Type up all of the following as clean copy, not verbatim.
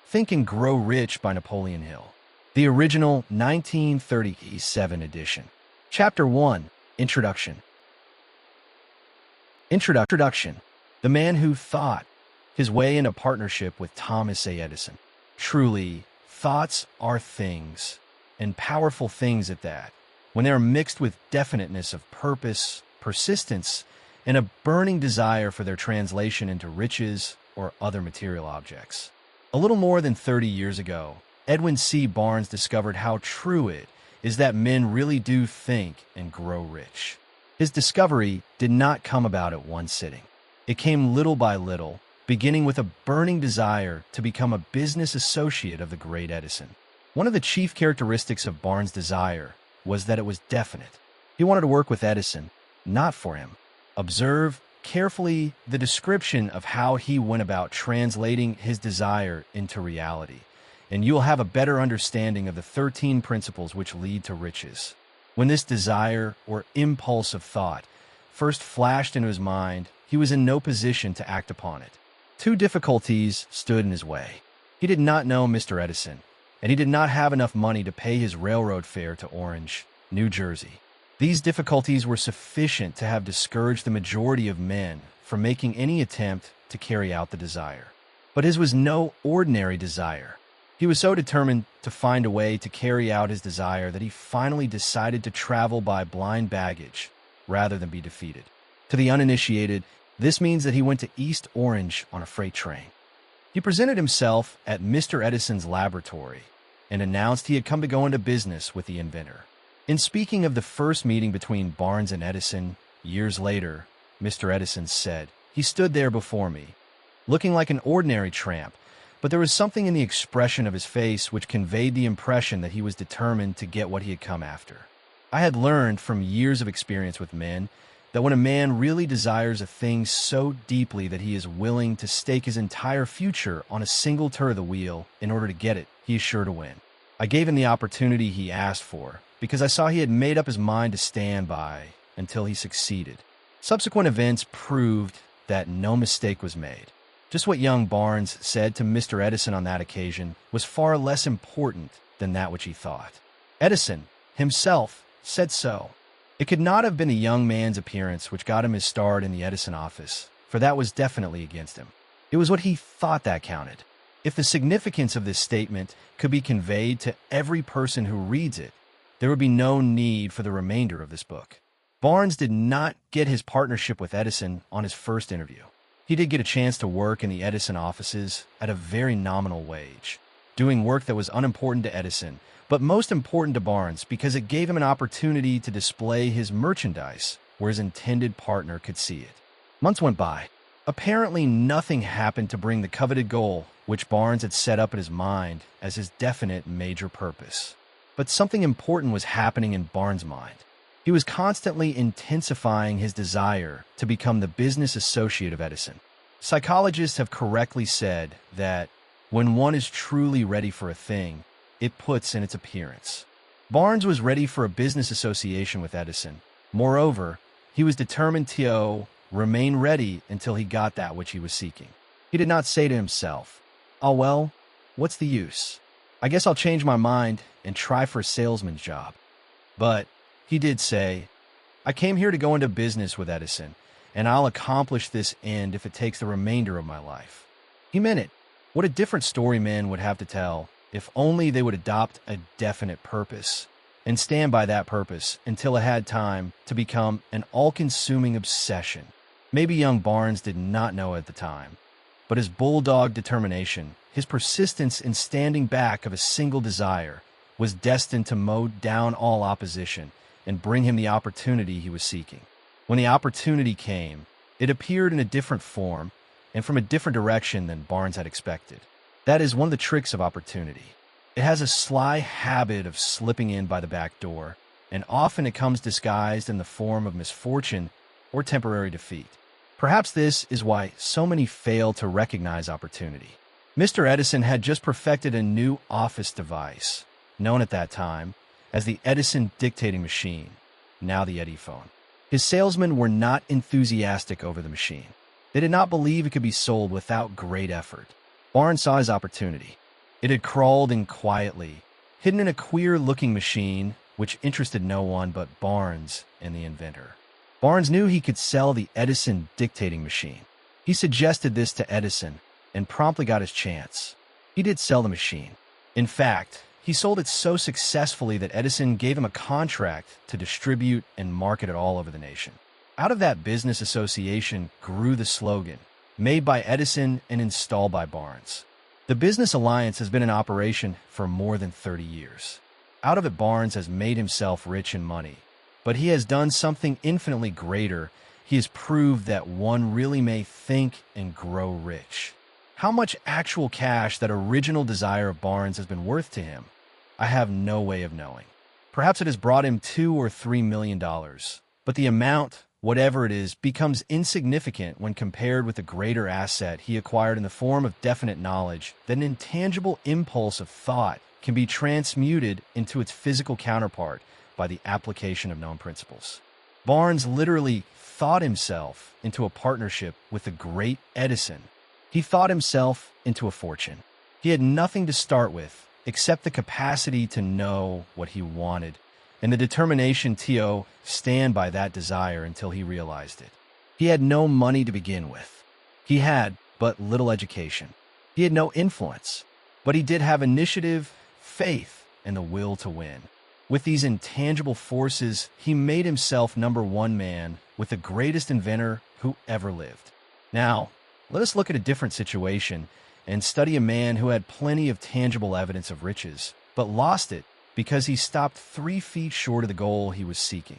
Think and Grow Rich by Napoleon Hill. The original 1937 edition. Chapter 1. Introduction. Introduction. The man who thought. His way into partnership with Thomas A. Edison. Truly, thoughts are things, and powerful things at that, when they are mixed with definiteness of purpose, persistence, and a burning desire for their translation into riches or other material objects. A little more than 30 years ago, Edwin C. Barnes discovered how true it is that men really do think and grow rich. His discovery did not come about at one sitting. It came little by little, beginning with a burning desire to become a business associate of the great Edison. One of the chief characteristics of Barnes' desire was that it was definite. He wanted to work with Edison, not for him. Observe carefully the description of how he went about translating his desire into reality, and you will have a better understanding of the 13 principles which lead to riches. When this desire or impulse of thought first flashed into his mind, he was in no position to act upon it. Two difficulties stood in his way. He did not know Mr. Edison, and he did not have enough money to pay his railroad fare to Orange, New Jersey. These difficulties were sufficient to have discouraged the majority of men from making any attempt to carry out the desire. But his was no ordinary desire. He was so determined to find a way to carry out his desire that he finally decided to travel by blind baggage rather than be defeated. To the uninitiated, this means that he went to East Orange on a freight train. He presented himself at Mr. Edison's laboratory and announced he had come to go into business with the inventor. In speaking of the first meeting between Barnes and Edison, years later, Mr. Edison said, "He stood there before me, looking like an ordinary tramp, but there was something in the expression of his face which conveyed the impression that he was determined to get what he had come after." I had learned from years of experience with men that when a man really desires a thing so deeply that he is willing to stake his entire future on a single turn of the wheel in order to get it, he is sure to win. I gave him the opportunity he asked for, because I saw he had made up his mind to stand by until he succeeded. Subsequent events proved that no mistake was made. Just what young Barnes said to Mr. Edison on that occasion was far less important than that which he thought. Edison himself said so. It could not have been the young man's appearance which got him his start in the Edison office, for that was definitely against him. It was what he thought that counted. If the significance of this statement could be conveyed to every person who reads it, there would be no need for the remainder of this book. Barnes did not get his partnership with Edison on his first interview. He did get a chance to work in the Edison offices at a very nominal wage, doing work that was unimportant to Edison, but most important to Barnes because it gave him an opportunity to display his merchandise where his intended partner could see it. Months went by. Apparently nothing happened to bring the coveted goal which Barnes had set up in his mind as his definite major purpose. But something important was happening in Barnes' mind. He was constantly intensifying his desire to become the business associate of Edison. Psychologists have correctly said that when one is truly ready for a thing, it puts in its appearance. Barnes was ready for a business association with Edison. Moreover, he was determined to remain ready until he got that which he was seeking. He did not say to himself, "Oh well, what's the use? I guess I'll change my mind and try for a salesman's job." But he did say, "I came here to go into business with Edison, and I'll accomplish this end if it takes the remainder of my life." He meant it. What a different story men would have to tell if only they would adopt a definite purpose and stand by that purpose until it had time to become an all-consuming obsession. Maybe young Barnes did not know at the time, but his bulldog determination, his persistence in standing back of a single desire, was destined to mow down all opposition and bring him the opportunity he was seeking. When the opportunity came, it appeared in a different form and from a different direction than Barnes had expected. That is one of the tricks of opportunity. It has a sly habit of slipping in by the back door, and often it comes disguised in the form of misfortune or temporary defeat. Perhaps this is why so many fail to recognize opportunity. Mr. Edison had just perfected a new office device, known at that time as the Edison dictating machine, now the Eddyphone. His salesmen were not enthusiastic over the machine. They did not believe it could be sold without great effort. Barnes saw his opportunity. It had crawled in quietly, hidden in a queer-looking machine which interested no one but Barnes and the inventor. Barnes knew he could sell the Edison dictating machine. He suggested this to Edison and promptly got his chance. He did sell the machine. In fact, he sold it so successfully that Edison gave him a contract to distribute and market it all over the nation. Out of that business association grew the slogan, "Made by Edison and installed by Barnes." The business alliance has been in operation for more than 30 years. Out of it, Barnes has made himself rich in money, but he has done something infinitely greater. He has proved that one really may think and grow rich. How much actual cash that original desire of Barnes has been worth to him, I have no way of knowing. Perhaps it has brought him $2 or $3 million, but the amount, whatever it is, becomes insignificant when compared with the greater asset he acquired in the form of definite knowledge that an intangible impulse of thought can be transmuted into its physical counterpart by the application of known principles. Barnes literally thought himself into a partnership with the great Edison. He thought himself into a fortune. He had nothing to start with except the capacity to know what he wanted and the determination to stand by that desire until he realized it. He had no money to begin with. He had but little education. He had no influence, but he did have initiative, faith, and the will to win. With these intangible forces, he made himself #1 man with the greatest inventor who ever lived. Now, let us look at a different situation and study a man who had plenty of tangible evidence of riches, but lost it because he stopped 3 feet short of the goal he was seeking.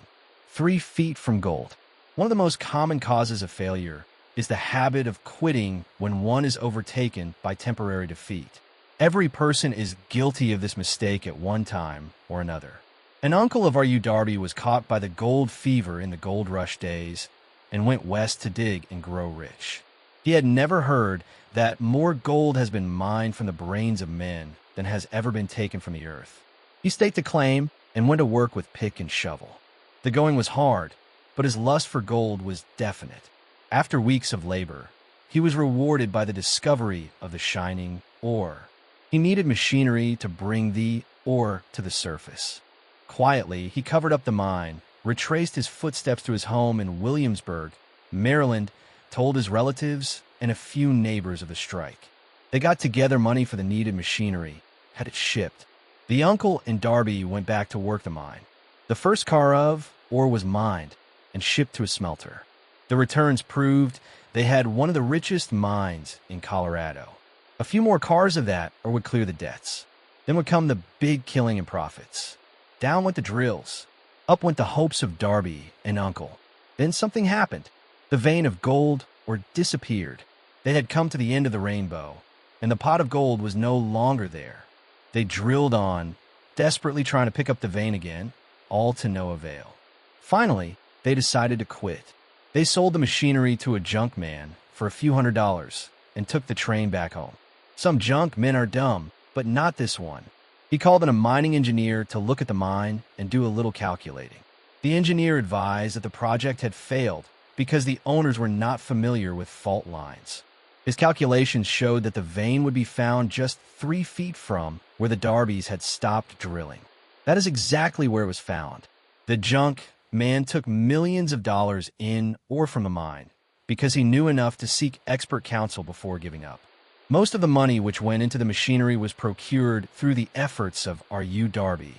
3 feet from gold. One of the most common causes of failure is the habit of quitting when one is overtaken by temporary defeat. Every person is guilty of this mistake at one time or another. An uncle of R.U. Darby was caught by the gold fever in the gold rush days and went west to dig and grow rich. He had never heard that more gold has been mined from the brains of men than has ever been taken from the earth. He staked a claim and went to work with pick and shovel. The going was hard, but his lust for gold was definite. After weeks of labor, he was rewarded by the discovery of the shining ore. He needed machinery to bring the ore to the surface. Quietly, he covered up the mine, retraced his footsteps to his home in Williamsburg, Maryland, told his relatives and a few neighbors of the strike. They got together money for the needed machinery, had it shipped. The uncle and Darby went back to work the mine. The first car of ore was mined and shipped to a smelter. The returns proved they had one of the richest mines in Colorado. A few more cars of that or would clear the debts. Then would come the big killing and profits. Down went the drills. Up went the hopes of Darby and Uncle. Then something happened. The vein of gold or disappeared. They had come to the end of the rainbow, and the pot of gold was no longer there. They drilled on, desperately trying to pick up the vein again, all to no avail. Finally, they decided to quit. They sold the machinery to a junk man for a few $100s and took the train back home. Some junk men are dumb, but not this one. He called in a mining engineer to look at the mine and do a little calculating. The engineer advised that the project had failed because the owners were not familiar with fault lines. His calculations showed that the vein would be found just 3 feet from where the Darbys had stopped drilling. That is exactly where it was found. The junk man took millions of dollars in or from the mine because he knew enough to seek expert counsel before giving up. Most of the money which went into the machinery was procured through the efforts of R.U. Darby,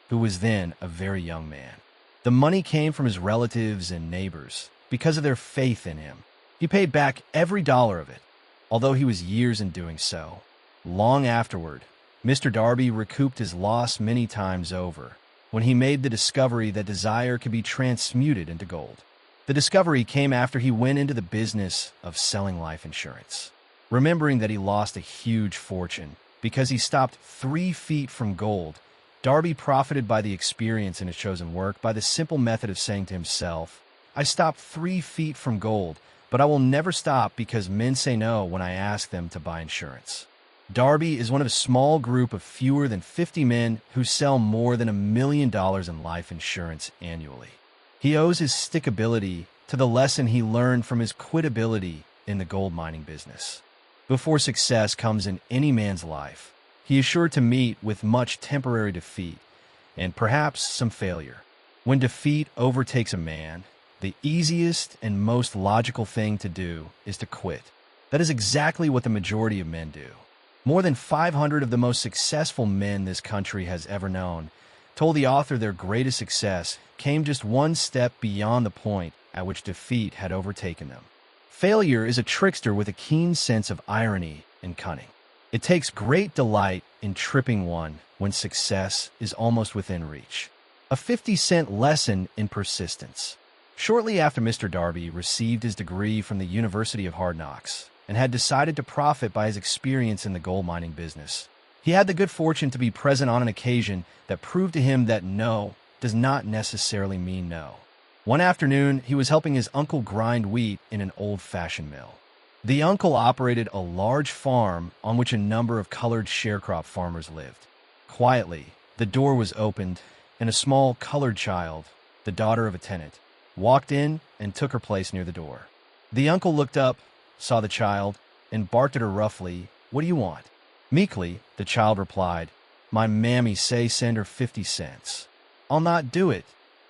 who was then a very young man. The money came from his relatives and neighbors because of their faith in him. He paid back every dollar of it, although he was years in doing so. Long afterward, Mr. Darby recouped his loss many times over when he made the discovery that desire could be transmuted into gold. The discovery came after he went into the business of selling life insurance. Remembering that he lost a huge fortune because he stopped 3 feet from gold, Darby profited by the experience in his chosen work by the simple method of saying to himself, "I stopped 3 feet from gold, but I will never stop because men say no when I ask them to buy insurance." Darby is one of a small group of fewer than 50 men who sell more than $1 million in life insurance annually. He owes his stickability to the lesson he learned from his quitability in the gold mining business. Before success comes in any man's life, he he is sure to meet with much temporary defeat and perhaps some failure. When defeat overtakes a man, the easiest and most logical thing to do is to quit. That is exactly what the majority of men do. More than 500 of the most successful men this country has ever known told the author their greatest success came just one step beyond the point at which defeat had overtaken them. Failure is a trickster with a keen sense of irony and cunning. It takes great delight in tripping one when success is almost within reach. A 50-cent lesson in persistence. Shortly after Mr. Darby received his degree from the University of Hard Knocks and had decided to profit by his experience in the gold mining business, he had the good fortune to be present on an occasion that proved to him that no does not necessarily mean no. One afternoon, he was helping his uncle grind wheat in an old-fashioned mill. The uncle operated a large farm on which a number of colored sharecrop farmers lived. Quietly, the door was opened, and a small colored child, the daughter of a tenant, walked in and took her place near the door. The uncle looked up, saw the child, and barked at her roughly, "What do you want?" Meekly, the child replied, "My mammy say send her 50 cents. "I'll not do it,"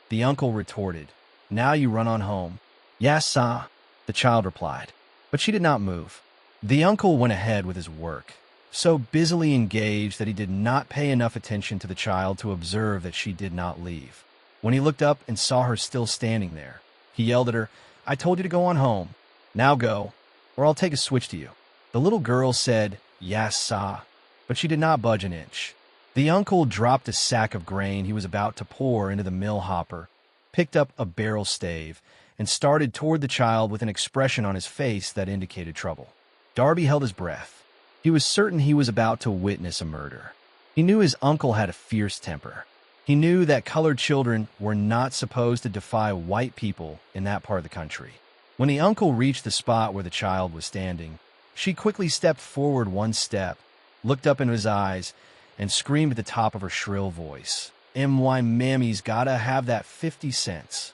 the uncle retorted. "Now you run on home." "Yes, sah," the child replied. But she did not move. The uncle went ahead with his work, so busily engaged that he did not pay enough attention to the child to observe that she did not leave. When he looked up and saw her still standing there, he yelled at her, "I told you to go on home. Now go, or I'll take a switch to you." The little girl said, "Yes, sah," but she did not budge an inch. The uncle dropped a sack of grain he was about to pour into the mill hopper, picked up a barrel stave, and started toward the child with an expression on his face that indicated trouble. Darby held his breath. He was certain he was about to witness a murder. He knew his uncle had a fierce temper. He knew that colored children were not supposed to defy white people in that part of the country. When the uncle reached the spot where the child was standing, she quickly stepped forward one step, looked up into his eyes, and screamed at the top of her shrill voice, "My mammy's gotta have that 50 cents.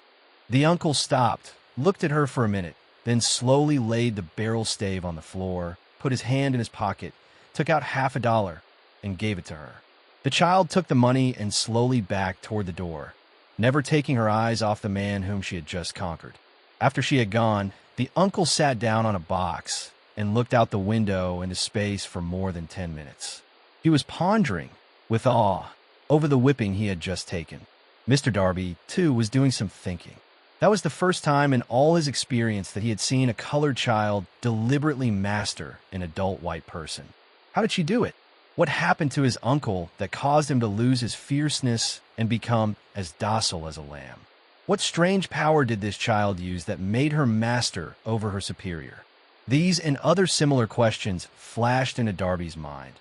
The uncle stopped, looked at her for a minute, then slowly laid the barrel stave on the floor, put his hand in his pocket, took out $50, and gave it to her. The child took the money and slowly backed toward the door, never taking her eyes off the man whom she had just conquered. After she had gone, the uncle sat down on a box and looked out the window into space for more than 10 minutes. He was pondering, with awe, over the whipping he had just taken. Mr. Darby, too, was doing some thinking. That was the first time in all his experience that he had seen a colored child deliberately master an adult white person. How did she do it? What happened to his uncle that caused him to lose his fierceness and become as docile as a lamb? What strange power did this child use that made her master over her superior? These and other similar questions flashed into Darby's mind,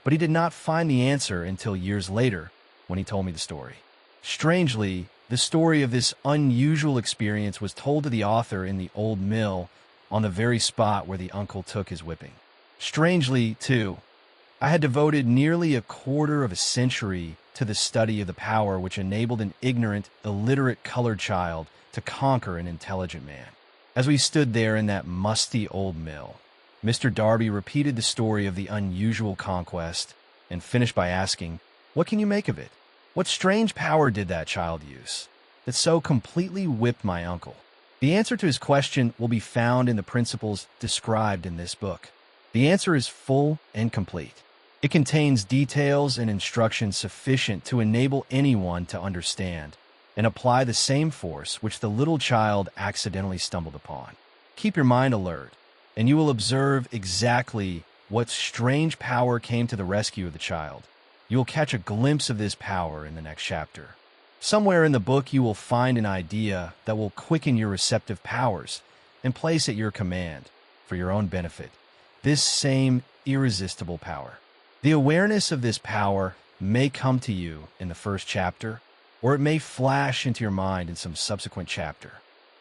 but he did not find the answer until years later when he told me the story. Strangely, the story of this unusual experience was told to the author in the old mill on the very spot where the uncle took his whipping. Strangely, too, I had devoted nearly a quarter of a century to the study of the power which enabled an ignorant, illiterate colored child to conquer an intelligent man. As we stood there in that musty old mill, Mr. Darby repeated the story of the unusual conquest and finished by asking, "What can you make of it? What strange power did that child use that so completely whipped my uncle?" The answer to his question will be found in the principles described in this book. The answer is full and complete. It contains details and instructions sufficient to enable anyone to understand and apply the same force which the little child accidentally stumbled upon. Keep your mind alert, and you will observe exactly what strange power came to the rescue of the child. You will catch a glimpse of this power in the next chapter. Somewhere in the book you will find an idea that will quicken your receptive powers and place at your command, for your own benefit, this same irresistible power. The awareness of this power may come to you in the first chapter, or it may flash into your mind in some subsequent chapter.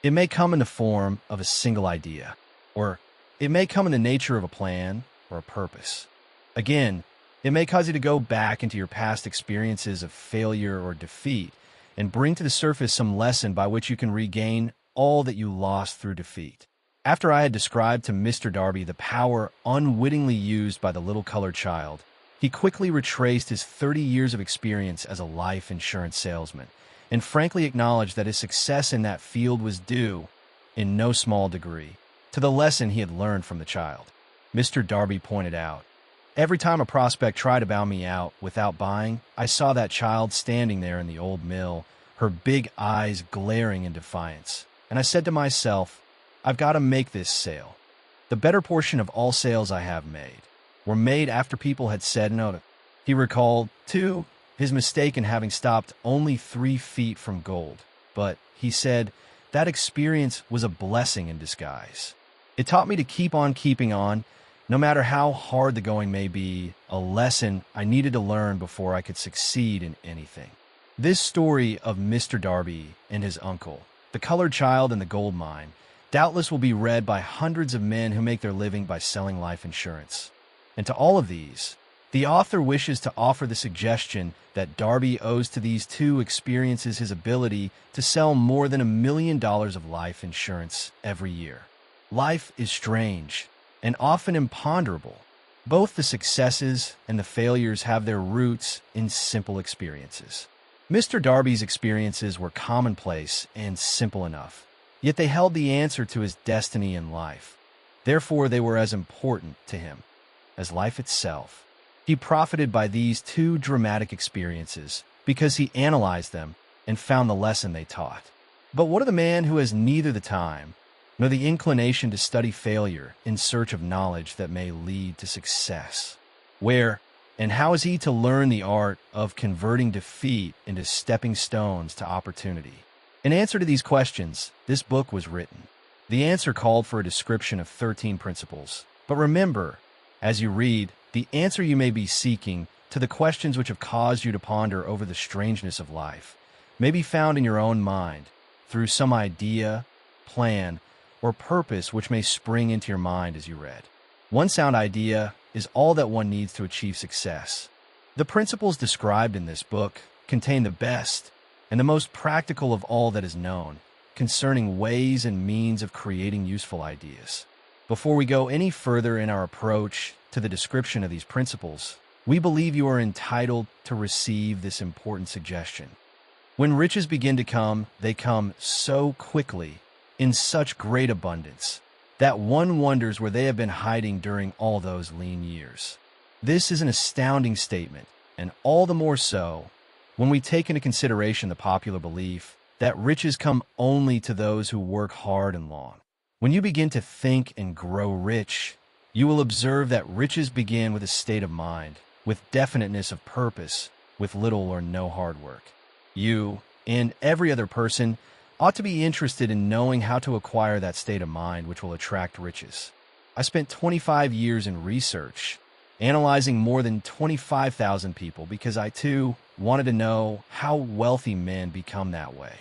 It may come in the form of a single idea, or it may come in the nature of a plan or a purpose. Again, it may cause you to go back into your past experiences of failure or defeat and bring to the surface some lesson by which you can regain all that you lost through defeat. After I had described to Mr. Darby the power unwittingly used by the little colored child, He quickly retraced his 30 years of experience as a life insurance salesman and frankly acknowledged that his success in that field was due, in no small degree, to the lesson he had learned from the child. Mr. Darby pointed out, "Every time a prospect tried to bow me out without buying, I saw that child standing there in the old mill, her big eyes glaring in defiance. And I said to myself, I've got to make this sale. The better portion of all sales I have made were made after people had said no." He recalled, too, his mistake in having stopped only 3 feet from gold. But, he said, that experience was a blessing in disguise. It taught me to keep on keeping on, no matter how hard the going may be, a lesson I needed to learn before I could succeed in anything. This story of Mr. Darby and his uncle, the colored child in the gold mine, doubtless will be read by hundreds of men who make their living by selling life insurance. And to all of these, the author wishes to offer the suggestion that Darby owes to these 2 experiences his ability to sell more than $1 million of life insurance every year. Life is strange and often imponderable. Both the successes and the failures have their roots in simple experiences. Mr. Darby's experiences were commonplace and simple enough, yet they held the answer to his destiny in life. Therefore, they were as important to him as life itself. He profited by these 2 dramatic experiences because he analyzed them and found the lesson they taught. But what of the man who has neither the time nor the inclination to study failure in search of knowledge that may lead to success? Where and how is he to learn the art of converting defeat into stepping stones to opportunity? In answer to these questions, this book was written. The answer called for a description of 13 principles. But remember, as you read, the answer you may be seeking to the questions which have caused you to ponder over the strangeness of life may be found in your own mind through some idea, plan, or purpose which may spring into your mind as you read. One sound idea is all that one needs to achieve success. The principles described in this book contain the best and the most practical of all that is known concerning ways and means of creating useful ideas. Before we go any further in our approach to the description of these principles, we believe you are entitled to receive this important suggestion. When riches begin to come, they come so quickly, in such great abundance, that one wonders where they have been hiding during all those lean years. This is an astounding statement, and all the more so when we take into consideration the popular belief that riches come only to those who work hard and long. When you begin to think and grow rich, you will observe that riches begin with a state of mind, with definiteness of purpose, with little or no hard work. You, and every other person, ought to be interested in knowing how to acquire that state of mind which will attract riches. I spent 25 years in research, analyzing more than 25,000 people because I, too, wanted to know how wealthy men become that way.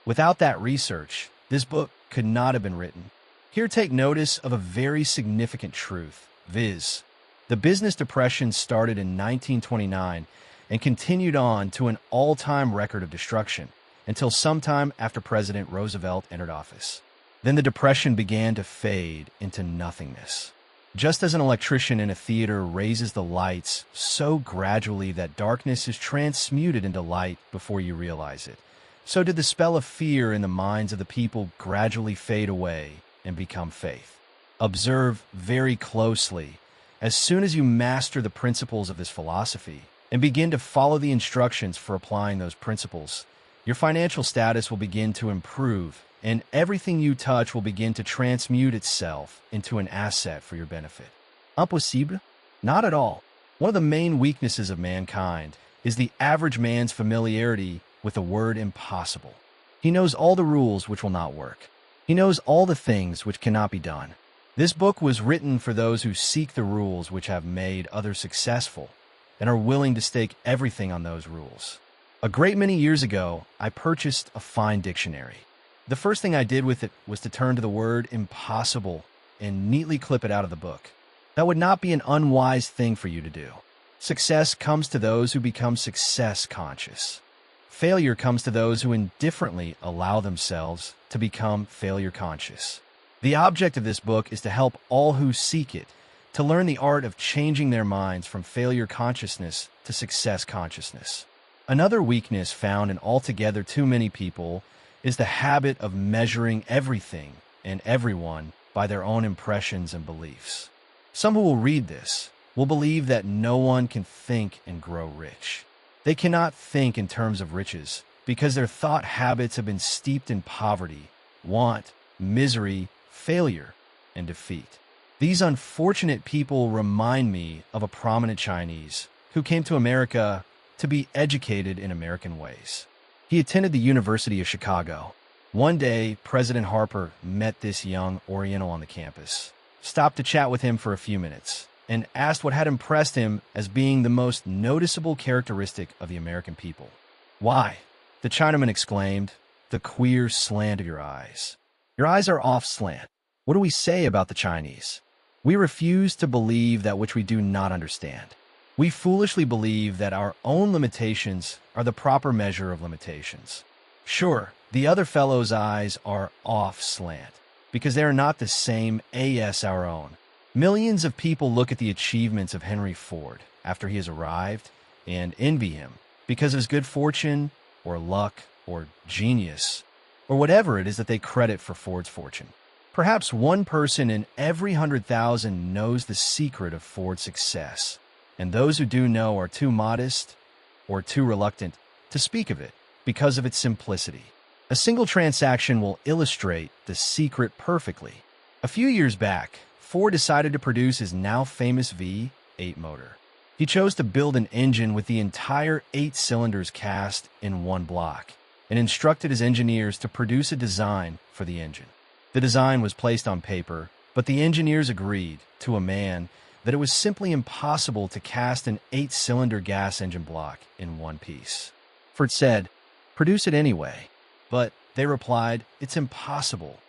Without that research, this book could not have been written. Here take notice of a very significant truth, viz. The business depression started in 1929 and continued on to an all-time record of destruction until sometime after President Roosevelt entered office. Then the depression began to fade into nothingness. Just as an electrician in a theater raises the lights so gradually that darkness is transmuted into light before you realize it, so did the spell of fear in the minds of the people gradually fade away and become faith. Observe very closely. As soon as you master the principles of this philosophy and begin to follow the instructions for applying those principles, your financial status will begin to improve, and everything you touch will begin to transmute itself into an asset for your benefit. Impossible? Not at all. One of the main weaknesses of mankind is the average man's familiarity with the word impossible. He knows all the rules which will not work. He knows all the things which cannot be done. This book was written for those who seek the rules which have made others successful and are willing to stake everything on those rules. A great many years ago, I purchased a fine dictionary. The first thing I did with it was to turn to the word impossible and neatly clip it out of the book. That would not be an unwise thing for you to do. Success comes to those who become success conscious. Failure comes to those who indifferently allow themselves to become failure conscious. The object of this book is to help all who seek it to learn the art of changing their minds from failure consciousness to success consciousness. Another weakness found in altogether too many people is the habit of measuring everything and everyone by their own impressions and beliefs. Some who will read this will believe that no one can think and grow rich. They cannot think in terms of riches because their thought habits have been steeped in poverty, want, misery, failure, and defeat. These unfortunate people remind me of a prominent Chinese who came to America to be educated in American ways. He attended the University of Chicago. One day, President Harper met this young Oriental on the campus, stopped to chat with him for a few minutes, and asked what had impressed him as being the most noticeable characteristic of the American people. "Why?" the Chinaman exclaimed, "the queer slant of your eyes. Your eyes are off slant. What do we say about the Chinese? We refuse to believe that which we do not understand. We foolishly believe that our own limitations are the proper measure of limitations. Sure, the other fellow's eyes are off slant, because they are not the same as our own. Millions of people look at the achievements of Henry Ford after he has arrived and envy him because of his good fortune or luck or genius or whatever it is that they credit for Ford's fortune. Perhaps one person in every 100,000 knows the secret of Ford's success, and those who do know are too modest or too reluctant to speak of it because of its simplicity. A single transaction will illustrate the secret perfectly. A few years back, Ford decided to produce his now famous V8 motor. He chose to build an engine with the entire 8 cylinders cast in one block and instructed his engineers to produce a design for the engine. The design was placed on paper, but the engineers agreed, to a man, that it was simply impossible to cast an 8-cylinder gas engine block in one piece. Ford said, "Produce it anyway." But they replied, "It's impossible."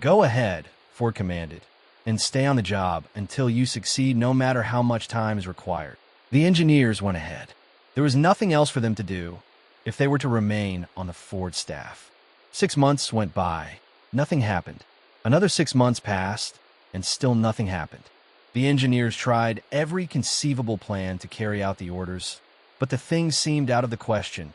"Go ahead," Ford commanded, "and stay on the job until you succeed, no matter how much time is required." The engineers went ahead. There was nothing else for them to do if they were to remain on the Ford staff. 6 months went by. Nothing happened. Another 6 months passed, and still nothing happened. The engineers tried every conceivable plan to carry out the orders, but the thing seemed out of the question.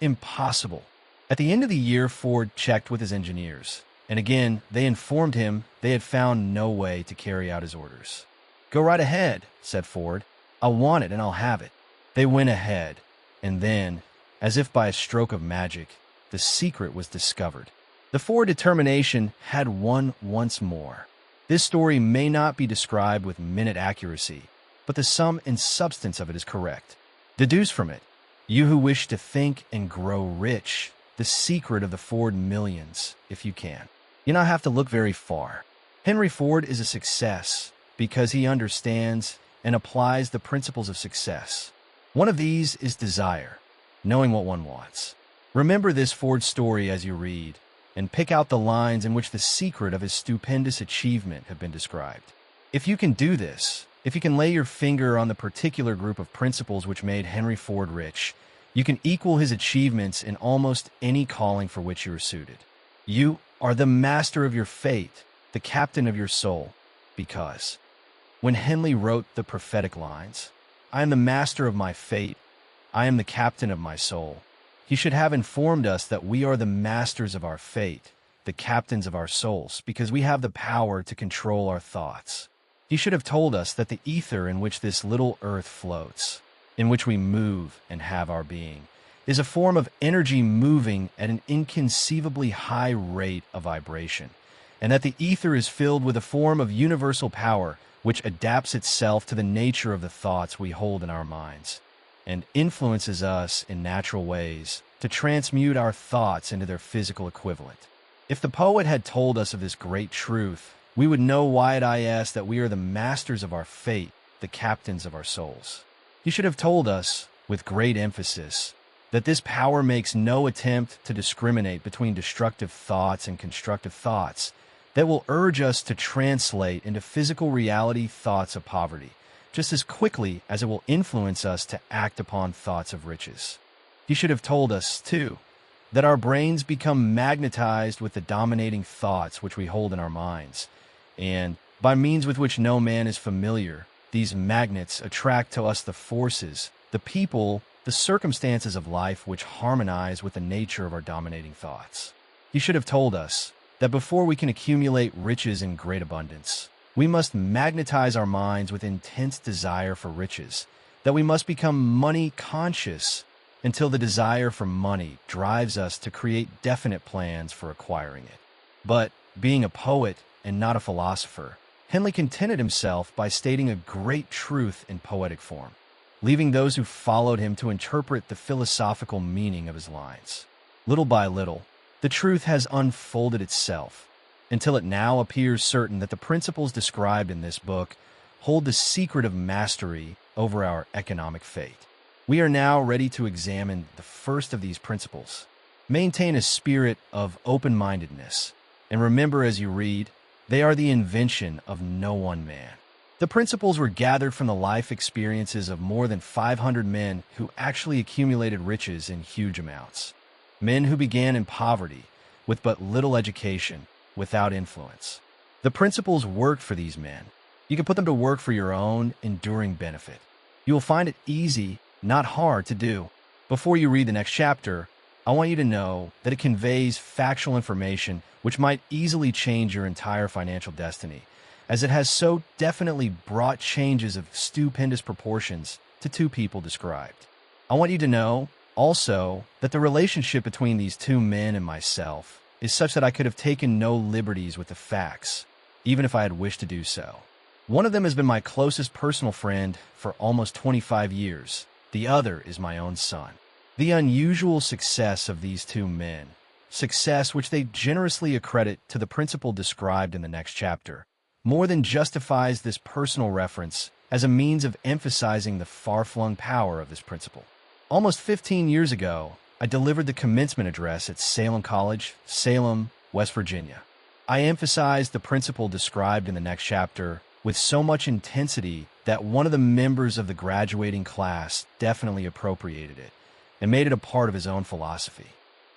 Impossible. At the end of the year, Ford checked with his engineers, and again they informed him they had found no way to carry out his orders. "Go right ahead," said Ford. "I'll want it and I'll have it." They went ahead, and then, as if by a stroke of magic, the secret was discovered. The Ford determination had won once more. This story may not be described with minute accuracy, but the sum and substance of it is correct. Deduce from it, you who wish to think and grow rich, the secret of the Ford millions, if you can. You don't have to look very far. Henry Ford is a success because he understands and applies the principles of success. One of these is desire, knowing what one wants. Remember this Ford story as you read, and pick out the lines in which the secret of his stupendous achievement have been described. If you can do this, if you can lay your finger on the particular group of principles which made Henry Ford rich, you can equal his achievements in almost any calling for which you are suited. You are the master of your fate, the captain of your soul, because when Henley wrote the prophetic lines, "I am the master of my fate, I am the captain of my soul," he should have informed us that we are the masters of our fate, the captains of our souls, because we have the power to control our thoughts. He should have told us that the ether in which this little earth floats, in which we move and have our being, is a form of energy moving at an inconceivably high rate of vibration, and that the ether is filled with a form of universal power which adapts itself to the nature of the thoughts we hold in our minds, and influences us in natural ways to transmute our thoughts into their physical equivalent. If the poet had told us of this great truth, we would know wide-eyed that we are the masters of our fate, the captains of our souls. He should have told us, with great emphasis, that this power makes no attempt to discriminate between destructive thoughts and constructive thoughts that will urge us to translate into physical reality thoughts of poverty, just as quickly as it will influence us to act upon thoughts of riches. He should have told us, too, that our brains become magnetized with the dominating thoughts which we hold in our minds, and, by means with which no man is familiar, These magnets attract to us the forces, the people, the circumstances of life which harmonize with the nature of our dominating thoughts. He should have told us that before we can accumulate riches in great abundance, we must magnetize our minds with intense desire for riches, that we must become money conscious until the desire for money drives us to create definite plans for acquiring it. But being a poet and not a philosopher, Henley contented himself by stating a great truth in poetic form, leaving those who followed him to interpret the philosophical meaning of his lines. Little by little, the truth has unfolded itself, until it now appears certain that the principles described in this book hold the secret of mastery over our economic fate. We are now ready to examine the first of these principles. Maintain a spirit of open-mindedness, and remember as you read, they are the invention of no one man. The principles were gathered from the life experiences of more than 500 men who actually accumulated riches in huge amounts. Men who began in poverty, with but little education, without influence. The principles worked for these men. You can put them to work for your own enduring benefit. You will find it easy, not hard to do. Before you read the next chapter, I want you to know that it conveys factual information which might easily change your entire financial destiny, as it has so definitely brought changes of stupendous proportions to two people described. I want you to know, also, that the relationship between these two men and myself is such that I could have taken no liberties with the facts, even if I had wished to do so. One of them has been my closest personal friend for almost 25 years. The other is my own son. The unusual success of these two men, success which they generously accredit to the principle described in the next chapter, more than justifies this personal reference as a means of emphasizing the far-flung power of this principle. Almost 15 years ago, I delivered the commencement address at Salem College, Salem, West Virginia. I emphasized the principle described in the next chapter with so much intensity that one of the members of the graduating class definitely appropriated it and made it a part of his own philosophy.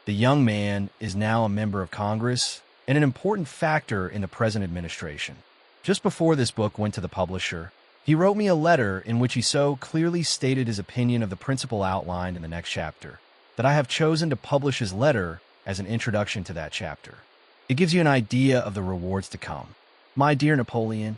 The young man is now a member of Congress and an important factor in the present administration. Just before this book went to the publisher, he wrote me a letter in which he so clearly stated his opinion of the principle outlined in the next chapter that I have chosen to publish his letter as an introduction to that chapter. It gives you an idea of the rewards to come. My dear Napoleon,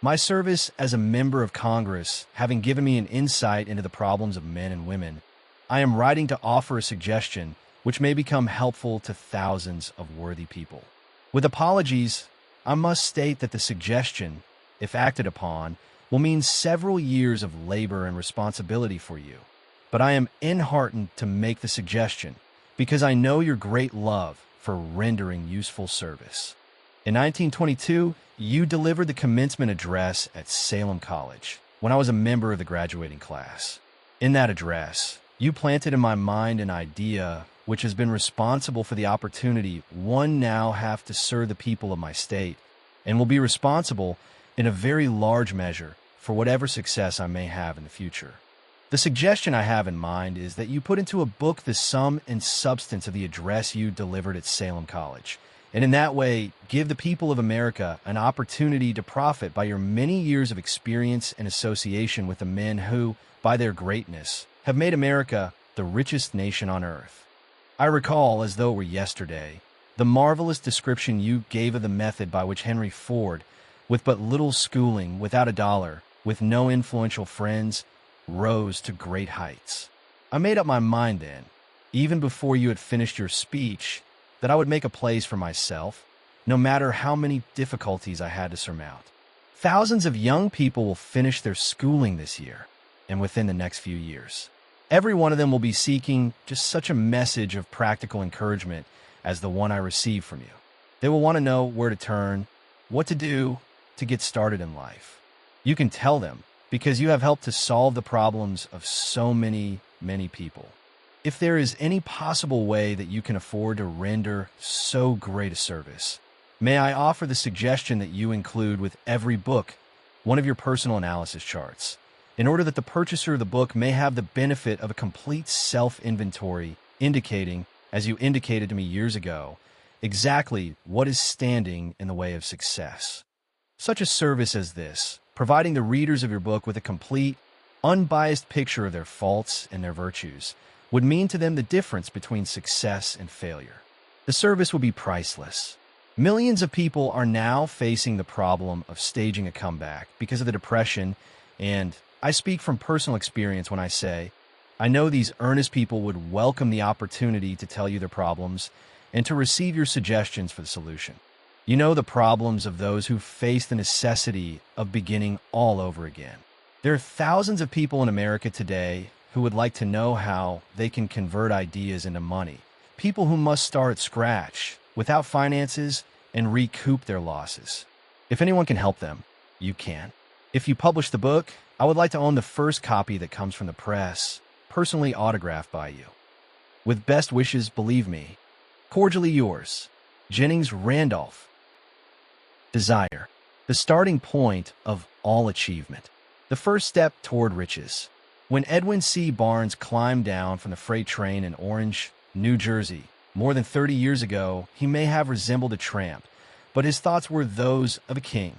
my service as a member of Congress having given me an insight into the problems of men and women, I am writing to offer a suggestion which may become helpful to thousands of worthy people. With apologies, I must state that the suggestion, if acted upon, will mean several years of labor and responsibility for you. But I am enheartened to make the suggestion because I know your great love for rendering useful service. In 1922, you delivered the commencement address at Salem College when I was a member of the graduating class. In that address, you planted in my mind an idea which has been responsible for the opportunity one now have to serve the people of my state and will be responsible in a very large measure for whatever success I may have in the future. The suggestion I have in mind is that you put into a book the sum and substance of the address you delivered at Salem College, and in that way give the people of America an opportunity to profit by your many years of experience and association with the men who, by their greatness, have made America the richest nation on earth. I recall, as though it were yesterday, the marvelous description you gave of the method by which Henry Ford, with but little schooling, without a dollar, with no influential friends, rose to great heights. I made up my mind then, even before you had finished your speech, that I would make a place for myself, no matter how many difficulties I had to surmount. Thousands of young people will finish their schooling this year, and within the next few years. Every one of them will be seeking just such a message of practical encouragement as the one I received from you. They will want to know where to turn, what to do to get started in life. You can tell them because you have helped to solve the problems of so many people. If there is any possible way that you can afford to render so great a service, may I offer the suggestion that you include with every book one of your personal analysis charts, in order that the purchaser of the book may have the benefit of a complete self-inventory indicating, as you indicated to me years ago, exactly what is standing in the way of success. Such a service as this providing the readers of your book with a complete, unbiased picture of their faults and their virtues would mean to them the difference between success and failure. The service would be priceless. Millions of people are now facing the problem of staging a comeback because of the depression, and I speak from personal experience when I say, I know these earnest people would welcome the opportunity to tell you their problems and to receive your suggestions for the solution. You know the problems of those who face the necessity of beginning all over again. There are thousands of people in America today who would like to know how they can convert ideas into money. People who must start at scratch, without finances, and recoup their losses. If anyone can help them, you can. If you publish the book, I would like to own the first copy that comes from the press, personally autographed by you. With best wishes, believe me. Cordially yours, Jennings Randolph. Desire, the starting point of all achievement. The first step toward riches. When Edwin C. Barnes climbed down from the freight train in Orange, New Jersey, more than 30 years ago, he may have resembled a tramp, but his thoughts were those of a king.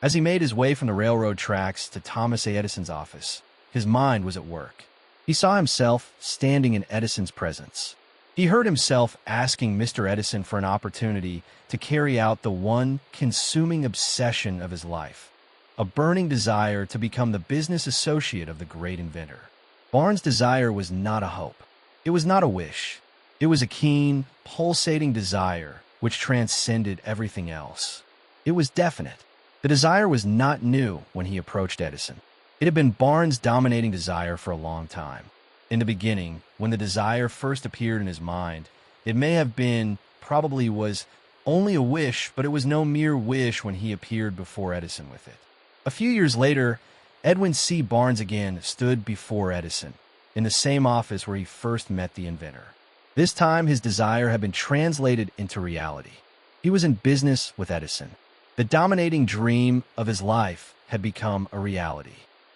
As he made his way from the railroad tracks to Thomas A. Edison's office, his mind was at work. He saw himself standing in Edison's presence. He heard himself asking Mr. Edison for an opportunity to carry out the one consuming obsession of his life, a burning desire to become the business associate of the great inventor. Barnes' desire was not a hope. It was not a wish. It was a keen, pulsating desire which transcended everything else. It was definite. The desire was not new when he approached Edison. It had been Barnes' dominating desire for a long time. In the beginning, when the desire first appeared in his mind, it may have been, probably was, only a wish, but it was no mere wish when he appeared before Edison with it. A few years later, Edwin C. Barnes again stood before Edison, in the same office where he first met the inventor. This time, his desire had been translated into reality. He was in business with Edison. The dominating dream of his life had become a reality.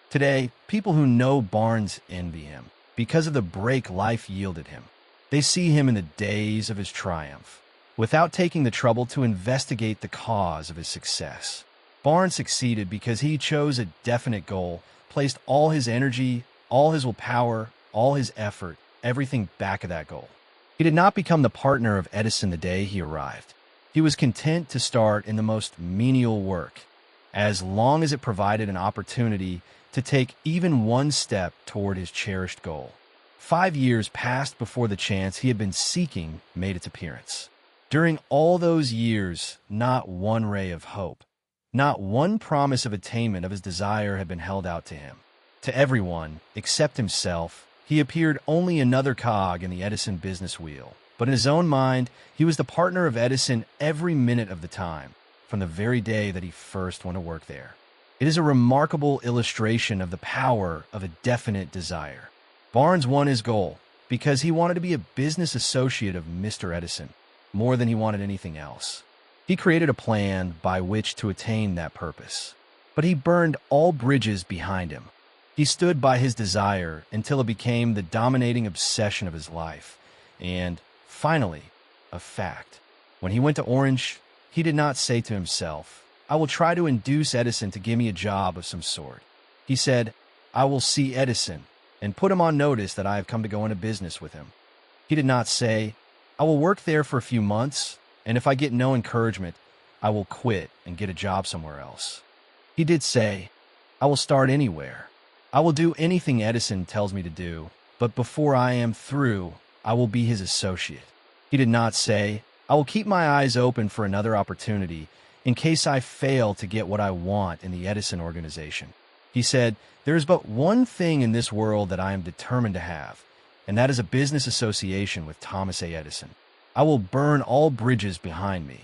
Today, people who know Barnes envy him because of the break life yielded him. They see him in the days of his triumph, without taking the trouble to investigate the cause of his success. Barnes succeeded because he chose a definite goal, placed all his energy, all his willpower, all his effort, everything back of that goal. He did not become the partner of Edison the day he arrived. He was content to start in the most menial work, as long as it provided an opportunity to take even one step toward his cherished goal. 5 years passed before the chance he had been seeking made its appearance. During all those years, not one ray of hope, not one promise of attainment of his desire had been held out to him. To everyone, except himself, he appeared only another cog in the Edison business wheel. But in his own mind, he was the partner of Edison every minute of the time, from the very day that he first went to work there. It is a remarkable illustration of the power of a definite desire. Barnes won his goal because he wanted to be a business associate of Mr. Edison more than he wanted anything else. He created a plan by which to attain that purpose, but he burned all bridges behind him. He stood by his desire until it became the dominating obsession of his life, and, finally, a fact. When he went to Orange, he did not say to himself, I will try to induce Edison to give me a job of some sort. He said, I will see Edison and put him on notice that I have come to go into business with him. He did not say, I will work there for a few months, and if I get no encouragement, I will quit and get a job somewhere else. He did say, I will start anywhere. I will do anything Edison tells me to do, but before I am through, I will be his associate. He did not say, I will keep my eyes open for another opportunity in case I fail to get what I want in the Edison organization. He said, there is but one thing in this world that I am determined to have, and that is a business association with Thomas A. Edison. I will burn all bridges behind me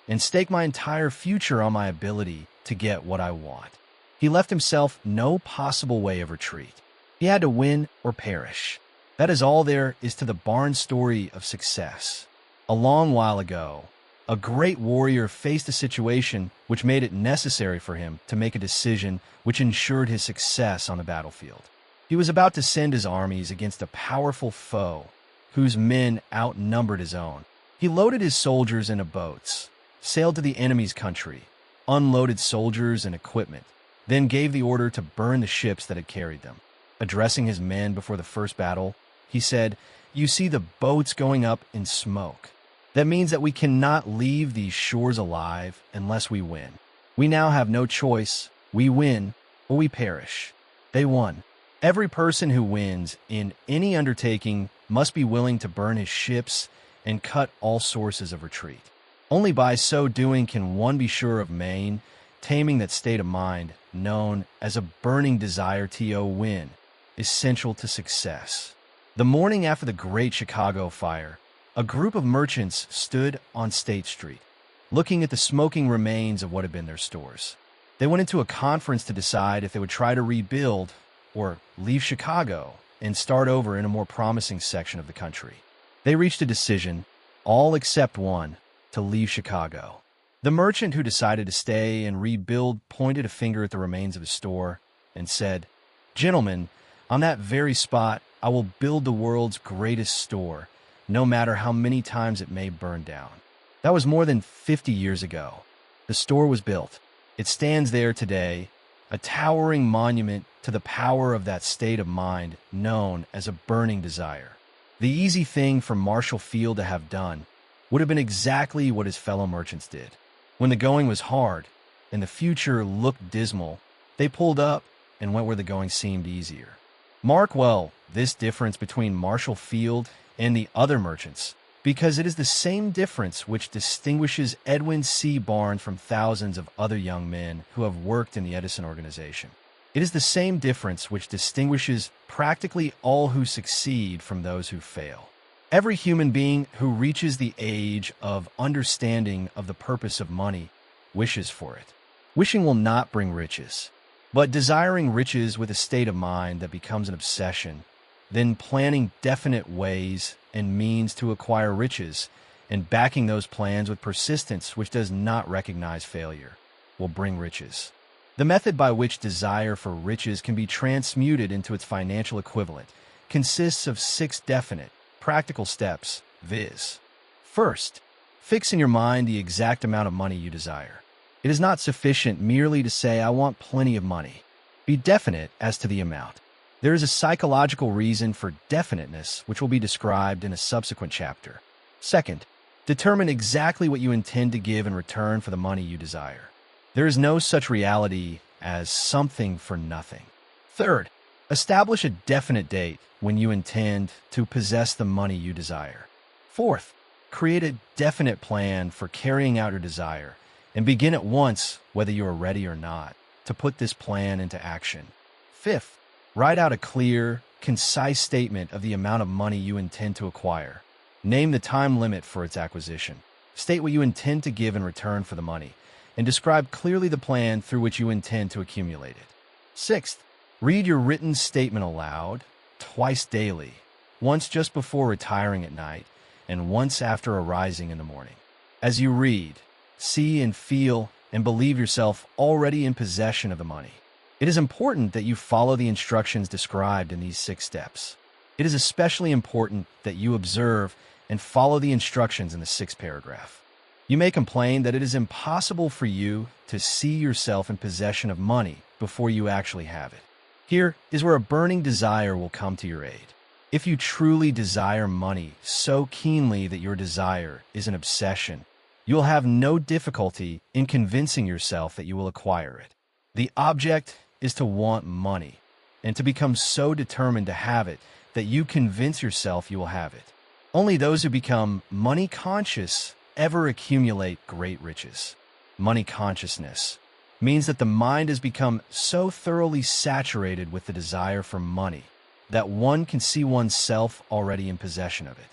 and stake my entire future on my ability to get what I want. He left himself no possible way of retreat. He had to win or perish. That is all there is to the Barnes story of success. A long while ago, a great warrior faced a situation which made it necessary for him to make a decision which ensured his success on the battlefield. He was about to send his armies against a powerful foe whose men outnumbered his own. He loaded his soldiers into boats, sailed to the enemy's country, unloaded soldiers and equipment, then gave the order to burn the ships that had carried them. Addressing his men before the first battle, he said, "You see the boats going up in smoke. That means that we cannot leave these shores alive unless we win. We now have no choice. We win or we perish." They won. Every person who wins in any undertaking must be willing to burn his ships and cut all sources of retreat. Only by so doing can one be sure of taming that state of mind known as a burning desire to win, essential to success. The morning after the Great Chicago Fire, a group of merchants stood on State Street, looking at the smoking remains of what had been their stores. They went into a conference to decide if they would try to rebuild or leave Chicago and start over in a more promising section of the country. They reached a decision, all except one, to leave Chicago. The merchant who decided to stay and rebuild pointed a finger at the remains of his store and said, "Gentlemen, on that very spot, I will build the world's greatest store, no matter how many times it may burn down." That was more than 50 years ago. The store was built. It stands there today, a towering monument to the power of that state of mind known as a burning desire. The easy thing for Marshall Field to have done would have been exactly what his fellow merchants did. When the going was hard and the future looked dismal, they pulled up and went where the going seemed easier. Mark well this difference between Marshall Field and the other merchants, because it is the same difference which distinguishes Edwin C. Barnes from thousands of other young men who have worked in the Edison organization. It is the same difference which distinguishes practically all who succeed from those who fail. Every human being who reaches the age of understanding of the purpose of money wishes for it. Wishing will not bring riches, but desiring riches with a state of mind that becomes an obsession, then planning definite ways and means to acquire riches, and backing those plans with persistence which does not recognize failure, will bring riches. The method by which desire for riches can be transmuted into its financial equivalent consists of 6 definite, practical steps, viz. First, fix in your mind the exact amount of money you desire. It is not sufficient merely to say, "I want plenty of money." Be definite as to the amount. There is a psychological reason for definiteness, which will be described in a subsequent chapter. Second, determine exactly what you intend to give in return for the money you desire. There is no such reality as something for nothing. Third, establish a definite date when you intend to possess the money you desire. Fourth, create a definite plan for carrying out your desire and begin at once, whether you are ready or not, to put this plan into action. Fifth, write out a clear, concise statement of the amount of money you intend to acquire. Name the time limit for its acquisition. State what you intend to give in return for the money, and describe clearly the plan through which you intend to accumulate it. Sixth, read your written statement aloud, twice daily, once just before retiring at night, and once after arising in the morning. As you read, see and feel and believe yourself already in possession of the money. It is important that you follow the instructions described in these 6 steps. It is especially important that you observe and follow the instructions in the 6th paragraph. You may complain that it is impossible for you to see yourself in possession of money before you actually have it. Here is where a burning desire will come to your aid. If you truly desire money so keenly that your desire is an obsession, you will have no difficulty in convincing yourself that you will acquire it. The object is to want money and to become so determined to have it that you convince yourself you will have it. Only those who become money conscious ever accumulate great riches. Money consciousness means that the mind has become so thoroughly saturated with the desire for money that one can see oneself already in possession of it.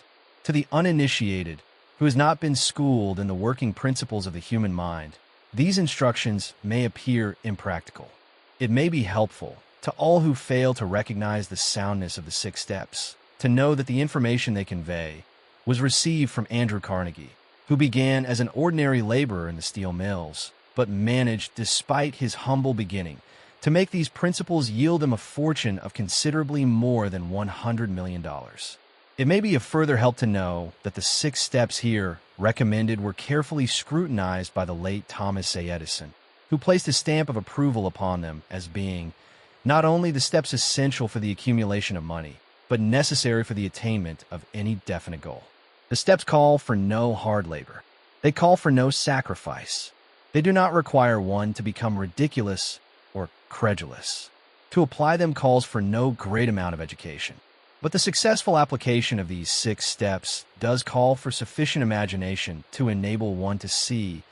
To the uninitiated, who has not been schooled in the working principles of the human mind, these instructions may appear impractical. It may be helpful to all who fail to recognize the soundness of the 6 steps, to know that the information they convey was received from Andrew Carnegie, who began as an ordinary laborer in the steel mills, but managed, despite his humble beginning, to make these principles yield him a fortune of considerably more than $100 million. It may be of further help to know that the 6 steps here recommended were carefully scrutinized by the late Thomas A. Edison, who placed a stamp of approval upon them as being not only the steps essential for the accumulation of money, but necessary for the attainment of any definite goal. The steps call for no hard labor. They call for no sacrifice. They do not require one to become ridiculous or credulous. To apply them calls for no great amount of education. But the successful application of these 6 steps does call for sufficient imagination to enable one to see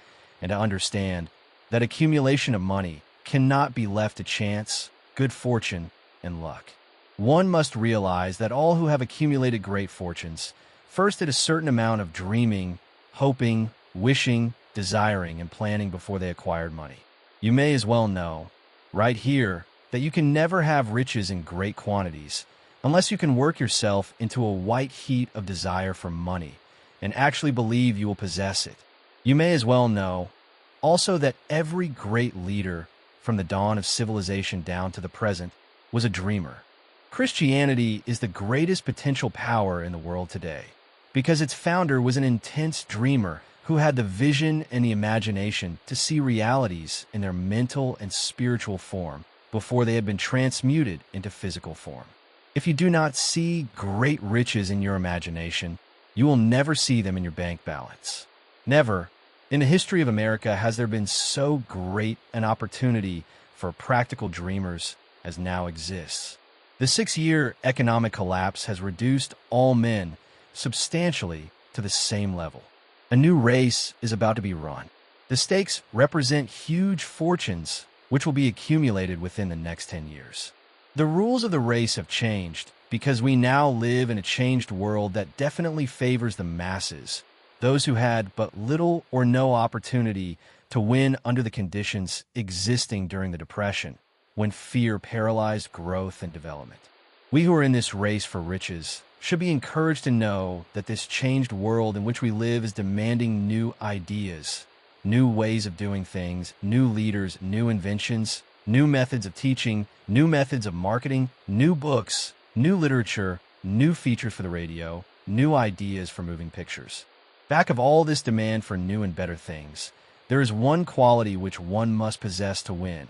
and to understand that accumulation of money cannot be left to chance, good fortune, and luck. One must realize that all who have accumulated great fortunes first did a certain amount of dreaming, hoping, wishing, desiring, and planning before they acquired money. You may as well know, right here, that you can never have riches in great quantities unless you can work yourself into a white heat of desire for money and actually believe you will possess it. You may as well know also that every great leader from the dawn of civilization down to the present was a dreamer. Christianity is the greatest potential power in the world today because its founder was an intense dreamer who had the vision and the imagination to see realities in their mental and spiritual form before they had been transmuted into physical form. If you do not see great riches in your imagination, you will never see them in your bank balance. Never, in the history of America, has there been so great an opportunity for practical dreamers as now exists. The 6-year economic collapse has reduced all men substantially to the same level. A new race is about to be run. The stakes represent huge fortunes which will be accumulated within the next 10 years. The rules of the race have changed because we now live in a changed world that definitely favors the masses, those who had but little or no opportunity to win under the conditions existing during the Depression, when fear paralyzed growth and development. We who are in this race for riches should be encouraged to know that this changed world in which we live is demanding new ideas, new ways of doing things, new leaders, new inventions, new methods of teaching, new methods of marketing, new books, new literature, new features for the radio, new ideas for moving pictures. Back of all this demand for new and better things, there is one quality which one must possess to win,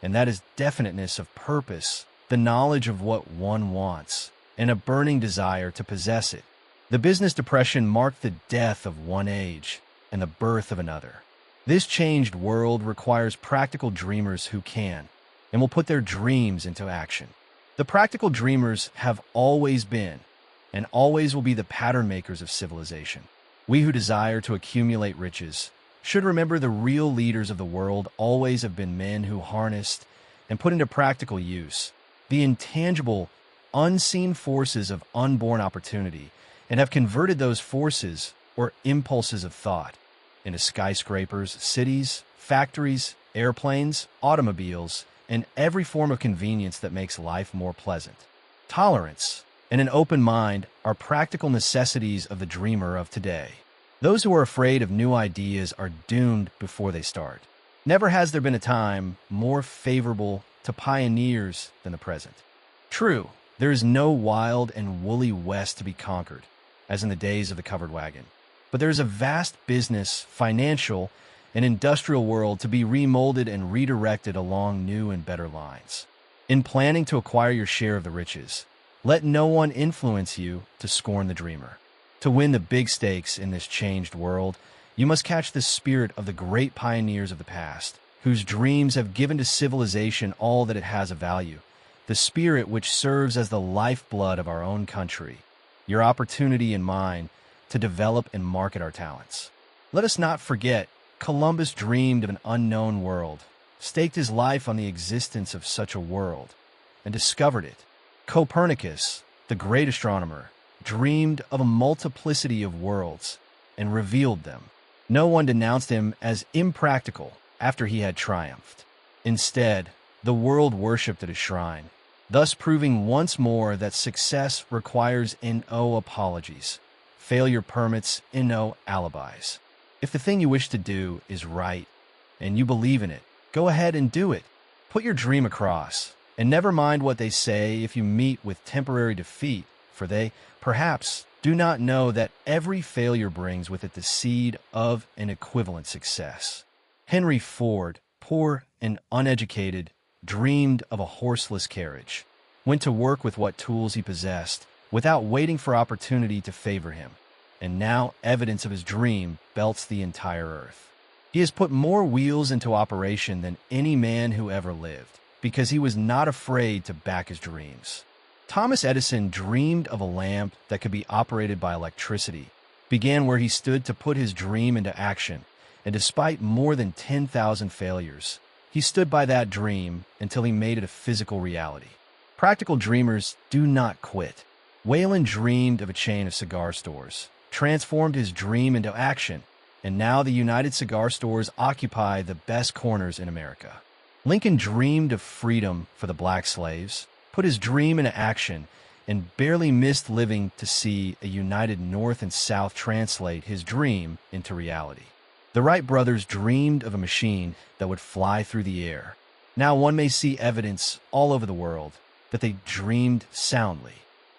and that is definiteness of purpose, the knowledge of what one wants, and a burning desire to possess it. The business depression marked the death of one age and the birth of another. This changed world requires practical dreamers who can and will put their dreams into action. The practical dreamers have always been and always will be the pattern makers of civilization. We who desire to accumulate riches should remember the real leaders of the world always have been men who harnessed and put into practical use the intangible, unseen forces of unborn opportunity and have converted those forces or impulses of thought into skyscrapers, cities, factories, airplanes, automobiles, and every form of convenience that makes life more pleasant. Tolerance and an open mind are practical necessities of the dreamer of today. Those who are afraid of new ideas are doomed before they start. Never has there been a time more favorable to pioneers than the present. True, there is no wild and woolly West to be conquered, as in the days of the covered wagon. But there is a vast business, financial, and industrial world to be remolded and redirected along new and better lines. In planning to acquire your share of the riches, let no one influence you to scorn the dreamer. To win the big stakes in this changed world, you must catch the spirit of the great pioneers of the past, whose dreams have given to civilization all that it has of value, the spirit which serves as the lifeblood of our own country, your opportunity and mine to develop and market our talents. Let us not forget, Columbus dreamed of an unknown world, staked his life on the existence of such a world, and discovered it. Copernicus, the great astronomer, dreamed of a multiplicity of worlds and revealed them. No one denounced him as impractical after he had triumphed. Instead, the world worshipped at his shrine, thus proving once more that success requires no apologies. Failure permits no alibis. If the thing you wish to do is right, and you believe in it, go ahead and do it. Put your dream across, and never mind what they say if you meet with temporary defeat, for they, perhaps, do not know that every failure brings with it the seed of an equivalent success. Henry Ford, poor and uneducated, dreamed of a horseless carriage, went to work with what tools he possessed, without waiting for opportunity to favor him. And now evidence of his dream belts the entire earth. He has put more wheels into operation than any man who ever lived, because he was not afraid to back his dreams. Thomas Edison dreamed of a lamp that could be operated by electricity, began where he stood to put his dream into action, and despite more than 10,000 failures, he stood by that dream until he made it a physical reality. Practical dreamers do not quit. Wayland dreamed of a chain of cigar stores, transformed his dream into action, and now the United Cigar Stores occupy the best corners in America. Lincoln dreamed of freedom for the black slaves, put his dream into action, and barely missed living to see a united North and South translate his dream into reality. The Wright brothers dreamed of a machine that would fly through the air. Now one may see evidence all over the world that they dreamed soundly.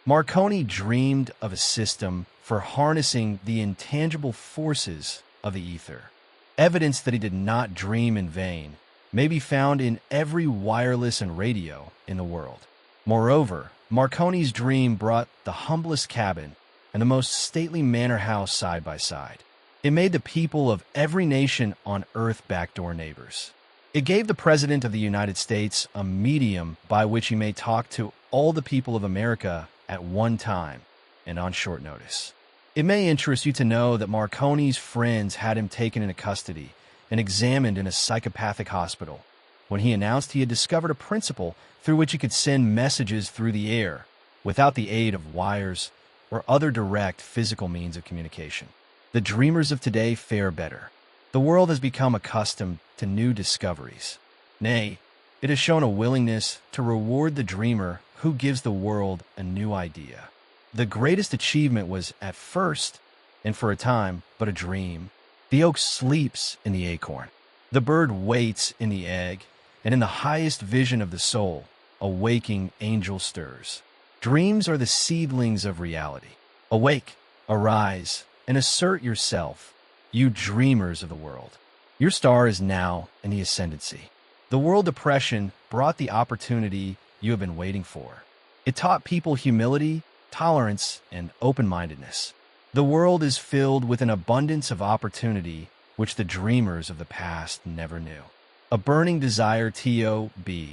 Marconi dreamed of a system for harnessing the intangible forces of the ether. Evidence that he did not dream in vain may be found in every wireless and radio in the world. Moreover, Marconi's dream brought the humblest cabin and the most stately manor house side by side. It made the people of every nation on earth backdoor neighbors. It gave the President of the United States a medium by which he may talk to all the people of America at one time and on short notice. It may interest you to know that Marconi's friends had him taken into custody and examined in a psychopathic hospital when he announced he had discovered a principle through which he could send messages through the air without the aid of wires or other direct physical means of communication. The dreamers of today fare better. The world has become accustomed to new discoveries. Nay, it has shown a willingness to reward the dreamer who gives the world a new idea. The greatest achievement was, at first, and for a time, but a dream. The oak sleeps in the acorn. The bird waits in the egg, and in the highest vision of the soul, a waking angel stirs. Dreams are the seedlings of reality. Awake, arise, and assert yourself, you dreamers of the world. Your star is now in the ascendancy. The world depression brought the opportunity you have been waiting for. It taught people humility, tolerance, and open-mindedness. The world is filled with an abundance of opportunity which the dreamers of the past never knew. A burning desire to-be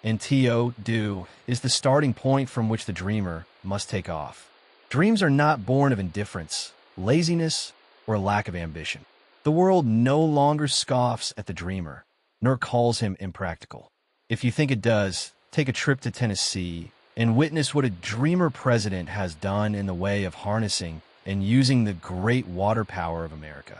and to-do is the starting point from which the dreamer must take off. Dreams are not born of indifference, laziness, or lack of ambition. The world no longer scoffs at the dreamer, nor calls him impractical. If you think it does, take a trip to Tennessee and witness what a dreamer president has done in the way of harnessing and using the great water power of America.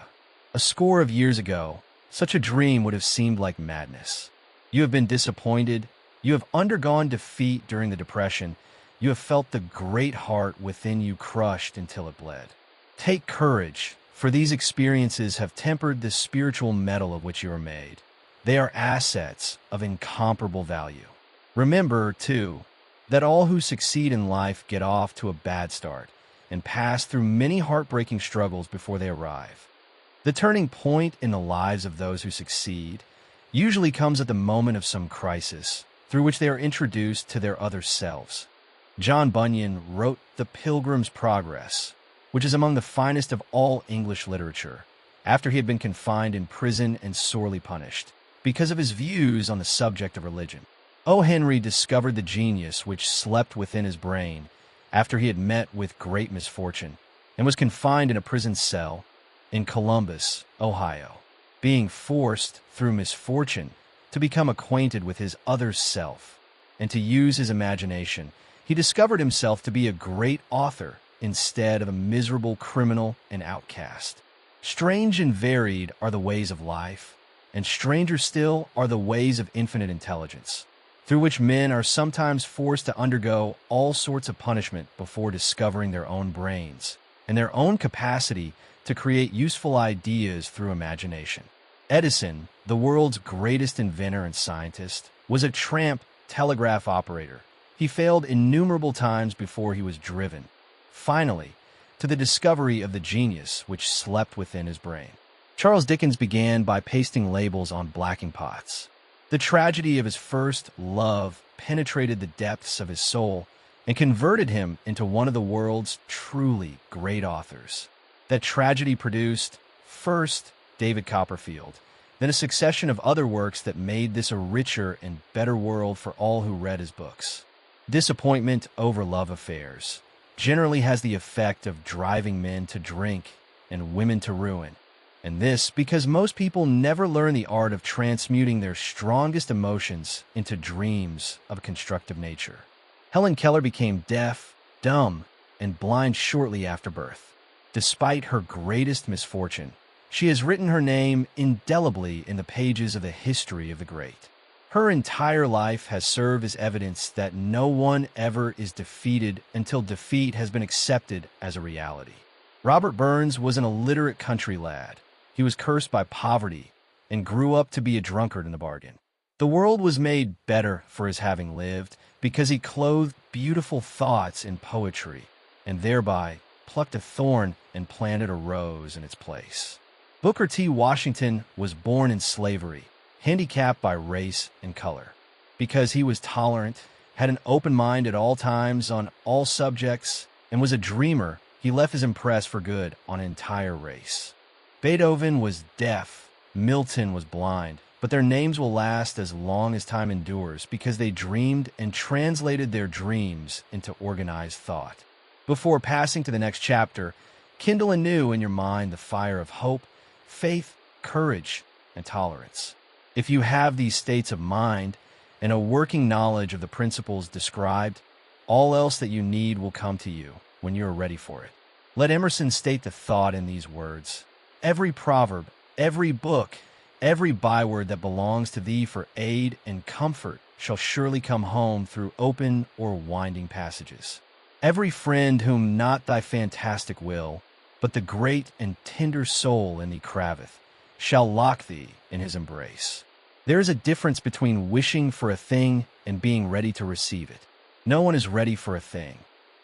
A score of years ago, such a dream would have seemed like madness. You have been disappointed. You have undergone defeat during the Depression. You have felt the great heart within you crushed until it bled. Take courage, for these experiences have tempered the spiritual metal of which you are made. They are assets of incomparable value. Remember, too, that all who succeed in life get off to a bad start and pass through many heartbreaking struggles before they arrive. The turning point in the lives of those who succeed usually comes at the moment of some crisis through which they are introduced to their other selves. John Bunyan wrote The Pilgrim's Progress, which is among the finest of all English literature, after he had been confined in prison and sorely punished, because of his views on the subject of religion. O. Henry discovered the genius which slept within his brain after he had met with great misfortune and was confined in a prison cell in Columbus, Ohio. Being forced, through misfortune, to become acquainted with his other self and to use his imagination, he discovered himself to be a great author instead of a miserable criminal and outcast. Strange and varied are the ways of life, and stranger still are the ways of infinite intelligence, through which men are sometimes forced to undergo all sorts of punishment before discovering their own brains and their own capacity to create useful ideas through imagination. Edison, the world's greatest inventor and scientist, was a tramp telegraph operator. He failed innumerable times before he was driven, finally, to the discovery of the genius which slept within his brain. Charles Dickens began by pasting labels on blacking pots. The tragedy of his first love penetrated the depths of his soul and converted him into one of the world's truly great authors. That tragedy produced, first, David Copperfield, then a succession of other works that made this a richer and better world for all who read his books. Disappointment over love affairs generally has the effect of driving men to drink and women to ruin. And this because most people never learn the art of transmuting their strongest emotions into dreams of a constructive nature. Helen Keller became deaf, dumb, and blind shortly after birth. Despite her greatest misfortune, she has written her name indelibly in the pages of the history of the great. Her entire life has served as evidence that no one ever is defeated until defeat has been accepted as a reality. Robert Burns was an illiterate country lad. He was cursed by poverty and grew up to be a drunkard in the bargain. The world was made better for his having lived because he clothed beautiful thoughts in poetry and thereby plucked a thorn and planted a rose in its place. Booker T. Washington was born in slavery, handicapped by race and color. Because he was tolerant, had an open mind at all times on all subjects, and was a dreamer, he left his impress for good on an entire race. Beethoven was deaf, Milton was blind, but their names will last as long as time endures because they dreamed and translated their dreams into organized thought. Before passing to the next chapter, kindle anew in your mind the fire of hope, faith, courage, and tolerance. If you have these states of mind and a working knowledge of the principles described, all else that you need will come to you when you are ready for it. Let Emerson state the thought in these words: every proverb, every book, every byword that belongs to thee for aid and comfort shall surely come home through open or winding passages. Every friend whom not thy fantastic will, but the great and tender soul in thee craveth, shall lock thee in his embrace. There is a difference between wishing for a thing and being ready to receive it. No one is ready for a thing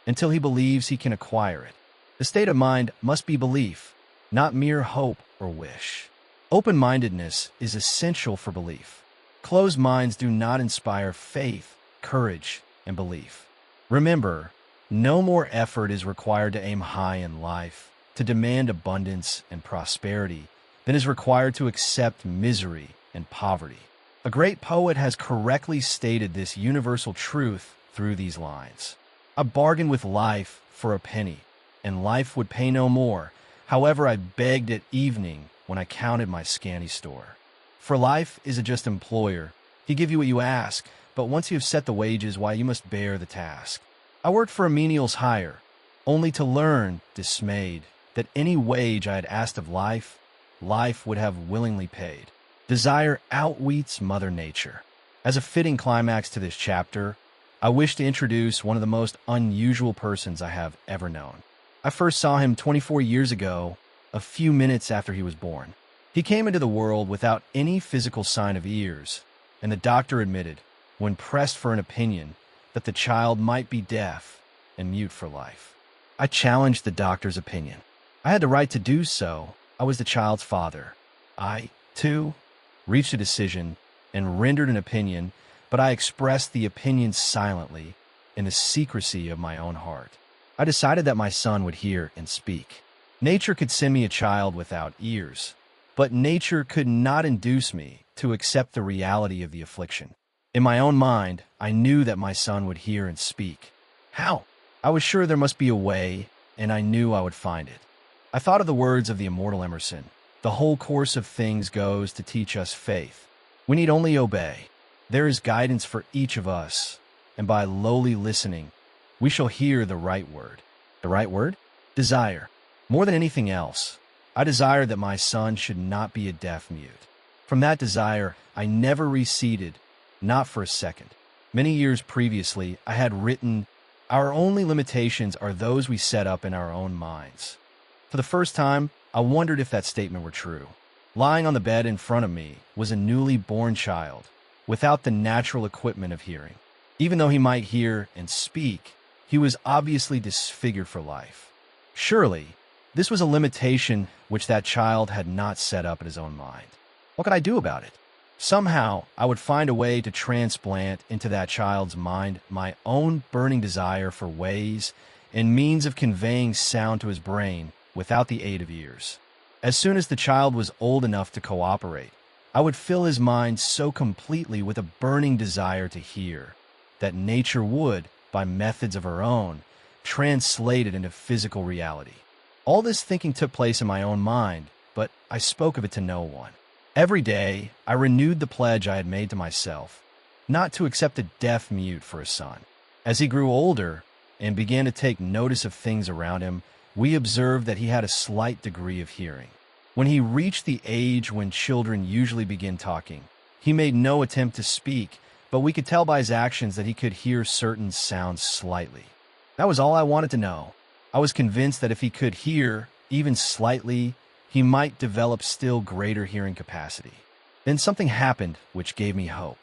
until he believes he can acquire it. The state of mind must be belief, not mere hope or wish. Open-mindedness is essential for belief. Closed minds do not inspire faith, courage, and belief. Remember, no more effort is required to aim high in life, to demand abundance and prosperity, than is required to accept misery and poverty. A great poet has correctly stated this universal truth through these lines. I bargained with life for a penny, and life would pay no more. However, I begged at evening when I counted my scanty store. For life is a just employer. He give you what you ask, but once you have set the wages, why, you must bear the task. I worked for a menial's hire, only to learn, dismayed, that any wage I had asked of life, life would have willingly paid. Desire outweets Mother Nature. As a fitting climax to this chapter, I wish to introduce one of the most unusual persons I have ever known. I first saw him 24 years ago, a few minutes after he was born. He came into the world without any physical sign of ears, and the doctor admitted, when pressed for an opinion, that the child might be deaf and mute for life. I challenged the doctor's opinion. I had the right to do so. I was the child's father. I, too, reached a decision and rendered an opinion, but I expressed the opinion silently in the secrecy of my own heart. I decided that my son would hear and speak. Nature could send me a child without ears, but nature could not induce me to accept the reality of the affliction. In my own mind, I knew that my son would hear and speak. How? I was sure there must be a way, and I knew I would find it. I thought of the words of the immortal Emerson: the whole course of things goes to teach us faith. We need only obey. There is guidance for each of us, and by lowly listening, we shall hear the right word. The right word? Desire. More than anything else, I desired that my son should not be a deaf mute. From that desire, I never receded, not for a second. Many years previously, I had written, "Our only limitations are those we set up in our own minds." For the first time, I wondered if that statement were true. Lying on the bed in front of me was a newly born child, without the natural equipment of hearing. Even though he might hear and speak, he was obviously disfigured for life. Surely, This was a limitation which that child had not set up in his own mind. What could I do about it? Somehow, I would find a way to transplant into that child's mind my own burning desire for ways and means of conveying sound to his brain without the aid of ears. As soon as the child was old enough to cooperate, I would fill his mind so completely with a burning desire to hear that nature would, by methods of her own, translate it into physical reality. All this thinking took place in my own mind, but I spoke of it to no one. Every day, I renewed the pledge I had made to myself, not to accept a deaf mute for a son. As he grew older and began to take notice of things around him, we observed that he had a slight degree of hearing. When he reached the age when children usually begin talking, he made no attempt to speak, but we could tell by his actions that he could hear certain sounds slightly. That was all I wanted to know. I was convinced that if he could hear, even slightly, he might develop still greater hearing capacity. Then something happened which gave me hope.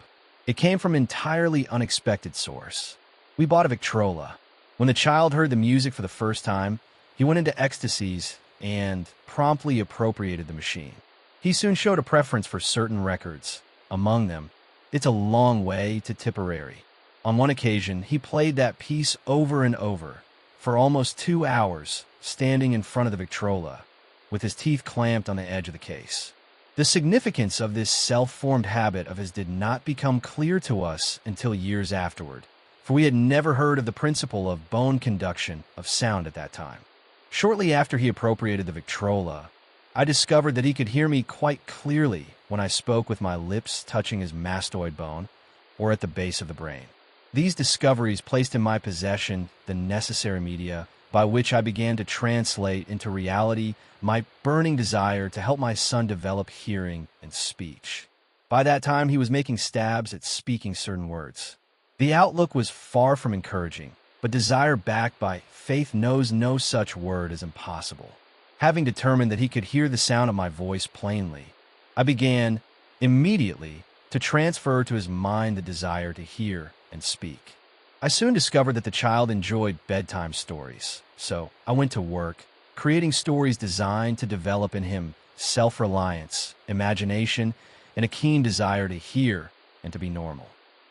It came from an entirely unexpected source. We bought a Victrola. When the child heard the music for the first time, he went into ecstasies and promptly appropriated the machine. He soon showed a preference for certain records. Among them, It's a Long Way to Tipperary. On one occasion, he played that piece over and over for almost 2 hours, standing in front of the Victrola, with his teeth clamped on the edge of the case. The significance of this self-formed habit of his did not become clear to us until years afterward, for we had never heard of the principle of bone conduction of sound at that time. Shortly after he appropriated the Victrola, I discovered that he could hear me quite clearly when I spoke with my lips touching his mastoid bone or at the base of the brain. These discoveries placed in my possession the necessary media by which I began to translate into reality my burning desire to help my son develop hearing and speech. By that time, he was making stabs at speaking certain words. The outlook was far from encouraging, but desire backed by faith knows no such word as impossible. Having determined that he could hear the sound of my voice plainly, I began immediately to transfer to his mind the desire to hear and speak. I soon discovered that the child enjoyed bedtime stories, so I went to work, creating stories designed to develop in him self-reliance, imagination, and a keen desire to hear and to be normal.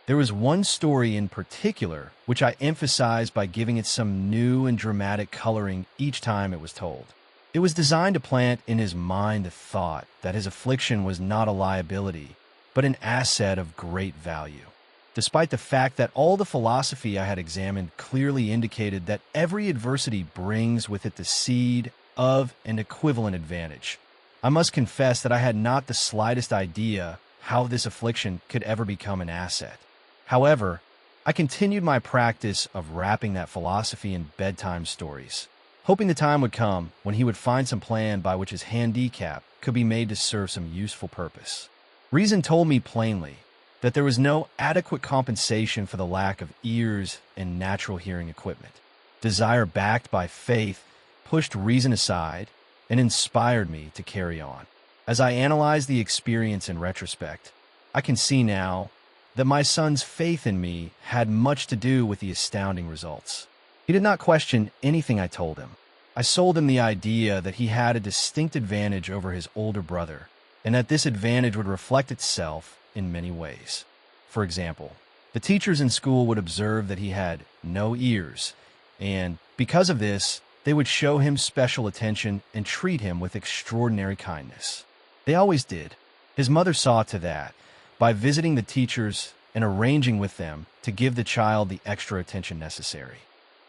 There was one story in particular which I emphasized by giving it some new and dramatic coloring each time it was told. It was designed to plant in his mind the thought that his affliction was not a liability, but an asset of great value. Despite the fact that all the philosophy I had examined clearly indicated that every adversity brings with it the seed of an equivalent advantage, I must confess that I had not the slightest idea how this affliction could ever become an asset. However, I continued my practice of wrapping that philosophy in bedtime stories, hoping the time would come when he would find some plan by which his handicap could be made to serve some useful purpose. Reason told me plainly that there was no adequate compensation for the lack of ears and natural hearing equipment. Desire backed by faith pushed reason aside and inspired me to carry on. As I analyze the experience in retrospect, I can see now that my son's faith in me had much to do with the astounding results. He did not question anything I told him. I sold him the idea that he had a distinct advantage over his older brother, and that this advantage would reflect itself in many ways. For example, the teachers in school would observe that he had no ears, and because of this, they would show him special attention and treat him with extraordinary kindness. They always did. His mother saw to that by visiting the teachers and arranging with them to give the child the extra attention necessary.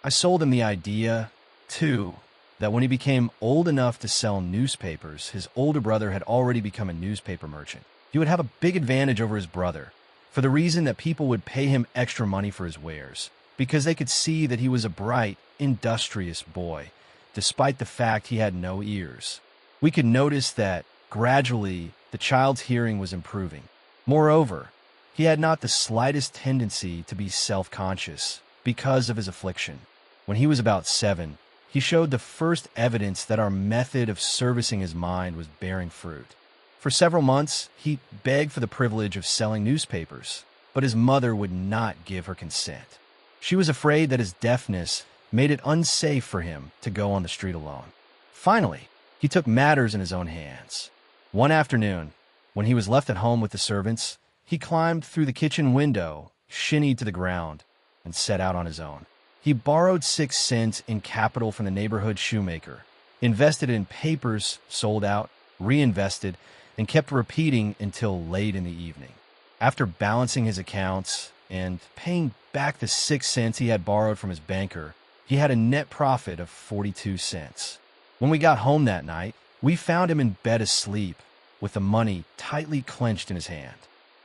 I sold him the idea, too, that when he became old enough to sell newspapers, his older brother had already become a newspaper merchant. He would have a big advantage over his brother, for the reason that people would pay him extra money for his wares, because they could see that he was a bright, industrious boy, despite the fact he had no ears. We could notice that, gradually, the child's hearing was improving. Moreover, he had not the slightest tendency to be self-conscious because of his affliction. When he was about 7, he showed the first evidence that our method of servicing his mind was bearing fruit. For several months, he begged for the privilege of selling newspapers, but his mother would not give her consent. She was afraid that his deafness made it unsafe for him to go on the street alone. Finally, he took matters in his own hands. One afternoon, when he was left at home with the servants, he climbed through the kitchen window, shinnied to the ground, and set out on his own. He borrowed 6 cents in capital from the neighborhood shoemaker, invested in papers, sold out, reinvested, and kept repeating until late in the evening. After balancing his accounts and paying back the 6 cents he had borrowed from his banker, he had a net profit of 42 cents. When we got home that night, we found him in bed asleep, with the money tightly clenched in his hand.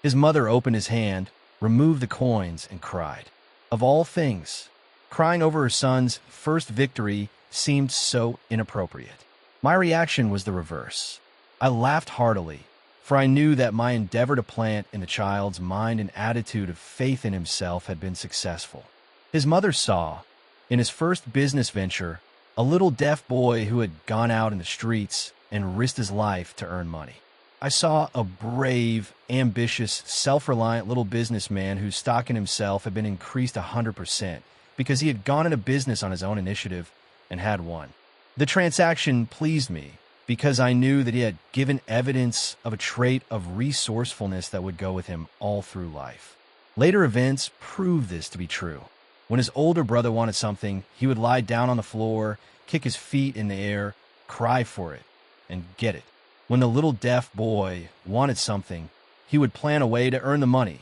His mother opened his hand, removed the coins, and cried. Of all things, crying over her son's first victory seemed so inappropriate. My reaction was the reverse. I laughed heartily, for I knew that my endeavor to plant in the child's mind an attitude of faith in himself had been successful. His mother saw, in his first business venture, a little deaf boy who had gone out in the streets and risked his life to earn money. I saw a brave, ambitious, self-reliant little businessman whose stock in himself had been increased 100% because he had gone into business on his own initiative and had won. The transaction pleased me because I knew that he had given evidence of a trait of resourcefulness that would go with him all through life. Later events proved this to be true. When his older brother wanted something, he would lie down on the floor, kick his feet in the air, cry for it, and get it. When the little deaf boy wanted something, he would plan a way to earn the money,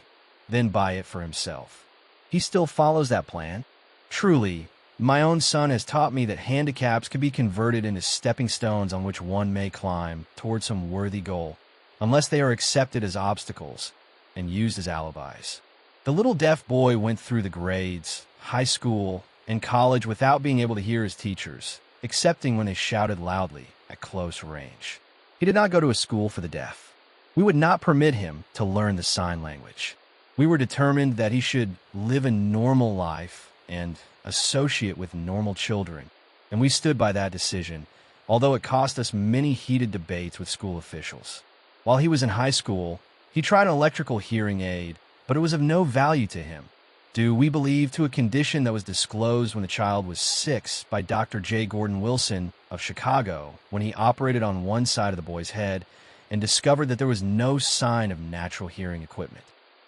then buy it for himself. He still follows that plan. Truly, my own son has taught me that handicaps can be converted into stepping stones on which one may climb toward some worthy goal, unless they are accepted as obstacles and used as alibis. The little deaf boy went through the grades, high school, and college without being able to hear his teachers, excepting when they shouted loudly at close range. He did not go to a school for the deaf. We would not permit him to learn the sign language. We were determined that he should live a normal life and associate with normal children, and we stood by that decision, although it cost us many heated debates with school officials. While he was in high school, he tried an electrical hearing aid, but it was of no value to him, due, we believe, to a condition that was disclosed when the child was 6 by Dr. J. Gordon Wilson of Chicago when he operated on one side of the boy's head and discovered that there was no sign of natural hearing equipment.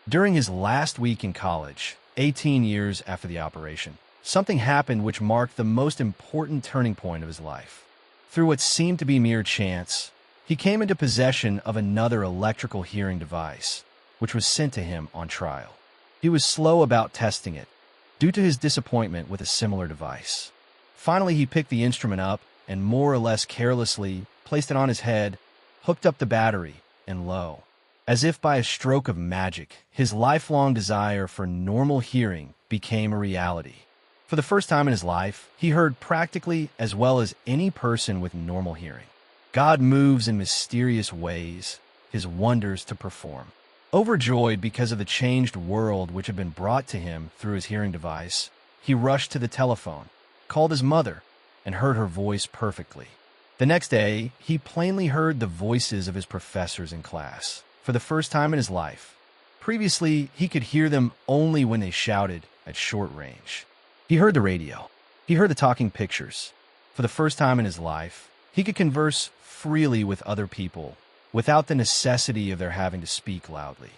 During his last week in college, 18 years after the operation, something happened which marked the most important turning point of his life. Through what seemed to be mere chance, he came into possession of another electrical hearing device, which was sent to him on trial. He was slow about testing it, due to his disappointment with a similar device. Finally, he picked the instrument up and more or less carelessly placed it on his head, hooked up the battery, and lo, as if by a stroke of magic, his lifelong desire for normal hearing became a reality. For the first time in his life, he heard practically as well as any person with normal hearing. God moves in mysterious ways, his wonders to perform. Overjoyed because of the changed world which had been brought to him through his hearing device, he rushed to the telephone, called his mother, and heard her voice perfectly. The next day, he plainly heard the voices of his professors in class, for the first time in his life. Previously, he could hear them only when they shouted at short range. He heard the radio. He heard the talking pictures. For the first time in his life, he could converse freely with other people, without the necessity of their having to speak loudly.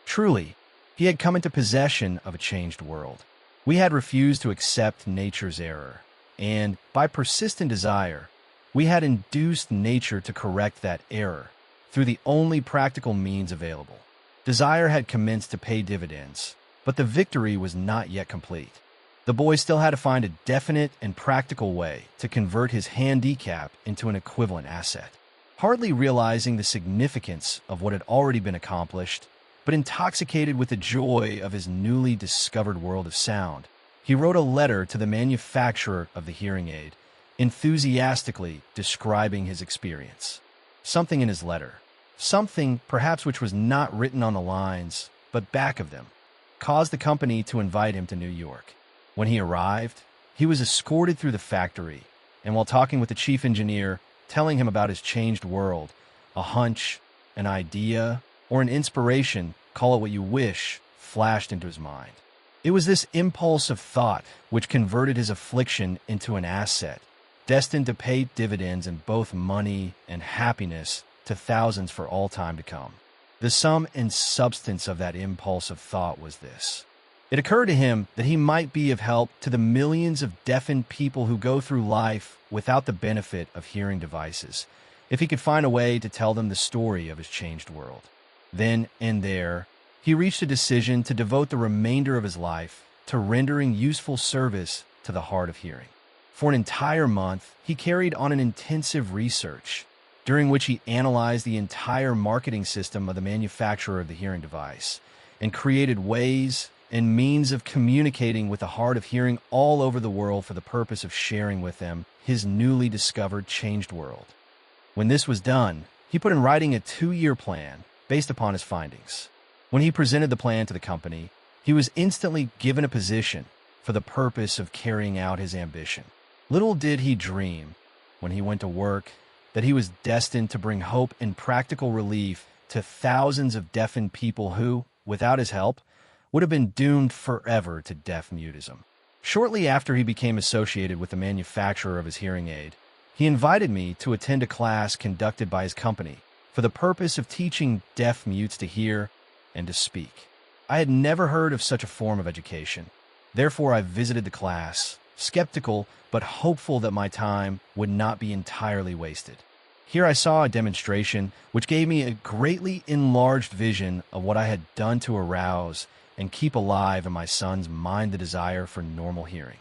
Truly, he had come into possession of a changed world. We had refused to accept nature's error, and, by persistent desire, we had induced nature to correct that error through the only practical means available. Desire had commenced to pay dividends, but the victory was not yet complete. The boy still had to find a definite and practical way to convert his handicap into an equivalent asset. Hardly realizing the significance of what had already been accomplished, but intoxicated with the joy of his newly discovered world of sound, he wrote a letter to the manufacturer of the hearing aid, enthusiastically describing his experience. Something in his letter, something perhaps which was not written on the lines, but back of them, caused the company to invite him to New York. When he arrived, he was escorted through the factory, and while talking with the chief engineer, telling him about his changed world, a hunch, an idea, or an inspiration, call it what you wish, flashed into his mind. It was this impulse of thought which converted his affliction into an asset, destined to pay dividends in both money and happiness to thousands for all time to come. The sum and substance of that impulse of thought was this. It occurred to him that he might be of help to the millions of deafened people who go through life without the benefit of hearing devices, if he could find a way to tell them the story of his changed world. Then and there, he reached a decision to devote the remainder of his life to rendering useful service to the hard of hearing. For an entire month, he carried on an intensive research, during which he analyzed the entire marketing system of the manufacturer of the hearing device and created ways and means of communicating with the hard of hearing all over the world for the purpose of sharing with them his newly discovered changed world. When this was done, he put in writing a 2-year plan based upon his findings. When he presented the plan to the company, he was instantly given a position for the purpose of carrying out his ambition. Little did he dream, when he went to work, that he was destined to bring hope and practical relief to thousands of deafened people who, without his help, would have been doomed forever to deaf-mutism. Shortly after he became associated with the manufacturer of his hearing aid, he invited me to attend a class conducted by his company for the purpose of teaching deaf mutes to hear and to speak. I had never heard of such a form of education. Therefore, I visited the class, skeptical but hopeful that my time would not be entirely wasted. Here I saw a demonstration which gave me a greatly enlarged vision of what I had done to arouse and keep alive in my son's mind the desire for normal hearing.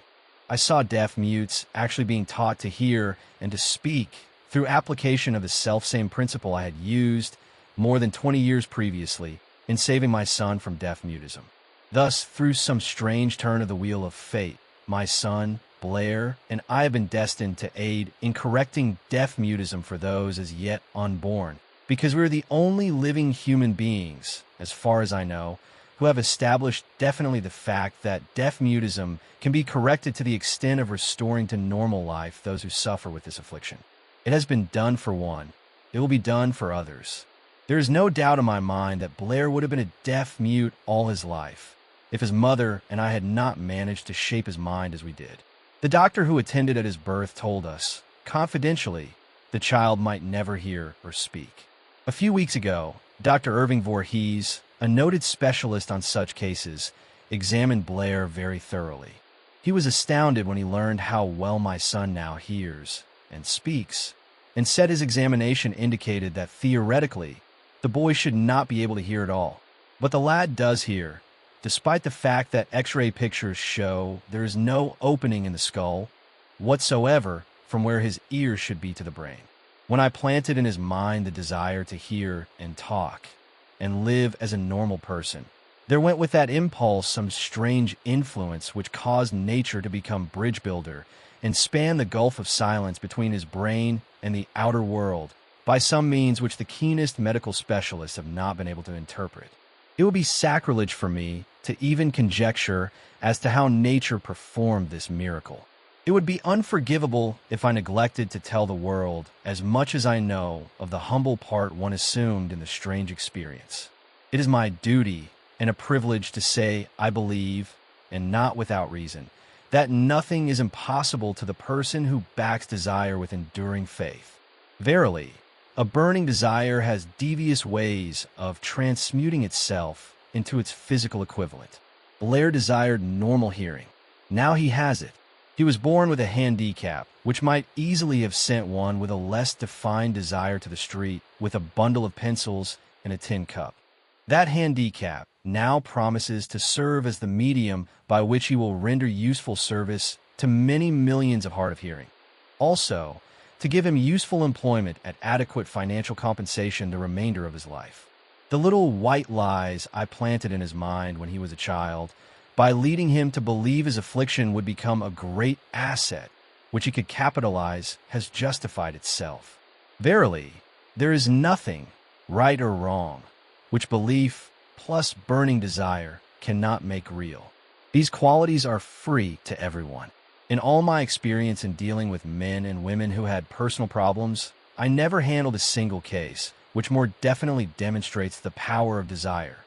I saw deaf mutes actually being taught to hear and to speak through application of the selfsame principle I had used more than 20 years previously in saving my son from deaf-mutism. Thus, through some strange turn of the wheel of fate, my son, Blair, and I have been destined to aid in correcting deaf-mutism for those as yet unborn, because we are the only living human beings, as far as I know, who have established definitely the fact that deaf-mutism can be corrected to the extent of restoring to normal life those who suffer with this affliction. It has been done for one. It will be done for others. There is no doubt in my mind that Blair would have been a deaf-mute all his life, if his mother and I had not managed to shape his mind as we did. The doctor who attended at his birth told us, confidentially, the child might never hear or speak. A few weeks ago, Dr. Irving Voorhees, a noted specialist on such cases, examined Blair very thoroughly. He was astounded when he learned how well my son now hears and speaks, and said his examination indicated that theoretically, the boy should not be able to hear at all. But the lad does hear, despite the fact that X-ray pictures show there is no opening in the skull whatsoever from where his ears should be to the brain. When I planted in his mind the desire to hear and talk and live as a normal person, there went with that impulse some strange influence which caused nature to become bridge builder and span the gulf of silence between his brain and the outer world by some means which the keenest medical specialists have not been able to interpret. It would be sacrilege for me to even conjecture as to how nature performed this miracle. It would be unforgivable if I neglected to tell the world as much as I know of the humble part one assumed in the strange experience. It is my duty and a privilege to say I believe, and not without reason, that nothing is impossible to the person who backs desire with enduring faith. Verily, a burning desire has devious ways of transmuting itself into its physical equivalent. Blair desired normal hearing. Now he has it. He was born with a handicap, which might easily have sent one with a less defined desire to the street with a bundle of pencils and a tin cup. That handicap now promises to serve as the medium by which he will render useful service to many millions of hard of hearing. Also, to give him useful employment at adequate financial compensation the remainder of his life. The little white lies I planted in his mind when he was a child, by leading him to believe his affliction would become a great asset, which he could capitalize, has justified itself. Verily, there is nothing, right or wrong, which belief plus burning desire cannot make real. These qualities are free to everyone. In all my experience in dealing with men and women who had personal problems, I never handled a single case, which more definitely demonstrates the power of desire.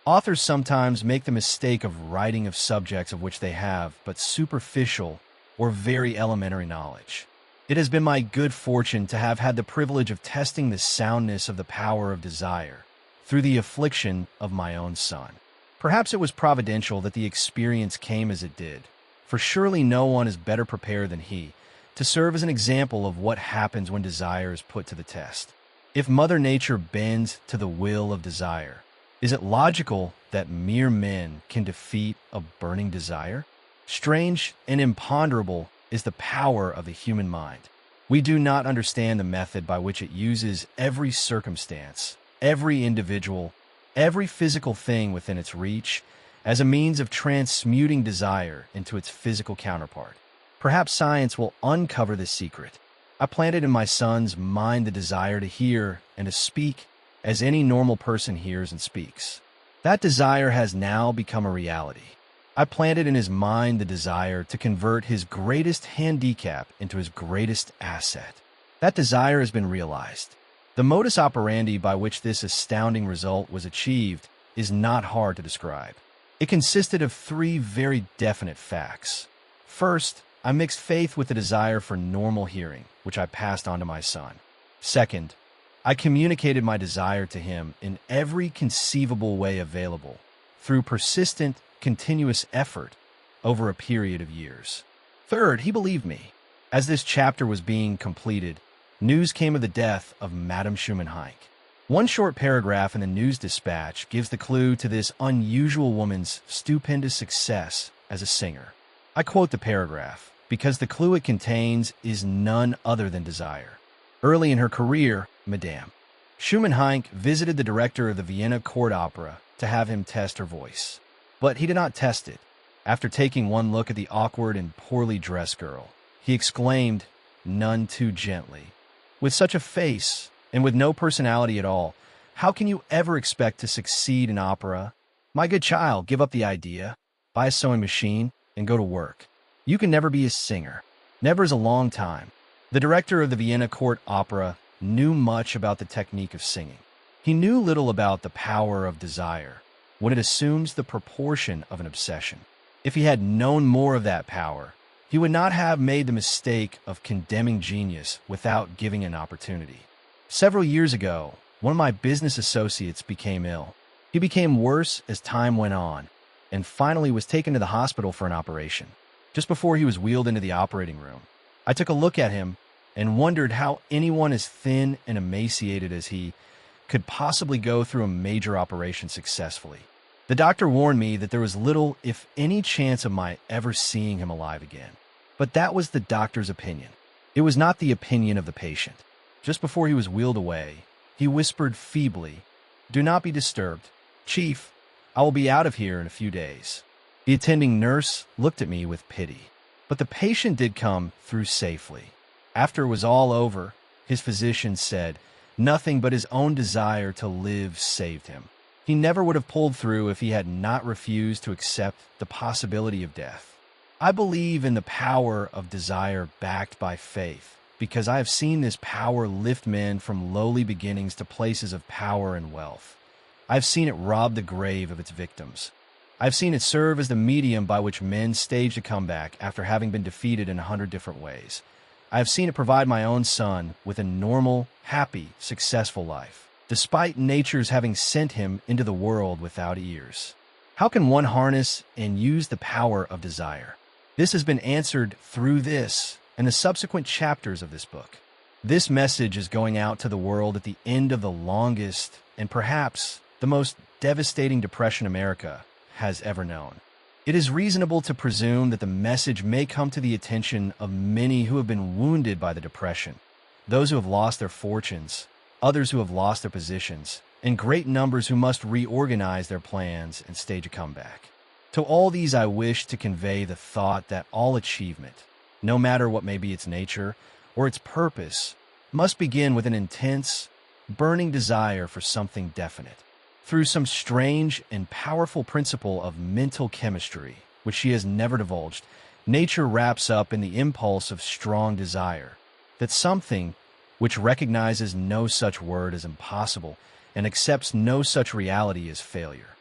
Authors sometimes make the mistake of writing of subjects of which they have but superficial or very elementary knowledge. It has been my good fortune to have had the privilege of testing the soundness of the power of desire through the affliction of my own son. Perhaps it was providential that the experience came as it did, for surely no one is better prepared than he to serve as an example of what happens when desire is put to the test. If Mother Nature bends to the will of desire, is it logical that mere men can defeat a burning desire? Strange and imponderable is the power of the human mind. We do not understand the method by which it uses every circumstance, every individual, every physical thing within its reach as a means of transmuting desire into its physical counterpart. Perhaps science will uncover this secret. I planted in my son's mind the desire to hear and to speak as any normal person hears and speaks. That desire has now become a reality. I planted in his mind the desire to convert his greatest handicap into his greatest asset. That desire has been realized. The modus operandi by which this astounding result was achieved is not hard to describe. It consisted of three very definite facts. First, I mixed faith with the desire for normal hearing, which I passed on to my son. Second, I communicated my desire to him in every conceivable way available, through persistent, continuous effort over a period of years. Third, he believed me. As this chapter was being completed, news came of the death of Madame Schumann-Heink. One short paragraph in the News Dispatch gives the clue to this unusual woman's stupendous success as a singer. I quote the paragraph because the clue it contains is none other than desire. Early in her career, Madame Schumann-Heink visited the director of the Vienna Court Opera to have him test her voice. But he did not test it. After taking one look at the awkward and poorly dressed girl, he exclaimed, none too gently, "With such a face, and with no personality at all, how can you ever expect to succeed in opera? My good child, give up the idea, buy a sewing machine, and go to work. You can never be a singer. Never is a long time." The director of the Vienna Court Opera knew much about the technique of singing. He knew little about the power of desire when it assumes the proportion of an obsession. If he had known more of that power, he would not have made the mistake of condemning genius without giving an opportunity. Several years ago, one of my business associates became ill. He became worse as time went on, and finally was taken to the hospital for an operation. Just before he was wheeled into the operating room, I took a look at him and wondered how anyone as thin and emaciated as he could possibly go through a major operation successfully. The doctor warned me that there was little, if any, chance of my ever seeing him alive again. But that was the doctor's opinion. It was not the opinion of the patient. Just before he was wheeled away, he whispered feebly, "Do not be disturbed. Chief, I will be out of here in a few days." The attending nurse looked at me with pity. But the patient did come through safely. After it was all over, his physician said, nothing but his own desire to live saved him. He never would have pulled through if he had not refused to accept the possibility of death. I believe in the power of desire backed by faith, because I have seen this power lift men from lowly beginnings to places of power and wealth. I have seen it rob the grave of its victims. I have seen it serve as the medium by which men stage a comeback after having been defeated in 100 different ways. I have seen it provide my own son with a normal, happy, successful life, despite nature's having sent him into the world without ears. How can one harness and use the power of desire? This has been answered through this and the subsequent chapters of this book. This message is going out to the world at the end of the longest and perhaps the most devastating depression America has ever known. It is reasonable to presume that the message may come to the attention of many who have been wounded by the depression, those who have lost their fortunes, others who have lost their positions, and great numbers who must reorganize their plans and stage a comeback. To all these I wish to convey the thought that all achievement, no matter what may be its nature or its purpose, must begin with an intense, burning desire for something definite. Through some strange and powerful principle of mental chemistry, which she has never divulged, nature wraps up in the impulse of strong desire, that something which recognizes no such word as impossible and accepts no such reality as failure.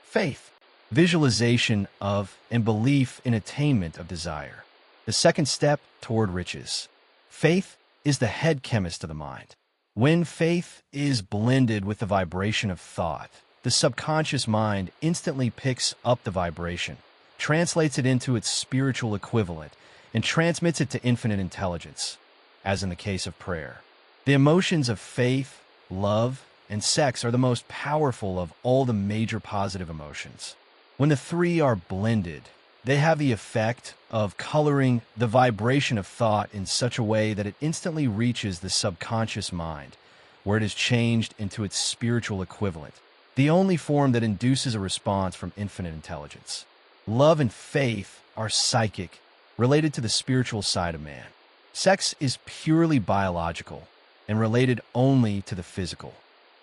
Faith, visualization of and belief in attainment of desire. The second step toward riches. Faith is the head chemist of the mind. When faith is blended with the vibration of thought, the subconscious mind instantly picks up the vibration, translates it into its spiritual equivalent, and transmits it to infinite intelligence, as in the case of prayer. The emotions of faith, love, and sex are the most powerful of all the major positive emotions. When the three are blended, they have the effect of coloring the vibration of thought in such a way that it instantly reaches the subconscious mind, where it is changed into its spiritual equivalent, the only form that induces a response from infinite intelligence. Love and faith are psychic, related to the spiritual side of man. Sex is purely biological and related only to the physical.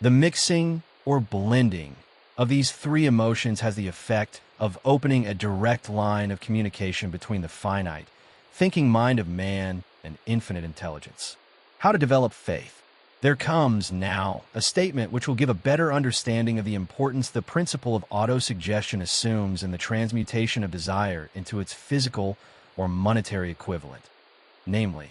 The mixing or blending of these three emotions has the effect of opening a direct line of communication between the finite, thinking mind of man and infinite intelligence. How to develop faith. There comes now a statement which will give a better understanding of the importance the principle of autosuggestion assumes in the transmutation of desire into its physical or monetary equivalent. Namely,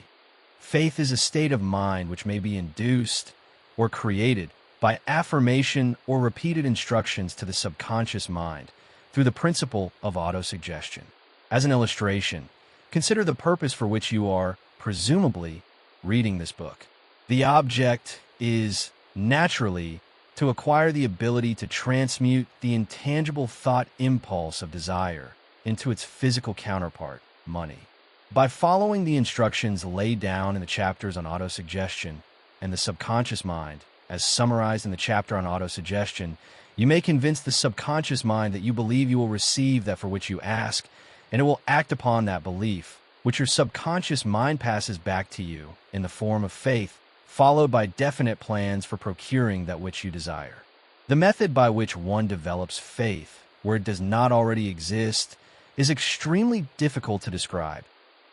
faith is a state of mind which may be induced or created by affirmation or repeated instructions to the subconscious mind through the principle of autosuggestion. As an illustration, consider the purpose for which you are, presumably, reading this book. The object is, naturally, to acquire the ability to transmute the intangible thought impulse of desire into its physical counterpart, money. By following the instructions laid down in the chapters on autosuggestion and the subconscious mind, as summarized in the chapter on autosuggestion, you may convince the subconscious mind that you believe you will receive that for which you ask, and it will act upon that belief, which your subconscious mind passes back to you in the form of faith, followed by definite plans for procuring that which you desire. The method by which one develops faith, where it does not already exist, is extremely difficult to describe,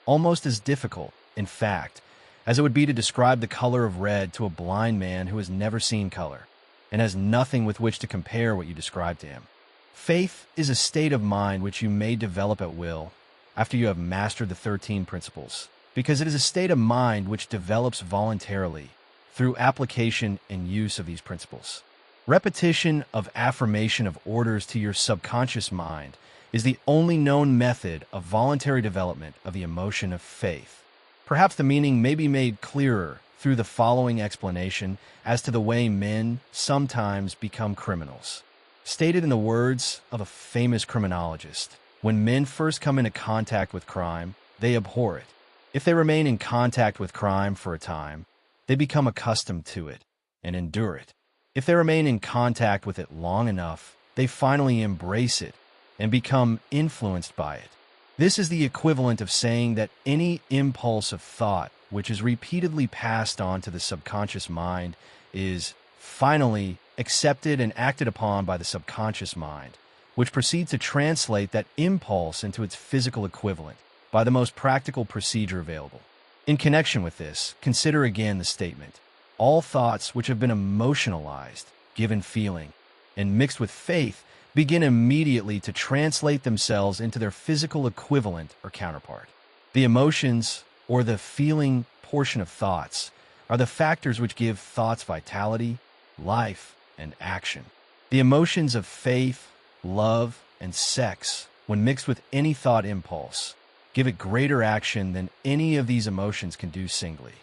almost as difficult, in fact, as it would be to describe the color of red to a blind man who has never seen color and has nothing with which to compare what you describe to him. Faith is a state of mind which you may develop at will after you have mastered the 13 principles, because it is a state of mind which develops voluntarily through application and use of these principles. Repetition of affirmation of orders to your subconscious mind is the only known method of voluntary development of the emotion of faith. Perhaps the meaning may be made clearer through the following explanation as to the way men sometimes become criminals. Stated in the words of a famous criminologist, when men first come into contact with crime, they abhor it. If they remain in contact with crime for a time, they become accustomed to it and endure it. If they remain in contact with it long enough, they finally embrace it and become influenced by it. This is the equivalent of saying that any impulse of thought which is repeatedly passed on to the subconscious mind is finally accepted and acted upon by the subconscious mind, which proceeds to translate that impulse into its physical equivalent by the most practical procedure available. In connection with this, consider again the statement: all thoughts which have been emotionalized, given feeling, and mixed with faith begin immediately to translate themselves into their physical equivalent or counterpart. The emotions, or the feeling portion of thoughts, are the factors which give thoughts vitality, life, and action. The emotions of faith, love, and sex, when mixed with any thought impulse, give it greater action than any of these emotions can do singly.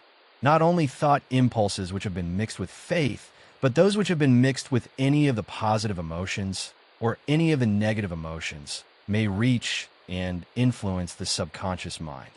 Not only thought impulses which have been mixed with faith, but those which have been mixed with any of the positive emotions or any of the negative emotions may reach and influence the subconscious mind.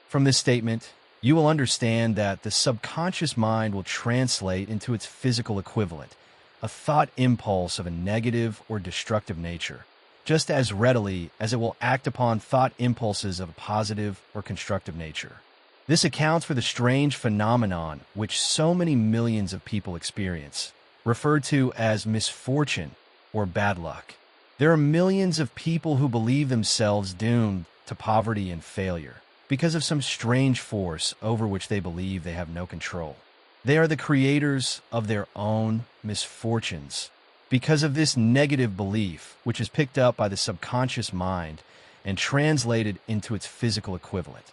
From this statement, you will understand that the subconscious mind will translate into its physical equivalent a thought impulse of a negative or destructive nature, just as readily as it will act upon thought impulses of a positive or constructive nature. This accounts for the strange phenomenon which so many millions of people experience, referred to as misfortune or bad luck. There are millions of people who believe themselves doomed to poverty and failure because of some strange force over which they believe they have no control. They are the creators of their own misfortunes because of this negative belief, which is picked up by the subconscious mind and translated into its physical equivalent.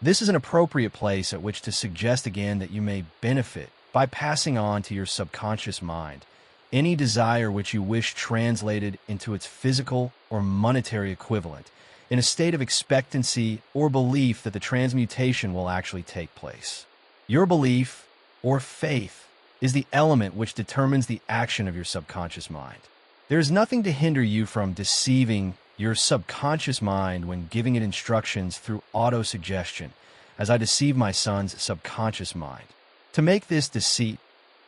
This is an appropriate place at which to suggest again that you may benefit by passing on to your subconscious mind any desire which you wish translated into its physical or monetary equivalent in a state of expectancy or belief that the transmutation will actually take place. Your belief or faith is the element which determines the action of your subconscious mind. There is nothing to hinder you from deceiving your subconscious mind when giving it instructions through auto-suggestion, as I deceive my son's subconscious mind. To make this deceit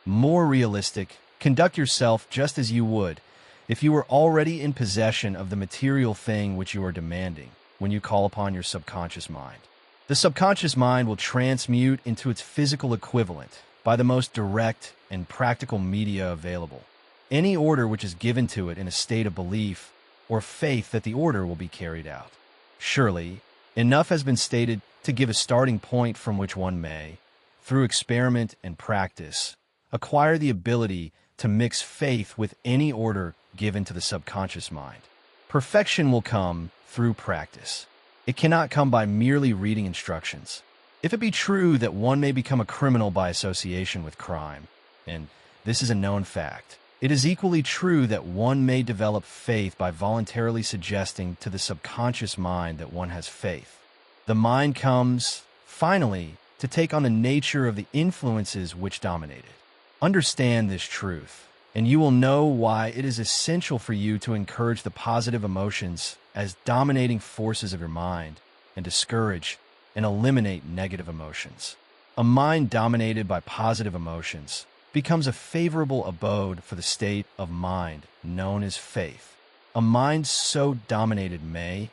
more realistic, conduct yourself just as you would if you were already in possession of the material thing which you are demanding when you call upon your subconscious mind. The subconscious mind will transmute into its physical equivalent by the most direct and practical media available any order which is given to it in a state of belief or faith that the order will be carried out. Surely, enough has been stated to give a starting point from which one may, through experiment and practice, acquire the ability to mix faith with any order given to the subconscious mind. Perfection will come through practice. It cannot come by merely reading instructions. If it be true that one may become a criminal by association with crime, and this is a known fact, it is equally true that one may develop faith by voluntarily suggesting to the subconscious mind that one has faith. The mind comes, finally, to take on the nature of the influences which dominate it. Understand this truth, and you will know why it is essential for you to encourage the positive emotions as dominating forces of your mind and discourage and eliminate negative emotions. A mind dominated by positive emotions becomes a favorable abode for the state of mind known as faith. A mind so dominated may,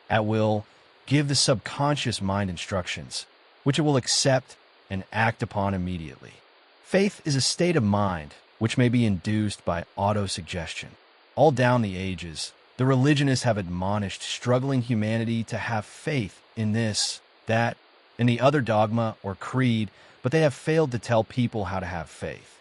at will, give the subconscious mind instructions, which it will accept and act upon immediately. Faith is a state of mind which may be induced by auto-suggestion. All down the ages, the religionists have admonished struggling humanity to have faith in this, that, and the other dogma or creed, but they have failed to tell people how to have faith.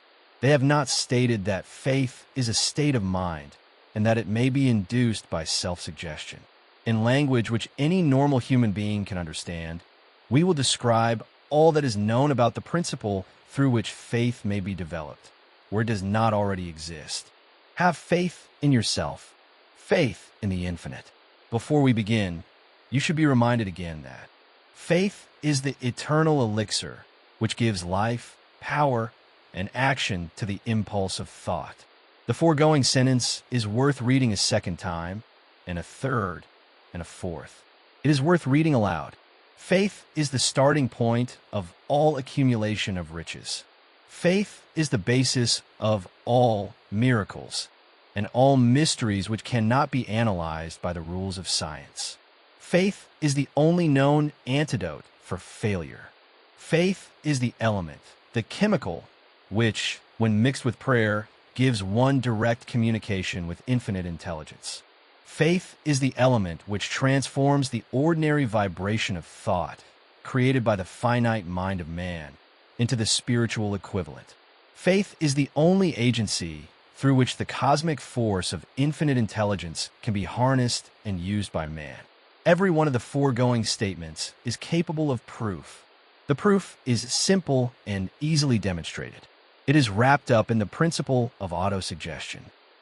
They have not stated that faith is a state of mind and that it may be induced by self-suggestion. In language which any normal human being can understand, we will describe all that is known about the principle through which faith may be developed, where it does not already exist. Have faith in yourself, faith in the infinite. Before we begin, you should be reminded again that faith is the eternal elixir which gives life, power, and action to the impulse of thought. The foregoing sentence is worth reading a second time, and a third, and a fourth. It is worth reading aloud. Faith is the starting point of all accumulation of riches. Faith is the basis of all miracles and all mysteries which cannot be analyzed by the rules of science. Faith is the only known antidote for failure. Faith is the element, the chemical, which, when mixed with prayer, gives one direct communication with infinite intelligence. Faith is the element which transforms the ordinary vibration of thought, created by the finite mind of man, into the spiritual equivalent. Faith is the only agency through which the cosmic force of infinite intelligence can be harnessed and used by man. Every one of the foregoing statements is capable of proof. The proof is simple and easily demonstrated. It is wrapped up in the principle of autosuggestion.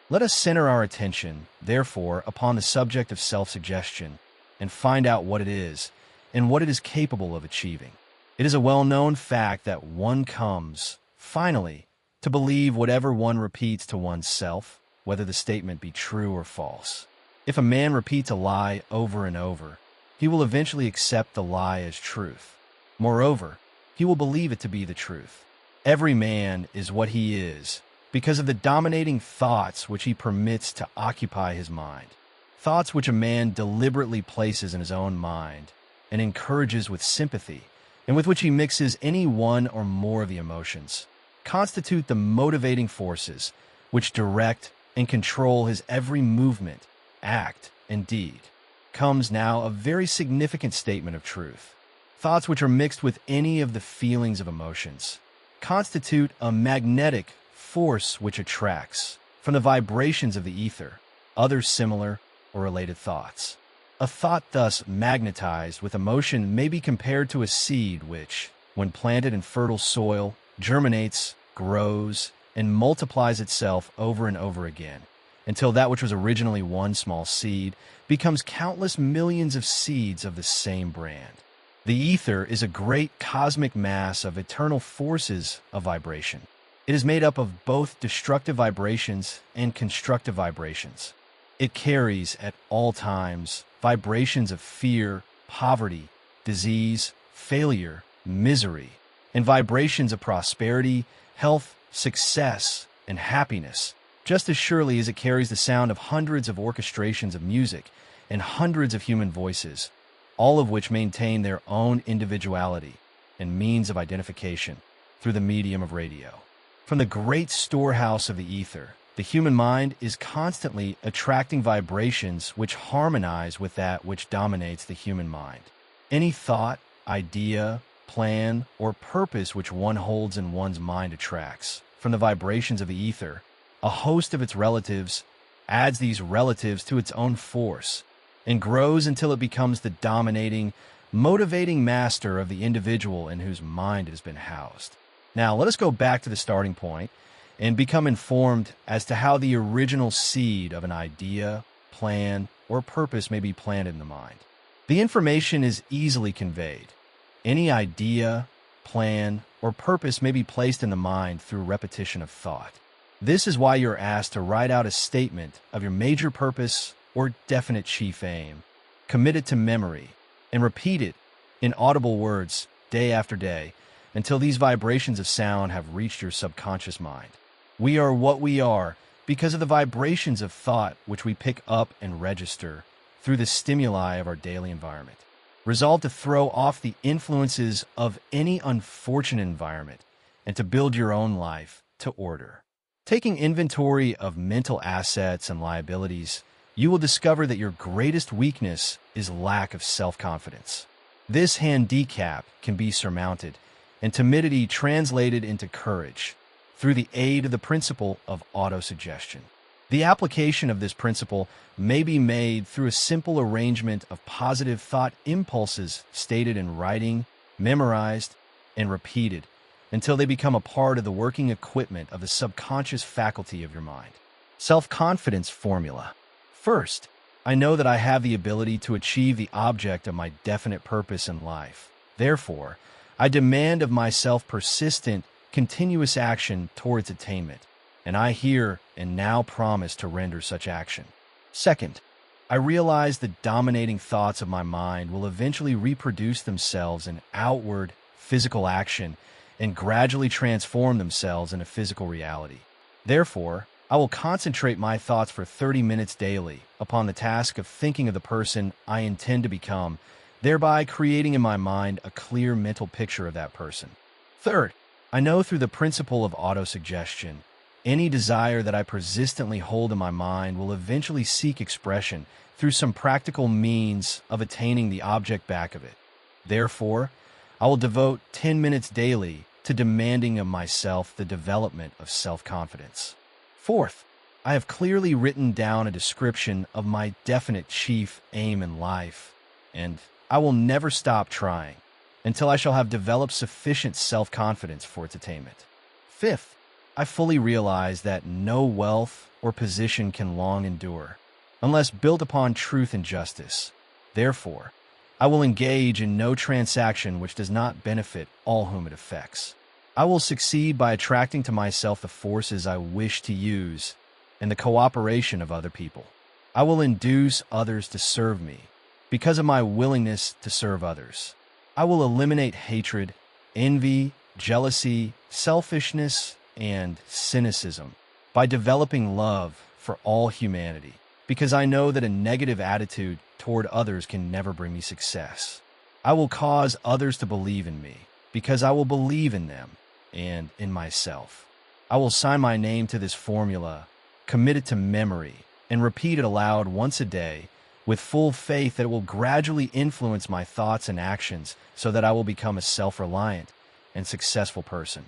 Let us center our attention, therefore, upon the subject of self-suggestion and find out what it is and what it is capable of achieving. It is a well-known fact that one comes, finally, to believe whatever one repeats to oneself, whether the statement be true or false. If a man repeats a lie over and over, he will eventually accept the lie as truth. Moreover, he will believe it to be the truth. Every man is what he is because of the dominating thoughts which he permits to occupy his mind. Thoughts which a man deliberately places in his own mind and encourages with sympathy, and with which he mixes any one or more of the emotions, constitute the motivating forces which direct and control his every movement, act, and deed. Comes now a very significant statement of truth. Thoughts which are mixed with any of the feelings of emotions constitute a magnetic force which attracts, from the vibrations of the ether, other similar or related thoughts. A thought thus magnetized with emotion may be compared to a seed which, when planted in fertile soil, germinates, grows, and multiplies itself over and over again, until that which was originally one small seed becomes countless millions of seeds of the same brand. The ether is a great cosmic mass of eternal forces of vibration. It is made up of both destructive vibrations and constructive vibrations. It carries, at all times, vibrations of fear, poverty, disease, failure, misery, and vibrations of prosperity, health, success, and happiness, just as surely as it carries the sound of hundreds of orchestrations of music and hundreds of human voices, all of which maintain their own individuality and means of identification through the medium of radio. From the great storehouse of the ether, the human mind is constantly attracting vibrations which harmonize with that which dominates the human mind. Any thought, idea, plan, or purpose which one holds in one's mind attracts, from the vibrations of the ether, a host of its relatives, adds these relatives to its own force, and grows until it becomes the dominating, motivating master of the individual in whose mind it has been housed. Now, let us go back to the starting point and become informed as to how the original seed of an idea, plan, or purpose may be planted in the mind. The information is easily conveyed. Any idea, plan, or purpose may be placed in the mind through repetition of thought. This is why you're asked to write out a statement of your major purpose or definite chief aim, commit it to memory, and repeat it in audible words day after day until these vibrations of sound have reached your subconscious mind. We are what we are because of the vibrations of thought which we pick up and register through the stimuli of our daily environment. Resolve to throw off the influences of any unfortunate environment and to build your own life to order. Taking inventory of mental assets and liabilities, you will discover that your greatest weakness is lack of self-confidence. This handicap can be surmounted and timidity translated into courage through the aid of the principle of autosuggestion. The application of this principle may be made through a simple arrangement of positive thought impulses stated in writing, memorized, and repeated until they become a part of the working equipment of the subconscious faculty of your mind. Self-confidence formula. First, I know that I have the ability to achieve the object of my definite purpose in life. Therefore, I demand of myself persistent, continuous action towards attainment, and I here and now promise to render such action. Second, I realize the dominating thoughts of my mind will eventually reproduce themselves in outward, physical action and gradually transform themselves into physical reality. Therefore, I will concentrate my thoughts for 30 minutes daily upon the task of thinking of the person I intend to become, thereby creating in my mind a clear mental picture of that person. Third, I know through the principle of autosuggestion, any desire that I persistently hold in my mind will eventually seek expression through some practical means of attaining the object back of it. Therefore, I will devote 10 minutes daily to demanding of myself the development of self-confidence. Fourth, I have clearly written down a description of my definite chief aim in life, and I will never stop trying until I shall have developed sufficient self-confidence for its attainment. Fifth, I fully realize that no wealth or position can long endure unless built upon truth and justice. Therefore, I will engage in no transaction which does not benefit all whom it affects. I will succeed by attracting to myself the forces I wish to use and the cooperation of other people. I will induce others to serve me because of my willingness to serve others. I will eliminate hatred, envy, jealousy, selfishness, and cynicism by developing love for all humanity, because I know that a negative attitude toward others can never bring me success. I will cause others to believe in me, because I will believe in them and in myself. I will sign my name to this formula, commit it to memory, and repeat it aloud once a day, with full faith that it will gradually influence my thoughts and actions so that I will become a self-reliant and successful person.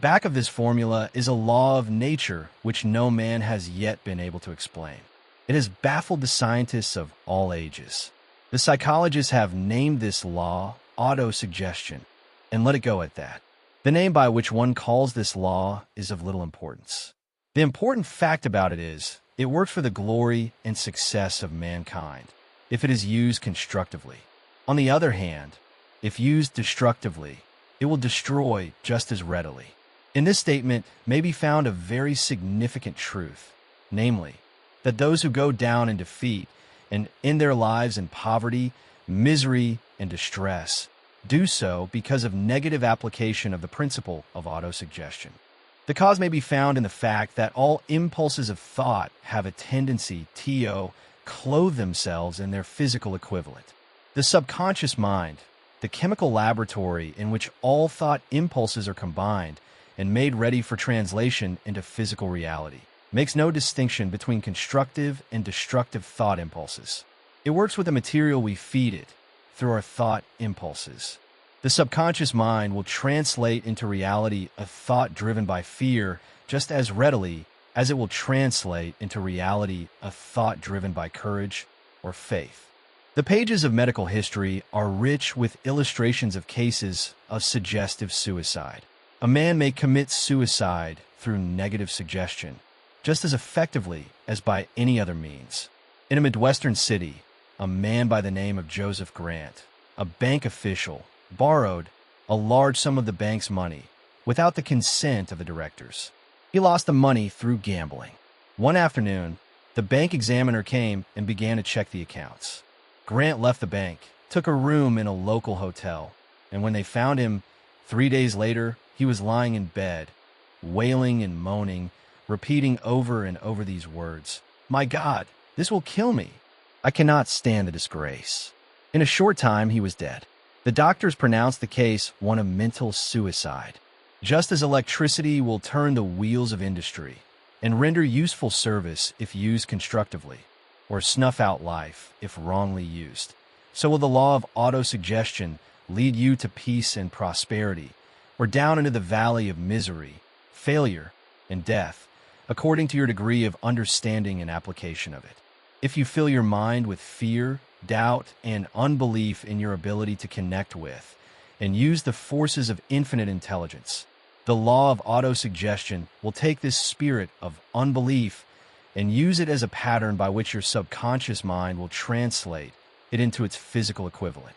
Back of this formula is a law of nature which no man has yet been able to explain. It has baffled the scientists of all ages. The psychologists have named this law autosuggestion, and let it go at that. The name by which one calls this law is of little importance. The important fact about it is, it works for the glory and success of mankind, if it is used constructively. On the other hand, if used destructively, it will destroy just as readily. In this statement may be found a very significant truth, namely, that those who go down in defeat and end their lives in poverty, misery, and distress do so because of negative application of the principle of autosuggestion. The cause may be found in the fact that all impulses of thought have a tendency to clothe themselves in their physical equivalent. The subconscious mind, the chemical laboratory in which all thought impulses are combined and made ready for translation into physical reality, makes no distinction between constructive and destructive thought impulses. It works with the material we feed it through our thought impulses. The subconscious mind will translate into reality a thought driven by fear just as readily as it will translate into reality a thought driven by courage or faith. The pages of medical history are rich with illustrations of cases of suggestive suicide. A man may commit suicide through negative suggestion, just as effectively as by any other means. In a Midwestern city, a man by the name of Joseph Grant, a bank official, borrowed a large sum of the bank's money without the consent of the directors. He lost the money through gambling. One afternoon, the bank examiner came and began to check the accounts. Grant left the bank, took a room in a local hotel, and when they found him 3 days later, he was lying in bed, wailing and moaning, repeating over and over these words, "My God, this will kill me. I cannot stand the disgrace." In a short time, he was dead. The doctors pronounced the case one of mental suicide. Just as electricity will turn the wheels of industry and render useful service if used constructively, or snuff out life if wrongly used, so will the law of autosuggestion lead you to peace and prosperity, or down into the valley of misery, failure, and death, according to your degree of understanding and application of it. If you fill your mind with fear, doubt, and unbelief in your ability to connect with and use the forces of infinite intelligence, the law of autosuggestion will take this spirit of unbelief and use it as a pattern by which your subconscious mind will translate it into its physical equivalent.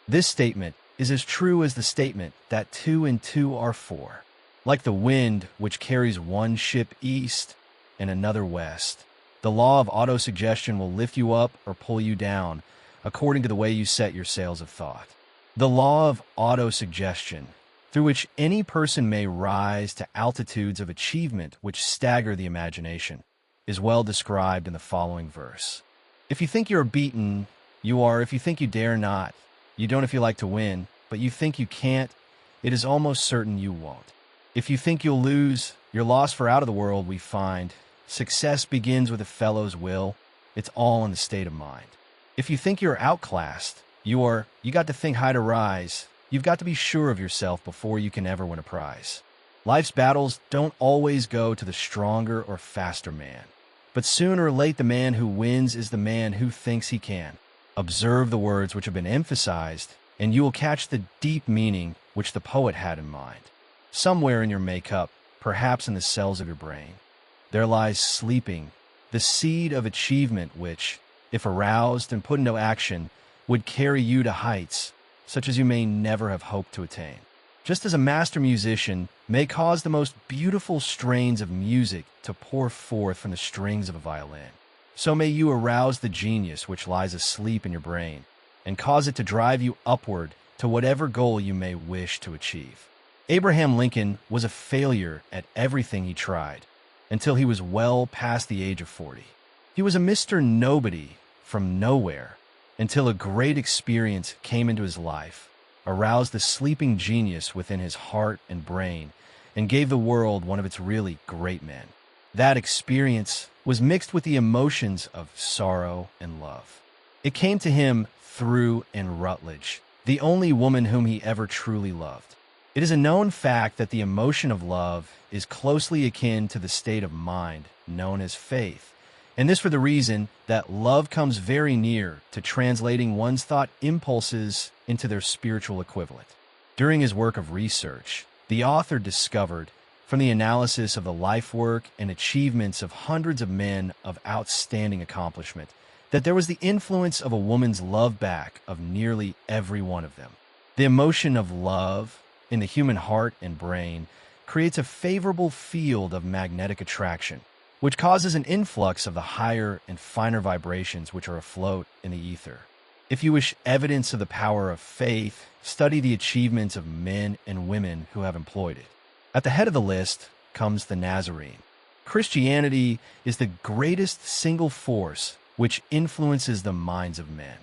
This statement is as true as the statement that 2 and 2 are 4. Like the wind which carries one ship east and another west, the law of autosuggestion will lift you up or pull you down according to the way you set your sails of thought. The law of autosuggestion, through which any person may rise to altitudes of achievement which stagger the imagination, is well described in the following verse. If you think you are beaten, you are. If you think you dare not, you don't. If you like to win, but you think you can't, it is almost certain you won't. If you think you'll lose, you're lost, for out of the world we find success begins with a fellow's will. It's all in the state of mind. If you think you're outclassed, you got to think high to rise. You've got to be sure of yourself before you can ever win a prize. Life's battles don't always go to the stronger or faster man, but sooner or late the man who wins is the man who thinks he can. Observe the words which have been emphasized, and you will catch the deep meaning which the poet had in mind. Somewhere in your makeup, perhaps in the cells of your brain, there lies sleeping the seed of achievement which, if aroused and put into action, would carry you to heights such as you may never have hoped to attain. Just as a master musician may cause the most beautiful strains of music to pour forth from the strings of a violin, so may you arouse the genius which lies asleep in your brain and cause it to drive you upward to whatever goal you may wish to achieve. Abraham Lincoln was a failure at everything he tried until he was well past the age of 40. He was a Mr. Nobody from nowhere until a great experience came into his life, aroused the sleeping genius within his heart and brain, and gave the world one of its really great men. That experience was mixed with the emotions of sorrow and love. It came to him through Anne Rutledge, the only woman whom he ever truly loved. It is a known fact that the emotion of love is closely akin to the state of mind known as faith, And this for the reason that love comes very near to translating one's thought impulses into their spiritual equivalent. During his work of research, the author discovered, from the analysis of the life work and achievements of hundreds of men of outstanding accomplishment, that there was the influence of a woman's love back of nearly every one of them. The emotion of love in the human heart and brain creates a favorable field of magnetic attraction, which causes an influx of the higher and finer vibrations which are afloat in the ether. If you wish evidence of the power of faith, study the achievements of men and women who have employed it. At the head of the list comes the Nazarene. Christianity is the greatest single force which influences the minds of men.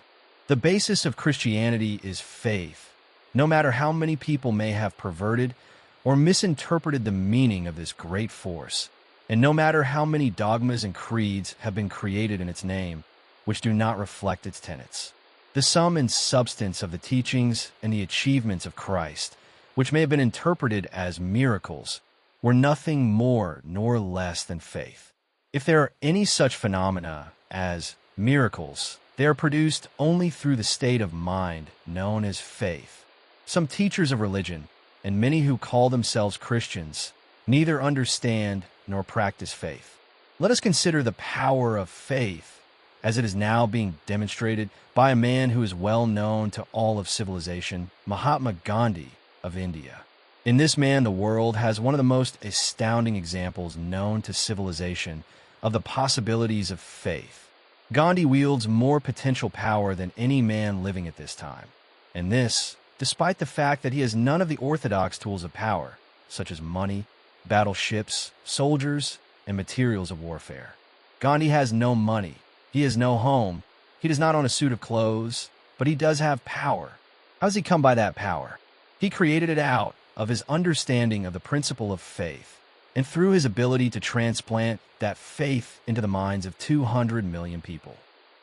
The basis of Christianity is faith, no matter how many people may have perverted or misinterpreted the meaning of this great force, and no matter how many dogmas and creeds have been created in its name, which do not reflect its tenets. The sum and substance of the teachings and the achievements of Christ, which may have been interpreted as miracles, were nothing more nor less than faith. If there are any such phenomena as miracles, they are produced only through the state of mind known as faith. Some teachers of religion, and many who call themselves Christians, neither understand nor practice faith. Let us consider the power of faith as it is now being demonstrated by a man who is well known to all of civilization, Mahatma Gandhi of India. In this man, the world has one of the most astounding examples known to civilization of the possibilities of faith. Gandhi wields more potential power than any man living at this time, and this, despite the fact that he has none of the orthodox tools of power, such as money, battleships, soldiers, and materials of warfare. Gandhi has no money, he has no home, he does not own a suit of clothes, but he does have power. How does he come by that power? He created it out of his understanding of the principle of faith, and through his ability to transplant that faith into the minds of 200 million people.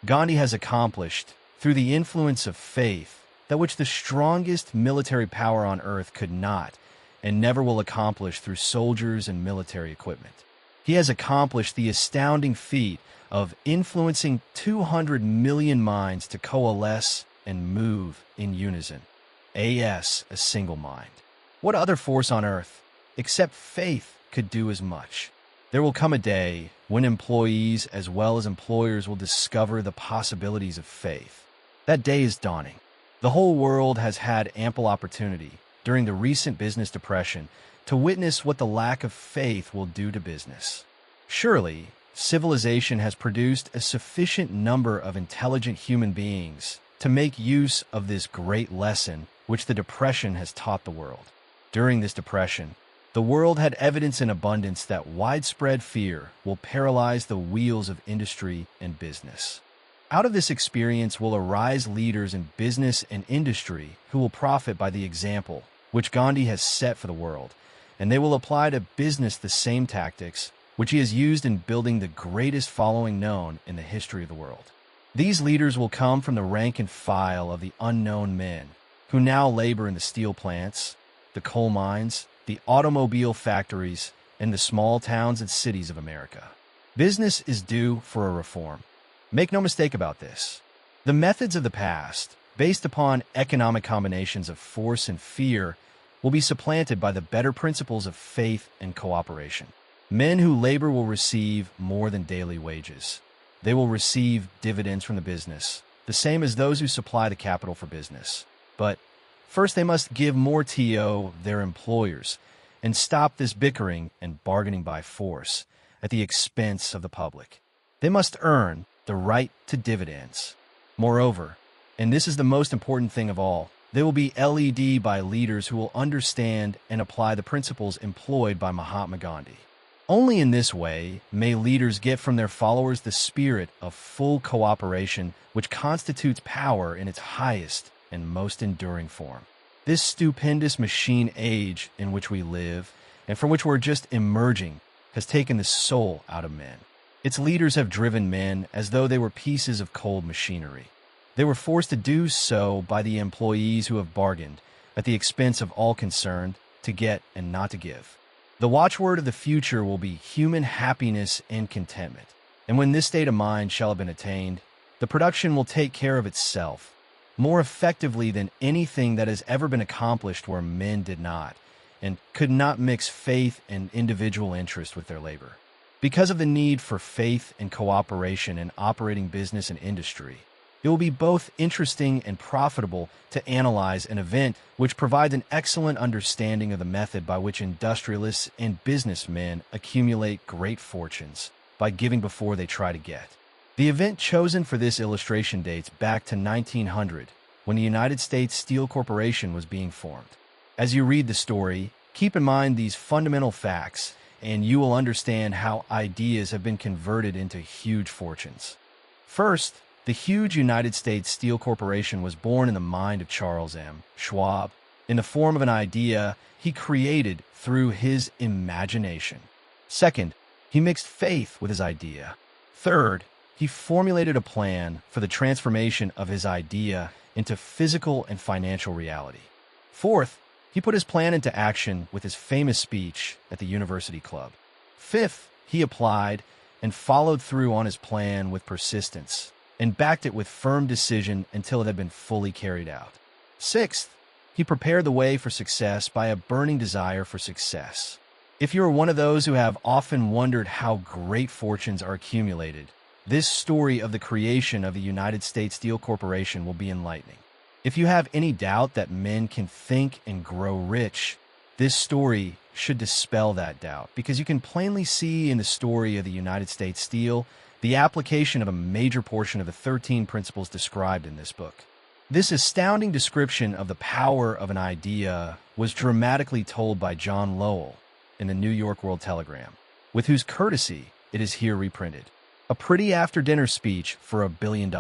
Gandhi has accomplished, through the influence of faith, that which the strongest military power on earth could not and never will accomplish through soldiers and military equipment. He has accomplished the astounding feat of influencing 200 million minds to coalesce and move in unison, as a single mind. What other force on earth, except faith, could do as much? There will come a day when employees as well as employers will discover the possibilities of faith. That day is dawning. The whole world has had ample opportunity during the recent business depression to witness what the lack of faith will do to business. Surely, civilization has produced a sufficient number of intelligent human beings to make use of this great lesson which the depression has taught the world. During this depression, the world had evidence in abundance that widespread fear will paralyze the wheels of industry and business. Out of this experience will arise leaders in business and industry who will profit by the example which Gandhi has set for the world, and they will apply to business the same tactics which he has used in building the greatest following known in the history of the world. These leaders will come from the rank and file of the unknown men who now labor in the steel plants, the coal mines, the automobile factories, and the small towns and cities of America. Business is due for a reform. Make no mistake about this. The methods of the past, based upon economic combinations of force and fear, will be supplanted by the better principles of faith and cooperation. Men who labor will receive more than daily wages. They will receive dividends from the business, the same as those who supply the capital for business. But first they must give more to their employers and stop this bickering and bargaining by force at the expense of the public. They must earn the right to dividends. Moreover, and this is the most important thing of all, they will be led by leaders who will understand and apply the principles employed by Mahatma Gandhi. Only in this way may leaders get from their followers the spirit of full cooperation which constitutes power in its highest and most enduring form. This stupendous machine age in which we live, and from which we're just emerging, has taken the soul out of men. Its leaders have driven men as though they were pieces of cold machinery. They were forced to do so by the employees who have bargained, at the expense of all concerned, to get and not to give. The watchword of the future will be human happiness and contentment, And when this state of mind shall have been attained, the production will take care of itself, more effectively than anything that has ever been accomplished where men did not, and could not mix faith and individual interest with their labor. Because of the need for faith and cooperation in operating business and industry, it will be both interesting and profitable to analyze an event which provides an excellent understanding of the method by which industrialists and businessmen accumulate great fortunes by giving before they try to get. The event chosen for this illustration dates back to 1900, when the United States Steel Corporation was being formed. As you read the story, keep in mind these fundamental facts, and you will understand how ideas have been converted into huge fortunes. First, the huge United States Steel Corporation was born in the mind of Charles M. Schwab in the form of an idea he created through his imagination. Second, he mixed faith with his idea. Third, he formulated a plan for the transformation of his idea into physical and financial reality. Fourth, he put his plan into action with his famous speech at the University Club. Fifth, he applied and followed through on his plan with persistence and backed it with firm decision until it had been fully carried out. Sixth, he prepared the way for success by a burning desire for success. If you are one of those who have often wondered how great fortunes are accumulated, this story of the creation of the United States Steel Corporation will be enlightening. If you have any doubt that men can think and grow rich, this story should dispel that doubt, because you can plainly see in the story of the United States Steel the application of a major portion of the 13 principles described in this book. This astounding description of the power of an idea was dramatically told by John Lowell in the New York World Telegram, with whose courtesy it is here reprinted. A pretty after-dinner speech for $1 billion.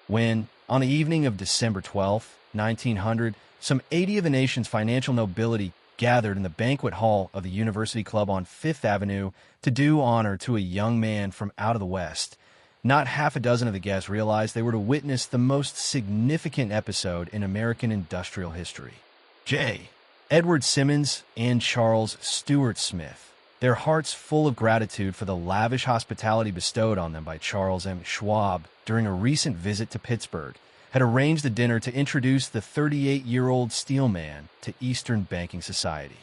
When, on the evening of December 12, 1900, some 80 of the nation's financial nobility gathered in the banquet hall of the University Club on Fifth Avenue to do honor to a young man from out of the West, not half a dozen of the guests realized they were to witness the most significant episode in American industrial history. J. Edward Simmons and Charles Stuart Smith, their hearts full of gratitude for the lavish hospitality bestowed on them by Charles M. Schwab during a recent visit to Pittsburgh, had arranged the dinner to introduce the 38-year-old steel man to Eastern banking society.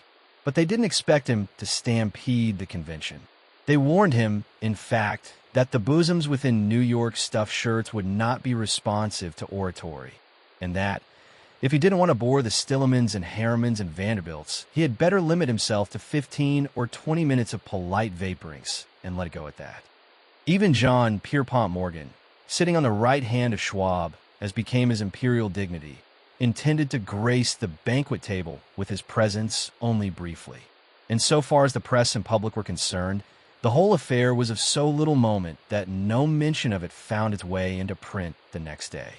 But they didn't expect him to stampede the convention. They warned him, in fact, that the bosoms within New York stuffed shirts would not be responsive to oratory, and that, if he didn't want to bore the Stillemans and Harrimans and Vanderbilts, he had better limit himself to 15 or 20 minutes of polite vaporings and let it go at that. Even John Pierpont Morgan, sitting on the right hand of Schwab, as became his imperial dignity, intended to grace the banquet table with his presence only briefly. And so far as the press and public were concerned, the whole affair was of so little moment that no mention of it found its way into print the next day.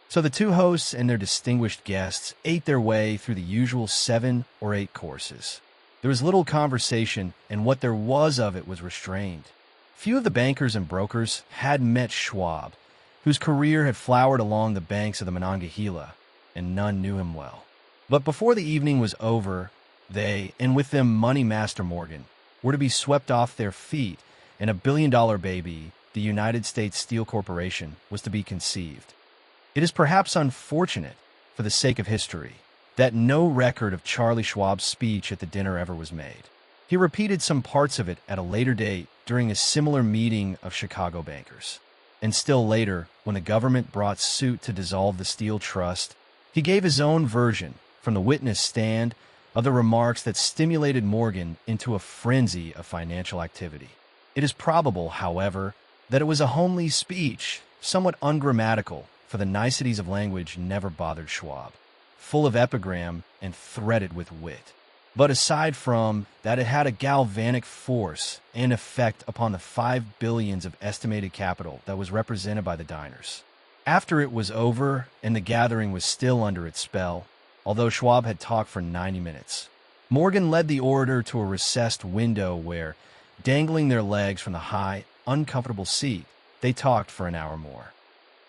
So the two hosts and their distinguished guests ate their way through the usual 7 or 8 courses. There was little conversation, and what there was of it was restrained. Few of the bankers and brokers had met Schwab, whose career had flowered along the banks of the Monongahela, and none knew him well. But before the evening was over, they, and with them Money Master Morgan, were to be swept off their feet, and $1 billion baby, the United States Steel Corporation, was to be conceived. It is perhaps unfortunate, for the sake of history, that no record of Charlie Schwab's speech at the dinner ever was made. He repeated some parts of it at a later date during a similar meeting of Chicago bankers. And still later, when the government brought suit to dissolve the Steel Trust, he gave his own version from the witness stand of the remarks that stimulated Morgan into a frenzy of financial activity. It is probable, however, that it was a homely speech, somewhat ungrammatical, for the niceties of language never bothered Schwab, full of epigram and threaded with wit. But aside from that, it had a galvanic force and effect upon the 5 billions of estimated capital that was represented by the diners. After it was over and the gathering was still under its spell, although Schwab had talked for 90 minutes, Morgan led the orator to a recessed window where, dangling their legs from the high, uncomfortable seat, they talked for an hour more.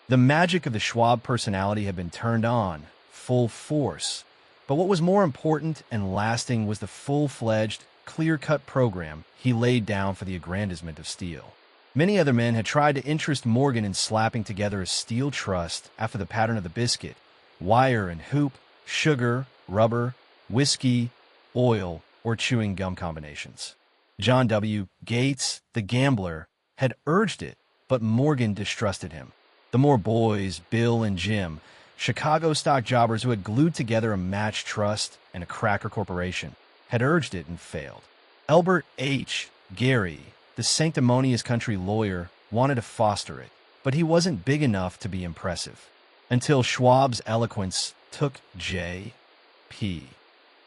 The magic of the Schwab personality had been turned on, full force. But what was more important and lasting was the full-fledged, clear-cut program he laid down for the aggrandizement of steel. Many other men had tried to interest Morgan in slapping together a steel trust after the pattern of the biscuit, wire and hoop, sugar, rubber, whiskey, oil, or chewing gum combinations. John W. Gates, the gambler, had urged it, but Morgan distrusted him. The Moore boys, Bill and Jim, Chicago stock jobbers who had glued together a match trust and a cracker corporation, had urged it and failed. Elbert H. Gary, the sanctimonious country lawyer, wanted to foster it, but he wasn't big enough to be impressive. Until Schwab's eloquence took J.P.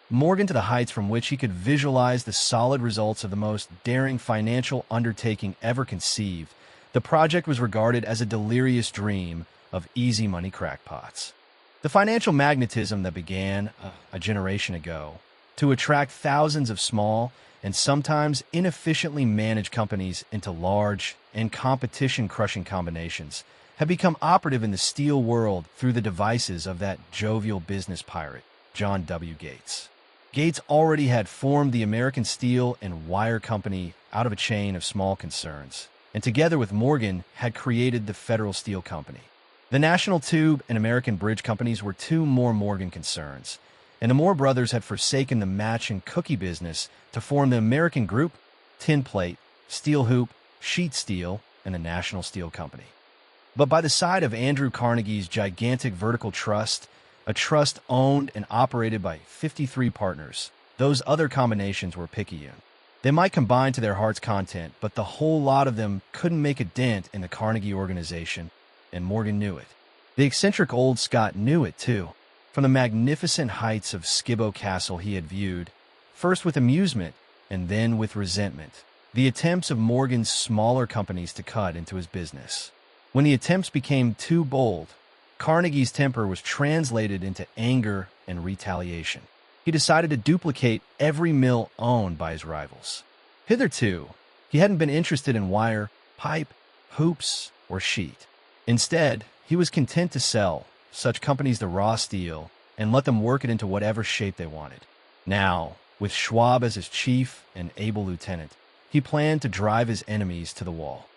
Morgan to the heights from which he could visualize the solid results of the most daring financial undertaking ever conceived, the project was regarded as a delirious dream of easy money crackpots. The financial magnetism that began a generation ago to attract thousands of small and sometimes inefficiently managed companies into large and competition-crushing combinations had become operative in the steel world through the devices of that jovial business pirate, John W. Gates. Gates already had formed the American Steel and Wire Company out of a chain of small concerns, and together with Morgan had created the Federal Steel Company. The National Tube and American Bridge Companies were two more Morgan concerns, and the Moore brothers had forsaken the match and cookie business to form the American Group, Tin Plate, Steel Hoop, Sheet Steel, and the National Steel Company. But by the side of Andrew Carnegie's gigantic vertical trust, a trust owned and operated by 53 partners, those other combinations were picayune. They might combine to their heart's content, but the whole lot of them couldn't make a dent in the Carnegie organization, and Morgan knew it. The eccentric old Scot knew it, too. From the magnificent heights of Skibbo Castle he had viewed, first with amusement and then with resentment, the attempts of Morgan's smaller companies to cut into his business. When the attempts became too bold, Carnegie's temper was translated into anger and retaliation. He decided to duplicate every mill owned by his rivals. Hitherto, he hadn't been interested in wire, pipe, hoops, or sheet. Instead, he was content to sell such companies the raw steel and let them work it into whatever shape they wanted. Now, with Schwab as his chief and able lieutenant, he planned to drive his enemies to the wall.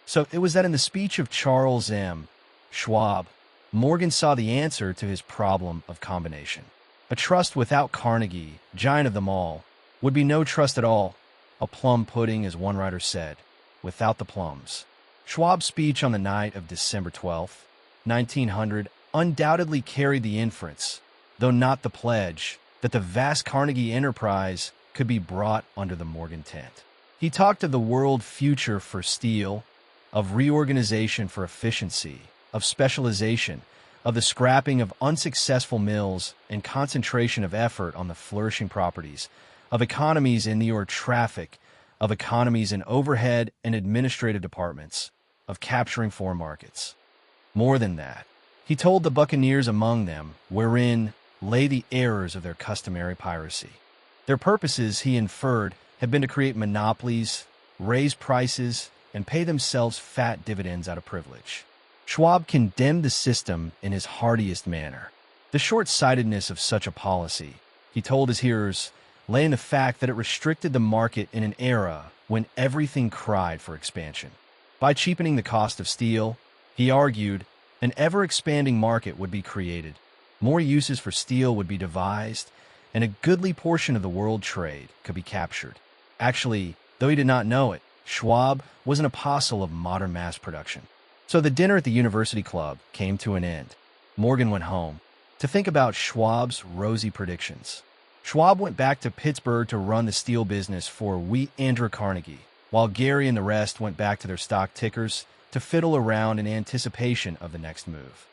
So it was that in the speech of Charles M. Schwab, Morgan saw the answer to his problem of combination. A trust without Carnegie, giant of them all, would be no trust at all, a plum pudding, as one writer said, without the plums. Schwab's speech on the night of December 12, 1900, undoubtedly carried the inference, though not the pledge, that the vast Carnegie enterprise could be brought under the Morgan tent. He talked of the world future for steel, of reorganization for efficiency, of specialization, of the scrapping of unsuccessful mills and concentration of effort on the flourishing properties, of economies in the traffic, of economies in overhead and administrative departments, of capturing foreign markets. More than that, he told the buccaneers among them wherein lay the errors of their customary piracy. Their purposes, he inferred, had been to create monopolies, raise prices, and pay themselves fat dividends out of privilege. Schwab condemned the system in his heartiest manner. The short-sightedness of such a policy, he told his hearers, lay in the fact that it restricted the market in an era when everything cried for expansion. By cheapening the cost of steel, he argued, an ever-expanding market would be created, more uses for steel would be devised, and a goodly portion of the world trade could be captured. Actually, though he did not know it, Schwab was an apostle of modern mass production. So the dinner at the University Club came to an end. Morgan went home to think about Schwab's rosy predictions. Schwab went back to Pittsburgh to run the steel business for Andrew Carnegie, while Gary and the rest went back to their stock tickers to fiddle around in anticipation of the next move.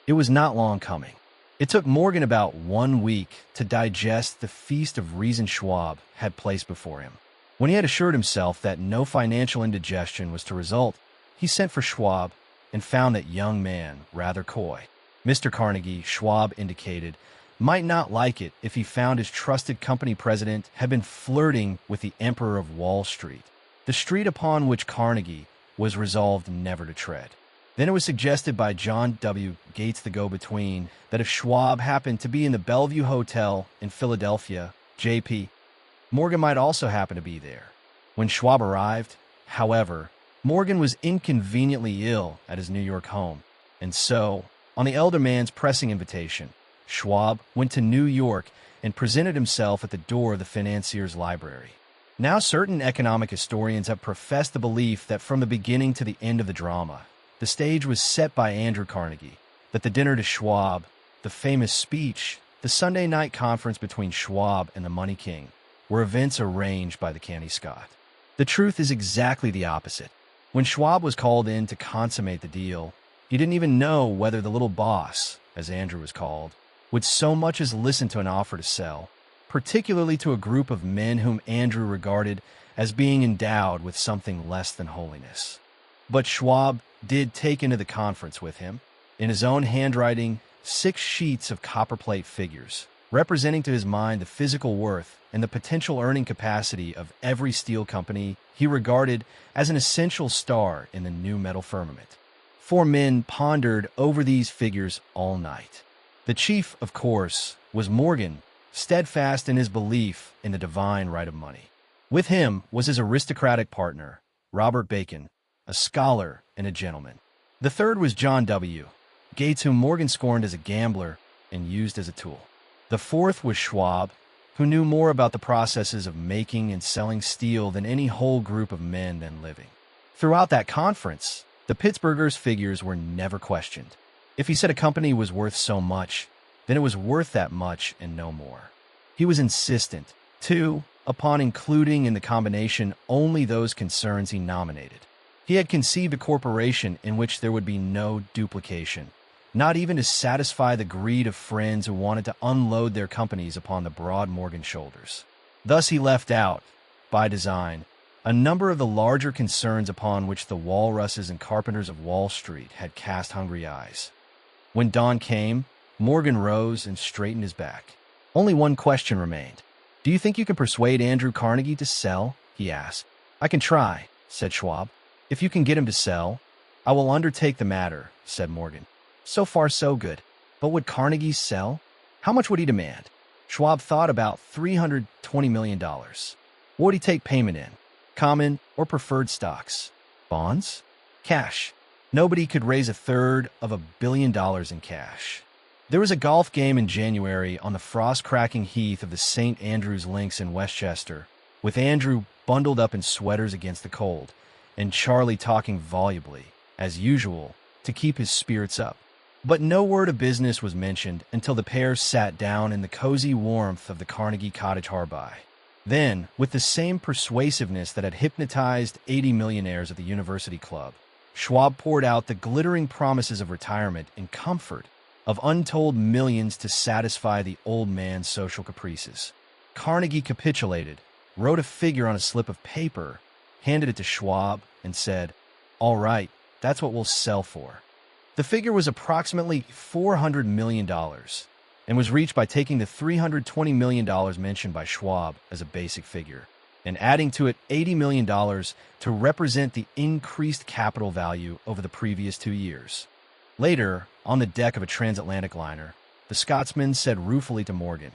It was not long coming. It took Morgan about 1 week to digest the feast of reason Schwab had placed before him. When he had assured himself that no financial indigestion was to result, he sent for Schwab and found that young man rather coy. Mr. Carnegie, Schwab indicated, might not like it if he found his trusted company president had been flirting with the Emperor of Wall Street, the street upon which Carnegie was resolved never to tread. Then it was suggested by John W. Gates, the go-between, that if Schwab happened to be in the Bellevue Hotel in Philadelphia, J.P. Morgan might also happen to be there. When Schwab arrived, however, Morgan was inconveniently ill at his New York home, and so, on the elder man's pressing invitation, Schwab went to New York and presented himself at the door of the financier's library. Now, certain economic historians have professed the belief that from the beginning to the end of the drama, the stage was set by Andrew Carnegie, that the dinner to Schwab, the famous speech, the Sunday night conference between Schwab and the Money King, were events arranged by the canny Scot. The truth is exactly the opposite. When Schwab was called in to consummate the deal, he didn't even know whether the little boss, as Andrew was called, would so much as listen to an offer to sell, particularly to a group of men whom Andrew regarded as being endowed with something less than holiness. But Schwab did take into the conference with him, in his own handwriting, 6 sheets of copperplate figures, representing to his mind the physical worth and the potential earning capacity of every steel company he regarded as an essential star in the new metal firmament. 4 men pondered over these figures all night. The chief, of course, was Morgan, steadfast in his belief in the divine right of money. With him was his aristocratic partner, Robert Bacon, a scholar and a gentleman. The third was John W. Gates, whom Morgan scorned as a gambler and used as a tool. The fourth was Schwab, who knew more about the processes of making and selling steel than any whole group of men then living. Throughout that conference, the Pittsburghers' figures were never questioned. If he said a company was worth so much, then it was worth that much and no more. He was insistent, too, upon including in the combination only those concerns he nominated. He had conceived a corporation in which there would be no duplication, not even to satisfy the greed of friends who wanted to unload their companies upon the broad Morgan shoulders. Thus he left out, by design, a number of the larger concerns upon which the walruses and carpenters of Wall Street had cast hungry eyes. When dawn came, Morgan rose and straightened his back. Only one question remained. "Do you think you can persuade Andrew Carnegie to sell?" he asked. "I can try," said Schwab. "If you can get him to sell, I will undertake the matter," said Morgan. So far, so good. But would Carnegie sell? How much would he demand? Schwab thought about $320 million. What would he take payment in? Common or preferred stocks? Bonds? Cash? Nobody could raise $1/3 billion in cash. There was a golf game in January on the frost-cracking heath of the St. Andrew's Links in Westchester, with Andrew bundled up in sweaters against the cold, and Charlie talking volubly, as usual, to keep his spirits up. But no word of business was mentioned until the pair sat down in the cozy warmth of the Carnegie cottage hard by. Then, with the same persuasiveness that had hypnotized 80 millionaires at the University Club, Schwab poured out the glittering promises of retirement and comfort, of untold millions to satisfy the old man's social caprices. Carnegie capitulated, wrote a figure on a slip of paper, handed it to Schwab, and said, "All right, that's what we'll sell for." The figure was approximately $400 million and was reached by taking the $320 million mentioned by Schwab as a basic figure and adding to it $80 million to represent the increased capital value over the previous 2 years. Later, on the deck of a transatlantic liner, the Scotsman said ruefully to Morgan,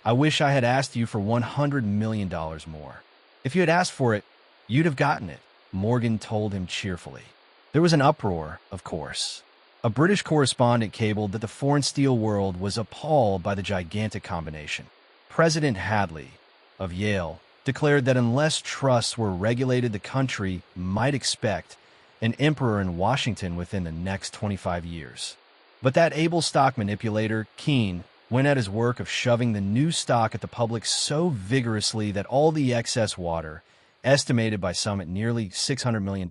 "I wish I had asked you for $100 million more." "If you had asked for it, you'd have gotten it," Morgan told him cheerfully. There was an uproar, of course. A British correspondent cabled that the foreign steel world was appalled by the gigantic combination. President Hadley, of Yale, declared that unless trusts were regulated, the country might expect an emperor in Washington within the next 25 years. But that able stock manipulator, Keene, went at his work of shoving the new stock at the public so vigorously that all the excess water, estimated by some at nearly $600 million,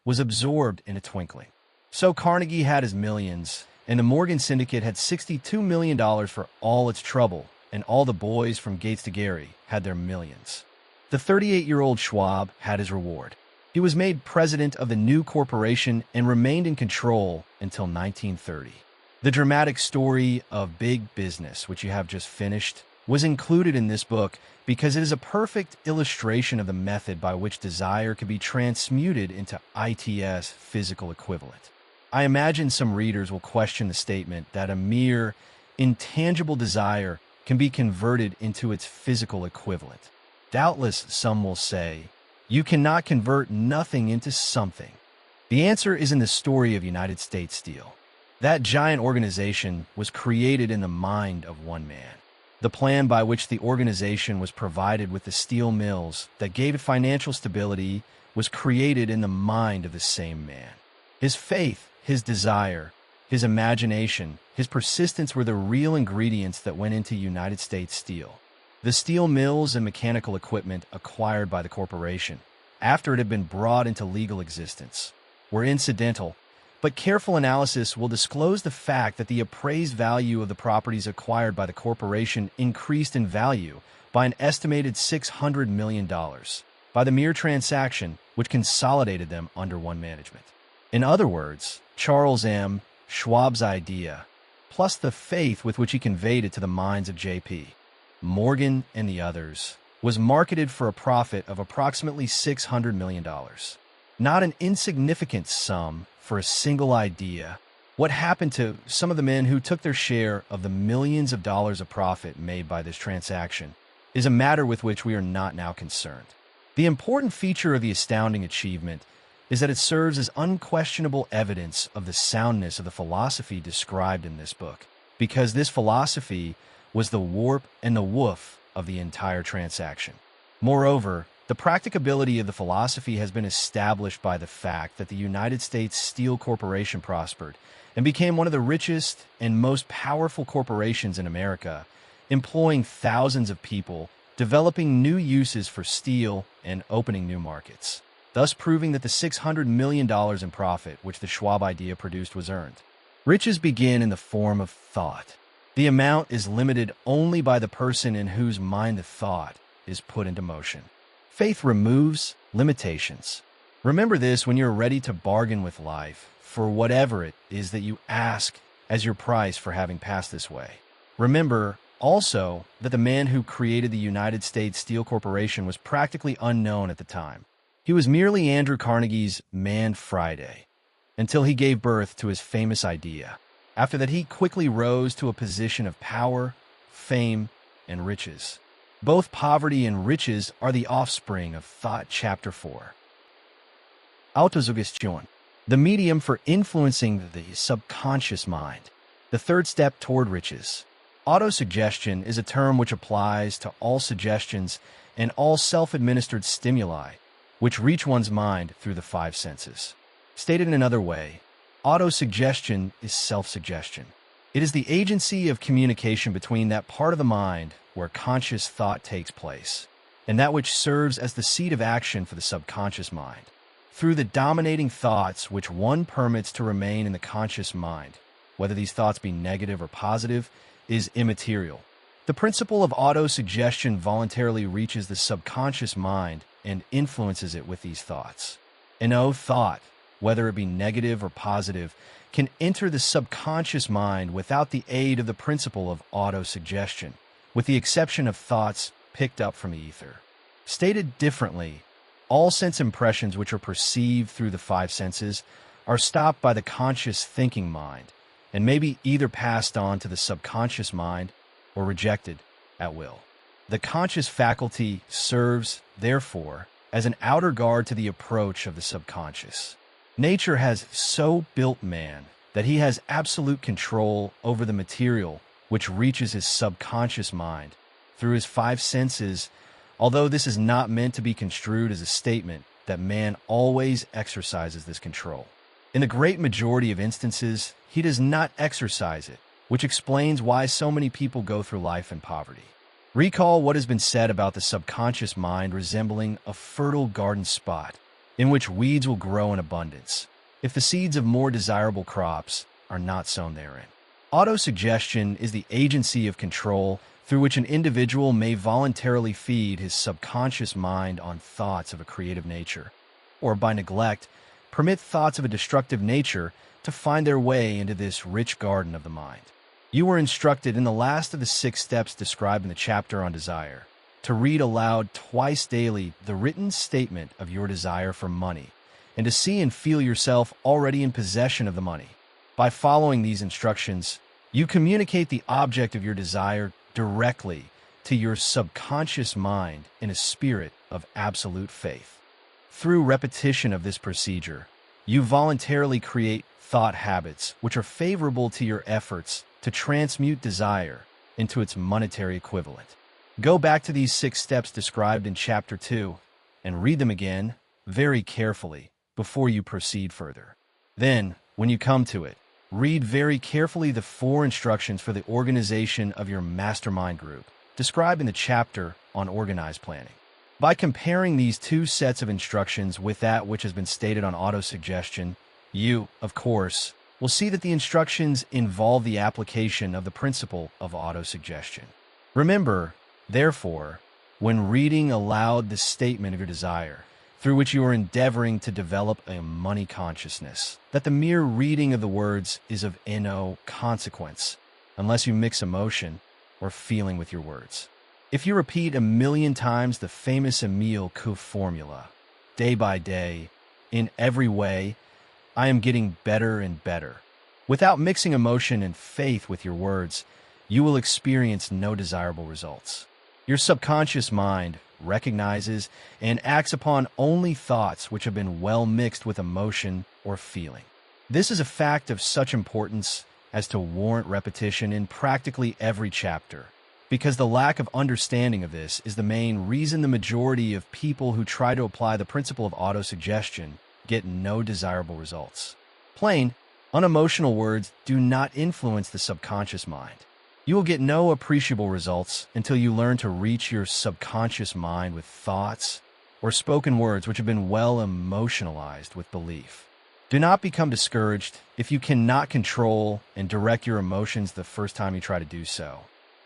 was absorbed in a twinkling. So Carnegie had his millions, and the Morgan Syndicate had $62 million for all its trouble, and all the boys from Gates to Gary had their millions. The 38-year-old Schwab had his reward. He was made president of the new corporation and remained in control until 1930. The dramatic story of big business, which you have just finished, was included in this book because it is a perfect illustration of the method by which desire can be transmuted into its physical equivalent. I imagine some readers will question the statement that a mere intangible desire can be converted into its physical equivalent. Doubtless, some will say, You cannot convert nothing into something. The answer is in the story of United States Steel. That giant organization was created in the mind of one man. The plan by which the organization was provided with the steel mills that gave it financial stability was created in the mind of the same man. His faith, his desire, his imagination, his persistence were the real ingredients that went into United States Steel. The steel mills and mechanical equipment acquired by the corporation, after it had been brought into legal existence, were incidental, but careful analysis will disclose the fact that the appraised value of the properties acquired by the corporation increased in value by an estimated $600 million by the mere transaction which consolidated them under one management. In other words, Charles M. Schwab's idea, plus the faith with which he conveyed it to the minds of J.P. Morgan and the others, was marketed for a profit of approximately $600 million. Not an insignificant sum for a single idea. What happened to some of the men who took their share of the millions of dollars of profit made by this transaction is a matter with which we are not now concerned. The important feature of the astounding achievement is that it serves as unquestionable evidence of the soundness of the philosophy described in this book, because this philosophy was the warp and the woof of the entire transaction. Moreover, the practicability of the philosophy has been established by the fact that the United States Steel Corporation prospered and became one of the richest and most powerful corporations in America, employing thousands of people, developing new uses for steel, and opening new markets, thus proving that the $600 million in profit which the Schwab idea produced was earned. Riches begin in the form of thought. The amount is limited only by the person in whose mind the thought is put into motion. Faith removes limitations. Remember this when you're ready to bargain with life for whatever it is that you ask as your price for having passed this way. Remember also that the man who created the United States Steel Corporation was practically unknown at the time. He was merely Andrew Carnegie's Man Friday, until he gave birth to his famous idea. After that, he quickly rose to a position of power, fame, and riches. Both poverty and riches are the offspring of thought. Chapter 4. Autosuggestion, the medium for influencing the subconscious mind. The third step toward riches. Autosuggestion is a term which applies to all suggestions and all self-administered stimuli which reach one's mind through the five senses. Stated in another way, autosuggestion is self-suggestion. It is the agency of communication between that part of the mind where conscious thought takes place and that which serves as the seat of action for the subconscious mind. Through the dominating thoughts which one permits to remain in the conscious mind, whether these thoughts be negative or positive, is immaterial. The principle of autosuggestion voluntarily reaches the subconscious mind and influences it with these thoughts. No thought, whether it be negative or positive, can enter the subconscious mind without the aid of the principle of autosuggestion, with the exception of thoughts picked up from the ether. Stated differently, all sense impressions which are perceived through the five senses are stopped by the conscious thinking mind and may be either passed on to the subconscious mind or rejected at will. The conscious faculty serves, therefore, as an outer guard to the approach of the subconscious. Nature has so built man that he has absolute control over the material which reaches his subconscious mind through his five senses, although this is not meant to be construed as a statement that man always exercises this control. In the great majority of instances, he does not exercise it, which explains why so many people go through life in poverty. Recall what has been said about the subconscious mind resembling a fertile garden spot in which weeds will grow in abundance if the seeds of more desirable crops are not sown therein. Autosuggestion is the agency of control through which an individual may voluntarily feed his subconscious mind on thoughts of a creative nature, or by neglect, permit thoughts of a destructive nature to find their way into this rich garden of the mind. You were instructed in the last of the 6 steps described in the chapter on desire to read aloud twice daily the written statement of your desire for money and to see and feel yourself already in possession of the money. By following these instructions, you communicate the object of your desire directly to your subconscious mind in a spirit of absolute faith. Through repetition of this procedure, you voluntarily create thought habits which are favorable to your efforts to transmute desire into its monetary equivalent. Go back to these 6 steps described in Chapter 2 and read them again very carefully before you proceed further. Then, when you come to it, read very carefully the 4 instructions for the organization of your mastermind group, described in the chapter on organized planning. By comparing these 2 sets of instructions with that which has been stated on autosuggestion, you, of course, will see that the instructions involve the application of the principle of autosuggestion. Remember, therefore, when reading aloud the statement of your desire, through which you are endeavoring to develop a money consciousness, that the mere reading of the words is of no consequence, unless you mix emotion or feeling with your words. If you repeat 1,000,000 times the famous Emile Coué formula, day by day, in every way, I am getting better and better, without mixing emotion and faith with your words, you will experience no desirable results. Your subconscious mind recognizes and acts upon only thoughts which have been well mixed with emotion or feeling. This is a fact of such importance as to warrant repetition in practically every chapter, because the lack of understanding of this is the main reason the majority of people who try to apply the principle of autosuggestion get no desirable results. Plain, unemotional words do not influence the subconscious mind. You will get no appreciable results until you learn to reach your subconscious mind with thoughts or spoken words which have been well emotionalized with belief. Do not become discouraged if you cannot control and direct your emotions the first time you try to do so.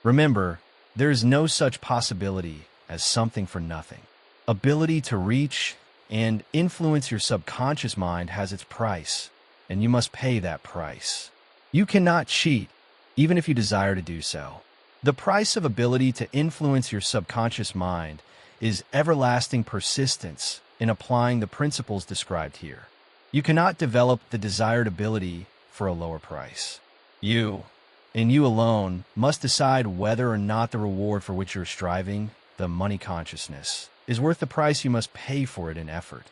Remember, there is no such possibility as something for nothing. Ability to reach and influence your subconscious mind has its price, and you must pay that price. You cannot cheat, even if you desire to do so. The price of ability to influence your subconscious mind is everlasting persistence in applying the principles described here. You cannot develop the desired ability for a lower price. You, and you alone, must decide whether or not the reward for which you're striving, the money consciousness, is worth the price you must pay for it in effort.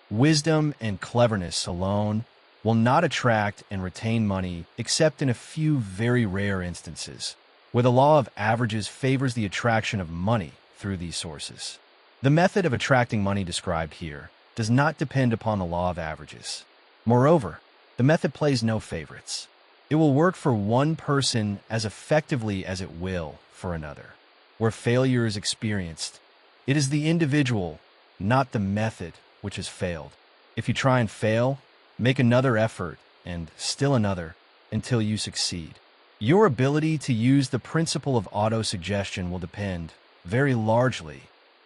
Wisdom and cleverness alone will not attract and retain money except in a few very rare instances, where the law of averages favors the attraction of money through these sources. The method of attracting money described here does not depend upon the law of averages. Moreover, the method plays no favorites. It will work for one person as effectively as it will for another. Where failure is experienced, it is the individual, not the method, which has failed. If you try and fail, make another effort, and still another, until you succeed. Your ability to use the principle of autosuggestion will depend, very largely,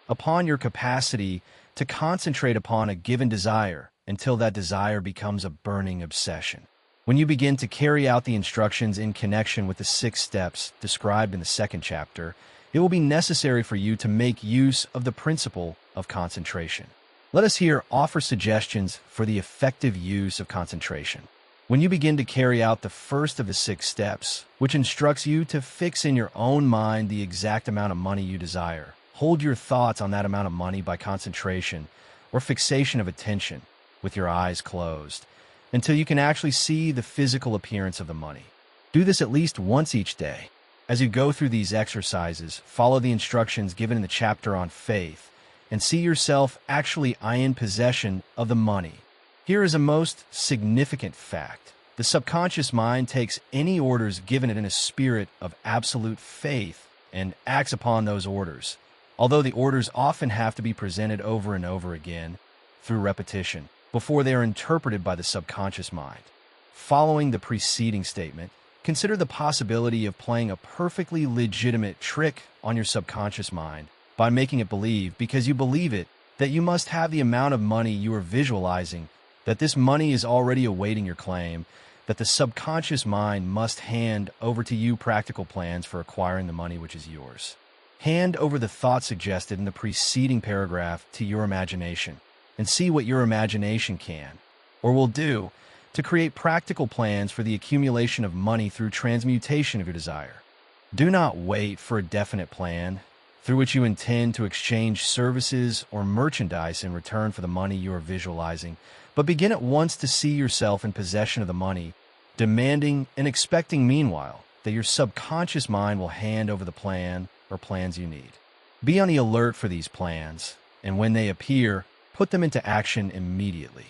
upon your capacity to concentrate upon a given desire until that desire becomes a burning obsession. When you begin to carry out the instructions in connection with the 6 steps described in the 2nd chapter, it will be necessary for you to make use of the principle of concentration. Let us here offer suggestions for the effective use of concentration. When you begin to carry out the first of the 6 steps, which instructs you to fix in your own mind the exact amount of money you desire, hold your thoughts on that amount of money by concentration or fixation of attention with your eyes closed until you can actually see the physical appearance of the money. Do this at least once each day. As you go through these exercises, follow the instructions given in the chapter on faith and see yourself actually in possession of the money. Here is a most significant fact. The subconscious mind takes any orders given it in a spirit of absolute faith and acts upon those orders, although the orders often have to be presented over and over again through repetition before they are interpreted by the subconscious mind. Following the preceding statement, consider the possibility of playing a perfectly legitimate trick on your subconscious mind by making it believe, because you believe it, that you must have the amount of money you are visualizing, that this money is already awaiting your claim, that the subconscious mind must hand over to you practical plans for acquiring the money which is yours. Hand over the thought suggested in the preceding paragraph to your imagination and see what your imagination can, or will do, to create practical plans for the accumulation of money through transmutation of your desire. Do not wait for a definite plan. through which you intend to exchange services or merchandise in return for the money you are visualizing, but begin at once to see yourself in possession of the money, demanding and expecting meanwhile that your subconscious mind will hand over the plan or plans you need. Be on the alert for these plans, and when they appear, put them into action immediately.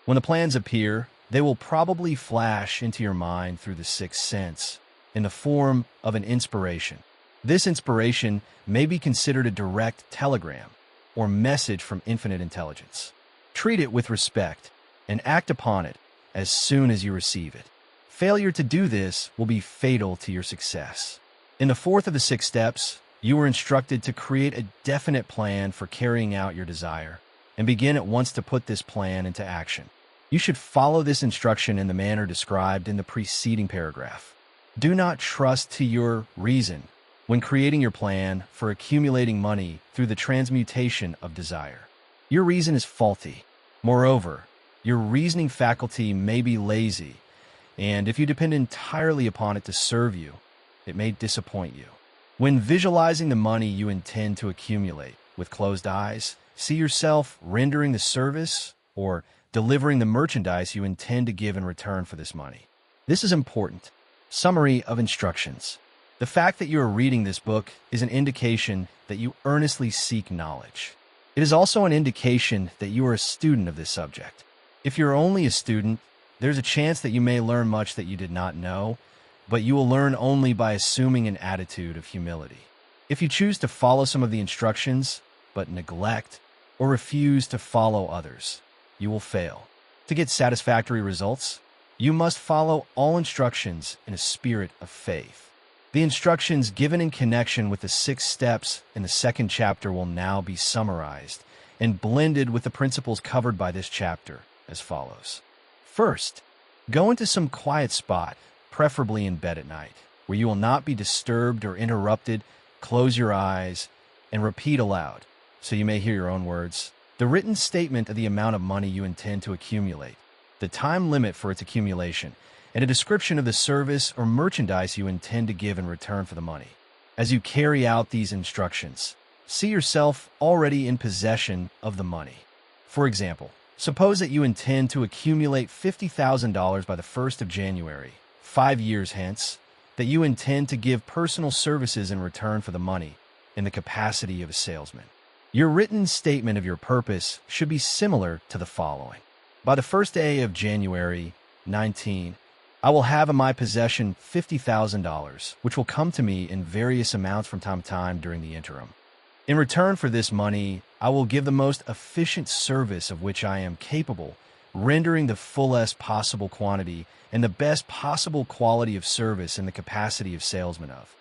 When the plans appear, they will probably flash into your mind through the sixth sense in the form of an inspiration. This inspiration may be considered a direct telegram or message from infinite intelligence. Treat it with respect and act upon it as soon as you receive it. Failure to do this will be fatal to your success. In the fourth of the 6 steps, you are instructed to create a definite plan for carrying out your desire and begin at once to put this plan into action. You should follow this instruction in the manner described in the preceding paragraph. Do not trust to your reason when creating your plan for accumulating money through the transmutation of desire. Your reason is faulty. Moreover, your reasoning faculty may be lazy, and if you depend entirely upon it to serve you, it may disappoint you. When visualizing the money you intend to accumulate with closed eyes, see yourself rendering the service or delivering the merchandise you intend to give in return for this money. This is important. Summary of instructions. The fact that you are reading this book is an indication that you earnestly seek knowledge. It is also an indication that you are a student of this subject. If you're only a student, there's a chance that you may learn much that you did not know, but you will learn only by assuming an attitude of humility. If you choose to follow some of the instructions, but neglect or refuse to follow others, you will fail. To get satisfactory results, you must follow all instructions in a spirit of faith. The instructions given in connection with the 6 steps in the 2nd chapter will now be summarized and blended with the principles covered by this chapter as follows. First, go into some quiet spot, preferably in bed at night, where you will not be disturbed or interrupted. Close your eyes and repeat aloud, so you may hear your own words, the written statement of the amount of money you intend to accumulate, the time limit for its accumulation, and a description of the service or merchandise you intend to give in return for the money. As you carry out these instructions, see yourself already in possession of the money. For example, suppose that you intend to accumulate $50,000 by the 1st of January, 5 years hence, that you intend to give personal services in return for the money in the capacity of a salesman. Your written statement of your purpose should be similar to the following. By the 1st day of January 19, I will have in my possession $50,000, which will come to me in various amounts from time to time during the interim. In return for this money, I will give the most efficient service of which I am capable, rendering the fullest possible quantity and the best possible quality of service in the capacity of salesman of.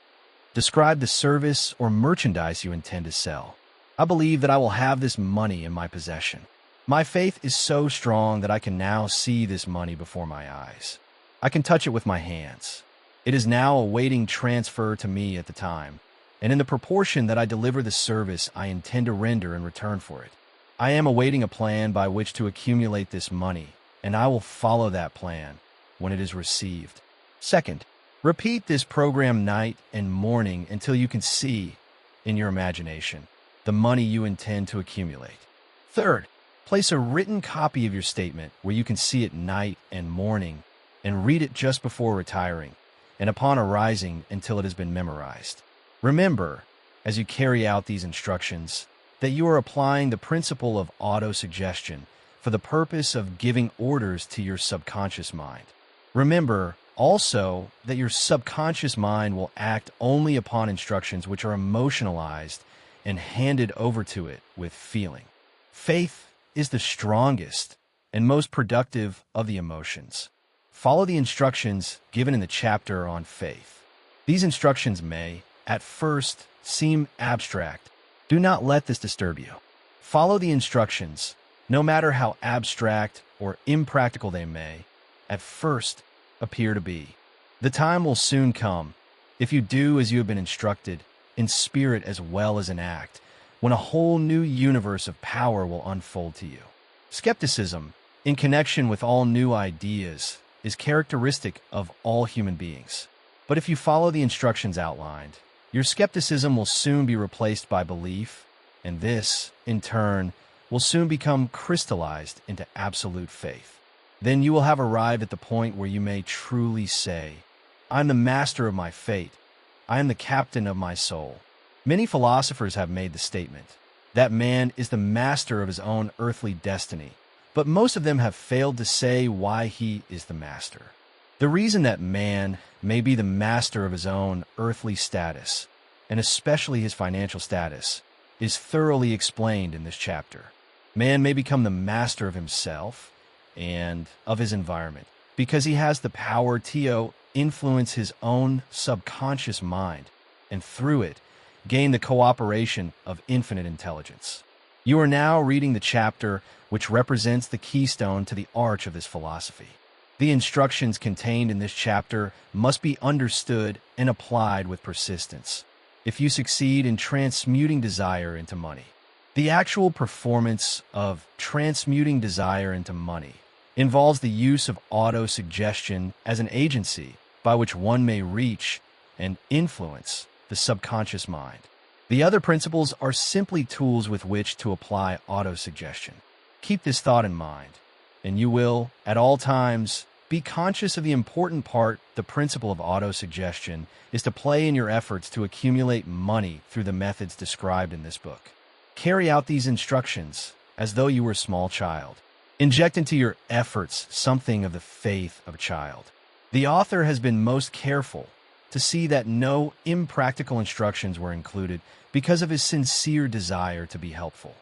Describe the service or merchandise you intend to sell. I believe that I will have this money in my possession. My faith is so strong that I can now see this money before my eyes. I can touch it with my hands. It is now awaiting transfer to me at the time, and in the proportion that I deliver the service I intend to render in return for it. I am awaiting a plan by which to accumulate this money, and I will follow that plan when it is received. Second, repeat this program night and morning until you can see, in your imagination, the money you intend to accumulate. Third, place a written copy of your statement where you can see it night and morning, and read it just before retiring, and upon arising until it has been memorized. Remember, as you carry out these instructions, that you are applying the principle of auto-suggestion for the purpose of giving orders to your subconscious mind. Remember, also, that your subconscious mind will act only upon instructions which are emotionalized and handed over to it with feeling. Faith is the strongest and most productive of the emotions. Follow the instructions given in the chapter on faith. These instructions may, at first, seem abstract. Do not let this disturb you. Follow the instructions, no matter how abstract or impractical they may, at first, appear to be. The time will soon come, if you do as you have been instructed, in spirit as well as in act, when a whole new universe of power will unfold to you. Skepticism, in connection with all new ideas, is characteristic of all human beings. But if you follow the instructions outlined, Your skepticism will soon be replaced by belief, and this, in turn, will soon become crystallized into absolute faith. Then you will have arrived at the point where you may truly say, "I am the master of my fate. I am the captain of my soul." Many philosophers have made the statement that man is the master of his own earthly destiny, but most of them have failed to say why he is the master. The reason that man may be the master of his own earthly status, and especially his financial status, is thoroughly explained in this chapter. Man may become the master of himself and of his environment because he has the power to influence his own subconscious mind, and through it, gain the cooperation of infinite intelligence. You are now reading the chapter which represents the keystone to the arch of this philosophy. The instructions contained in this chapter must be understood and applied with persistence if you succeed in transmuting desire into money. The actual performance of transmuting desire into money involves the use of auto-suggestion as an agency by which one may reach and influence the subconscious mind. The other principles are simply tools with which to apply auto-suggestion. Keep this thought in mind, and you will, at all times, be conscious of the important part the principle of auto-suggestion is to play in your efforts to accumulate money through the methods described in this book. Carry out these instructions as though you were a small child. Inject into your efforts something of the faith of a child. The author has been most careful to see that no impractical instructions were included because of his sincere desire to be helpful.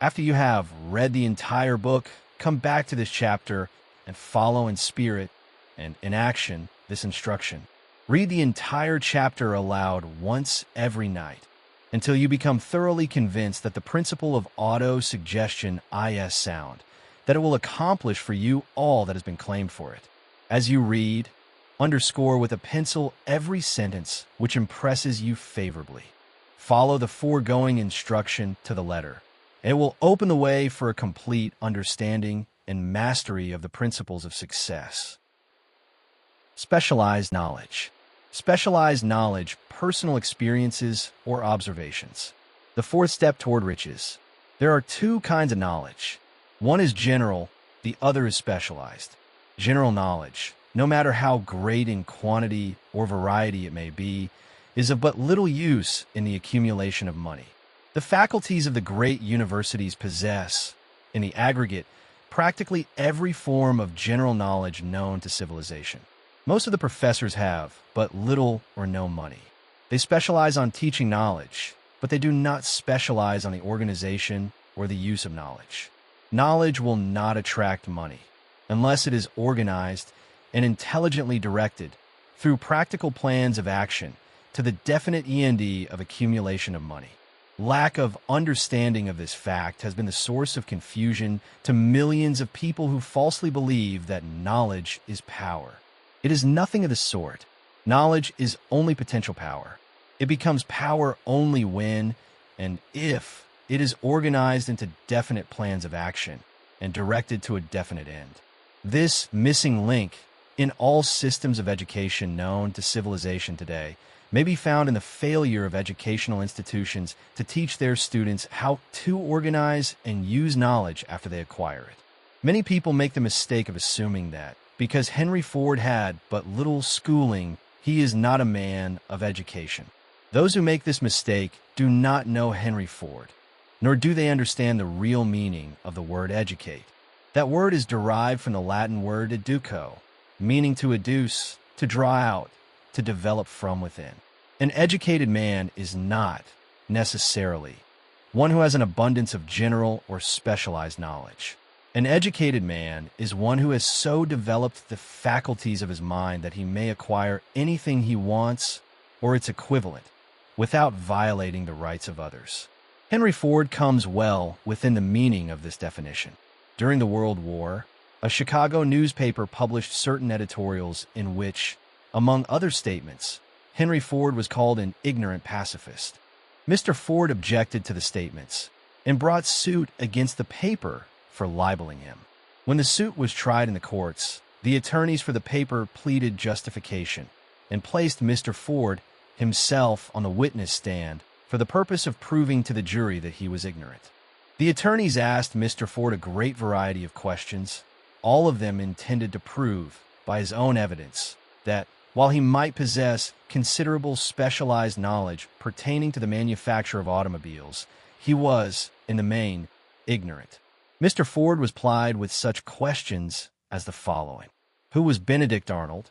After you have read the entire book, come back to this chapter and follow in spirit and in action this instruction. Read the entire chapter aloud once every night until you become thoroughly convinced that the principle of auto-suggestion is sound, that it will accomplish for you all that has been claimed for it. As you read, underscore with a pencil every sentence which impresses you favorably. Follow the foregoing instruction to the letter. It will open the way for a complete understanding and mastery of the principles of success. Specialized knowledge. Specialized knowledge, personal experiences, or observations. The fourth step toward riches. There are two kinds of knowledge. One is general, the other is specialized. General knowledge, no matter how great in quantity or variety it may be, is of but little use in the accumulation of money. The faculties of the great universities possess, in the aggregate, practically every form of general knowledge known to civilization. Most of the professors have but little or no money. They specialize on teaching knowledge, but they do not specialize on the organization or the use of knowledge. Knowledge will not attract money unless it is organized and intelligently directed through practical plans of action to the definite end of accumulation of money. Lack of understanding of this fact has been the source of confusion to millions of people who falsely believe that knowledge is power. It is nothing of the sort. Knowledge is only potential power. It becomes power only when and if it is organized into definite plans of action and directed to a definite end. This missing link in all systems of education known to civilization today may be found in the failure of educational institutions to teach their students how to organize and use knowledge after they acquire it. Many people make the mistake of assuming that because Henry Ford had but little schooling, he is not a man of education. Those who make this mistake do not know Henry Ford, nor do they understand the real meaning of the word educate. That word is derived from the Latin word educo, meaning to educe, to draw out, to develop from within. An educated man is not, necessarily, one who has an abundance of general or specialized knowledge. An educated man is one who has so developed the faculties of his mind that he may acquire anything he wants or its equivalent without violating the rights of others. Henry Ford comes well within the meaning of this definition. During the World War, a Chicago newspaper published certain editorials in which, among other statements, Henry Ford was called an ignorant pacifist. Mr. Ford objected to the statements and brought suit against the paper for libeling him. When the suit was tried in the courts, the attorneys for the paper pleaded justification and placed Mr. Ford himself on the witness stand for the purpose of proving to the jury that he was ignorant. The attorneys asked Mr. Ford a great variety of questions, all of them intended to prove, by his own evidence, that while he might possess considerable specialized knowledge pertaining to the manufacture of automobiles, he was, in the main, ignorant. Mr. Ford was plied with such questions as the following. Who was Benedict Arnold?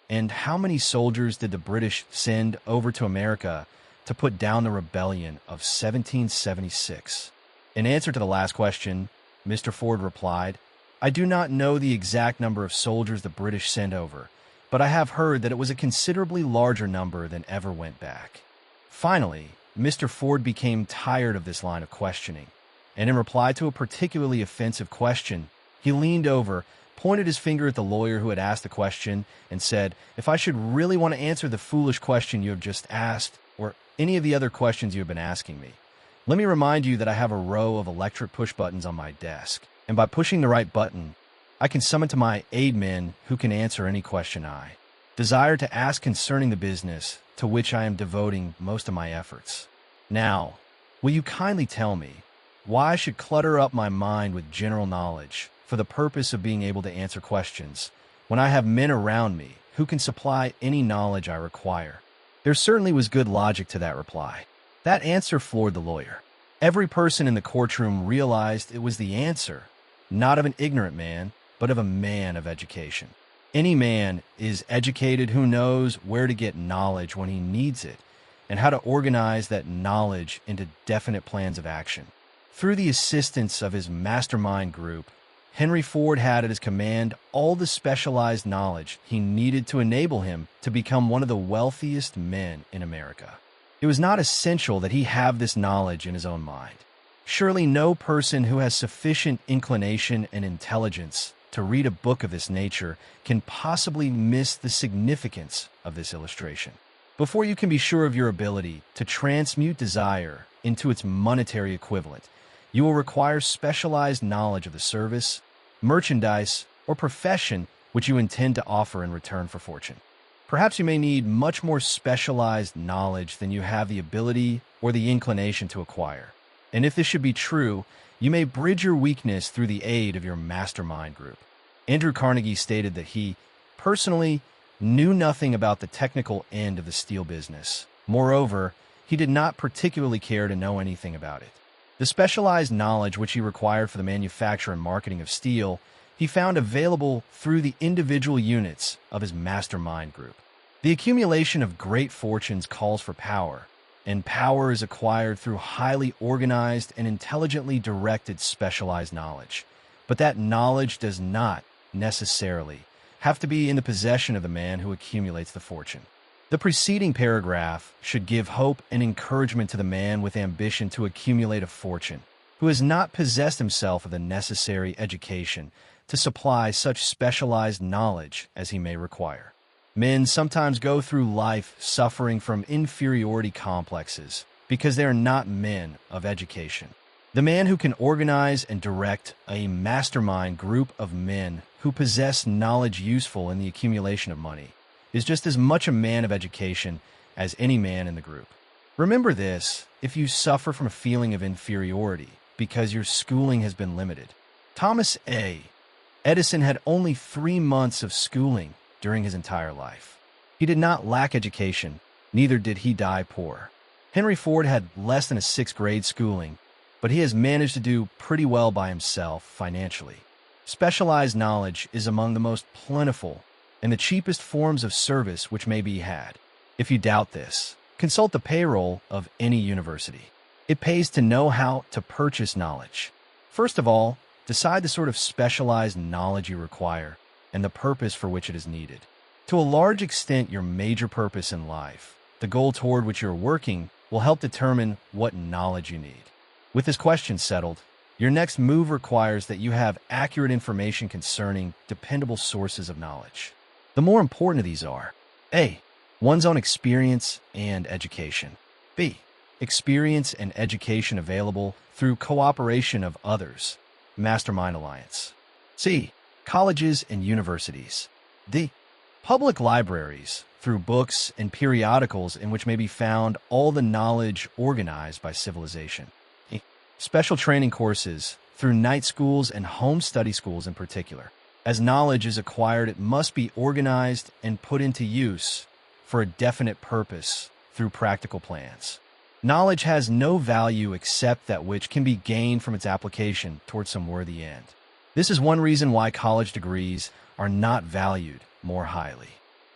And how many soldiers did the British send over to America to put down the rebellion of 1776? In answer to the last question, Mr. Ford replied, I do not know the exact number of soldiers the British sent over, but I have heard that it was a considerably larger number than ever went back. Finally, Mr. Ford became tired of this line of questioning, and in reply to a particularly offensive question, he leaned over, pointed his finger at the lawyer who had asked the question, and said, If I should really want to answer the foolish question you have just asked, or any of the other questions you have been asking me, let me remind you that I have a row of electric push buttons on my desk, and by pushing the right button, I can summon to my aid men who can answer any question I desire to ask concerning the business to which I am devoting most of my efforts. Now, will you kindly tell me why I should clutter up my mind with general knowledge for the purpose of being able to answer questions when I have men around me who can supply any knowledge I require? There certainly was good logic to that reply. That answer floored the lawyer. Every person in the courtroom realized it was the answer, not of an ignorant man, but of a man of education. Any man is educated who knows where to get knowledge when he needs it and how to organize that knowledge into definite plans of action. Through the assistance of his mastermind group, Henry Ford had at his command all the specialized knowledge he needed to enable him to become one of the wealthiest men in America. It was not essential that he have this knowledge in his own mind. Surely no person who has sufficient inclination and intelligence to read a book of this nature can possibly miss the significance of this illustration. Before you can be sure of your ability to transmute desire into its monetary equivalent, you will require specialized knowledge of the service, merchandise, or profession which you intend to offer in return for fortune. Perhaps you may need much more specialized knowledge than you have the ability or the inclination to acquire. And if this should be true, you may bridge your weakness through the aid of your mastermind group. Andrew Carnegie stated that he, personally, knew nothing about the technical end of the steel business. Moreover, he did not particularly care to know anything about it. The specialized knowledge which he required for the manufacture and marketing of steel he found available through the individual units of his mastermind group. The accumulation of great fortunes calls for power, and power is acquired through highly organized and intelligently directed specialized knowledge. But that knowledge does not necessarily have to be in the possession of the man who accumulates the fortune. The preceding paragraph should give hope and encouragement to the man with ambition to accumulate a fortune, who has not possessed himself of the necessary education to supply such specialized knowledge as he may require. Men sometimes go through life suffering from inferiority complexes because they are not men of education. The man who can organize and direct a mastermind group of men who possess knowledge useful in the accumulation of money is just as much a man of education as any man in the group. Remember this if you suffer from a feeling of inferiority because your schooling has been limited. Thomas A. Edison had only 3 months of schooling during his entire life. He did not lack education, neither did he die poor. Henry Ford had less than a 6th grade schooling, but he has managed to do pretty well by himself financially. Specialized knowledge is among the most plentiful and the cheapest forms of service which may be had. If you doubt this, consult the payroll of any university. It pays to know how to purchase knowledge. First of all, decide the sort of specialized knowledge you require and the purpose for which it is needed. To a large extent, your major purpose in life, the goal toward which you're working, will help determine what knowledge you need. With this question settled, your next move requires that you have accurate information concerning dependable sources of knowledge. The more important of these are A. One's own experience and education. B. Experience and education available through cooperation of others. Mastermind alliance. C. Colleges and universities. D. Public libraries through books and periodicals in which may be found all the knowledge organized by civilization. Special training courses through night schools and home study schools in particular. As knowledge is acquired, it must be organized and put into use for a definite purpose through practical plans. Knowledge has no value except that which can be gained from its application towards some worthy end. This is one reason why college degrees are not valued more highly.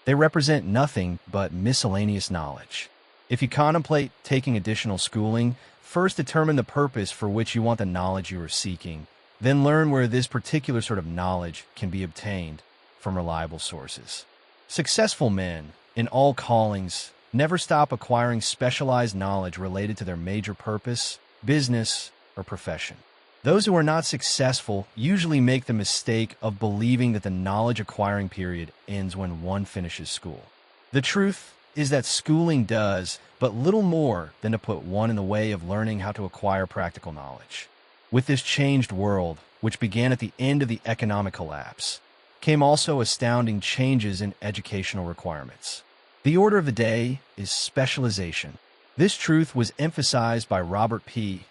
They represent nothing but miscellaneous knowledge. If you contemplate taking additional schooling, first determine the purpose for which you want the knowledge you are seeking, then learn where this particular sort of knowledge can be obtained from reliable sources. Successful men in all callings never stop acquiring specialized knowledge related to their major purpose, business, or profession. Those who are not successful usually make the mistake of believing that the knowledge acquiring period ends when one finishes school. The truth is that schooling does but little more than to put one in the way of learning how to acquire practical knowledge. With this changed world, which began at the end of the economic collapse, came also astounding changes in educational requirements. The order of the day is specialization. This truth was emphasized by Robert P.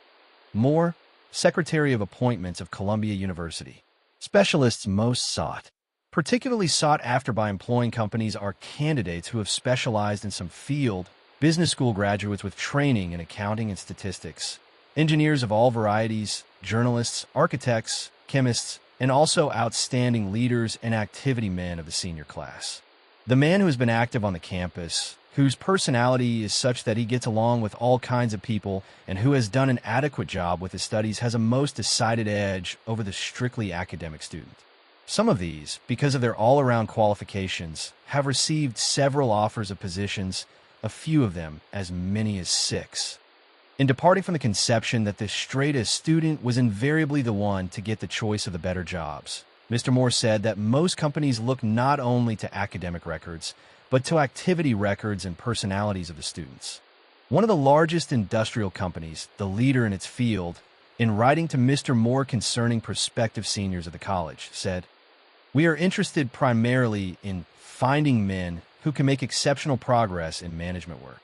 Moore, Secretary of Appointments of Columbia University. Specialists most sought, particularly sought after by employing companies, are candidates who have specialized in some field, business school graduates with training in accounting and statistics, engineers of all varieties, journalists, architects, chemists, and also outstanding leaders and activity men of the senior class. The man who has been active on the campus, whose personality is such that he gets along with all kinds of people, and who has done an adequate job with his studies, has a most decided edge over the strictly academic student. Some of these, because of their all-around qualifications, have received several offers of positions, a few of them as many as 6. In departing from the conception that the straightest student was invariably the one to get the choice of the better jobs, Mr. Moore said that most companies look not only to academic records, but to activity records and personalities of the students. One of the largest industrial companies, the leader in its field, in writing to Mr. Moore concerning prospective seniors of the college, said, "We are interested primarily in finding men who can make exceptional progress in management work.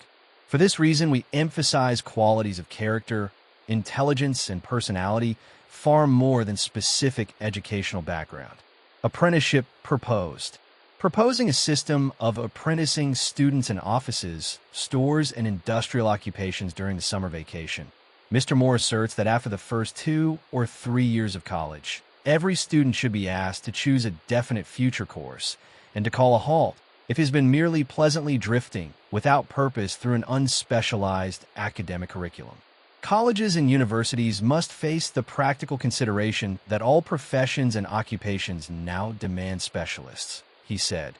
For this reason, we emphasize qualities of character, intelligence, and personality far more than specific educational background." Apprenticeship proposed. Proposing a system of apprenticing students in offices, stores, and industrial occupations during the summer vacation, Mr. Moore asserts that after the first 2 or 3 years of college, every student should be asked to choose a definite future course and to call a halt if he has been merely pleasantly drifting without purpose through an unspecialized academic curriculum. Colleges and universities must face the practical consideration that all professions and occupations now demand specialists, he said,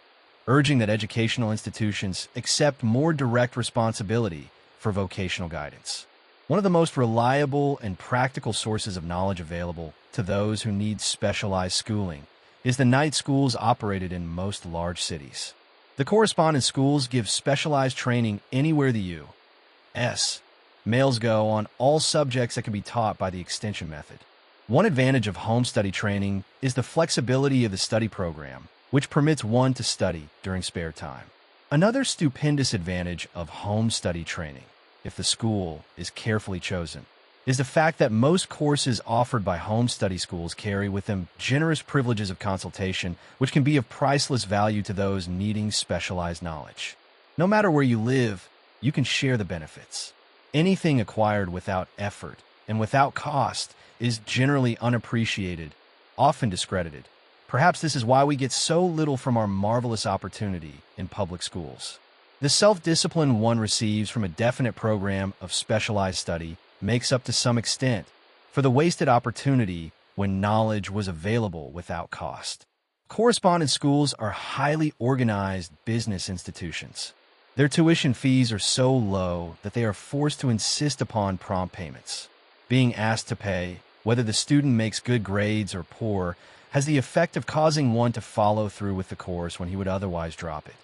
urging that educational institutions accept more direct responsibility for vocational guidance. One of the most reliable and practical sources of knowledge available to those who need specialized schooling is the night schools operated in most large cities. The correspondence schools give specialized training anywhere the U.S. males go on all subjects that can be taught by the extension method. One advantage of home study training is the flexibility of the study program, which permits one to study during spare time. Another stupendous advantage of home study training, if the school is carefully chosen, is the fact that most courses offered by home study schools carry with them generous privileges of consultation, which can be of priceless value to those needing specialized knowledge. No matter where you live, you can share the benefits. Anything acquired without effort and without cost is generally unappreciated, often discredited. Perhaps this is why we get so little from our marvelous opportunity in public schools. The self-discipline one receives from a definite program of specialized study makes up to some extent for the wasted opportunity when knowledge was available without cost. Correspondence schools are highly organized business institutions. Their tuition fees are so low that they are forced to insist upon prompt payments. Being asked to pay, whether the student makes good grades or poor, has the effect of causing one to follow through with the course when he would otherwise drop it.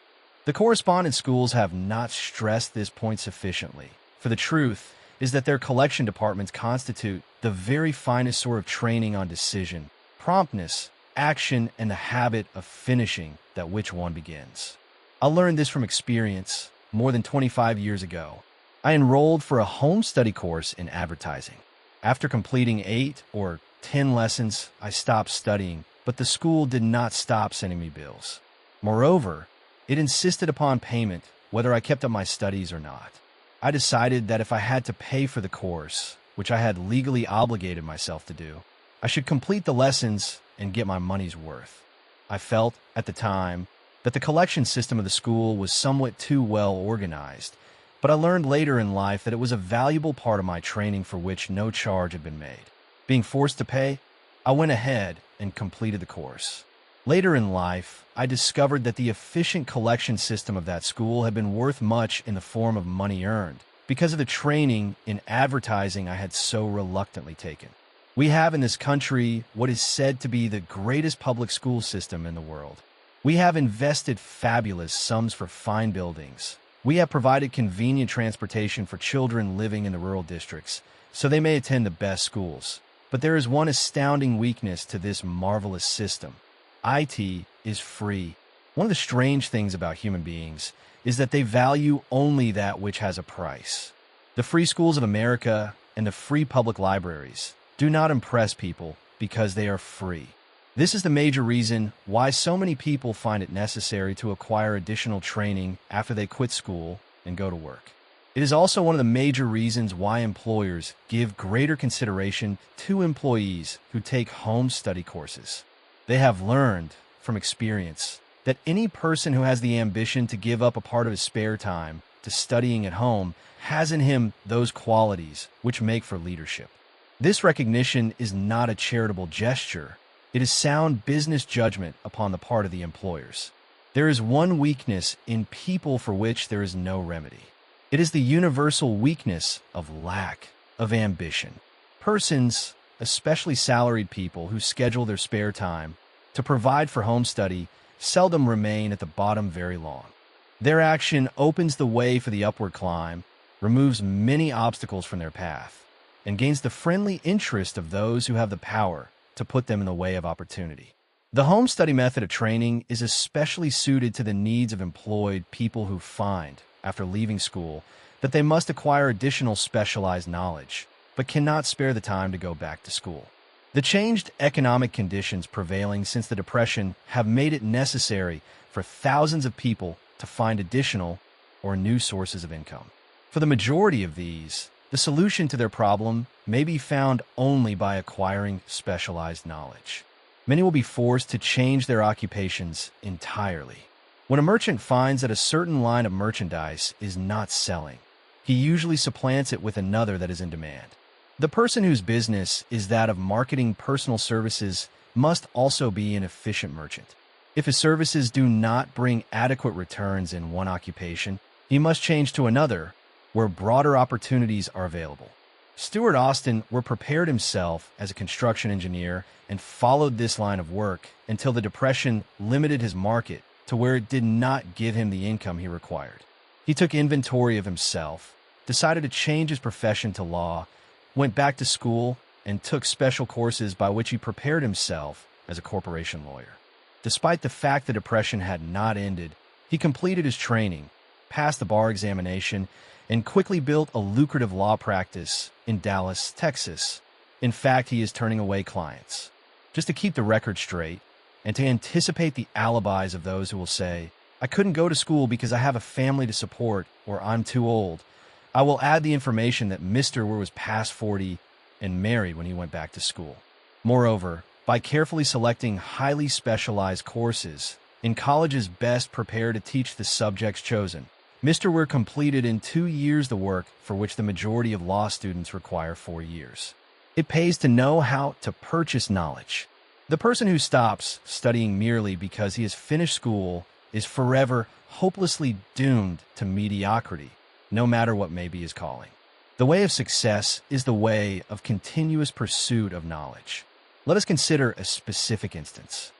The correspondence schools have not stressed this point sufficiently, for the truth is that their collection departments constitute the very finest sort of training on decision, promptness, action, and the habit of finishing that which one begins. I learned this from experience more than 25 years ago. I enrolled for a home study course in advertising. After completing 8 or 10 lessons, I stopped studying, but the school did not stop sending me bills. Moreover, it insisted upon payment whether I kept up my studies or not. I decided that if I had to pay for the course, which I had legally obligated myself to do, I should complete the lessons and get my money's worth. I felt, at the time, that the collection system of the school was somewhat too well organized, but I learned later in life that it was a valuable part of my training for which no charge had been made. Being forced to pay, I went ahead and completed the course. Later in life, I discovered that the efficient collection system of that school had been worth much in the form of money earned, because of the training in advertising I had so reluctantly taken. We have in this country what is said to be the greatest public school system in the world. We have invested fabulous sums for fine buildings. We have provided convenient transportation for children living in the rural districts, so they may attend the best schools. But there is one astounding weakness to this marvelous system. IT is free. One of the strange things about human beings is that they value only that which has a price. The free schools of America and the free public libraries do not impress people because they are free. This is the major reason why so many people find it necessary to acquire additional training after they quit school and go to work. It is also one of the major reasons why employers give greater consideration to employees who take home study courses. They have learned from experience that any person who has the ambition to give up a part of his spare time to studying at home has in him those qualities which make for leadership. This recognition is not a charitable gesture. It is sound business judgment upon the part of the employers. There is one weakness in people for which there is no remedy. It is the universal weakness of lack of ambition. Persons, especially salaried people who schedule their spare time to provide for home study, seldom remain at the bottom very long. Their action opens the way for the upward climb, removes many obstacles from their path, and gains the friendly interest of those who have the power to put them in the way of opportunity. The home study method of training is especially suited to the needs of employed people who find, after leaving school, that they must acquire additional specialized knowledge, but cannot spare the time to go back to school. The changed economic conditions prevailing since the Depression have made it necessary for thousands of people to find additional or new sources of income. For the majority of these, the solution to their problem may be found only by acquiring specialized knowledge. Many will be forced to change their occupations entirely. When a merchant finds that a certain line of merchandise is not selling, he usually supplants it with another that is in demand. The person whose business is that of marketing personal services must also be an efficient merchant. If his services do not bring adequate returns in one occupation, he must change to another where broader opportunities are available. Stuart Austin prepared himself as a construction engineer and followed this line of work until the Depression limited his market to where it did not give him the income he required. He took inventory of himself, decided to change his profession to law, went back to school, and took special courses by which he prepared himself as a corporation lawyer. Despite the fact the Depression had not ended, he completed his training, passed the bar examination, and quickly built a lucrative law practice in Dallas, Texas. In fact, he is turning away clients. Just to keep the record straight, and to anticipate the alibis of those who will say, "I couldn't go to school because I have a family to support," or "I'm too old," I will add the information that Mr. was past 40 and married when he went back to school. Moreover, by carefully selecting highly specialized courses in colleges best prepared to teach the subjects chosen, Mr. completed in 2 years the work for which the majority of law students require 4 years. It pays to know how to purchase knowledge. The person who stops studying merely because he has finished school is forever hopelessly doomed to mediocrity, no matter what may be his calling. The way of success is the way of continuous pursuit of knowledge. Let us consider a specific instance.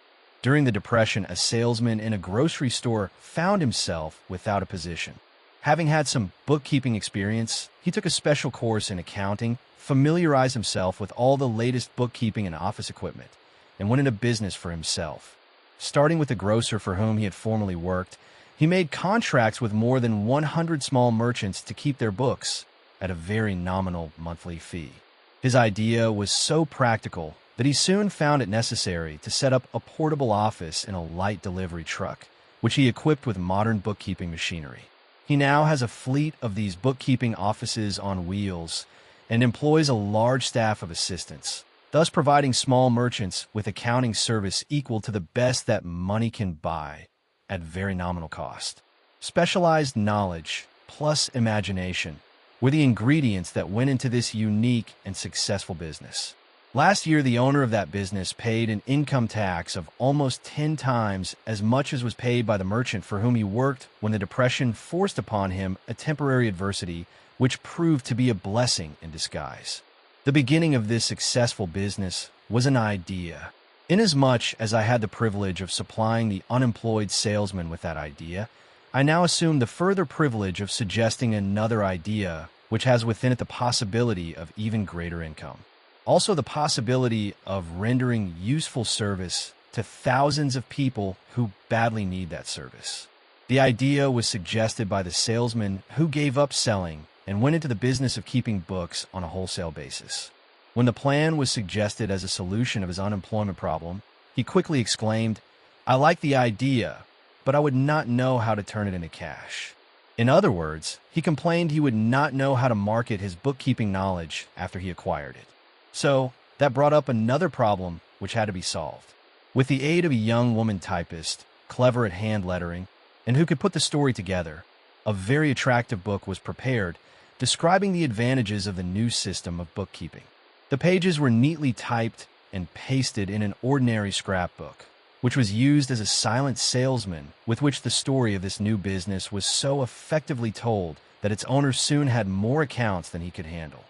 During the Depression, a salesman in a grocery store found himself without a position. Having had some bookkeeping experience, he took a special course in accounting, familiarized himself with all the latest bookkeeping and office equipment, and went into business for himself. Starting with the grocer for whom he had formerly worked, He made contracts with more than 100 small merchants to keep their books at a very nominal monthly fee. His idea was so practical that he soon found it necessary to set up a portable office in a light delivery truck, which he equipped with modern bookkeeping machinery. He now has a fleet of these bookkeeping offices on wheels and employs a large staff of assistants, thus providing small merchants with accounting service equal to the best that money can buy at very nominal cost. Specialized knowledge plus imagination were the ingredients that went into this unique and successful business. Last year, the owner of that business paid an income tax of almost 10 times as much as was paid by the merchant for whom he worked when the Depression forced upon him a temporary adversity which proved to be a blessing in disguise. The beginning of this successful business was an idea. Inasmuch as I had the privilege of supplying the unemployed salesman with that idea, I now assume the further privilege of suggesting another idea which has within it the possibility of even greater income. Also the possibility of rendering useful service to thousands of people who badly need that service. The idea was suggested by the salesman who gave up selling and went into the business of keeping books on a wholesale basis. When the plan was suggested as a solution of his unemployment problem, he quickly exclaimed, "I like the idea, but I would not know how to turn it into cash." In other words, he complained he would not know how to market his bookkeeping knowledge after he acquired it. So, that brought up another problem which had to be solved. With the aid of a young woman typist, clever at hand lettering, and who could put the story together, a very attractive book was prepared describing the advantages of the new system of bookkeeping. The pages were neatly typed and pasted in an ordinary scrapbook, which was used as a silent salesman with which the story of this new business was so effectively told that its owner soon had more accounts than he could handle.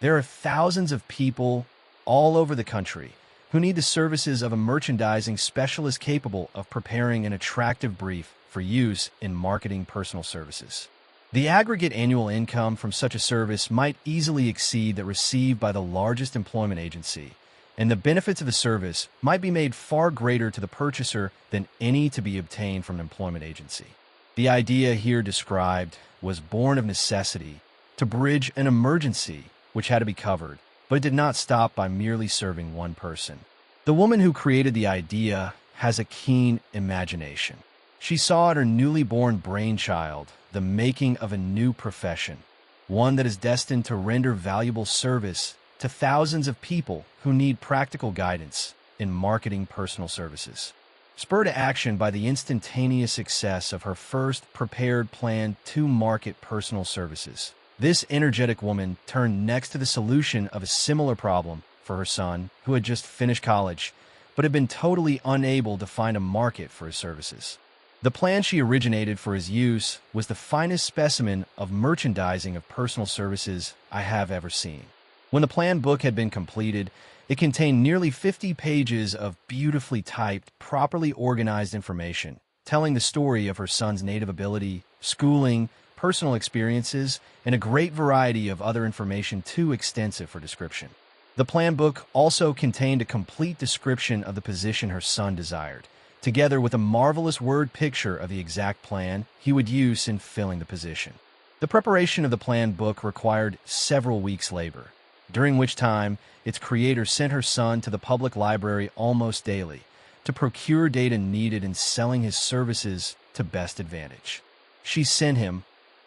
There are thousands of people all over the country who need the services of a merchandising specialist capable of preparing an attractive brief for use in marketing personal services. The aggregate annual income from such a service might easily exceed that received by the largest employment agency, and the benefits of the service might be made far greater to the purchaser than any to be obtained from an employment agency. The idea here described was born of necessity to bridge an emergency which had to be covered, but it did not stop by merely serving one person. The woman who created the idea has a keen imagination. She saw in her newly born brainchild the making of a new profession, one that is destined to render valuable service to thousands of people who need practical guidance in marketing personal services. Spurred to action by the instantaneous success of her first prepared plan to market personal services, this energetic woman turned next to the solution of a similar problem for her son, who had just finished college, but had been totally unable to find a market for his services. The plan she originated for his use was the finest specimen of merchandising of personal services I have ever seen. When the plan book had been completed, it contained nearly 50 pages of beautifully typed, properly organized information, telling the story of her son's native ability, schooling, personal experiences, and a great variety of other information too extensive for description. The plan book also contained a complete description of the position her son desired, together with a marvelous word picture of the exact plan he would use in filling the position. The preparation of the plan book required several weeks' labor, during which time its creator sent her son to the public library almost daily to procure data needed in selling his services to best advantage. She sent him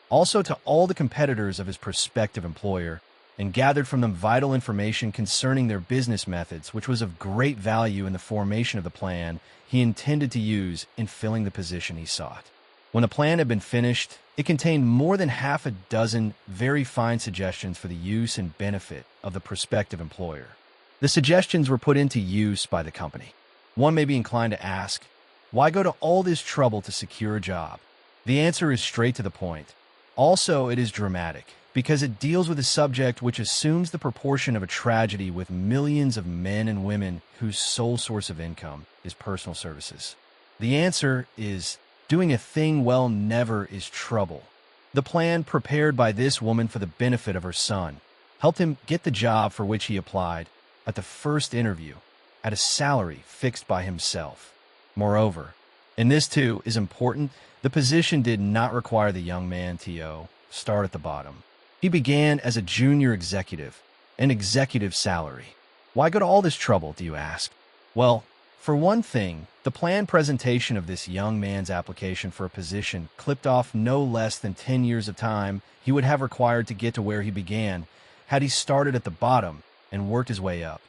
also to all the competitors of his prospective employer and gathered from them vital information concerning their business methods, which was of great value in the formation of the plan he intended to use in filling the position he sought. When the plan had been finished, it contained more than half a dozen very fine suggestions for the use and benefit of the prospective employer. The suggestions were put into use by the company. One may be inclined to ask, why go to all this trouble to secure a job? The answer is straight to the point. Also, it is dramatic, because it deals with a subject which assumes the proportion of a tragedy with millions of men and women whose sole source of income is personal services. The answer is, doing a thing well never is trouble. The plan prepared by this woman for the benefit of her son helped him get the job for which he applied at the first interview at a salary fixed by himself. Moreover, And this, too, is important. The position did not require the young man, T.O., start at the bottom. He began as a junior executive, an executive salary. Why go to all this trouble, do you ask? Well, for one thing, the planned presentation of this young man's application for a position clipped off no less than 10 years of time he would have required to get to where he began had he started at the bottom and worked his way up.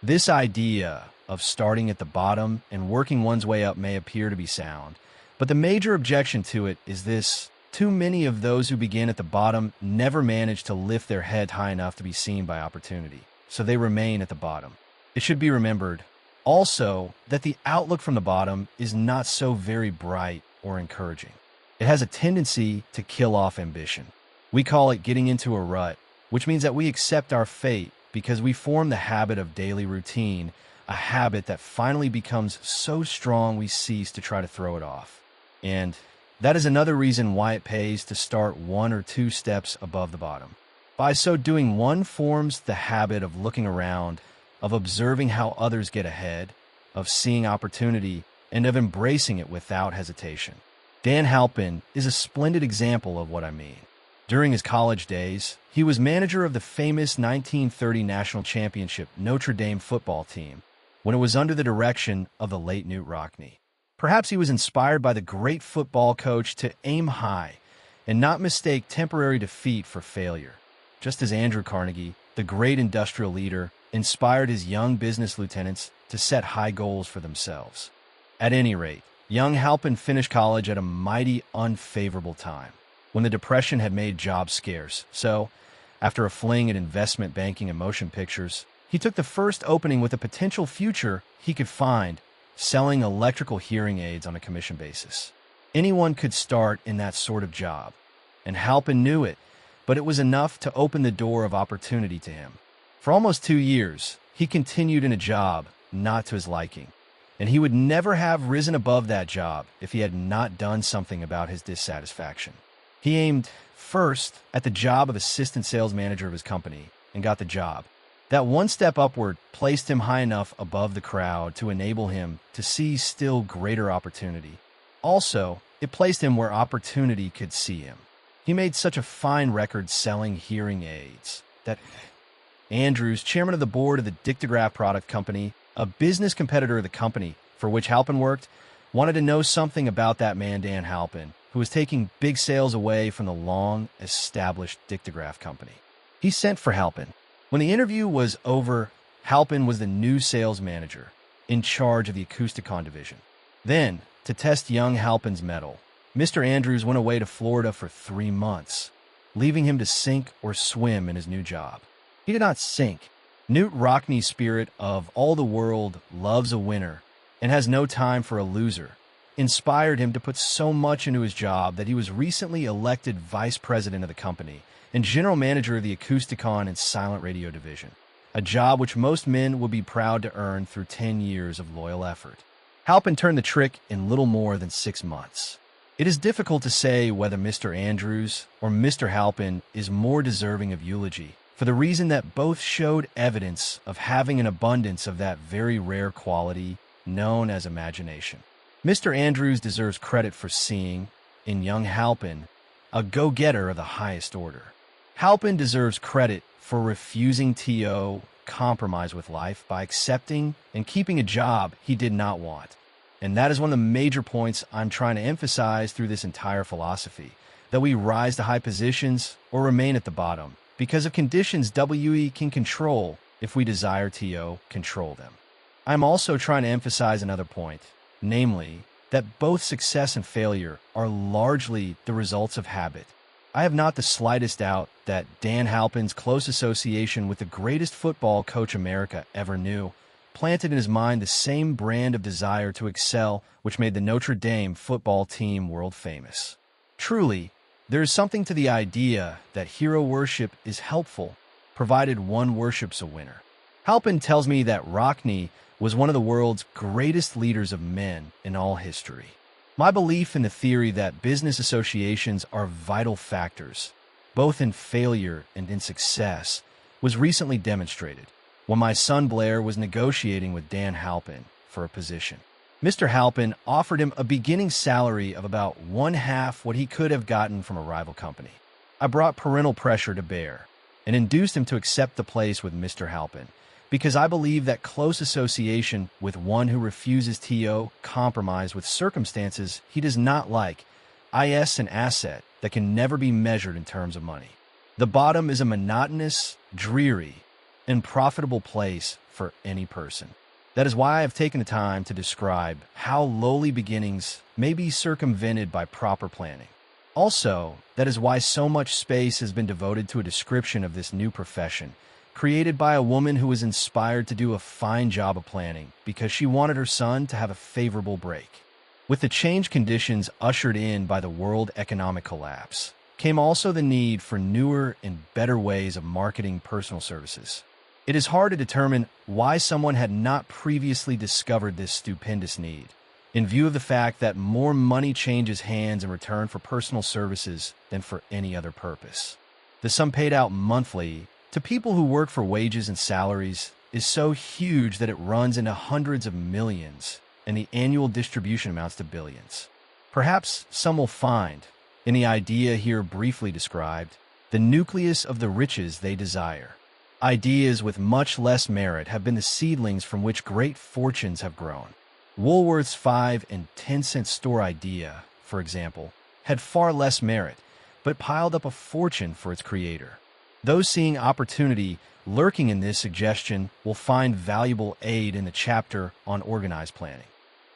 This idea of starting at the bottom and working one's way up may appear to be sound, but the major objection to it is this: too many of those who begin at the bottom never manage to lift their head high enough to be seen by opportunity, so they remain at the bottom. It should be remembered also that the outlook from the bottom is not so very bright or encouraging. It has a tendency to kill off ambition. We call it getting into a rut, which means that we accept our fate because we form the habit of daily routine, a habit that finally becomes so strong we cease to try to throw it off. And that is another reason why it pays to start 1 or 2 steps above the bottom. By so doing, one forms the habit of looking around, of observing how others get ahead, of seeing opportunity, and of embracing it without hesitation. Dan Halpin is a splendid example of what I mean. During his college days, he was manager of the famous 1930 national championship Notre Dame football team when it was under the direction of the late Knute Rockne. Perhaps he was inspired by the great football coach to aim high and not mistake temporary defeat for failure, just as Andrew Carnegie, the great industrial leader, inspired his young business lieutenants to set high goals for themselves. At any rate, young Halpin finished college at a mighty unfavorable time, when the Depression had made jobs scarce. So, after a fling at investment banking and motion pictures, he took the first opening with a potential future he could find, selling electrical hearing aids on a commission basis. Anyone could start in that sort of job, and Halpin knew it, but it was enough to open the door of opportunity to him. For almost 2 years, he continued in a job not to his liking, and he would never have risen above that job if he had not done something about his dissatisfaction. He aimed first at the job of assistant sales manager of his company and got the job. That one step upward placed him high enough above the crowd to enable him to see still greater opportunity. Also, it placed him where opportunity could see him. He made such a fine record selling hearing aids that Andrews, chairman of the board of the Dictograph Product Company, a business competitor of the company for which Halpin worked, wanted to know something about that man Dan Halpin, who was taking big sales away from the long-established Dictograph Company. He sent for Halpin. When the interview was over, Halpin was the new sales manager, in charge of the Acousticon division. Then, to test young Halpin's mettle, Mr. Andrews went away to Florida for 3 months, leaving him to sink or swim in his new job. He did not sink. Knute Rockne's spirit of all the world loves a winner and has no time for a loser inspired him to put so much into his job that he was recently elected vice president of the company and general manager of the Acousticon and silent radio division, a job which most men would be proud to earn through 10 years of loyal effort. Halpin turned the trick in little more than 6 months. It is difficult to say whether Mr. Andrews or Mr. Halpin is more deserving of eulogy, for the reason that both showed evidence of having an abundance of that very rare quality known as imagination. Mr. Andrews deserves credit for seeing, in young Halpin, a go-getter of the highest order. Halpin deserves credit for refusing to compromise with life by accepting and keeping a job he did not want. And that is one of the major points I'm trying to emphasize through this entire philosophy, that we rise to high positions or remain at the bottom, because of conditions we can control if we desire to control them. I'm also trying to emphasize another point, namely, that both success and failure are largely the results of habit. I have not the slightest doubt that Dan Halpin's close association with the greatest football coach America ever knew planted in his mind the same brand of desire to excel which made the Notre Dame football team world famous. Truly, there is something to the idea that hero worship is helpful, provided one worships a winner. Halpin tells me that Rockne was one of the world's greatest leaders of men in all history. My belief in the theory that business associations are vital factors, both in failure and in success, was recently demonstrated when my son Blair was negotiating with Dan Halpin for a position. Mr. Halpin offered him a beginning salary of about one-half what he could have gotten from a rival company. I brought parental pressure to bear and induced him to accept the place with Mr. Halpin, because I believe that close association with one who refuses to compromise with circumstances he does not like is an asset that can never be measured in terms of money. The bottom is a monotonous, dreary, and profitable place for any person. That is why I have taken the time to describe how lowly beginnings may be circumvented by proper planning. Also, that is why so much space has been devoted to a description of this new profession, created by a woman who was inspired to do a fine job of planning because she wanted her son to have a favorable break. With the changed conditions ushered in by the world economic collapse, came also the need for newer and better ways of marketing personal services. It is hard to determine why someone had not previously discovered this stupendous need, in view of the fact that more money changes hands in return for personal services than for any other purpose. The sum paid out monthly to people who work for wages and salaries is so huge that it runs into hundreds of millions, and the annual distribution amounts to billions. Perhaps some will find, in the idea here briefly described, the nucleus of the riches they desire. Ideas with much less merit have been the seedlings from which great fortunes have grown. Woolworth's 5 and 10-cent store idea, for example, had far less merit, but piled up a fortune for its creator. Those seeing opportunity lurking in this suggestion will find valuable aid in the chapter on organized planning.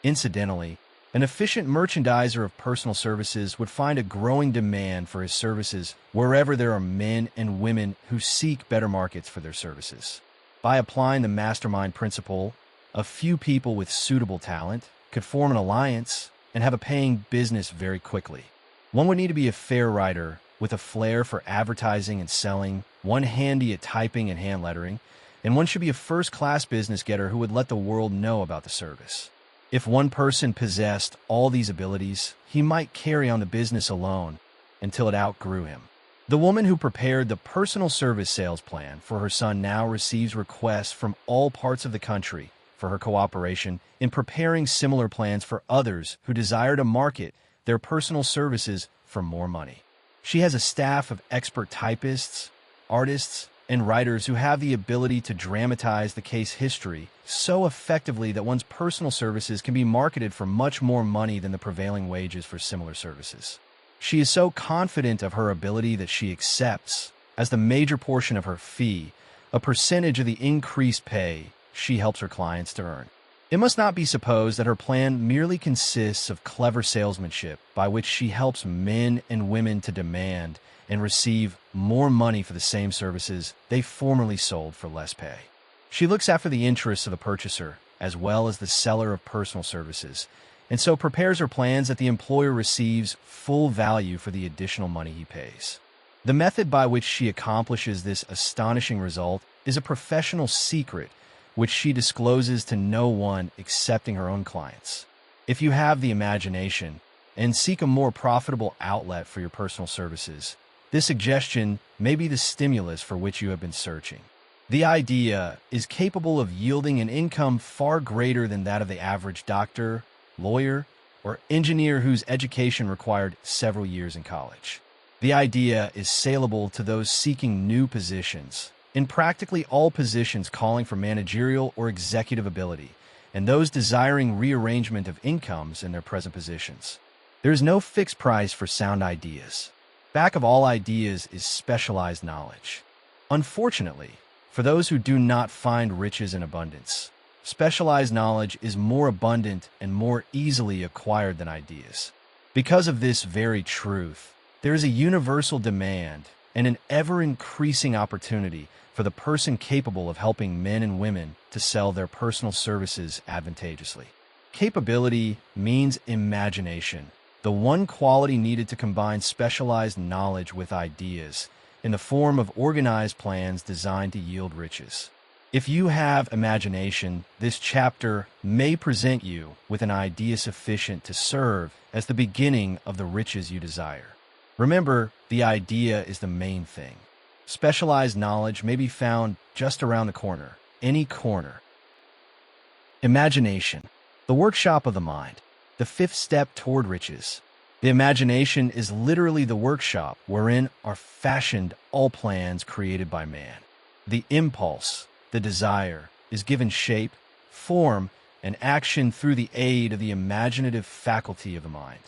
Incidentally, an efficient merchandiser of personal services would find a growing demand for his services wherever there are men and women who seek better markets for their services. By applying the mastermind principle, a few people with suitable talent could form an alliance and have a paying business very quickly. One would need to be a fair writer with a flair for advertising and selling, one handy at typing and hand lettering, and one should be a first-class business getter who would let the world know about the service. If one person possessed all these abilities, he might carry on the business alone until it outgrew him. The woman who prepared the personal service sales plan for her son now receives requests from all parts of the country for her cooperation in preparing similar plans for others who desire to market their personal services for more money. She has a staff of expert typists, artists, and writers who have the ability to dramatize the case history so effectively that one's personal services can be marketed for much more money than the prevailing wages for similar services. She is so confident of her ability that she accepts, as the major portion of her fee, a percentage of the increased pay she helps her clients to earn. It must not be supposed that her plan merely consists of clever salesmanship by which she helps men and women to demand and receive more money for the same services they formerly sold for less pay. She looks after the interests of the purchaser as well as the seller of personal services, and so prepares her plans that the employer receives full value for the additional money he pays. The method by which she accomplishes this astonishing result is a professional secret which she discloses to no one excepting her own clients. If you have the imagination and seek a more profitable outlet for your personal services, this suggestion may be the stimulus for which you have been searching. The idea is capable of yielding an income far greater than that of the average doctor, lawyer, or engineer whose education required several years in college. The idea is saleable to those seeking new positions, in practically all positions calling for managerial or executive ability, and those desiring rearrangement of incomes in their present positions. There is no fixed price for sound ideas. Back of all ideas is specialized knowledge. Unfortunately, for those who do not find riches in abundance, specialized knowledge is more abundant and more easily acquired than ideas. Because of this very truth, there is a universal demand and an ever-increasing opportunity for the person capable of helping men and women to sell their personal services advantageously. Capability means imagination, the one quality needed to combine specialized knowledge with ideas in the form of organized plans designed to yield riches. If you have imagination, this chapter may present you with an idea sufficient to serve as the beginning of the riches you desire. Remember, the idea is the main thing. Specialized knowledge may be found just around the corner, any corner. Imagination. The workshop of the mind, the fifth step toward riches. The imagination is literally the workshop wherein are fashioned all plans created by man. The impulse, the desire, is given shape, form, and action through the aid of the imaginative faculty of the mind.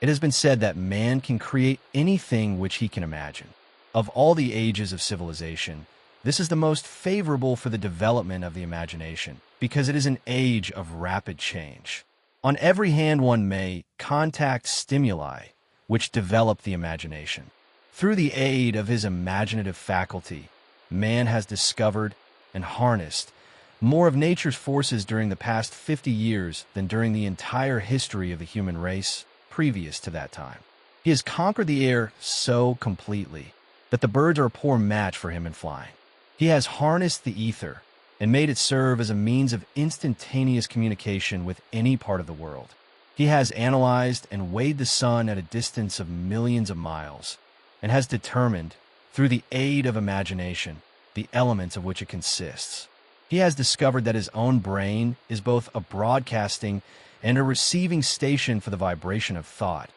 It has been said that man can create anything which he can imagine. Of all the ages of civilization, this is the most favorable for the development of the imagination, because it is an age of rapid change. On every hand one may contact stimuli which develop the imagination. Through the aid of his imaginative faculty, man has discovered and harnessed more of nature's forces during the past 50 years than during the entire history of the human race previous to that time. He has conquered the air so completely that the birds are a poor match for him in flying. He has harnessed the ether and made it serve as a means of instantaneous communication with any part of the world. He has analyzed and weighed the sun at a distance of millions of miles, and has determined, through the aid of imagination, the elements of which it consists. He has discovered that his own brain is both a broadcasting and a receiving station for the vibration of thought,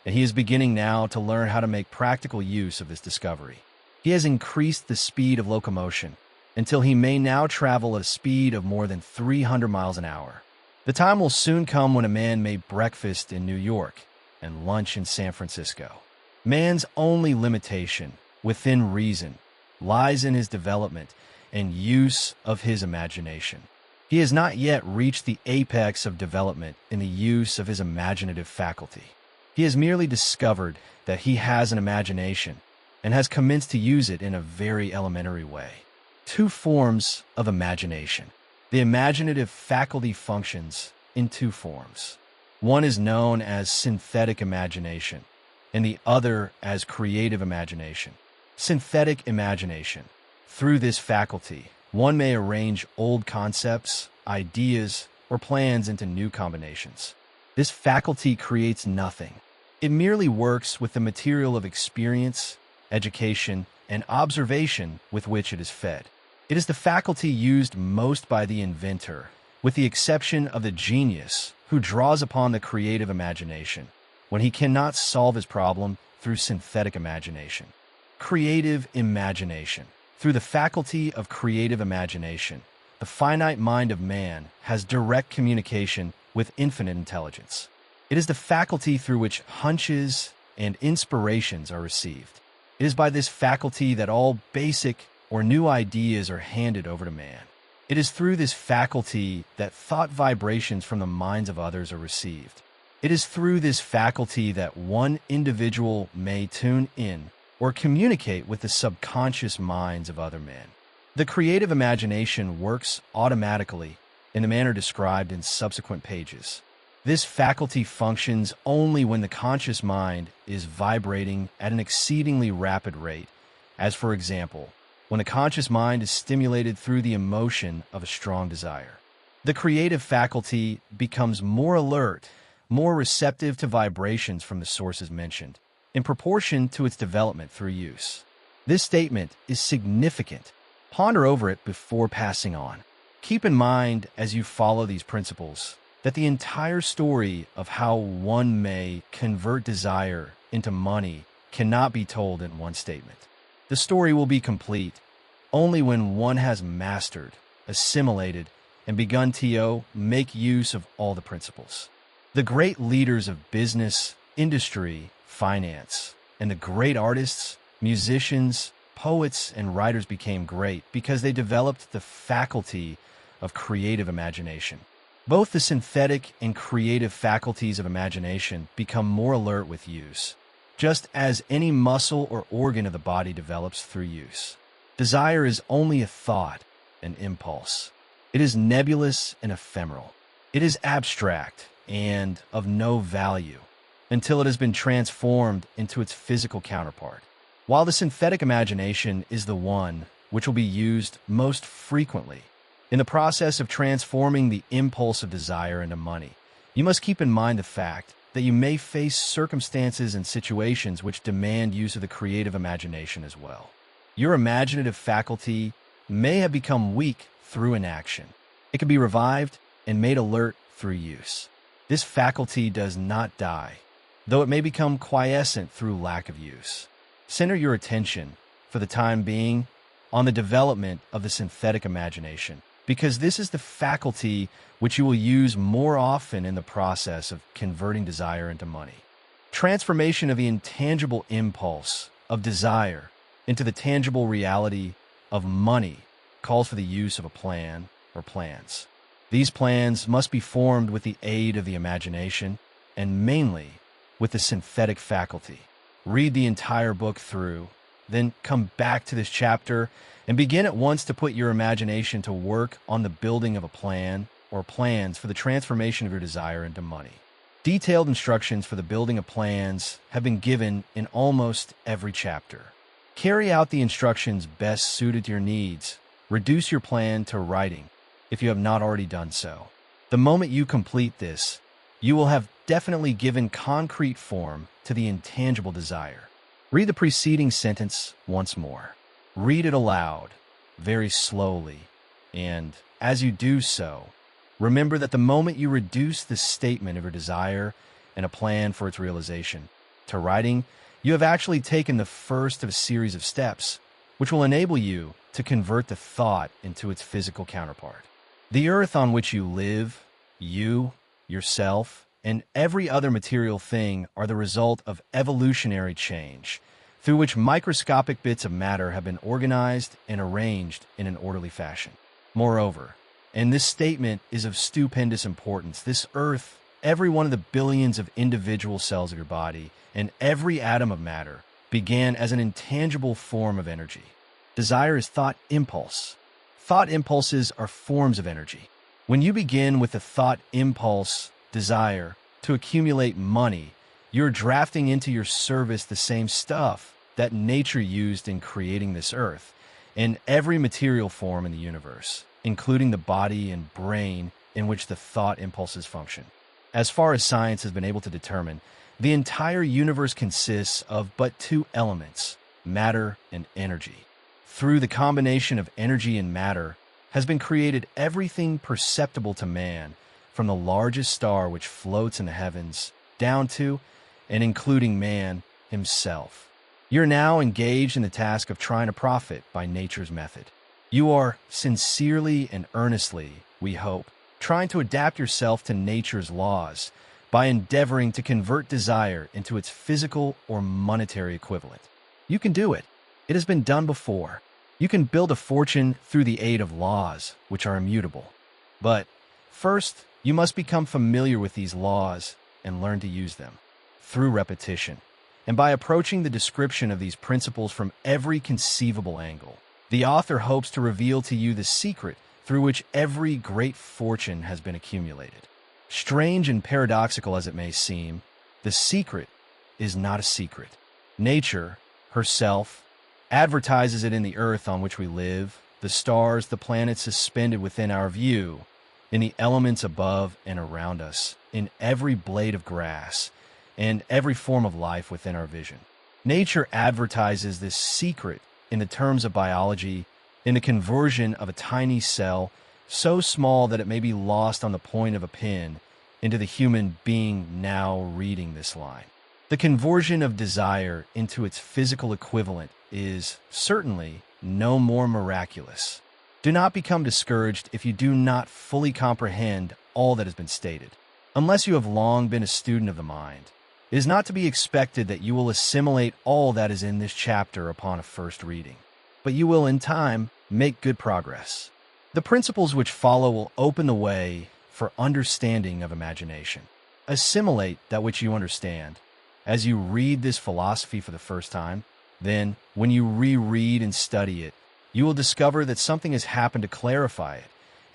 and he is beginning now to learn how to make practical use of this discovery. He has increased the speed of locomotion until he may now travel at a speed of more than 300 miles an hour. The time will soon come when a man may breakfast in New York and lunch in San Francisco. Man's only limitation, within reason, lies in his development and use of his imagination. He has not yet reached the apex of development in the use of his imaginative faculty. He has merely discovered that he has an imagination and has commenced to use it in a very elementary way. Two forms of imagination. The imaginative faculty functions in two forms. One is known as synthetic imagination, and the other as creative imagination. Synthetic imagination. Through this faculty, one may arrange old concepts, ideas, or plans into new combinations. This faculty creates nothing. It merely works with the material of experience, education, and observation with which it is fed. It is the faculty used most by the inventor, with the exception of the genius who draws upon the creative imagination when he cannot solve his problem through synthetic imagination. Creative imagination. Through the faculty of creative imagination, the finite mind of man has direct communication with infinite intelligence. It is the faculty through which hunches and inspirations are received. It is by this faculty that all basic or new ideas are handed over to man. It is through this faculty that thought vibrations from the minds of others are received. It is through this faculty that one individual may tune in or communicate with the subconscious minds of other men. The creative imagination works automatically in the manner described in subsequent pages. This faculty functions only when the conscious mind is vibrating at an exceedingly rapid rate, as for example, when the conscious mind is stimulated through the emotion of a strong desire. The creative faculty becomes more alert, more receptive to vibrations from the sources mentioned, in proportion to its development through use. This statement is significant. Ponder over it before passing on. Keep in mind, as you follow these principles, that the entire story of how one may convert desire into money cannot be told in one statement. The story will be complete only when one has mastered, assimilated, and begun to make use of all the principles. The great leaders of business, industry, finance, and the great artists, musicians, poets, and writers became great because they developed the faculty of creative imagination. Both the synthetic and creative faculties of imagination become more alert with use, just as any muscle or organ of the body develops through use. Desire is only a thought, an impulse. It is nebulous and ephemeral. It is abstract and of no value until it has been transformed into its physical counterpart. While the synthetic imagination is the one which will be used most frequently in the process of transforming the impulse of desire into money, you must keep in mind the fact that you may face circumstances and situations which demand use of the creative imagination as well. Your imaginative faculty may have become weak through inaction. It can be revived and made alert through use. This faculty does not die, though it may become quiescent through lack of use. Center your attention, for the time being, on the development of the synthetic imagination, because this is the faculty which you will use more often in the process of converting desire into money. Transformation of the intangible impulse of desire into the tangible reality of money calls for the use of a plan or plans. These plans must be formed with the aid of the imagination and mainly with the synthetic faculty. Read the entire book through, then come back to this chapter and begin at once to put your imagination to work on the building of a plan or plans for the transformation of your desire into money. Detailed instructions for the building of plans have been given in almost every chapter. Carry out the instructions best suited to your needs. Reduce your plan to writing if you have not already done so. The moment you complete this, you will have definitely given concrete form to the intangible desire. Read the preceding sentence once more. Read it aloud, very slowly, and as you do so, remember that the moment you reduce the statement of your desire and a plan for its realization to writing, you have actually taken the first of a series of steps, which will enable you to convert the thought into its physical counterpart. The earth on which you live, you, yourself, and every other material thing are the result of evolutionary change, through which microscopic bits of matter have been organized and arranged in an orderly fashion. Moreover, and this statement is of stupendous importance, this earth, every one of the billions of individual cells of your body, and every atom of matter began as an intangible form of energy. Desire is thought impulse. Thought impulses are forms of energy. When you begin with the thought impulse, desire, to accumulate money, you're drafting into your service the same stuff that nature used in creating this earth and every material form in the universe, including the body and brain in which the thought impulses function. As far as science has been able to determine, the entire universe consists of but two elements, matter and energy. Through the combination of energy and matter has been created everything perceptible to man, from the largest star which floats in the heavens down to and including man himself. You're now engaged in the task of trying to profit by nature's method. You are sincerely and earnestly, we hope, trying to adapt yourself to nature's laws by endeavoring to convert desire into its physical or monetary equivalent. You can do it. It has been done before. You can build a fortune through the aid of laws, which are immutable. But first, you must become familiar with these laws and learn to use them through repetition, and by approaching the description of these principles from every conceivable angle. The author hopes to reveal to you the secret through which every great fortune has been accumulated. Strange and paradoxical as it may seem, the secret is not a secret. Nature, herself, advertises it in the earth on which we live, the stars, the planets suspended within our view, in the elements above and around us, in every blade of grass, and every form of life within our vision. Nature advertises this secret in the terms of biology, in the conversion of a tiny cell so small that it may be lost on the point of a pin into the human being now reading this line. The conversion of desire into its physical equivalent is certainly no more miraculous. Do not become discouraged if you do not fully comprehend all that has been stated. Unless you have long been a student of the mind, it is not to be expected that you will assimilate all that is in this chapter upon a first reading, but you will in time make good progress. The principles which follow will open the way for understanding of imagination. Assimilate that which you understand. As you read this philosophy for the first time, then, when you reread and study it, you will discover that something has happened to clarify it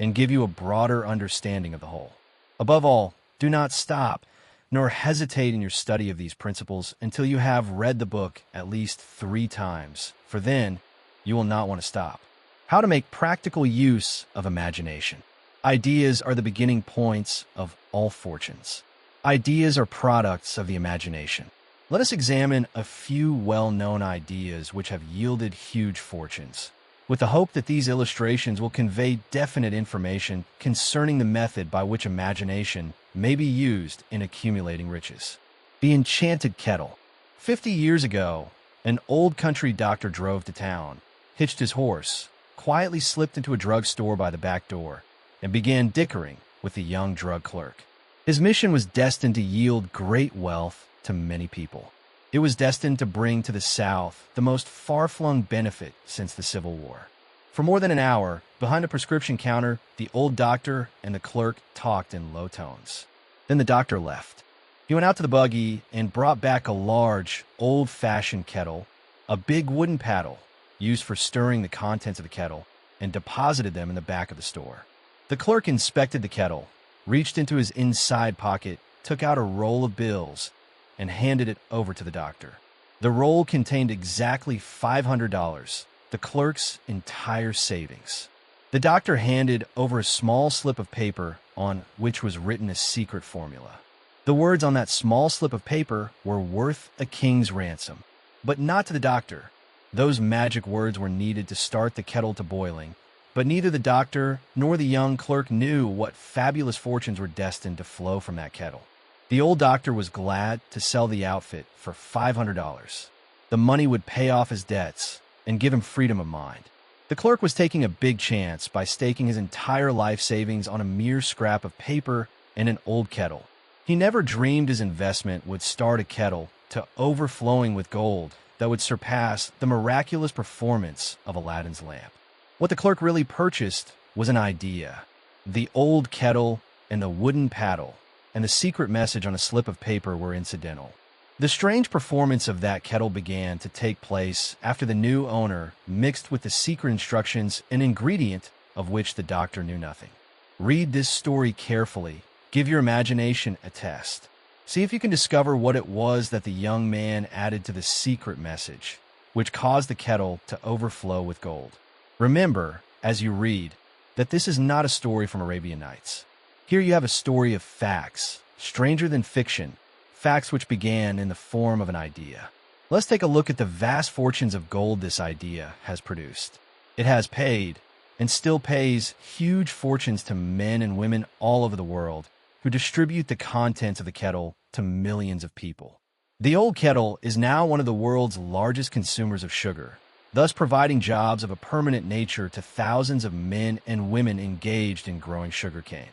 and give you a broader understanding of the whole. Above all, do not stop, nor hesitate in your study of these principles until you have read the book at least 3 times, for then you will not want to stop. How to make practical use of imagination. Ideas are the beginning points of all fortunes. Ideas are products of the imagination. Let us examine a few well-known ideas which have yielded huge fortunes. with the hope that these illustrations will convey definite information concerning the method by which imagination may be used in accumulating riches. The Enchanted Kettle. 50 years ago, an old country doctor drove to town, hitched his horse, quietly slipped into a drugstore by the back door, and began dickering with the young drug clerk. His mission was destined to yield great wealth to many people. It was destined to bring to the South the most far-flung benefit since the Civil War. For more than an hour, behind a prescription counter, the old doctor and the clerk talked in low tones. Then the doctor left. He went out to the buggy and brought back a large, old-fashioned kettle, a big wooden paddle used for stirring the contents of the kettle, and deposited them in the back of the store. The clerk inspected the kettle, reached into his inside pocket, took out a roll of bills, and handed it over to the doctor. The roll contained exactly $500, the clerk's entire savings. The doctor handed over a small slip of paper on which was written a secret formula. The words on that small slip of paper were worth a king's ransom, but not to the doctor. Those magic words were needed to start the kettle to boiling, but neither the doctor nor the young clerk knew what fabulous fortunes were destined to flow from that kettle. The old doctor was glad to sell the outfit for $500. The money would pay off his debts and give him freedom of mind. The clerk was taking a big chance by staking his entire life savings on a mere scrap of paper and an old kettle. He never dreamed his investment would start a kettle to overflowing with gold that would surpass the miraculous performance of Aladdin's lamp. What the clerk really purchased was an idea. The old kettle and the wooden paddle and the secret message on a slip of paper were incidental. The strange performance of that kettle began to take place after the new owner mixed with the secret instructions an ingredient of which the doctor knew nothing. Read this story carefully. Give your imagination a test. See if you can discover what it was that the young man added to the secret message, which caused the kettle to overflow with gold. Remember, as you read, that this is not a story from Arabian Nights. Here you have a story of facts, stranger than fiction, facts which began in the form of an idea. Let's take a look at the vast fortunes of gold this idea has produced. It has paid, and still pays, huge fortunes to men and women all over the world who distribute the contents of the kettle to millions of people. The old kettle is now one of the world's largest consumers of sugar, thus providing jobs of a permanent nature to thousands of men and women engaged in growing sugarcane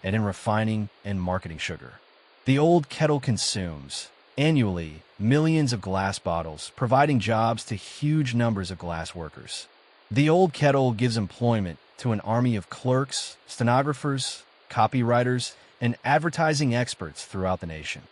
and in refining and marketing sugar. The old kettle consumes, annually, millions of glass bottles, providing jobs to huge numbers of glass workers. The old kettle gives employment to an army of clerks, stenographers, copywriters, and advertising experts throughout the nation.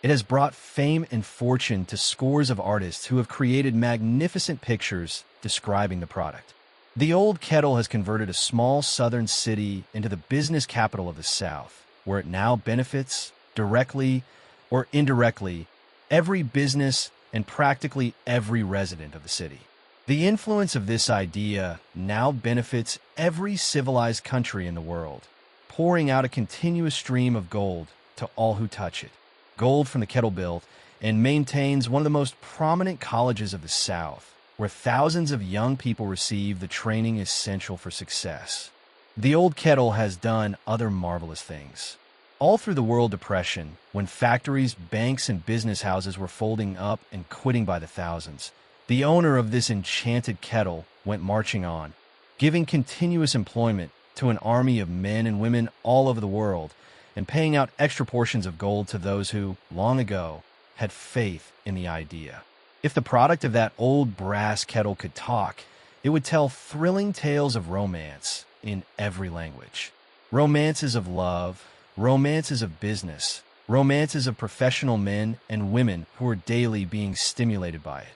It has brought fame and fortune to scores of artists who have created magnificent pictures describing the product. The old kettle has converted a small southern city into the business capital of the South, where it now benefits, directly or indirectly, every business and practically every resident of the city. The influence of this idea now benefits every civilized country in the world, pouring out a continuous stream of gold to all who touch it. Gold from the kettle built and maintains one of the most prominent colleges of the South, where thousands of young people receive the training essential for success. The old kettle has done other marvelous things. All through the World Depression, when factories, banks, and business houses were folding up and quitting by the thousands, the owner of this enchanted kettle went marching on, giving continuous employment to an army of men and women all over the world, and paying out extra portions of gold to those who, long ago, had faith in the idea. If the product of that old brass kettle could talk, it would tell thrilling tales of romance in every language. Romances of love, romances of business, romances of professional men and women who are daily being stimulated by it.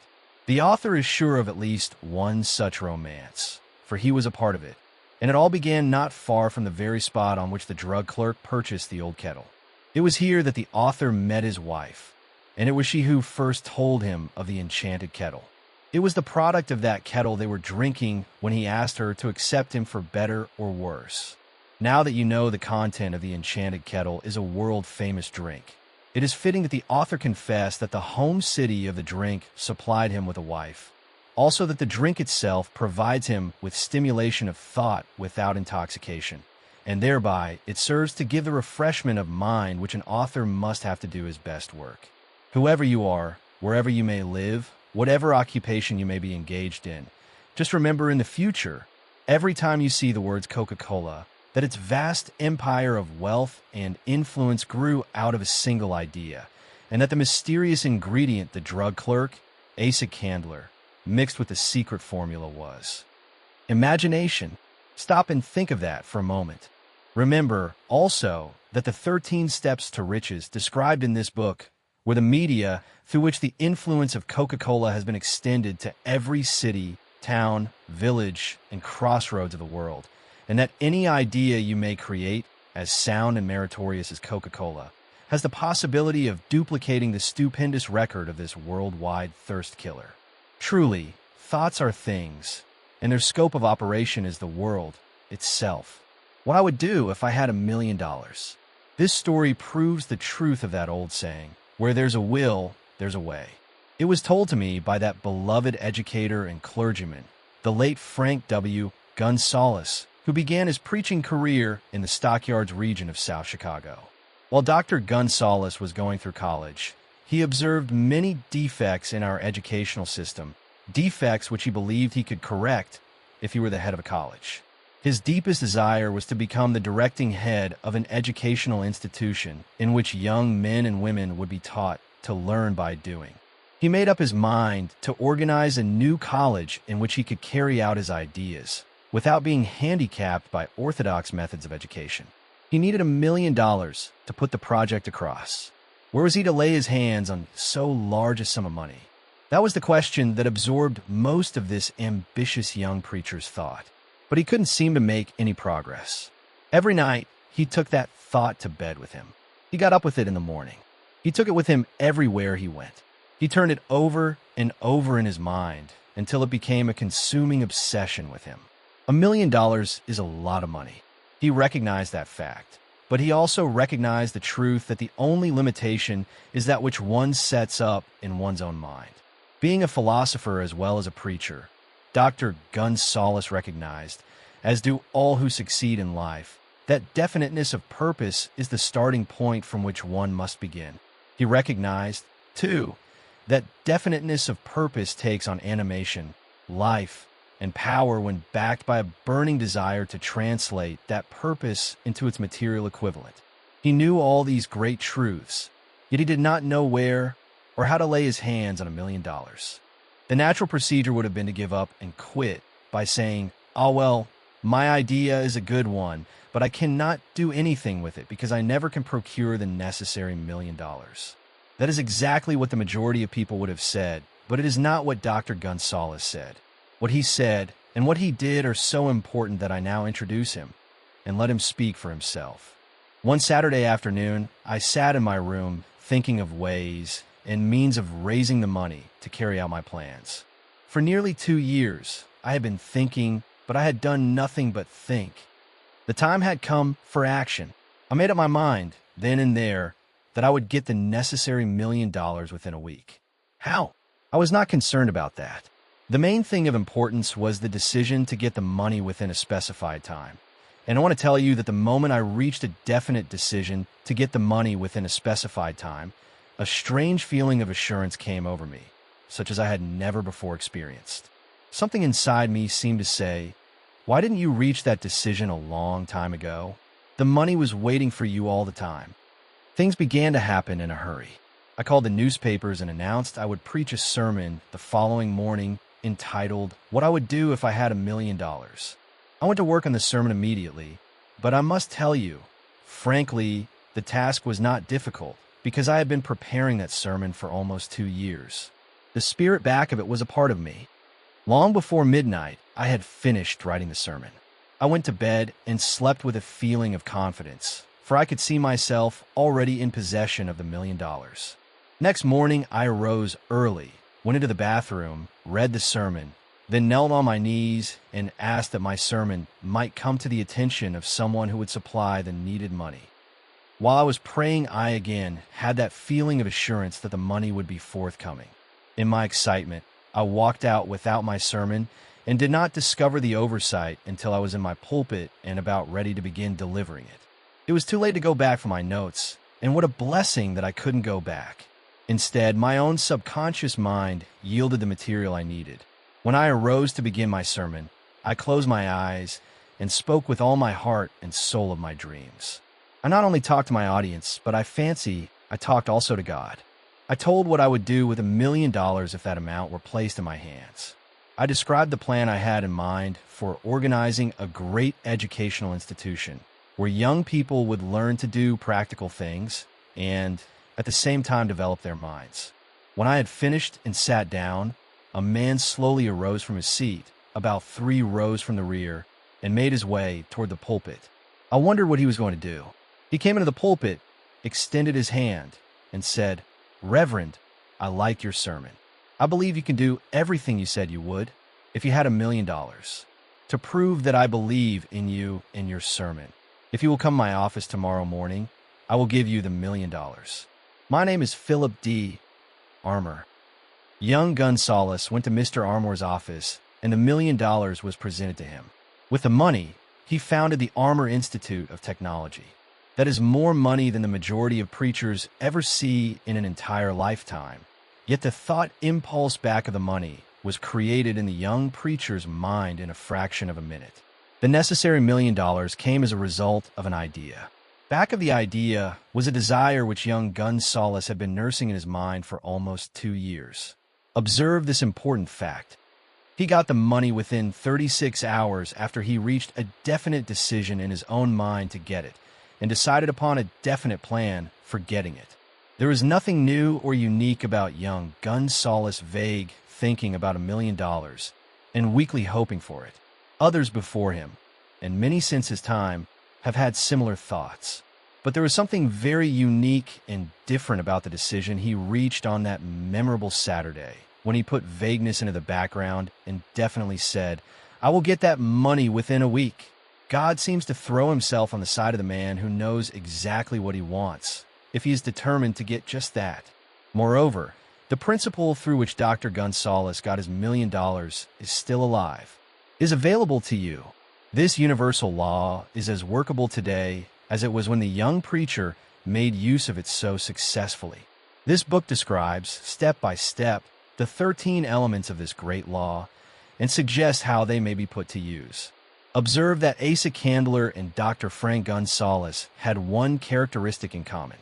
The author is sure of at least one such romance, for he was a part of it, and it all began not far from the very spot on which the drug clerk purchased the old kettle. It was here that the author met his wife, and it was she who first told him of the enchanted kettle. It was the product of that kettle they were drinking when he asked her to accept him for better or worse. Now that you know the content of the enchanted kettle is a world-famous drink, it is fitting that the author confess that the home city of the drink supplied him with a wife, Also that the drink itself provides him with stimulation of thought without intoxication, and thereby it serves to give the refreshment of mind which an author must have to do his best work. Whoever you are, wherever you may live, whatever occupation you may be engaged in, just remember in the future, every time you see the words Coca-Cola, that its vast empire of wealth and influence grew out of a single idea, and that the mysterious ingredient the drug clerk, Asa Candler, mixed with the secret formula was imagination. Stop and think of that for a moment. Remember, also, that the 13 steps to riches described in this book were the media through which the influence of Coca-Cola has been extended to every city, town, village, and crossroads of the world, and that any idea you may create, as sound and meritorious as Coca-Cola, has the possibility of duplicating the stupendous record of this worldwide thirst killer. Truly, thoughts are things, and their scope of operation is the world itself. What I would do if I had $1 million. This story proves the truth of that old saying, where there's a will, there's a way. It was told to me by that beloved educator and clergyman, the late Frank W. Gonzalez, who began his preaching career in the Stockyards region of South Chicago. While Dr. Gonzalez was going through college, he observed many defects in our educational system, defects which he believed he could correct if he were the head of a college. His deepest desire was to become the directing head of an educational institution in which young men and women would be taught to learn by doing. He made up his mind to organize a new college in which he could carry out his ideas without being handicapped by orthodox methods of education. He needed $1 million to put the project across. Where was he to lay his hands on so large a sum of money? That was the question that absorbed most of this ambitious young preacher's thought. But he couldn't seem to make any progress. Every night, he took that thought to bed with him. He got up with it in the morning. He took it with him everywhere he went. He turned it over and over in his mind until it became a consuming obsession with him. $1 million is a lot of money. He recognized that fact. But he also recognized the truth that the only limitation is that which one sets up in one's own mind. Being a philosopher as well as a preacher, Dr. Gonzalez recognized, as do all who succeed in life, that definiteness of purpose is the starting point from which one must begin. He recognized, too, that definiteness of purpose takes on animation, life, and power when backed by a burning desire to translate that purpose into its material equivalent. He knew all these great truths, yet he did not know where or how to lay his hands on $1 million. The natural procedure would have been to give up and quit by saying, "Oh well, my idea is a good one, but I cannot do anything with it because I never can procure the necessary $1 million." That is exactly what the majority of people would have said, but it is not what Dr. Gonzalez said. What he said and what he did are so important that I now introduce him and let him speak for himself. One Saturday afternoon, I sat in my room thinking of ways and means of raising the money to carry out my plans. For nearly 2 years, I had been thinking, but I had done nothing but think. The time had come for action. I made up my mind, then and there, that I would get the necessary $1 million within a week. How? I was not concerned about that. The main thing of importance was the decision to get the money within a specified time. And I want to tell you that the moment I reached a definite decision to get the money within a specified time, a strange feeling of assurance came over me, such as I had never before experienced. Something inside me seemed to say, "Why didn't you reach that decision a long time ago? The money was waiting for you all the time." Things began to happen in a hurry. I called the newspapers and announced I would preach a sermon the following morning entitled, "What I Would Do If I Had $1 Million." I went to work on the sermon immediately, but I must tell you, frankly, the task was not difficult because I had been preparing that sermon for almost 2 years. The spirit back of it was a part of me. Long before midnight, I had finished writing the sermon. I went to bed and slept with a feeling of confidence, for I could see myself already in possession of the $1 million. Next morning, I arose early, went into the bathroom, read the sermon, then knelt on my knees and asked that my sermon might come to the attention of someone who would supply the needed money. While I was praying, I again had that feeling of assurance that the money would be forthcoming. In my excitement, I walked out without my sermon and did not discover the oversight until I was in my pulpit and about ready to begin delivering it. It was too late to go back for my notes, and what a blessing that I couldn't go back. Instead, my own subconscious mind yielded the material I needed. When I arose to begin my sermon, I closed my eyes and spoke with all my heart and soul of my dreams. I not only talked to my audience, but I fancy I talked also to God. I told what I would do with $1 million if that amount were placed in my hands. I described the plan I had in mind for organizing a great educational institution where young people would learn to do practical things and, at the same time, develop their minds. When I had finished and sat down, a man slowly arose from his seat, about 3 rows from the rear, and made his way toward the pulpit. I wondered what he was going to do. He came into the pulpit, extended his hand, and said, "Reverend, I like your sermon. I believe you can do everything you said you would if you had $1 million. To prove that I believe in you and your sermon, if you will come to my office tomorrow morning, I will give you the $1 million. My name is Philip D. Armour." Young Gonzalez went to Mr. Armour's office, and the $1 million was presented to him. With the money, he founded the Armour Institute of Technology. That is more money than the majority of preachers ever see in an entire lifetime. Yet the thought impulse back of the money was created in the young preacher's mind in a fraction of a minute. The necessary $1 million came as a result of an idea. Back of the idea was a desire which young Gonzalez had been nursing in his mind for almost 2 years. Observe this important fact. He got the money within 36 hours after he reached a definite decision in his own mind to get it, and decided upon a definite plan for getting it. There is nothing new or unique about young Gonzalez's vague thinking about $1 million and weakly hoping for it. Others before him, and many since his time, have had similar thoughts. But there was something very unique and different about the decision he reached on that memorable Saturday, when he put vagueness into the background and definitely said, "I will get that money within a week." God seems to throw himself on the side of the man who knows exactly what he wants, if he is determined to get just that. Moreover, the principle through which Dr. Gonzalez got his $1 million is still alive, is available to you. This universal law is as workable today as it was when the young preacher made use of it so successfully. This book describes, step by step, the 13 elements of this great law and suggests how they may be put to use. Observe that Asa Candler and Dr. Frank Gonzalez had one characteristic in common.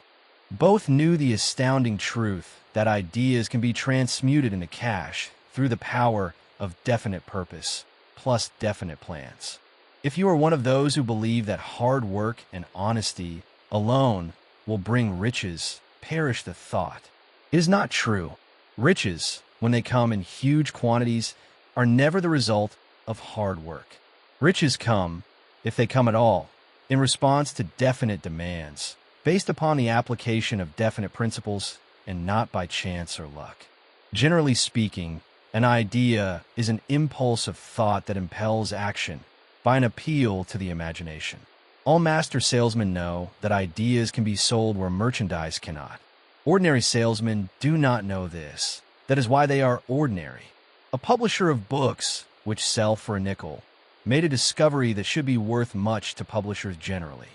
Both knew the astounding truth that ideas can be transmuted into cash through the power of definite purpose plus definite plans. If you are one of those who believe that hard work and honesty alone will bring riches, perish the thought. It is not true. Riches, when they come in huge quantities, are never the result of hard work. Riches come, if they come at all, in response to definite demands, based upon the application of definite principles and not by chance or luck. Generally speaking, an idea is an impulse of thought that impels action by an appeal to the imagination. All master salesmen know that ideas can be sold where merchandise cannot. Ordinary salesmen do not know this. That is why they are ordinary. A publisher of books, which sell for a nickel, made a discovery that should be worth much to publishers generally.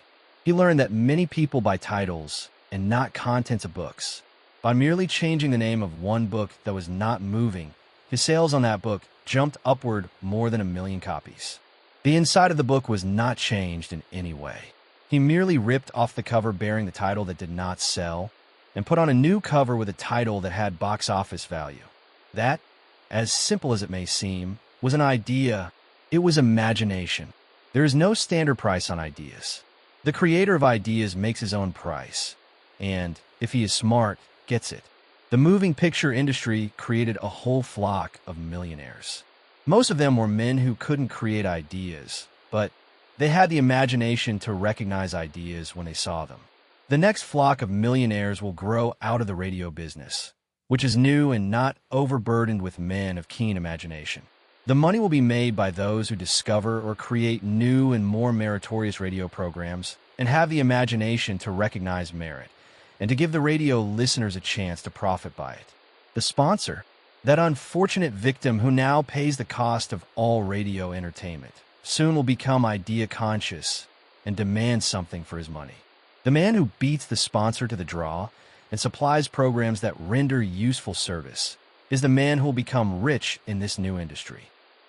He learned that many people buy titles and not contents of books. By merely changing the name of one book that was not moving, his sales on that book jumped upward more than 1 million copies. The inside of the book was not changed in any way. He merely ripped off the cover bearing the title that did not sell and put on a new cover with a title that had box office value. That, as simple as it may seem, was an idea. It was imagination. There is no standard price on ideas. The creator of ideas makes his own price, and, if he is smart, gets it. The moving picture industry created a whole flock of millionaires. Most of them were men who couldn't create ideas, but they had the imagination to recognize ideas when they saw them. The next flock of millionaires will grow out of the radio business, which is new and not overburdened with men of keen imagination. The money will be made by those who discover or create new and more meritorious radio programs and have the imagination to recognize merit and to give the radio listeners a chance to profit by it. The sponsor, That unfortunate victim who now pays the cost of all radio entertainment soon will become idea conscious and demand something for his money. The man who beats the sponsor to the draw and supplies programs that render useful service is the man who will become rich in this new industry.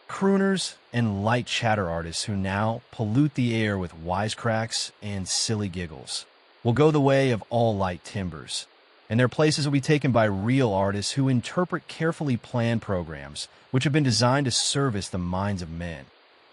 Crooners and light chatter artists who now pollute the air with wisecracks and silly giggles will go the way of all light timbers, and their places will be taken by real artists who interpret carefully planned programs which have been designed to service the minds of men,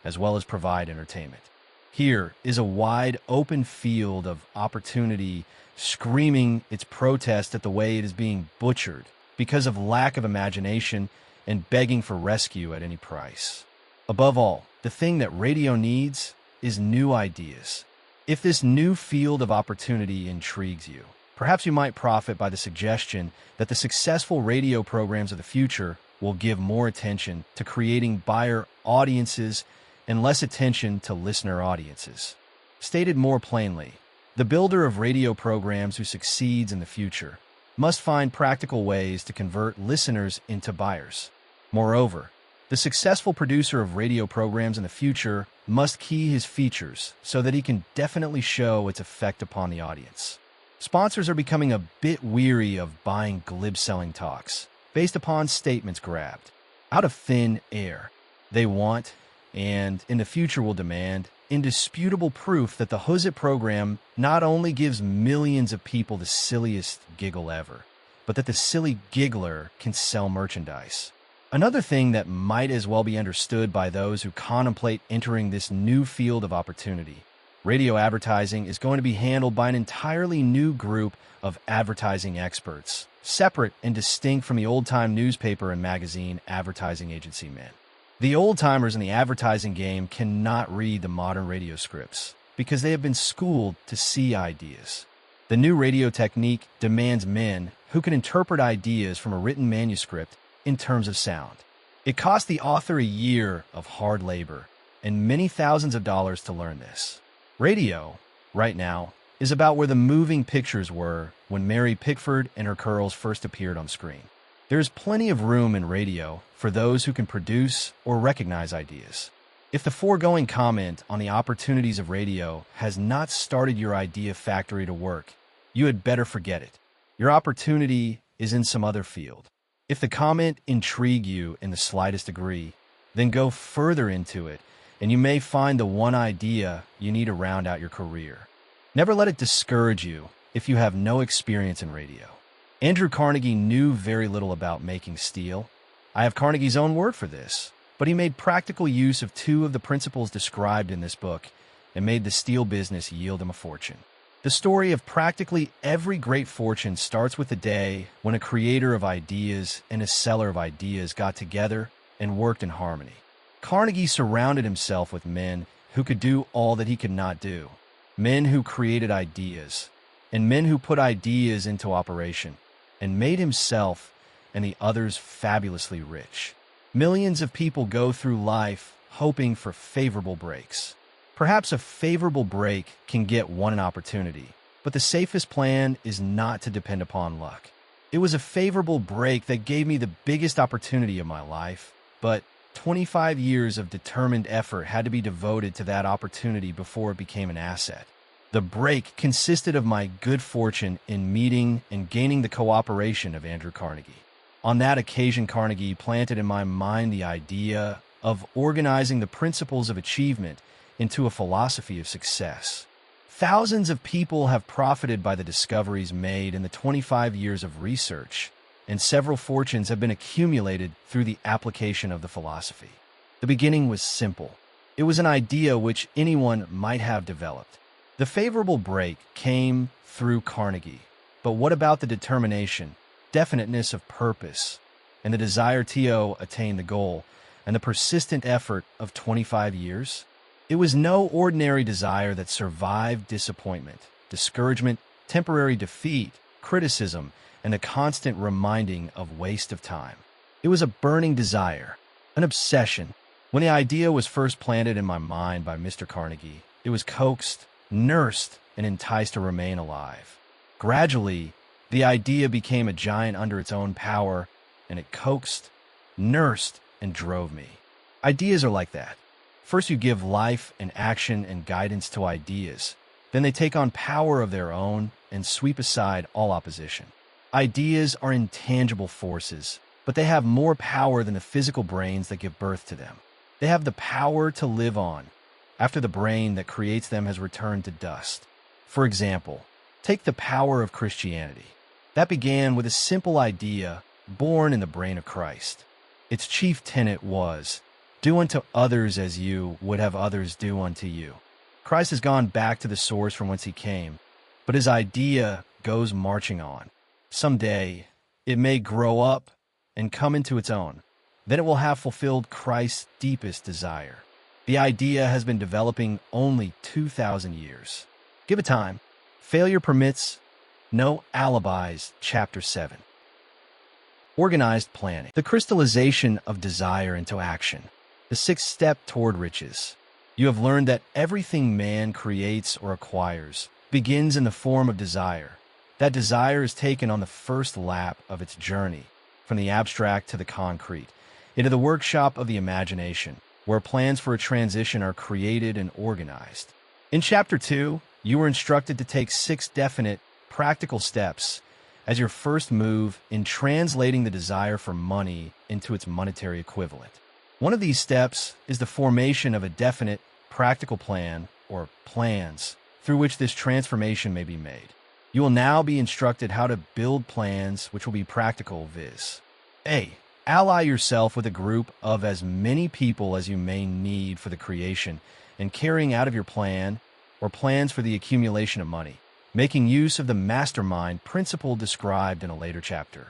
as well as provide entertainment. Here is a wide open field of opportunity screaming its protest at the way it is being butchered because of lack of imagination and begging for rescue at any price. Above all, the thing that radio needs is new ideas. If this new field of opportunity intrigues you, perhaps you might profit by the suggestion that the successful radio programs of the future will give more attention to creating buyer audiences and less attention to listener audiences. Stated more plainly, the builder of radio programs who succeeds in the future must find practical ways to convert listeners into buyers. Moreover, the successful producer of radio programs in the future must key his features so that he can definitely show its effect upon the audience. Sponsors are becoming a bit weary of buying glib-selling talks based upon statements grabbed out of thin air. They want, and in the future will demand, indisputable proof that the OUTWIT program not only gives millions of people the silliest giggle ever, but that the silly giggler can sell merchandise. Another thing that might as well be understood by those who contemplate entering this new field of opportunity: radio advertising is going to be handled by an entirely new group of advertising experts, separate and distinct from the old-time newspaper and magazine advertising agency men. The old-timers in the advertising game cannot read the modern radio scripts because they have been schooled to see ideas. The new radio technique demands men who can interpret ideas from a written manuscript in terms of sound. It cost the author a year of hard labor and many thousands of dollars to learn this. Radio, right now, is about where the moving pictures were when Mary Pickford and her curls first appeared on screen. There's plenty of room in radio for those who can produce or recognize ideas. If the foregoing comment on the opportunities of radio has not started your idea factory to work, you had better forget it. Your opportunity is in some other field. If the comment intrigued you in the slightest degree, then go further into it, and you may find the one idea you need to round out your career. Never let it discourage you if you have no experience in radio. Andrew Carnegie knew very little about making steel. I have Carnegie's own word for this, but he made practical use of two of the principles described in this book and made the steel business yield him a fortune. The story of practically every great fortune starts with the day when a creator of ideas and a seller of ideas got together and worked in harmony. Carnegie surrounded himself with men who could do all that he could not do, men who created ideas, and men who put ideas into operation, and made himself and the others fabulously rich. Millions of people go through life hoping for favorable breaks. Perhaps a favorable break can get one an opportunity, but the safest plan is not to depend upon luck. It was a favorable break that gave me the biggest opportunity of my life, but 25 years of determined effort had to be devoted to that opportunity before it became an asset. The break consisted of my good fortune in meeting and gaining the cooperation of Andrew Carnegie. On that occasion, Carnegie planted in my mind the idea of organizing the principles of achievement into a philosophy of success. Thousands of people have profited by the discoveries made in the 25 years of research, and several fortunes have been accumulated through the application of the philosophy. The beginning was simple. It was an idea which anyone might have developed. The favorable break came through Carnegie, but what about the determination, definiteness of purpose, and the desire to attain the goal, and the persistent effort of 25 years? It was no ordinary desire that survived disappointment, discouragement, temporary defeat, criticism, and a constant reminding of waste of time. It was a burning desire, an obsession. When the idea was first planted in my mind by Mr. Carnegie, it was coaxed, nursed, and enticed to remain alive. Gradually, the idea became a giant under its own power, and it coaxed, nursed, and drove me. Ideas are like that. First, you give life and action and guidance to ideas. Then they take on power of their own and sweep aside all opposition. Ideas are intangible forces, but they have more power than the physical brains that give birth to them. They have the power to live on after the brain that creates them has returned to dust. For example, take the power of Christianity. That began with a simple idea born in the brain of Christ. Its chief tenet was, "Do unto others as you would have others do unto you." Christ has gone back to the source from whence he came, but his idea goes marching on. Someday, it may grow up and come into its own. Then it will have fulfilled Christ's deepest desire. The idea has been developing only 2,000 years. Give it time. Failure permits no alibis. Chapter 7. Organized planning. The crystallization of desire into action. The sixth step toward riches. You have learned that everything man creates or acquires begins in the form of desire. That desire is taken on the first lap of its journey, from the abstract to the concrete, into the workshop of the imagination, where plans for a transition are created and organized. In Chapter 2, you were instructed to take 6 definite, practical steps as your first move in translating the desire for money into its monetary equivalent. One of these steps is the formation of a definite, practical plan, or plans, through which this transformation may be made. You will now be instructed how to build plans which will be practical, viz. A. Ally yourself with a group of as many people as you may need for the creation and carrying out of your plan or plans for the accumulation of money, making use of the mastermind principle described in a later chapter.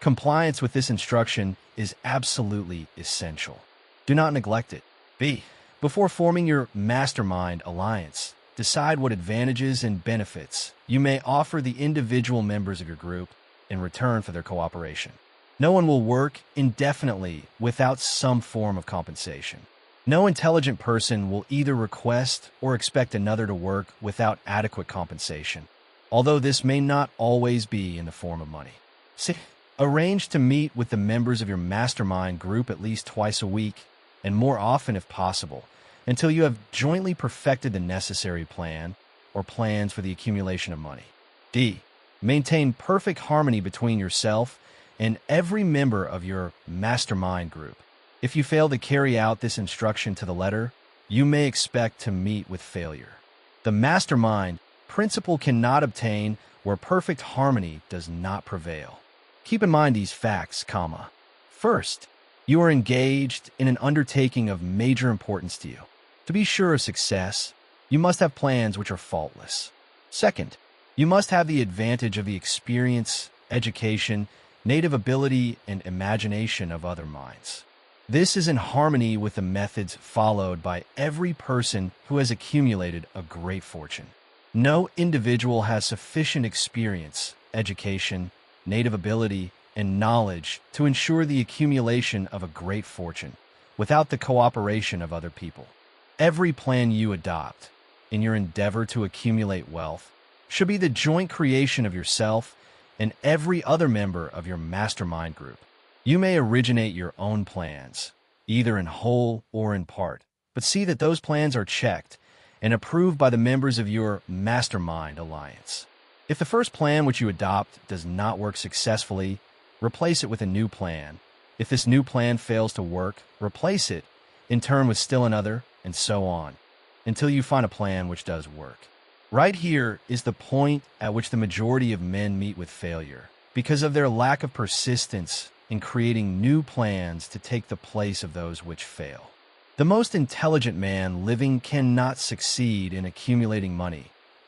Compliance with this instruction is absolutely essential. Do not neglect it. B. Before forming your mastermind alliance, decide what advantages and benefits you may offer the individual members of your group in return for their cooperation. No one will work indefinitely without some form of compensation. No intelligent person will either request or expect another to work without adequate compensation, although this may not always be in the form of money. C. Arrange to meet with the members of your mastermind group at least twice a week, and more often if possible, until you have jointly perfected the necessary plan or plans for the accumulation of money. D. Maintain perfect harmony between yourself and every member of your mastermind group. If you fail to carry out this instruction to the letter, you may expect to meet with failure. The mastermind principle cannot obtain where perfect harmony does not prevail. Keep in mind these facts, comma. First, you are engaged in an undertaking of major importance to you. To be sure of success, you must have plans which are faultless. Second, you must have the advantage of the experience, education, native ability, and imagination of other minds. This is in harmony with the methods followed by every person who has accumulated a great fortune. No individual has sufficient experience, education, native ability, and knowledge to ensure the accumulation of a great fortune without the cooperation of other people. Every plan you adopt in your endeavor to accumulate wealth should be the joint creation of yourself and every other member of your mastermind group. You may originate your own plans, either in whole or in part, but see that those plans are checked and approved by the members of your mastermind alliance. If the first plan which you adopt does not work successfully, replace it with a new plan. If this new plan fails to work, replace it in turn with still another, and so on, until you find a plan which does work. Right here is the point at which the majority of men meet with failure, because of their lack of persistence in creating new plans to take the place of those which fail. The most intelligent man living cannot succeed in accumulating money,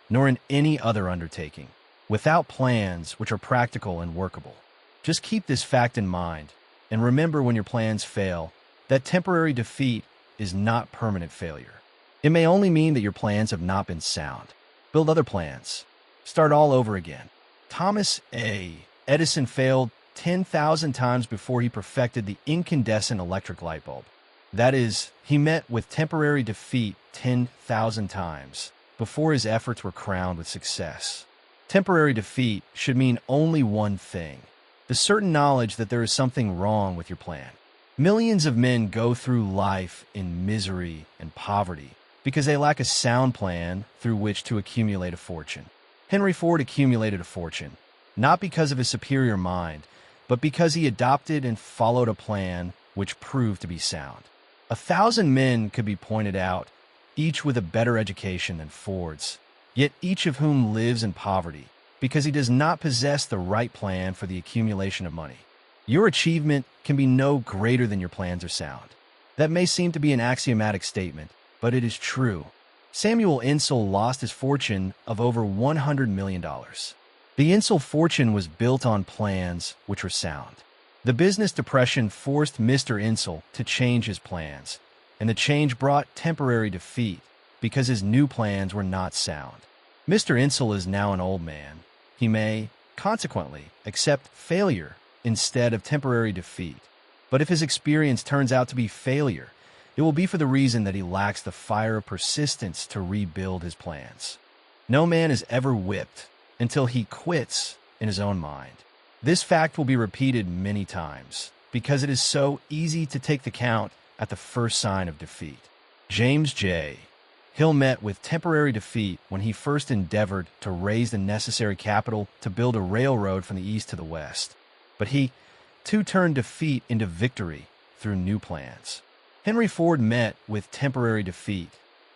nor in any other undertaking, without plans which are practical and workable. Just keep this fact in mind, and remember when your plans fail, that temporary defeat is not permanent failure. It may only mean that your plans have not been sound. Build other plans. Start all over again. Thomas A. Edison failed 10,000 times before he perfected the incandescent electric light bulb. That is, he met with temporary defeat 10,000 times before his efforts were crowned with success. Temporary defeat should mean only one thing: the certain knowledge that there is something wrong with your plan. Millions of men go through life in misery and poverty because they lack a sound plan through which to accumulate a fortune. Henry Ford accumulated a fortune, not because of his superior mind, but because he adopted and followed a plan which proved to be sound. 1,000 men could be pointed out, each with a better education than Ford's, yet each of whom lives in poverty because he does not possess the right plan for the accumulation of money. Your achievement can be no greater than your plans are sound. That may seem to be an axiomatic statement, but it is true. Samuel Insull lost his fortune of over $100 million. The Insull fortune was built on plans which were sound. The business depression forced Mr. Insull to change his plans, and the change brought temporary defeat because his new plans were not sound. Mr. Insull is now an old man. He may, consequently, accept failure instead of temporary defeat. But if his experience turns out to be failure, it will be for the reason that he lacks the fire of persistence to rebuild his plans. No man is ever whipped until he quits in his own mind. This fact will be repeated many times because it is so easy to take the count at the first sign of defeat. James J. Hill met with temporary defeat when he first endeavored to raise the necessary capital to build a railroad from the east to the west. But he, too, turned defeat into victory through new plans. Henry Ford met with temporary defeat,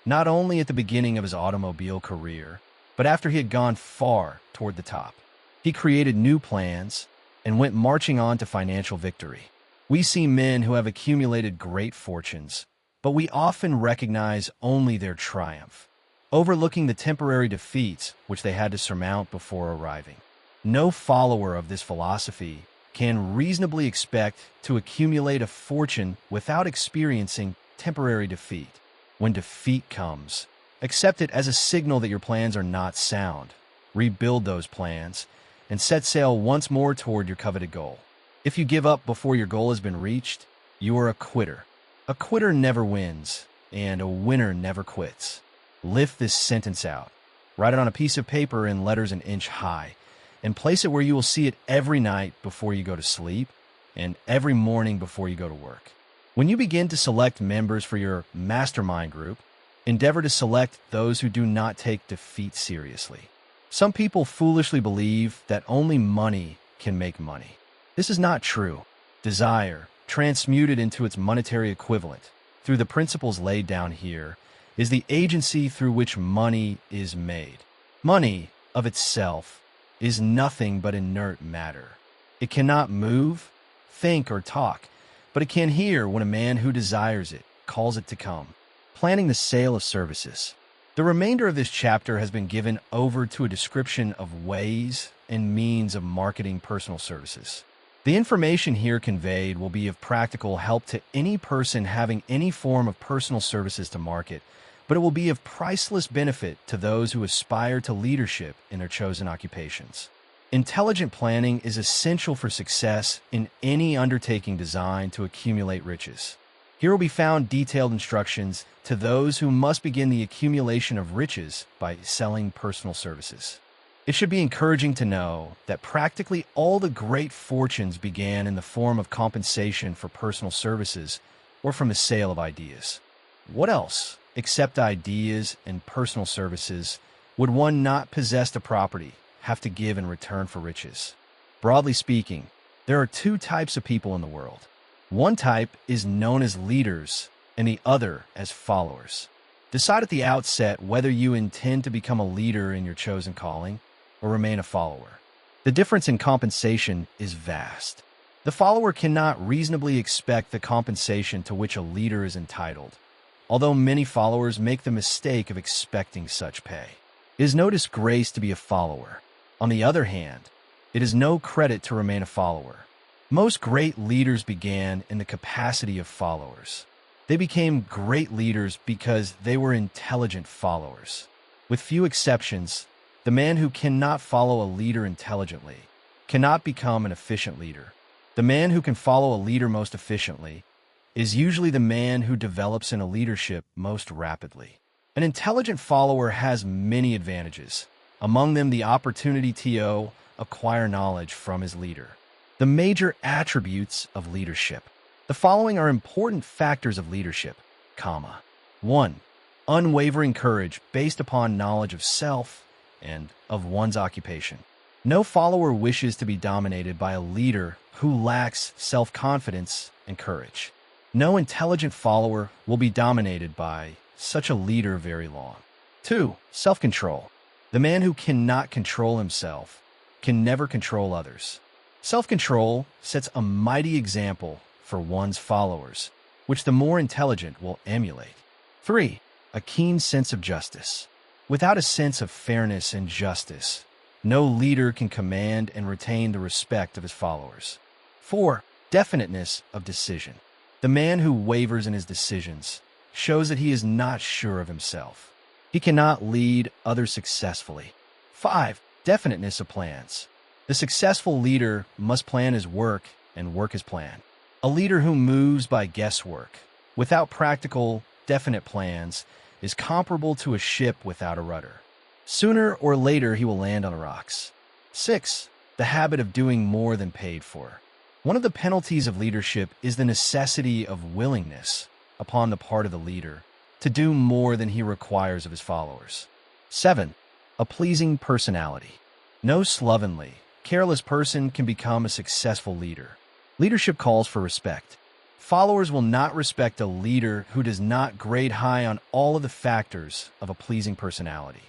not only at the beginning of his automobile career, but after he had gone far toward the top. He created new plans and went marching on to financial victory. We see men who have accumulated great fortunes, but we often recognize only their triumph, overlooking the temporary defeats which they had to surmount before arriving. No follower of this philosophy can reasonably expect to accumulate a fortune without experiencing temporary defeat. When defeat comes, accept it as a signal that your plans are not sound. Rebuild those plans and set sail once more toward your coveted goal. If you give up before your goal has been reached, you are a quitter. A quitter never wins, and a winner never quits. Lift this sentence out. Write it on a piece of paper in letters an inch high, and place it where you will see it every night before you go to sleep and every morning before you go to work. When you begin to select members for your mastermind group, endeavor to select those who do not take defeat seriously. Some people foolishly believe that only money can make money. This is not true. Desire, transmuted into its monetary equivalent through the principles laid down here, is the agency through which money is made. Money, of itself, is nothing but inert matter. It cannot move, think, or talk, but it can hear when a man who desires it calls it to come. Planning the sale of services. The remainder of this chapter has been given over to a description of ways and means of marketing personal services. The information here conveyed will be of practical help to any person having any form of personal services to market, but it will be of priceless benefit to those who aspire to leadership in their chosen occupations. Intelligent planning is essential for success in any undertaking designed to accumulate riches. Here will be found detailed instructions to those who must begin the accumulation of riches by selling personal services. It should be encouraging to know that practically all the great fortunes began in the form of compensation for personal services or from the sale of ideas. What else, except ideas and personal services, would one not possessed a property have to give in return for riches? Broadly speaking, there are two types of people in the world. One type is known as leaders and the other as followers. Decide at the outset whether you intend to become a leader in your chosen calling or remain a follower. The difference in compensation is vast. The follower cannot reasonably expect the compensation to which a leader is entitled, although many followers make the mistake of expecting such pay. It is no disgrace to be a follower. On the other hand, it is no credit to remain a follower. Most great leaders began in the capacity of followers. They became great leaders because they were intelligent followers. With few exceptions, the man who cannot follow a leader intelligently cannot become an efficient leader. The man who can follow a leader most efficiently is usually the man who develops in a leadership most rapidly. An intelligent follower has many advantages, among them the opportunity to acquire knowledge from his leader. The major attributes of leadership. The following are important factors of leadership, comma. 1. Unwavering courage based upon knowledge of self and of one's occupation. No follower wishes to be dominated by a leader who lacks self-confidence and courage. No intelligent follower will be dominated by such a leader very long. 2. Self-control. The man who cannot control himself can never control others. Self-control sets a mighty example for one's followers, which the more intelligent will emulate. 3. A keen sense of justice. Without a sense of fairness and justice, no leader can command and retain the respect of his followers. 4. Definiteness of decision. The man who wavers in his decisions shows that he is not sure of himself. He cannot lead others successfully. 5. Definiteness of plans. The successful leader must plan his work and work his plan. A leader who moves by guesswork, without practical, definite plans, is comparable to a ship without a rudder. Sooner or later, he will land on the rocks. 6. The habit of doing more than paid for. One of the penalties of leadership is the necessity of willingness, upon the part of the leader, to do more than he requires of his followers. 7. A pleasing personality. No slovenly, careless person can become a successful leader. Leadership calls for respect. Followers will not respect a leader who does not grade high on all of the factors of a pleasing personality.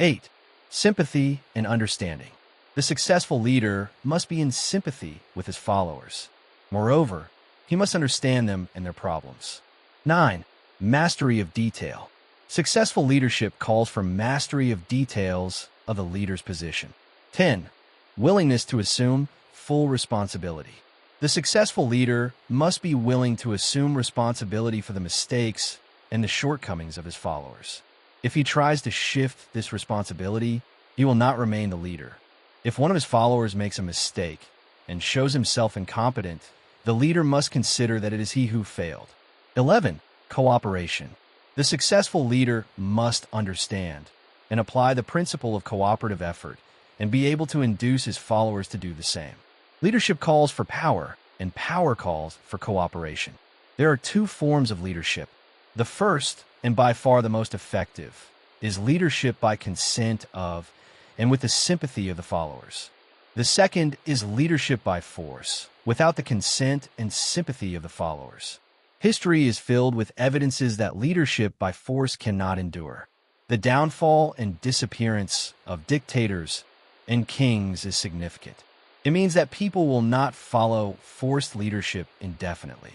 8. Sympathy and understanding. The successful leader must be in sympathy with his followers. Moreover, he must understand them and their problems. 9. Mastery of detail. Successful leadership calls for mastery of details of the leader's position. 10. Willingness to assume full responsibility. The successful leader must be willing to assume responsibility for the mistakes and the shortcomings of his followers. If he tries to shift this responsibility, he will not remain the leader. If one of his followers makes a mistake and shows himself incompetent, the leader must consider that it is he who failed. 11. Cooperation. The successful leader must understand and apply the principle of cooperative effort and be able to induce his followers to do the same. Leadership calls for power, and power calls for cooperation. There are two forms of leadership. The first, and by far the most effective, is leadership by consent of and with the sympathy of the followers. The second is leadership by force, without the consent and sympathy of the followers. History is filled with evidences that leadership by force cannot endure. The downfall and disappearance of dictators and kings is significant. It means that people will not follow forced leadership indefinitely.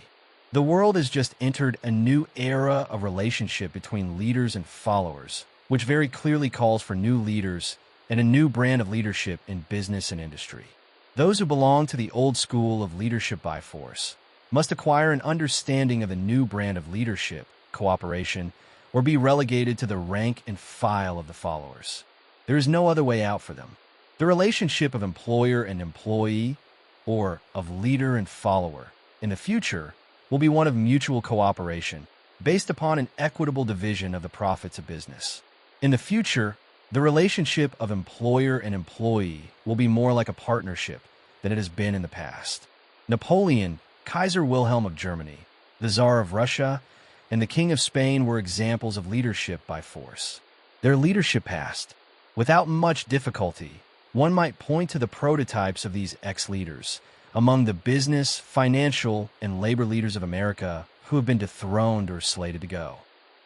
The world has just entered a new era of relationship between leaders and followers, which very clearly calls for new leaders and a new brand of leadership in business and industry. Those who belong to the old school of leadership by force must acquire an understanding of a new brand of leadership, cooperation, or be relegated to the rank and file of the followers. There is no other way out for them. The relationship of employer and employee, or of leader and follower, in the future will be one of mutual cooperation based upon an equitable division of the profits of business. In the future, the relationship of employer and employee will be more like a partnership than it has been in the past. Napoleon, Kaiser Wilhelm of Germany, the Tsar of Russia, and the King of Spain were examples of leadership by force. Their leadership passed. Without much difficulty, one might point to the prototypes of these ex-leaders among the business, financial, and labor leaders of America who have been dethroned or slated to go.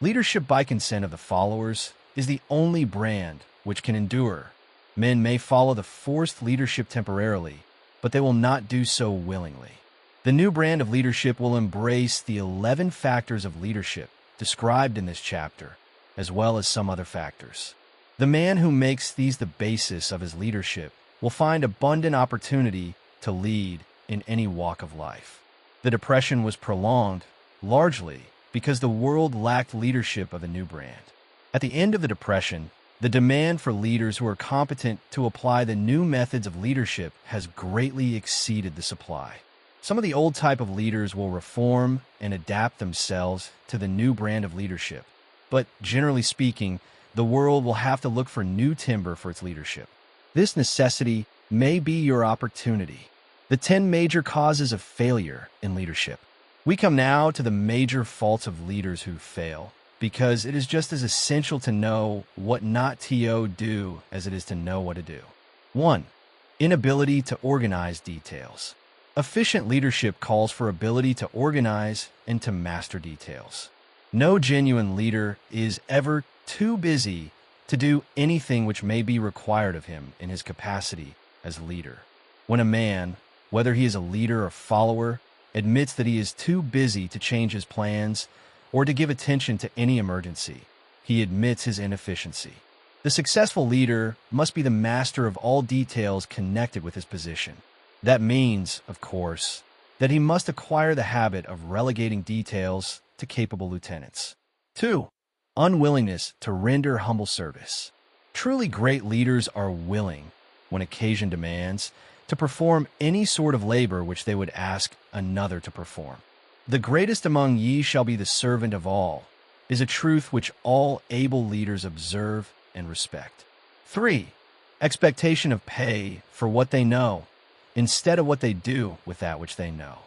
Leadership by consent of the followers is the only brand which can endure. Men may follow the forced leadership temporarily, but they will not do so willingly. The new brand of leadership will embrace the 11 factors of leadership described in this chapter, as well as some other factors. The man who makes these the basis of his leadership will find abundant opportunity to lead in any walk of life. The Depression was prolonged, largely because the world lacked leadership of a new brand. At the end of the Depression, the demand for leaders who are competent to apply the new methods of leadership has greatly exceeded the supply. Some of the old type of leaders will reform and adapt themselves to the new brand of leadership, but generally speaking, the world will have to look for new timber for its leadership. This necessity may be your opportunity. The 10 major causes of failure in leadership. We come now to the major faults of leaders who fail, because it is just as essential to know what not to do as it is to know what to do. 1. Inability to organize details. Efficient leadership calls for ability to organize and to master details. No genuine leader is ever too busy to do anything which may be required of him in his capacity as leader. When a man, whether he is a leader or follower, admits that he is too busy to change his plans or to give attention to any emergency, he admits his inefficiency. The successful leader must be the master of all details connected with his position. That means, of course, that he must acquire the habit of relegating details to capable lieutenants. 2. Unwillingness to render humble service. Truly great leaders are willing, when occasion demands, to perform any sort of labor which they would ask another to perform. The greatest among ye shall be the servant of all, is a truth which all able leaders observe and respect. 3. Expectation of pay for what they know, instead of what they do with that which they know.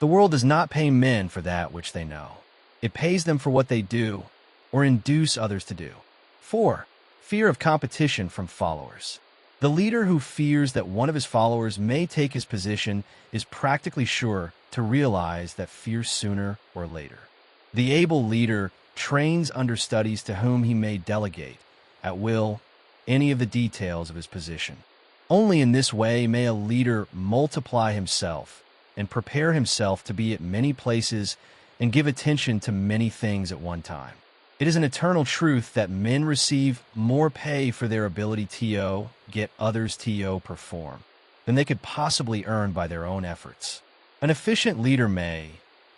The world does not pay men for that which they know. It pays them for what they do, or induce others to do. 4. Fear of competition from followers. The leader who fears that one of his followers may take his position is practically sure to realize that fear sooner or later. The able leader trains understudies to whom he may delegate, at will, any of the details of his position. Only in this way may a leader multiply himself and prepare himself to be at many places and give attention to many things at one time. It is an eternal truth that men receive more pay for their ability to get others to perform than they could possibly earn by their own efforts. An efficient leader may,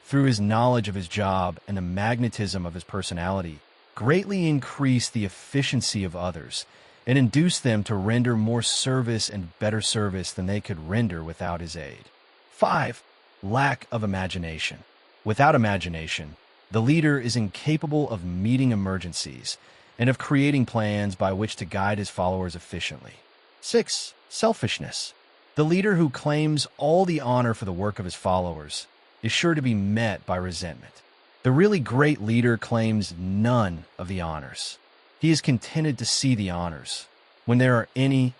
through his knowledge of his job and the magnetism of his personality, greatly increase the efficiency of others and induce them to render more service and better service than they could render without his aid. 5. Lack of imagination. Without imagination, the leader is incapable of meeting emergencies and of creating plans by which to guide his followers efficiently. 6. Selfishness. The leader who claims all the honor for the work of his followers is sure to be met by resentment. The really great leader claims none of the honors. He is contented to see the honors, when there are any,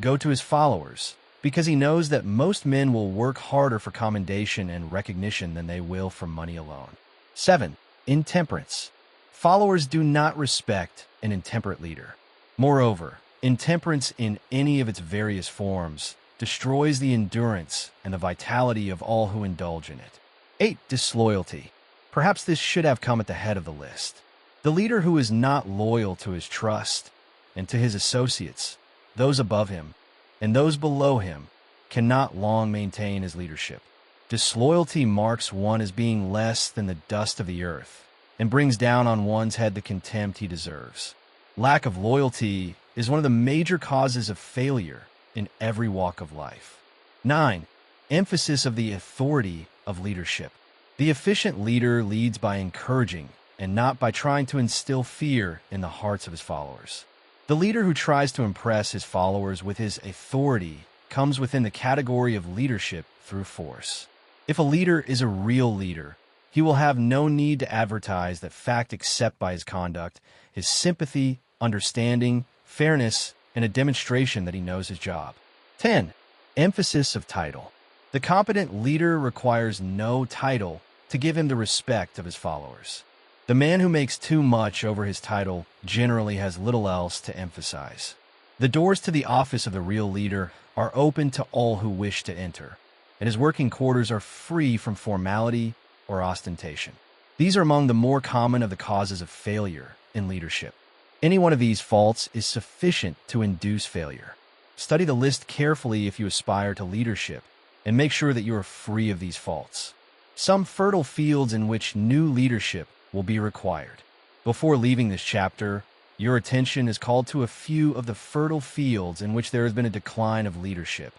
go to his followers, because he knows that most men will work harder for commendation and recognition than they will for money alone. 7. Intemperance. Followers do not respect an intemperate leader. Moreover, intemperance in any of its various forms destroys the endurance and the vitality of all who indulge in it. 8. Disloyalty. Perhaps this should have come at the head of the list. The leader who is not loyal to his trust and to his associates, those above him, and those below him, cannot long maintain his leadership. Disloyalty marks one as being less than the dust of the earth and brings down on one's head the contempt he deserves. Lack of loyalty is one of the major causes of failure in every walk of life. 9. Emphasis of the authority of leadership. The efficient leader leads by encouraging and not by trying to instill fear in the hearts of his followers. The leader who tries to impress his followers with his authority comes within the category of leadership through force. If a leader is a real leader, he will have no need to advertise that fact except by his conduct, his sympathy, understanding, fairness, and a demonstration that he knows his job. 10. Emphasis of title. The competent leader requires no title to give him the respect of his followers. The man who makes too much over his title generally has little else to emphasize. The doors to the office of the real leader are open to all who wish to enter, and his working quarters are free from formality or ostentation. These are among the more common of the causes of failure in leadership. Any one of these faults is sufficient to induce failure. Study the list carefully if you aspire to leadership, and make sure that you are free of these faults. Some fertile fields in which new leadership will be required. Before leaving this chapter, your attention is called to a few of the fertile fields in which there has been a decline of leadership,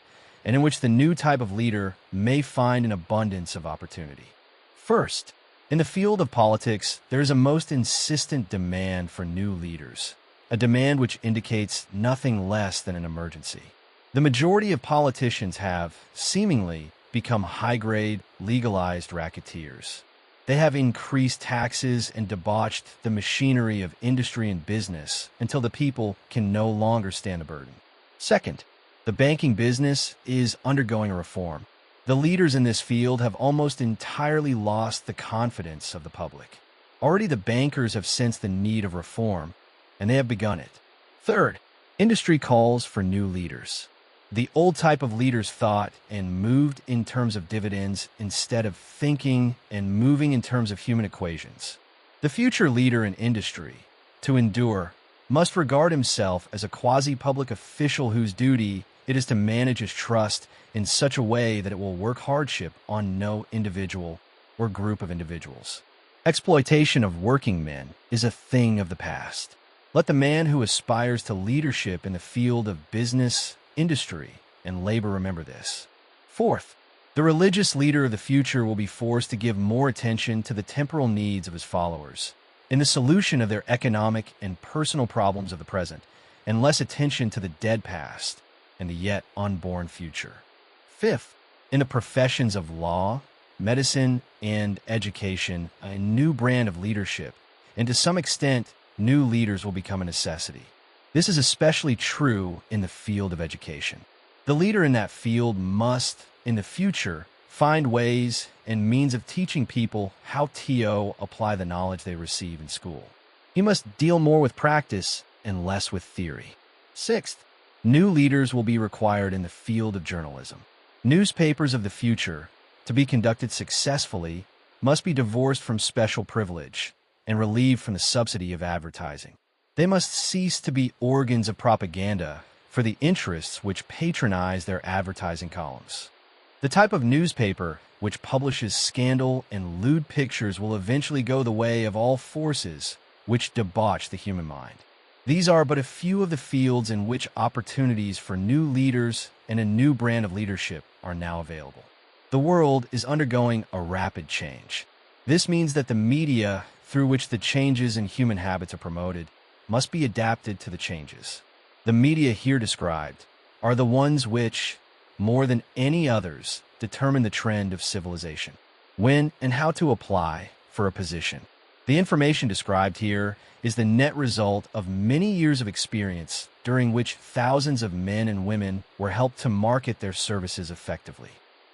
and in which the new type of leader may find an abundance of opportunity. First, in the field of politics, there is a most insistent demand for new leaders, a demand which indicates nothing less than an emergency. The majority of politicians have, seemingly, become high-grade, legalized racketeers. They have increased taxes and debauched the machinery of industry and business until the people can no longer stand the burden. Second, the banking business is undergoing a reform. The leaders in this field have almost entirely lost the confidence of the public. Already the bankers have sensed the need of reform, and they have begun it. Third, industry calls for new leaders. The old type of leaders thought and moved in terms of dividends instead of thinking and moving in terms of human equations. The future leader in industry, to endure, must regard himself as a quasi-public official whose duty it is to manage his trust in such a way that it will work hardship on no individual or group of individuals. Exploitation of working men is a thing of the past. Let the man who aspires to leadership in the field of business, industry, and labor remember this. Fourth, the religious leader of the future will be forced to give more attention to the temporal needs of his followers in the solution of their economic and personal problems of the present, and less attention to the dead past and the yet unborn future. Fifth, in the professions of law, medicine, and education, a new brand of leadership, and to some extent, new leaders will become a necessity. This is especially true in the field of education. The leader in that field must, in the future, find ways and means of teaching people how to apply the knowledge they receive in school. He must deal more with practice and less with theory. Sixth, new leaders will be required in the field of journalism. Newspapers of the future, to be conducted successfully, must be divorced from special privilege and relieved from the subsidy of advertising. They must cease to be organs of propaganda for the interests which patronize their advertising columns. The type of newspaper which publishes scandal and lewd pictures will eventually go the way of all forces which debauch the human mind. These are but a few of the fields in which opportunities for new leaders and a new brand of leadership are now available. The world is undergoing a rapid change. This means that the media through which the changes in human habits are promoted must be adapted to the changes. The media here described are the ones which, more than any others, determine the trend of civilization, when and how to apply for a position. The information described here is the net result of many years of experience during which thousands of men and women were helped to market their services effectively.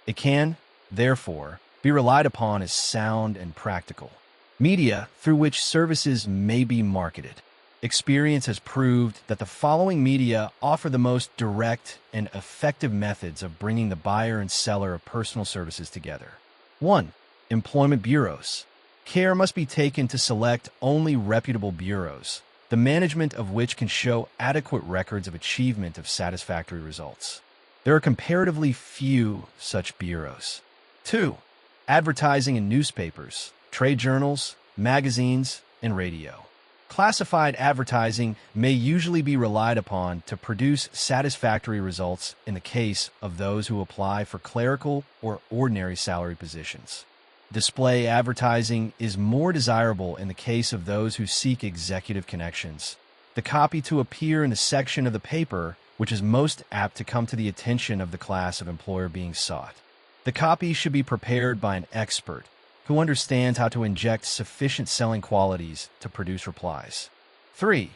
It can, therefore, be relied upon as sound and practical. Media through which services may be marketed. Experience has proved that the following media offer the most direct and effective methods of bringing the buyer and seller of personal services together. 1. Employment bureaus. Care must be taken to select only reputable bureaus, the management of which can show adequate records of achievement of satisfactory results. There are comparatively few such bureaus. 2. Advertising in newspapers, trade journals, magazines, and radio. Classified advertising may usually be relied upon to produce satisfactory results in the case of those who apply for clerical or ordinary salary positions. Display advertising is more desirable in the case of those who seek executive connections. The copy to appear in the section of the paper which is most apt to come to the attention of the class of employer being sought. The copy should be prepared by an expert who understands how to inject sufficient selling qualities to produce replies. 3.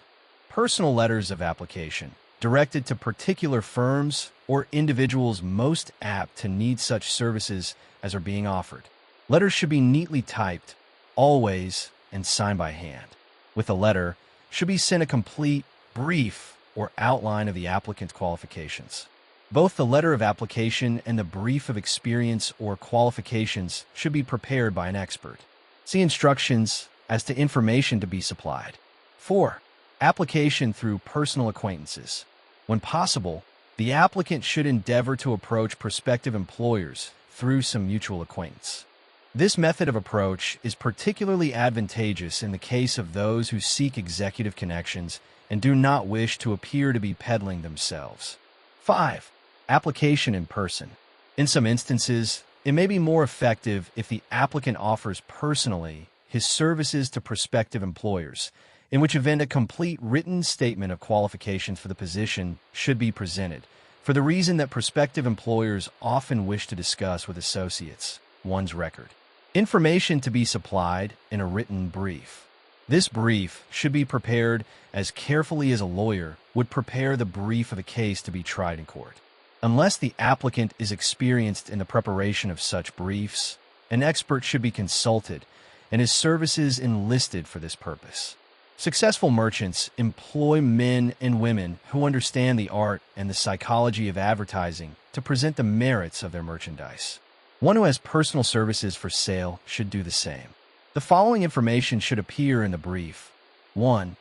Personal letters of application, directed to particular firms or individuals most apt to need such services as are being offered. Letters should be neatly typed, always, and signed by hand. With the letter, should be sent a complete, brief, or outline of the applicant's qualifications. Both the letter of application and the brief of experience or qualifications should be prepared by an expert. See instructions as to information to be supplied. 4. Application through personal acquaintances. When possible, the applicant should endeavor to approach prospective employers through some mutual acquaintance. This method of approach is particularly advantageous in the case of those who seek executive connections and do not wish to appear to be peddling themselves. 5. Application in person. In some instances, it may be more effective if the applicant offers personally his services to prospective employers, in which event a complete written statement of qualifications for the position should be presented, for the reason that prospective employers often wish to discuss with associates one's record. Information to be supplied in a written brief. This brief should be prepared as carefully as a lawyer would prepare the brief of a case to be tried in court. Unless the applicant is experienced in the preparation of such briefs, an expert should be consulted and his services enlisted for this purpose. Successful merchants employ men and women who understand the art and the psychology of advertising to present the merits of their merchandise. One who has personal services for sale should do the same. The following information should appear in the brief. 1.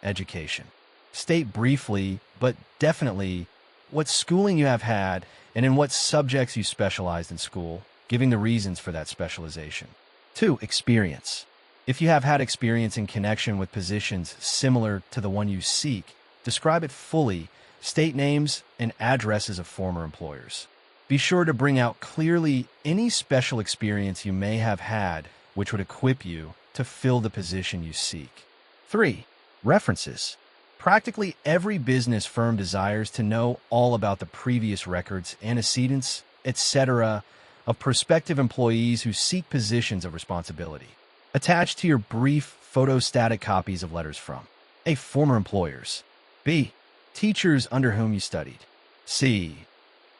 Education. State briefly, but definitely, what schooling you have had and in what subjects you specialized in school, giving the reasons for that specialization. 2. Experience. If you have had experience in connection with positions similar to the one you seek, describe it fully, state names and addresses of former employers. Be sure to bring out clearly any special experience you may have had which would equip you to fill the position you seek. 3. References. Practically every business firm desires to know all about the previous records, antecedents, etc. of prospective employees who seek positions of responsibility. Attach to your brief photostatic copies of letters from A. Former employers. B. Teachers under whom you studied. C.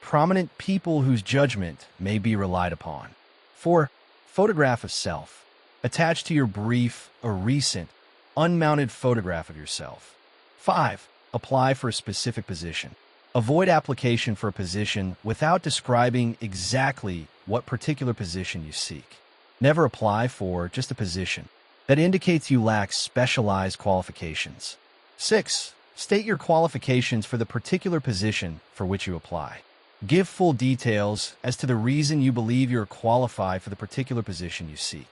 Prominent people whose judgment may be relied upon. 4. Photograph of self. Attach to your brief a recent, unmounted photograph of yourself. 5. Apply for a specific position. Avoid application for a position without describing exactly what particular position you seek. Never apply for just a position that indicates you lack specialized qualifications. 6. State your qualifications for the particular position for which you apply. Give full details as to the reason you believe you're qualified for the particular position you seek.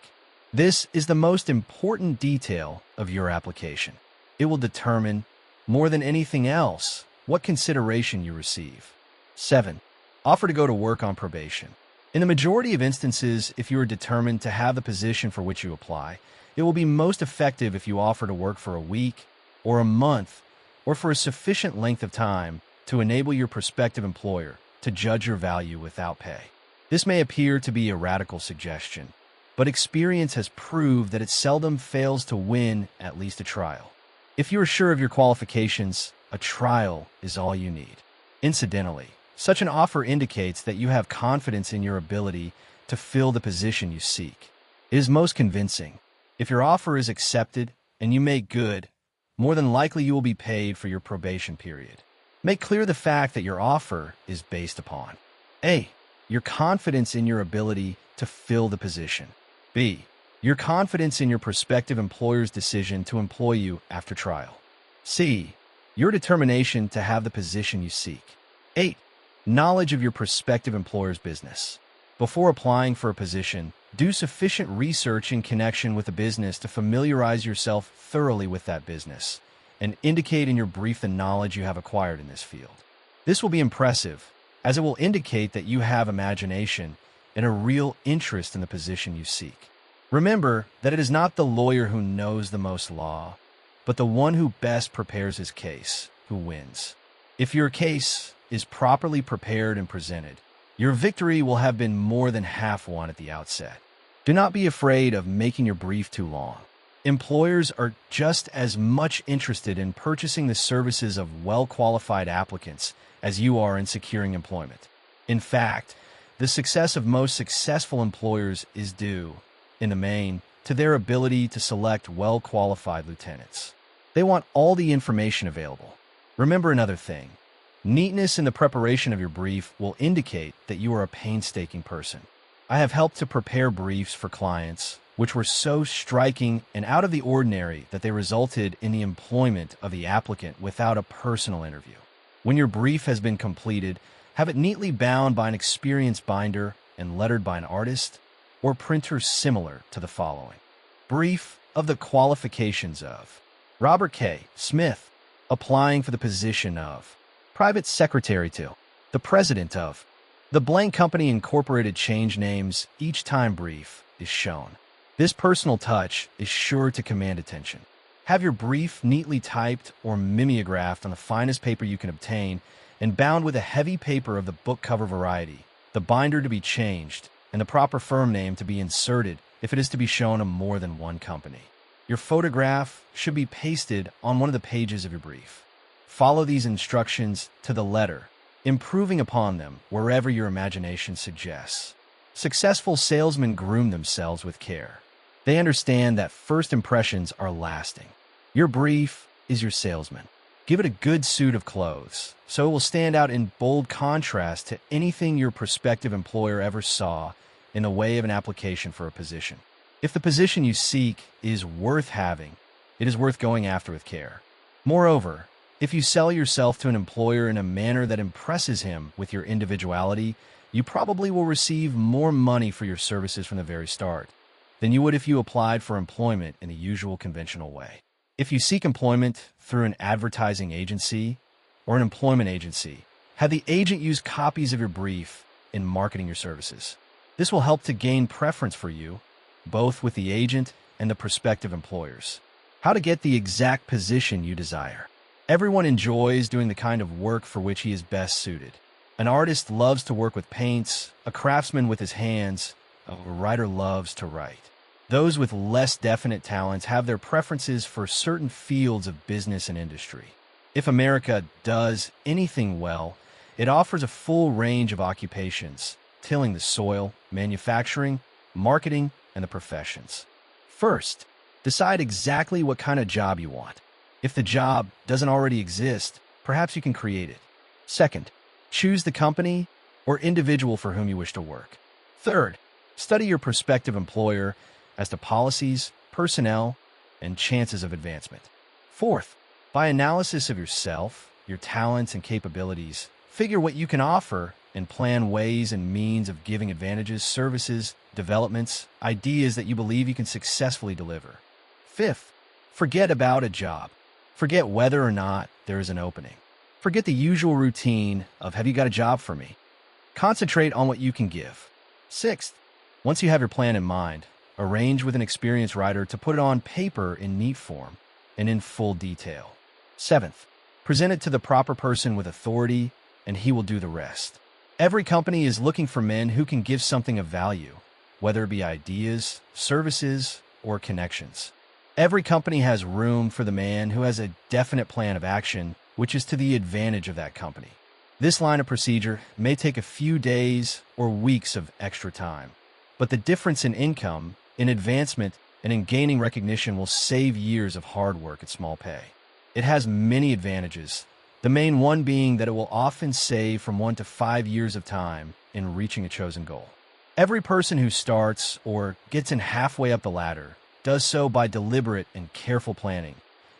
This is the most important detail of your application. It will determine, more than anything else, what consideration you receive. 7. Offer to go to work on probation. In the majority of instances, if you are determined to have the position for which you apply, it will be most effective if you offer to work for a week or a month or for a sufficient length of time to enable your prospective employer to judge your value without pay. This may appear to be a radical suggestion, but experience has proved that it seldom fails to win at least a trial. If you are sure of your qualifications, a trial is all you need. Incidentally, such an offer indicates that you have confidence in your ability to fill the position you seek. It is most convincing. If your offer is accepted and you make good, more than likely you will be paid for your probation period. Make clear the fact that your offer is based upon A. Your confidence in your ability to fill the position. B. Your confidence in your prospective employer's decision to employ you after trial. C. Your determination to have the position you seek. 8. Knowledge of your prospective employer's business. Before applying for a position, do sufficient research in connection with the business to familiarize yourself thoroughly with that business and indicate in your brief the knowledge you have acquired in this field. This will be impressive, as it will indicate that you have imagination and a real interest in the position you seek. Remember that it is not the lawyer who knows the most law, but the one who best prepares his case who wins. If your case is properly prepared and presented, your victory will have been more than half won at the outset. Do not be afraid of making your brief too long. Employers are just as much interested in purchasing the services of well-qualified applicants as you are in securing employment. In fact, the success of most successful employers is due, in the main, to their ability to select well-qualified lieutenants. They want all the information available. Remember another thing. Neatness in the preparation of your brief will indicate that you are a painstaking person. I have helped to prepare briefs for clients which were so striking and out of the ordinary that they resulted in the employment of the applicant without a personal interview. When your brief has been completed, have it neatly bound by an experienced binder and lettered by an artist or printer similar to the following. Brief of the qualifications of Robert K. Smith, applying for the position of Private Secretary to the President of the blank company incorporated. Change names each time brief is shown. This personal touch is sure to command attention. Have your brief neatly typed or mimeographed on the finest paper you can obtain and bound with a heavy paper of the book cover variety, the binder to be changed, and the proper firm name to be inserted if it is to be shown to more than one company. Your photograph should be pasted on one of the pages of your brief. Follow these instructions to the letter, improving upon them wherever your imagination suggests. Successful salesmen groom themselves with care. They understand that first impressions are lasting. Your brief is your salesman. Give it a good suit of clothes, so it will stand out in bold contrast to anything your prospective employer ever saw in the way of an application for a position. If the position you seek is worth having, it is worth going after with care. Moreover, if you sell yourself to an employer in a manner that impresses him with your individuality, you probably will receive more money for your services from the very start than you would if you applied for employment in the usual conventional way. If you seek employment through an advertising agency or an employment agency, have the agent use copies of your brief in marketing your services. This will help to gain preference for you, both with the agent and the prospective employers. How to get the exact position you desire. Everyone enjoys doing the kind of work for which he is best suited. An artist loves to work with paints, a craftsman with his hands, a writer loves to write. Those with less definite talents have their preferences for certain fields of business and industry. If America does anything well, it offers a full range of occupations, tilling the soil, manufacturing, marketing, and the professions. First, decide exactly what kind of job you want. If the job doesn't already exist, perhaps you can create it. Second, choose the company or individual for whom you wish to work. Third, study your prospective employer as to policies, personnel, and chances of advancement. Fourth, by analysis of yourself, your talents and capabilities, figure what you can offer and plan ways and means of giving advantages, services, developments, ideas that you believe you can successfully deliver. Fifth, forget about a job. Forget whether or not there is an opening. Forget the usual routine of, have you got a job for me? Concentrate on what you can give. Sixth, once you have your plan in mind, arrange with an experienced writer to put it on paper in neat form and in full detail. Seventh, present it to the proper person with authority, and he will do the rest. Every company is looking for men who can give something of value, whether it be ideas, services, or connections. Every company has room for the man who has a definite plan of action, which is to the advantage of that company. This line of procedure may take a few days or weeks of extra time, but the difference in income, in advancement, and in gaining recognition will save years of hard work at small pay. It has many advantages, the main one being that it will often save from 1 to 5 years of time in reaching a chosen goal. Every person who starts or gets in halfway up the ladder does so by deliberate and careful planning,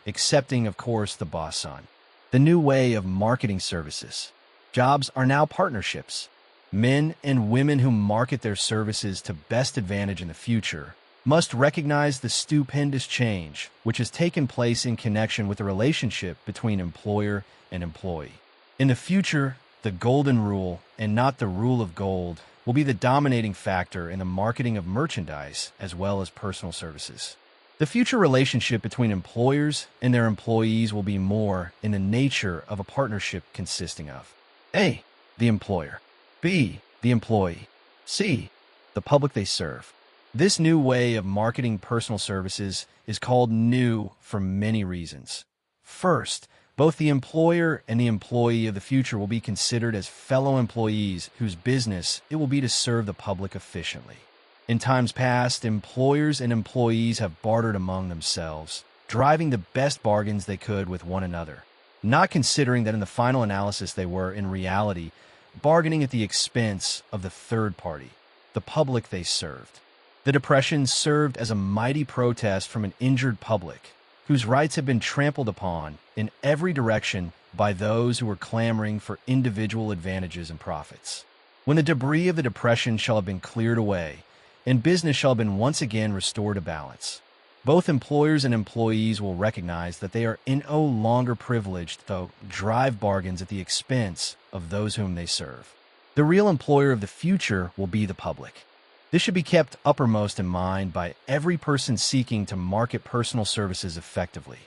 excepting, of course, the boss son. The new way of marketing services. Jobs are now partnerships. Men and women who market their services to best advantage in the future must recognize the stupendous change which has taken place in connection with the relationship between employer and employee. In the future, the golden rule, and not the rule of gold, will be the dominating factor in the marketing of merchandise as well as personal services. The future relationship between employers and their employees will be more in the nature of a partnership consisting of A, the employer, B, the employee, C, the public they serve. This new way of marketing personal services is called new for many reasons. First, both the employer and the employee of the future will be considered as fellow employees whose business it will be to serve the public efficiently. In times past, employers and employees have bartered among themselves, driving the best bargains they could with one another, not considering that in the final analysis they were, in reality, bargaining at the expense of the third party, the public they served. The Depression served as a mighty protest from an injured public, whose rights had been trampled upon in every direction by those who were clamoring for individual advantages and profits. When the debris of the Depression shall have been cleared away, and business shall have been once again restored to balance, both employers and employees will recognize that they are no longer privileged to drive bargains at the expense of those whom they serve. The real employer of the future will be the public. This should be kept uppermost in mind by every person seeking to market personal services effectively.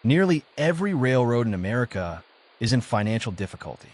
Nearly every railroad in America is in financial difficulty.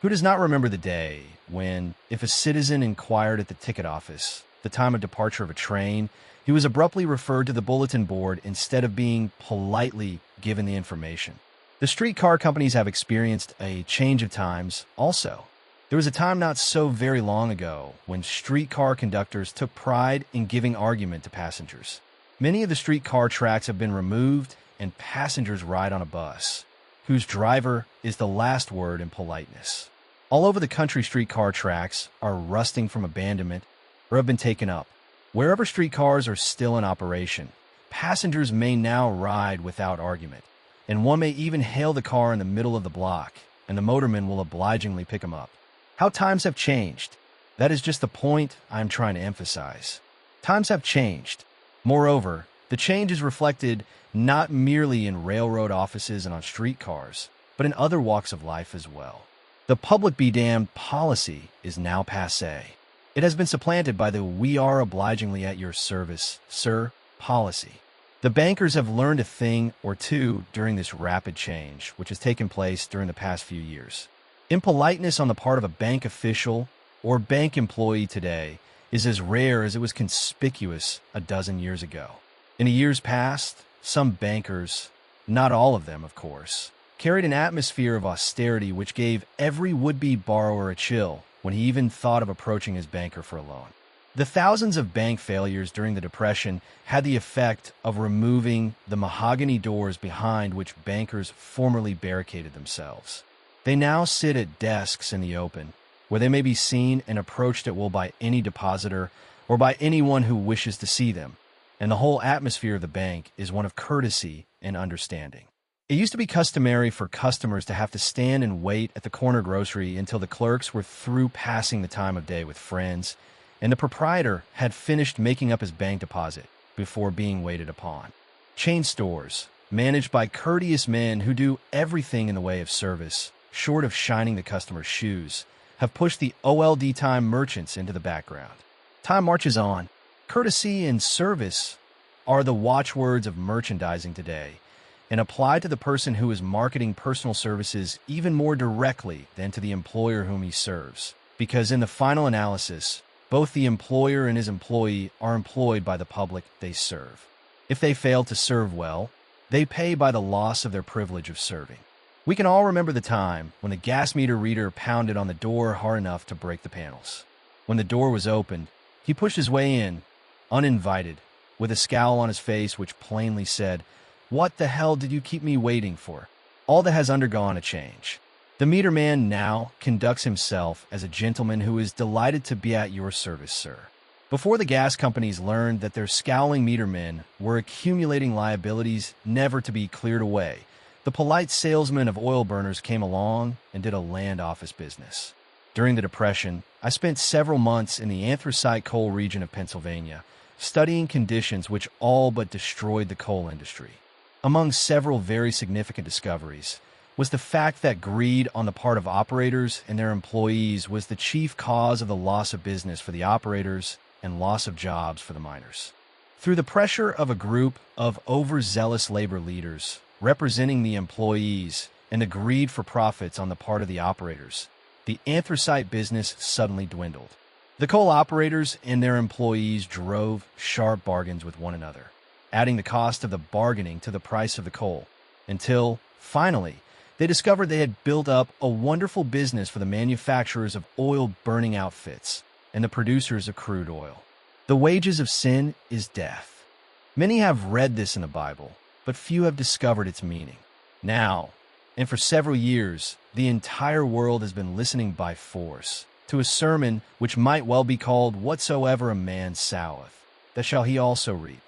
Who does not remember the day when, if a citizen inquired at the ticket office the time of departure of a train, he was abruptly referred to the bulletin board instead of being politely given the information? The streetcar companies have experienced a change of times also. There was a time not so very long ago when streetcar conductors took pride in giving argument to passengers. Many of the streetcar tracks have been removed and passengers ride on a bus, whose driver is the last word in politeness. All over the country, streetcar tracks are rusting from abandonment or have been taken up. Wherever streetcars are still in operation, passengers may now ride without argument, and one may even hail the car in the middle of the block, and the motorman will obligingly pick him up. How times have changed. That is just the point I'm trying to emphasize. Times have changed. Moreover, the change is reflected not merely in railroad offices and on streetcars, but in other walks of life as well. The public be damned policy is now passé. It has been supplanted by the "we are obligingly at your service, sir" policy. The bankers have learned a thing or two during this rapid change, which has taken place during the past few years. Impoliteness on the part of a bank official or bank employee today is as rare as it was conspicuous a dozen years ago. In the years past, some bankers, not all of them of course, carried an atmosphere of austerity which gave every would-be borrower a chill when he even thought of approaching his banker for a loan. The thousands of bank failures during the Depression had the effect of removing the mahogany doors behind which bankers formerly barricaded themselves. They now sit at desks in the open, where they may be seen and approached at will by any depositor or by anyone who wishes to see them, and the whole atmosphere of the bank is one of courtesy and understanding. It used to be customary for customers to have to stand and wait at the corner grocery until the clerks were through passing the time of day with friends, and the proprietor had finished making up his bank deposit before being waited upon. Chain stores, managed by courteous men who do everything in the way of service, short of shining the customer's shoes, have pushed the old time merchants into the background. Time marches on. Courtesy and service are the watchwords of merchandising today, and apply to the person who is marketing personal services even more directly than to the employer whom he serves, because in the final analysis, both the employer and his employee are employed by the public they serve. If they fail to serve well, they pay by the loss of their privilege of serving. We can all remember the time when the gas meter reader pounded on the door hard enough to break the panels. When the door was opened, he pushed his way in, uninvited, with a scowl on his face which plainly said, "What the hell did you keep me waiting for?" All that has undergone a change. The meter man now conducts himself as a gentleman who is delighted to be at your service, sir. Before the gas companies learned that their scowling meter men were accumulating liabilities never to be cleared away, the polite salesman of oil burners came along and did a land office business. During the Depression, I spent several months in the anthracite coal region of Pennsylvania, studying conditions which all but destroyed the coal industry. Among several very significant discoveries was the fact that greed on the part of operators and their employees was the chief cause of the loss of business for the operators and loss of jobs for the miners. Through the pressure of a group of overzealous labor leaders representing the employees and the greed for profits on the part of the operators, the anthracite business suddenly dwindled. The coal operators and their employees drove sharp bargains with one another, adding the cost of the bargaining to the price of the coal, until, finally, they discovered they had built up a wonderful business for the manufacturers of oil-burning outfits and the producers of crude oil. The wages of sin is death. Many have read this in the Bible, but few have discovered its meaning. Now, and for several years, the entire world has been listening by force to a sermon which might well be called "Whatsoever a man soweth, that shall he also reap."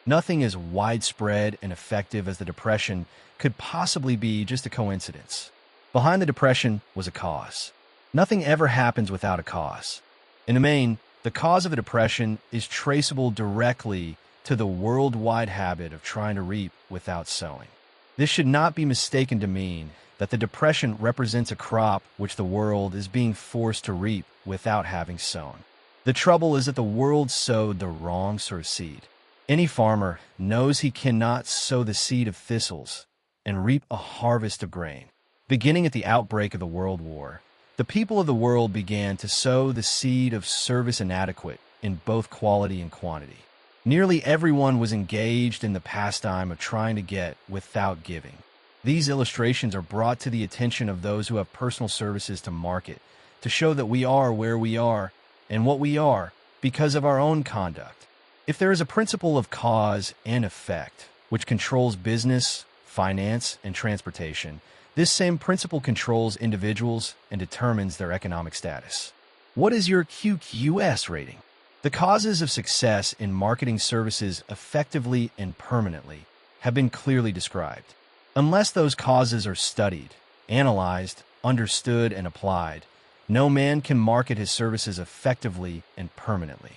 Nothing as widespread and effective as the Depression could possibly be just a coincidence. Behind the Depression was a cause. Nothing ever happens without a cause. In the main, the cause of the Depression is traceable directly to the worldwide habit of trying to reap without sowing. This should not be mistaken to mean that the Depression represents a crop which the world is being forced to reap without having sown. The trouble is that the world sowed the wrong sort of seed. Any farmer knows he cannot sow the seed of thistles and reap a harvest of grain. Beginning at the outbreak of the World War, the people of the world began to sow the seed of service inadequate in both quality and quantity. Nearly everyone was engaged in the pastime of trying to get without giving. These illustrations are brought to the attention of those who have personal services to market, to show that we are where we are and what we are because of our own conduct. If there is a principle of cause and effect which controls business, finance, and transportation, this same principle controls individuals and determines their economic status. What is your QQS rating? The causes of success in marketing services effectively and permanently have been clearly described. Unless those causes are studied, analyzed, understood, and applied, no man can market his services effectively and permanently.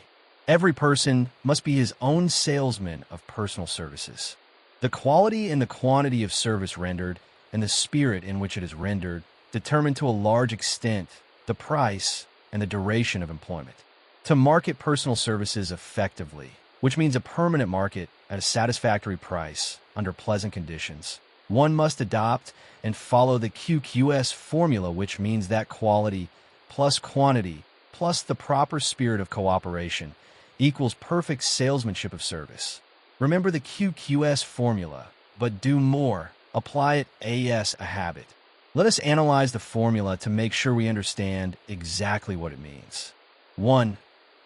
Every person must be his own salesman of personal services. The quality and the quantity of service rendered and the spirit in which it is rendered determine to a large extent the price and the duration of employment. To market personal services effectively, which means a permanent market at a satisfactory price under pleasant conditions, one must adopt and follow the QQS formula, which means that quality plus quantity plus the proper spirit of cooperation equals perfect salesmanship of service. Remember the QQS formula, but do more. Apply it as a habit. Let us analyze the formula to make sure we understand exactly what it means. 1.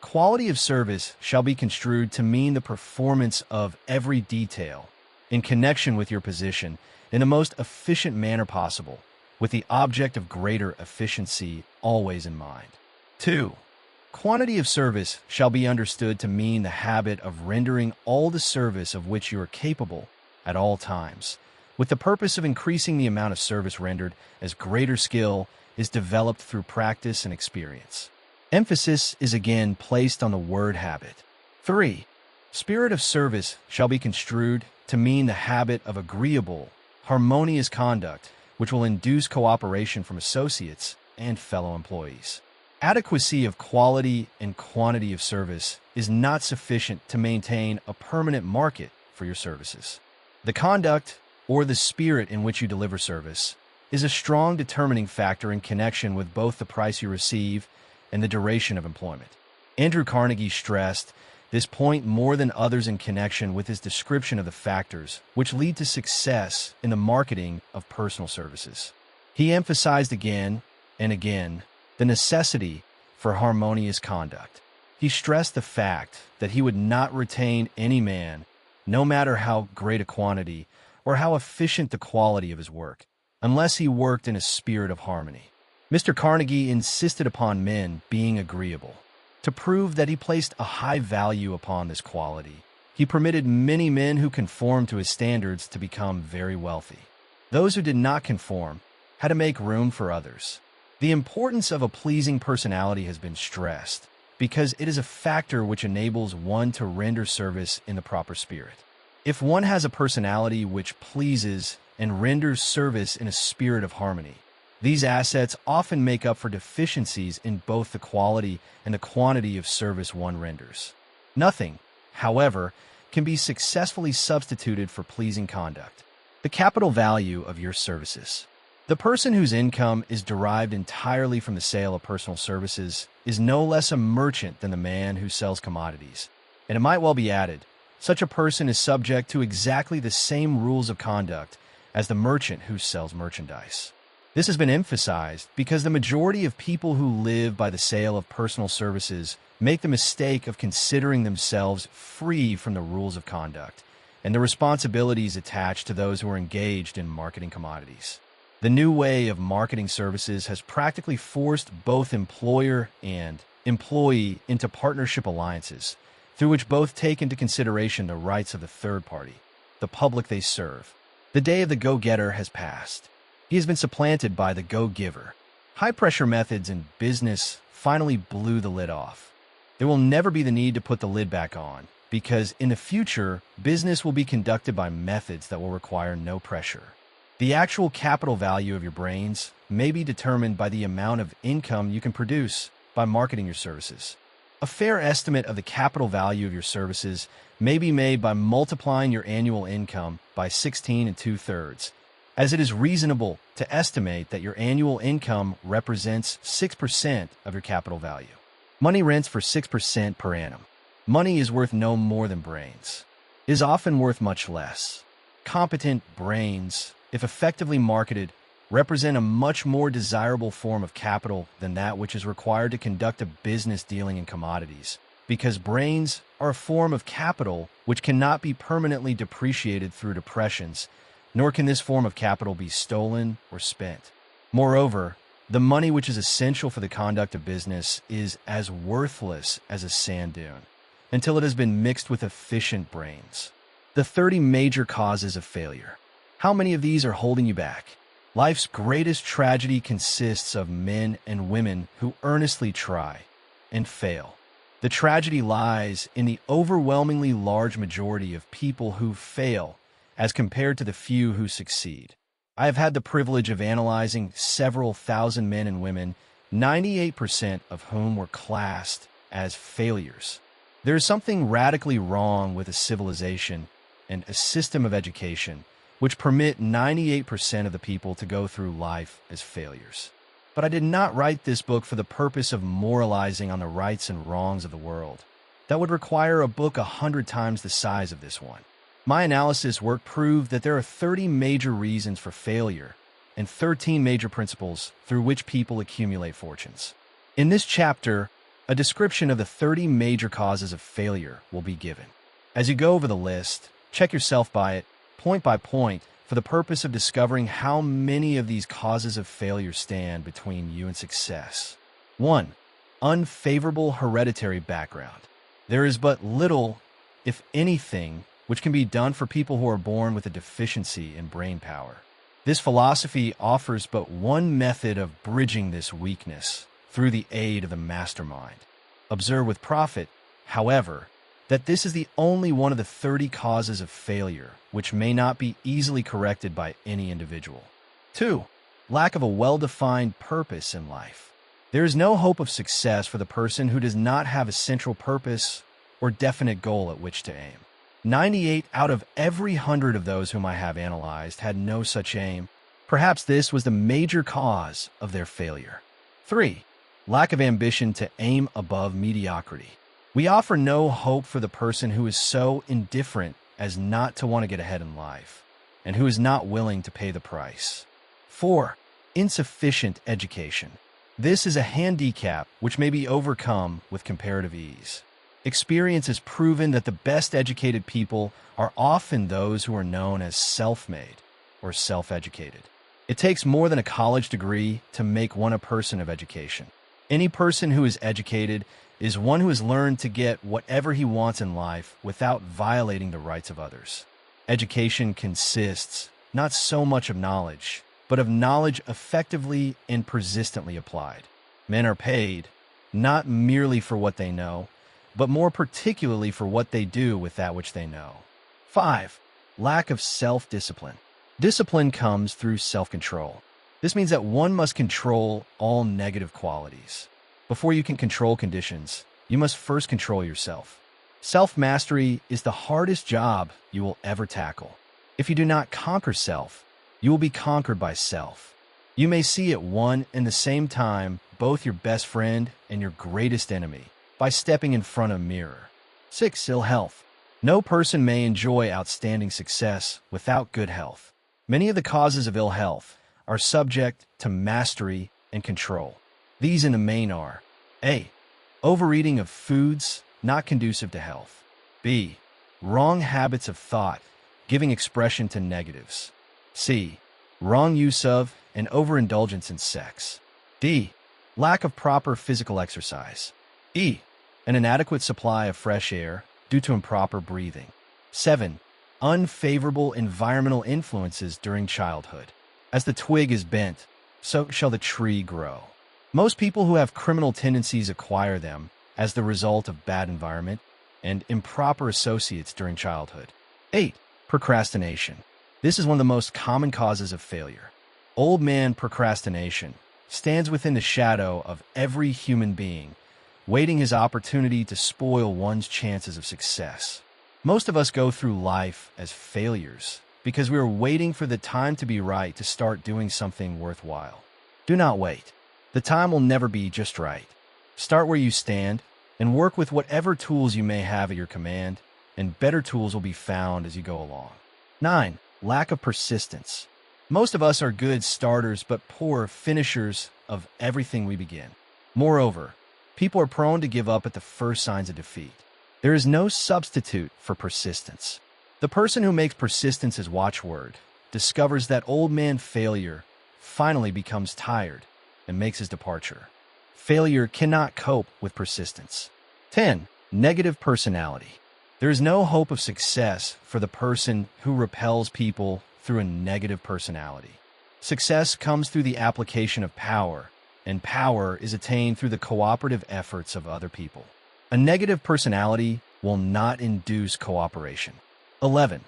Quality of service shall be construed to mean the performance of every detail in connection with your position in the most efficient manner possible, with the object of greater efficiency always in mind. 2. Quantity of service shall be understood to mean the habit of rendering all the service of which you are capable at all times, with the purpose of increasing the amount of service rendered as greater skill is developed through practice and experience. Emphasis is again placed on the word habit. 3. Spirit of service shall be construed to mean the habit of agreeable, harmonious conduct, which will induce cooperation from associates and fellow employees. Adequacy of quality and quantity of service is not sufficient to maintain a permanent market for your services. The conduct, or the spirit in which you deliver service, is a strong determining factor in connection with both the price you receive and the duration of employment. Andrew Carnegie stressed this point more than others in connection with his description of the factors which lead to success in the marketing of personal services. He emphasized again and again the necessity for harmonious conduct. He stressed the fact that he would not retain any man, no matter how great a quantity or how efficient the quality of his work, unless he worked in a spirit of harmony. Mr. Carnegie insisted upon men being agreeable. To prove that he placed a high value upon this quality, he permitted many men who conformed to his standards to become very wealthy. Those who did not conform had to make room for others. The importance of a pleasing personality has been stressed because it is a factor which enables one to render service in the proper spirit. If one has a personality which pleases and renders service in a spirit of harmony, these assets often make up for deficiencies in both the quality and the quantity of service one renders. Nothing, however, can be successfully substituted for pleasing conduct. The capital value of your services. The person whose income is derived entirely from the sale of personal services is no less a merchant than the man who sells commodities. And it might well be added, such a person is subject to exactly the same rules of conduct as the merchant who sells merchandise. This has been emphasized because the majority of people who live by the sale of personal services make the mistake of considering themselves free from the rules of conduct and the responsibilities attached to those who are engaged in marketing commodities. The new way of marketing services has practically forced both employer and employee into partnership alliances, through which both take into consideration the rights of the third party, the public they serve. The day of the go-getter has passed. He has been supplanted by the go-giver. High-pressure methods in business finally blew the lid off. There will never be the need to put the lid back on, because in the future, business will be conducted by methods that will require no pressure. The actual capital value of your brains may be determined by the amount of income you can produce by marketing your services. A fair estimate of the capital value of your services may be made by multiplying your annual income by 16 2/3, as it is reasonable to estimate that your annual income represents 6% of your capital value. Money rents for 6% per annum. Money is worth no more than brains. It is often worth much less. Competent brains, if effectively marketed, represent a much more desirable form of capital than that which is required to conduct a business dealing in commodities, because brains are a form of capital which cannot be permanently depreciated through depressions, nor can this form of capital be stolen or spent. Moreover, the money which is essential for the conduct of business is as worthless as a sand dune until it has been mixed with efficient brains. The 30 major causes of failure. How many of these are holding you back? Life's greatest tragedy consists of men and women who earnestly try and fail. The tragedy lies in the overwhelmingly large majority of people who fail as compared to the few who succeed. I have had the privilege of analyzing several thousand men and women, 98% of whom were classed as failures. There is something radically wrong with a civilization and a system of education which permit 98% of the people to go through life as failures. But I did not write this book for the purpose of moralizing on the rights and wrongs of the world. That would require a book 100 times the size of this one. My analysis work proved that there are 30 major reasons for failure and 13 major principles through which people accumulate fortunes. In this chapter, a description of the 30 major causes of failure will be given. As you go over the list, check yourself by it, point by point, for the purpose of discovering how many of these causes of failure stand between you and success. 1. Unfavorable hereditary background. There is but little, if anything, which can be done for people who are born with a deficiency in brain power. This philosophy offers but one method of bridging this weakness through the aid of the mastermind. Observe with profit, however, that this is the only one of the 30 causes of failure which may not be easily corrected by any individual. 2. Lack of a well-defined purpose in life. There is no hope of success for the person who does not have a central purpose or definite goal at which to aim. 98 out of every 100 of those whom I have analyzed had no such aim. Perhaps this was the major cause of their failure. 3. Lack of ambition to aim above mediocrity. We offer no hope for the person who is so indifferent as not to want to get ahead in life, and who is not willing to pay the price. 4. Insufficient education. This is a handicap which may be overcome with comparative ease. Experience has proven that the best educated people are often those who are known as self-made or self-educated. It takes more than a college degree to make one a person of education. Any person who is educated is one who has learned to get whatever he wants in life without violating the rights of others. Education consists not so much of knowledge, but of knowledge effectively and persistently applied. Men are paid not merely for what they know, but more particularly for what they do with that which they know. 5. Lack of self-discipline. Discipline comes through self-control. This means that one must control all negative qualities. Before you can control conditions, you must first control yourself. Self-mastery is the hardest job you will ever tackle. If you do not conquer self, you will be conquered by self. You may see at one and the same time both your best friend and your greatest enemy by stepping in front of a mirror. 6. Ill health. No person may enjoy outstanding success without good health. Many of the causes of ill health are subject to mastery and control. These in the main are: A. Overeating of foods not conducive to health. B. Wrong habits of thought, giving expression to negatives. C. Wrong use of and overindulgence in sex. D. Lack of proper physical exercise. E. An inadequate supply of fresh air due to improper breathing. 7. Unfavorable environmental influences during childhood. As the twig is bent, so shall the tree grow. Most people who have criminal tendencies acquire them as the result of bad environment and improper associates during childhood. 8. Procrastination. This is one of the most common causes of failure. Old man procrastination stands within the shadow of every human being waiting his opportunity to spoil one's chances of success. Most of us go through life as failures because we are waiting for the time to be right to start doing something worthwhile. Do not wait. The time will never be just right. Start where you stand and work with whatever tools you may have at your command, and better tools will be found as you go along. 9. Lack of persistence. Most of us are good starters but poor finishers of everything we begin. Moreover, people are prone to give up at the first signs of defeat. There is no substitute for persistence. The person who makes persistence his watchword discovers that old man failure finally becomes tired and makes his departure. Failure cannot cope with persistence. 10. Negative personality. There is no hope of success for the person who repels people through a negative personality. Success comes through the application of power, and power is attained through the cooperative efforts of other people. A negative personality will not induce cooperation. 11.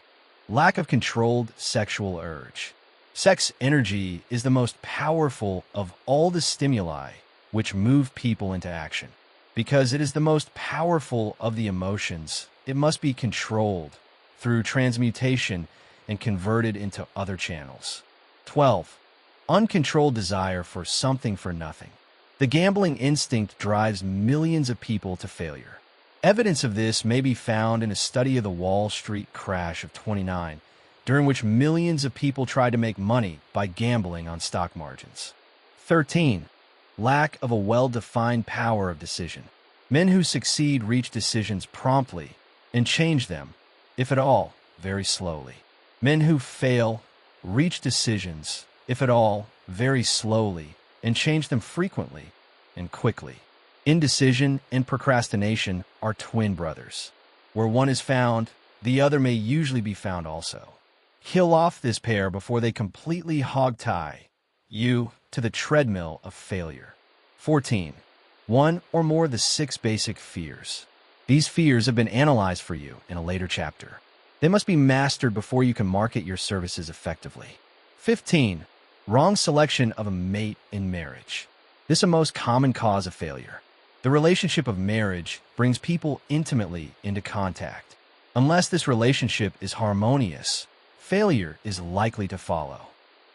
Lack of controlled sexual urge. Sex energy is the most powerful of all the stimuli which move people into action. Because it is the most powerful of the emotions, it must be controlled through transmutation and converted into other channels. 12. Uncontrolled desire for something for nothing. The gambling instinct drives millions of people to failure. Evidence of this may be found in a study of the Wall Street crash of '29, during which millions of people tried to make money by gambling on stock margins. 13. Lack of a well-defined power of decision. Men who succeed reach decisions promptly and change them, if at all, very slowly. Men who fail reach decisions, if at all, very slowly, and change them frequently and quickly. Indecision and procrastination are twin brothers. Where one is found, the other may usually be found also. Kill off this pair before they completely hog-tie you to the treadmill of failure. 14. One or more of the 6 basic fears. These fears have been analyzed for you in a later chapter. They must be mastered before you can market your services effectively. 15. Wrong selection of a mate in marriage. This is a most common cause of failure. The relationship of marriage brings people intimately into contact. Unless this relationship is harmonious, failure is likely to follow.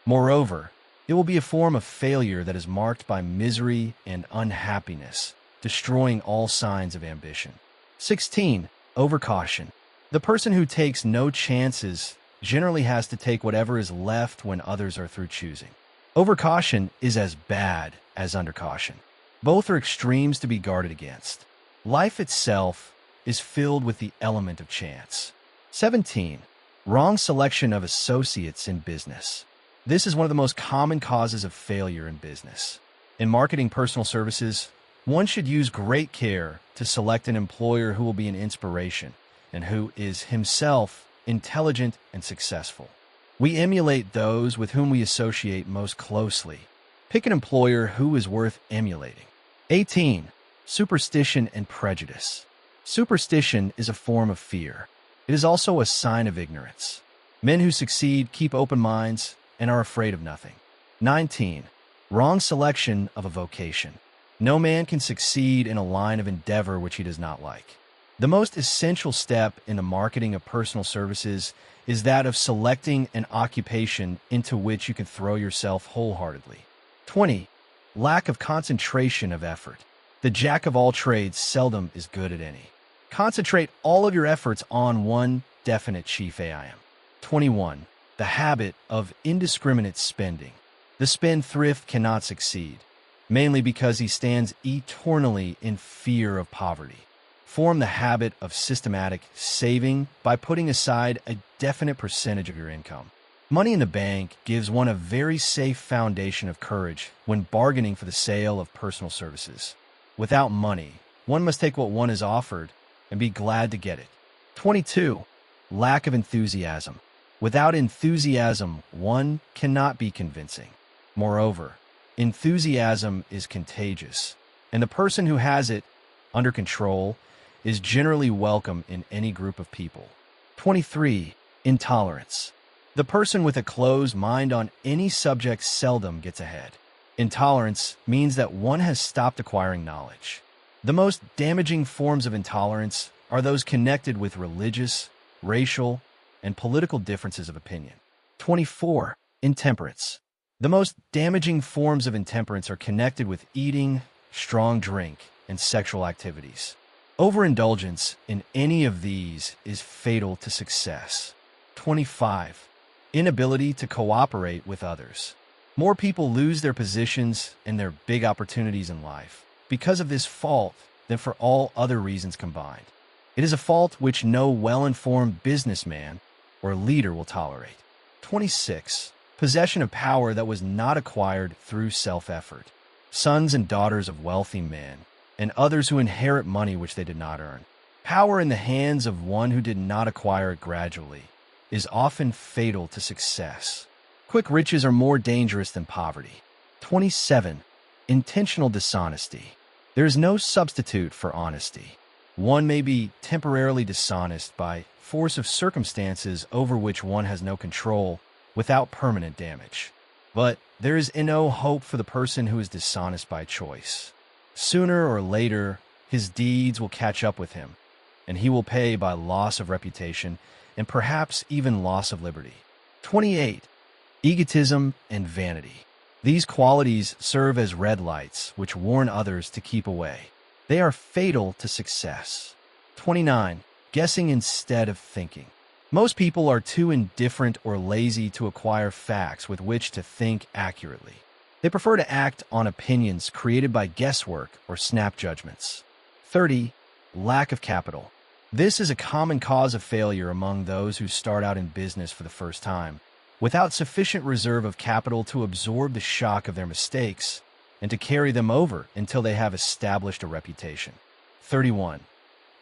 Moreover, it will be a form of failure that is marked by misery and unhappiness, destroying all signs of ambition. 16. Overcaution. The person who takes no chances generally has to take whatever is left when others are through choosing. Overcaution is as bad as undercaution. Both are extremes to be guarded against. Life itself is filled with the element of chance. 17. Wrong selection of associates in business. This is one of the most common causes of failure in business. In marketing personal services, one should use great care to select an employer who will be an inspiration and who is himself intelligent and successful. We emulate those with whom we associate most closely. Pick an employer who is worth emulating. 18. Superstition and prejudice. Superstition is a form of fear. It is also a sign of ignorance. Men who succeed keep open minds and are afraid of nothing. 19. Wrong selection of a vocation. No man can succeed in a line of endeavor which he does not like. The most essential step in the marketing of personal services is that of selecting an occupation into which you can throw yourself wholeheartedly. 20. Lack of concentration of effort. The jack of all trades seldom is good at any. Concentrate all of your efforts on one definite chief aim. 21. The habit of indiscriminate spending. The spendthrift cannot succeed, mainly because he stands eternally in fear of poverty. Form the habit of systematic saving by putting aside a definite percentage of your income. Money in the bank gives one a very safe foundation of courage when bargaining for the sale of personal services. Without money, one must take what one is offered and be glad to get it. 22. Lack of enthusiasm. Without enthusiasm, one cannot be convincing. Moreover, enthusiasm is contagious, and the person who has it under control is generally welcome in any group of people. 23. Intolerance. The person with a closed mind on any subject seldom gets ahead. Intolerance means that one has stopped acquiring knowledge. The most damaging forms of intolerance are those connected with religious, racial, and political differences of opinion. 24. Intemperance. The most damaging forms of intemperance are connected with eating, strong drink, and sexual activities. Overindulgence in any of these is fatal to success. 25. Inability to cooperate with others. More people lose their positions and their big opportunities in life because of this fault than for all other reasons combined. It is a fault which no well-informed businessman or leader will tolerate. 26. Possession of power that was not acquired through self-effort. Sons and daughters of wealthy men, and others who inherit money which they did not earn. Power in the hands of one who did not acquire it gradually is often fatal to success. Quick riches are more dangerous than poverty. 27. Intentional dishonesty. There is no substitute for honesty. One may be temporarily dishonest by force of circumstances over which one has no control without permanent damage. But there is no hope for the person who is dishonest by choice. Sooner or later, his deeds will catch up with him, and he will pay by loss of reputation and perhaps even loss of liberty. 28. Egotism and vanity. These qualities serve as red lights which warn others to keep away. They are fatal to success. 29. Guessing instead of thinking. Most people are too indifferent or lazy to acquire facts with which to think accurately. They prefer to act on opinions created by guesswork or snap judgments. 30. Lack of capital. This is a common cause of failure among those who start out in business for the first time, without sufficient reserve of capital to absorb the shock of their mistakes and to carry them over until they have established a reputation. 31.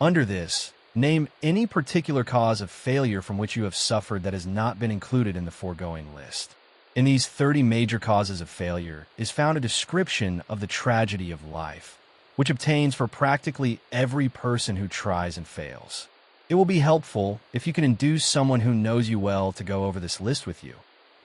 Under this, name any particular cause of failure from which you have suffered that has not been included in the foregoing list. In these 30 major causes of failure is found a description of the tragedy of life, which obtains for practically every person who tries and fails. It will be helpful if you can induce someone who knows you well to go over this list with you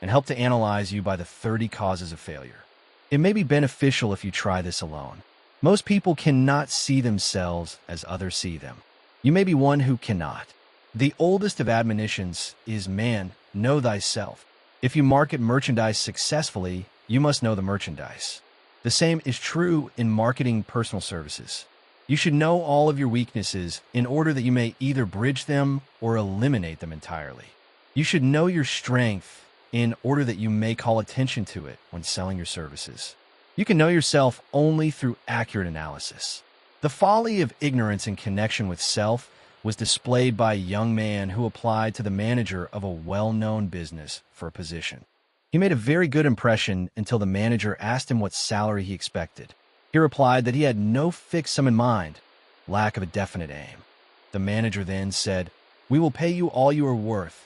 and help to analyze you by the 30 causes of failure. It may be beneficial if you try this alone. Most people cannot see themselves as others see them. You may be one who cannot. The oldest of admonitions is, man, know thyself. If you market merchandise successfully, you must know the merchandise. The same is true in marketing personal services. You should know all of your weaknesses in order that you may either bridge them or eliminate them entirely. You should know your strength in order that you may call attention to it when selling your services. You can know yourself only through accurate analysis. The folly of ignorance in connection with self was displayed by a young man who applied to the manager of a well-known business for a position. He made a very good impression until the manager asked him what salary he expected. He replied that he had no fixed sum in mind, lack of a definite aim. The manager then said, "We will pay you all you are worth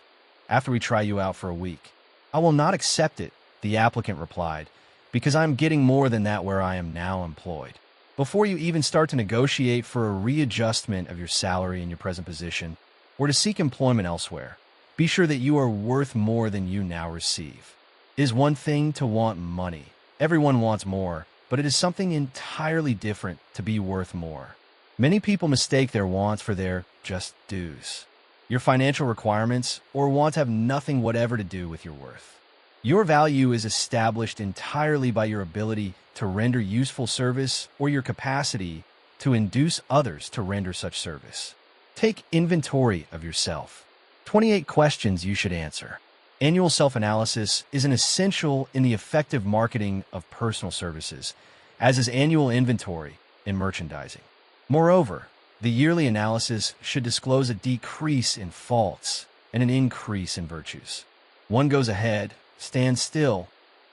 after we try you out for a week." "I will not accept it," the applicant replied, "because I am getting more than that where I am now employed." Before you even start to negotiate for a readjustment of your salary in your present position, or to seek employment elsewhere, be sure that you are worth more than you now receive. It is one thing to want money. Everyone wants more, but it is something entirely different to be worth more. Many people mistake their wants for their just dues. Your financial requirements or wants have nothing whatever to do with your worth. Your value is established entirely by your ability to render useful service or your capacity to induce others to render such service. Take inventory of yourself. 28 questions you should answer. Annual self-analysis is an essential in the effective marketing of personal services, as is annual inventory in merchandising. Moreover, the yearly analysis should disclose a decrease in faults and an increase in virtues. One goes ahead, stands still,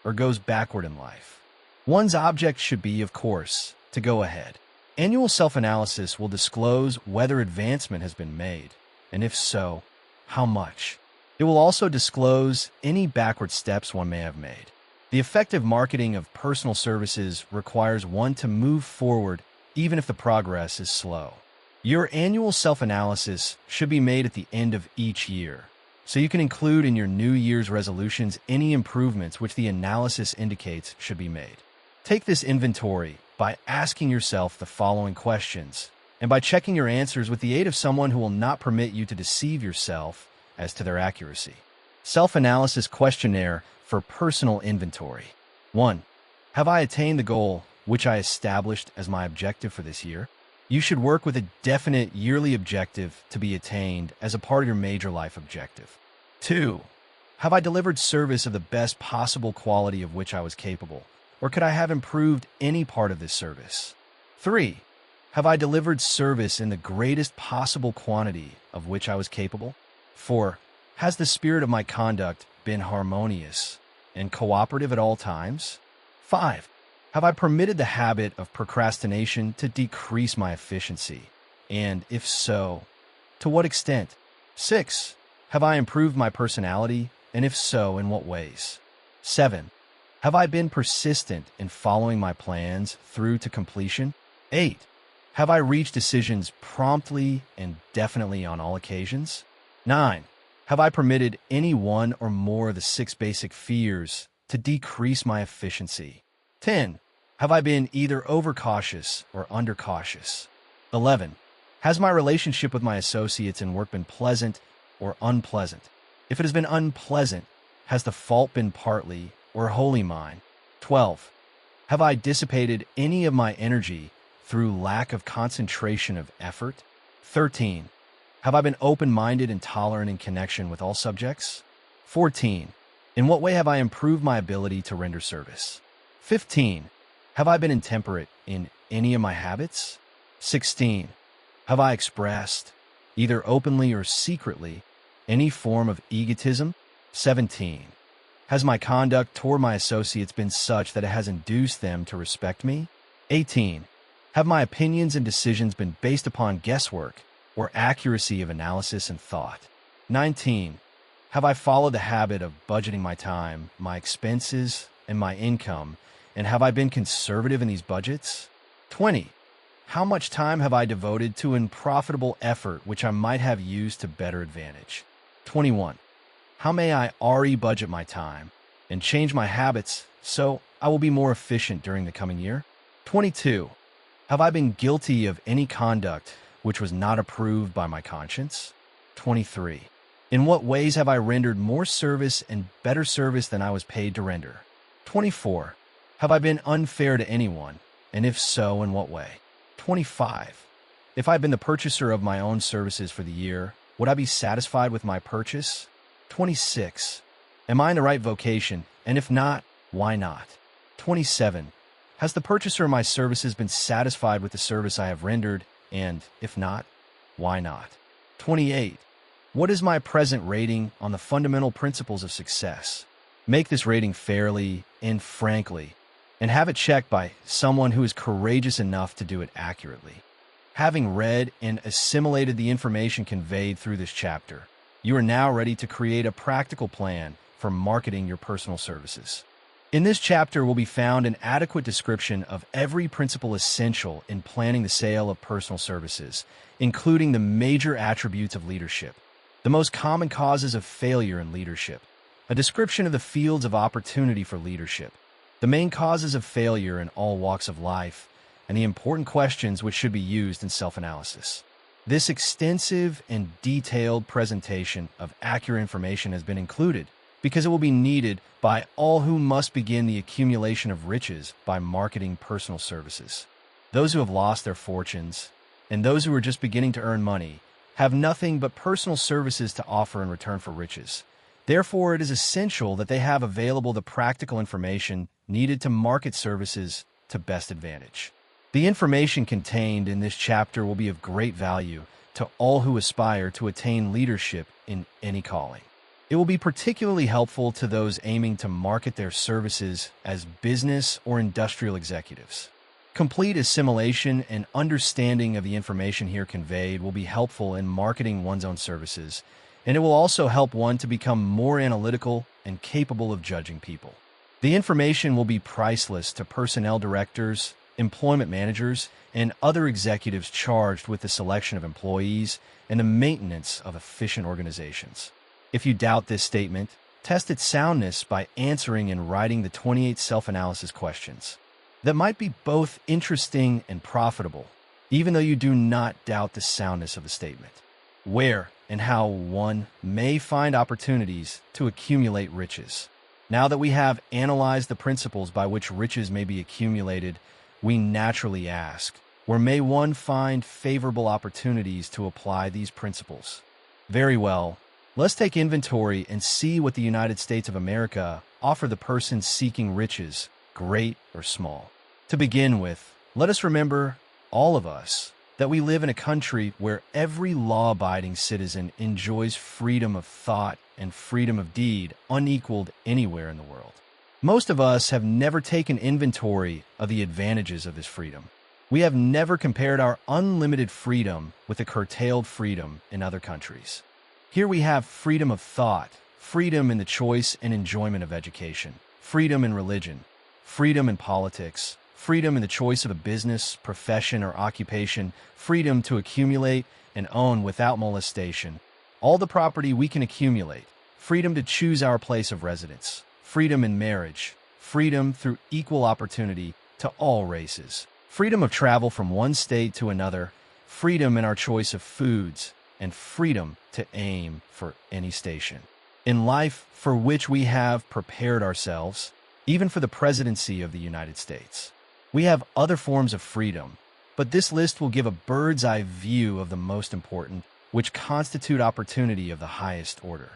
or goes backward in life. One's object should be, of course, to go ahead. Annual self-analysis will disclose whether advancement has been made, and if so, how much. It will also disclose any backward steps one may have made. The effective marketing of personal services requires one to move forward even if the progress is slow. Your annual self-analysis should be made at the end of each year, so you can include in your New Year's resolutions any improvements which the analysis indicates should be made. Take this inventory by asking yourself the following questions and by checking your answers with the aid of someone who will not permit you to deceive yourself as to their accuracy. Self-analysis questionnaire for personal inventory. 1. Have I attained the goal which I established as my objective for this year? You should work with a definite yearly objective to be attained as a part of your major life objective. 2. Have I delivered service of the best possible quality of which I was capable, or could I have improved any part of this service? 3. Have I delivered service in the greatest possible quantity of which I was capable? 4. Has the spirit of my conduct been harmonious and cooperative at all times? 5. Have I permitted the habit of procrastination to decrease my efficiency? And if so, to what extent? 6. Have I improved my personality? And if so, in what ways? 7. Have I been persistent in following my plans through to completion? 8. Have I reached decisions promptly and definitely on all occasions? 9. Have I permitted any one or more of the 6 basic fears to decrease my efficiency? 10. Have I been either overcautious or undercautious? 11. Has my relationship with my associates and work been pleasant or unpleasant? If it has been unpleasant, has the fault been partly or wholly mine? 12. Have I dissipated any of my energy through lack of concentration of effort? 13. Have I been open-minded and tolerant in connection with all subjects? 14. In what way have I improved my ability to render service? 15. Have I been intemperate in any of my habits? 16. Have I expressed, either openly or secretly, any form of egotism? 17. Has my conduct toward my associates been such that it has induced them to respect me? 18. Have my opinions and decisions been based upon guesswork or accuracy of analysis and thought? 19. Have I followed the habit of budgeting my time, my expenses, and my income, and have I been conservative in these budgets? 20. How much time have I devoted to unprofitable effort which I might have used to better advantage? 21. How may I budget my time and change my habits so I will be more efficient during the coming year? 22. Have I been guilty of any conduct which was not approved by my conscience? 23. In what ways have I rendered more service and better service than I was paid to render? 24. Have I been unfair to anyone, and if so, in what way? 25. If I had been the purchaser of my own services for the year, would I be satisfied with my purchase? 26. Am I in the right vocation, and if not, why not? 27. Has the purchaser of my services been satisfied with the service I have rendered, and if not, why not? 28. What is my present rating on the fundamental principles of success? Make this rating fairly and frankly, and have it checked by someone who is courageous enough to do it accurately. Having read and assimilated the information conveyed through this chapter, you are now ready to create a practical plan for marketing your personal services. In this chapter will be found an adequate description of every principle essential in planning the sale of personal services, including the major attributes of leadership, the most common causes of failure in leadership, a description of the fields of opportunity for leadership, the main causes of failure in all walks of life, and the important questions which should be used in self-analysis. This extensive and detailed presentation of accurate information has been included because it will be needed by all who must begin the accumulation of riches by marketing personal services. Those who have lost their fortunes and those who are just beginning to earn money have nothing but personal services to offer in return for riches. Therefore, it is essential that they have available the practical information needed to market services to best advantage. The information contained in this chapter will be of great value to all who aspire to attain leadership in any calling. It will be particularly helpful to those aiming to market their services as business or industrial executives. Complete assimilation and understanding of the information here conveyed will be helpful in marketing one's own services, and it will also help one to become more analytical and capable of judging people. The information will be priceless to personnel directors, employment managers, and other executives charged with the selection of employees and the maintenance of efficient organizations. If you doubt this statement, test its soundness by answering and writing the 28 self-analysis questions. that might be both interesting and profitable, even though you do not doubt the soundness of the statement. Where and how one may find opportunities to accumulate riches. Now that we have analyzed the principles by which riches may be accumulated, we naturally ask, where may one find favorable opportunities to apply these principles? Very well, let's take inventory and see what the United States of America offer the person seeking riches, great or small. To begin with, let us remember, all of us, that we live in a country where every law-abiding citizen enjoys freedom of thought and freedom of deed unequaled anywhere in the world. Most of us have never taken inventory of the advantages of this freedom. We have never compared our unlimited freedom with the curtailed freedom in other countries. Here we have freedom of thought, freedom in the choice and enjoyment of education, freedom in religion, freedom in politics, freedom in the choice of a business, profession, or occupation, freedom to accumulate and own without molestation, all the property we can accumulate, freedom to choose our place of residence, freedom in marriage, freedom through equal opportunity to all races, freedom of travel from one state to another, freedom in our choice of foods, and freedom to aim for any station. In life for which we have prepared ourselves, even for the presidency of the United States. We have other forms of freedom, but this list will give a bird's-eye view of the most important, which constitute opportunity of the highest order.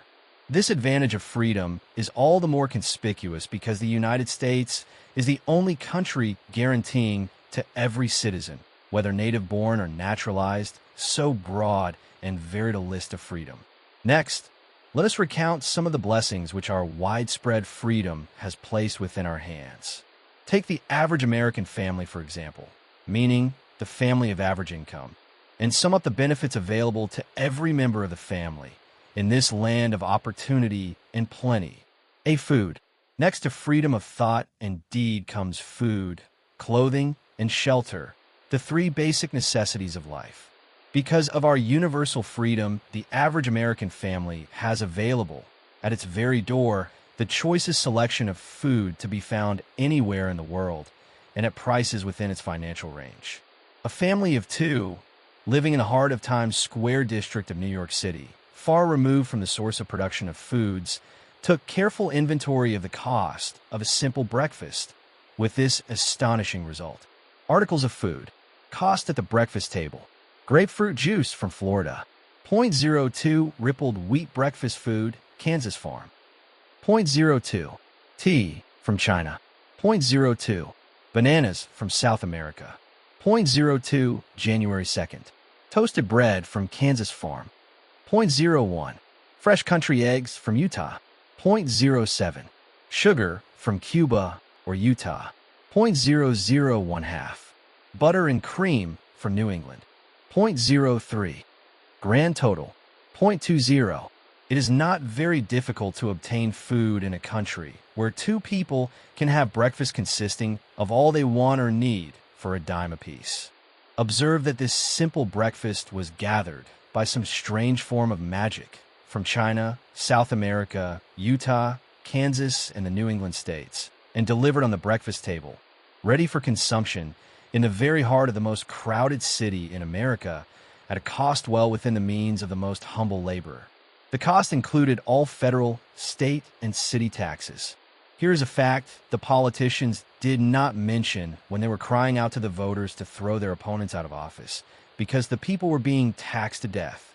This advantage of freedom is all the more conspicuous because the United States is the only country guaranteeing to every citizen, whether native-born or naturalized, so broad and varied a list of freedom. Next, let us recount some of the blessings which our widespread freedom has placed within our hands. Take the average American family, for example, meaning the family of average income, and sum up the benefits available to every member of the family in this land of opportunity and plenty. A food. Next to freedom of thought and deed comes food, clothing, and shelter, the three basic necessities of life. Because of our universal freedom, the average American family has available, at its very door, the choicest selection of food to be found anywhere in the world, and at prices within its financial range. A family of two, living in the heart of Times Square district of New York City, far removed from the source of production of foods, took careful inventory of the cost of a simple breakfast, with this astonishing result. Articles of food. Cost at the breakfast table. Grapefruit juice from Florida. 0.02 rippled wheat breakfast food, Kansas farm. 0.02 tea from China. 0.02 bananas from South America. 0.02 January 2nd. Toasted bread from Kansas farm. 0.01 fresh country eggs from Utah. 0.07 sugar from Cuba or Utah. 0.001 half butter and cream from New England. 0.03 grand total. 0.20. It is not very difficult to obtain food in a country where two people can have breakfast consisting of all they want or need for a dime apiece. Observe that this simple breakfast was gathered by some strange form of magic from China, South America, Utah, Kansas, and the New England states, and delivered on the breakfast table, ready for consumption in the very heart of the most crowded city in America at a cost well within the means of the most humble laborer. The cost included all federal, state, and city taxes. Here is a fact the politicians did not mention when they were crying out to the voters to throw their opponents out of office, because the people were being taxed to death.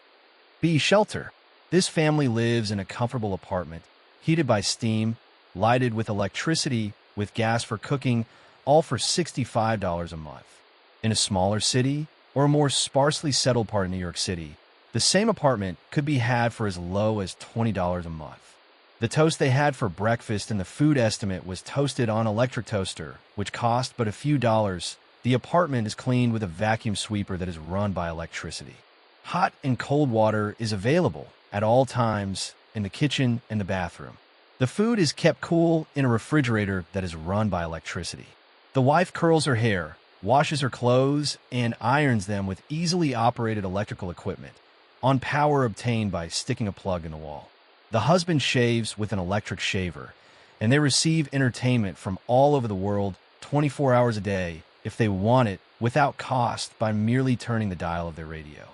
B. Shelter. This family lives in a comfortable apartment, heated by steam, lighted with electricity, with gas for cooking, all for $65 a month. In a smaller city, or a more sparsely settled part of New York City, the same apartment could be had for as low as $20 a month. The toast they had for breakfast and the food estimate was toasted on electric toaster, which cost but a few dollars. The apartment is cleaned with a vacuum sweeper that is run by electricity. Hot and cold water is available at all times in the kitchen and the bathroom. The food is kept cool in a refrigerator that is run by electricity. The wife curls her hair, washes her clothes, and irons them with easily operated electrical equipment, on power obtained by sticking a plug in the wall. The husband shaves with an electric shaver, and they receive entertainment from all over the world 24 hours a day if they want it without cost by merely turning the dial of their radio.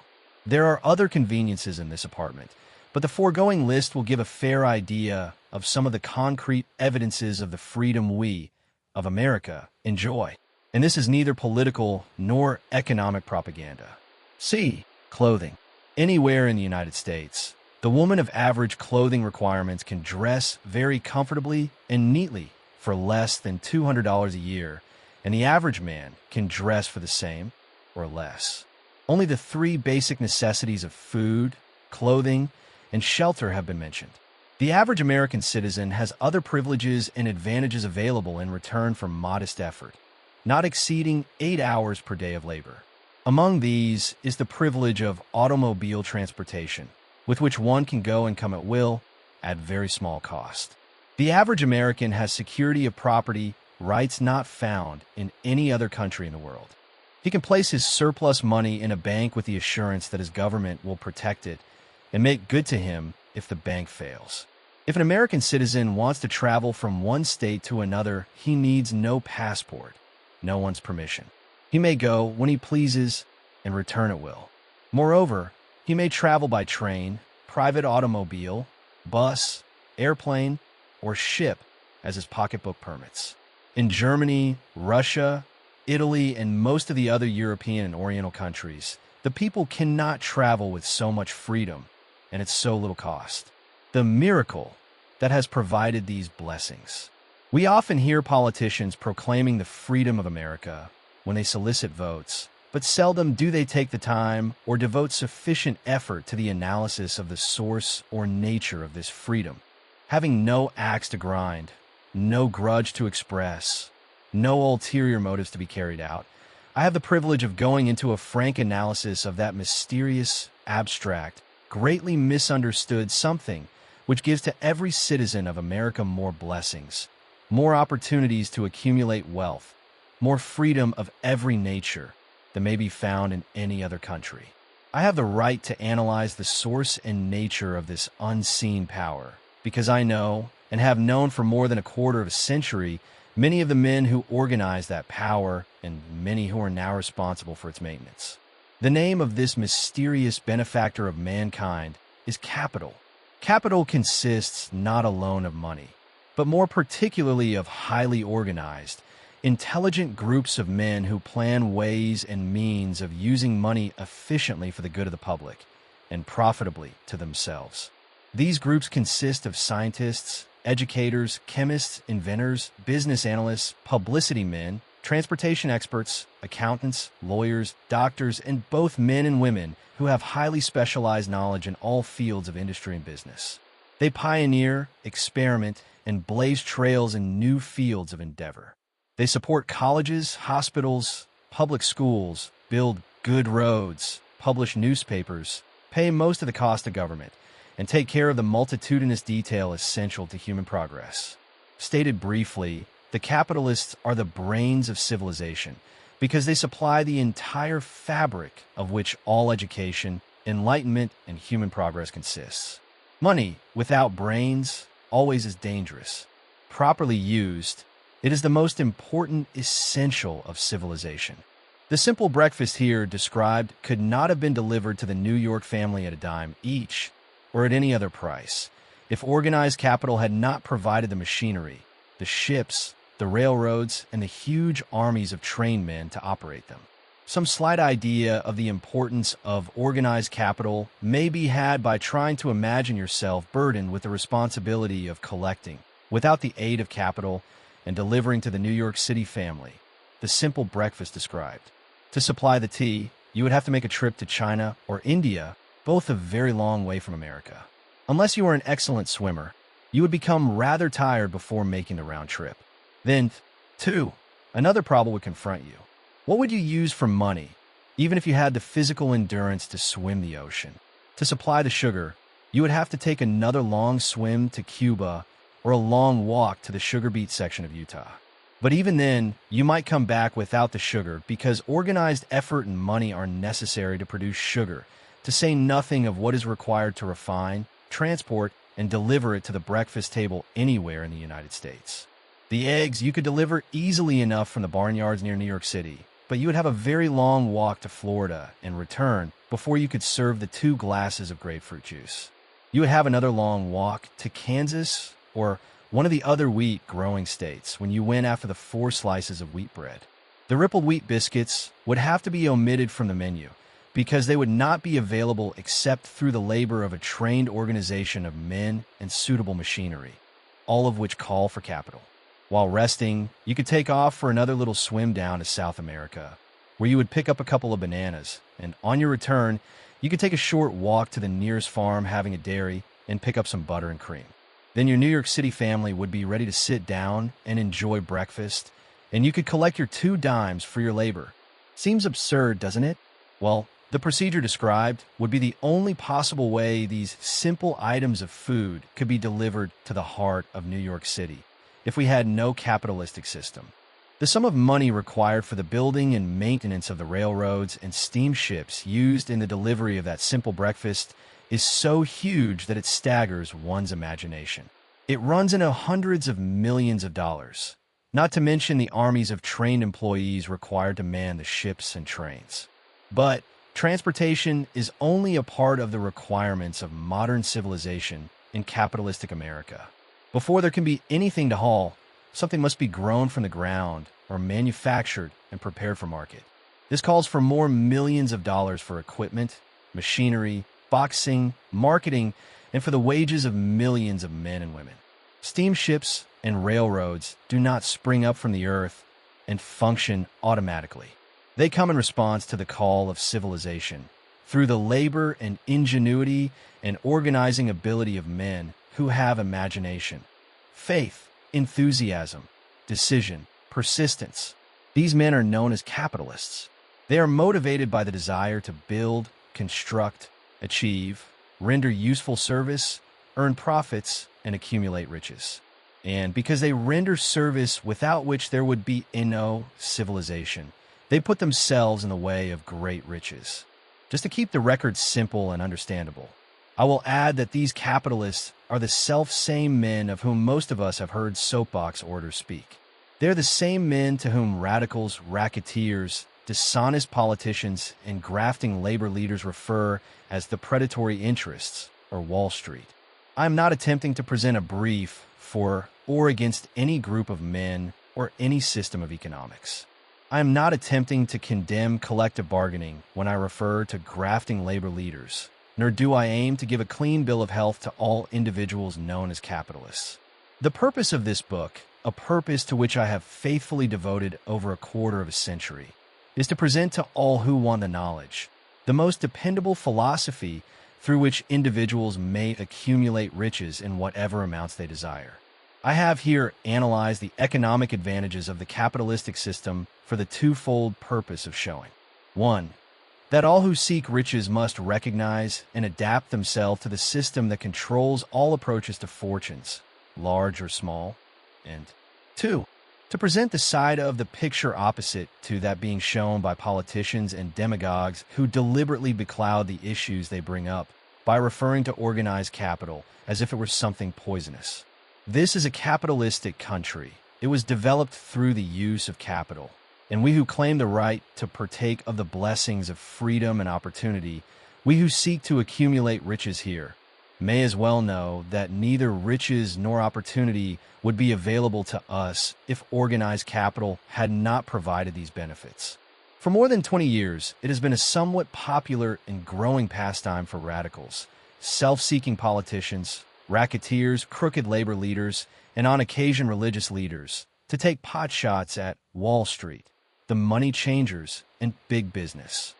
There are other conveniences in this apartment, but the foregoing list will give a fair idea of some of the concrete evidences of the freedom we, of America, enjoy. And this is neither political nor economic propaganda. C. Clothing. Anywhere in the United States, the woman of average clothing requirements can dress very comfortably and neatly for less than $200 a year, and the average man can dress for the same or less. Only the three basic necessities of food, clothing, and shelter have been mentioned. The average American citizen has other privileges and advantages available in return for modest effort, not exceeding 8 hours per day of labor. Among these is the privilege of automobile transportation, with which one can go and come at will at very small cost. The average American has security of property rights not found in any other country in the world. He can place his surplus money in a bank with the assurance that his government will protect it and make good to him if the bank fails. If an American citizen wants to travel from one state to another, he needs no passport, no one's permission. He may go when he pleases and return at will. Moreover, he may travel by train, private automobile, bus, airplane, or ship as his pocketbook permits. In Germany, Russia, Italy, and most of the other European and Oriental countries, the people cannot travel with so much freedom and at so little cost. The miracle that has provided these blessings. We often hear politicians proclaiming the freedom of America when they solicit votes, but seldom do they take the time or devote sufficient effort to the analysis of the source or nature of this freedom. Having no axe to grind, no grudge to express, no ulterior motives to be carried out, I have the privilege of going into a frank analysis of that mysterious, abstract, greatly misunderstood something which gives to every citizen of America more blessings, more opportunities to accumulate wealth, more freedom of every nature than may be found in any other country. I have the right to analyze the source and nature of this unseen power, because I know, and have known for more than a quarter of a century, many of the men who organized that power and many who are now responsible for its maintenance. The name of this mysterious benefactor of mankind is capital. Capital consists not alone of money, but more particularly of highly organized, intelligent groups of men who plan ways and means of using money efficiently for the good of the public and profitably to themselves. These groups consist of scientists, educators, chemists, inventors, business analysts, publicity men, transportation experts, accountants, lawyers, doctors, and both men and women who have highly specialized knowledge in all fields of industry and business. They pioneer, experiment, and blaze trails in new fields of endeavor. They support colleges, hospitals, public schools, build good roads, publish newspapers, pay most of the cost of government, and take care of the multitudinous detail essential to human progress. Stated briefly, the capitalists are the brains of civilization because they supply the entire fabric of which all education, enlightenment, and human progress consists. Money without brains always is dangerous. Properly used, it is the most important essential of civilization. The simple breakfast here described could not have been delivered to the New York family at a dime each, or at any other price, if organized capital had not provided the machinery, the ships, the railroads, and the huge armies of trained men to operate them. Some slight idea of the importance of organized capital may be had by trying to imagine yourself burdened with the responsibility of collecting, without the aid of capital, and delivering to the New York City family the simple breakfast described. To supply the tea, you would have to make a trip to China or India, both a very long way from America. Unless you are an excellent swimmer, you would become rather tired before making the round trip. Then, too, another problem would confront you. What would you use for money, even if you had the physical endurance to swim the ocean? To supply the sugar, you would have to take another long swim to Cuba or a long walk to the sugar beet section of Utah. But even then, you might come back without the sugar because organized effort and money are necessary to produce sugar, to say nothing of what is required to refine, transport, and deliver it to the breakfast table anywhere in the United States. The eggs you could deliver easily enough from the barnyards near New York City, but you would have a very long walk to Florida and return before you could serve the 2 glasses of grapefruit juice. You would have another long walk to Kansas or one of the other wheat growing states when you went after the 4 slices of wheat bread. The rippled wheat biscuits would have to be omitted from the menu because they would not be available except through the labor of a trained organization of men and suitable machinery, all of which call for capital. While resting, you could take off for another little swim down to South America, where you would pick up a couple of bananas, and on your return, you could take a short walk to the nearest farm having a dairy and pick up some butter and cream. Then your New York City family would be ready to sit down and enjoy breakfast, and you could collect your 2 dimes for your labor. Seems absurd, doesn't it? Well, the procedure described would be the only possible way these simple items of food could be delivered to the heart of New York City if we had no capitalistic system. The sum of money required for the building and maintenance of the railroads and steamships used in the delivery of that simple breakfast is so huge that it staggers one's imagination. It runs into hundreds of millions of dollars, not to mention the armies of trained employees required to man the ships and trains. But transportation is only a part of the requirements of modern civilization in capitalistic America. Before there can be anything to haul, something must be grown from the ground or manufactured and prepared for market. This calls for more millions of dollars for equipment, machinery, boxing, marketing, and for the wages of millions of men and women. Steamships and railroads do not spring up from the earth and function automatically. They come in response to the call of civilization through the labor and ingenuity and organizing ability of men who have imagination, faith, enthusiasm, decision, persistence. These men are known as capitalists. They are motivated by the desire to build, construct, achieve, render useful service, earn profits, and accumulate riches. And because they render service without which there would be no civilization, they put themselves in the way of great riches. Just to keep the record simple and understandable, I will add that these capitalists are the self-same men of whom most of us have heard soapbox orators speak. They're the same men to whom radicals, racketeers, dishonest politicians, and grafting labor leaders refer as the predatory interests, or Wall Street. I am not attempting to present a brief for or against any group of men or any system of economics. I am not attempting to condemn collective bargaining when I refer to grafting labor leaders, nor do I aim to give a clean bill of health to all individuals known as capitalists. The purpose of this book, a purpose to which I have faithfully devoted over a quarter of a century, is to present to all who want the knowledge, the most dependable philosophy through which individuals may accumulate riches in whatever amounts they desire. I have here analyzed the economic advantages of the capitalistic system for the twofold purpose of showing: 1. That all who seek riches must recognize and adapt themselves to the system that controls all approaches to fortunes, large or small, and 2. To present the side of the picture opposite to that being shown by politicians and demagogues who deliberately becloud the issues they bring up by referring to organized capital as if it were something poisonous. This is a capitalistic country. It was developed through the use of capital, and we who claim the right to partake of the blessings of freedom and opportunity, we who seek to accumulate riches here, may as well know that neither riches nor opportunity would be available to us if organized capital had not provided these benefits. For more than 20 years, it has been a somewhat popular and growing pastime for radicals, self-seeking politicians, racketeers, crooked labor leaders, and on occasion religious leaders to take potshots at Wall Street, the money changers, and big business.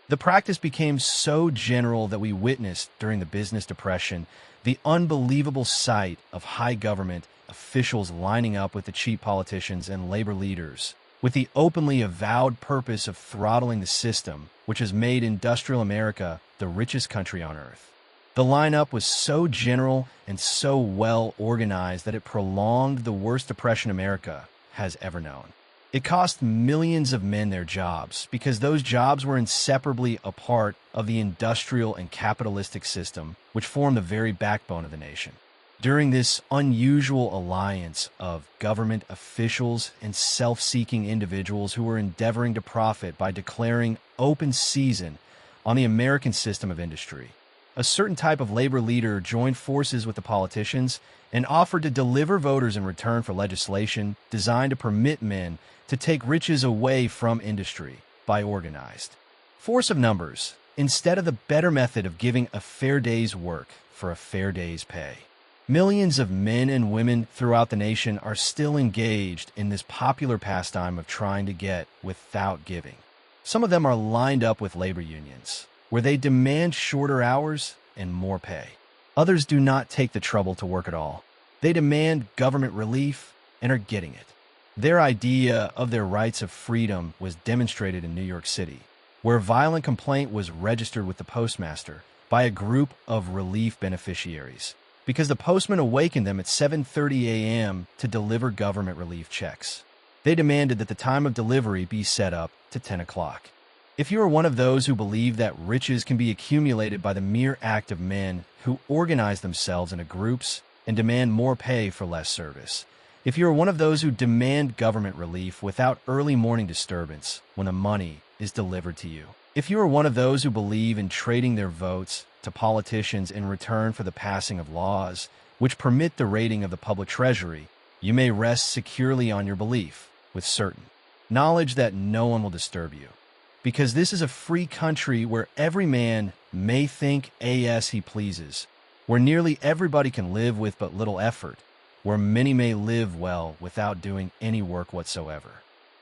The practice became so general that we witnessed during the business depression the unbelievable sight of high government officials lining up with the cheap politicians and labor leaders with the openly avowed purpose of throttling the system which has made industrial America the richest country on earth. The lineup was so general and so well organized that it prolonged the worst depression America has ever known. It cost millions of men their jobs because those jobs were inseparably a part of the industrial and capitalistic system which formed the very backbone of the nation. During this unusual alliance of government officials and self-seeking individuals who were endeavoring to profit by declaring open season on the American system of industry, a certain type of labor leader joined forces with the politicians and offered to deliver voters in return for legislation designed to permit men to take riches away from industry by organized force of numbers, instead of the better method of giving a fair day's work for a fair day's pay. Millions of men and women throughout the nation are still engaged in this popular pastime of trying to get without giving. Some of them are lined up with labor unions, where they demand shorter hours and more pay. Others do not take the trouble to work at all. They demand government relief and are getting it. Their idea of their rights of freedom was demonstrated in New York City, where a violent complaint was registered with the postmaster by a group of relief beneficiaries, because the postman awakened them at 7:30 a.m. to deliver government relief checks. They demanded that the time of delivery be set up to 10 o'clock. If you are one of those who believe that riches can be accumulated by the mere act of men who organize themselves into groups and demand more pay for less service, if you are one of those who demand government relief without early morning disturbance when the money is delivered to you, if you are one of those who believe in trading their votes to politicians in return for the passing of laws which permit the raiding of the public treasury, you may rest securely on your belief with certain knowledge that no one will disturb you, because this is a free country where every man may think as he pleases, where nearly everybody can live with but little effort, where many may live well without doing any work whatsoever.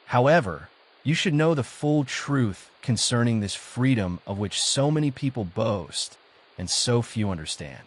However, you should know the full truth concerning this freedom of which so many people boast and so few understand.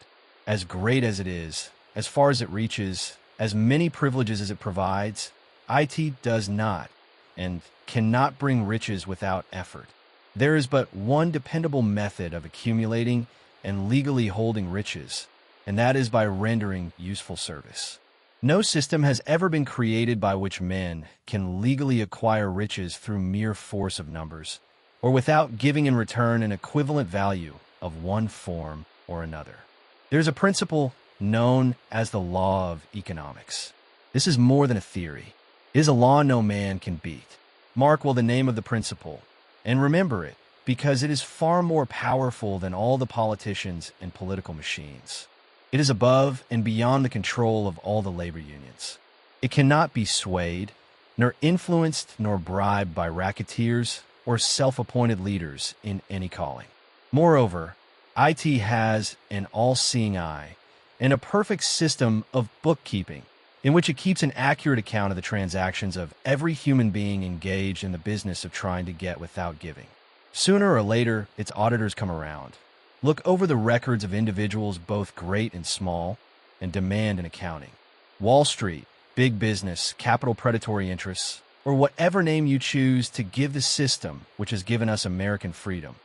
As great as it is, as far as it reaches, as many privileges as it provides, it does not and cannot bring riches without effort. There is but one dependable method of accumulating and legally holding riches, and that is by rendering useful service. No system has ever been created by which men can legally acquire riches through mere force of numbers, or without giving in return an equivalent value of one form or another. There is a principle known as the law of economics. This is more than a theory. It is a law no man can beat. Mark well the name of the principle, and remember it, because it is far more powerful than all the politicians and political machines. It is above and beyond the control of all the labor unions. It cannot be swayed, nor influenced, nor bribed by racketeers or self-appointed leaders in any calling. Moreover, IT has an all-seeing eye and a perfect system of bookkeeping in which it keeps an accurate account of the transactions of every human being engaged in the business of trying to get without giving. Sooner or later, its auditors come around, look over the records of individuals both great and small, and demand an accounting. Wall Street, big business, capital predatory interests, or whatever name you choose to give the system which has given us American freedom,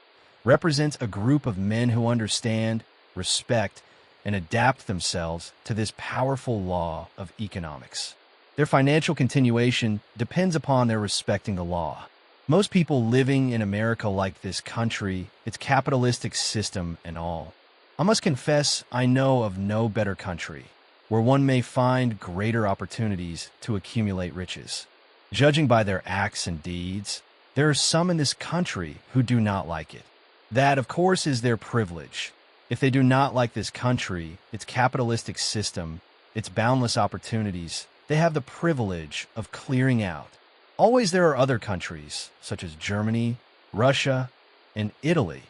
represents a group of men who understand, respect, and adapt themselves to this powerful law of economics. Their financial continuation depends upon their respecting the law. Most people living in America like this country, its capitalistic system and all. I must confess I know of no better country where one may find greater opportunities to accumulate riches. Judging by their acts and deeds, there are some in this country who do not like it. That, of course, is their privilege. If they do not like this country, its capitalistic system, its boundless opportunities, they have the privilege of clearing out. Always there are other countries, such as Germany, Russia, and Italy,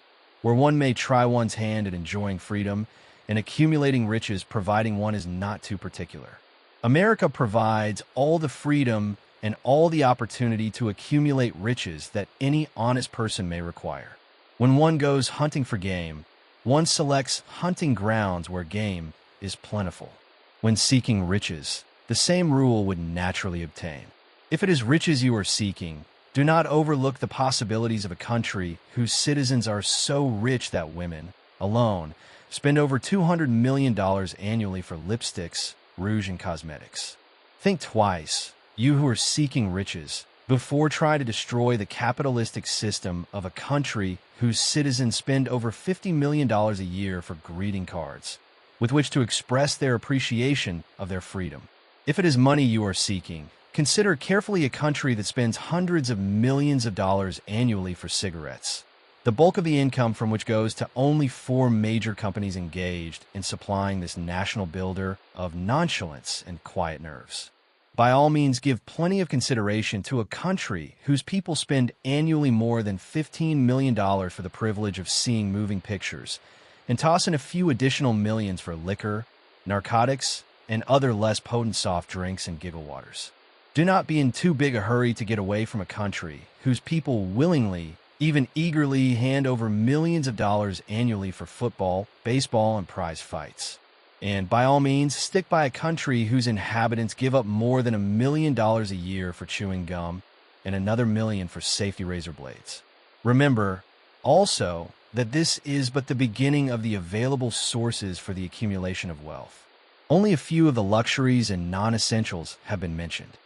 where one may try one's hand at enjoying freedom and accumulating riches providing one is not too particular. America provides all the freedom and all the opportunity to accumulate riches that any honest person may require. When one goes hunting for game, one selects hunting grounds where game is plentiful. When seeking riches, the same rule would naturally obtain. If it is riches you are seeking, do not overlook the possibilities of a country whose citizens are so rich that women, alone, spend over $200 million annually for lipsticks, rouge, and cosmetics. Think twice, you who are seeking riches, before trying to destroy the capitalistic system of a country whose citizens spend over $50 million a year for greeting cards, with which to express their appreciation of their freedom. If it is money you are seeking, consider carefully a country that spends hundreds of millions of dollars annually for cigarettes, the bulk of the income from which goes to only 4 major companies engaged in supplying this national builder of nonchalance and quiet nerves. By all means, give plenty of consideration to a country whose people spend annually more than $15 million for the privilege of seeing moving pictures, and toss in a few additional millions for liquor, narcotics, and other less potent soft drinks and giggle waters. Do not be in too big a hurry to get away from a country whose people willingly, even eagerly, hand over millions of dollars annually for football, baseball, and prize fights. And by all means, stick by a country whose inhabitants give up more than $1 million a year for chewing gum and another $1 million for safety razor blades. Remember, also, that this is but the beginning of the available sources for the accumulation of wealth. Only a few of the luxuries and non-essentials have been mentioned.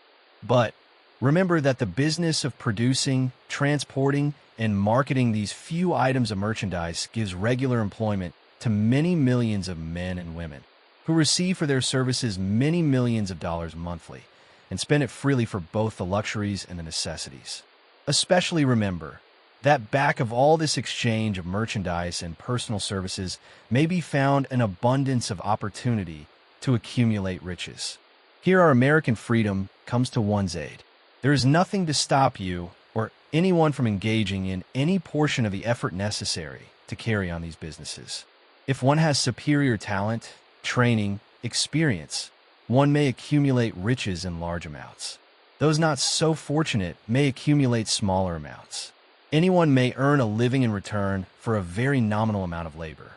But remember that the business of producing, transporting, and marketing these few items of merchandise gives regular employment to many millions of men and women who receive for their services many millions of dollars monthly and spend it freely for both the luxuries and the necessities. Especially remember that back of all this exchange of merchandise and personal services may be found an abundance of opportunity to accumulate riches. Here our American freedom comes to one's aid. There is nothing to stop you or anyone from engaging in any portion of the effort necessary to carry on these businesses. If one has superior talent, training, experience, one may accumulate riches in large amounts. Those not so fortunate may accumulate smaller amounts. Anyone may earn a living in return for a very nominal amount of labor.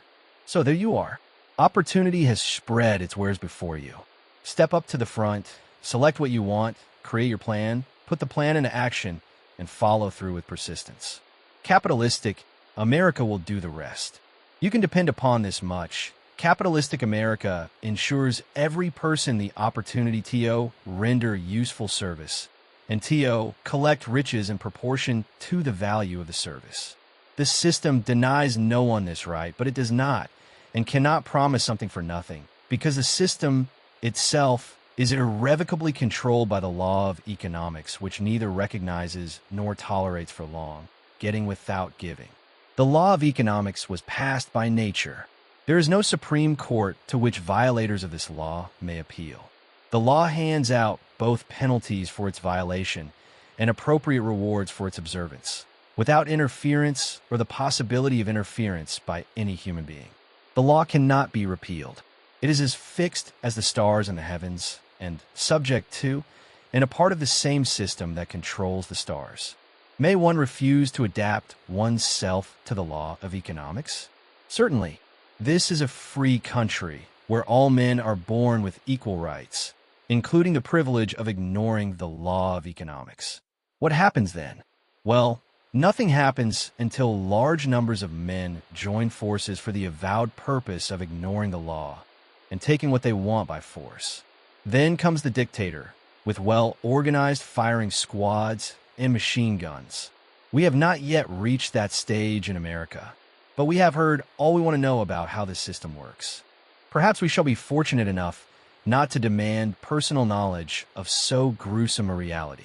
So there you are. Opportunity has spread its wares before you. Step up to the front, select what you want, create your plan, put the plan into action, and follow through with persistence. Capitalistic America will do the rest. You can depend upon this much. Capitalistic America ensures every person the opportunity to render useful service and to collect riches in proportion to the value of the service. This system denies no one this right, but it does not and cannot promise something for nothing, because the system itself is irrevocably controlled by the law of economics, which neither recognizes nor tolerates for long, getting without giving. The law of economics was passed by nature. There is no Supreme Court to which violators of this law may appeal. The law hands out both penalties for its violation and appropriate rewards for its observance, without interference or the possibility of interference by any human being. The law cannot be repealed. It is as fixed as the stars in the heavens and subject to and a part of the same system that controls the stars. May one refuse to adapt oneself to the law of economics? Certainly. This is a free country where all men are born with equal rights, including the privilege of ignoring the law of economics. What happens then? Well, nothing happens until large numbers of men join forces for the avowed purpose of ignoring the law and taking what they want by force. Then comes the dictator, with well-organized firing squads and machine guns. We have not yet reached that stage in America, but we have heard all we want to know about how this system works. Perhaps we shall be fortunate enough not to demand personal knowledge of so gruesome a reality.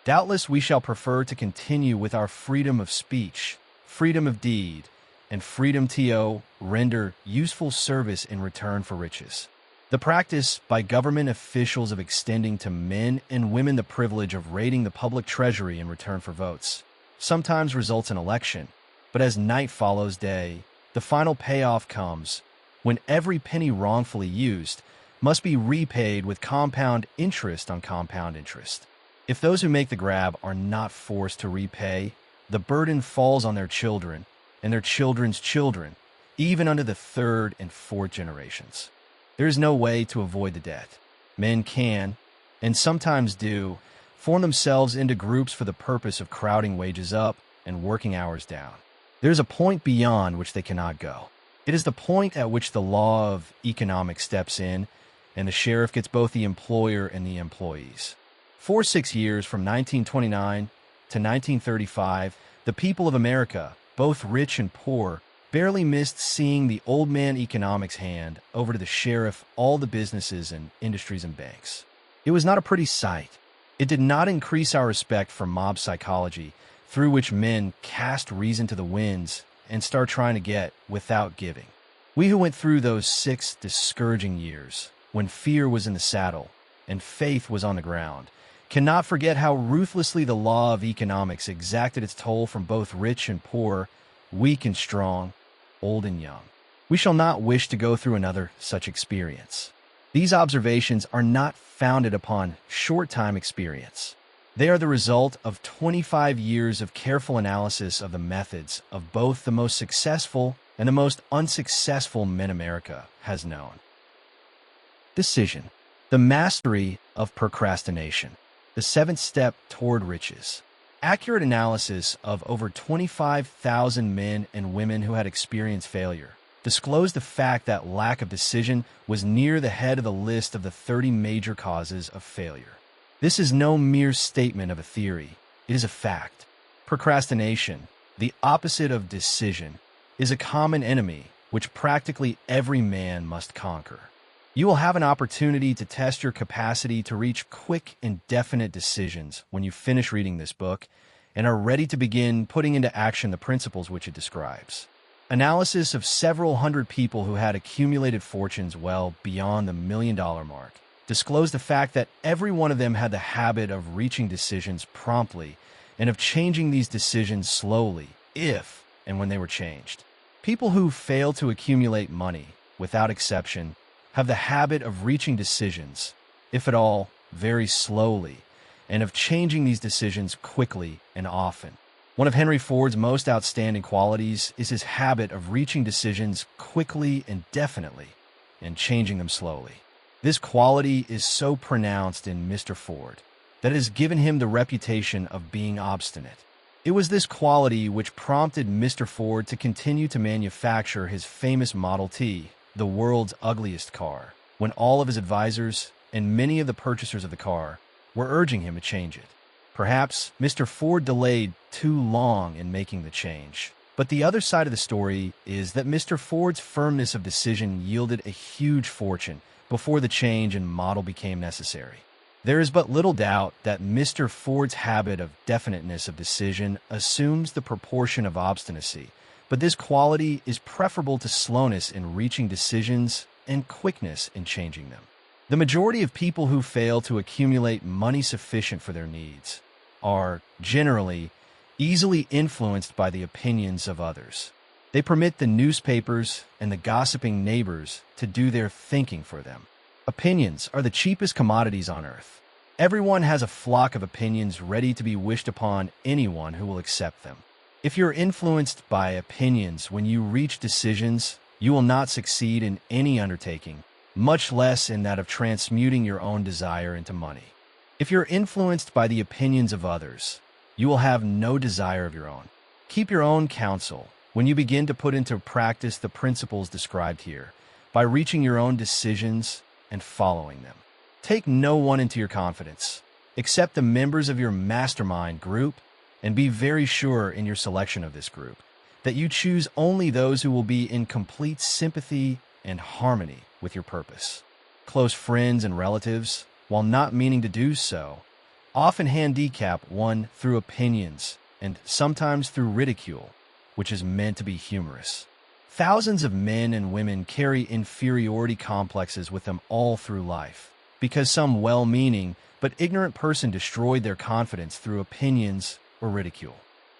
Doubtless we shall prefer to continue with our freedom of speech, freedom of deed, and freedom to render useful service in return for riches. The practice by government officials of extending to men and women the privilege of raiding the public treasury in return for votes sometimes results in election, but as night follows day, the final payoff comes when every penny wrongfully used must be repaid with compound interest on compound interest. If those who make the grab are not forced to repay, the burden falls on their children and their children's children, even unto the third and fourth generations. There is no way to avoid the debt. Men can, and sometimes do, form themselves into groups for the purpose of crowding wages up and working hours down. There is a point beyond which they cannot go. It is the point at which the law of economics steps in, and the sheriff gets both the employer and the employees. For 6 years, from 1929 to 1935, the people of America, both rich and poor, barely missed seeing the old man economics hand over to the sheriff all the businesses and industries and banks. It was not a pretty sight. It did not increase our respect for mob psychology, through which men cast reason to the winds and start trying to get without giving. We who went through those 6 discouraging years, when fear was in the saddle and faith was on the ground, cannot forget how ruthlessly the law of economics exacted its toll from both rich and poor, weak and strong, old and young. We shall not wish to go through another such experience. These observations are not founded upon short-time experience. They are the result of 25 years of careful analysis of the methods of both the most successful and the most unsuccessful men America has known. Decision. The mastery of procrastination. The 7th step toward riches. Accurate analysis of over 25,000 men and women who had experienced failure disclosed the fact that lack of decision was near the head of the list of the 30 major causes of failure. This is no mere statement of a theory, it is a fact. Procrastination, the opposite of decision, is a common enemy which practically every man must conquer. You will have an opportunity to test your capacity to reach quick and definite decisions when you finish reading this book and are ready to begin putting into action the principles which it describes. Analysis of several hundred people who had accumulated fortunes well beyond the $1 million mark disclosed the fact that every one of them had the habit of reaching decisions promptly and of changing these decisions slowly, if and when they were changed. People who fail to accumulate money, without exception, have the habit of reaching decisions, if at all, very slowly, and of changing these decisions quickly and often. One of Henry Ford's most outstanding qualities is his habit of reaching decisions quickly and definitely, and changing them slowly. This quality is so pronounced in Mr. Ford that it has given him the reputation of being obstinate. It was this quality which prompted Mr. Ford to continue to manufacture his famous Model T, the world's ugliest car, when all of his advisors and many of the purchasers of the car were urging him to change it. Perhaps Mr. Ford delayed too long in making the change. But the other side of the story is that Mr. Ford's firmness of decision yielded a huge fortune before the change in model became necessary. There is but little doubt that Mr. Ford's habit of definiteness of decision assumes the proportion of obstinacy, but this quality is preferable to slowness in reaching decisions and quickness in changing them. The majority of people who fail to accumulate money sufficient for their needs are, generally, easily influenced by the opinions of others. They permit the newspapers and the gossiping neighbors to do their thinking for them. Opinions are the cheapest commodities on earth. Everyone has a flock of opinions ready to be wished upon anyone who will accept them. If you're influenced by opinions when you reach decisions, you will not succeed in any undertaking, much less in that of transmuting your own desire into money. If you're influenced by the opinions of others, you will have no desire of your own. Keep your own counsel when you begin to put into practice the principles described here, by reaching your own decisions and following them. Take no one into your confidence, except the members of your mastermind group, and be very sure in your selection of this group that you choose only those who will be in complete sympathy and harmony with your purpose. Close friends and relatives, while not meaning to do so, often handicap one through opinions and sometimes through ridicule, which is meant to be humorous. Thousands of men and women carry inferiority complexes with them all through life, because some well-meaning but ignorant person destroyed their confidence through opinions or ridicule.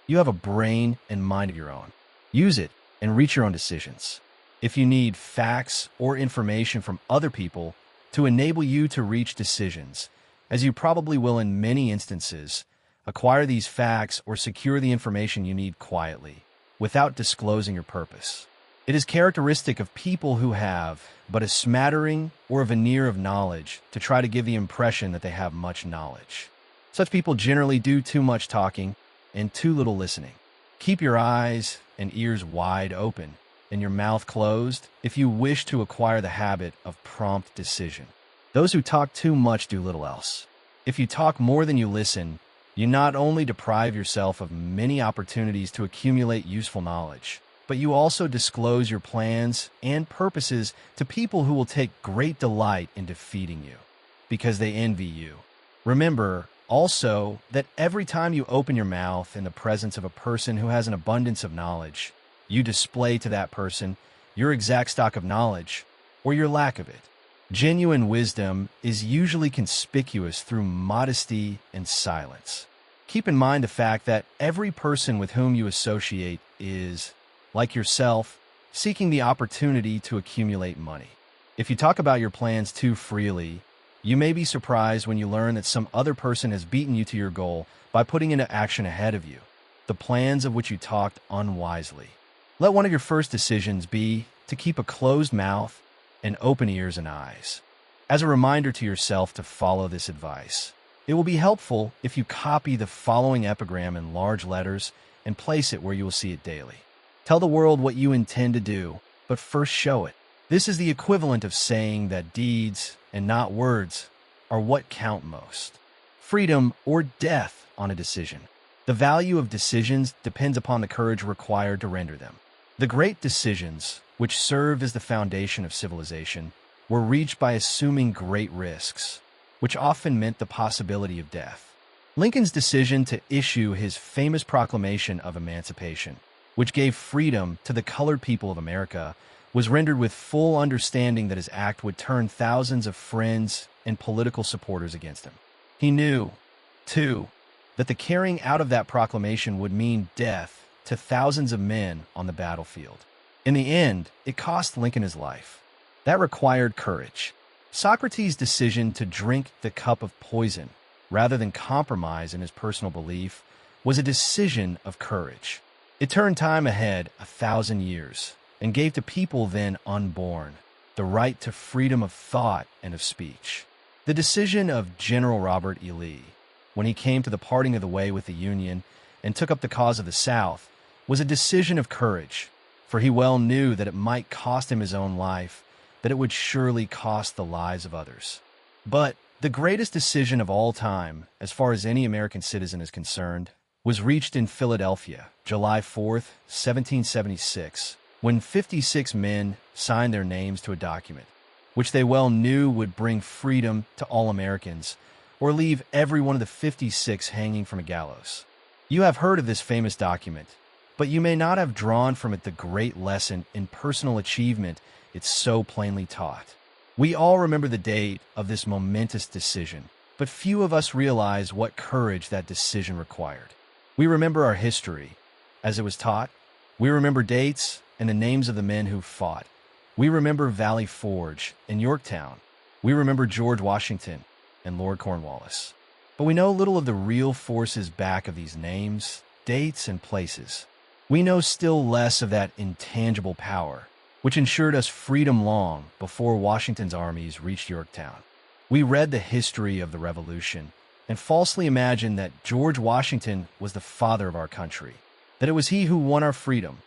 You have a brain and mind of your own. Use it and reach your own decisions. If you need facts or information from other people to enable you to reach decisions, as you probably will in many instances, acquire these facts or secure the information you need quietly, without disclosing your purpose. It is characteristic of people who have but a smattering or a veneer of knowledge to try to give the impression that they have much knowledge. Such people generally do too much talking and too little listening. Keep your eyes and ears wide open and your mouth closed if you wish to acquire the habit of prompt decision. Those who talk too much do little else. If you talk more than you listen, you not only deprive yourself of many opportunities to accumulate useful knowledge, but you also disclose your plans and purposes to people who will take great delight in defeating you, because they envy you. Remember also that every time you open your mouth in the presence of a person who has an abundance of knowledge, you display to that person your exact stock of knowledge or your lack of it. Genuine wisdom is usually conspicuous through modesty and silence. Keep in mind the fact that every person with whom you associate is, like yourself, seeking the opportunity to accumulate money. If you talk about your plans too freely, you may be surprised when you learn that some other person has beaten you to your goal by putting into action ahead of you the plans of which you talked unwisely. Let one of your first decisions be to keep a closed mouth and open ears and eyes. As a reminder to yourself to follow this advice, it will be helpful if you copy the following epigram in large letters and place it where you will see it daily. Tell the world what you intend to do, but first show it. This is the equivalent of saying that deeds and not words are what count most. Freedom or death on a decision. The value of decisions depends upon the courage required to render them. The great decisions, which served as the foundation of civilization, were reached by assuming great risks, which often meant the possibility of death. Lincoln's decision to issue his famous Proclamation of Emancipation, which gave freedom to the colored people of America, was rendered with full understanding that his act would turn thousands of friends and political supporters against him. He knew, too, that the carrying out of that proclamation would mean death to thousands of men on the battlefield. In the end, it cost Lincoln his life. That required courage. Socrates' decision to drink the cup of poison rather than compromise in his personal belief was a decision of courage. It turned time ahead 1,000 years and gave to people then unborn the right to freedom of thought and of speech. The decision of General Robert E. Lee, when he came to the parting of the way with the Union and took up the cause of the South, was a decision of courage, for he well knew that it might cost him his own life, that it would surely cost the lives of others. But the greatest decision of all time, as far as any American citizen is concerned, was reached in Philadelphia, July 4th, 1776, when 56 men signed their names to a document, which they well knew would bring freedom to all Americans, or leave every one of the 56 hanging from a gallows. You have heard of this famous document, but you may not have drawn from it the great lesson in personal achievement it so plainly taught. We all remember the date of this momentous decision, but few of us realize what courage that decision required. We remember our history, as it was taught. We remember dates and the names of the men who fought. We remember Valley Forge and Yorktown. We remember George Washington and Lord Cornwallis. But we know little of the real forces back of these names, dates, and places. We know still less of that intangible power, which ensured us freedom long before Washington's armies reached Yorktown. We read the history of the Revolution and falsely imagined that George Washington was the father of our country, that it was he who won our freedom,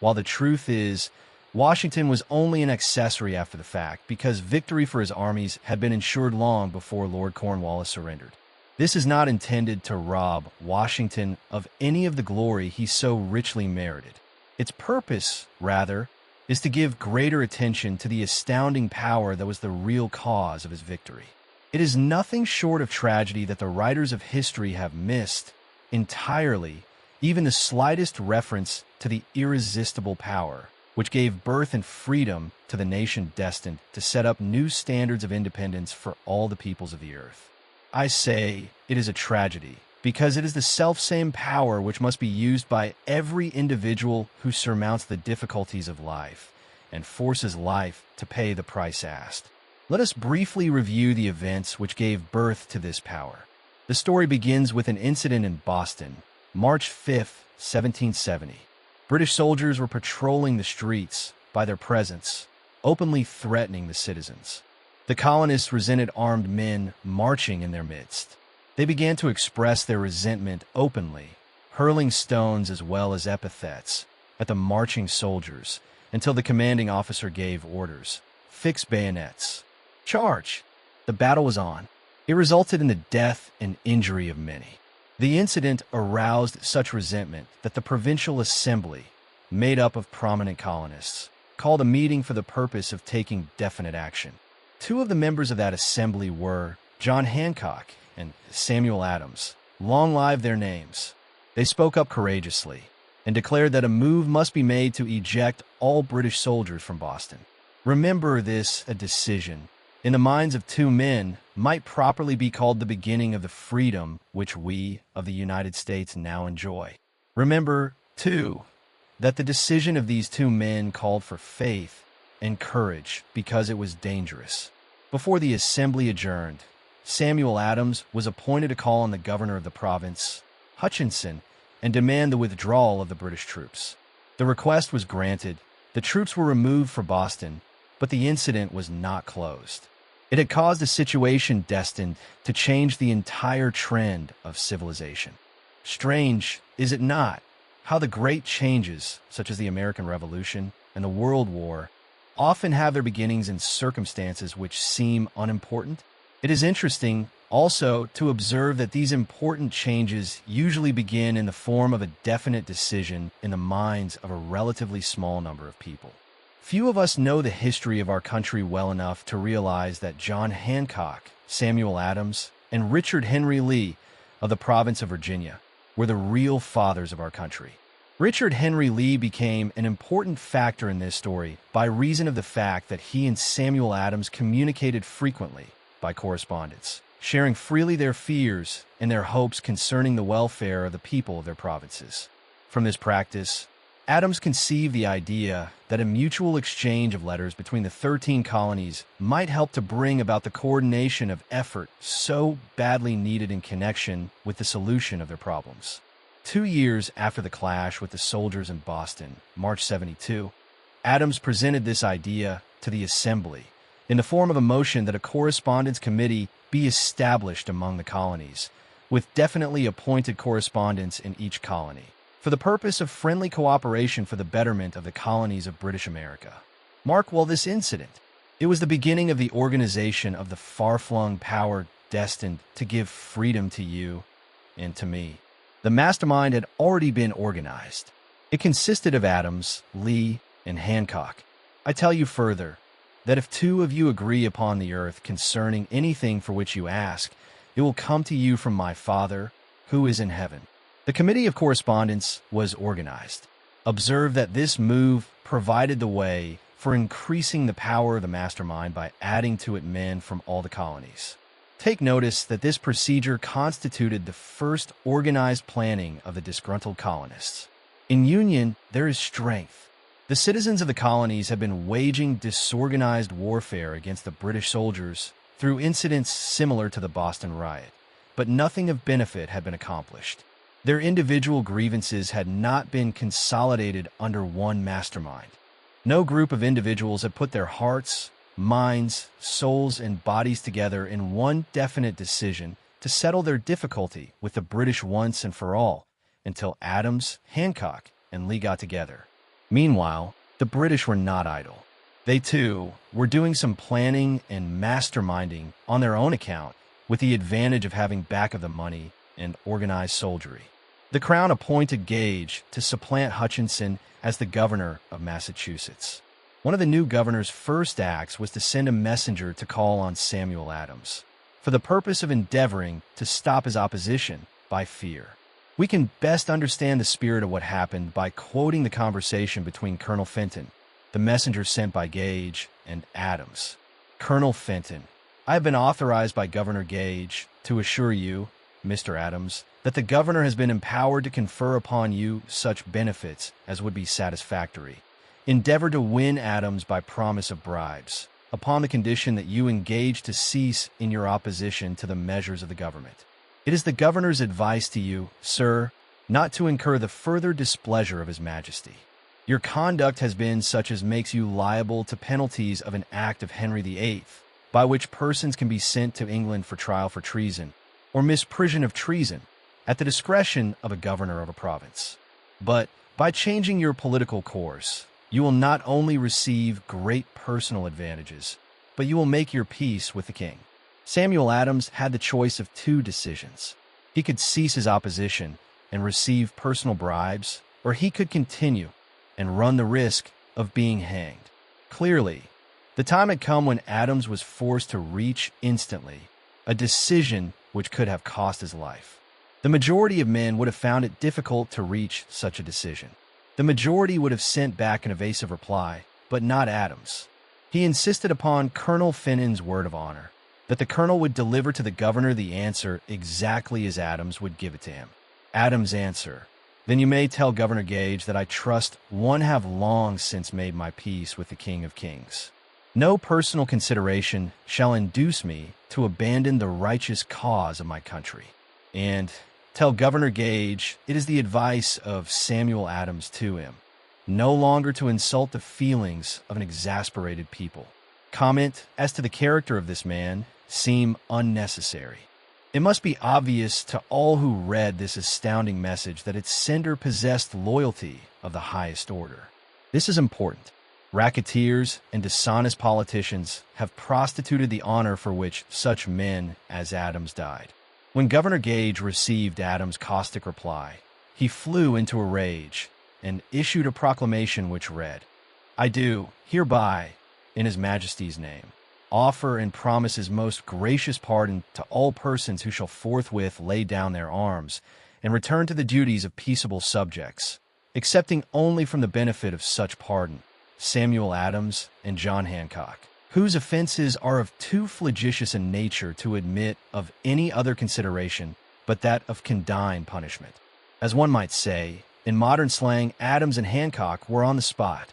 while the truth is, Washington was only an accessory after the fact because victory for his armies had been ensured long before Lord Cornwallis surrendered. This is not intended to rob Washington of any of the glory he so richly merited. Its purpose, rather, is to give greater attention to the astounding power that was the real cause of his victory. It is nothing short of tragedy that the writers of history have missed entirely even the slightest reference to the irresistible power which gave birth and freedom to the nation destined to set up new standards of independence for all the peoples of the earth. I say it is a tragedy because it is the selfsame power which must be used by every individual who surmounts the difficulties of life and forces life to pay the price asked. Let us briefly review the events which gave birth to this power. The story begins with an incident in Boston, March 5th, 1770. British soldiers were patrolling the streets by their presence, openly threatening the citizens. The colonists resented armed men marching in their midst. They began to express their resentment openly, hurling stones as well as epithets at the marching soldiers until the commanding officer gave orders. Fix bayonets. Charge! The battle was on. It resulted in the death and injury of many. The incident aroused such resentment that the Provincial Assembly, made up of prominent colonists, called a meeting for the purpose of taking definite action. Two of the members of that assembly were John Hancock and Samuel Adams. Long live their names. They spoke up courageously and declared that a move must be made to eject all British soldiers from Boston. Remember this, a decision, in the minds of two men, might properly be called the beginning of the freedom which we of the United States now enjoy. Remember, too, that the decision of these two men called for faith and courage because it was dangerous. Before the assembly adjourned, Samuel Adams was appointed to call on the governor of the province, Hutchinson, and demand the withdrawal of the British troops. The request was granted. The troops were removed from Boston, but the incident was not closed. It had caused a situation destined to change the entire trend of civilization. Strange, is it not, how the great changes, such as the American Revolution and the World War, often have their beginnings in circumstances which seem unimportant? It is interesting, also, to observe that these important changes usually begin in the form of a definite decision in the minds of a relatively small number of people. Few of us know the history of our country well enough to realize that John Hancock, Samuel Adams, and Richard Henry Lee of the province of Virginia were the real fathers of our country. Richard Henry Lee became an important factor in this story by reason of the fact that he and Samuel Adams communicated frequently by correspondence, sharing freely their fears and their hopes concerning the welfare of the people of their provinces. From this practice, Adams conceived the idea that a mutual exchange of letters between the 13 colonies might help to bring about the coordination of effort so badly needed in connection with the solution of their problems. 2 years after the clash with the soldiers in Boston, March 72, Adams presented this idea to the Assembly in the form of a motion that a correspondence committee be established among the colonies, with definitely appointed correspondents in each colony, for the purpose of friendly cooperation for the betterment of the colonies of British America. Mark well this incident. It was the beginning of the organization of the far-flung power destined to give freedom to you and to me. The mastermind had already been organized. It consisted of Adams, Lee, and Hancock. I tell you further, that if two of you agree upon the earth concerning anything for which you ask, it will come to you from my Father, who is in heaven. The Committee of Correspondence was organized. Observe that this move provided the way for increasing the power of the mastermind by adding to it men from all the colonies. Take notice that this procedure constituted the first organized planning of the disgruntled colonists. In union, there is strength. The citizens of the colonies have been waging disorganized warfare against the British soldiers through incidents similar to the Boston riot, but nothing of benefit had been accomplished. Their individual grievances had not been consolidated under one mastermind. No group of individuals had put their hearts, minds, souls, and bodies together in one definite decision to settle their difficulty with the British once and for all, until Adams, Hancock, and Lee got together. Meanwhile, the British were not idle. They, too, were doing some planning and masterminding on their own account, with the advantage of having back of the money and organized soldiery. The Crown appointed Gage to supplant Hutchinson as the governor of Massachusetts. One of the new governor's first acts was to send a messenger to call on Samuel Adams, for the purpose of endeavoring to stop his opposition by fear. We can best understand the spirit of what happened by quoting the conversation between Colonel Fenton, the messenger sent by Gage, and Adams. Colonel Fenton, I have been authorized by Governor Gage to assure you, Mr. Adams, that the governor has been empowered to confer upon you such benefits as would be satisfactory. Endeavor to win Adams by promise of bribes, upon the condition that you engage to cease in your opposition to the measures of the government. It is the governor's advice to you, sir, not to incur the further displeasure of his majesty. Your conduct has been such as makes you liable to penalties of an act of Henry VIII, by which persons can be sent to England for trial for treason, or misprision of treason, at the discretion of a governor of a province. But by changing your political course, you will not only receive great personal advantages, but you will make your peace with the king. Samuel Adams had the choice of two decisions. He could cease his opposition and receive personal bribes, or he could continue, and run the risk of being hanged. Clearly, the time had come when Adams was forced to reach instantly a decision which could have cost his life. The majority of men would have found it difficult to reach such a decision. The majority would have sent back an evasive reply, but not Adams. He insisted upon Colonel Finnan's word of honor, that the colonel would deliver to the governor the answer exactly as Adams would give it to him. Adams' answer: "Then you may tell Governor Gage that I trust one have long since made my peace with the King of Kings. No personal consideration shall induce me to abandon the righteous cause of my country." And tell Governor Gage it is the advice of Samuel Adams to him, no longer to insult the feelings of an exasperated people. Comment as to the character of this man seem unnecessary. It must be obvious to all who read this astounding message that its sender possessed loyalty of the highest order. This is important. Racketeers and dishonest politicians have prostituted the honor for which such men as Adams died. When Governor Gage received Adams' caustic reply, he flew into a rage and issued a proclamation which read, "I do hereby, in His Majesty's name, offer and promise His most gracious pardon to all persons who shall forthwith lay down their arms and return to the duties of peaceable subjects, accepting only from the benefit of such pardon Samuel Adams and John Hancock, whose offenses are of too flagitious a nature to admit of any other consideration but that of condign punishment." As one might say, in modern slang, Adams and Hancock were on the spot.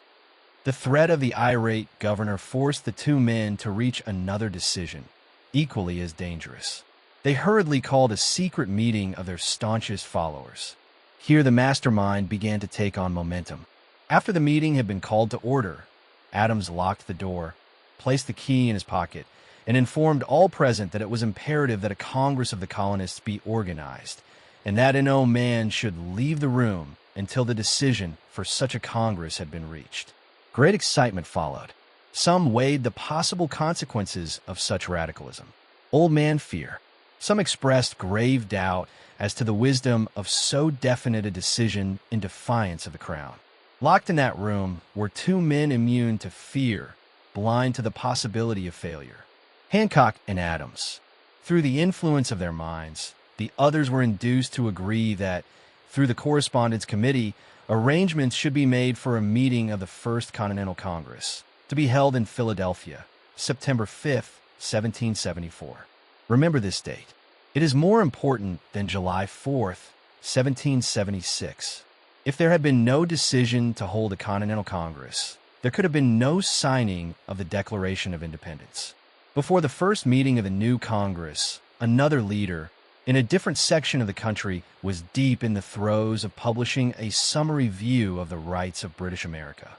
The threat of the irate governor forced the two men to reach another decision, equally as dangerous. They hurriedly called a secret meeting of their staunchest followers. Here the mastermind began to take on momentum. After the meeting had been called to order, Adams locked the door, placed the key in his pocket, and informed all present that it was imperative that a Congress of the colonists be organized, and that no man should leave the room until the decision for such a Congress had been reached. Great excitement followed. Some weighed the possible consequences of such radicalism. Old man fear. Some expressed grave doubt as to the wisdom of so definite a decision in defiance of the crown. Locked in that room were two men immune to fear, blind to the possibility of failure: Hancock and Adams. Through the influence of their minds, the others were induced to agree that, through the Correspondence Committee, arrangements should be made for a meeting of the First Continental Congress, to be held in Philadelphia, September 5, 1774. Remember this date. It is more important than July 4, 1776. If there had been no decision to hold a Continental Congress, there could have been no signing of the Declaration of Independence. Before the first meeting of the new Congress, another leader, in a different section of the country, was deep in the throes of publishing a summary view of the rights of British America.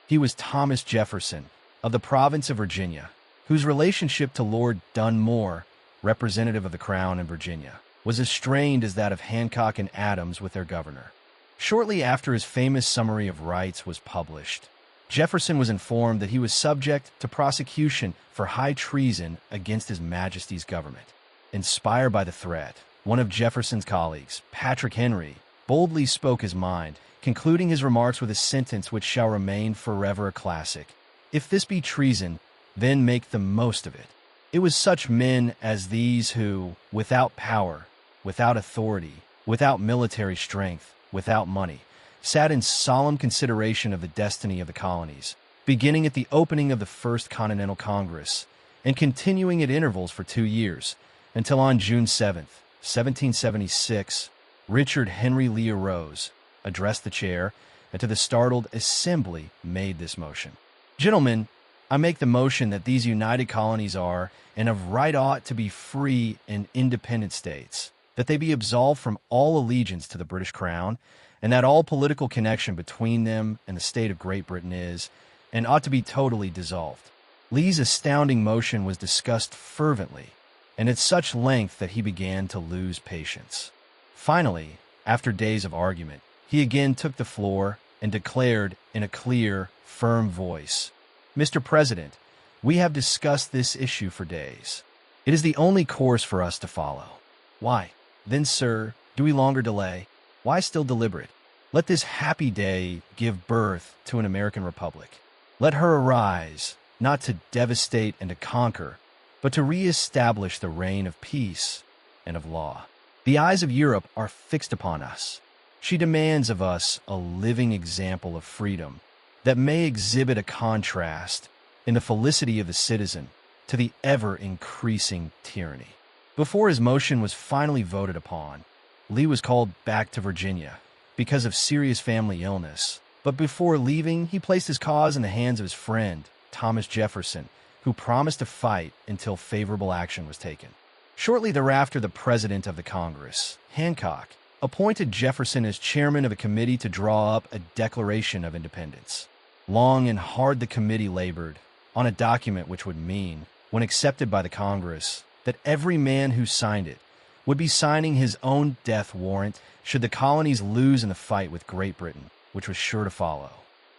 He was Thomas Jefferson, of the province of Virginia, whose relationship to Lord Dunmore, representative of the Crown in Virginia, was as strained as that of Hancock and Adams with their governor. Shortly after his famous Summary of Rights was published, Jefferson was informed that he was subject to prosecution for high treason against His Majesty's government. Inspired by the threat, one of Jefferson's colleagues, Patrick Henry, boldly spoke his mind, concluding his remarks with a sentence which shall remain forever a classic: "If this be treason, then make the most of it." It was such men as these who, without power, without authority, without military strength, without money, sat in solemn consideration of the destiny of the colonies, beginning at the opening of the First Continental Congress and continuing at intervals for 2 years, until on June 7, 1776, Richard Henry Lee arose, addressed the chair, and to the startled assembly made this motion: "Gentlemen, I make the motion that these united colonies are, and of right ought to be, free and independent states, that they be absolved from all allegiance to the British Crown, and that all political connection between them and the state of Great Britain is, and ought to be totally dissolved." Lee's astounding motion was discussed fervently, and at such length that he began to lose patience. Finally, after days of argument, he again took the floor and declared in a clear, firm voice, "Mr. President, we have discussed this issue for days. It is the only course for us to follow. Why, then, sir, do we longer delay? Why still deliberate? Let this happy day give birth to an American republic. Let her arise, not to devastate and to conquer, but to reestablish the reign of peace and of law. The eyes of Europe are fixed upon us. She demands of us a living example of freedom that may exhibit a contrast in the felicity of the citizen to the ever-increasing tyranny. Before his motion was finally voted upon, Lee was called back to Virginia because of serious family illness. But before leaving, he placed his cause in the hands of his friend, Thomas Jefferson, who promised to fight until favorable action was taken. Shortly thereafter, the president of the Congress, Hancock, appointed Jefferson as chairman of a committee to draw up a Declaration of Independence. Long and hard the committee labored on a document which would mean, when accepted by the Congress, that every man who signed it would be signing his own death warrant should the colonies lose in the fight with Great Britain, which was sure to follow.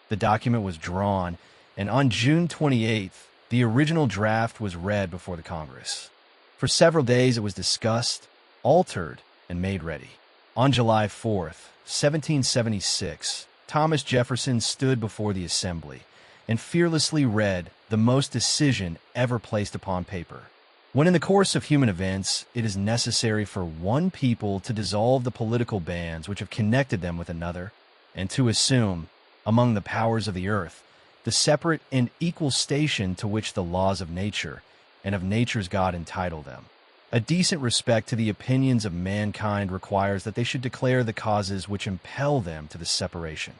The document was drawn, and on June 28th, the original draft was read before the Congress. For several days it was discussed, altered, and made ready. On July 4th, 1776, Thomas Jefferson stood before the Assembly and fearlessly read the most decision ever placed upon paper. When in the course of human events, it is necessary for one people to dissolve the political bands which have connected them with another, and to assume, among the powers of the earth, the separate and equal station to which the laws of nature and of nature's God entitle them. A decent respect to the opinions of mankind requires that they should declare the causes which impel them to the separation.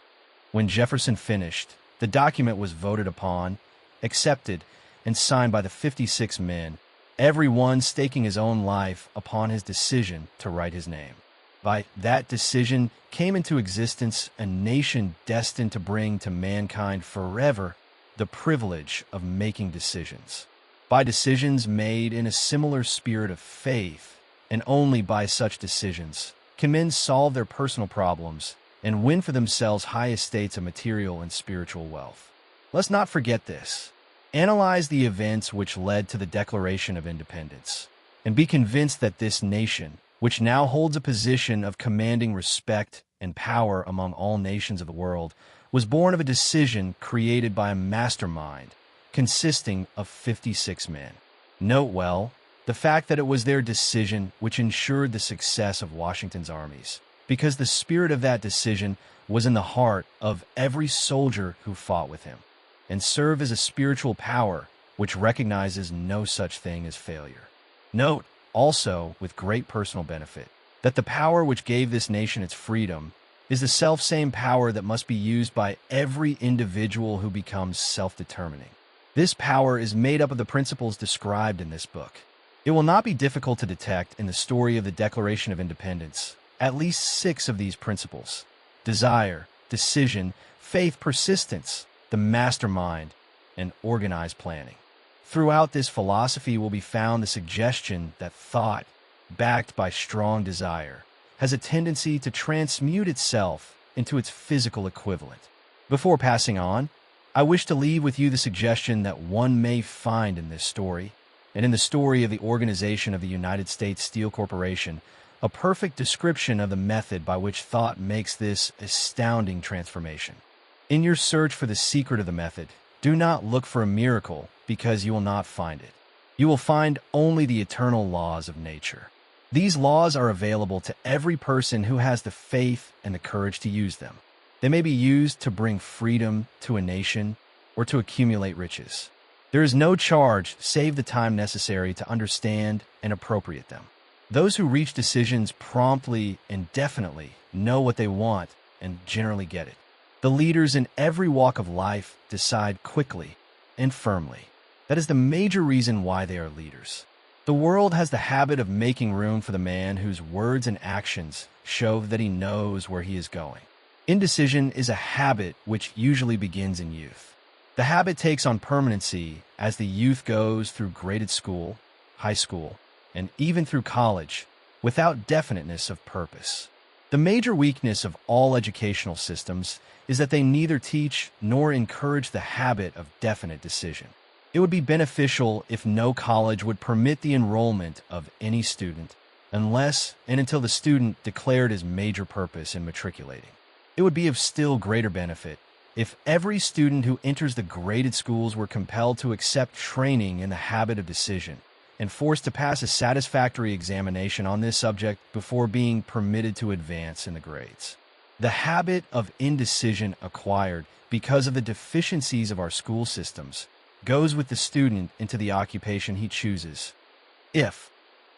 When Jefferson finished, the document was voted upon, accepted, and signed by the 56 men, every one staking his own life upon his decision to write his name. By that decision came into existence a nation destined to bring to mankind forever the privilege of making decisions. By decisions made in a similar spirit of faith, and only by such decisions, can men solve their personal problems and win for themselves high estates of material and spiritual wealth. Let's not forget this. Analyze the events which led to the Declaration of Independence, and be convinced that this nation, which now holds a position of commanding respect and power among all nations of the world, was born of a decision created by a mastermind consisting of 56 men. Note well the fact that it was their decision which ensured the success of Washington's armies, because the spirit of that decision was in the heart of every soldier who fought with him, and served as a spiritual power which recognizes no such thing as failure. Note also, with great personal benefit, that the power which gave this nation its freedom is the selfsame power that must be used by every individual who becomes self-determining. This power is made up of the principles described in this book. It will not be difficult to detect in the story of the Declaration of Independence at least 6 of these principles: desire, decision, faith, persistence, the mastermind, and organized planning. Throughout this philosophy will be found the suggestion that thought, backed by strong desire, has a tendency to transmute itself into its physical equivalent. Before passing on, I wish to leave with you the suggestion that one may find in this story, and in the story of the organization of the United States Steel Corporation, a perfect description of the method by which thought makes this astounding transformation. In your search for the secret of the method, do not look for a miracle, because you will not find it. You will find only the eternal laws of nature. These laws are available to every person who has the faith and the courage to use them. They may be used to bring freedom to a nation or to accumulate riches. There is no charge save the time necessary to understand and appropriate them. Those who reach decisions promptly and definitely know what they want and generally get it. The leaders in every walk of life decide quickly and firmly. That is the major reason why they are leaders. The world has the habit of making room for the man whose words and actions show that he knows where he is going. Indecision is a habit which usually begins in youth. The habit takes on permanency as the youth goes through graded school, high school, and even through college, without definiteness of purpose. The major weakness of all educational systems is that they neither teach nor encourage the habit of definite decision. It would be beneficial if no college would permit the enrollment of any student unless and until the student declared his major purpose in matriculating. It would be of still greater benefit if every student who enters the graded schools were compelled to accept training in the habit of decision and forced to pass a satisfactory examination on this subject before being permitted to advance in the grades. The habit of indecision acquired because of the deficiencies of our school systems goes with the student into the occupation he chooses. If,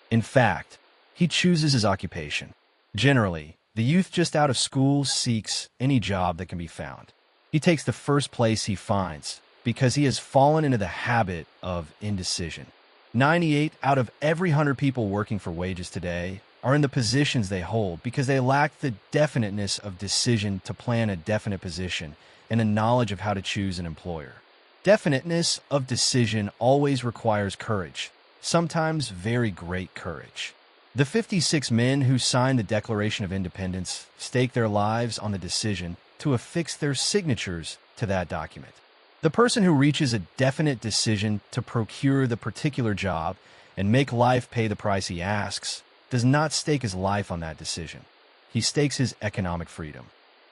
in fact, he chooses his occupation. Generally, the youth just out of school seeks any job that can be found. He takes the first place he finds because he has fallen into the habit of indecision. 98 out of every 100 people working for wages today are in the positions they hold because they lack the definiteness of decision to plan a definite position and a knowledge of how to choose an employer. Definiteness of decision always requires courage, sometimes very great courage. The 56 men who signed the Declaration of Independence staked their lives on the decision to affix their signatures to that document. The person who reaches a definite decision to procure the particular job and make life pay the price he asks does not stake his life on that decision. He stakes his economic freedom.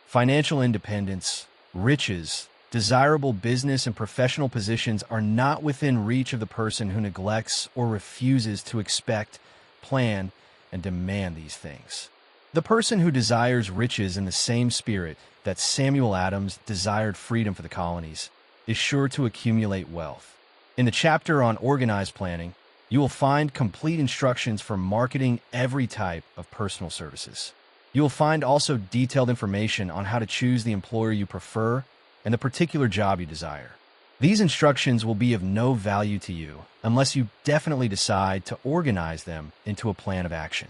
Financial independence, riches, desirable business and professional positions are not within reach of the person who neglects or refuses to expect, plan, and demand these things. The person who desires riches in the same spirit that Samuel Adams desired freedom for the colonies is sure to accumulate wealth. In the chapter on organized planning, you will find complete instructions for marketing every type of personal services. You will find also detailed information on how to choose the employer you prefer and the particular job you desire. These instructions will be of no value to you unless you definitely decide to organize them into a plan of action.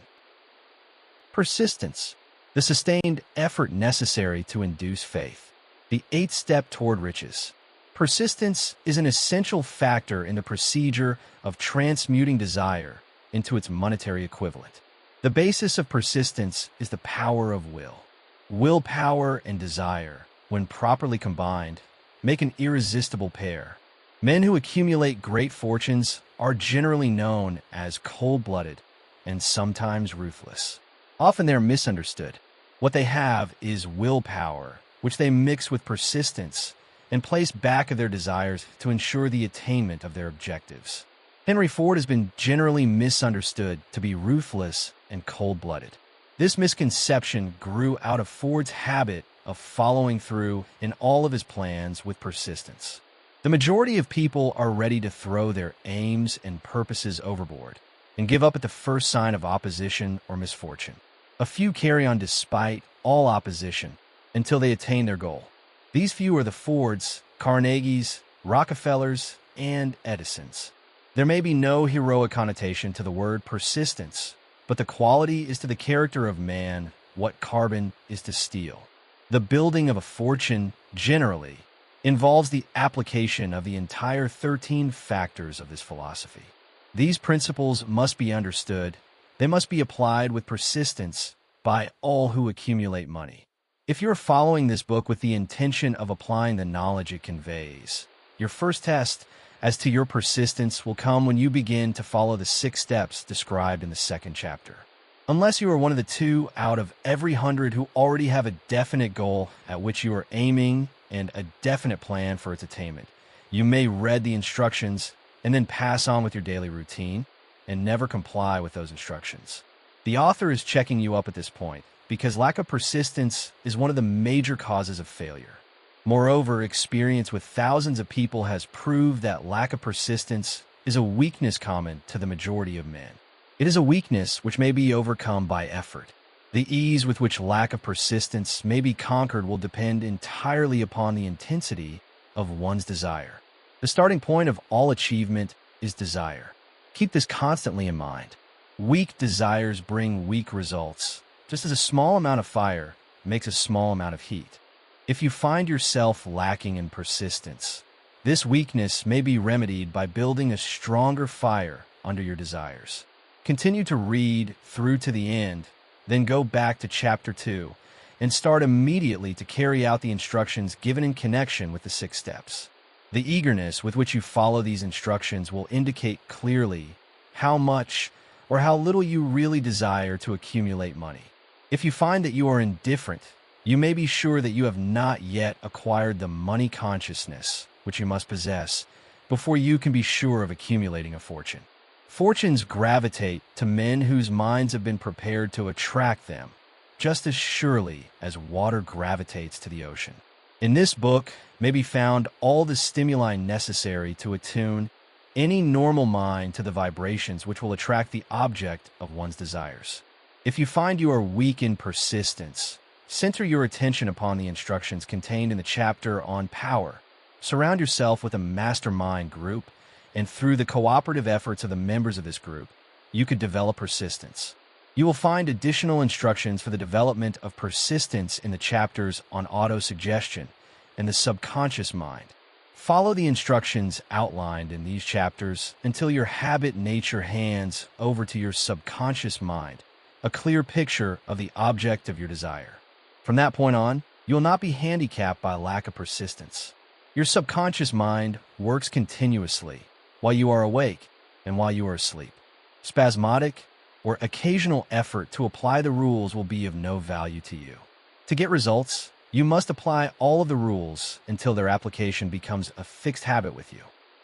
Persistence, the sustained effort necessary to induce faith. The 8th step toward riches. Persistence is an essential factor in the procedure of transmuting desire into its monetary equivalent. The basis of persistence is the power of will. Willpower and desire, when properly combined, make an irresistible pair. Men who accumulate great fortunes are generally known as cold-blooded and sometimes ruthless. Often they are misunderstood. What they have is willpower, which they mix with persistence and place back of their desires to ensure the attainment of their objectives. Henry Ford has been generally misunderstood to be ruthless and cold-blooded. This misconception grew out of Ford's habit of following through in all of his plans with persistence. The majority of people are ready to throw their aims and purposes overboard and give up at the first sign of opposition or misfortune. A few carry on despite all opposition until they attain their goal. These few are the Fords, Carnegies, Rockefellers, and Edisons. There may be no heroic connotation to the word persistence, but the quality is to the character of man what carbon is to steel. The building of a fortune, generally, involves the application of the entire 13 factors of this philosophy. These principles must be understood. They must be applied with persistence by all who accumulate money. If you're following this book with the intention of applying the knowledge it conveys, your first test as to your persistence will come when you begin to follow the 6 steps described in the 2nd chapter. Unless you are one of the 2 out of every 100 who already have a definite goal at which you are aiming and a definite plan for its attainment, you may read the instructions and then pass on with your daily routine and never comply with those instructions. The author is checking you up at this point because lack of persistence is one of the major causes of failure. Moreover, experience with thousands of people has proved that lack of persistence is a weakness common to the majority of men. It is a weakness which may be overcome by effort. The ease with which lack of persistence may be conquered will depend entirely upon the intensity of one's desire. The starting point of all achievement is desire. Keep this constantly in mind. Weak desires bring weak results, just as a small amount of fire makes a small amount of heat. If you find yourself lacking in persistence, this weakness may be remedied by building a stronger fire under your desires. Continue to read through to the end, then go back to chapter 2 and start immediately to carry out the instructions given in connection with the 6 steps. The eagerness with which you follow these instructions will indicate clearly how much or how little you really desire to accumulate money. If you find that you are indifferent you may be sure that you have not yet acquired the money consciousness which you must possess before you can be sure of accumulating a fortune. Fortunes gravitate to men whose minds have been prepared to attract them, just as surely as water gravitates to the ocean. In this book may be found all the stimuli necessary to attune any normal mind to the vibrations which will attract the object of one's desires. If you find you are weak in persistence, center your attention upon the instructions contained in the chapter on power. Surround yourself with a mastermind group, and through the cooperative efforts of the members of this group, you could develop persistence. You will find additional instructions for the development of persistence in the chapters on autosuggestion and the subconscious mind. Follow the instructions outlined in these chapters until your habit nature hands over to your subconscious mind a clear picture of the object of your desire. From that point on, you will not be handicapped by a lack of persistence. Your subconscious mind works continuously while you are awake and while you are asleep. Spasmodic or occasional effort to apply the rules will be of no value to you. To get results, you must apply all of the rules until their application becomes a fixed habit with you.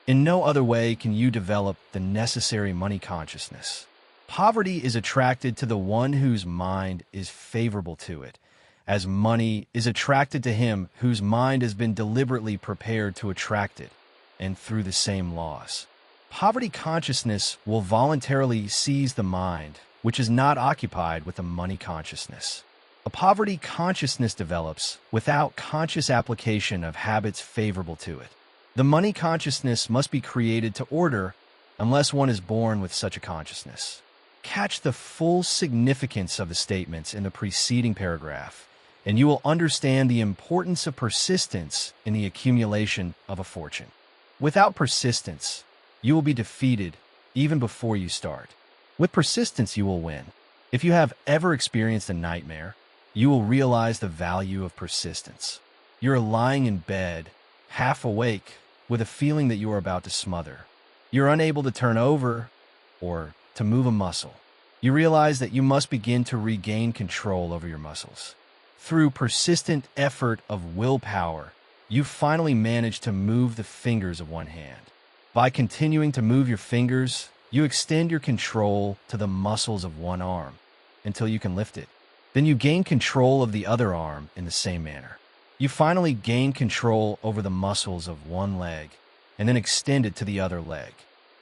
In no other way can you develop the necessary money consciousness. Poverty is attracted to the one whose mind is favorable to it, as money is attracted to him whose mind has been deliberately prepared to attract it, and through the same laws. Poverty consciousness will voluntarily seize the mind, which is not occupied with a money consciousness. A poverty consciousness develops without conscious application of habits favorable to it. The money consciousness must be created to order unless one is born with such a consciousness. Catch the full significance of the statements in the preceding paragraph, and you will understand the importance of persistence in the accumulation of a fortune. Without persistence, you will be defeated even before you start. With persistence, you will win. If you have ever experienced a nightmare, you will realize the value of persistence. You're lying in bed, half awake, with a feeling that you are about to smother. You're unable to turn over or to move a muscle. You realize that you must begin to regain control over your muscles. Through persistent effort of willpower, you finally manage to move the fingers of one hand. By continuing to move your fingers, you extend your control to the muscles of one arm until you can lift it. Then you gain control of the other arm in the same manner. You finally gain control over the muscles of one leg and then extend it to the other leg.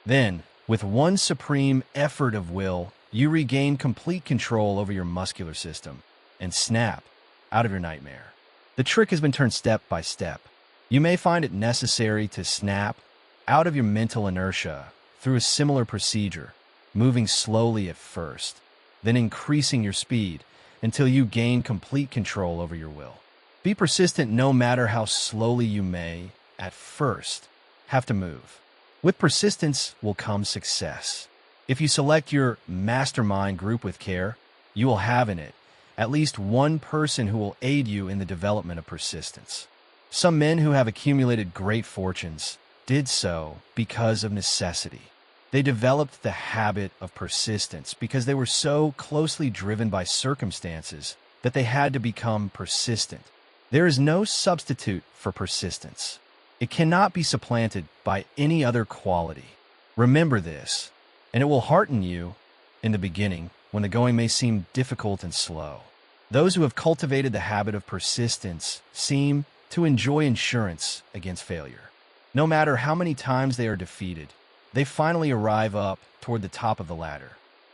Then, with one supreme effort of will, you regain complete control over your muscular system and snap out of your nightmare. The trick has been turned step by step. You may find it necessary to snap out of your mental inertia through a similar procedure, moving slowly at first, then increasing your speed until you gain complete control over your will. Be persistent no matter how slowly you may, at first, have to move. With persistence will come success. If you select your mastermind group with care, you will have in it at least one person who will aid you in the development of persistence. Some men who have accumulated great fortunes did so because of necessity. They developed the habit of persistence because they were so closely driven by circumstances that they had to become persistent. There is no substitute for persistence. It cannot be supplanted by any other quality. Remember this, and it will hearten you in the beginning when the going may seem difficult and slow. Those who have cultivated the habit of persistence seem to enjoy insurance against failure. No matter how many times they are defeated, they finally arrive up toward the top of the ladder.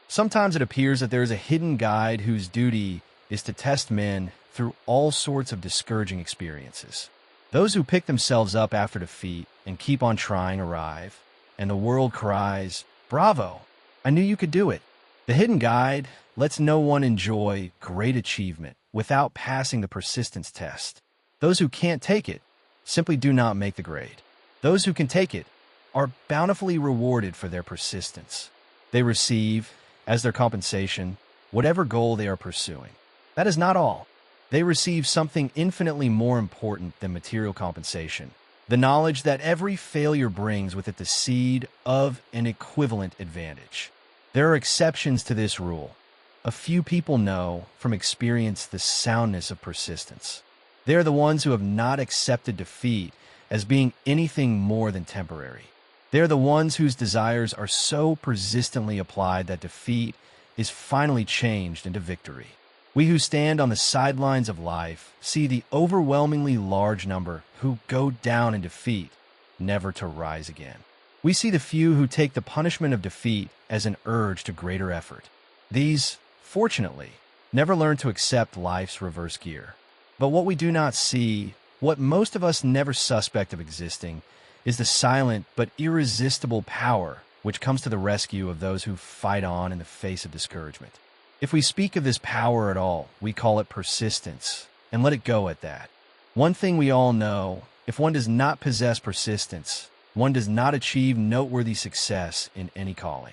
Sometimes it appears that there is a hidden guide whose duty is to test men through all sorts of discouraging experiences. Those who pick themselves up after defeat and keep on trying arrive, and the world cries, "Bravo! I knew you could do it." The hidden guide lets no one enjoy great achievement without passing the persistence test. Those who can't take it simply do not make the grade. Those who can take it are bountifully rewarded for their persistence. They receive, as their compensation, whatever goal they are pursuing. That is not all. They receive something infinitely more important than material compensation, the knowledge that every failure brings with it the seed of an equivalent advantage. There are exceptions to this rule. A few people know from experience the soundness of persistence. They are the ones who have not accepted defeat as being anything more than temporary. They are the ones whose desires are so persistently applied that defeat is finally changed into victory. We who stand on the sidelines of life see the overwhelmingly large number who go down in defeat, never to rise again. We see the few who take the punishment of defeat as an urge to greater effort. These, fortunately, never learn to accept life's reverse gear. But what we do not see, what most of us never suspect of existing, is the silent but irresistible power which comes to the rescue of those who fight on in the face of discouragement. If we speak of this power at all, we call it persistence, and let it go at that. One thing we all know, if one does not possess persistence, one does not achieve noteworthy success in any calling.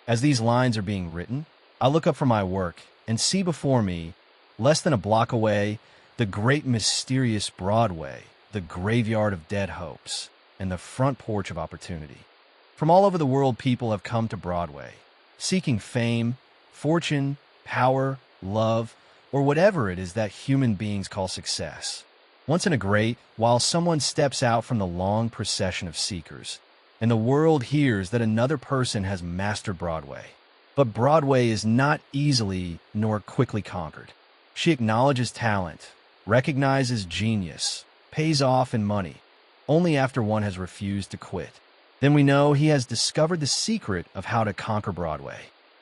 As these lines are being written, I look up from my work and see before me, less than a block away, the great mysterious Broadway, the graveyard of dead hopes, and the front porch of opportunity. From all over the world, people have come to Broadway, seeking fame, fortune, power, love, or whatever it is that human beings call success. Once in a great, while someone steps out from the long procession of seekers, and the world hears that another person has mastered Broadway. But Broadway is not easily nor quickly conquered. She acknowledges talent, recognizes genius, pays off in money, only after one has refused to quit. Then we know he has discovered the secret of how to conquer Broadway.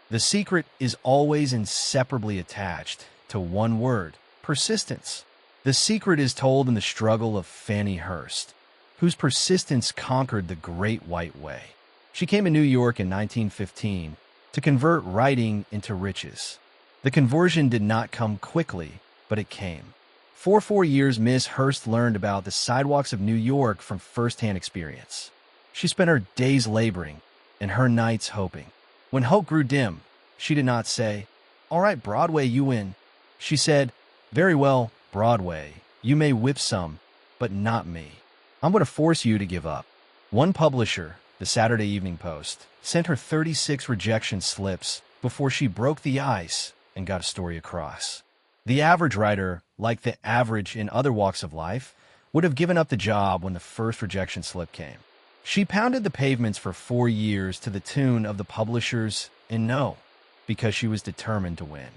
The secret is always inseparably attached to one word: persistence. The secret is told in the struggle of Fannie Hurst, whose persistence conquered the Great White Way. She came to New York in 1915 to convert writing into riches. The conversion did not come quickly, but it came. For 4 years, Miss Hurst learned about the sidewalks of New York from first-hand experience. She spent her days laboring and her nights hoping. When hope grew dim, she did not say, "All right, Broadway, you win." She said, "Very well, Broadway, you may whip some, but not me. I'm going to force you to give up." One publisher, the Saturday Evening Post, sent her 36 rejection slips before she broke the ice and got a story across. The average writer, like the average in other walks of life, would have given up the job when the first rejection slip came. She pounded the pavements for 4 years to the tune of the publishers in no, because she was determined to win.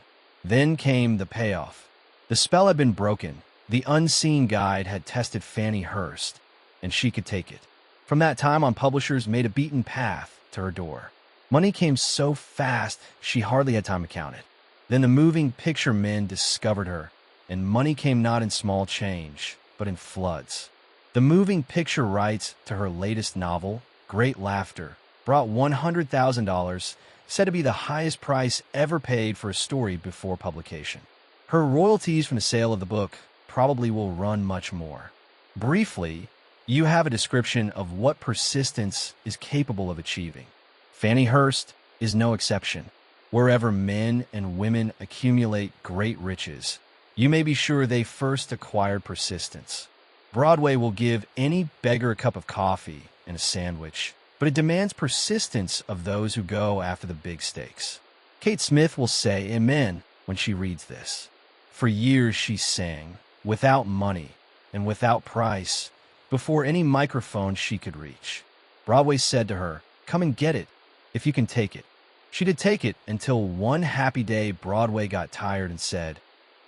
Then came the payoff. The spell had been broken. The unseen guide had tested Fannie Hurst, and she could take it. From that time on, publishers made a beaten path to her door. Money came so fast, she hardly had time to count it. Then the moving picture men discovered her, and money came not in small change, but in floods. The moving picture rights to her latest novel, Great Laughter, brought $100,000, said to be the highest price ever paid for a story before publication. Her royalties from the sale of the book probably will run much more. Briefly, you have a description of what persistence is capable of achieving. Fannie Hurst is no exception. Wherever men and women accumulate great riches, you may be sure they first acquired persistence. Broadway will give any beggar a cup of coffee and a sandwich, but it demands persistence of those who go after the big stakes. Kate Smith will say amen when she reads this. For years she sang, without money and without price, before any microphone she could reach. Broadway said to her, "Come and get it, if you can take it." She did take it until one happy day Broadway got tired and said,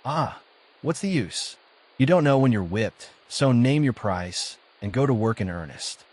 "Ah, what's the use? You don't know when you're whipped, so name your price and go to work in earnest."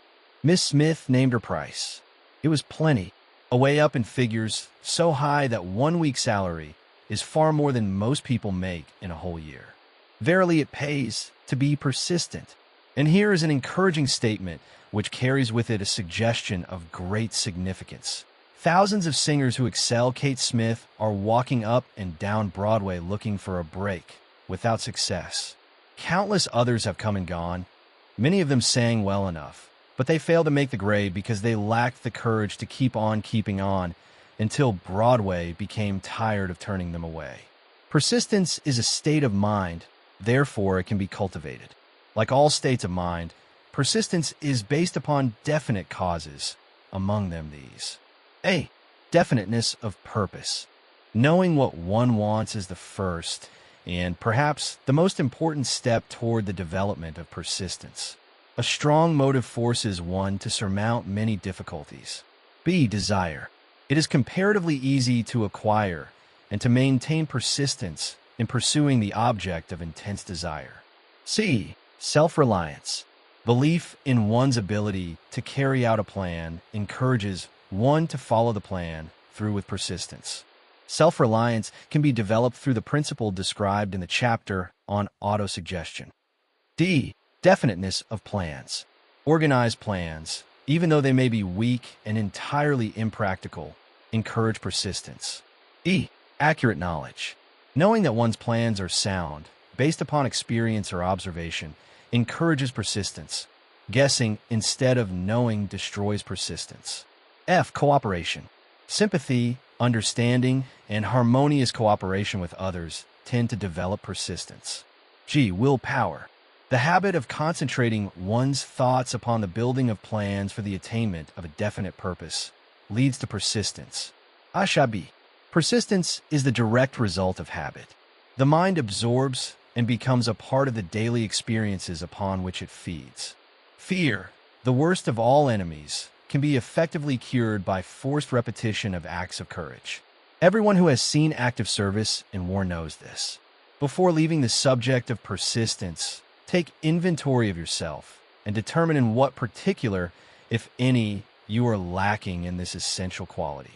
Miss Smith named her price. It was plenty, away up in figures so high that 1 week's salary is far more than most people make in a whole year. Verily, it pays to be persistent. And here is an encouraging statement which carries with it a suggestion of great significance. Thousands of singers who excel Kate Smith are walking up and down Broadway looking for a break, without success. Countless others have come and gone. Many of them sang well enough, but they failed to make the grade because they lacked the courage to keep on keeping on until Broadway became tired of turning them away. Persistence is a state of mind, therefore it can be cultivated. Like all states of mind, persistence is based upon definite causes, among them these. A. Definiteness of purpose. Knowing what one wants is the first and perhaps the most important step toward the development of persistence. A strong motive forces one to surmount many difficulties. B. Desire. It is comparatively easy to acquire and to maintain persistence in pursuing the object of intense desire. C. Self-reliance. Belief in one's ability to carry out a plan encourages one to follow the plan through with persistence. Self-reliance can be developed through the principle described in the chapter on autosuggestion. D. Definiteness of plans. Organized plans, even though they may be weak and entirely impractical, encourage persistence. E. Accurate knowledge. Knowing that one's plans are sound, based upon experience or observation, encourages persistence. Guessing instead of knowing destroys persistence. F. Cooperation. Sympathy, understanding, and harmonious cooperation with others tend to develop persistence. G. Willpower. The habit of concentrating one's thoughts upon the building of plans for the attainment of a definite purpose leads to persistence. Ashabi. Persistence is the direct result of habit. The mind absorbs and becomes a part of the daily experiences upon which it feeds. Fear, the worst of all enemies, can be effectively cured by forced repetition of acts of courage. Everyone who has seen active service in war knows this. Before leaving the subject of persistence, take inventory of yourself and determine in what particular, if any, you are lacking in this essential quality.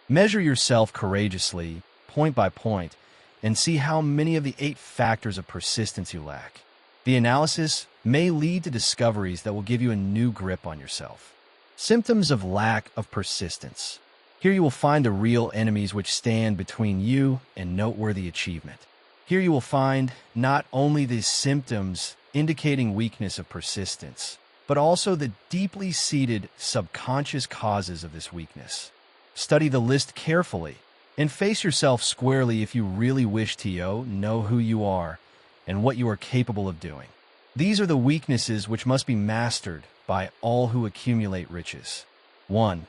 Measure yourself courageously, point by point, and see how many of the 8 factors of persistence you lack. The analysis may lead to discoveries that will give you a new grip on yourself. Symptoms of lack of persistence. Here you will find the real enemies which stand between you and noteworthy achievement. Here you will find not only the symptoms indicating weakness of persistence, but also the deeply seated subconscious causes of this weakness. Study the list carefully and face yourself squarely if you really wish to know who you are and what you are capable of doing. These are the weaknesses which must be mastered by all who accumulate riches. 1.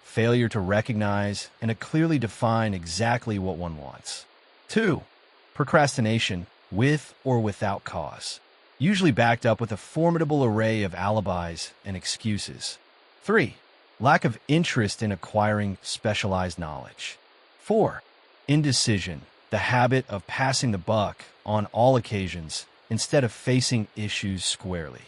Failure to recognize and to clearly define exactly what one wants. 2. Procrastination, with or without cause, usually backed up with a formidable array of alibis and excuses. 3. Lack of interest in acquiring specialized knowledge. 4. Indecision, the habit of passing the buck on all occasions instead of facing issues squarely,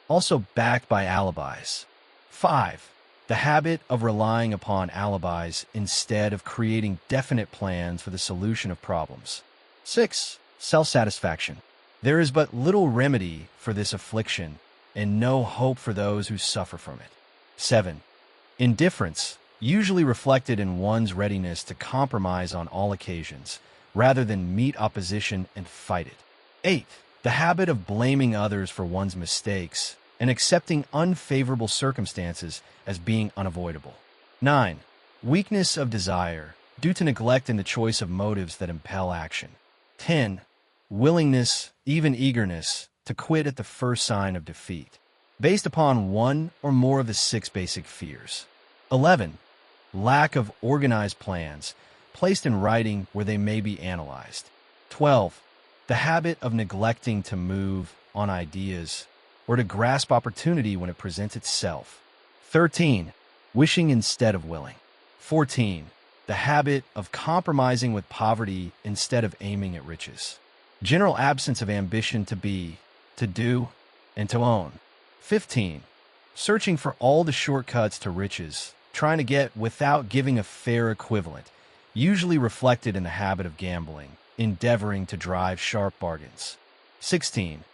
also backed by alibis. 5. The habit of relying upon alibis instead of creating definite plans for the solution of problems. 6. Self-satisfaction. There is but little remedy for this affliction and no hope for those who suffer from it. 7. Indifference, usually reflected in one's readiness to compromise on all occasions, rather than meet opposition and fight it. 8. The habit of blaming others for one's mistakes and accepting unfavorable circumstances as being unavoidable. 9. Weakness of desire, due to neglect in the choice of motives that impel action. 10. Willingness, even eagerness, to quit at the first sign of defeat, based upon one or more of the 6 basic fears. 11. Lack of organized plans, placed in writing where they may be analyzed. 12. The habit of neglecting to move on ideas or to grasp opportunity when it presents itself. 13. Wishing instead of willing. 14. The habit of compromising with poverty instead of aiming at riches. General absence of ambition to be, to do, and to own. 15. Searching for all the shortcuts to riches, trying to get without giving a fair equivalent, usually reflected in the habit of gambling, endeavoring to drive sharp bargains. 16.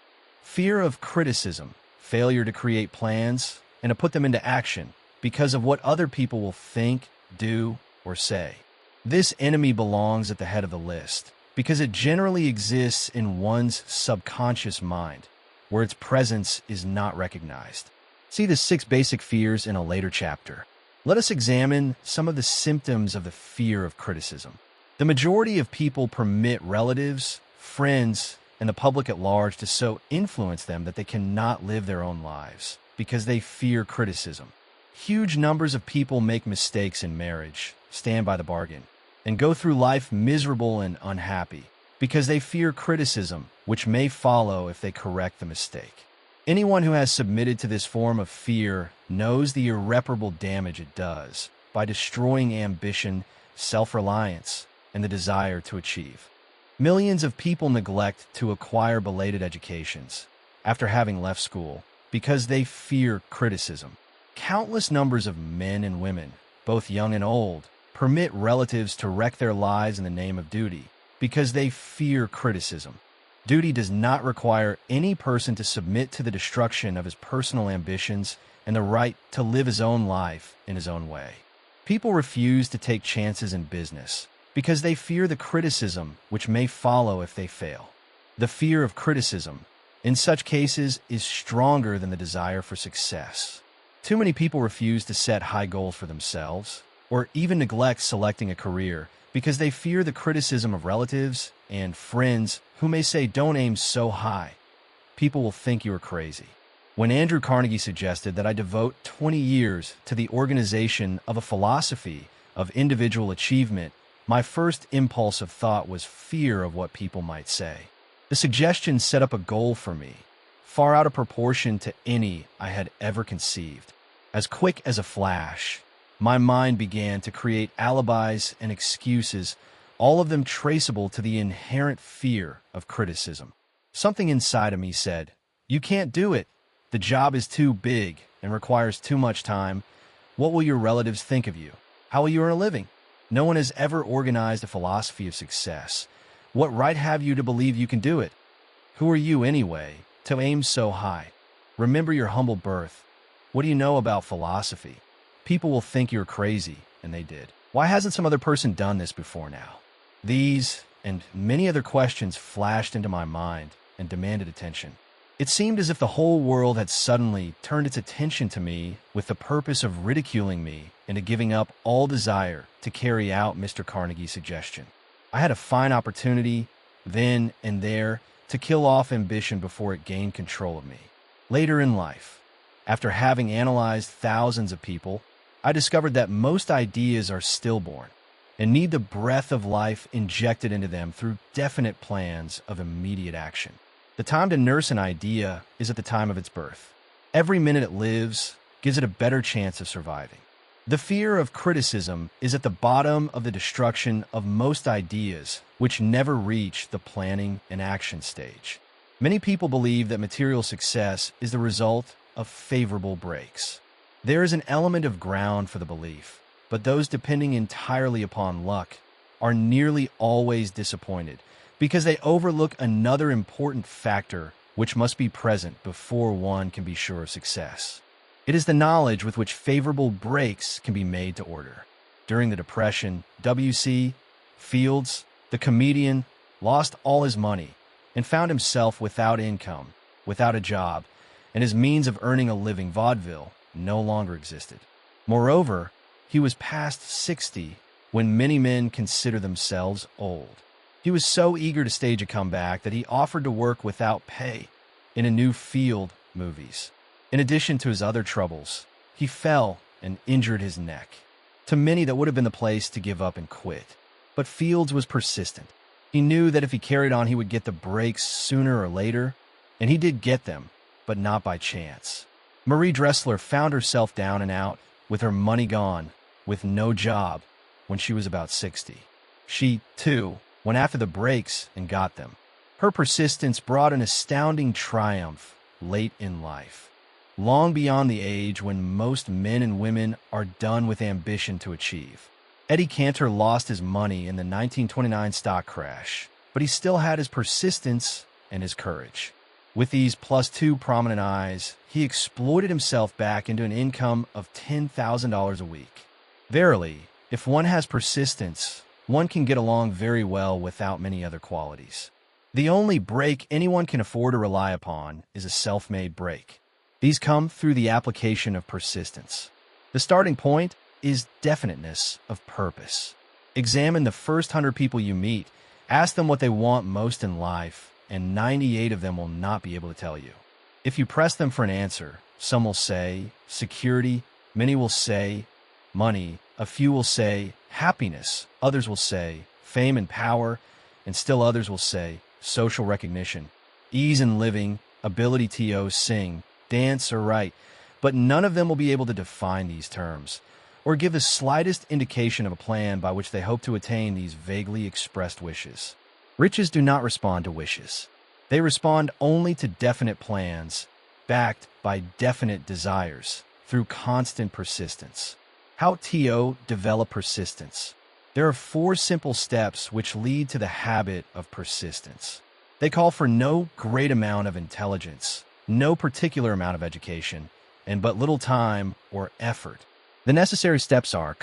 Fear of criticism, failure to create plans and to put them into action because of what other people will think, do, or say. This enemy belongs at the head of the list because it generally exists in one's subconscious mind, where its presence is not recognized. See the 6 basic fears in a later chapter. Let us examine some of the symptoms of the fear of criticism. The majority of people permit relatives, friends, and the public at large to so influence them that they cannot live their own lives because they fear criticism. Huge numbers of people make mistakes in marriage, stand by the bargain, and go through life miserable and unhappy because they fear criticism, which may follow if they correct the mistake. Anyone who has submitted to this form of fear knows the irreparable damage it does by destroying ambition, self-reliance, and the desire to achieve. Millions of people neglect to acquire belated educations after having left school because they fear criticism. Countless numbers of men and women, both young and old, permit relatives to wreck their lives in the name of duty because they fear criticism. Duty does not require any person to submit to the destruction of his personal ambitions and the right to live his own life in his own way. People refuse to take chances in business because they fear the criticism which may follow if they fail. The fear of criticism, in such cases, is stronger than the desire for success. Too many people refuse to set high goals for themselves, or even neglect selecting a career because they fear the criticism of relatives and friends who may say, "Don't aim so high. People will think you are crazy." When Andrew Carnegie suggested that I devote 20 years to the organization of a philosophy of individual achievement, my first impulse of thought was fear of what people might say. The suggestion set up a goal for me, far out of proportion to any I had ever conceived. As quick as a flash, my mind began to create alibis and excuses, all of them traceable to the inherent fear of criticism. Something inside of me said, "You can't do it. The job is too big and requires too much time. What will your relatives think of you? How will you earn a living? No one has ever organized a philosophy of success. What right have you to believe you can do it? Who are you, anyway, to aim so high? Remember your humble birth. What do you know about philosophy? People will think you're crazy," and they did. Why hasn't some other person done this before now? These and many other questions flashed into my mind and demanded attention. It seemed as if the whole world had suddenly turned its attention to me with the purpose of ridiculing me into giving up all desire to carry out Mr. Carnegie's suggestion. I had a fine opportunity, then and there, to kill off ambition before it gained control of me. Later in life, after having analyzed thousands of people, I discovered that most ideas are stillborn and need the breath of life injected into them through definite plans of immediate action. The time to nurse an idea is at the time of its birth. Every minute it lives gives it a better chance of surviving. The fear of criticism is at the bottom of the destruction of most ideas which never reach the planning and action stage. Many people believe that material success is the result of favorable breaks. There is an element of ground for the belief, but those depending entirely upon luck are nearly always disappointed because they overlook another important factor which must be present before one can be sure of success. It is the knowledge with which favorable breaks can be made to order. During the Depression, W.C. Fields, the comedian, lost all his money and found himself without income, without a job, and his means of earning a living, vaudeville, no longer existed. Moreover, he was past 60 when many men consider themselves old. He was so eager to stage a comeback that he offered to work without pay in a new field, movies. In addition to his other troubles, he fell and injured his neck. To many, that would have been the place to give up and quit. But Fields was persistent. He knew that if he carried on, he would get the breaks sooner or later, and he did get them, but not by chance. Marie Dressler found herself down and out, with her money gone, with no job, when she was about 60. She, too, went after the breaks and got them. Her persistence brought an astounding triumph late in life, long beyond the age when most men and women are done with ambition to achieve. Eddie Cantor lost his money in the 1929 stock crash, but he still had his persistence and his courage. With these +2 prominent eyes, he exploited himself back into an income of $10,000 a week. Verily, if one has persistence, one can get along very well without many other qualities. The only break anyone can afford to rely upon is a self-made break. These come through the application of persistence. The starting point is definiteness of purpose. Examine the first 100 people you meet, ask them what they want most in life, and 98 of them will not be able to tell you. If you press them for an answer, some will say security, many will say money, A few will say happiness, others will say fame and power, and still others will say social recognition, ease in living, ability to sing, dance, or write, but none of them will be able to define these terms or give the slightest indication of a plan by which they hope to attain these vaguely expressed wishes. Riches do not respond to wishes. They respond only to definite plans, backed by definite desires, through constant persistence. How to develop persistence? There are 4 simple steps which lead to the habit of persistence. They call for no great amount of intelligence, no particular amount of education, and but little time or effort. The necessary steps are,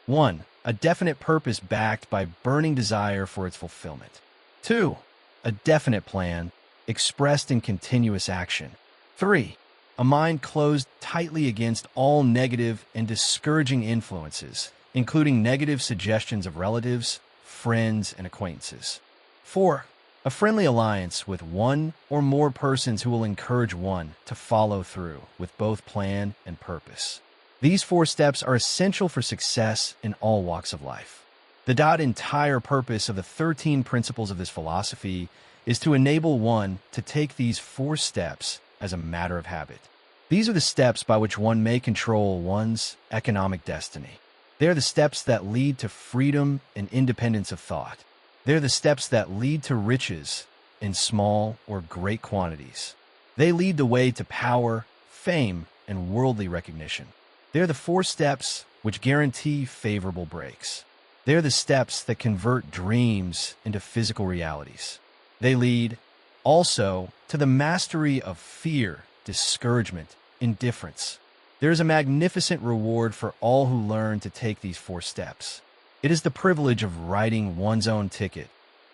1. A definite purpose backed by burning desire for its fulfillment. 2. A definite plan expressed in continuous action. 3. A mind closed tightly against all negative and discouraging influences, including negative suggestions of relatives, friends, and acquaintances. 4. A friendly alliance with one or more persons who will encourage one to follow through with both plan and purpose. These 4 steps are essential for success in all walks of life. The entire purpose of the 13 principles of this philosophy is to enable one to take these 4 steps as a matter of habit. These are the steps by which one may control one's economic destiny. They are the steps that lead to freedom and independence of thought. They are the steps that lead to riches in small or great quantities. They lead the way to power, fame, and worldly recognition. They are the 4 steps which guarantee favorable breaks. They are the steps that convert dreams into physical realities. They lead, also, to the mastery of fear, discouragement, indifference. There is a magnificent reward for all who learn to take these 4 steps. It is the privilege of writing one's own ticket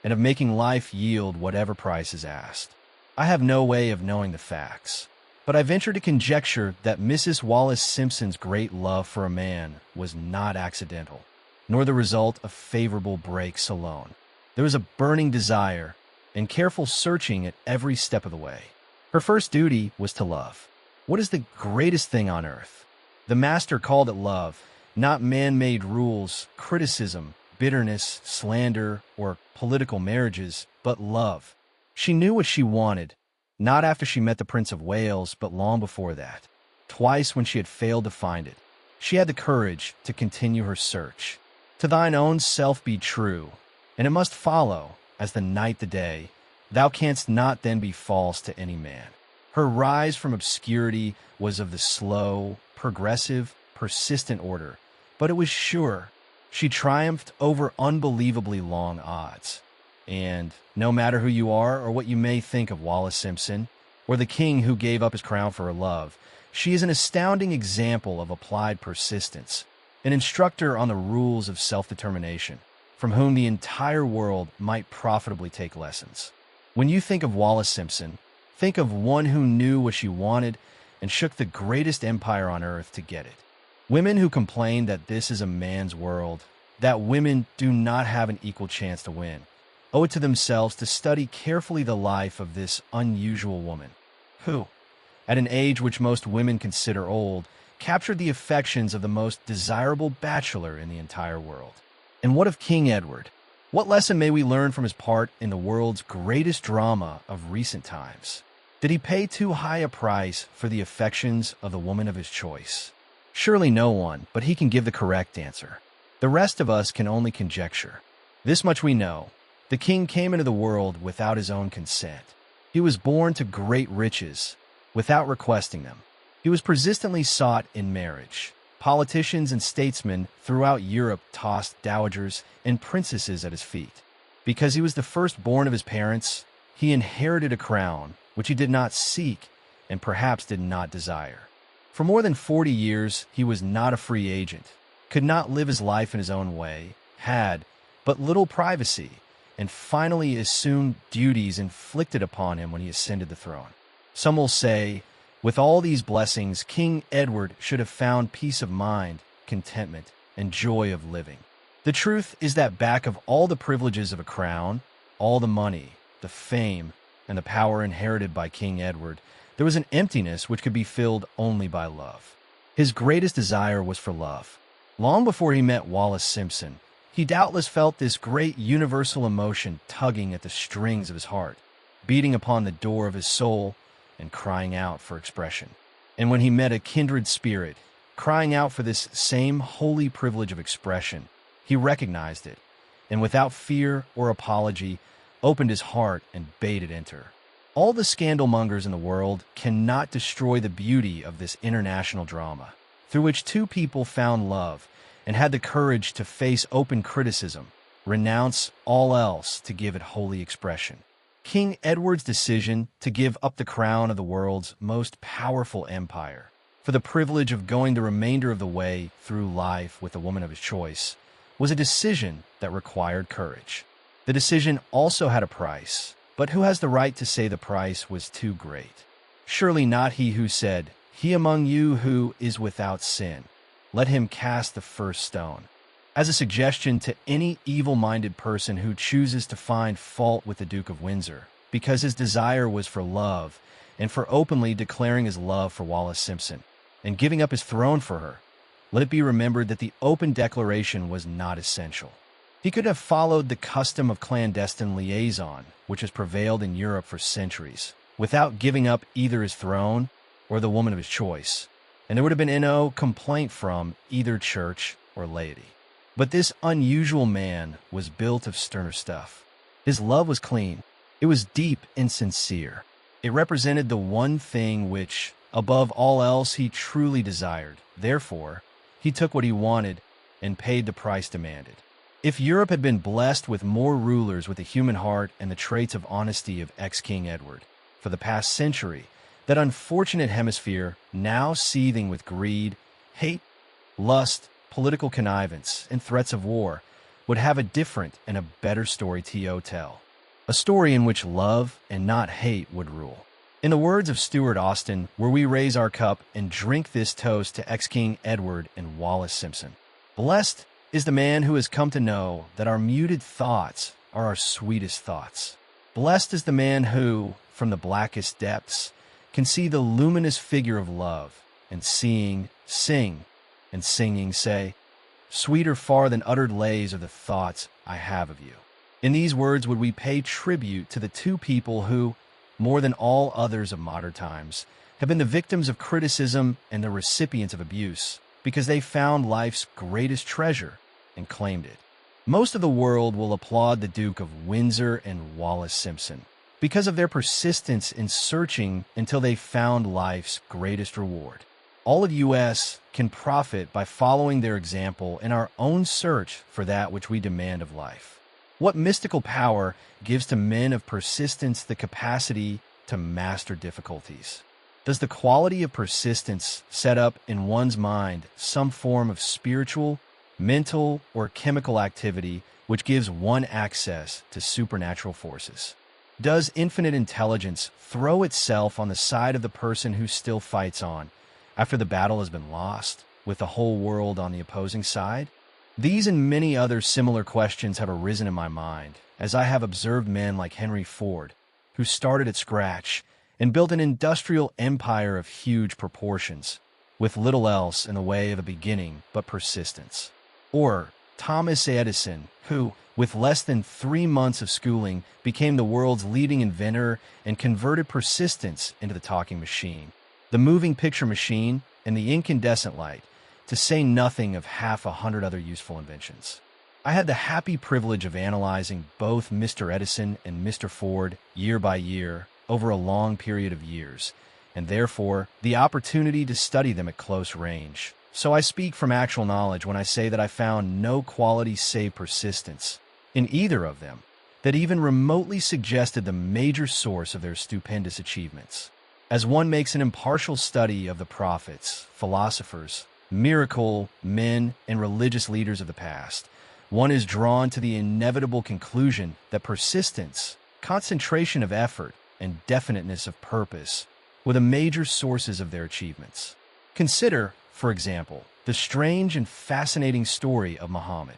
and of making life yield whatever price is asked. I have no way of knowing the facts, but I venture to conjecture that Mrs. Wallace Simpson's great love for a man was not accidental, nor the result of favorable breaks alone. There was a burning desire and careful searching at every step of the way. Her first duty was to love. What is the greatest thing on earth? The master called it love, not man-made rules, criticism, bitterness, slander, or political marriages, but love. She knew what she wanted, not after she met the Prince of Wales, but long before that. Twice when she had failed to find it, she had the courage to continue her search. To thine own self be true, and it must follow, as the night the day, thou canst not then be false to any man. Her rise from obscurity was of the slow, progressive, persistent order, but it was sure. She triumphed over unbelievably long odds. And no matter who you are or what you may think of Wallace Simpson, or the king who gave up his crown for her love, she is an astounding example of applied persistence, an instructor on the rules of self-determination, from whom the entire world might profitably take lessons. When you think of Wallace Simpson, think of one who knew what she wanted and shook the greatest empire on earth to get it. Women who complain that this is a man's world, that women do not have an equal chance to win, owe it to themselves to study carefully the life of this unusual woman, who, at an age which most women consider old, captured the affections of the most desirable bachelor in the entire world. And what of King Edward? What lesson may we learn from his part in the world's greatest drama of recent times? Did he pay too high a price for the affections of the woman of his choice? Surely no one, but he can give the correct answer. The rest of us can only conjecture. This much we know. The king came into the world without his own consent. He was born to great riches, without requesting them. He was persistently sought in marriage. Politicians and statesmen throughout Europe tossed dowagers and princesses at his feet. Because he was the firstborn of his parents, he inherited a crown, which he did not seek and perhaps did not desire. For more than 40 years, he was not a free agent, could not live his life in his own way, had but little privacy, and finally assumed duties inflicted upon him when he ascended the throne. Some will say, with all these blessings, King Edward should have found peace of mind, contentment, and joy of living. The truth is that back of all the privileges of a crown, all the money, the fame, and the power inherited by King Edward, there was an emptiness which could be filled only by love. His greatest desire was for love. Long before he met Wallace Simpson, he doubtless felt this great universal emotion tugging at the strings of his heart, beating upon the door of his soul and crying out for expression. And when he met a kindred spirit, crying out for this same holy privilege of expression, he recognized it, and without fear or apology, opened his heart and bade it enter. All the scandalmongers in the world cannot destroy the beauty of this international drama, through which two people found love and had the courage to face open criticism, renounce all else to give it holy expression. King Edward's decision to give up the crown of the world's most powerful empire for the privilege of going the remainder of the way through life with the woman of his choice was a decision that required courage. The decision also had a price, but who has the right to say the price was too great? Surely not he who said, "He among you who is without sin, let him cast the first stone," as a suggestion to any evil-minded person who chooses to find fault with the Duke of Windsor, because his desire was for love and for openly declaring his love for Wallace Simpson and giving up his throne for her. Let it be remembered that the open declaration was not essential. He could have followed the custom of clandestine liaison, which has prevailed in Europe for centuries, without giving up either his throne or the woman of his choice, and there would have been no complaint from either church or laity. But this unusual man was built of sterner stuff. His love was clean. It was deep and sincere. It represented the one thing which, above all else, he truly desired. Therefore, he took what he wanted and paid the price demanded. If Europe had been blessed with more rulers with a human heart and the traits of honesty of ex-King Edward, for the past century, that unfortunate hemisphere, now seething with greed, hate, lust, political connivance, and threats of war, would have a different and a better story to tell. A story in which love and not hate would rule. In the words of Stuart Austin, where we raise our cup and drink this toast to ex-King Edward and Wallace Simpson. Blessed is the man who has come to know that our muted thoughts are our sweetest thoughts. Blessed is the man who, from the blackest depths, can see the luminous figure of love, and seeing, sing, and singing say, "Sweeter far than uttered lays are the thoughts I have of you." In these words would we pay tribute to the two people who, more than all others of modern times, have been the victims of criticism and the recipients of abuse, because they found life's greatest treasure and claimed it. Most of the world will applaud the Duke of Windsor and Wallace Simpson because of their persistence in searching until they found life's greatest reward. All of U.S. can profit by following their example in our own search for that which we demand of life. What mystical power gives to men of persistence the capacity to master difficulties? Does the quality of persistence set up in one's mind some form of spiritual, mental, or chemical activity which gives one access to supernatural forces? Does infinite intelligence throw itself on the side of the person who still fights on after the battle has been lost, with the whole world on the opposing side? These and many other similar questions have arisen in my mind as I have observed men like Henry Ford, who started at scratch and built an industrial empire of huge proportions, with little else in the way of a beginning but persistence. Or Thomas Edison, who, with less than 3 months of schooling, became the world's leading inventor and converted persistence into the talking machine, the moving picture machine, and the incandescent light, to say nothing of 100 other useful inventions. I had the happy privilege of analyzing both Mr. Edison and Mr. Ford year by year over a long period of years, and therefore the opportunity to study them at close range. So I speak from actual knowledge when I say that I found no quality save persistence in either of them that even remotely suggested the major source of their stupendous achievements. As one makes an impartial study of the prophets, philosophers, miracle men, and religious leaders of the past, one is drawn to the inevitable conclusion that persistence, concentration of effort, and definiteness of purpose were the major sources of their achievements. Consider, for example, the strange and fascinating story of Muhammad.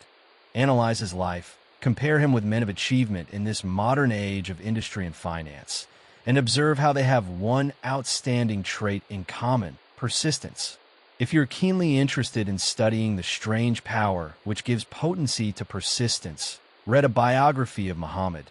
Analyze his life, compare him with men of achievement in this modern age of industry and finance, and observe how they have one outstanding trait in common: persistence. If you're keenly interested in studying the strange power which gives potency to persistence, read a biography of Muhammad,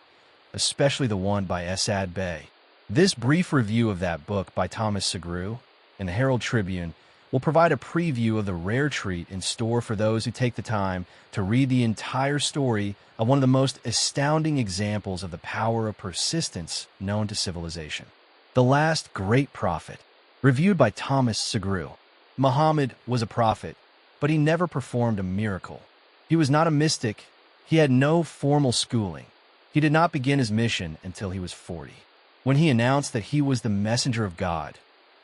especially the one by Asad Bey. This brief review of that book by Thomas Segru in the Herald Tribune will provide a preview of the rare treat in store for those who take the time to read the entire story of one of the most astounding examples of the power of persistence known to civilization. The Last Great Prophet, reviewed by Thomas Segru. Muhammad was a prophet, but he never performed a miracle. He was not a mystic. He had no formal schooling. He did not begin his mission until he was 40, when he announced that he was the messenger of God,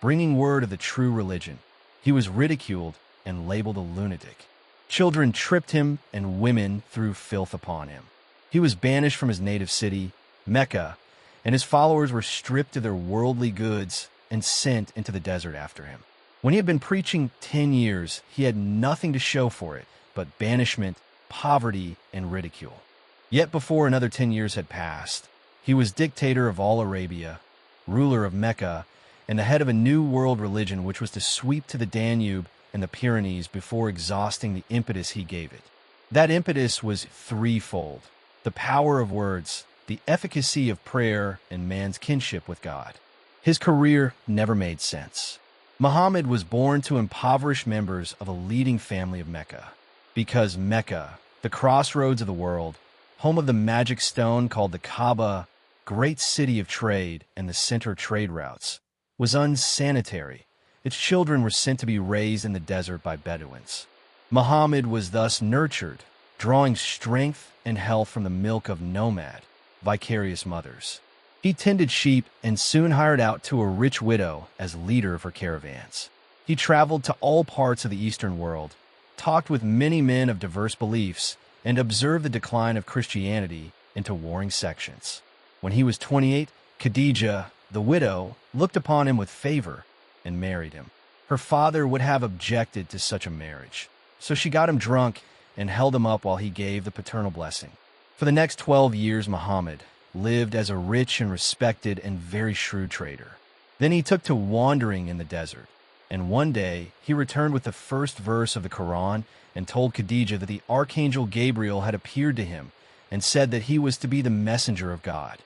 bringing word of the true religion. He was ridiculed and labeled a lunatic. Children tripped him and women threw filth upon him. He was banished from his native city, Mecca, and his followers were stripped of their worldly goods and sent into the desert after him. When he had been preaching 10 years, he had nothing to show for it but banishment, poverty, and ridicule. Yet before another 10 years had passed, he was dictator of all Arabia, ruler of Mecca, and the head of a new world religion which was to sweep to the Danube and the Pyrenees before exhausting the impetus he gave it. That impetus was threefold: the power of words, the efficacy of prayer, and man's kinship with God. His career never made sense. Muhammad was born to impoverished members of a leading family of Mecca, because Mecca, the crossroads of the world, home of the magic stone called the Kaaba, great city of trade and the center of trade routes, was unsanitary. Its children were sent to be raised in the desert by Bedouins. Muhammad was thus nurtured, drawing strength and health from the milk of nomad, vicarious mothers. He tended sheep and soon hired out to a rich widow as leader of her caravans. He traveled to all parts of the Eastern world, talked with many men of diverse beliefs, and observed the decline of Christianity into warring sections. When he was 28, Khadijah, the widow, looked upon him with favor and married him. Her father would have objected to such a marriage, so she got him drunk and held him up while he gave the paternal blessing. For the next 12 years, Muhammad lived as a rich and respected and very shrewd trader. Then he took to wandering in the desert, and one day he returned with the first verse of the Quran and told Khadijah that the archangel Gabriel had appeared to him and said that he was to be the messenger of God.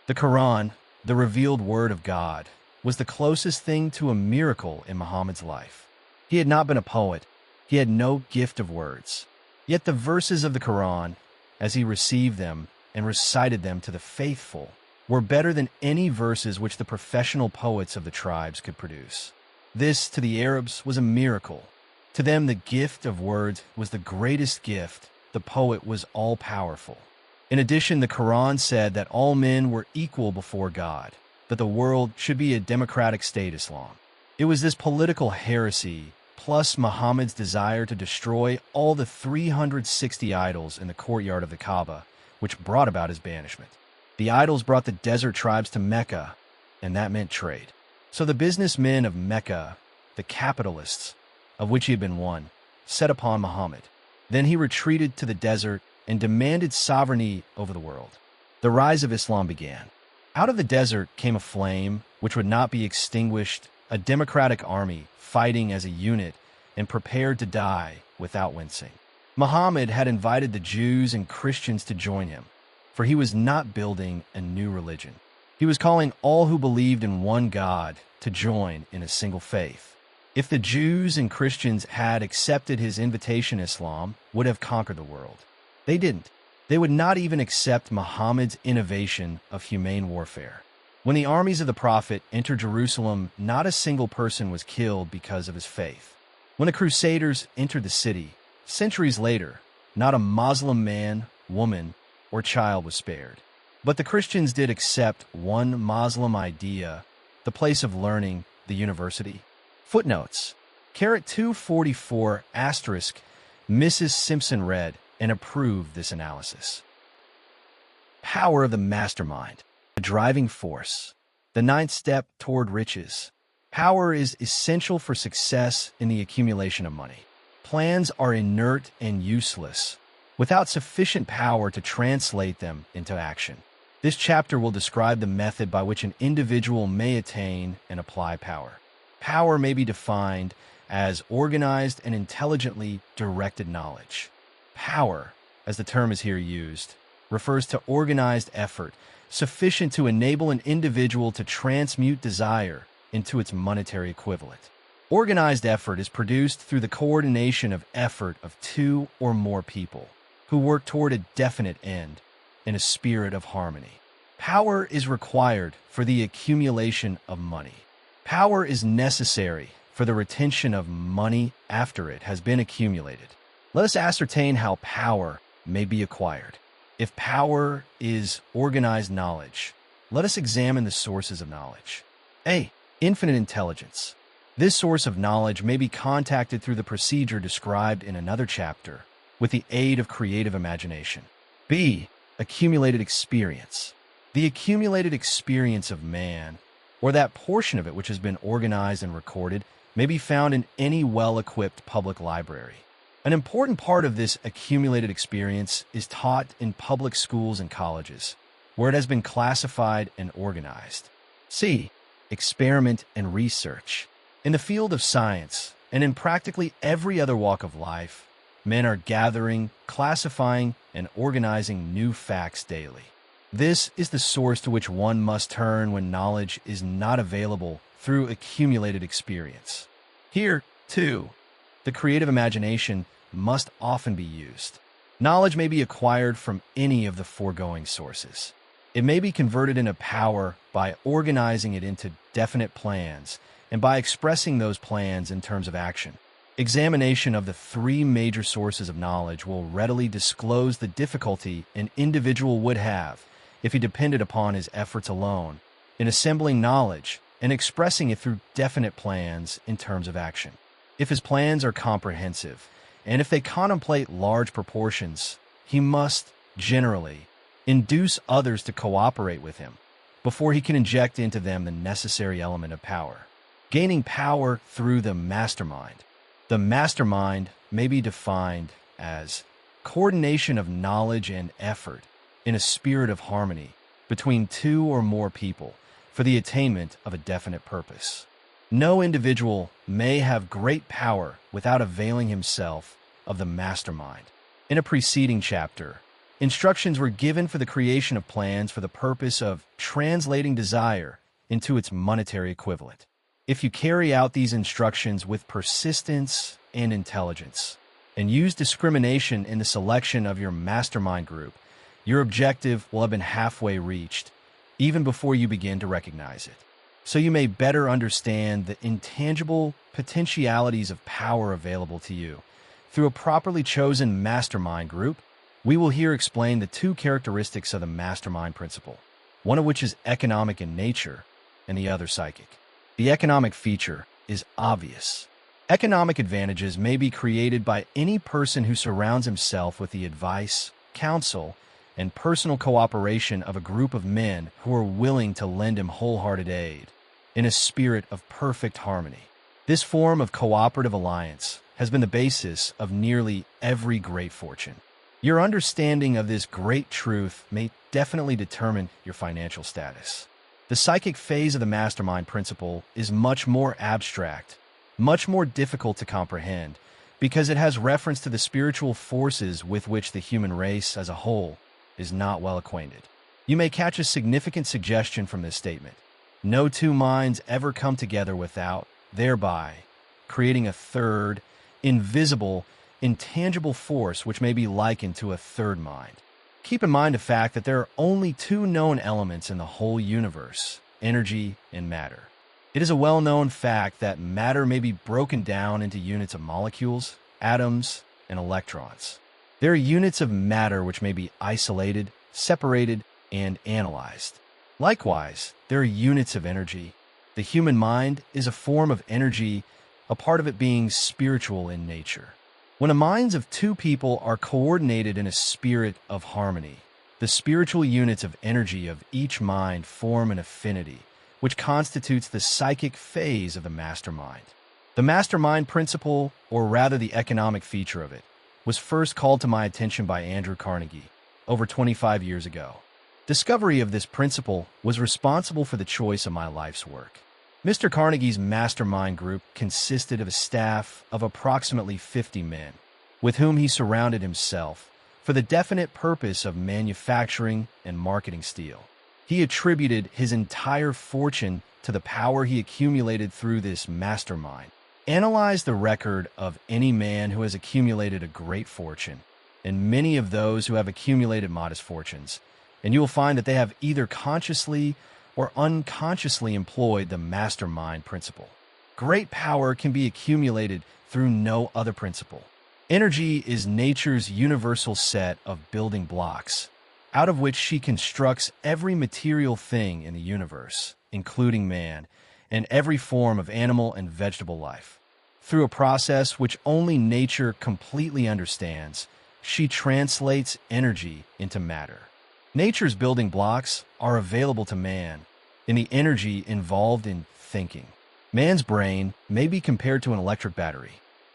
The Quran, the revealed word of God, was the closest thing to a miracle in Muhammad's life. He had not been a poet. He had no gift of words. Yet the verses of the Quran, as he received them and recited them to the faithful, were better than any verses which the professional poets of the tribes could produce. This, to the Arabs, was a miracle. To them, the gift of words was the greatest gift. The poet was all-powerful. In addition, the Quran said that all men were equal before God, that the world should be a democratic state Islam. It was this political heresy, plus Muhammad's desire to destroy all the 360 idols in the courtyard of the Kaaba, which brought about his banishment. The idols brought the desert tribes to Mecca, and that meant trade. So the businessmen of Mecca, the capitalists, of which he had been one, set upon Muhammad. Then he retreated to the desert and demanded sovereignty over the world. The rise of Islam began. Out of the desert came a flame which would not be extinguished, a democratic army fighting as a unit and prepared to die without wincing. Muhammad had invited the Jews and Christians to join him, for he was not building a new religion. He was calling all who believed in one God to join in a single faith. If the Jews and Christians had accepted his invitation, Islam would have conquered the world. They didn't. They would not even accept Muhammad's innovation of humane warfare. When the armies of the Prophet entered Jerusalem, not a single person was killed because of his faith. When the Crusaders entered the city, centuries later, not a Muslim man, woman, or child was spared. But the Christians did accept one Muslim idea, the place of learning, the university. Footnotes. 244 *, Mrs. Simpson read and approved this analysis. Power of the mastermind, the driving force, the ninth step toward riches. Power is essential for success in the accumulation of money. Plans are inert and useless without sufficient power to translate them into action. This chapter will describe the method by which an individual may attain and apply power. Power may be defined as organized and intelligently directed knowledge. Power, as the term is here used, refers to organized effort sufficient to enable an individual to transmute desire into its monetary equivalent. Organized effort is produced through the coordination of effort of two or more people who work toward a definite end in a spirit of harmony. Power is required for the accumulation of money. Power is necessary for the retention of money after it has been accumulated. Let us ascertain how power may be acquired. If power is organized knowledge, let us examine the sources of knowledge. A. Infinite intelligence. This source of knowledge may be contacted through the procedure described in another chapter with the aid of creative imagination. B. Accumulated experience. The accumulated experience of man, or that portion of it which has been organized and recorded, may be found in any well-equipped public library. An important part of this accumulated experience is taught in public schools and colleges, where it has been classified and organized. C. Experiment and research. In the field of science, and in practically every other walk of life, men are gathering, classifying, and organizing new facts daily. This is the source to which one must turn when knowledge is not available through accumulated experience. Here, too, the creative imagination must often be used. Knowledge may be acquired from any of the foregoing sources. It may be converted into power by organizing it into definite plans and by expressing those plans in terms of action. Examination of the three major sources of knowledge will readily disclose the difficulty an individual would have if he depended upon his efforts alone in assembling knowledge and expressing it through definite plans in terms of action. If his plans are comprehensive, and if they contemplate large proportions, he must, generally, induce others to cooperate with him before he can inject into them the necessary element of power. Gaining power through the mastermind. The mastermind may be defined as coordination of knowledge and effort in a spirit of harmony between two or more people for the attainment of a definite purpose. No individual may have great power without availing himself of the mastermind. In a preceding chapter, instructions were given for the creation of plans for the purpose of translating desire into its monetary equivalent. If you carry out these instructions with persistence and intelligence, and use discrimination in the selection of your mastermind group, your objective will have been halfway reached, even before you begin to recognize it. So you may better understand the intangible potentialities of power available to you through a properly chosen mastermind group, we will here explain the two characteristics of the mastermind principle, one of which is economic in nature and the other psychic. The economic feature is obvious. Economic advantages may be created by any person who surrounds himself with the advice, counsel, and personal cooperation of a group of men who are willing to lend him wholehearted aid in a spirit of perfect harmony. This form of cooperative alliance has been the basis of nearly every great fortune. Your understanding of this great truth may definitely determine your financial status. The psychic phase of the mastermind principle is much more abstract, much more difficult to comprehend, because it has reference to the spiritual forces with which the human race as a whole is not well acquainted. You may catch a significant suggestion from this statement. No two minds ever come together without, thereby, creating a third, invisible, intangible force which may be likened to a third mind. Keep in mind the fact that there are only two known elements in the whole universe, energy and matter. It is a well-known fact that matter may be broken down into units of molecules, atoms, and electrons. There are units of matter which may be isolated, separated, and analyzed. Likewise, there are units of energy. The human mind is a form of energy, a part of it being spiritual in nature. When the minds of two people are coordinated in a spirit of harmony, the spiritual units of energy of each mind form an affinity, which constitutes the psychic phase of the mastermind. The mastermind principle, or rather the economic feature of it, was first called to my attention by Andrew Carnegie over 25 years ago. Discovery of this principle was responsible for the choice of my life's work. Mr. Carnegie's mastermind group consisted of a staff of approximately 50 men, with whom he surrounded himself for the definite purpose of manufacturing and marketing steel. He attributed his entire fortune to the power he accumulated through this mastermind. Analyze the record of any man who has accumulated a great fortune, and many of those who have accumulated modest fortunes, and you will find that they have either consciously or unconsciously employed the mastermind principle. Great power can be accumulated through no other principle. Energy is nature's universal set of building blocks, out of which she constructs every material thing in the universe, including man, and every form of animal and vegetable life. Through a process which only nature completely understands, she translates energy into matter. Nature's building blocks are available to man in the energy involved in thinking. Man's brain may be compared to an electric battery.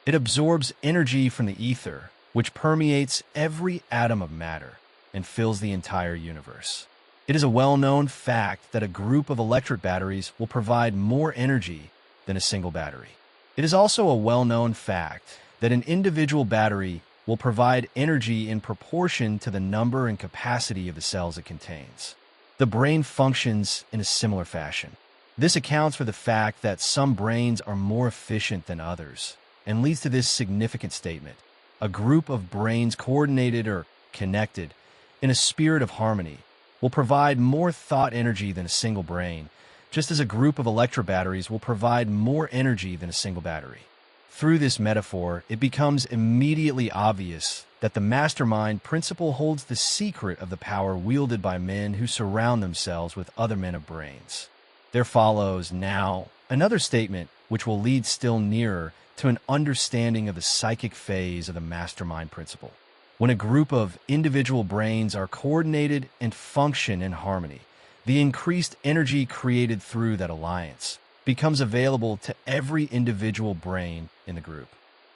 It absorbs energy from the ether, which permeates every atom of matter and fills the entire universe. It is a well-known fact that a group of electric batteries will provide more energy than a single battery. It is also a well-known fact that an individual battery will provide energy in proportion to the number and capacity of the cells it contains. The brain functions in a similar fashion. This accounts for the fact that some brains are more efficient than others, and leads to this significant statement: a group of brains coordinated or connected in a spirit of harmony will provide more thought energy than a single brain, just as a group of electric batteries will provide more energy than a single battery. Through this metaphor, it becomes immediately obvious that the mastermind principle holds the secret of the power wielded by men who surround themselves with other men of brains. There follows now another statement which will lead still nearer to an understanding of the psychic phase of the mastermind principle. When a group of individual brains are coordinated and function in harmony, the increased energy created through that alliance becomes available to every individual brain in the group.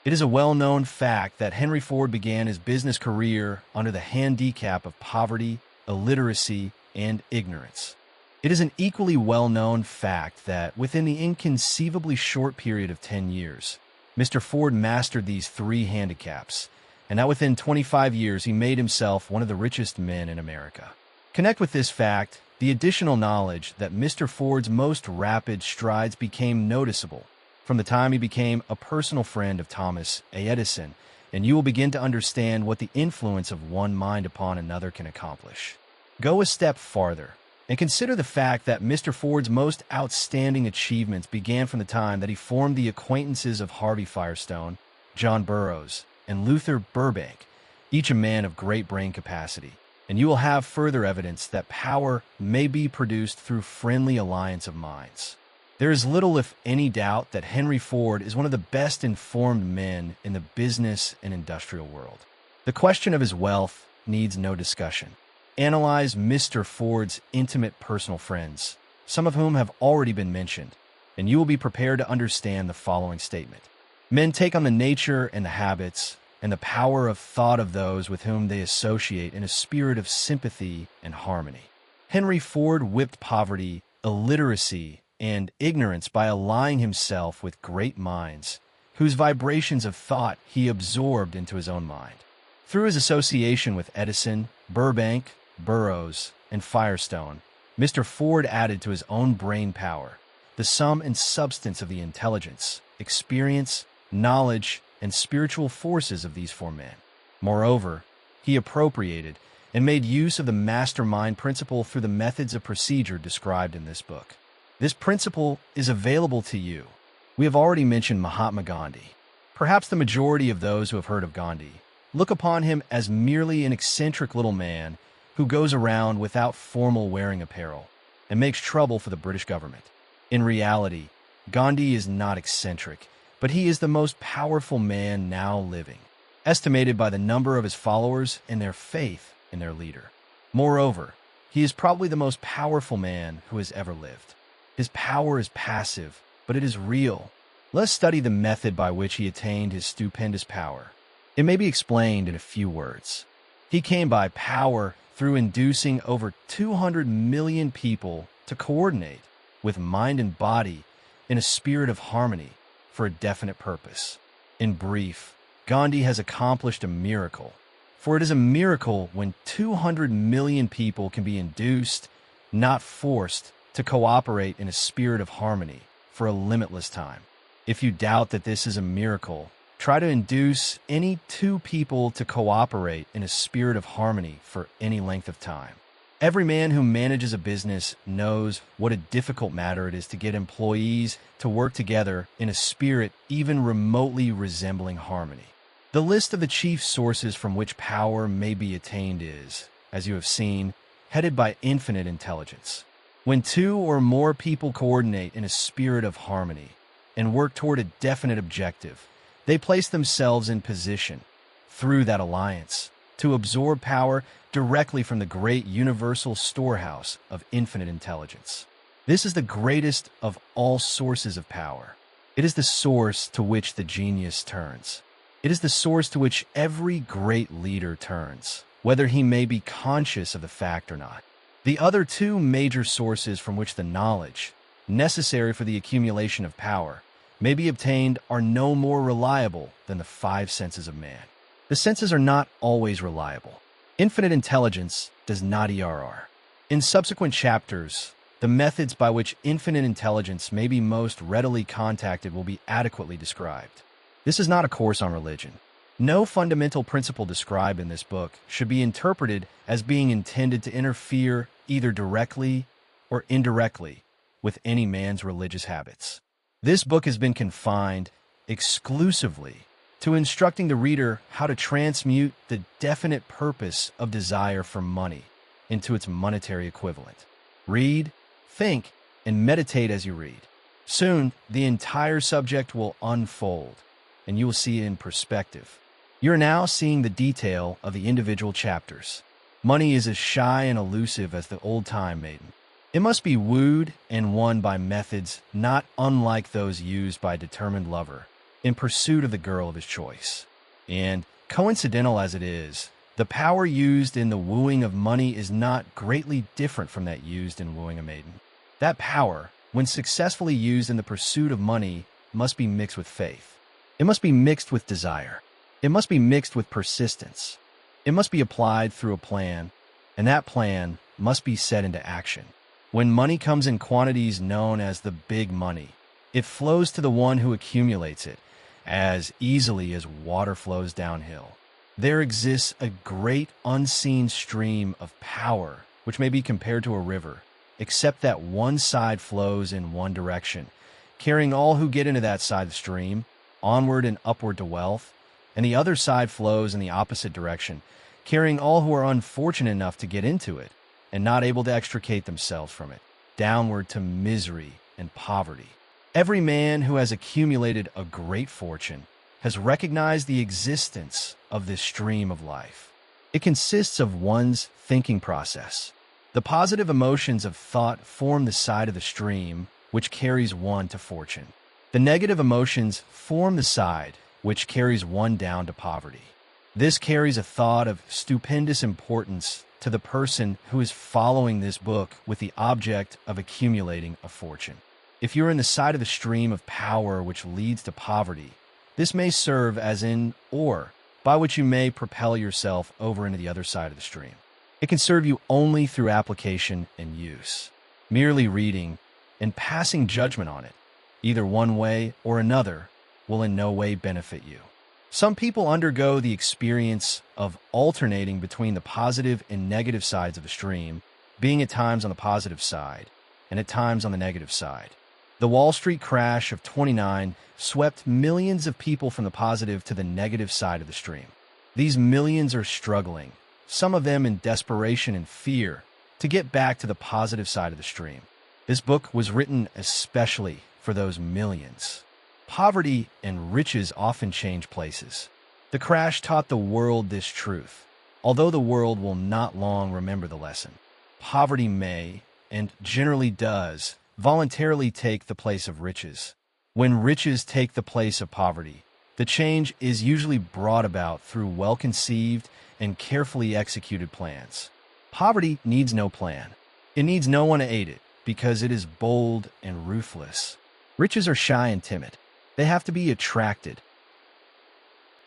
It is a well-known fact that Henry Ford began his business career under the handicap of poverty, illiteracy, and ignorance. It is an equally well-known fact that within the inconceivably short period of 10 years, Mr. Ford mastered these three handicaps, and that within 25 years he made himself one of the richest men in America. Connect with this fact the additional knowledge that Mr. Ford's most rapid strides became noticeable from the time he became a personal friend of Thomas A. Edison, and you will begin to understand what the influence of one mind upon another can accomplish. Go a step farther and consider the fact that Mr. Ford's most outstanding achievements began from the time that he formed the acquaintances of Harvey Firestone, John Burroughs, and Luther Burbank, each a man of great brain capacity. And you will have further evidence that power may be produced through friendly alliance of minds. There is little, if any, doubt that Henry Ford is one of the best informed men in the business and industrial world. The question of his wealth needs no discussion. Analyze Mr. Ford's intimate personal friends, some of whom have already been mentioned, and you will be prepared to understand the following statement. Men take on the nature and the habits and the power of thought of those with whom they associate in a spirit of sympathy and harmony. Henry Ford whipped poverty, illiteracy, and ignorance by allying himself with great minds, whose vibrations of thought he absorbed into his own mind. Through his association with Edison, Burbank, Burroughs, and Firestone, Mr. Ford added to his own brain power the sum and substance of the intelligence, experience, knowledge, and spiritual forces of these four men. Moreover, he appropriated and made use of the mastermind principle through the methods of procedure described in this book. This principle is available to you. We have already mentioned Mahatma Gandhi. Perhaps the majority of those who have heard of Gandhi look upon him as merely an eccentric little man who goes around without formal wearing apparel and makes trouble for the British government. In reality, Gandhi is not eccentric, but he is the most powerful man now living, estimated by the number of his followers and their faith in their leader. Moreover, he is probably the most powerful man who has ever lived. His power is passive, but it is real. Let us study the method by which he attained his stupendous power. It may be explained in a few words. He came by power through inducing over 200 million people to coordinate with mind and body in a spirit of harmony for a definite purpose. In brief, Gandhi has accomplished a miracle, for it is a miracle when 200 million people can be induced, not forced, to cooperate in a spirit of harmony for a limitless time. If you doubt that this is a miracle, try to induce any two people to cooperate in a spirit of harmony for any length of time. Every man who manages a business knows what a difficult matter it is to get employees to work together in a spirit even remotely resembling harmony. The list of the chief sources from which power may be attained is, as you have seen, headed by infinite intelligence. When two or more people coordinate in a spirit of harmony and work toward a definite objective, they place themselves in position, through that alliance, to absorb power directly from the great universal storehouse of infinite intelligence. This is the greatest of all sources of power. It is the source to which the genius turns. It is the source to which every great leader turns, whether he may be conscious of the fact or not. The other two major sources from which the knowledge, necessary for the accumulation of power, may be obtained are no more reliable than the five senses of man. The senses are not always reliable. Infinite intelligence does not ERR. In subsequent chapters, the methods by which infinite intelligence may be most readily contacted will be adequately described. This is not a course on religion. No fundamental principle described in this book should be interpreted as being intended to interfere either directly or indirectly with any man's religious habits. This book has been confined exclusively to instructing the reader how to transmute the definite purpose of desire for money into its monetary equivalent. Read, think, and meditate as you read. Soon, the entire subject will unfold, and you will see it in perspective. You're now seeing the detail of the individual chapters. Money is as shy and elusive as the old-time maiden. It must be wooed and won by methods not unlike those used by a determined lover in pursuit of the girl of his choice. And, coincidental as it is, the power used in the wooing of money is not greatly different from that used in wooing a maiden. That power, when successfully used in the pursuit of money, must be mixed with faith. It must be mixed with desire. It must be mixed with persistence. It must be applied through a plan, and that plan must be set into action. When money comes in quantities known as the big money, it flows to the one who accumulates it as easily as water flows downhill. There exists a great unseen stream of power which may be compared to a river, except that one side flows in one direction, carrying all who get into that side of the stream, onward and upward to wealth, and the other side flows in the opposite direction, carrying all who are unfortunate enough to get into it and not able to extricate themselves from it, downward to misery and poverty. Every man who has accumulated a great fortune has recognized the existence of this stream of life. It consists of one's thinking process. The positive emotions of thought form the side of the stream which carries one to fortune. The negative emotions form the side which carries one down to poverty. This carries a thought of stupendous importance to the person who is following this book with the object of accumulating a fortune. If you're in the side of the stream of power which leads to poverty, this may serve as an oar by which you may propel yourself over into the other side of the stream. It can serve you only through application and use. Merely reading and passing judgment on it, either one way or another, will in no way benefit you. Some people undergo the experience of alternating between the positive and negative sides of the stream, being at times on the positive side and at times on the negative side. The Wall Street crash of '29 swept millions of people from the positive to the negative side of the stream. These millions are struggling, some of them in desperation and fear, to get back to the positive side of the stream. This book was written especially for those millions. Poverty and riches often change places. The crash taught the world this truth, although the world will not long remember the lesson. Poverty may, and generally does, voluntarily take the place of riches. When riches take the place of poverty, the change is usually brought about through well-conceived and carefully executed plans. Poverty needs no plan. It needs no one to aid it because it is bold and ruthless. Riches are shy and timid. They have to be attracted.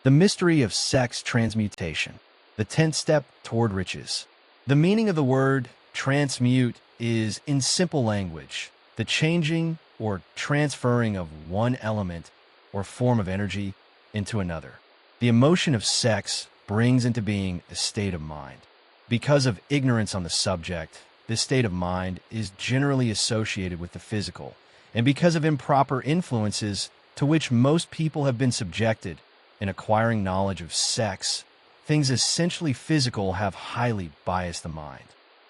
The mystery of sex transmutation, the 10th step toward riches. The meaning of the word transmute is, in simple language, the changing or transferring of one element or form of energy into another. The emotion of sex brings into being a state of mind. Because of ignorance on the subject, this state of mind is generally associated with the physical, and because of improper influences to which most people have been subjected in acquiring knowledge of sex, things essentially physical have highly biased the mind.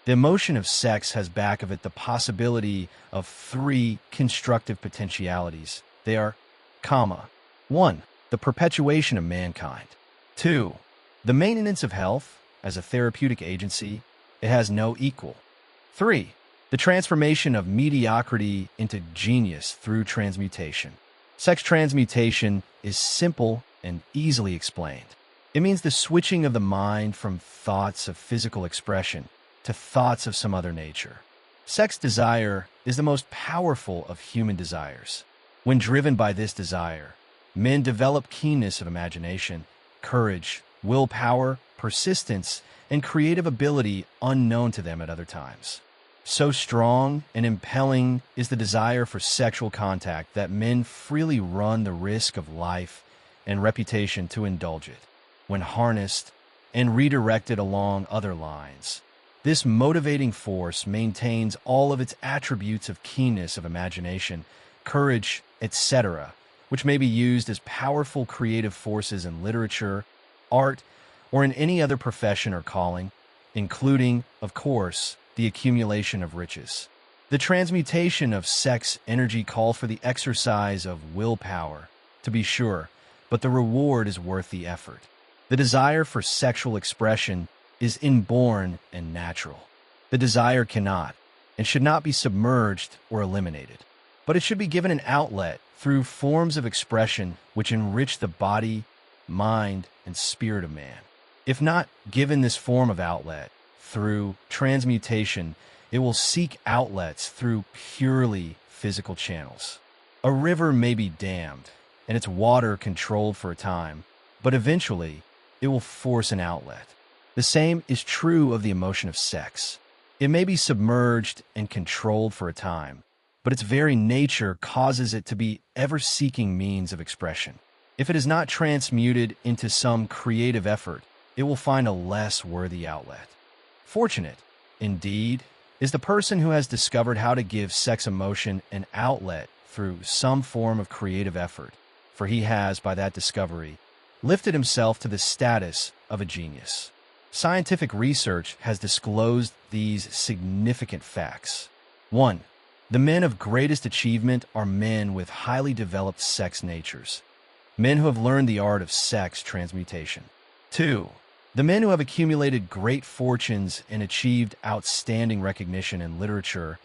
The emotion of sex has back of it the possibility of 3 constructive potentialities. They are, 1. The perpetuation of mankind. 2. The maintenance of health as a therapeutic agency. It has no equal. 3. The transformation of mediocrity into genius through transmutation. Sex transmutation is simple and easily explained. It means the switching of the mind from thoughts of physical expression to thoughts of some other nature. Sex desire is the most powerful of human desires. When driven by this desire, men develop keenness of imagination, courage, willpower, persistence, and creative ability unknown to them at other times. So strong and impelling is the desire for sexual contact that men freely run the risk of life and reputation to indulge it. When harnessed and redirected along other lines, this motivating force maintains all of its attributes of keenness of imagination, courage, etc., which may be used as powerful creative forces in literature, art, or in any other profession or calling, including, of course, the accumulation of riches. The transmutation of sex energy calls for the exercise of willpower, to be sure, but the reward is worth the effort. The desire for sexual expression is inborn and natural. The desire cannot and should not be submerged or eliminated, but it should be given an outlet through forms of expression which enrich the body, mind, and spirit of man. If not given this form of outlet through transmutation, it will seek outlets through purely physical channels. A river may be dammed and its water controlled for a time, but eventually it will force an outlet. The same is true of the emotion of sex. It may be submerged and controlled for a time, but its very nature causes it to be ever-seeking means of expression. If it is not transmuted into some creative effort, it will find a less worthy outlet. Fortunate, indeed, is the person who has discovered how to give sex emotion an outlet through some form of creative effort, for he has, by that discovery, lifted himself to the status of a genius. Scientific research has disclosed these significant facts. 1. The men of greatest achievement are men with highly developed sex natures, men who have learned the art of sex transmutation. 2. The men who have accumulated great fortunes and achieved outstanding recognition in literature,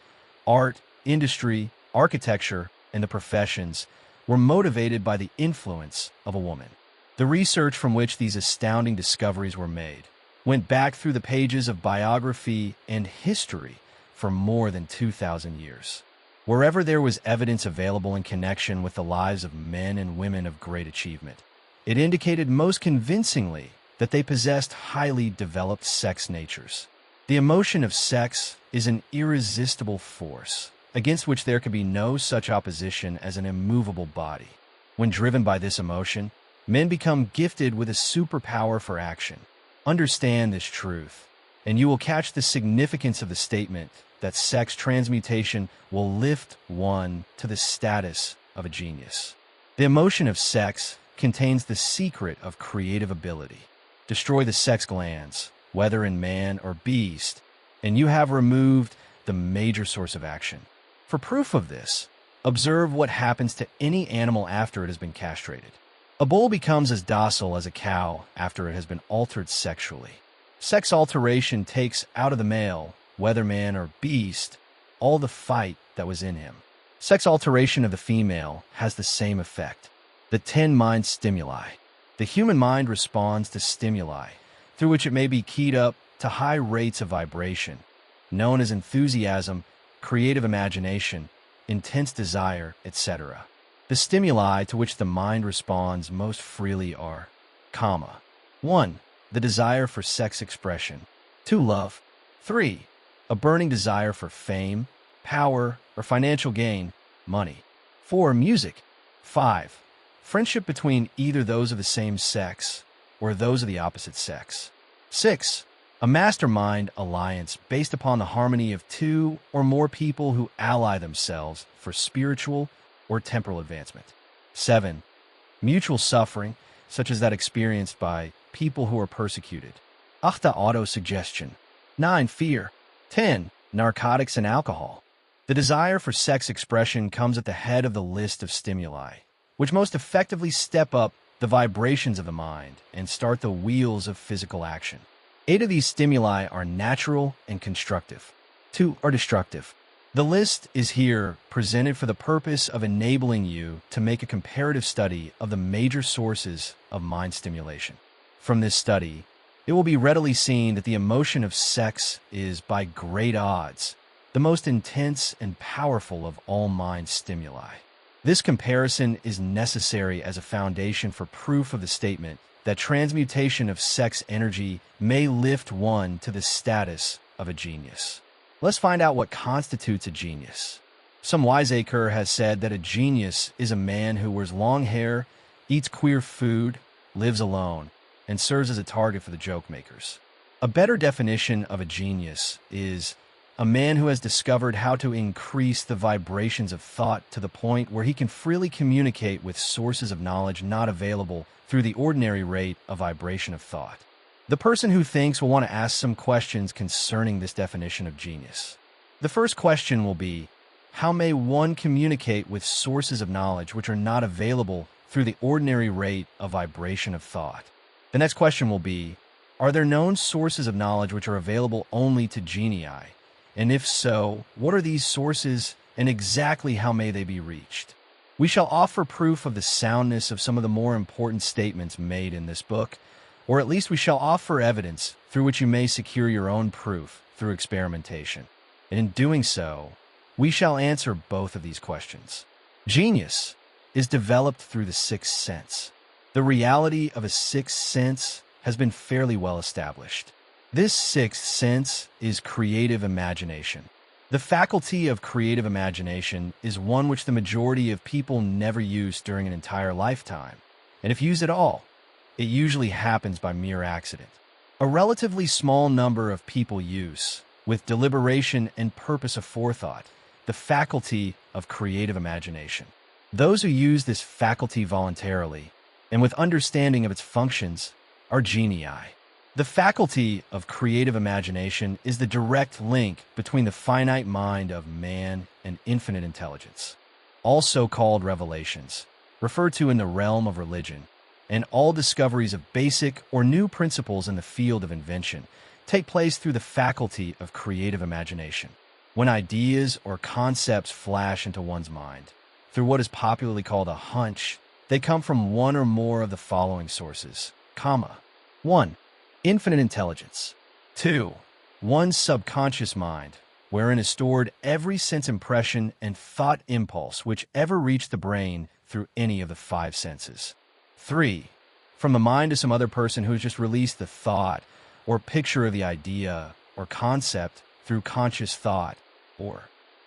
art, industry, architecture, and the professions were motivated by the influence of a woman. The research from which these astounding discoveries were made went back through the pages of biography and history for more than 2,000 years. Wherever there was evidence available in connection with the lives of men and women of great achievement, it indicated most convincingly that they possessed highly developed sex natures. The emotion of sex is an irresistible force, against which there can be no such opposition as an immovable body. When driven by this emotion, men become gifted with a superpower for action. Understand this truth, and you will catch the significance of the statement that sex transmutation will lift one to the status of a genius. The emotion of sex contains the secret of creative ability. Destroy the sex glands, whether in man or beast, and you have removed the major source of action. For proof of this, observe what happens to any animal after it has been castrated. A bull becomes as docile as a cow after it has been altered sexually. Sex alteration takes out of the male, whether man or beast, all the fight that was in him. Sex alteration of the female has the same effect. The 10 mind stimuli. The human mind responds to stimuli, through which it may be keyed up to high rates of vibration, known as enthusiasm, creative imagination, intense desire, etc. The stimuli to which the mind responds most freely are, 1. The desire for sex expression. 2. Love. 3. A burning desire for fame, power, or financial gain, money. 4. Music. 5. Friendship between either those of the same sex or those of the opposite sex. 6. A mastermind alliance based upon the harmony of two or more people who ally themselves for spiritual or temporal advancement. 7. Mutual suffering, such as that experienced by people who are persecuted. 8. Autosuggestion. 9. Fear. 10. Narcotics and alcohol. The desire for sex expression comes at the head of the list of stimuli, which most effectively step up the vibrations of the mind and start the wheels of physical action. 8 of these stimuli are natural and constructive. 2 are destructive. The list is here presented for the purpose of enabling you to make a comparative study of the major sources of mind stimulation. From this study, it will be readily seen that the emotion of sex is, by great odds, the most intense and powerful of all mind stimuli. This comparison is necessary as a foundation for proof of the statement that transmutation of sex energy may lift one to the status of a genius. Let's find out what constitutes a genius. Some wiseacre has said that a genius is a man who wears long hair, eats queer food, lives alone, and serves as a target for the joke makers. A better definition of a genius is a man who has discovered how to increase the vibrations of thought to the point where he can freely communicate with sources of knowledge not available through the ordinary rate of vibration of thought. The person who thinks will want to ask some questions concerning this definition of genius. The first question will be, how may one communicate with sources of knowledge which are not available through the ordinary rate of vibration of thought? The next question will be, are there known sources of knowledge which are available only to genii? And if so, what are these sources and exactly how may they be reached? We shall offer proof of the soundness of some of the more important statements made in this book, or at least we shall offer evidence through which you may secure your own proof through experimentation. And in doing so, we shall answer both of these questions. Genius is developed through the sixth sense. The reality of a sixth sense has been fairly well established. This sixth sense is creative imagination. The faculty of creative imagination is one which the majority of people never use during an entire lifetime, and if used at all, it usually happens by mere accident. A relatively small number of people use, with deliberation and purpose of forethought, the faculty of creative imagination. Those who use this faculty voluntarily and with understanding of its functions are genii. The faculty of creative imagination is the direct link between the finite mind of man and infinite intelligence. Also called revelations, referred to in the realm of religion, and all discoveries of basic or new principles in the field of invention take place through the faculty of creative imagination. When ideas or concepts flash into one's mind, through what is popularly called a hunch, they come from one or more of the following sources, 1. Infinite intelligence. 2. One's subconscious mind, wherein is stored every sense impression and thought impulse which ever reached the brain through any of the five senses. 3. From the mind of some other person who has just released the thought or picture of the idea or concept through conscious thought. Or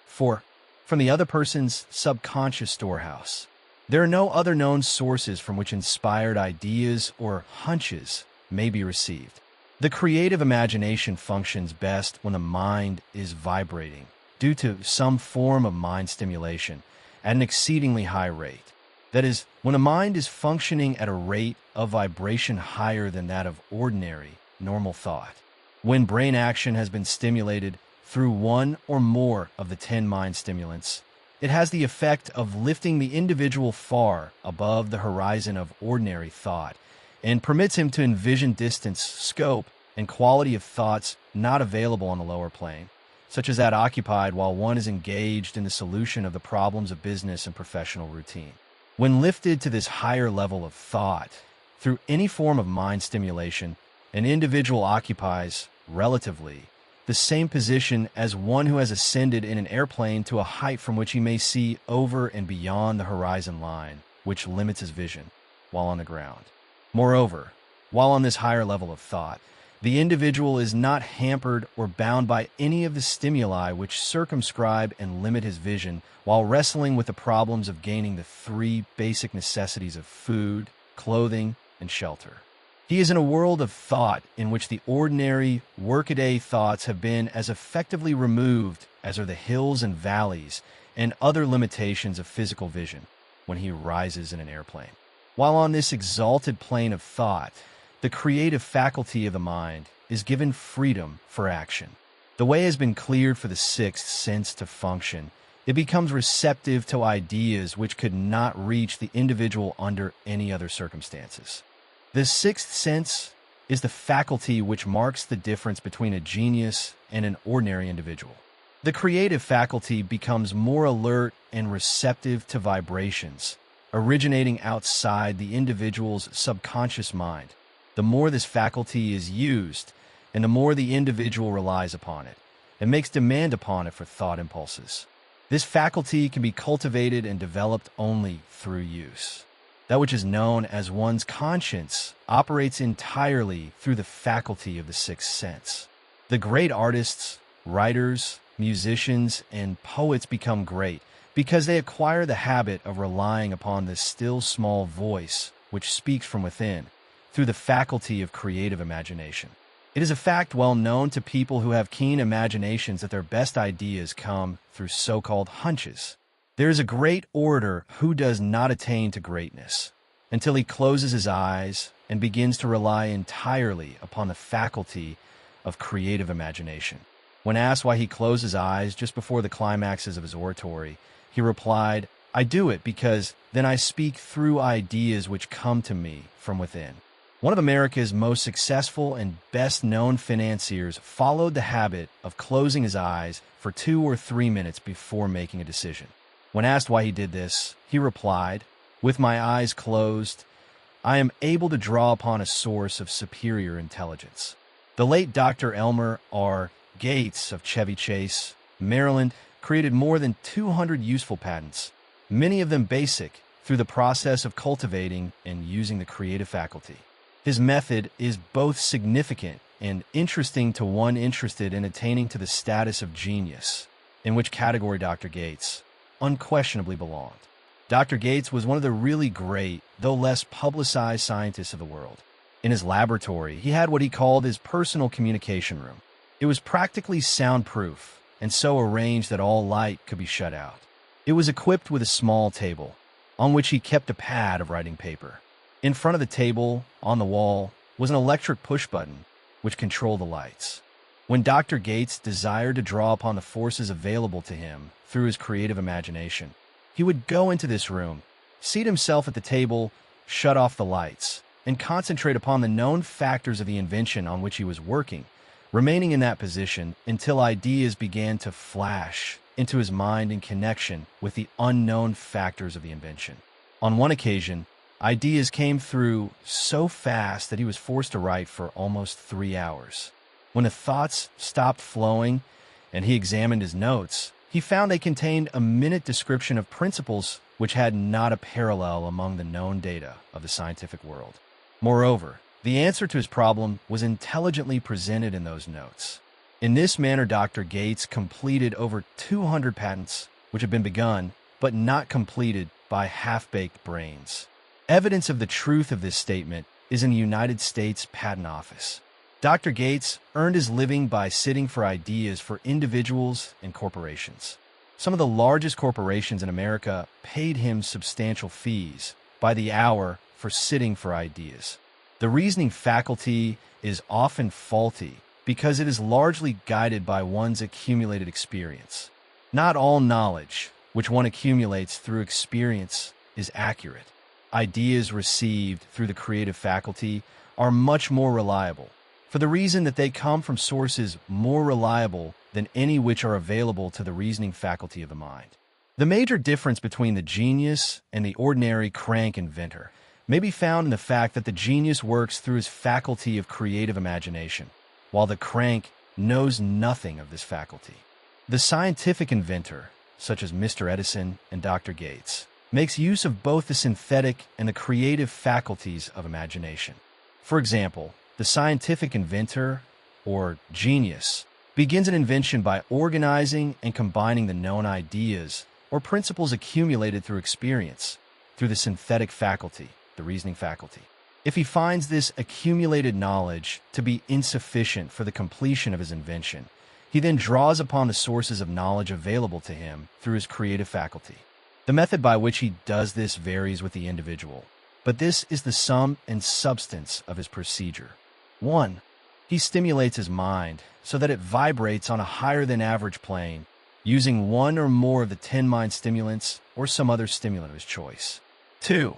4. From the other person's subconscious storehouse. There are no other known sources from which inspired ideas or hunches may be received. The creative imagination functions best when the mind is vibrating due to some form of mind stimulation at an exceedingly high rate. That is, when a mind is functioning at a rate of vibration higher than that of ordinary, normal thought. When brain action has been stimulated through one or more of the 10 mind stimulants, it has the effect of lifting the individual far above the horizon of ordinary thought and permits him to envision distance, scope, and quality of thoughts not available on the lower plane, such as that occupied while one is engaged in the solution of the problems of business and professional routine. When lifted to this higher level of thought, through any form of mind stimulation, an individual occupies, relatively, the same position as one who has ascended in an airplane to a height from which he may see over and beyond the horizon line, which limits his vision while on the ground. Moreover, while on this higher level of thought, the individual is not hampered or bound by any of the stimuli which circumscribe and limit his vision while wrestling with the problems of gaining the three basic necessities of food, clothing, and shelter. He is in a world of thought in which the ordinary, workaday thoughts have been as effectively removed as are the hills and valleys and other limitations of physical vision when he rises in an airplane. While on this exalted plane of thought, the creative faculty of the mind is given freedom for action. The way has been cleared for the sixth sense to function. It becomes receptive to ideas which could not reach the individual under any other circumstances. The sixth sense is the faculty which marks the difference between a genius and an ordinary individual. The creative faculty becomes more alert and receptive to vibrations, originating outside the individual's subconscious mind. The more this faculty is used, and the more the individual relies upon it, and makes demand upon it for thought impulses. This faculty can be cultivated and developed only through use. That which is known as one's conscience operates entirely through the faculty of the sixth sense. The great artists, writers, musicians, and poets become great because they acquire the habit of relying upon the still small voice which speaks from within, through the faculty of creative imagination. It is a fact well known to people who have keen imaginations that their best ideas come through so-called hunches. There is a great orator who does not attain to greatness until he closes his eyes and begins to rely entirely upon the faculty of creative imagination. When asked why he closed his eyes just before the climaxes of his oratory, he replied, "I do it because then I speak through ideas which come to me from within." One of America's most successful and best-known financiers followed the habit of closing his eyes for 2 or 3 minutes before making a decision. When asked why he did this, he replied, "With my eyes closed, I am able to draw upon a source of superior intelligence." The late Dr. Elmer R. Gates of Chevy Chase, Maryland, created more than 200 useful patents, many of them basic, through the process of cultivating and using the creative faculty. His method is both significant and interesting to one interested in attaining to the status of genius, in which category Dr. Gates unquestionably belonged. Dr. Gates was one of the really great, though less publicized scientists of the world. In his laboratory, he had what he called his personal communication room. It was practically soundproof and so arranged that all light could be shut out. It was equipped with a small table, on which he kept a pad of writing paper. In front of the table, on the wall, was an electric push button which controlled the lights. When Dr. Gates desired to draw upon the forces available to him through his creative imagination, he would go into this room, seat himself at the table, shut off the lights, and concentrate upon the known factors of the invention on which he was working, remaining in that position until ideas began to flash into his mind in connection with the unknown factors of the invention. On one occasion, ideas came through so fast that he was forced to write for almost 3 hours. When the thoughts stopped flowing and he examined his notes, he found they contained a minute description of principles which had not a parallel among the known data of the scientific world. Moreover, the answer to his problem was intelligently presented in those notes. In this manner, Dr. Gates completed over 200 patents which had been begun but not completed by half-baked brains. Evidence of the truth of this statement is in the United States Patent Office. Dr. Gates earned his living by sitting for ideas for individuals and corporations. Some of the largest corporations in America paid him substantial fees by the hour for sitting for ideas. The reasoning faculty is often faulty because it is largely guided by one's accumulated experience. Not all knowledge which one accumulates through experience is accurate. Ideas received through the creative faculty are much more reliable, for the reason that they come from sources more reliable than any which are available to the reasoning faculty of the mind. The major difference between the genius and the ordinary crank inventor may be found in the fact that the genius works through his faculty of creative imagination, while the crank knows nothing of this faculty. The scientific inventor, such as Mr. Edison and Dr. Gates, makes use of both the synthetic and the creative faculties of imagination. For example, the scientific inventor, or genius, begins an invention by organizing and combining the known ideas or principles accumulated through experience, through the synthetic faculty, the reasoning faculty. If he finds this accumulated knowledge to be insufficient for the completion of his invention, he then draws upon the sources of knowledge available to him through his creative faculty. The method by which he does this varies with the individual, but this is the sum and substance of his procedure. 1. He stimulates his mind so that it vibrates on a higher-than-average plane, using one or more of the 10 mind stimulants or some other stimulant of his choice. 2.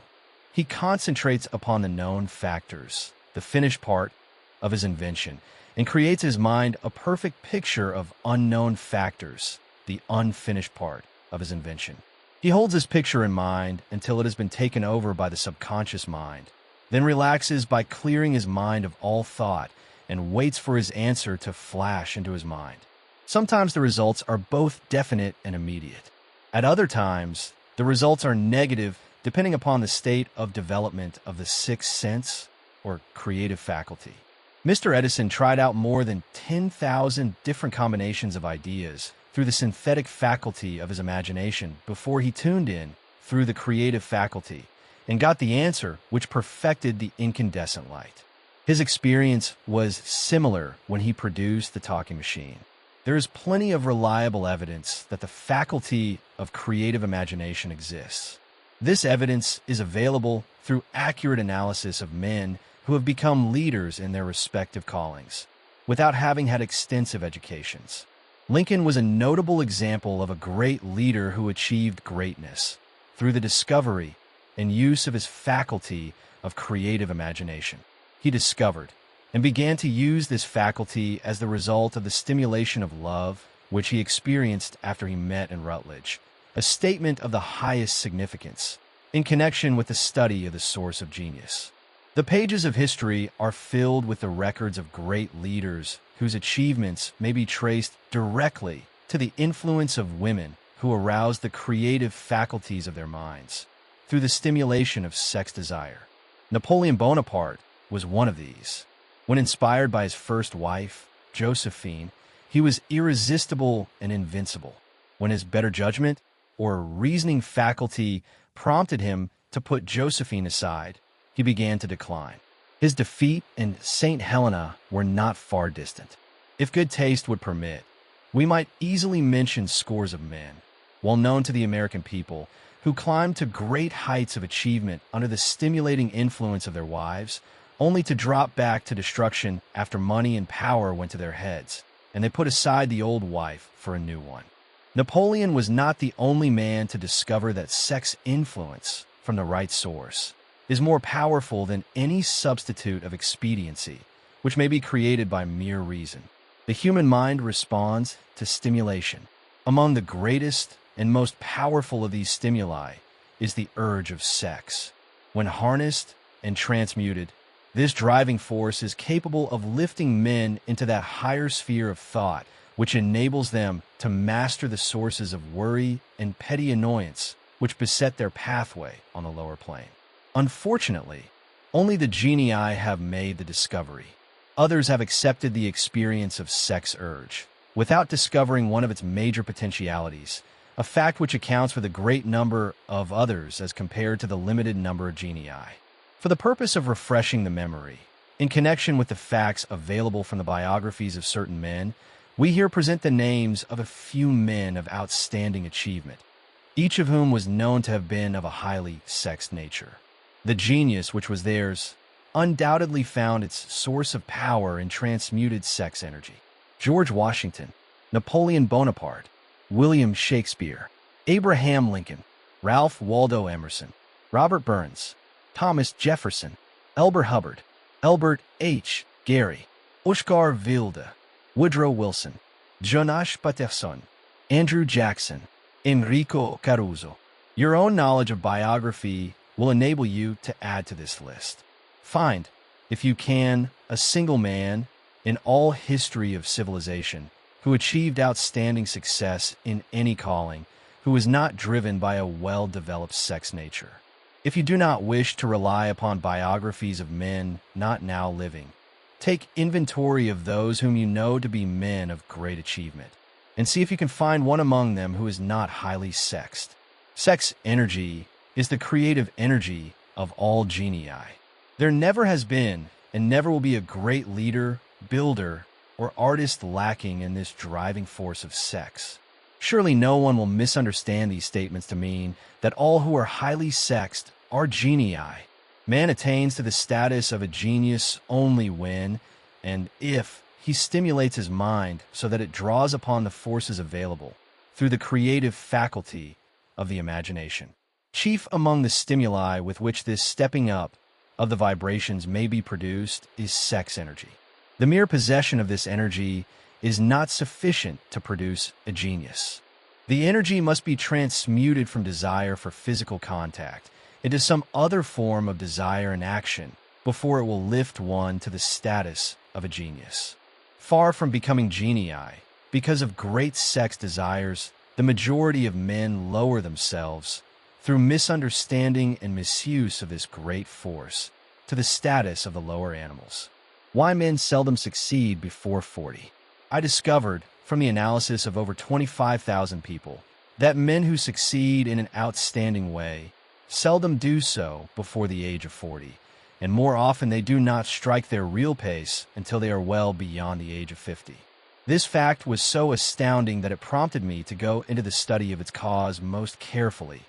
He concentrates upon the known factors, the finished part of his invention, and creates in his mind a perfect picture of unknown factors, the unfinished part of his invention. He holds this picture in mind until it has been taken over by the subconscious mind, then relaxes by clearing his mind of all thought and waits for his answer to flash into his mind. Sometimes the results are both definite and immediate. At other times, the results are negative depending upon the state of development of the sixth sense or creative faculty. Mr. Edison tried out more than 10,000 different combinations of ideas through the synthetic faculty of his imagination before he tuned in through the creative faculty and got the answer which perfected the incandescent light. His experience was similar when he produced the talking machine. There is plenty of reliable evidence that the faculty of creative imagination exists. This evidence is available through accurate analysis of men who have become leaders in their respective callings, without having had extensive educations. Lincoln was a notable example of a great leader who achieved greatness through the discovery and use of his faculty of creative imagination. He discovered and began to use this faculty as the result of the stimulation of love, which he experienced after he met in Rutledge, a statement of the highest significance in connection with the study of the source of genius. The pages of history are filled with the records of great leaders whose achievements may be traced directly to the influence of women who aroused the creative faculties of their minds through the stimulation of sex desire. Napoleon Bonaparte was one of these. When inspired by his first wife, Josephine, he was irresistible and invincible. When his better judgment or reasoning faculty prompted him to put Josephine aside, he began to decline. His defeat and St. Helena were not far distant. If good taste would permit, we might easily mention scores of men, well known to the American people, who climbed to great heights of achievement under the stimulating influence of their wives, only to drop back to destruction after money and power went to their heads, and they put aside the old wife for a new one. Napoleon was not the only man to discover that sex influence from the right source is more powerful than any substitute of expediency, which may be created by mere reason. The human mind responds to stimulation. Among the greatest and most powerful of these stimuli is the urge of sex. When harnessed and transmuted, this driving force is capable of lifting men into that higher sphere of thought, which enables them to master the sources of worry and petty annoyance which beset their pathway on the lower plane. Unfortunately, only the genii have made the discovery. Others have accepted the experience of sex urge, without discovering one of its major potentialities, a fact which accounts for the great number of others as compared to the limited number of genii. For the purpose of refreshing the memory, in connection with the facts available from the biographies of certain men, we here present the names of a few men of outstanding achievement, each of whom was known to have been of a highly sexed nature. The genius which was theirs undoubtedly found its source of power in transmuted sex energy. George Washington, Napoleon Bonaparte, William Shakespeare, Abraham Lincoln, Ralph Waldo Emerson, Robert Burns, Thomas Jefferson, Elbert Hubbard, Albert H. Gary, Oscar Wilde, Woodrow Wilson, Jonas Patterson, Andrew Jackson, Enrico Caruso. Your own knowledge of biography will enable you to add to this list. Find, if you can, a single man in all history of civilization who achieved outstanding success in any calling, who was not driven by a well-developed sex nature. If you do not wish to rely upon biographies of men not now living, take inventory of those whom you know to be men of great achievement, and see if you can find one among them who is not highly sexed. Sex energy is the creative energy of all genii. There never has been and never will be a great leader, builder, or artist lacking in this driving force of sex. Surely no one will misunderstand these statements to mean that all who are highly sexed are genii. Man attains to the status of a genius only when, and if, he stimulates his mind so that it draws upon the forces available through the creative faculty of the imagination. Chief among the stimuli with which this stepping up of the vibrations may be produced is sex energy. The mere possession of this energy is not sufficient to produce a genius. The energy must be transmuted from desire for physical contact into some other form of desire and action before it will lift one to the status of a genius. Far from becoming genii, because of great sex desires, the majority of men lower themselves through misunderstanding and misuse of this great force to the status of the lower animals. Why men seldom succeed before 40. I discovered, from the analysis of over 25,000 people, that men who succeed in an outstanding way seldom do so before the age of 40, and more often they do not strike their real pace until they are well beyond the age of 50. This fact was so astounding that it prompted me to go into the study of its cause most carefully,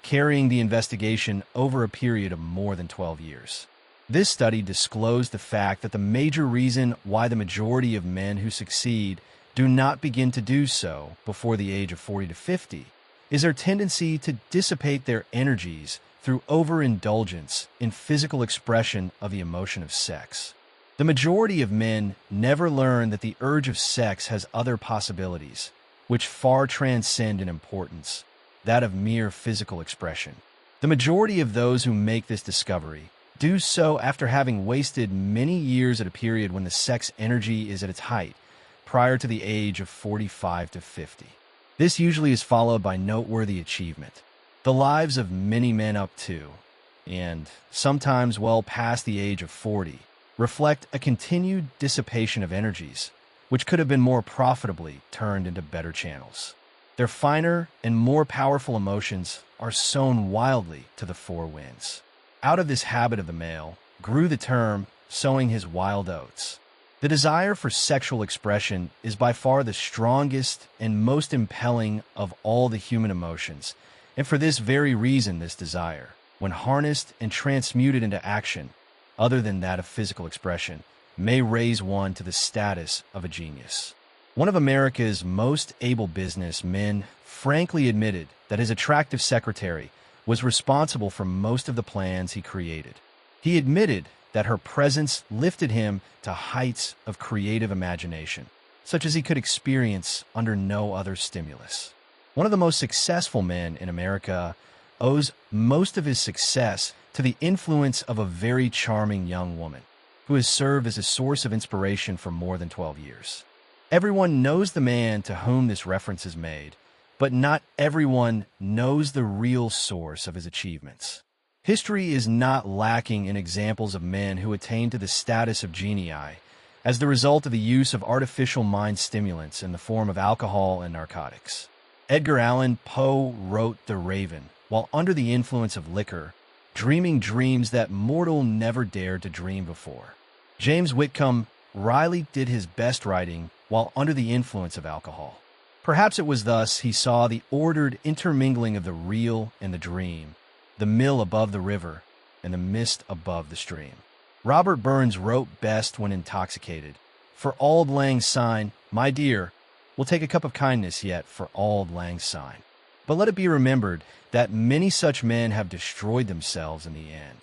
carrying the investigation over a period of more than 12 years. This study disclosed the fact that the major reason why the majority of men who succeed do not begin to do so before the age of 40 to 50 is their tendency to dissipate their energies through overindulgence in physical expression of the emotion of sex. The majority of men never learn that the urge of sex has other possibilities, which far transcend in importance that of mere physical expression. The majority of those who make this discovery do so after having wasted many years at a period when the sex energy is at its height, prior to the age of 45 to 50. This usually is followed by noteworthy achievement. The lives of many men up to, and sometimes well past the age of 40, reflect a continued dissipation of energies, which could have been more profitably turned into better channels. Their finer and more powerful emotions are sown wildly to the four winds. Out of this habit of the male grew the term sowing his wild oats. The desire for sexual expression is by far the strongest and most impelling of all the human emotions, and for this very reason this desire, when harnessed and transmuted into action, other than that of physical expression, may raise one to the status of a genius. One of America's most able businessmen frankly admitted that his attractive secretary was responsible for most of the plans he created. He admitted that her presence lifted him to heights of creative imagination, such as he could experience under no other stimulus. One of the most successful men in America owes most of his success to the influence of a very charming young woman who has served as a source of inspiration for more than 12 years. Everyone knows the man to whom this reference is made, but not everyone knows the real source of his achievements. History is not lacking in examples of men who attained to the status of genii as the result of the use of artificial mind stimulants in the form of alcohol and narcotics. Edgar Allan Poe wrote The Raven while under the influence of liquor, dreaming dreams that mortal never dared to dream before. James Whitcomb Riley did his best writing while under the influence of alcohol. Perhaps it was thus he saw the ordered intermingling of the real and the dream, the mill above the river, and the mist above the stream. Robert Burns wrote best when intoxicated. For Auld Lang Syne, my dear, we'll take a cup of kindness yet for Auld Lang Syne. But let it be remembered that many such men have destroyed themselves in the end.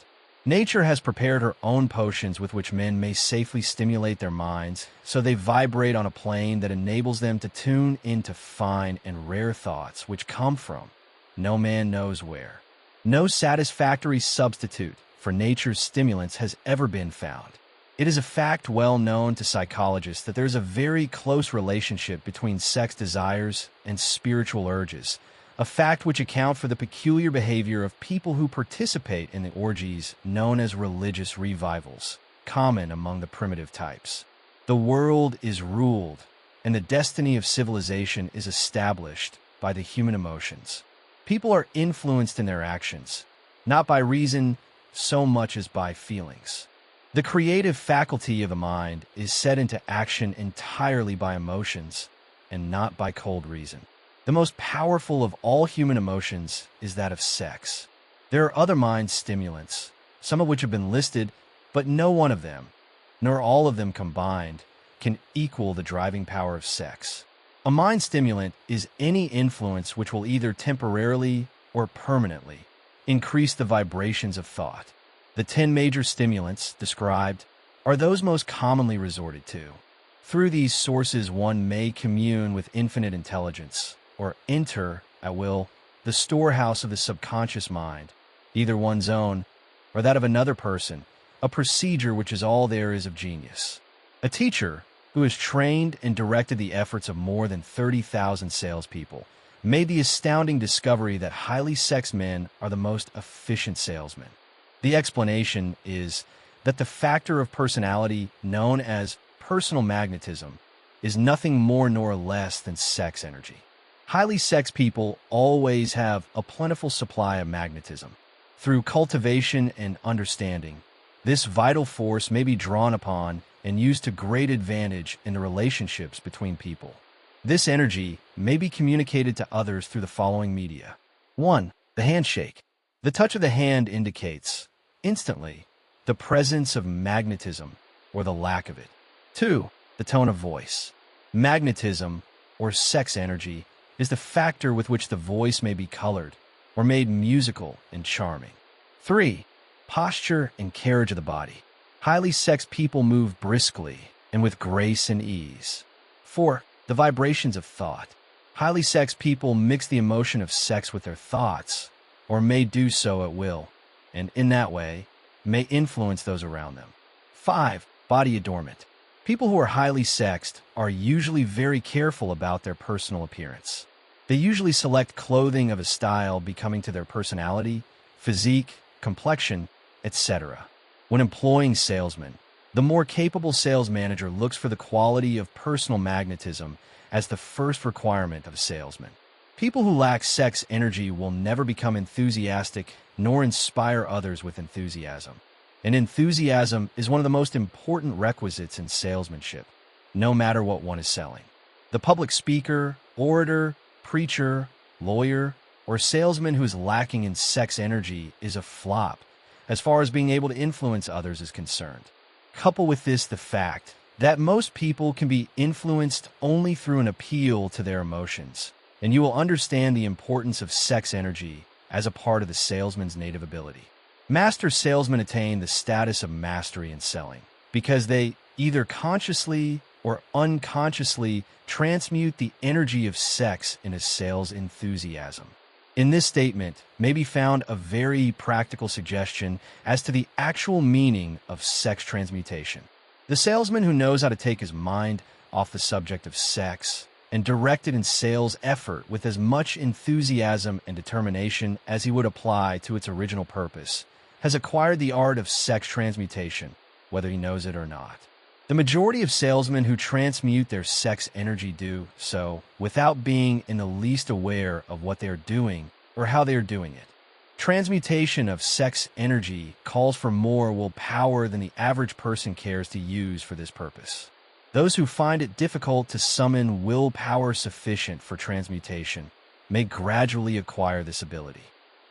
Nature has prepared her own potions with which men may safely stimulate their minds, so they vibrate on a plane that enables them to tune into fine and rare thoughts which come from no man knows where. No satisfactory substitute for nature's stimulants has ever been found. It is a fact well known to psychologists that there is a very close relationship between sex desires and spiritual urges, a fact which accounts for the peculiar behavior of people who participate in the orgies known as religious revivals, common among the primitive types. The world is ruled, and the destiny of civilization is established by the human emotions. People are influenced in their actions, not by reason so much as by feelings. The creative faculty of the mind is set into action entirely by emotions and not by cold reason. The most powerful of all human emotions is that of sex. There are other mind stimulants, some of which have been listed, but no one of them, nor all of them combined, can equal the driving power of sex. A mind stimulant is any influence which will either temporarily or permanently increase the vibrations of thought. The 10 major stimulants described are those most commonly resorted to. Through these sources, one may commune with infinite intelligence or enter, at will, the storehouse of the subconscious mind, either one's own or that of another person, a procedure which is all there is of genius. A teacher who has trained and directed the efforts of more than 30,000 salespeople made the astounding discovery that highly sexed men are the most efficient salesmen. The explanation is that the factor of personality known as personal magnetism is nothing more nor less than sex energy. Highly sexed people always have a plentiful supply of magnetism. Through cultivation and understanding, this vital force may be drawn upon and used to great advantage in the relationships between people. This energy may be communicated to others through the following media. 1. The handshake. The touch of the hand indicates, instantly, the presence of magnetism or the lack of it. 2. The tone of voice. Magnetism, or sex energy, is the factor with which the voice may be colored or made musical and charming. 3. Posture and carriage of the body. Highly sexed people move briskly and with grace and ease. 4. The vibrations of thought. Highly sexed people mix the emotion of sex with their thoughts, or may do so at will, and in that way, may influence those around them. 5. Body adornment. People who are highly sexed are usually very careful about their personal appearance. They usually select clothing of a style becoming to their personality, physique, complexion, etc. When employing salesmen, the more capable sales manager looks for the quality of personal magnetism as the first requirement of a salesman. People who lack sex energy will never become enthusiastic nor inspire others with enthusiasm. And enthusiasm is one of the most important requisites in salesmanship, no matter what one is selling. The public speaker, orator, preacher, lawyer, or salesman who is lacking in sex energy is a flop as far as being able to influence others is concerned. Couple with this the fact that most people can be influenced only through an appeal to their emotions, and you will understand the importance of sex energy as a part of the salesman's native ability. Master salesmen attain the status of mastery in selling because they either consciously or unconsciously transmute the energy of sex into sales enthusiasm. In this statement may be found a very practical suggestion as to the actual meaning of sex transmutation. The salesman who knows how to take his mind off the subject of sex and direct it in sales effort with as much enthusiasm and determination as he would apply to its original purpose has acquired the art of sex transmutation, whether he knows it or not. The majority of salesmen who transmute their sex energy do so without being in the least aware of what they are doing or how they are doing it. Transmutation of sex energy calls for more willpower than the average person cares to use for this purpose. Those who find it difficult to summon willpower sufficient for transmutation may gradually acquire this ability.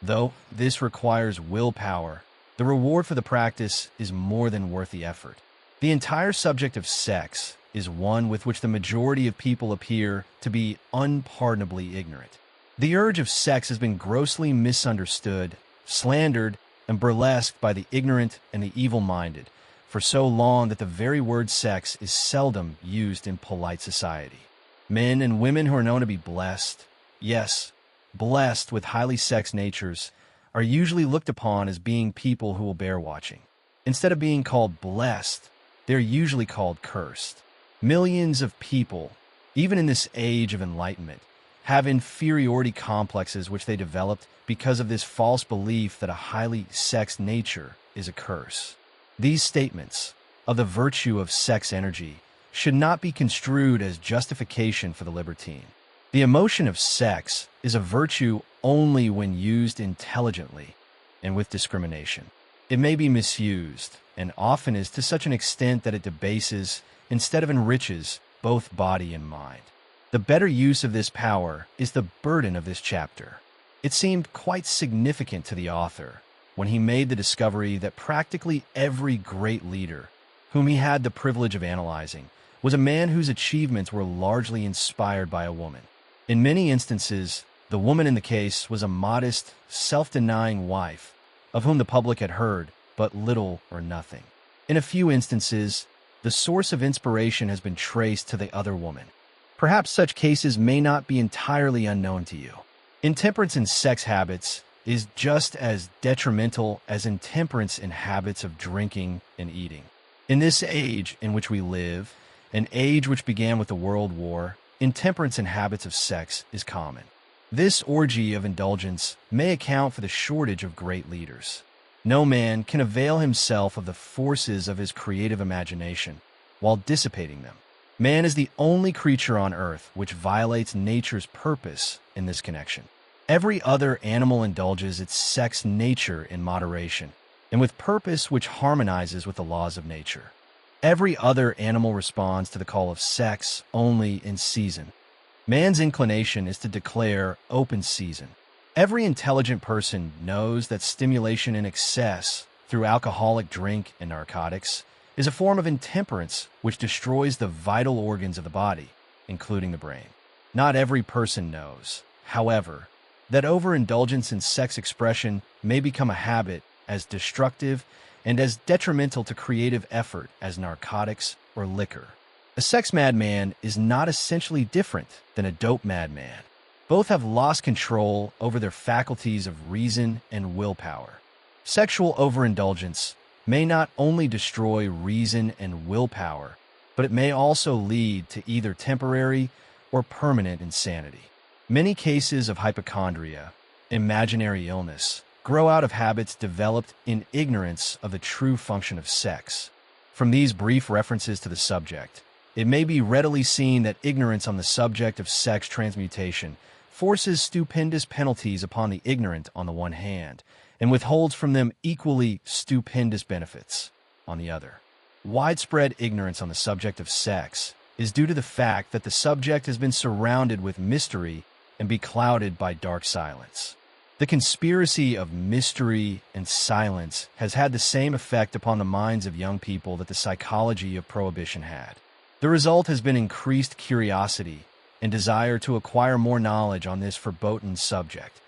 Though this requires willpower, the reward for the practice is more than worth the effort. The entire subject of sex is one with which the majority of people appear to be unpardonably ignorant. The urge of sex has been grossly misunderstood, slandered, and burlesqued by the ignorant and the evil-minded for so long that the very word sex is seldom used in polite society. Men and women who are known to be blessed, yes, blessed with highly sexed natures, are usually looked upon as being people who will bear watching. Instead of being called blessed, they're usually called cursed. Millions of people, even in this age of enlightenment, have inferiority complexes which they developed because of this false belief that a highly sexed nature is a curse. These statements of the virtue of sex energy should not be construed as justification for the libertine. The emotion of sex is a virtue only when used intelligently and with discrimination. It may be misused, and often is to such an extent that it debases instead of enriches both body and mind. The better use of this power is the burden of this chapter. It seemed quite significant to the author when he made the discovery that practically every great leader whom he had the privilege of analyzing was a man whose achievements were largely inspired by a woman. In many instances, the woman in the case was a modest, self-denying wife of whom the public had heard but little or nothing. In a few instances, the source of inspiration has been traced to the other woman. Perhaps such cases may not be entirely unknown to you. Intemperance in sex habits is just as detrimental as intemperance in habits of drinking and eating. In this age in which we live, an age which began with the World War, intemperance in habits of sex is common. This orgy of indulgence may account for the shortage of great leaders. No man can avail himself of the forces of his creative imagination while dissipating them. Man is the only creature on earth which violates nature's purpose in this connection. Every other animal indulges its sex nature in moderation, and with purpose which harmonizes with the laws of nature. Every other animal responds to the call of sex only in season. Man's inclination is to declare open season. Every intelligent person knows that stimulation in excess through alcoholic drink and narcotics is a form of intemperance which destroys the vital organs of the body, including the brain. Not every person knows, however, that overindulgence in sex expression may become a habit as destructive and as detrimental to creative effort as narcotics or liquor. A sex madman is not essentially different than a dope madman. Both have lost control over their faculties of reason and willpower. Sexual overindulgence may not only destroy reason and willpower, but it may also lead to either temporary or permanent insanity. Many cases of hypochondria, imaginary illness, grow out of habits developed in ignorance of the true function of sex. From these brief references to the subject, it may be readily seen that ignorance on the subject of sex transmutation forces stupendous penalties upon the ignorant on the one hand, and withholds from them equally stupendous benefits on the other. Widespread ignorance on the subject of sex is due to the fact that the subject has been surrounded with mystery and beclouded by dark silence. The conspiracy of mystery and silence has had the same effect upon the minds of young people that the psychology of prohibition had. The result has been increased curiosity and desire to acquire more knowledge on this verboten subject,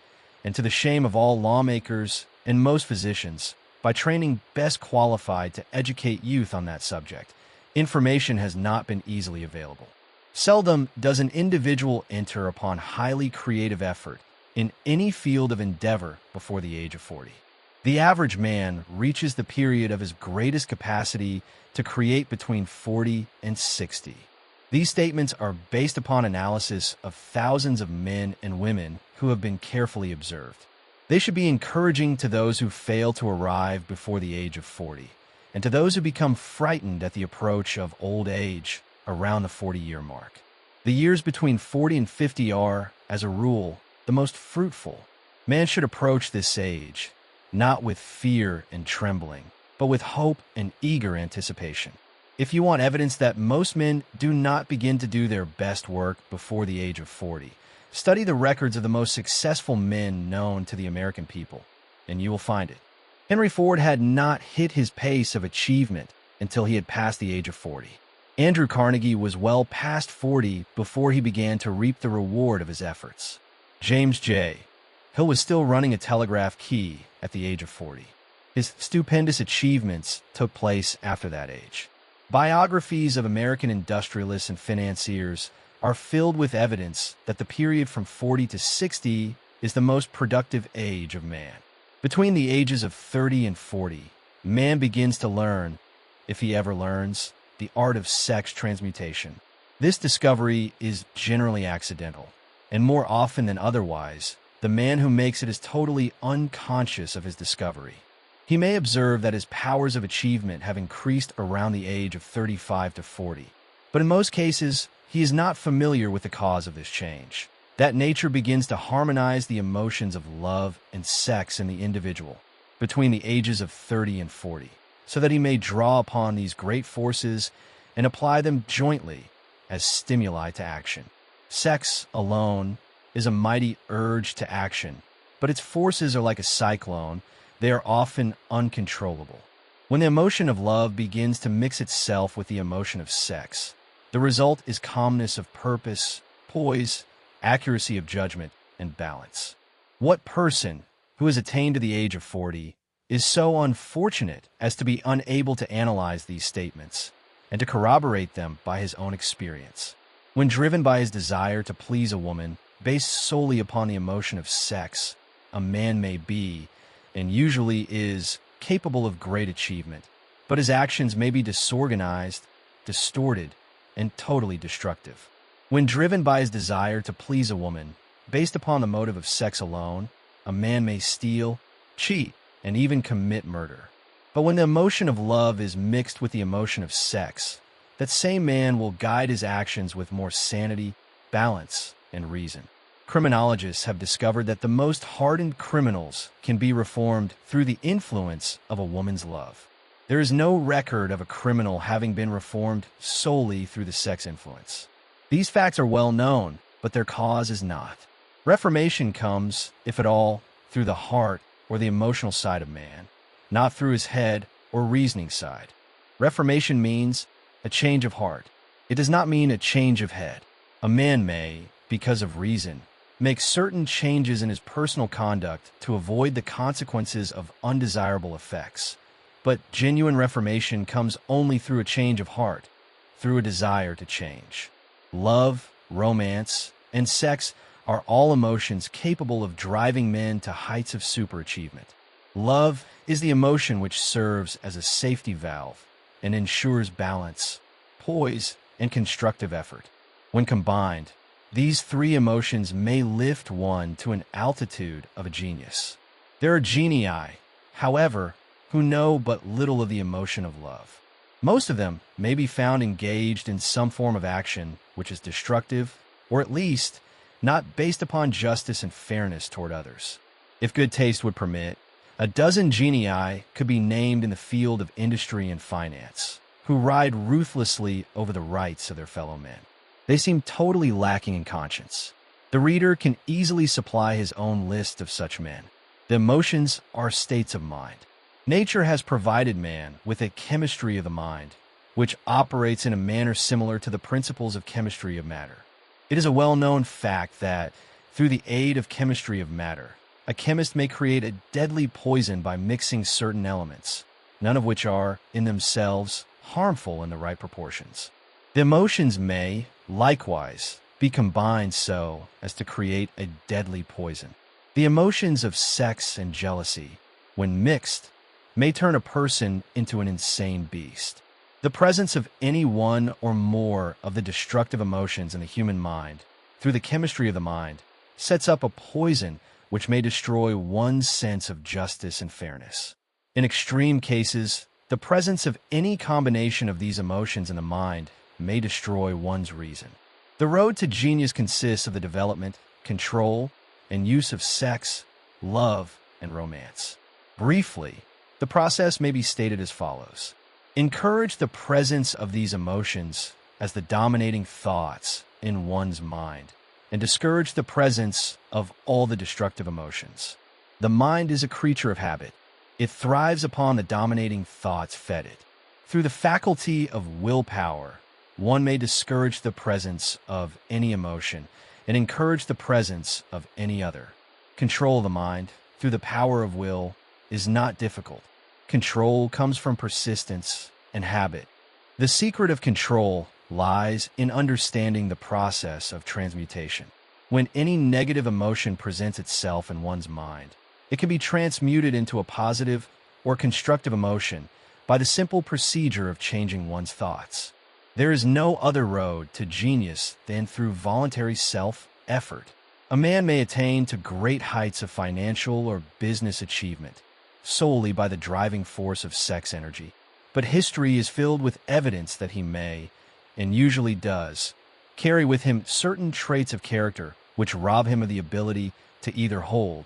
and to the shame of all lawmakers and most physicians, by training best qualified to educate youth on that subject, information has not been easily available. Seldom does an individual enter upon highly creative effort in any field of endeavor before the age of 40. The average man reaches the period of his greatest capacity to create between 40 and 60. These statements are based upon analysis of thousands of men and women who have been carefully observed. They should be encouraging to those who fail to arrive before the age of 40, and to those who become frightened at the approach of old age around the 40-year mark. The years between 40 and 50 are, as a rule, the most fruitful. Man should approach this age, not with fear and trembling, but with hope and eager anticipation. If you want evidence that most men do not begin to do their best work before the age of 40, study the records of the most successful men known to the American people, and you will find it. Henry Ford had not hit his pace of achievement until he had passed the age of 40. Andrew Carnegie was well past 40 before he began to reap the reward of his efforts. James J. Hill was still running a telegraph key at the age of 40. His stupendous achievements took place after that age. Biographies of American industrialists and financiers are filled with evidence that the period from 40 to 60 is the most productive age of man. Between the ages of 30 and 40, man begins to learn if he ever learns, the art of sex transmutation. This discovery is generally accidental, and more often than otherwise, the man who makes it is totally unconscious of his discovery. He may observe that his powers of achievement have increased around the age of 35 to 40, but in most cases, he is not familiar with the cause of this change. That nature begins to harmonize the emotions of love and sex in the individual between the ages of 30 and 40, so that he may draw upon these great forces and apply them jointly as stimuli to action. Sex alone is a mighty urge to action, but its forces are like a cyclone. They are often uncontrollable. When the emotion of love begins to mix itself with the emotion of sex, the result is calmness of purpose, poise, accuracy of judgment, and balance. What person who has attained to the age of 40 is so unfortunate as to be unable to analyze these statements and to corroborate them by his own experience? When driven by his desire to please a woman based solely upon the emotion of sex, a man may be, and usually is, capable of great achievement, but his actions may be disorganized, distorted, and totally destructive. When driven by his desire to please a woman based upon the motive of sex alone, a man may steal, cheat, and even commit murder. But when the emotion of love is mixed with the emotion of sex, that same man will guide his actions with more sanity, balance, and reason. Criminologists have discovered that the most hardened criminals can be reformed through the influence of a woman's love. There is no record of a criminal having been reformed solely through the sex influence. These facts are well known, but their cause is not. Reformation comes, if at all, through the heart or the emotional side of man, not through his head or reasoning side. Reformation means a change of heart. It does not mean a change of head. A man may, because of reason, make certain changes in his personal conduct to avoid the consequences of undesirable effects. But genuine reformation comes only through a change of heart, through a desire to change. Love, romance, and sex are all emotions capable of driving men to heights of superachievement. Love is the emotion which serves as a safety valve and ensures balance, poise, and constructive effort. When combined, these three emotions may lift one to an altitude of a genius. There are genii, however, who know but little of the emotion of love. Most of them may be found engaged in some form of action which is destructive, or at least not based upon justice and fairness toward others. If good taste would permit, a dozen genii could be named in the field of industry and finance, who ride ruthlessly over the rights of their fellow men. They seem totally lacking in conscience. The reader can easily supply his own list of such men. The emotions are states of mind. Nature has provided man with a chemistry of the mind, which operates in a manner similar to the principles of chemistry of matter. It is a well-known fact that, through the aid of chemistry of matter, a chemist may create a deadly poison by mixing certain elements, none of which are, in themselves, harmful in the right proportions. The emotions may, likewise, be combined so as to create a deadly poison. The emotions of sex and jealousy, when mixed, may turn a person into an insane beast. The presence of any one or more of the destructive emotions in the human mind, through the chemistry of the mind, sets up a poison which may destroy one's sense of justice and fairness. In extreme cases, the presence of any combination of these emotions in the mind may destroy one's reason. The road to genius consists of the development, control, and use of sex, love, and romance. Briefly, the process may be stated as follows. Encourage the presence of these emotions as the dominating thoughts in one's mind, and discourage the presence of all the destructive emotions. The mind is a creature of habit. It thrives upon the dominating thoughts fed it. Through the faculty of willpower, one may discourage the presence of any emotion and encourage the presence of any other. Control of the mind, through the power of will, is not difficult. Control comes from persistence and habit. The secret of control lies in understanding the process of transmutation. When any negative emotion presents itself in one's mind, it can be transmuted into a positive or constructive emotion by the simple procedure of changing one's thoughts. There is no other road to genius than through voluntary self-effort. A man may attain to great heights of financial or business achievement solely by the driving force of sex energy, but history is filled with evidence that he may, and usually does, carry with him certain traits of character which rob him of the ability to either hold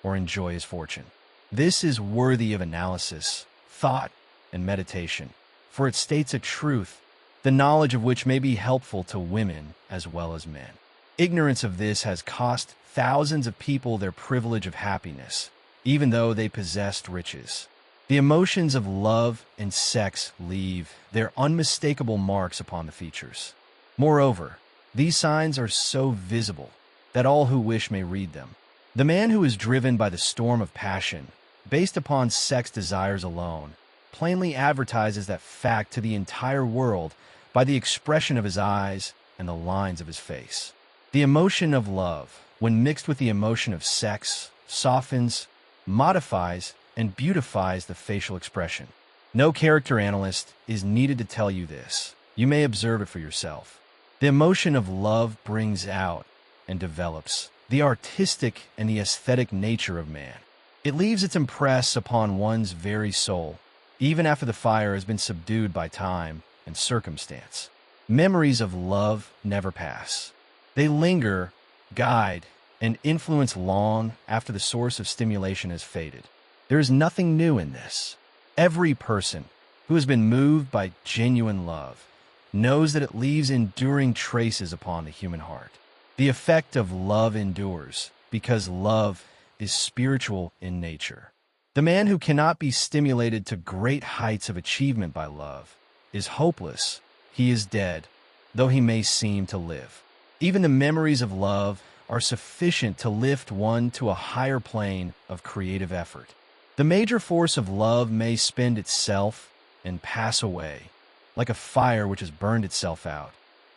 or enjoy his fortune. This is worthy of analysis, thought, and meditation, for it states a truth, the knowledge of which may be helpful to women as well as men. Ignorance of this has cost thousands of people their privilege of happiness, even though they possessed riches. The emotions of love and sex leave their unmistakable marks upon the features. Moreover, these signs are so visible that all who wish may read them. The man who is driven by the storm of passion, based upon sex desires alone, plainly advertises that fact to the entire world by the expression of his eyes and the lines of his face. The emotion of love, when mixed with the emotion of sex, softens, modifies, and beautifies the facial expression. No character analyst is needed to tell you this. You may observe it for yourself. The emotion of love brings out and develops the artistic and the aesthetic nature of man. It leaves its impress upon one's very soul, even after the fire has been subdued by time and circumstance. Memories of love never pass. They linger, guide, and influence long after the source of stimulation has faded. There is nothing new in this. Every person who has been moved by genuine love knows that it leaves enduring traces upon the human heart. The effect of love endures because love is spiritual in nature. The man who cannot be stimulated to great heights of achievement by love is hopeless. He is dead, though he may seem to live. Even the memories of love are sufficient to lift one to a higher plane of creative effort. The major force of love may spend itself and pass away, like a fire which has burned itself out,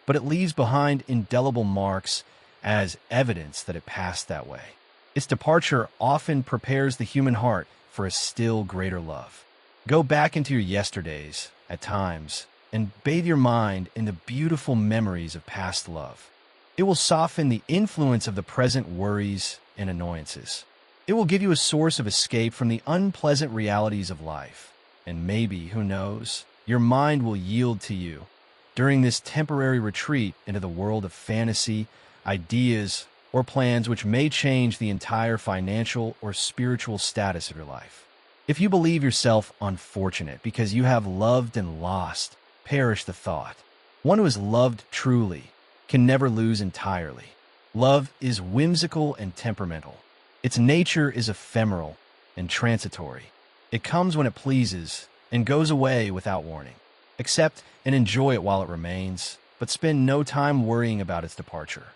but it leaves behind indelible marks as evidence that it passed that way. Its departure often prepares the human heart for a still greater love. Go back into your yesterdays, at times, and bathe your mind in the beautiful memories of past love. It will soften the influence of the present worries and annoyances. It will give you a source of escape from the unpleasant realities of life. And maybe, who knows, your mind will yield to you during this temporary retreat into the world of fantasy, ideas, or plans which may change the entire financial or spiritual status of your life. If you believe yourself unfortunate because you have loved and lost, perish the thought. One who has loved truly can never lose entirely. Love is whimsical and temperamental. Its nature is ephemeral and transitory. It comes when it pleases and goes away without warning. Accept and enjoy it while it remains, but spend no time worrying about its departure.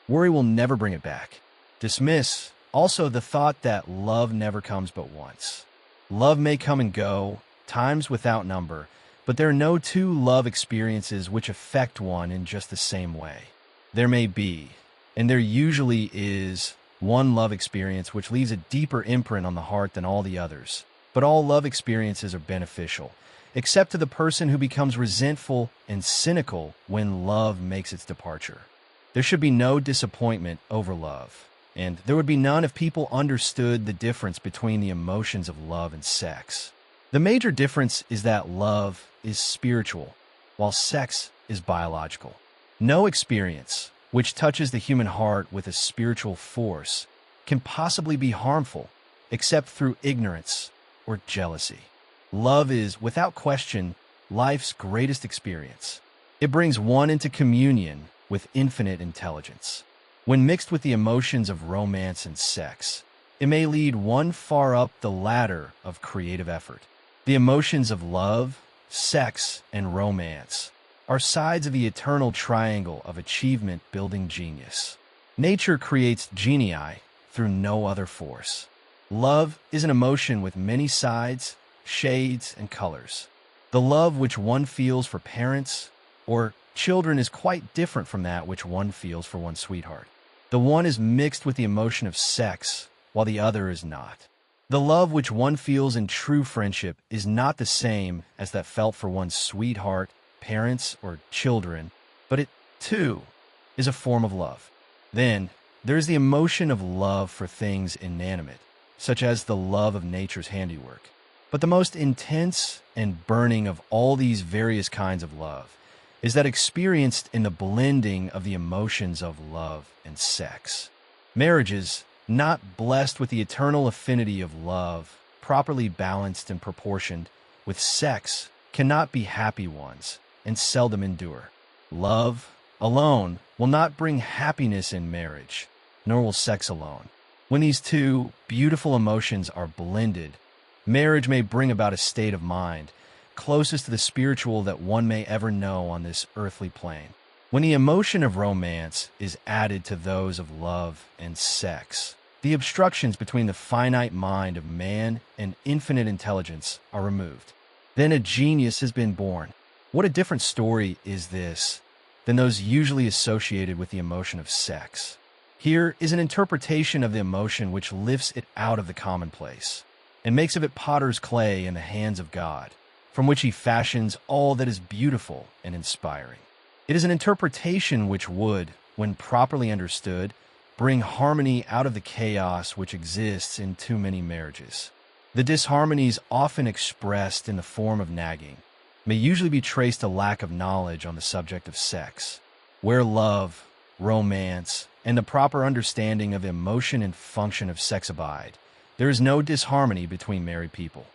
Worry will never bring it back. Dismiss also the thought that love never comes but once. Love may come and go, times without number, but there are no two love experiences which affect one in just the same way. There may be, and there usually is, one love experience which leaves a deeper imprint on the heart than all the others. But all love experiences are beneficial, except to the person who becomes resentful and cynical when love makes its departure. There should be no disappointment over love, and there would be none if people understood the difference between the emotions of love and sex. The major difference is that love is spiritual, while sex is biological. No experience which touches the human heart with a spiritual force can possibly be harmful, except through ignorance or jealousy. Love is, without question, life's greatest experience. It brings one into communion with infinite intelligence. When mixed with the emotions of romance and sex, it may lead one far up the ladder of creative effort. The emotions of love, sex, and romance are sides of the eternal triangle of achievement-building genius. Nature creates genii through no other force. Love is an emotion with many sides, shades, and colors. The love which one feels for parents or children is quite different from that which one feels for one's sweetheart. The one is mixed with the emotion of sex, while the other is not. The love which one feels in true friendship is not the same as that felt for one's sweetheart, parents, or children, but it, too, is a form of love. Then, there is the emotion of love for things inanimate, such as the love of nature's handiwork. But the most intense and burning of all these various kinds of love is that experienced in the blending of the emotions of love and sex. Marriages, not blessed with the eternal affinity of love, properly balanced and proportioned with sex, cannot be happy ones and seldom endure. Love alone will not bring happiness in marriage, nor will sex alone. When these two beautiful emotions are blended, marriage may bring about a state of mind closest to the spiritual that one may ever know on this earthly plane. When the emotion of romance is added to those of love and sex, the obstructions between the finite mind of man and infinite intelligence are removed. Then a genius has been born. What a different story is this than those usually associated with the emotion of sex. Here is an interpretation of the emotion which lifts it out of the commonplace and makes of it potter's clay in the hands of God, from which he fashions all that is beautiful and inspiring. It is an interpretation which would, when properly understood, bring harmony out of the chaos which exists in too many marriages. The disharmonies often expressed in the form of nagging may usually be traced to lack of knowledge on the subject of sex. Where love, romance, and the proper understanding of the emotion and function of sex abide, there is no disharmony between married people.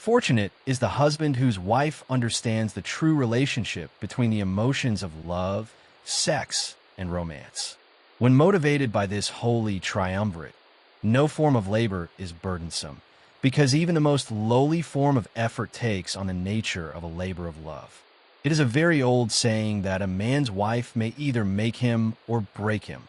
Fortunate is the husband whose wife understands the true relationship between the emotions of love, sex, and romance. When motivated by this holy triumvirate, no form of labor is burdensome, because even the most lowly form of effort takes on the nature of a labor of love. It is a very old saying that a man's wife may either make him or break him,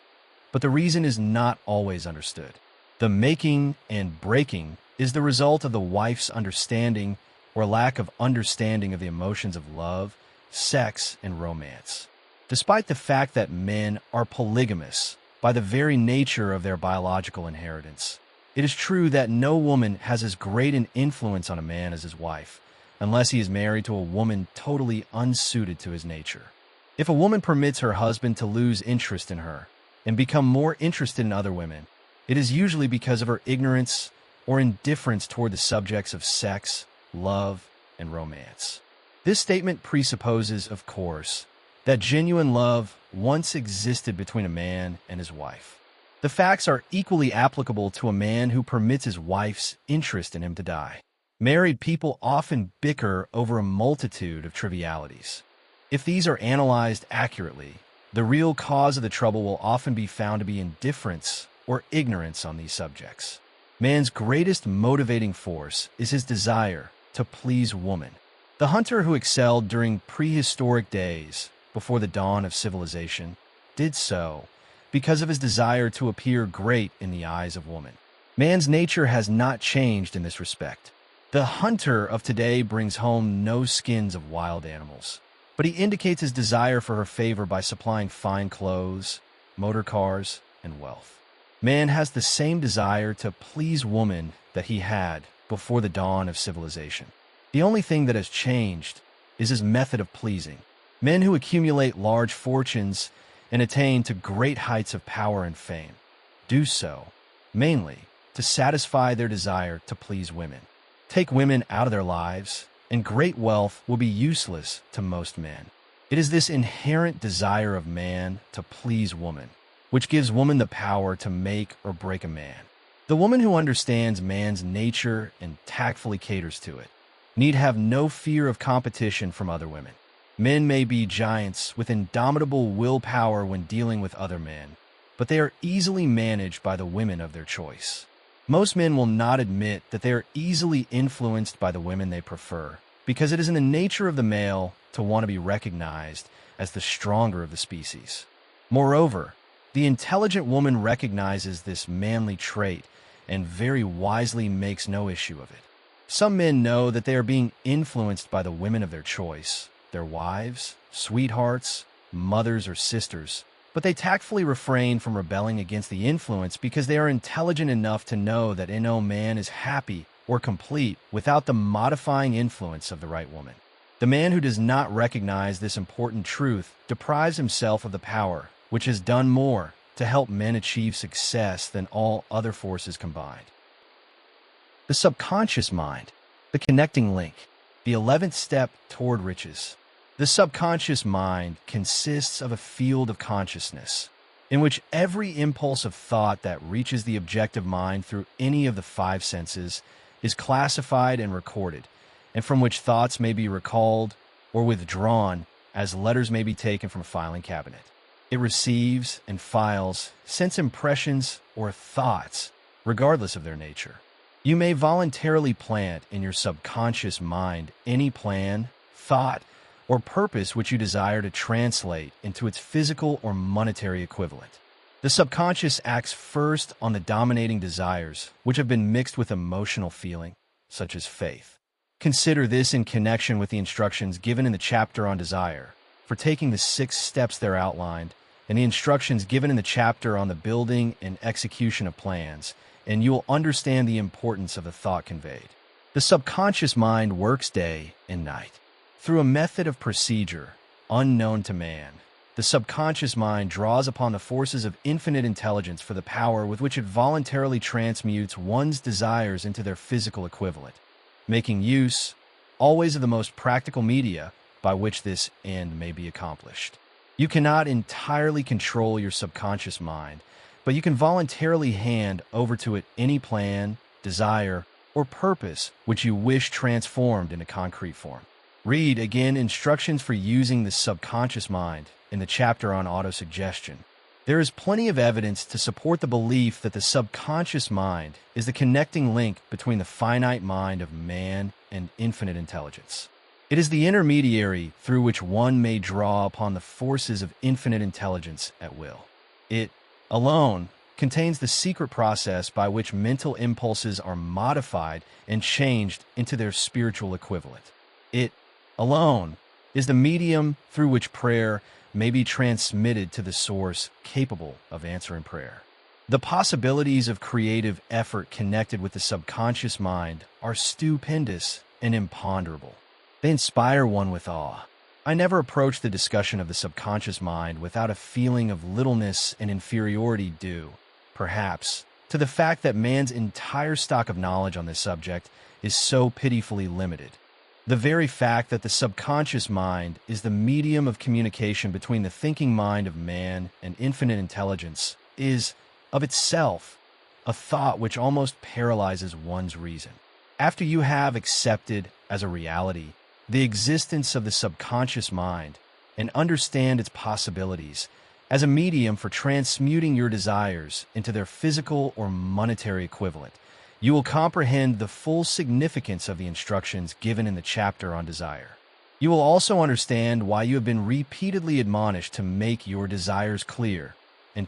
but the reason is not always understood. The making and breaking is the result of the wife's understanding or lack of understanding of the emotions of love, sex, and romance. Despite the fact that men are polygamous by the very nature of their biological inheritance, it is true that no woman has as great an influence on a man as his wife, unless he is married to a woman totally unsuited to his nature. If a woman permits her husband to lose interest in her and become more interested in other women, it is usually because of her ignorance or indifference toward the subjects of sex, love, and romance. This statement presupposes, of course, that genuine love once existed between a man and his wife. The facts are equally applicable to a man who permits his wife's interest in him to die. Married people often bicker over a multitude of trivialities. If these are analyzed accurately, the real cause of the trouble will often be found to be indifference or ignorance on these subjects. Man's greatest motivating force is his desire to please woman. The hunter who excelled during prehistoric days, before the dawn of civilization, did so because of his desire to appear great in the eyes of woman. Man's nature has not changed in this respect. The hunter of today brings home no skins of wild animals, but he indicates his desire for her favor by supplying fine clothes, motor cars, and wealth. Man has the same desire to please woman that he had before the dawn of civilization. The only thing that has changed is his method of pleasing. Men who accumulate large fortunes and attain to great heights of power and fame do so, mainly, to satisfy their desire to please women. Take women out of their lives, and great wealth will be useless to most men. It is this inherent desire of man to please woman which gives woman the power to make or break a man. The woman who understands man's nature and tactfully caters to it need have no fear of competition from other women. Men may be giants with indomitable willpower when dealing with other men, but they are easily managed by the women of their choice. Most men will not admit that they are easily influenced by the women they prefer, because it is in the nature of the male to want to be recognized as the stronger of the species. Moreover, the intelligent woman recognizes this manly trait and very wisely makes no issue of it. Some men know that they are being influenced by the women of their choice, their wives, sweethearts, mothers, or sisters, but they tactfully refrain from rebelling against the influence because they are intelligent enough to know that no man is happy or complete without the modifying influence of the right woman. The man who does not recognize this important truth deprives himself of the power which has done more to help men achieve success than all other forces combined. The subconscious mind, the connecting link, the 11th step toward riches. The subconscious mind consists of a field of consciousness in which every impulse of thought that reaches the objective mind through any of the 5 senses is classified and recorded, and from which thoughts may be recalled or withdrawn as letters may be taken from a filing cabinet. It receives and files sense impressions or thoughts, regardless of their nature. You may voluntarily plant in your subconscious mind any plan, thought, or purpose which you desire to translate into its physical or monetary equivalent. The subconscious acts first on the dominating desires, which have been mixed with emotional feeling, such as faith. Consider this in connection with the instructions given in the chapter on desire, for taking the 6 steps there outlined, and the instructions given in the chapter on the building and execution of plans, and you will understand the importance of the thought conveyed. The subconscious mind works day and night. Through a method of procedure unknown to man, the subconscious mind draws upon the forces of infinite intelligence for the power with which it voluntarily transmutes one's desires into their physical equivalent, making use always of the most practical media by which this end may be accomplished. You cannot entirely control your subconscious mind, but you can voluntarily hand over to it any plan, desire, or purpose which you wish transformed into concrete form. Read again instructions for using the subconscious mind in the chapter on autosuggestion. There is plenty of evidence to support the belief that the subconscious mind is the connecting link between the finite mind of man and infinite intelligence. It is the intermediary through which one may draw upon the forces of infinite intelligence at will. It alone contains the secret process by which mental impulses are modified and changed into their spiritual equivalent. It alone is the medium through which prayer may be transmitted to the source capable of answering prayer. The possibilities of creative effort connected with the subconscious mind are stupendous and imponderable. They inspire one with awe. I never approach the discussion of the subconscious mind without a feeling of littleness and inferiority due, perhaps, to the fact that man's entire stock of knowledge on this subject is so pitifully limited. The very fact that the subconscious mind is the medium of communication between the thinking mind of man and infinite intelligence is, of itself, a thought which almost paralyzes one's reason. After you have accepted as a reality the existence of the subconscious mind and understand its possibilities as a medium for transmuting your desires into their physical or monetary equivalent, you will comprehend the full significance of the instructions given in the chapter on desire. You will also understand why you have been repeatedly admonished to make your desires clear and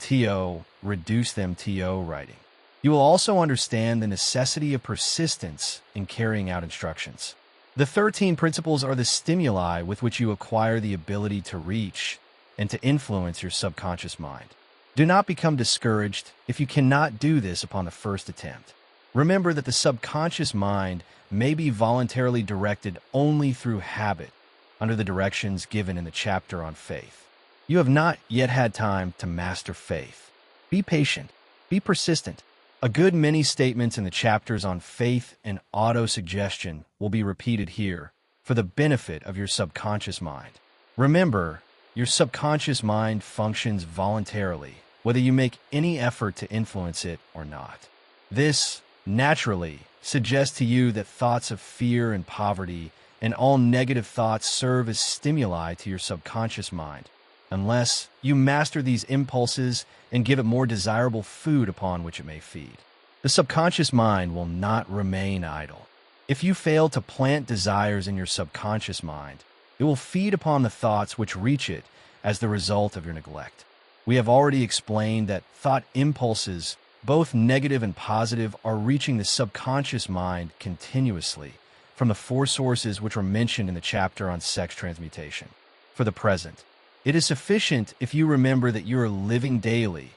reduce them writing. You will also understand the necessity of persistence in carrying out instructions. The 13 principles are the stimuli with which you acquire the ability to reach and to influence your subconscious mind. Do not become discouraged if you cannot do this upon the first attempt. Remember that the subconscious mind may be voluntarily directed only through habit, under the directions given in the chapter on faith. You have not yet had time to master faith. Be patient. Be persistent. A good many statements in the chapters on faith and autosuggestion will be repeated here for the benefit of your subconscious mind. Remember, your subconscious mind functions voluntarily, whether you make any effort to influence it or not. This naturally suggests to you that thoughts of fear and poverty and all negative thoughts serve as stimuli to your subconscious mind, unless you master these impulses and give it more desirable food upon which it may feed. The subconscious mind will not remain idle. If you fail to plant desires in your subconscious mind, it will feed upon the thoughts which reach it as the result of your neglect. We have already explained that thought impulses, both negative and positive, are reaching the subconscious mind continuously from the 4 sources which were mentioned in the chapter on sex transmutation. For the present, It is sufficient if you remember that you are living daily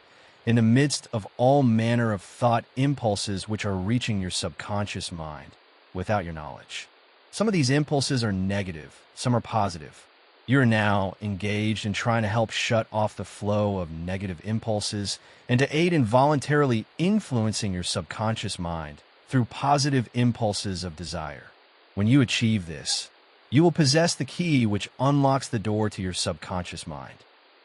in the midst of all manner of thought impulses which are reaching your subconscious mind without your knowledge. Some of these impulses are negative, some are positive. You are now engaged in trying to help shut off the flow of negative impulses and to aid in voluntarily influencing your subconscious mind through positive impulses of desire. When you achieve this, you will possess the key which unlocks the door to your subconscious mind.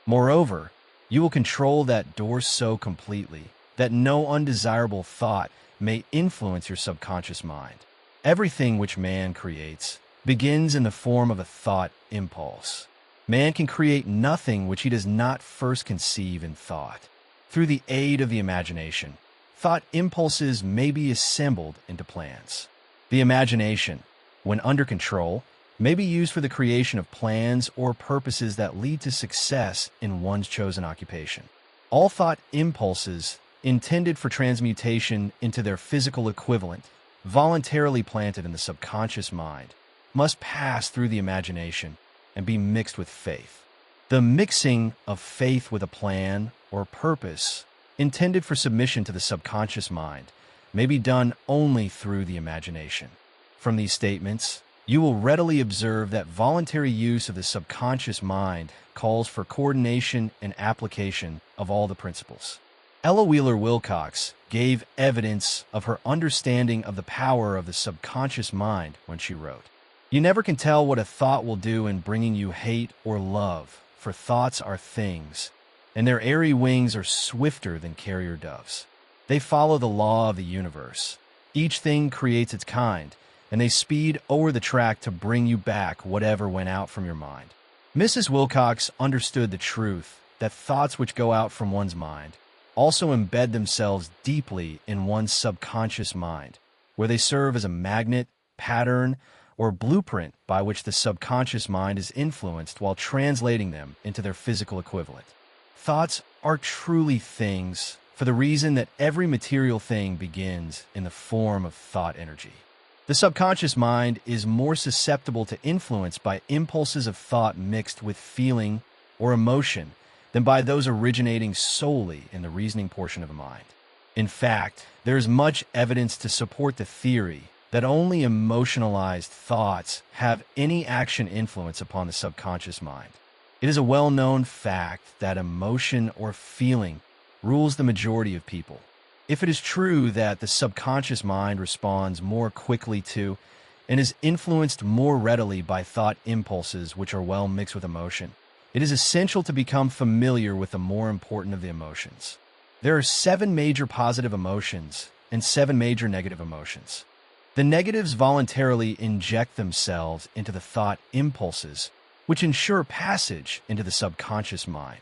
Moreover, you will control that door so completely that no undesirable thought may influence your subconscious mind. Everything which man creates begins in the form of a thought impulse. Man can create nothing which he does not first conceive in thought. Through the aid of the imagination, thought impulses may be assembled into plans. The imagination, when under control, may be used for the creation of plans or purposes that lead to success in one's chosen occupation. All thought impulses intended for transmutation into their physical equivalent, voluntarily planted in the subconscious mind, must pass through the imagination and be mixed with faith. The mixing of faith with a plan or purpose intended for submission to the subconscious mind may be done only through the imagination. From these statements, you will readily observe that voluntary use of the subconscious mind calls for coordination and application of all the principles. Ella Wheeler Wilcox gave evidence of her understanding of the power of the subconscious mind when she wrote, "You never can tell what a thought will do in bringing you hate or love, for thoughts are things, and their airy wings are swifter than carrier doves. They follow the law of the universe. Each thing creates its kind, and they speed o'er the track to bring you back whatever went out from your mind." Mrs. Wilcox understood the truth that thoughts which go out from one's mind also embed themselves deeply in one's subconscious mind, where they serve as a magnet, pattern, or blueprint by which the subconscious mind is influenced while translating them into their physical equivalent. Thoughts are truly things for the reason that every material thing begins in the form of thought energy. The subconscious mind is more susceptible to influence by impulses of thought mixed with feeling or emotion than by those originating solely in the reasoning portion of the mind. In fact, there is much evidence to support the theory that only emotionalized thoughts have any action influence upon the subconscious mind. It is a well-known fact that emotion or feeling rules the majority of people. If it is true that the subconscious mind responds more quickly to and is influenced more readily by thought impulses which are well mixed with emotion, it is essential to become familiar with the more important of the emotions. There are 7 major positive emotions and 7 major negative emotions. The negatives voluntarily inject themselves into the thought impulses, which ensure passage into the subconscious mind.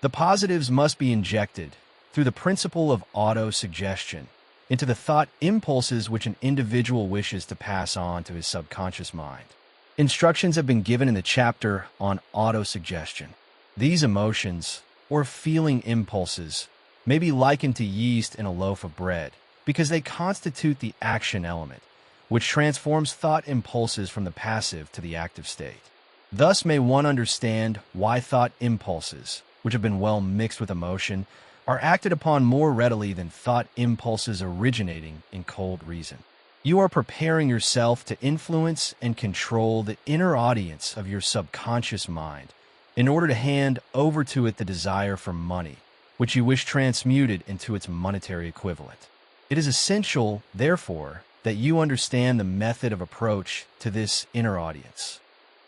The positives must be injected through the principle of auto-suggestion into the thought impulses which an individual wishes to pass on to his subconscious mind. Instructions have been given in the chapter on auto-suggestion. These emotions, or feeling impulses, may be likened to yeast in a loaf of bread because they constitute the action element, which transforms thought impulses from the passive to the active state. Thus may one understand why thought impulses, which have been well mixed with emotion, are acted upon more readily than thought impulses originating in cold reason. You are preparing yourself to influence and control the inner audience of your subconscious mind in order to hand over to it the desire for money, which you wish transmuted into its monetary equivalent. It is essential, therefore, that you understand the method of approach to this inner audience.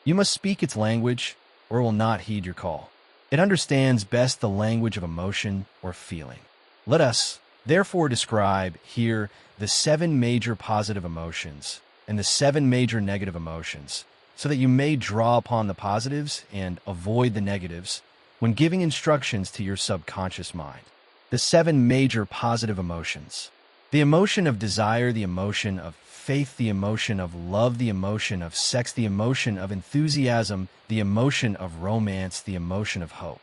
You must speak its language, or it will not heed your call. It understands best the language of emotion or feeling. Let us, therefore, describe here the 7 major positive emotions and the 7 major negative emotions, so that you may draw upon the positives and avoid the negatives when giving instructions to your subconscious mind. The 7 major positive emotions. The emotion of desire, the emotion of faith, the emotion of love, the emotion of sex, the emotion of enthusiasm, the emotion of romance, the emotion of hope.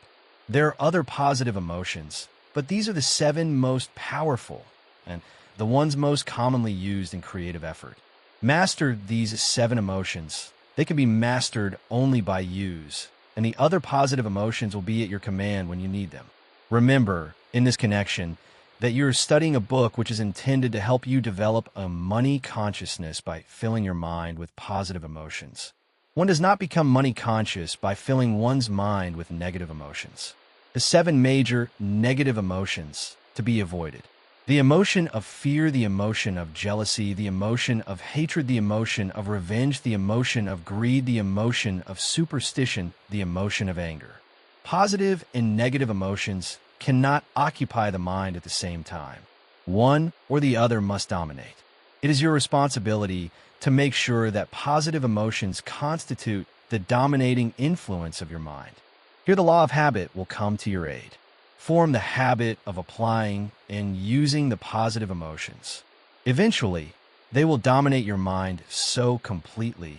There are other positive emotions, but these are the 7 most powerful and the ones most commonly used in creative effort. Master these 7 emotions. They can be mastered only by use, and the other positive emotions will be at your command when you need them. Remember, in this connection, that you're studying a book which is intended to help you develop a money consciousness by filling your mind with positive emotions. One does not become money conscious by filling one's mind with negative emotions. The 7 major negative emotions to be avoided: the emotion of fear, the emotion of jealousy, the emotion of hatred, the emotion of revenge, the emotion of greed, the emotion of superstition, the emotion of anger. Positive and negative emotions cannot occupy the mind at the same time. One or the other must dominate. It is your responsibility to make sure that positive emotions constitute the dominating influence of your mind. Here the law of habit will come to your aid. Form the habit of applying and using the positive emotions. Eventually, they will dominate your mind so completely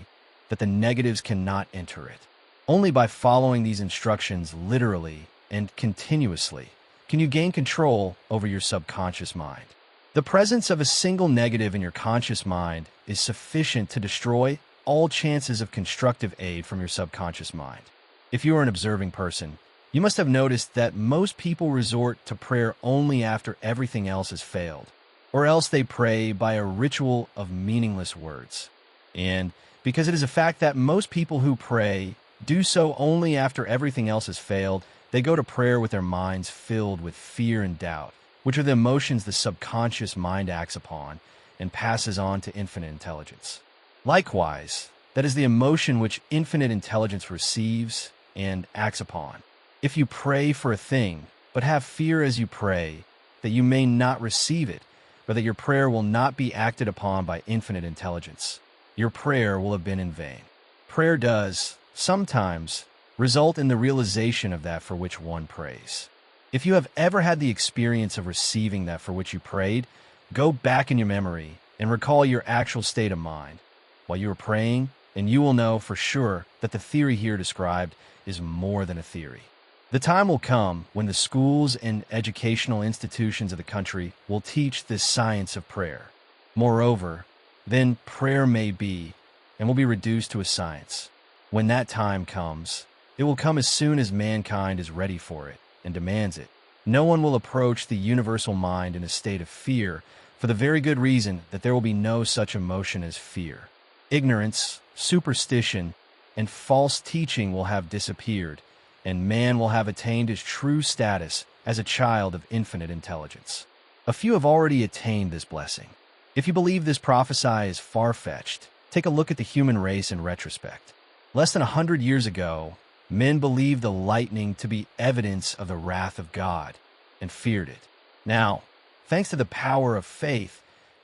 that the negatives cannot enter it. Only by following these instructions literally and continuously can you gain control over your subconscious mind. The presence of a single negative in your conscious mind is sufficient to destroy all chances of constructive aid from your subconscious mind. If you are an observing person, you must have noticed that most people resort to prayer only after everything else has failed, or else they pray by a ritual of meaningless words. And because it is a fact that most people who pray do so only after everything else has failed, they go to prayer with their minds filled with fear and doubt, which are the emotions the subconscious mind acts upon and passes on to infinite intelligence. Likewise, that is the emotion which infinite intelligence receives and acts upon. If you pray for a thing, but have fear as you pray, that you may not receive it, or that your prayer will not be acted upon by infinite intelligence, your prayer will have been in vain. Prayer does, sometimes, result in the realization of that for which one prays. If you have ever had the experience of receiving that for which you prayed, go back in your memory and recall your actual state of mind while you were praying, and you will know for sure that the theory here described is more than a theory. The time will come when the schools and educational institutions of the country will teach this science of prayer. Moreover, then prayer may be and will be reduced to a science. When that time comes, it will come as soon as mankind is ready for it and demands it. No one will approach the universal mind in a state of fear, for the very good reason that there will be no such emotion as fear. Ignorance, superstition, and false teaching will have disappeared, and man will have attained his true status as a child of infinite intelligence. A few have already attained this blessing. If you believe this prophecy is far-fetched, take a look at the human race in retrospect. Less than 100 years ago, men believed the lightning to be evidence of the wrath of God and feared it. Now, thanks to the power of faith,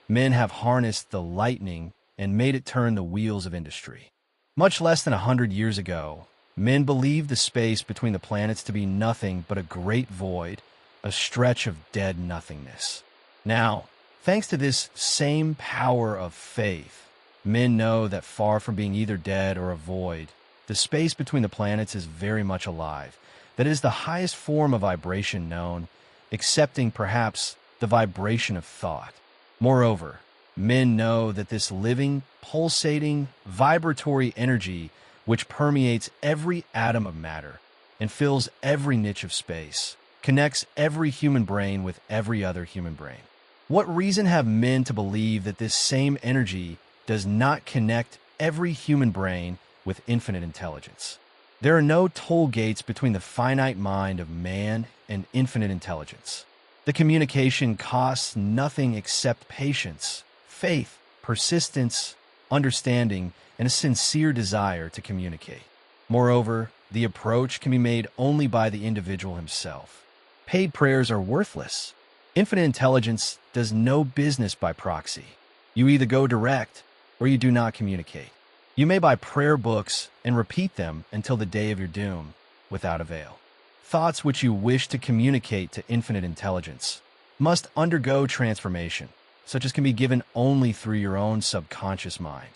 men have harnessed the lightning and made it turn the wheels of industry. Much less than 100 years ago, men believed the space between the planets to be nothing but a great void, a stretch of dead nothingness. Now, thanks to this same power of faith, men know that far from being either dead or a void, the space between the planets is very much alive, that it is the highest form of vibration known, excepting perhaps the vibration of thought. Moreover, men know that this living, pulsating, vibratory energy which permeates every atom of matter and fills every niche of space, connects every human brain with every other human brain. What reason have men to believe that this same energy does not connect every human brain with infinite intelligence? There are no toll gates between the finite mind of man and infinite intelligence. The communication costs nothing except patience, faith, persistence, understanding, and a sincere desire to communicate. Moreover, the approach can be made only by the individual himself. Paid prayers are worthless. Infinite intelligence does no business by proxy. You either go direct or you do not communicate. You may buy prayer books and repeat them until the day of your doom, without avail. Thoughts which you wish to communicate to infinite intelligence must undergo transformation, such as can be given only through your own subconscious mind.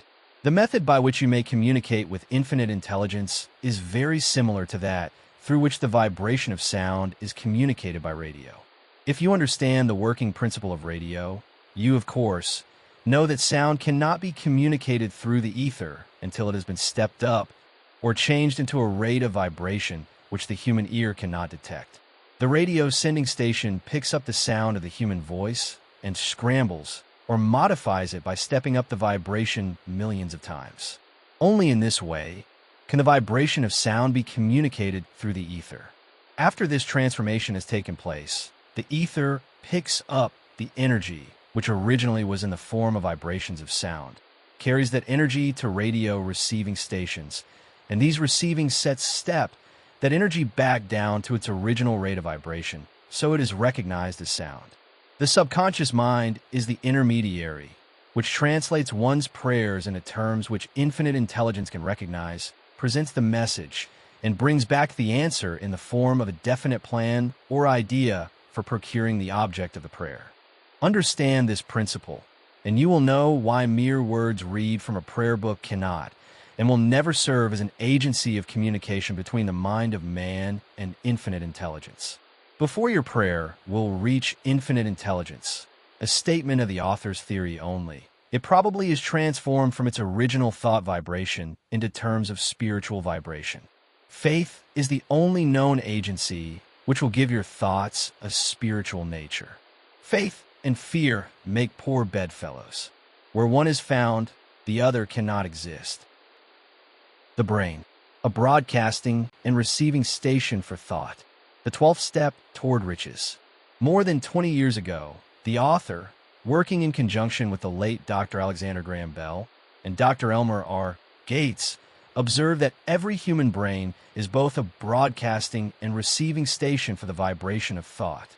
The method by which you may communicate with infinite intelligence is very similar to that through which the vibration of sound is communicated by radio. If you understand the working principle of radio, you, of course, know that sound cannot be communicated through the ether until it has been stepped up or changed into a rate of vibration which the human ear cannot detect. The radio sending station picks up the sound of the human voice and scrambles or modifies it by stepping up the vibration millions of times. Only in this way can the vibration of sound be communicated through the ether. After this transformation has taken place, the ether picks up the energy, which originally was in the form of vibrations of sound, carries that energy to radio receiving stations, and these receiving sets step that energy back down to its original rate of vibration, so it is recognized as sound. The subconscious mind is the intermediary, which translates one's prayers into terms which infinite intelligence can recognize, presents the message, and brings back the answer in the form of a definite plan or idea for procuring the object of the prayer. Understand this principle, and you will know why mere words read from a prayer book cannot and will never serve as an agency of communication between the mind of man and infinite intelligence. Before your prayer will reach infinite intelligence, a statement of the author's theory only, it probably is transformed from its original thought vibration into terms of spiritual vibration. Faith is the only known agency which will give your thoughts a spiritual nature. Faith and fear make poor bedfellows. Where one is found, the other cannot exist. The brain, a broadcasting and receiving station for thought. The 12th step toward riches. More than 20 years ago, the author, working in conjunction with the late Dr. Alexander Graham Bell and Dr. Elmer R. Gates, observed that every human brain is both a broadcasting and receiving station for the vibration of thought.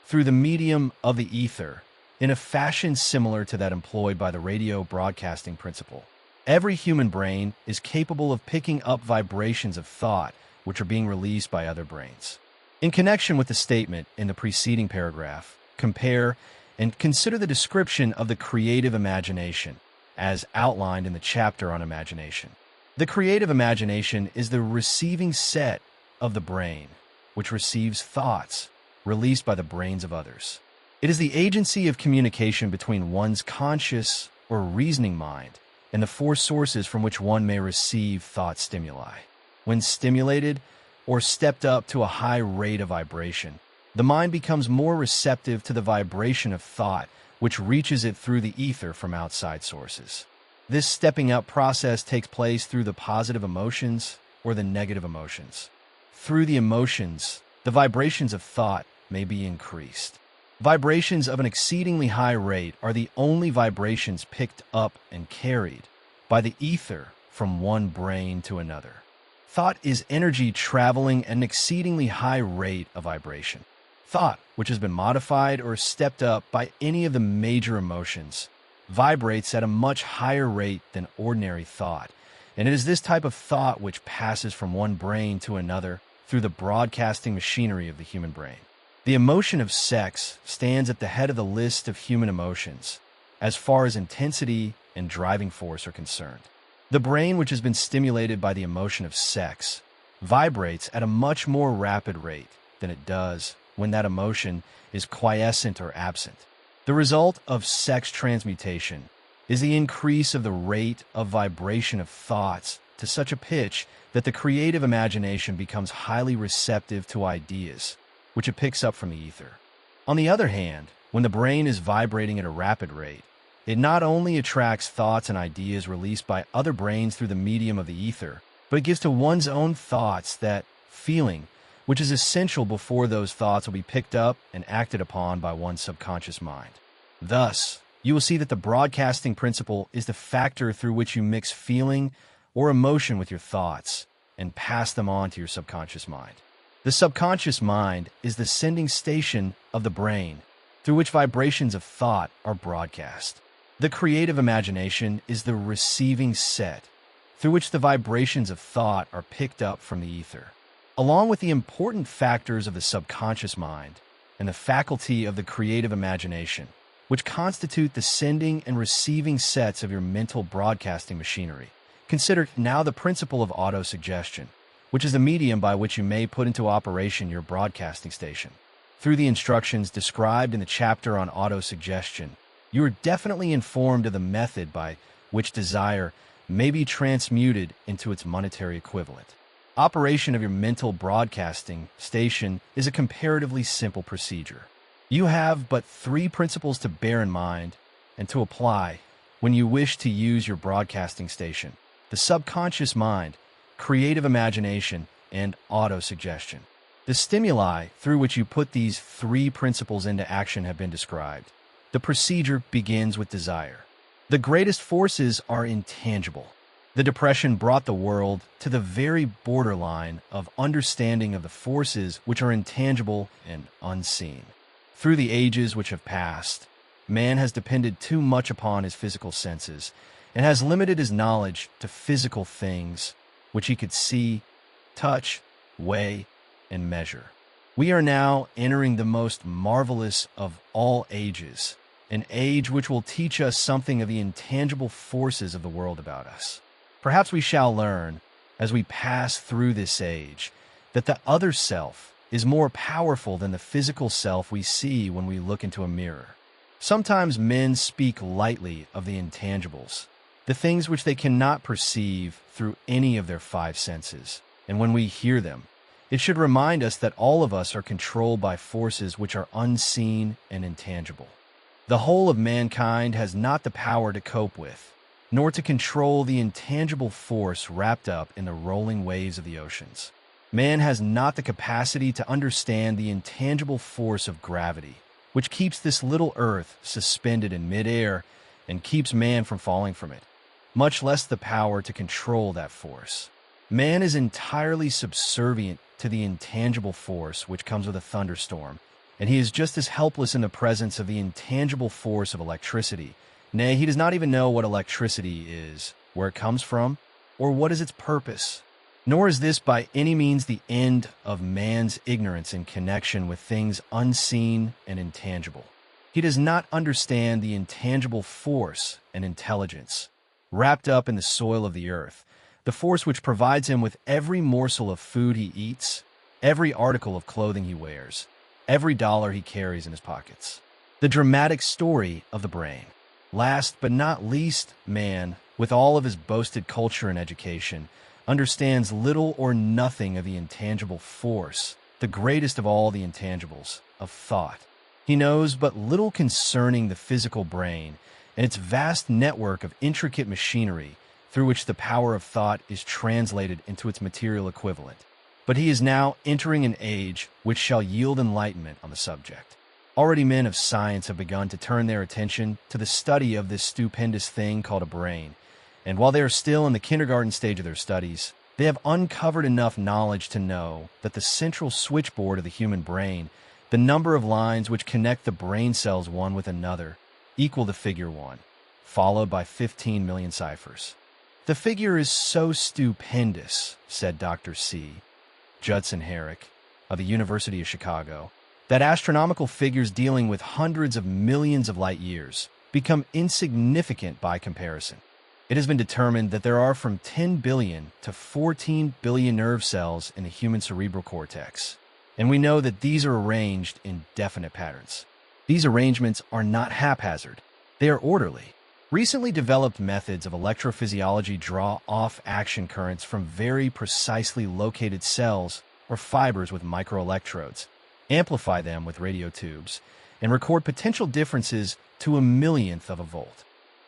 Through the medium of the ether, in a fashion similar to that employed by the radio broadcasting principle, every human brain is capable of picking up vibrations of thought which are being released by other brains. In connection with the statement in the preceding paragraph, compare and consider the description of the creative imagination, as outlined in the chapter on imagination. The creative imagination is the receiving set of the brain, which receives thoughts released by the brains of others. It is the agency of communication between one's conscious or reasoning mind and the four sources from which one may receive thought stimuli. When stimulated or stepped up to a high rate of vibration, the mind becomes more receptive to the vibration of thought, which reaches it through the ether from outside sources. This stepping up process takes place through the positive emotions or the negative emotions. Through the emotions, the vibrations of thought may be increased. Vibrations of an exceedingly high rate are the only vibrations picked up and carried by the ether from one brain to another. Thought is energy traveling at an exceedingly high rate of vibration. Thought, which has been modified or stepped up by any of the major emotions, vibrates at a much higher rate than ordinary thought, and it is this type of thought which passes from one brain to another through the broadcasting machinery of the human brain. The emotion of sex stands at the head of the list of human emotions, as far as intensity and driving force are concerned. The brain, which has been stimulated by the emotion of sex, vibrates at a much more rapid rate than it does when that emotion is quiescent or absent. The result of sex transmutation is the increase of the rate of vibration of thoughts to such a pitch that the creative imagination becomes highly receptive to ideas, which it picks up from the ether. On the other hand, when the brain is vibrating at a rapid rate, it not only attracts thoughts and ideas released by other brains through the medium of the ether, but it gives to one's own thoughts that feeling, which is essential before those thoughts will be picked up and acted upon by one's subconscious mind. Thus, you will see that the broadcasting principle is the factor through which you mix feeling or emotion with your thoughts and pass them on to your subconscious mind. The subconscious mind is the sending station of the brain through which vibrations of thought are broadcast. The creative imagination is the receiving set through which the vibrations of thought are picked up from the ether. Along with the important factors of the subconscious mind and the faculty of the creative imagination, which constitute the sending and receiving sets of your mental broadcasting machinery, consider now the principle of autosuggestion, which is the medium by which you may put into operation your broadcasting station. Through the instructions described in the chapter on autosuggestion, you are definitely informed of the method by which desire may be transmuted into its monetary equivalent. Operation of your mental broadcasting station is a comparatively simple procedure. You have but three principles to bear in mind and to apply when you wish to use your broadcasting station: the subconscious mind, creative imagination, and autosuggestion. The stimuli through which you put these three principles into action have been described. The procedure begins with desire. The greatest forces are intangible. The Depression brought the world to the very borderline of understanding of the forces which are intangible and unseen. Through the ages which have passed, man has depended too much upon his physical senses and has limited his knowledge to physical things which he could see, touch, weigh, and measure. We are now entering the most marvelous of all ages, an age which will teach us something of the intangible forces of the world about us. Perhaps we shall learn, as we pass through this age, that the other self is more powerful than the physical self we see when we look into a mirror. Sometimes men speak lightly of the intangibles, the things which they cannot perceive through any of their five senses, and when we hear them, it should remind us that all of us are controlled by forces which are unseen and intangible. The whole of mankind has not the power to cope with, nor to control the intangible force wrapped up in the rolling waves of the oceans. Man has not the capacity to understand the intangible force of gravity, which keeps this little earth suspended in midair and keeps man from falling from it, much less the power to control that force. Man is entirely subservient to the intangible force which comes with a thunderstorm, and he is just as helpless in the presence of the intangible force of electricity. Nay, he does not even know what electricity is, where it comes from, or what is its purpose. Nor is this by any means the end of man's ignorance in connection with things unseen and intangible. He does not understand the intangible force and intelligence wrapped up in the soil of the earth, the force which provides him with every morsel of food he eats, every article of clothing he wears, every dollar he carries in his pockets. The dramatic story of the brain. Last but not least, man, with all of his boasted culture and education, understands little or nothing of the intangible force, the greatest of all the intangibles, of thought. He knows but little concerning the physical brain and its vast network of intricate machinery through which the power of thought is translated into its material equivalent. But he is now entering an age which shall yield enlightenment on the subject. Already men of science have begun to turn their attention to the study of this stupendous thing called a brain, and while they are still in the kindergarten stage of their studies, they have uncovered enough knowledge to know that the central switchboard of the human brain, the number of lines which connect the brain cells one with another, equal the figure 1, followed by 15 million ciphers. The figure is so stupendous, said Dr. C. Judson Herrick of the University of Chicago, that astronomical figures dealing with hundreds of millions of light years become insignificant by comparison. It has been determined that there are from 10 billion to 14 billion nerve cells in the human cerebral cortex, and we know that these are arranged in definite patterns. These arrangements are not haphazard. They are orderly. Recently developed methods of electrophysiology draw off action currents from very precisely located cells or fibers with microelectrodes, amplify them with radio tubes, and record potential differences to a millionth of a volt.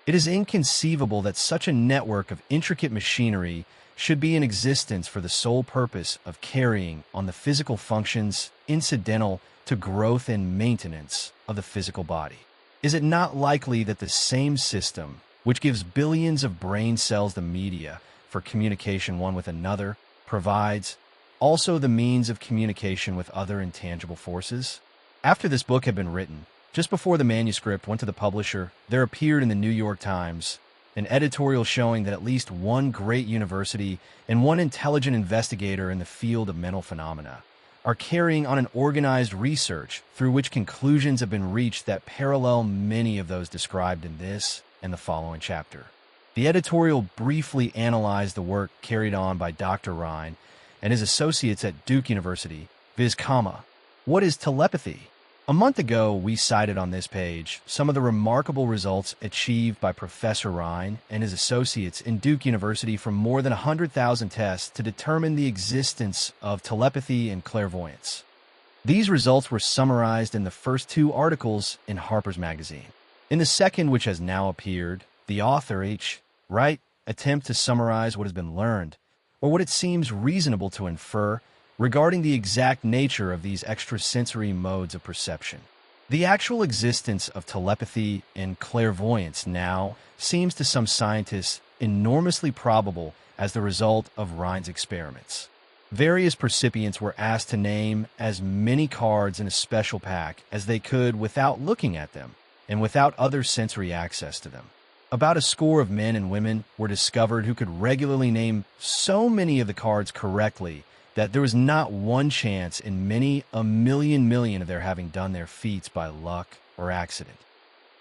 It is inconceivable that such a network of intricate machinery should be in existence for the sole purpose of carrying on the physical functions incidental to growth and maintenance of the physical body. Is it not likely that the same system, which gives billions of brain cells the media for communication one with another, provides also the means of communication with other intangible forces? After this book had been written, just before the manuscript went to the publisher, there appeared in the New York Times an editorial showing that at least one great university and one intelligent investigator in the field of mental phenomena are carrying on an organized research through which conclusions have been reached that parallel many of those described in this and the following chapter. The editorial briefly analyzed the work carried on by Dr. Rhine and his associates at Duke University, viz., what is telepathy? A month ago, we cited on this page some of the remarkable results achieved by Professor Rhine and his associates in Duke University from more than 100,000 tests to determine the existence of telepathy and clairvoyance. These results were summarized in the first two articles in Harper's Magazine. In the second, which has now appeared, the author, H. Wright, attempts to summarize what has been learned, or what it seems reasonable to infer, regarding the exact nature of these extrasensory modes of perception. The actual existence of telepathy and clairvoyance now seems to some scientists enormously probable as the result of Rhine's experiments. Various percipients were asked to name as many cards in a special pack as they could without looking at them and without other sensory access to them. About a score of men and women were discovered who could regularly name so many of the cards correctly that there was not one chance in many a million of their having done their feats by luck or accident.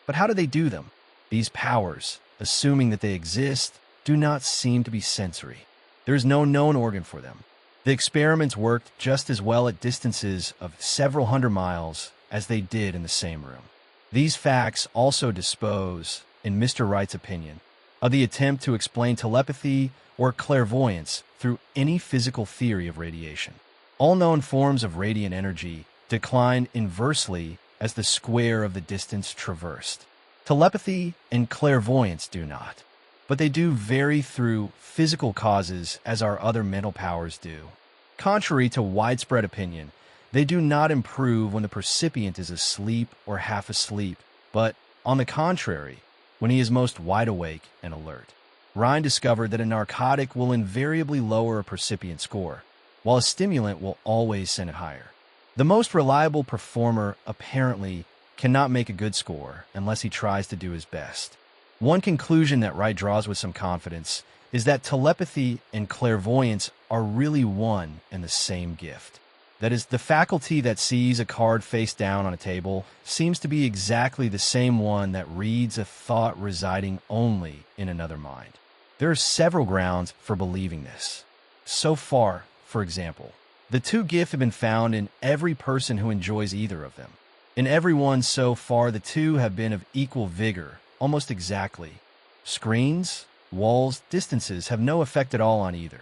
But how do they do them? These powers, assuming that they exist, do not seem to be sensory. There is no known organ for them. The experiments worked just as well at distances of several hundred miles as they did in the same room. These facts also dispose, in Mr. Wright's opinion, of the attempt to explain telepathy or clairvoyance through any physical theory of radiation. All known forms of radiant energy decline inversely as the square of the distance traversed. Telepathy and clairvoyance do not, but they do vary through physical causes as our other mental powers do. Contrary to widespread opinion, they do not improve when the percipient is asleep or half asleep, but, on the contrary, when he is most wide awake and alert. Rhine discovered that a narcotic will invariably lower a percipient score, while a stimulant will always send it higher. The most reliable performer apparently cannot make a good score unless he tries to do his best. One conclusion that Wright draws with some confidence is that telepathy and clairvoyance are really one and the same gift. That is, the faculty that sees a card face down on a table seems to be exactly the same one that reads a thought residing only in another mind. There are several grounds for believing this. So far, for example, the two gifts have been found in every person who enjoys either of them. In everyone so far, the two have been of equal vigor, almost exactly. Screens, walls, distances have no effect at all on either.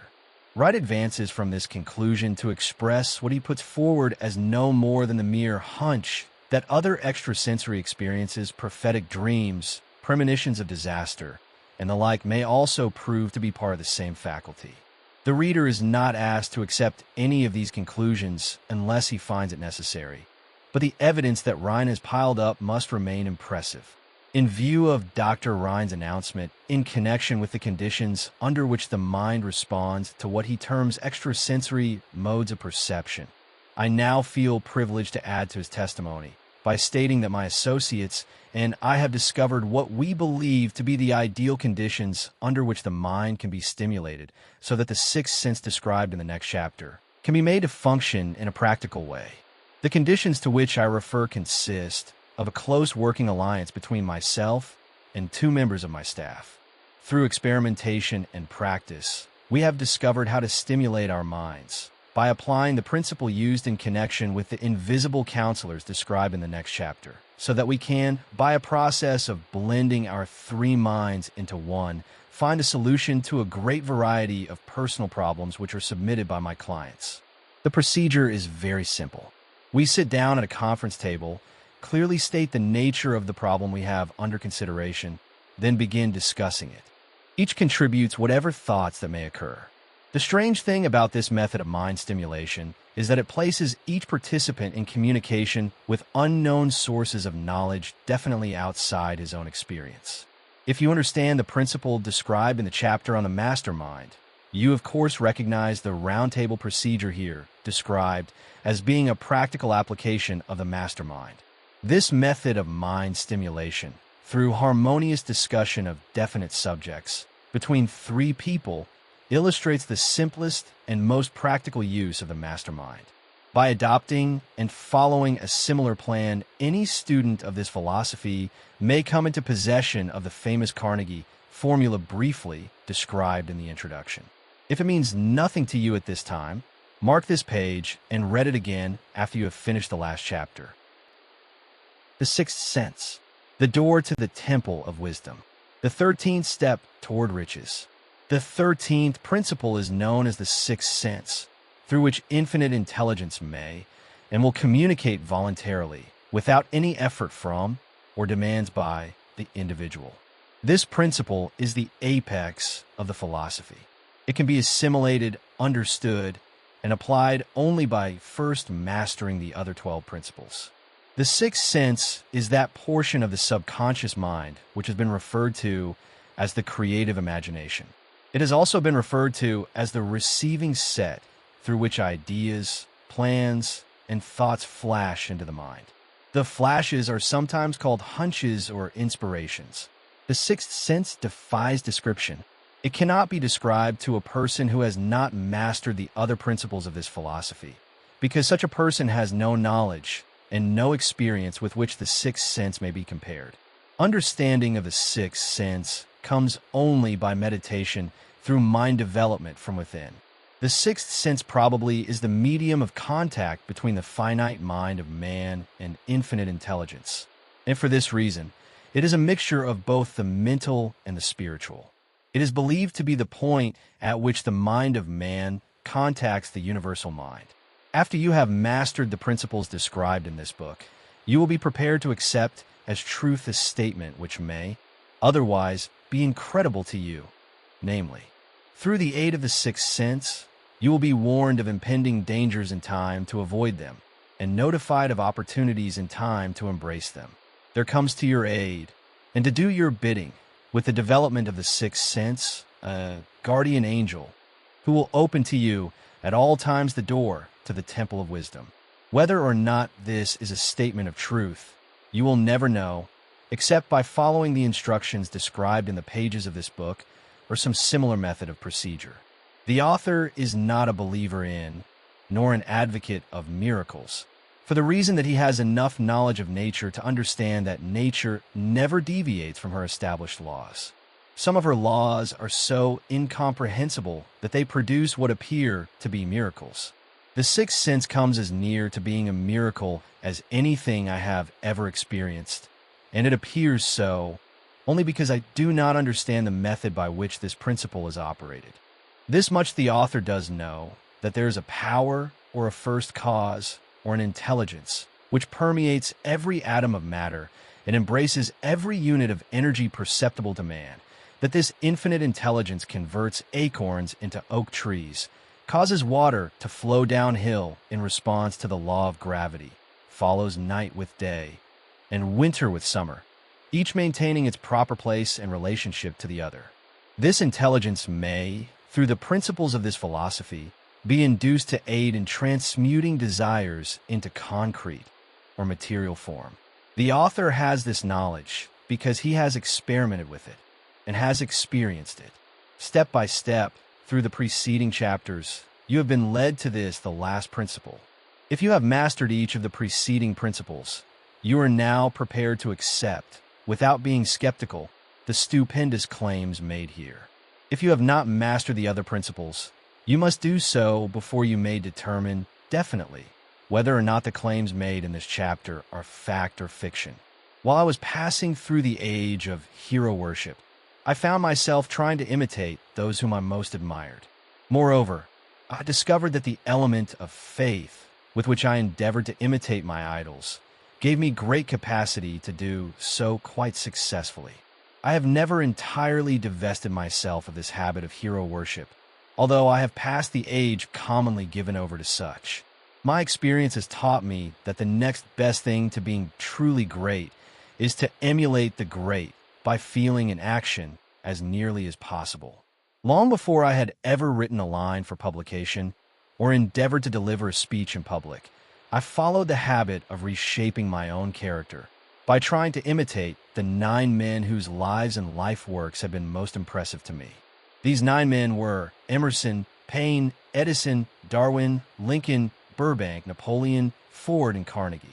Wright advances from this conclusion to express what he puts forward as no more than the mere hunch that other extrasensory experiences, prophetic dreams, premonitions of disaster, and the like may also prove to be part of the same faculty. The reader is not asked to accept any of these conclusions unless he finds it necessary, but the evidence that Rhine has piled up must remain impressive. In view of Dr. Rhine's announcement in connection with the conditions under which the mind responds to what he terms extrasensory modes of perception, I now feel privileged to add to his testimony by stating that my associates and I have discovered what we believe to be the ideal conditions under which the mind can be stimulated so that the sixth sense described in the next chapter can be made to function in a practical way. The conditions to which I refer consist of a close working alliance between myself and two members of my staff. Through experimentation and practice, we have discovered how to stimulate our minds by applying the principle used in connection with the invisible counselors described in the next chapter, so that we can, by a process of blending our three minds into one, find a solution to a great variety of personal problems which are submitted by my clients. The procedure is very simple. We sit down at a conference table, clearly state the nature of the problem we have under consideration, then begin discussing it. Each contributes whatever thoughts that may occur. The strange thing about this method of mind stimulation is that it places each participant in communication with unknown sources of knowledge definitely outside his own experience. If you understand the principle described in the chapter on the mastermind, you of course recognize the roundtable procedure here described as being a practical application of the mastermind. This method of mind stimulation, through harmonious discussion of definite subjects between three people, illustrates the simplest and most practical use of the mastermind. By adopting and following a similar plan, any student of this philosophy may come into possession of the famous Carnegie formula briefly described in the introduction. If it means nothing to you at this time, mark this page and read it again after you have finished the last chapter. The sixth sense, the door to the temple of wisdom. The 13th step toward riches. The 13th principle is known as the sixth sense, through which infinite intelligence may and will communicate voluntarily, without any effort from or demands by the individual. This principle is the apex of the philosophy. It can be assimilated, understood, and applied only by first mastering the other 12 principles. The sixth sense is that portion of the subconscious mind which has been referred to as the creative imagination. It has also been referred to as the receiving set through which ideas, plans, and thoughts flash into the mind. The flashes are sometimes called hunches or inspirations. The sixth sense defies description. It cannot be described to a person who has not mastered the other principles of this philosophy, because such a person has no knowledge and no experience with which the sixth sense may be compared. Understanding of the sixth sense comes only by meditation through mind development from within. The sixth sense probably is the medium of contact between the finite mind of man and infinite intelligence. And for this reason, it is a mixture of both the mental and the spiritual. It is believed to be the point at which the mind of man contacts the universal mind. After you have mastered the principles described in this book, you will be prepared to accept as truth a statement which may, otherwise, be incredible to you, namely, through the aid of the sixth sense, you will be warned of impending dangers in time to avoid them, and notified of opportunities in time to embrace them. There comes to your aid, and to do your bidding, with the development of the sixth sense, a guardian angel, who will open to you at all times the door to the temple of wisdom. Whether or not this is a statement of truth, you will never know, except by following the instructions described in the pages of this book or some similar method of procedure. The author is not a believer in, nor an advocate of miracles, for the reason that he has enough knowledge of nature to understand that nature never deviates from her established laws. Some of her laws are so incomprehensible that they produce what appear to be miracles. The sixth sense comes as near to being a miracle as anything I have ever experienced, and it appears so only because I do not understand the method by which this principle is operated. This much the author does know, that there is a power or a first cause or an intelligence which permeates every atom of matter and embraces every unit of energy perceptible to man, that this infinite intelligence converts acorns into oak trees, causes water to flow downhill in response to the law of gravity, follows night with day, and winter with summer, each maintaining its proper place and relationship to the other. This intelligence may, through the principles of this philosophy, be induced to aid in transmuting desires into concrete or material form. The author has this knowledge because he has experimented with it and has experienced it. Step by step, through the preceding chapters, you have been led to this, the last principle. If you have mastered each of the preceding principles, you are now prepared to accept, without being skeptical, the stupendous claims made here. If you have not mastered the other principles, you must do so before you may determine definitely whether or not the claims made in this chapter are fact or fiction. While I was passing through the age of hero worship, I found myself trying to imitate those whom I most admired. Moreover, I discovered that the element of faith with which I endeavored to imitate my idols gave me great capacity to do so quite successfully. I have never entirely divested myself of this habit of hero worship, although I have passed the age commonly given over to such. My experience has taught me that the next best thing to being truly great is to emulate the great by feeling and action as nearly as possible. Long before I had ever written a line for publication or endeavored to deliver a speech in public, I followed the habit of reshaping my own character by trying to imitate the 9 men whose lives and life works have been most impressive to me. These 9 men were Emerson, Paine, Edison, Darwin, Lincoln, Burbank, Napoleon, Ford, and Carnegie.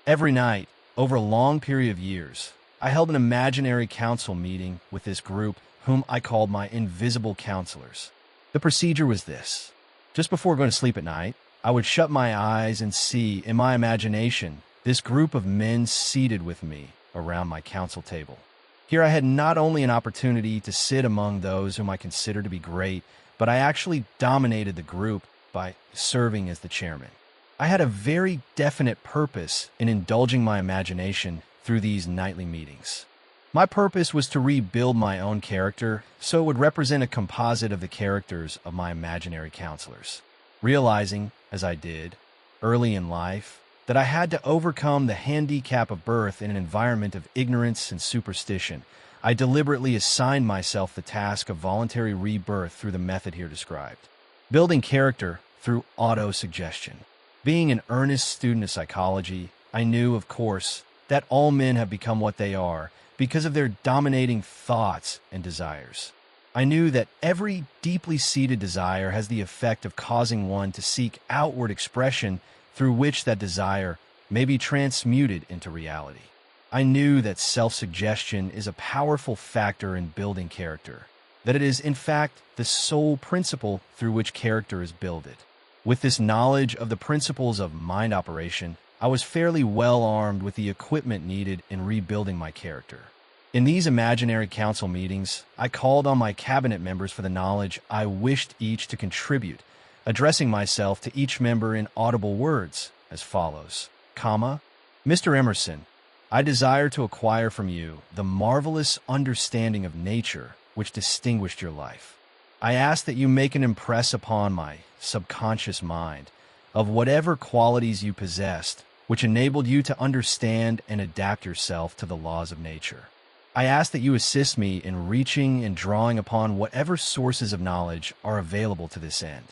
Every night, over a long period of years, I held an imaginary council meeting with this group whom I called my invisible counselors. The procedure was this. Just before going to sleep at night, I would shut my eyes and see in my imagination this group of men seated with me around my council table. Here I had not only an opportunity to sit among those whom I consider to be great, but I actually dominated the group by serving as the chairman. I had a very definite purpose in indulging my imagination through these nightly meetings. My purpose was to rebuild my own character so it would represent a composite of the characters of my imaginary counselors. Realizing, as I did, early in life, that I had to overcome the handicap of birth in an environment of ignorance and superstition, I deliberately assigned myself the task of voluntary rebirth through the method here described. Building character through autosuggestion. Being an earnest student of psychology, I knew, of course, that all men have become what they are because of their dominating thoughts and desires. I knew that every deeply seated desire has the effect of causing one to seek outward expression through which that desire may be transmuted into reality. I knew that self-suggestion is a powerful factor in building character, that it is, in fact, the sole principle through which character is builded. With this knowledge of the principles of mind operation, I was fairly well armed with the equipment needed in rebuilding my character. In these imaginary council meetings, I called on my cabinet members for the knowledge I wished each to contribute, addressing myself to each member in audible words as follows, Mr. Emerson, I desire to acquire from you the marvelous understanding of nature which distinguished your life. I ask that you make an impress upon my subconscious mind of whatever qualities you possessed which enabled you to understand and adapt yourself to the laws of nature. I ask that you assist me in reaching and drawing upon whatever sources of knowledge are available to this end.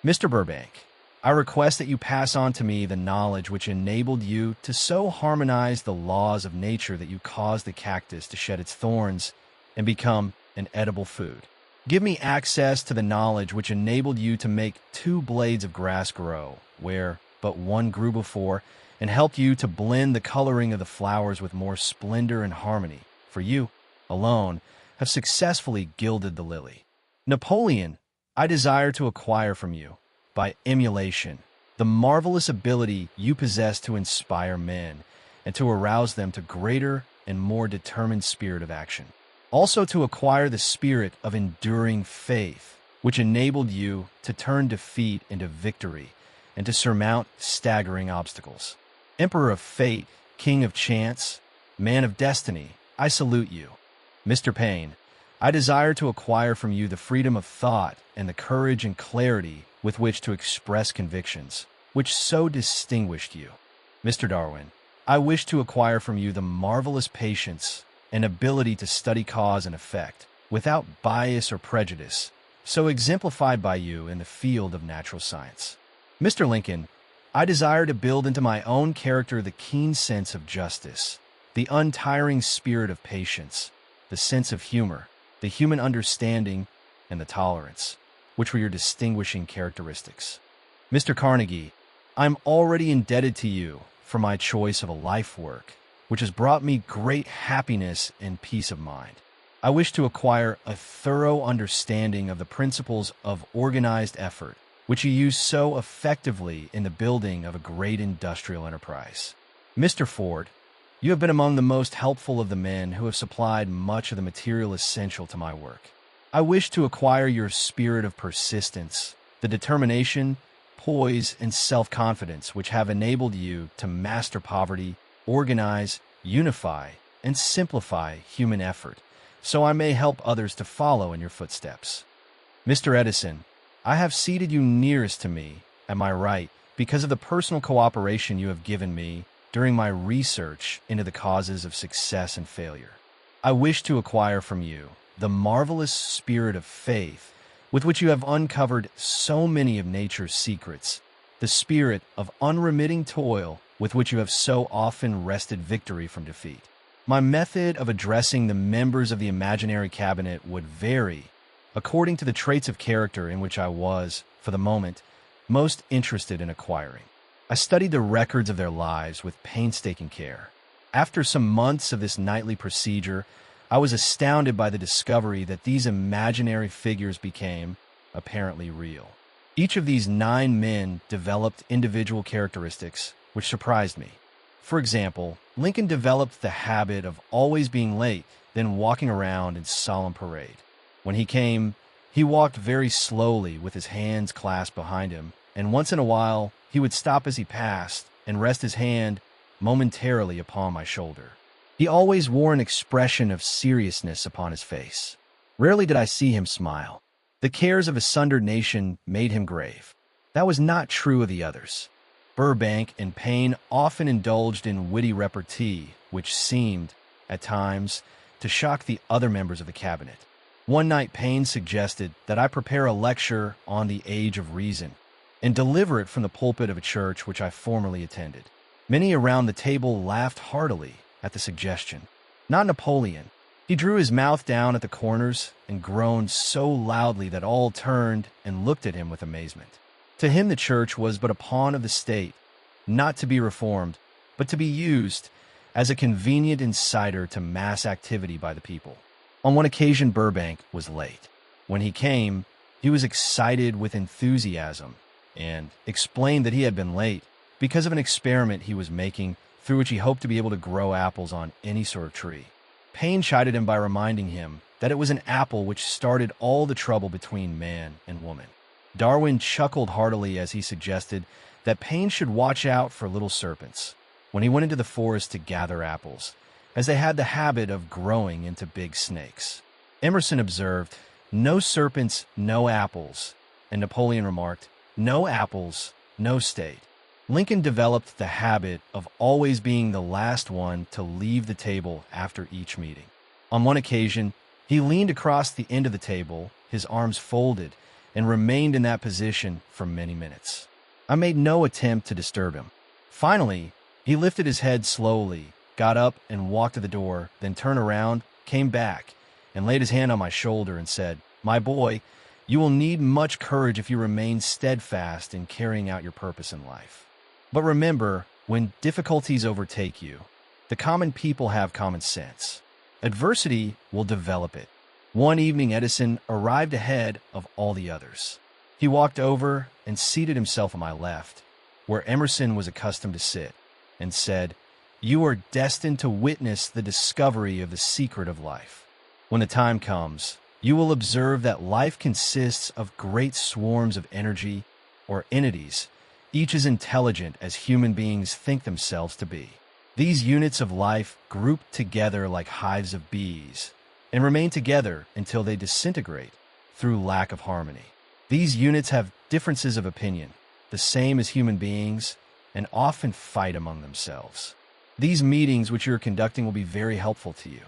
Mr. Burbank, I request that you pass on to me the knowledge which enabled you to so harmonize the laws of nature that you caused the cactus to shed its thorns and become an edible food. Give me access to the knowledge which enabled you to make 2 blades of grass grow, where but one grew before, and helped you to blend the coloring of the flowers with more splendor and harmony, for you, alone, have successfully gilded the lily. Napoleon, I desire to acquire from you, by emulation, the marvelous ability you possess to inspire men and to arouse them to greater and more determined spirit of action. Also to acquire the spirit of enduring faith, which enabled you to turn defeat into victory and to surmount staggering obstacles. Emperor of fate, king of chance, man of destiny, I salute you. Mr. Payne, I desire to acquire from you the freedom of thought and the courage and clarity with which to express convictions, which so distinguished you. Mr. Darwin, I wish to acquire from you the marvelous patience and ability to study cause and effect, without bias or prejudice, so exemplified by you in the field of natural science. Mr. Lincoln, I desire to build into my own character the keen sense of justice, the untiring spirit of patience, the sense of humor, the human understanding, and the tolerance, which were your distinguishing characteristics. Mr. Carnegie, I'm already indebted to you for my choice of a life work, which has brought me great happiness and peace of mind. I wish to acquire a thorough understanding of the principles of organized effort, which you use so effectively in the building of a great industrial enterprise. Mr. Ford, you have been among the most helpful of the men who have supplied much of the material essential to my work. I wish to acquire your spirit of persistence, the determination, poise, and self-confidence which have enabled you to master poverty, organize, unify, and simplify human effort, so I may help others to follow in your footsteps. Mr. Edison, I have seated you nearest to me, at my right, because of the personal cooperation you have given me during my research into the causes of success and failure. I wish to acquire from you the marvelous spirit of faith with which you have uncovered so many of nature's secrets, the spirit of unremitting toil with which you have so often wrested victory from defeat. My method of addressing the members of the imaginary cabinet would vary according to the traits of character in which I was, for the moment, most interested in acquiring. I studied the records of their lives with painstaking care. After some months of this nightly procedure, I was astounded by the discovery that these imaginary figures became apparently real. Each of these 9 men developed individual characteristics which surprised me. For example, Lincoln developed the habit of always being late, then walking around in solemn parade. When he came, he walked very slowly with his hands clasped behind him, and once in a while he would stop as he passed and rest his hand momentarily upon my shoulder. He always wore an expression of seriousness upon his face. Rarely did I see him smile. The cares of a sundered nation made him grave. That was not true of the others. Burbank and Paine often indulged in witty repartee, which seemed, at times, to shock the other members of the cabinet. One night Paine suggested that I prepare a lecture on the age of reason and deliver it from the pulpit of a church which I formerly attended. Many around the table laughed heartily at the suggestion. Not Napoleon. He drew his mouth down at the corners and groaned so loudly that all turned and looked at him with amazement. To him the church was but a pawn of the state, not to be reformed, but to be used as a convenient inciter to mass activity by the people. On one occasion Burbank was late. When he came, he was excited with enthusiasm and explained that he had been late because of an experiment he was making through which he hoped to be able to grow apples on any sort of tree. Paine chided him by reminding him that it was an apple which started all the trouble between man and woman. Darwin chuckled heartily as he suggested that Paine should watch out for little serpents when he went into the forest to gather apples, as they had the habit of growing into big snakes. Emerson observed, "No serpents, no apples," and Napoleon remarked, "No apples, no state." Lincoln developed the habit of always being the last one to leave the table after each meeting. On one occasion, he leaned across the end of the table, his arms folded, and remained in that position for many minutes. I made no attempt to disturb him. Finally, he lifted his head slowly, got up and walked to the door, then turned around, came back, and laid his hand on my shoulder and said, "My boy, you will need much courage if you remain steadfast in carrying out your purpose in life. But remember, when difficulties overtake you, the common people have common sense. Adversity will develop it." One evening, Edison arrived ahead of all the others. He walked over and seated himself on my left, where Emerson was accustomed to sit, and said, "You are destined to witness the discovery of the secret of life. When the time comes, you will observe that life consists of great swarms of energy or entities, each as intelligent as human beings think themselves to be. These units of life group together like hives of bees and remain together until they disintegrate through lack of harmony. These units have differences of opinion, the same as human beings, and often fight among themselves. These meetings which you are conducting will be very helpful to you.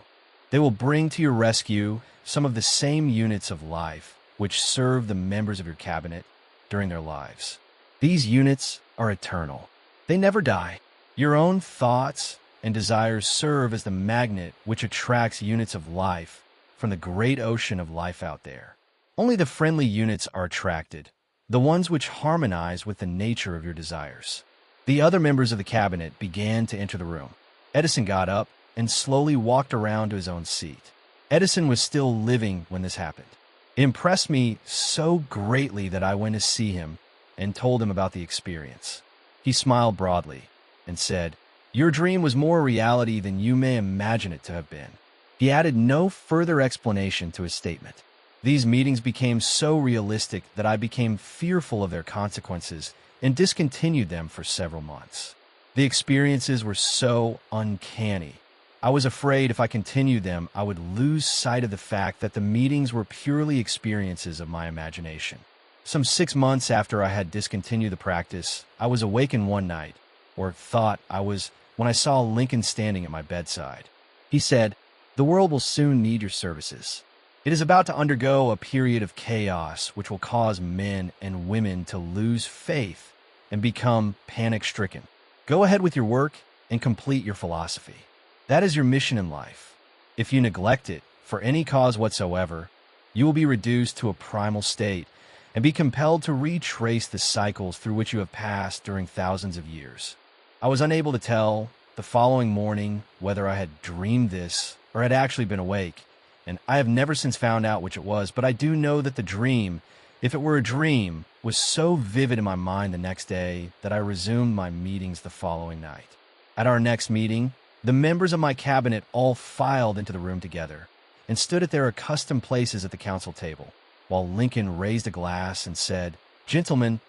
They will bring to your rescue some of the same units of life which serve the members of your cabinet during their lives. These units are eternal. They never die. Your own thoughts and desires serve as the magnet which attracts units of life from the great ocean of life out there. Only the friendly units are attracted, the ones which harmonize with the nature of your desires. The other members of the cabinet began to enter the room. Edison got up and slowly walked around to his own seat. Edison was still living when this happened. It impressed me so greatly that I went to see him and told him about the experience. He smiled broadly and said, "Your dream was more reality than you may imagine it to have been." He added no further explanation to his statement. These meetings became so realistic that I became fearful of their consequences and discontinued them for several months. The experiences were so uncanny. I was afraid if I continued them, I would lose sight of the fact that the meetings were purely experiences of my imagination. Some 6 months after I had discontinued the practice, I was awakened one night, or thought I was, when I saw Lincoln standing at my bedside. He said, "The world will soon need your services. It is about to undergo a period of chaos which will cause men and women to lose faith and become panic-stricken. Go ahead with your work and complete your philosophy. That is your mission in life. If you neglect it for any cause whatsoever, you will be reduced to a primal state and be compelled to retrace the cycles through which you have passed during thousands of years." I was unable to tell the following morning whether I had dreamed this or had actually been awake, and I have never since found out which it was, but I do know that the dream, if it were a dream, was so vivid in my mind the next day that I resumed my meetings the following night. At our next meeting, the members of my cabinet all filed into the room together and stood at their accustomed places at the council table, while Lincoln raised a glass and said, "Gentlemen,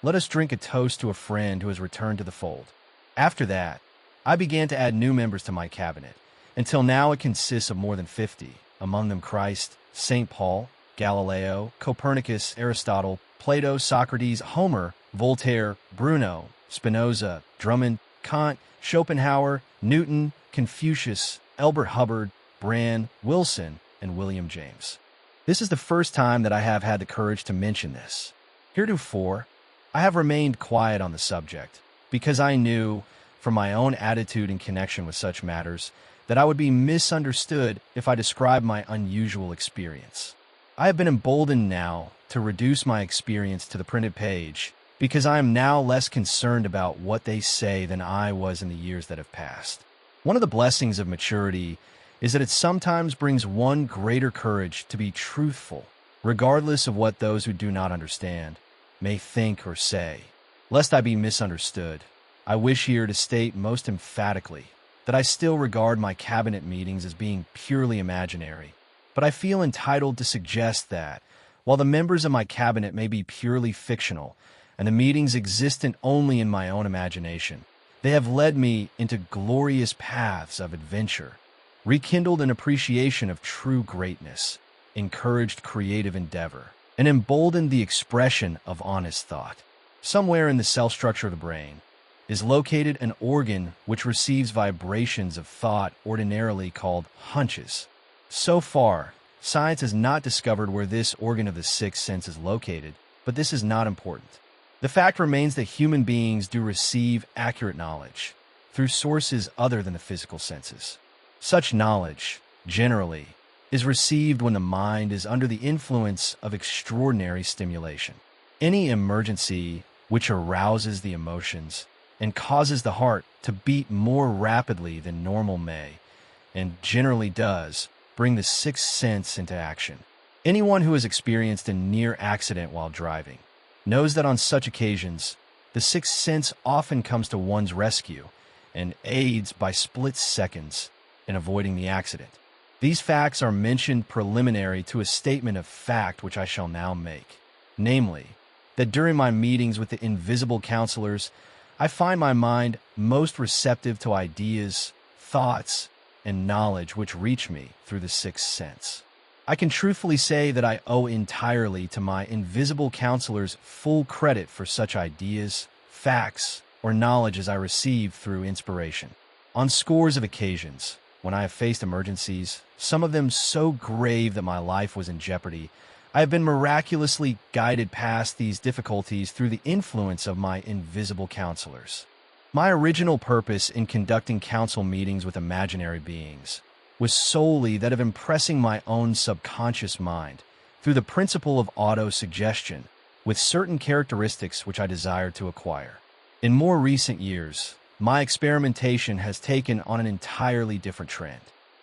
let us drink a toast to a friend who has returned to the fold." After that, I began to add new members to my cabinet, until now it consists of more than 50, among them Christ, St. Paul, Galileo, Copernicus, Aristotle, Plato, Socrates, Homer, Voltaire, Bruno, Spinoza, Drummond, Kant, Schopenhauer, Newton, Confucius, Albert Hubbard, Brand, Wilson, and William James. This is the first time that I have had the courage to mention this. Heretofore, I have remained quiet on the subject, because I knew, from my own attitude in connection with such matters, that I would be misunderstood if I described my unusual experience. I have been emboldened now to reduce my experience to the printed page, because I am now less concerned about what they say than I was in the years that have passed. One of the blessings of maturity is that it sometimes brings one greater courage to be truthful, regardless of what those who do not understand may think or say. Lest I be misunderstood, I wish here to state most emphatically that I still regard my cabinet meetings as being purely imaginary, but I feel entitled to suggest that, while the members of my cabinet may be purely fictional and the meetings existent only in my own imagination, they have led me into glorious paths of adventure, rekindled an appreciation of true greatness, encouraged creative endeavor, and emboldened the expression of honest thought. Somewhere in the cell structure of the brain is located an organ which receives vibrations of thought ordinarily called hunches. So far, science has not discovered where this organ of the sixth sense is located, but this is not important. The fact remains that human beings do receive accurate knowledge through sources other than the physical senses. Such knowledge, generally, is received when the mind is under the influence of extraordinary stimulation. Any emergency which arouses the emotions and causes the heart to beat more rapidly than normal may, and generally does, bring the sixth sense into action. Anyone who has experienced a near accident while driving knows that on such occasions, the sixth sense often comes to one's rescue and aids by split seconds in avoiding the accident. These facts are mentioned preliminary to a statement of fact which I shall now make, namely, that during my meetings with the invisible counselors, I find my mind most receptive to ideas, thoughts, and knowledge which reach me through the sixth sense. I can truthfully say that I owe entirely to my invisible counselors full credit for such ideas, facts, or knowledge as I receive through inspiration. On scores of occasions, when I have faced emergencies, some of them so grave that my life was in jeopardy, I have been miraculously guided past these difficulties through the influence of my invisible counselors. My original purpose in conducting council meetings with imaginary beings was solely that of impressing my own subconscious mind through the principle of auto-suggestion with certain characteristics which I desired to acquire. In more recent years, my experimentation has taken on an entirely different trend.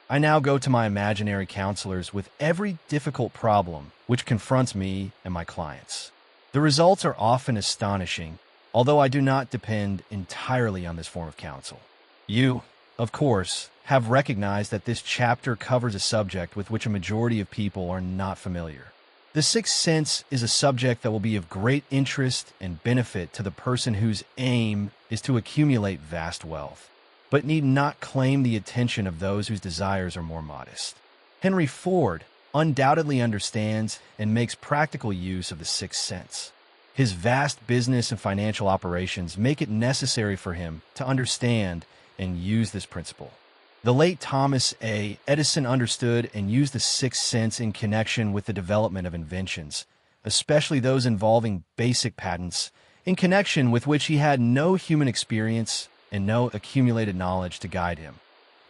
I now go to my imaginary counselors with every difficult problem which confronts me and my clients. The results are often astonishing, although I do not depend entirely on this form of counsel. You, of course, have recognized that this chapter covers a subject with which a majority of people are not familiar. The sixth sense is a subject that will be of great interest and benefit to the person whose aim is to accumulate vast wealth, but need not claim the attention of those whose desires are more modest. Henry Ford undoubtedly understands and makes practical use of the sixth sense. His vast business and financial operations make it necessary for him to understand and use this principle. The late Thomas A. Edison understood and used the sixth sense in connection with the development of inventions, especially those involving basic patents, in connection with which he had no human experience and no accumulated knowledge to guide him,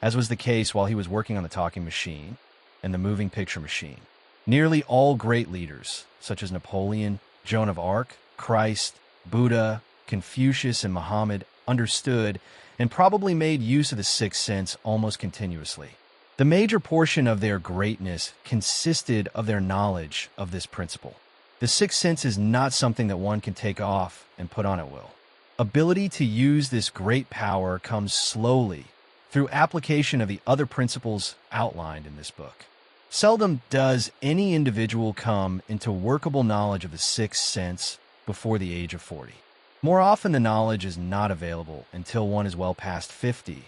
as was the case while he was working on the talking machine and the moving picture machine. Nearly all great leaders, such as Napoleon, Joan of Arc, Christ, Buddha, Confucius, and Muhammad, understood and probably made use of the sixth sense almost continuously. The major portion of their greatness consisted of their knowledge of this principle. The sixth sense is not something that one can take off and put on at will. Ability to use this great power comes slowly through application of the other principles outlined in this book. Seldom does any individual come into workable knowledge of the sixth sense before the age of 40. More often, the knowledge is not available until one is well past 50,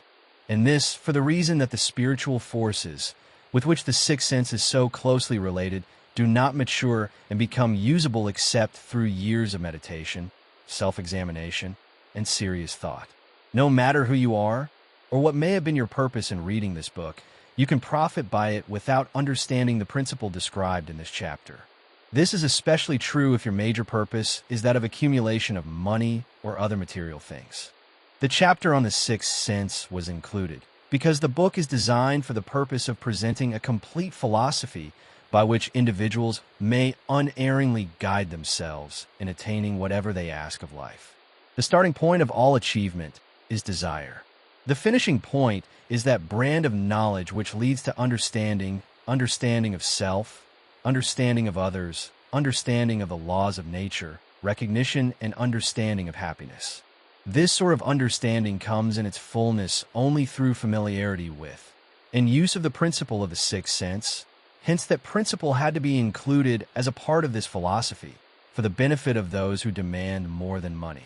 and this for the reason that the spiritual forces with which the sixth sense is so closely related do not mature and become usable except through years of meditation, self-examination, and serious thought. No matter who you are, or what may have been your purpose in reading this book, you can profit by it without understanding the principle described in this chapter. This is especially true if your major purpose is that of accumulation of money or other material things. The chapter on the sixth sense was included because the book is designed for the purpose of presenting a complete philosophy by which individuals may unerringly guide themselves in attaining whatever they ask of life. The starting point of all achievement is desire. The finishing point is that brand of knowledge which leads to understanding of self, understanding of others, understanding of the laws of nature, recognition and understanding of happiness. This sort of understanding comes in its fullness only through familiarity with and use of the principle of the sixth sense. Hence, that principle had to be included as a part of this philosophy for the benefit of those who demand more than money.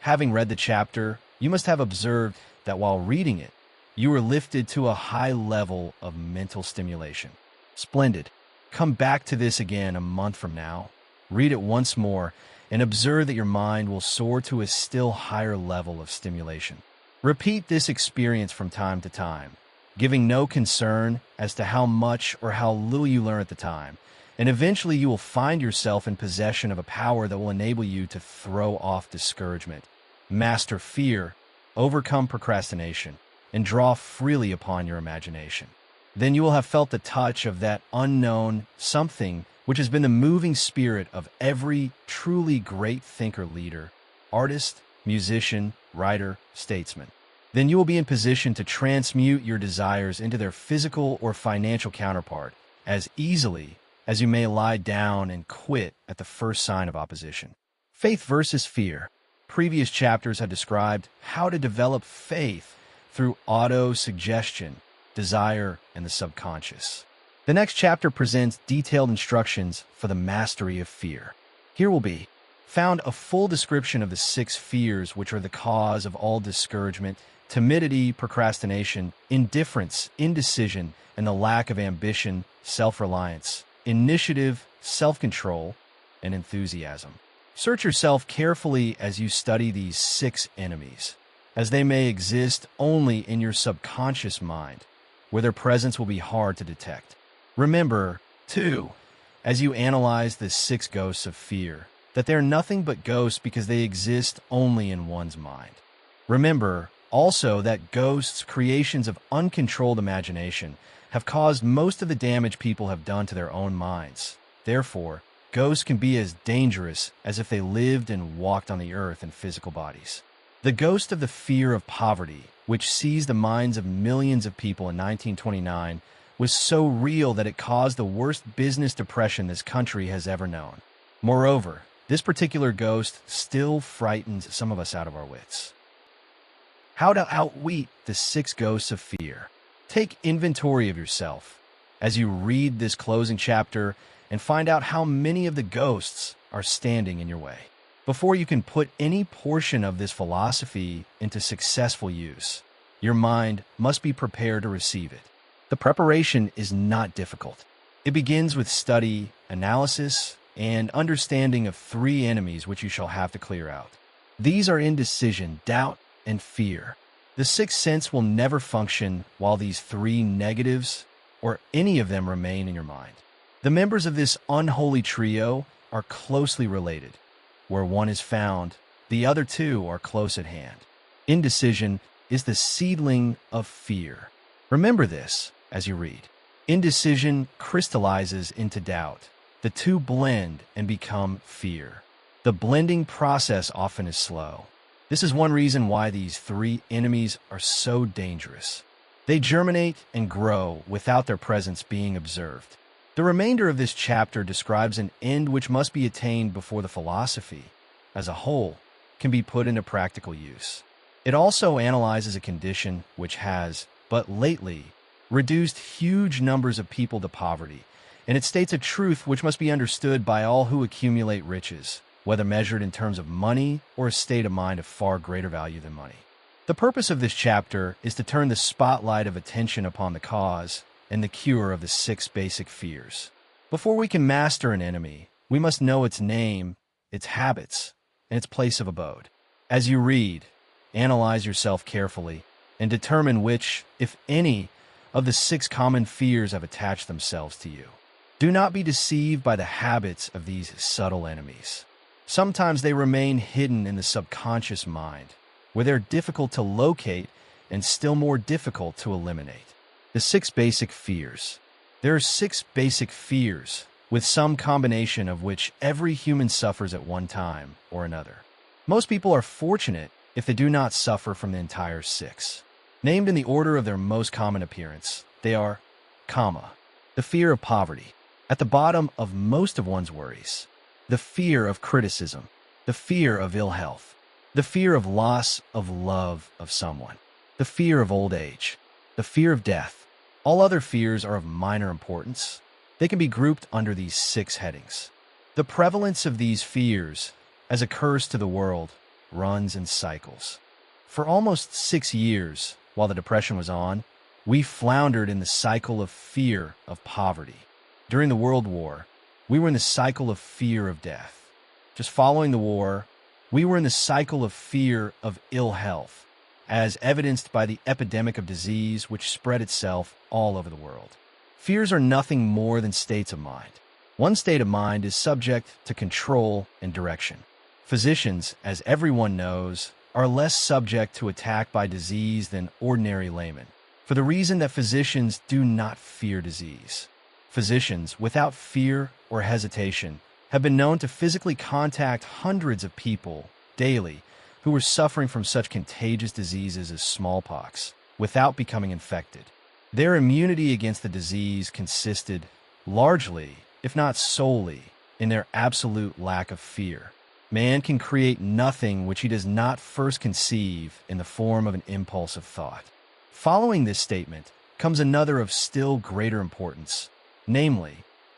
Having read the chapter, you must have observed that while reading it, you were lifted to a high level of mental stimulation. Splendid. Come back to this again a month from now, read it once more, and observe that your mind will soar to a still higher level of stimulation. Repeat this experience from time to time, giving no concern as to how much or how little you learn at the time, and eventually you will find yourself in possession of a power that will enable you to throw off discouragement, master fear, overcome procrastination, and draw freely upon your imagination. Then you will have felt the touch of that unknown something which has been the moving spirit of every truly great thinker, leader, artist, musician, writer, statesman. Then you will be in position to transmute your desires into their physical or financial counterpart as easily as you may lie down and quit at the first sign of opposition. Faith versus fear. Previous chapters have described how to develop faith through auto-suggestion, desire, and the subconscious. The next chapter presents detailed instructions for the mastery of fear. Here will be found a full description of the 6 fears which are the cause of all discouragement, timidity, procrastination, indifference, indecision, and the lack of ambition, self-reliance, initiative, self-control, and enthusiasm. Search yourself carefully as you study these 6 enemies, as they may exist only in your subconscious mind, where their presence will be hard to detect. Remember, too, as you analyze the 6 ghosts of fear, that they are nothing but ghosts because they exist only in one's mind. Remember, also, that ghosts, creations of uncontrolled imagination, have caused most of the damage people have done to their own minds. Therefore, ghosts can be as dangerous as if they lived and walked on the earth in physical bodies. The ghost of the fear of poverty, which seized the minds of millions of people in 1929, was so real that it caused the worst business depression this country has ever known. Moreover, this particular ghost still frightens some of us out of our wits. How to outwit the 6 ghosts of fear. Take inventory of yourself as you read this closing chapter and find out how many of the ghosts are standing in your way. Before you can put any portion of this philosophy into successful use, your mind must be prepared to receive it. The preparation is not difficult. It begins with study, analysis, and understanding of 3 enemies which you shall have to clear out. These are indecision, doubt, and fear. The 6th sense will never function while these 3 negatives or any of them remain in your mind. The members of this unholy trio are closely related. Where one is found, the other 2 are close at hand. Indecision is the seedling of fear. Remember this as you read. Indecision crystallizes into doubt. The 2 blend and become fear. The blending process often is slow. This is one reason why these 3 enemies are so dangerous. They germinate and grow without their presence being observed. The remainder of this chapter describes an end which must be attained before the philosophy, as a whole, can be put into practical use. It also analyzes a condition which has, but lately, reduced huge numbers of people to poverty, and it states a truth which must be understood by all who accumulate riches, whether measured in terms of money or a state of mind of far greater value than money. The purpose of this chapter is to turn the spotlight of attention upon the cause and the cure of the 6 basic fears. Before we can master an enemy, we must know its name, its habits, and its place of abode. As you read, analyze yourself carefully and determine which, if any, of the 6 common fears have attached themselves to you. Do not be deceived by the habits of these subtle enemies. Sometimes they remain hidden in the subconscious mind, where they're difficult to locate and still more difficult to eliminate. The 6 basic fears. There are 6 basic fears, with some combination of which every human suffers at one time or another. Most people are fortunate if they do not suffer from the entire 6. Named in the order of their most common appearance, they are, the fear of poverty, at the bottom of most of one's worries, the fear of criticism, the fear of ill health, the fear of loss of love of someone, the fear of old age, the fear of death. All other fears are of minor importance. They can be grouped under these 6 headings. The prevalence of these fears, as occurs to the world, runs in cycles. For almost 6 years, while the Depression was on, we floundered in the cycle of fear of poverty. During the World War, we were in the cycle of fear of death. Just following the war, we were in the cycle of fear of ill health, as evidenced by the epidemic of disease which spread itself all over the world. Fears are nothing more than states of mind. One state of mind is subject to control and direction. Physicians, as everyone knows, are less subject to attack by disease than ordinary laymen, for the reason that physicians do not fear disease. Physicians, without fear or hesitation, have been known to physically contact hundreds of people daily who were suffering from such contagious diseases as smallpox without becoming infected. Their immunity against the disease consisted largely, if not solely, in their absolute lack of fear. Man can create nothing which he does not first conceive in the form of an impulse of thought. Following this statement comes another of still greater importance, namely,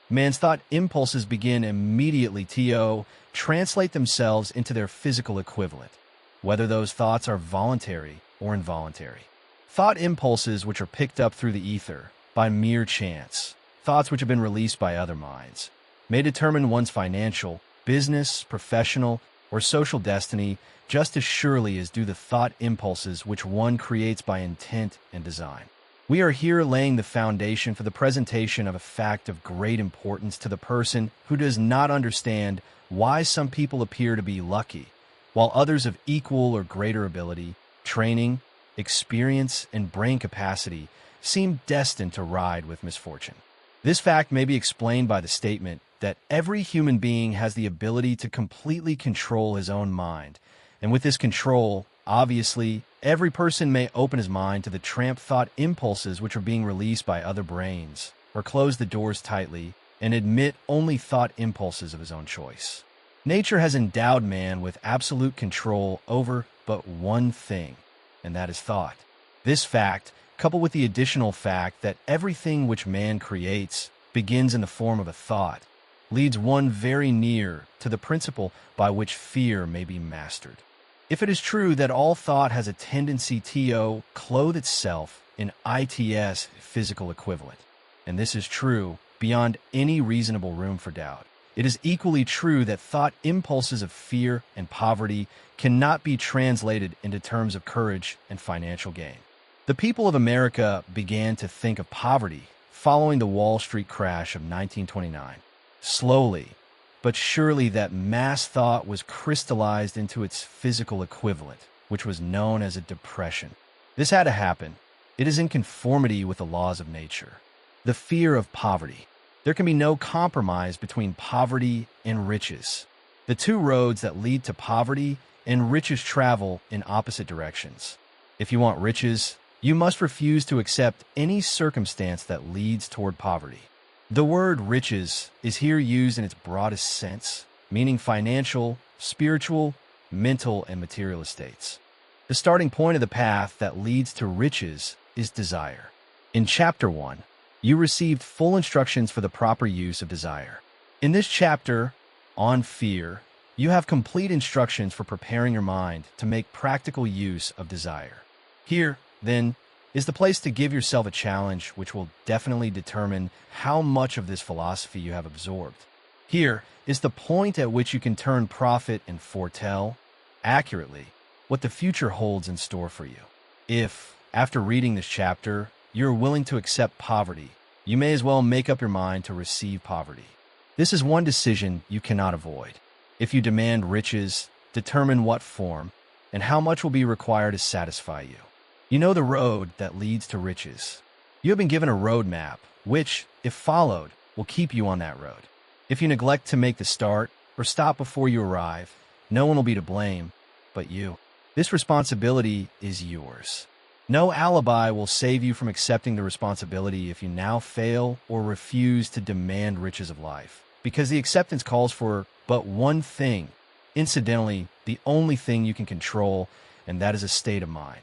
man's thought impulses begin immediately to translate themselves into their physical equivalent, whether those thoughts are voluntary or involuntary. Thought impulses which are picked up through the ether by mere chance, thoughts which have been released by other minds, may determine one's financial, business, professional, or social destiny just as surely as do the thought impulses which one creates by intent and design. We are here laying the foundation for the presentation of a fact of great importance to the person who does not understand why some people appear to be lucky, while others of equal or greater ability, training, experience, and brain capacity seem destined to ride with misfortune. This fact may be explained by the statement that every human being has the ability to completely control his own mind, and with this control, obviously, every person may open his mind to the tramp thought impulses which are being released by other brains, or close the doors tightly and admit only thought impulses of his own choice. Nature has endowed man with absolute control over but one thing, and that is thought. This fact, coupled with the additional fact that everything which man creates begins in the form of a thought, leads one very near to the principle by which fear may be mastered. If it is true that all thought has a tendency to clothe itself in its physical equivalent, and this is true beyond any reasonable room for doubt, it is equally true that thought impulses of fear and poverty cannot be translated into terms of courage and financial gain. The people of America began to think of poverty following the Wall Street crash of 1929. Slowly, but surely that mass thought was crystallized into its physical equivalent, which was known as a depression. This had to happen. It is in conformity with the laws of nature. The fear of poverty. There can be no compromise between poverty and riches. The two roads that lead to poverty and riches travel in opposite directions. If you want riches, you must refuse to accept any circumstance that leads toward poverty. The word riches is here used in its broadest sense, meaning financial, spiritual, mental and material estates. The starting point of the path that leads to riches is desire. In Chapter 1, you received full instructions for the proper use of desire. In this chapter, on fear, you have complete instructions for preparing your mind to make practical use of desire. Here, then, is the place to give yourself a challenge which will definitely determine how much of this philosophy you have absorbed. Here is the point at which you can turn prophet and foretell, accurately, what the future holds in store for you. If, after reading this chapter, you're willing to accept poverty, you may as well make up your mind to receive poverty. This is one decision you cannot avoid. If you demand riches, determine what form and how much will be required to satisfy you. You know the road that leads to riches. You have been given a roadmap, which, if followed, will keep you on that road. If you neglect to make the start or stop before you arrive, no one will be to blame but you. This responsibility is yours. No alibi will save you from accepting the responsibility if you now fail or refuse to demand riches of life, because the acceptance calls for but one thing, incidentally, the only thing you can control, and that is a state of mind.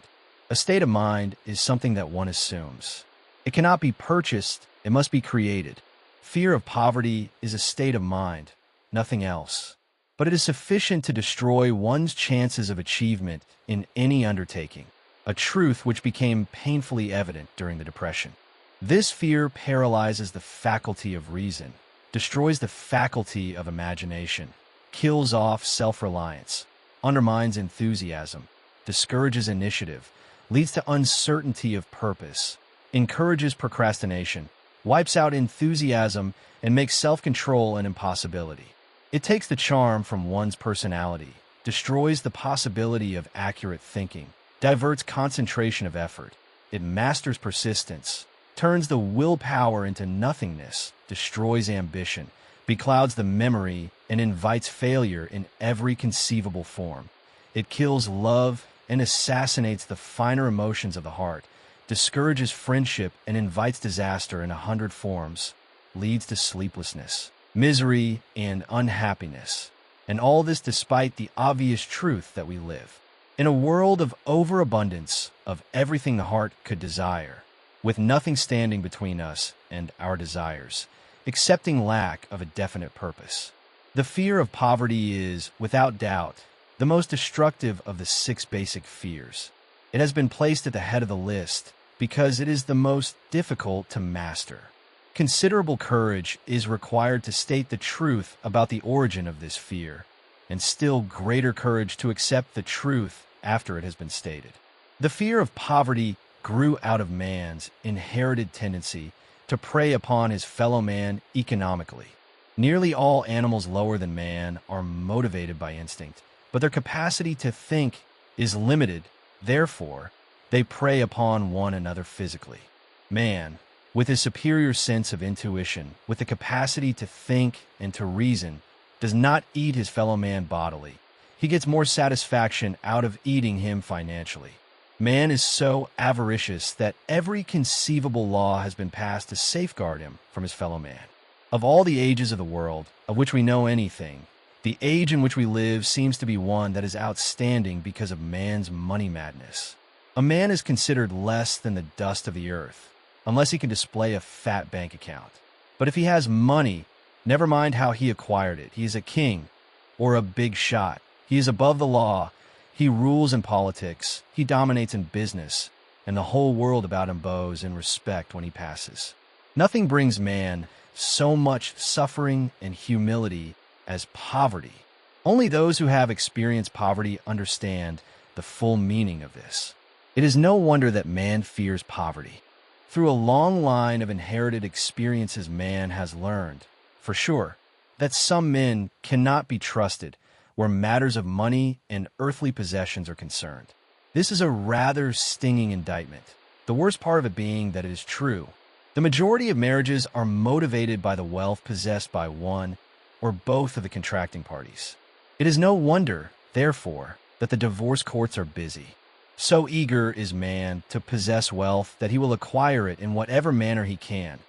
A state of mind is something that one assumes. It cannot be purchased, it must be created. Fear of poverty is a state of mind, nothing else. But it is sufficient to destroy one's chances of achievement in any undertaking, a truth which became painfully evident during the Depression. This fear paralyzes the faculty of reason, destroys the faculty of imagination, kills off self-reliance, undermines enthusiasm, discourages initiative, leads to uncertainty of purpose, encourages procrastination, wipes out enthusiasm, and makes self-control an impossibility. It takes the charm from one's personality, destroys the possibility of accurate thinking, diverts concentration of effort. It masters persistence, turns the willpower into nothingness, destroys ambition, beclouds the memory, and invites failure in every conceivable form. It kills love and assassinates the finer emotions of the heart, discourages friendship and invites disaster in 100 forms, leads to sleeplessness, misery, and unhappiness. And all this despite the obvious truth that we live in a world of overabundance of everything the heart could desire, with nothing standing between us and our desires, excepting lack of a definite purpose. The fear of poverty is, without doubt, the most destructive of the 6 basic fears. It has been placed at the head of the list because it is the most difficult to master. Considerable courage is required to state the truth about the origin of this fear, and still greater courage to accept the truth after it has been stated. The fear of poverty grew out of man's inherited tendency to prey upon his fellow man economically. Nearly all animals lower than man are motivated by instinct, but their capacity to think is limited. Therefore, they prey upon one another physically. Man, with his superior sense of intuition, with the capacity to think and to reason, does not eat his fellow man bodily. He gets more satisfaction out of eating him financially. Man is so avaricious that every conceivable law has been passed to safeguard him from his fellow man. Of all the ages of the world, of which we know anything, the age in which we live seems to be one that is outstanding because of man's money madness. A man is considered less than the dust of the earth, unless he can display a fat bank account. But if he has money, never mind how he acquired it. He is a king or a big shot. He is above the law. He rules in politics. He dominates in business, and the whole world about him bows in respect when he passes. Nothing brings man so much suffering and humility as poverty. Only those who have experienced poverty understand the full meaning of this. It is no wonder that man fears poverty. Through a long line of inherited experiences, man has learned, for sure, that some men cannot be trusted where matters of money and earthly possessions are concerned. This is a rather stinging indictment, the worst part of it being that it is true. The majority of marriages are motivated by the wealth possessed by one or both of the contracting parties. It is no wonder, therefore, that the divorce courts are busy. So eager is man to possess wealth that he will acquire it in whatever manner he can,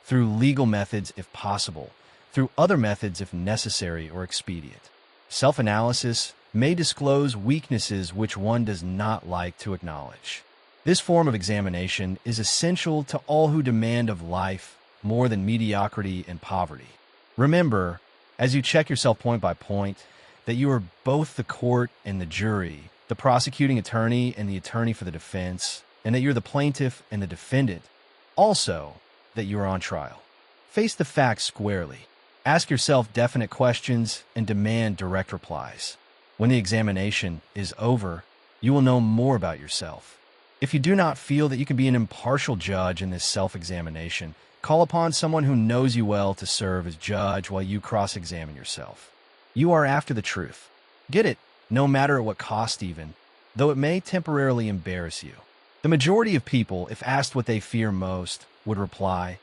through legal methods if possible, through other methods if necessary or expedient. Self-analysis may disclose weaknesses which one does not like to acknowledge. This form of examination is essential to all who demand of life more than mediocrity and poverty. Remember, as you check yourself point by point, that you are both the court and the jury, the prosecuting attorney and the attorney for the defense, and that you're the plaintiff and the defendant. Also, that you are on trial. Face the facts squarely. Ask yourself definite questions and demand direct replies. When the examination is over, you will know more about yourself. If you do not feel that you can be an impartial judge in this self-examination, call upon someone who knows you well to serve as judge while you cross-examine yourself. You are after the truth. Get it, no matter at what cost even, though it may temporarily embarrass you. The majority of people, if asked what they fear most, would reply,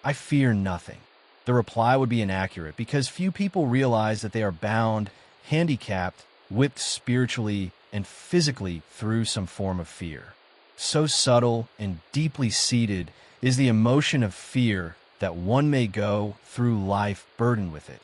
"I fear nothing." The reply would be inaccurate because few people realize that they are bound, handicapped, whipped spiritually and physically through some form of fear. So subtle and deeply seated is the emotion of fear that one may go through life burdened with it,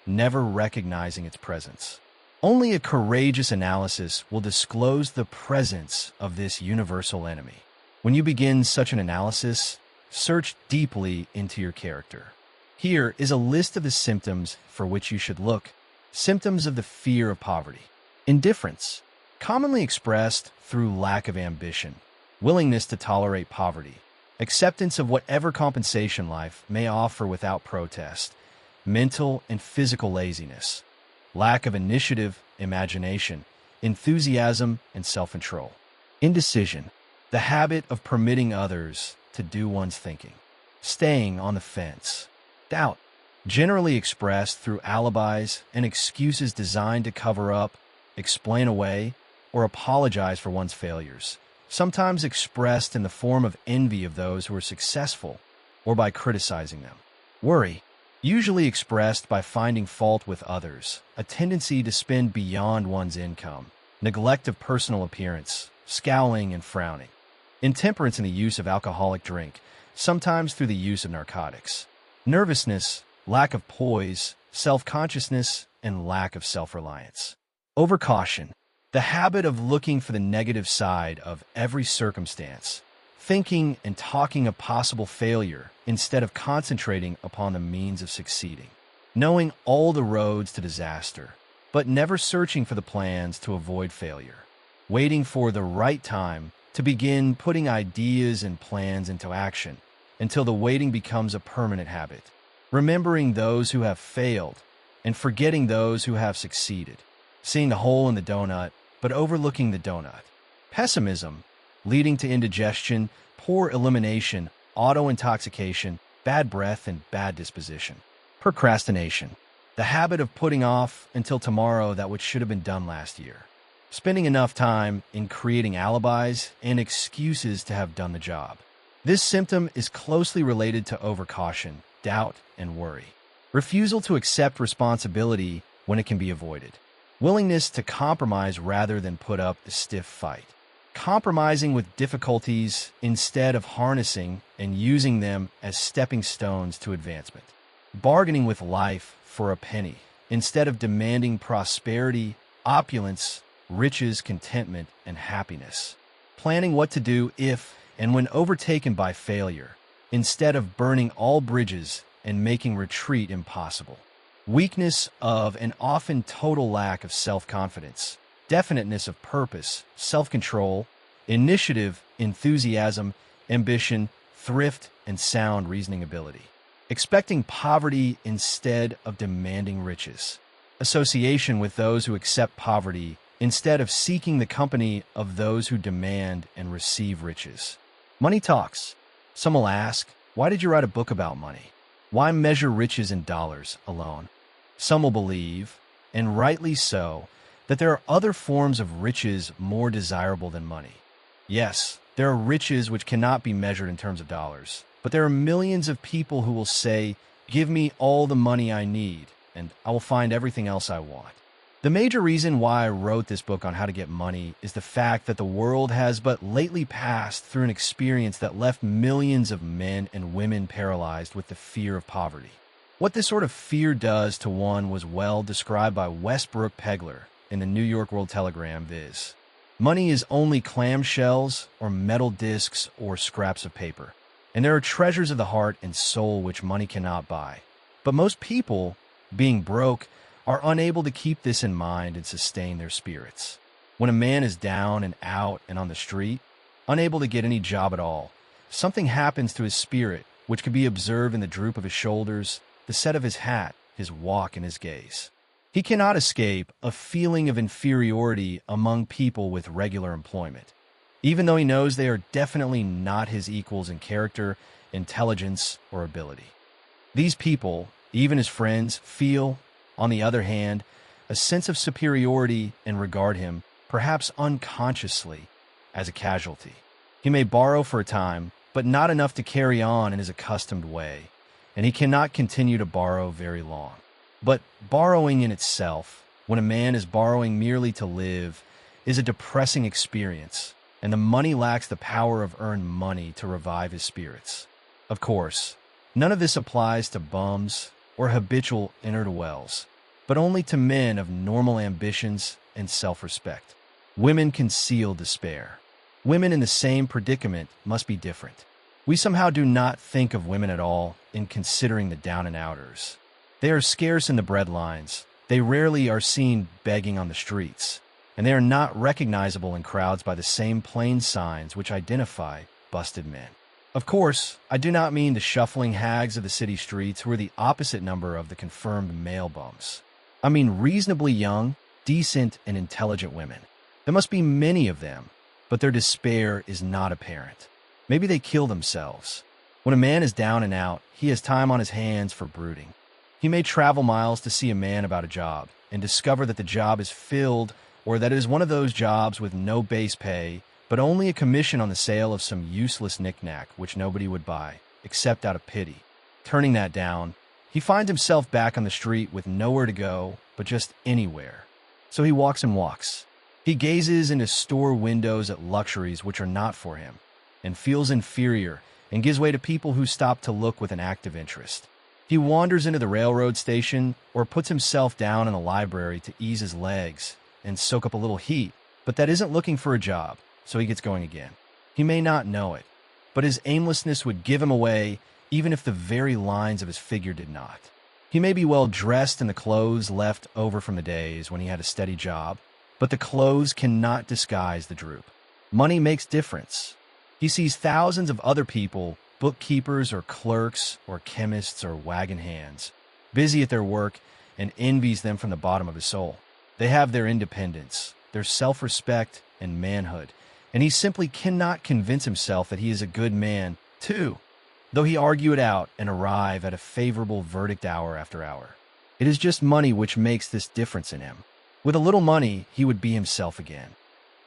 never recognizing its presence. Only a courageous analysis will disclose the presence of this universal enemy. When you begin such an analysis, search deeply into your character. Here is a list of the symptoms for which you should look. Symptoms of the fear of poverty. Indifference, commonly expressed through lack of ambition. Willingness to tolerate poverty. Acceptance of whatever compensation life may offer without protest. Mental and physical laziness. Lack of initiative, imagination, enthusiasm, and self-control. Indecision, the habit of permitting others to do one's thinking. Staying on the fence. Doubt, generally expressed through alibis and excuses designed to cover up, explain away, or apologize for one's failures, sometimes expressed in the form of envy of those who are successful or by criticizing them. Worry, usually expressed by finding fault with others, a tendency to spend beyond one's income, neglect of personal appearance, scowling and frowning. Intemperance in the use of alcoholic drink, sometimes through the use of narcotics. Nervousness, lack of poise, self-consciousness, and lack of self-reliance. Overcaution, the habit of looking for the negative side of every circumstance, thinking and talking of possible failure instead of concentrating upon the means of succeeding. Knowing all the roads to disaster, but never searching for the plans to avoid failure. Waiting for the right time to begin putting ideas and plans into action until the waiting becomes a permanent habit. Remembering those who have failed and forgetting those who have succeeded. Seeing the hole in the donut, but overlooking the donut. Pessimism, leading to indigestion, poor elimination, auto-intoxication, bad breath, and bad disposition. Procrastination, the habit of putting off until tomorrow that which should have been done last year. Spending enough time in creating alibis and excuses to have done the job. This symptom is closely related to overcaution, doubt, and worry. Refusal to accept responsibility when it can be avoided. Willingness to compromise rather than put up a stiff fight. Compromising with difficulties instead of harnessing and using them as stepping stones to advancement. Bargaining with life for a penny instead of demanding prosperity, opulence, riches, contentment, and happiness. Planning what to do if and when overtaken by failure, instead of burning all bridges and making retreat impossible. Weakness of and often total lack of self-confidence, definiteness of purpose, self-control, initiative, enthusiasm, ambition, thrift, and sound reasoning ability. Expecting poverty instead of demanding riches. Association with those who accept poverty instead of seeking the company of those who demand and receive riches. Money talks. Some will ask, why did you write a book about money? Why measure riches in dollars alone? Some will believe, and rightly so, that there are other forms of riches more desirable than money. Yes, there are riches which cannot be measured in terms of dollars, but there are millions of people who will say, give me all the money I need, and I will find everything else I want. The major reason why I wrote this book on how to get money is the fact that the world has but lately passed through an experience that left millions of men and women paralyzed with the fear of poverty. What this sort of fear does to one was well described by Westbrook Pegler in the New York World Telegram, viz. Money is only clamshells or metal discs or scraps of paper. And there are treasures of the heart and soul which money cannot buy. But most people, being broke, are unable to keep this in mind and sustain their spirits. When a man is down and out and on the street, unable to get any job at all, something happens to his spirit, which can be observed in the droop of his shoulders, the set of his hat, his walk, and his gaze. He cannot escape a feeling of inferiority among people with regular employment, even though he knows they are definitely not his equals in character, intelligence, or ability. These people, even his friends, feel, on the other hand, a sense of superiority and regard him, perhaps unconsciously, as a casualty. He may borrow for a time, but not enough to carry on in his accustomed way, and he cannot continue to borrow very long. But borrowing in itself, when a man is borrowing merely to live, is a depressing experience, and the money lacks the power of earned money to revive his spirits. Of course, none of this applies to bums or habitual ne'er-do-wells, but only to men of normal ambitions and self-respect. Women conceal despair. Women in the same predicament must be different. We somehow do not think of women at all in considering the down-and-outers. They are scarce in the breadlines. They rarely are seen begging on the streets, and they are not recognizable in crowds by the same plain signs which identify busted men. Of course, I do not mean the shuffling hags of the city streets who are the opposite number of the confirmed male bums. I mean reasonably young, decent, and intelligent women. There must be many of them, but their despair is not apparent. Maybe they kill themselves. When a man is down and out, he has time on his hands for brooding. He may travel miles to see a man about a job and discover that the job is filled, or that it is one of those jobs with no base pay, but only a commission on the sale of some useless knick-knack which nobody would buy, except out of pity. Turning that down, he finds himself back on the street with nowhere to go, but just anywhere. So he walks and walks. He gazes into store windows at luxuries which are not for him, and feels inferior, and gives way to people who stop to look with an active interest. He wanders into the railroad station, or puts himself down in the library to ease his legs and soak up a little heat, but that isn't looking for a job, so he gets going again. He may not know it, but his aimlessness would give him away even if the very lines of his figure did not. He may be well dressed in the clothes left over from the days when he had a steady job, but the clothes cannot disguise the droop. Money makes difference. He sees thousands of other people, bookkeepers or clerks or chemists or wagon hands, busy at their work, and envies them from the bottom of his soul. They have their independence, their self-respect, and manhood, and he simply cannot convince himself that he is a good man, too, though he argue it out and arrive at a favorable verdict hour after hour. It is just money which makes this difference in him. With a little money, he would be himself again.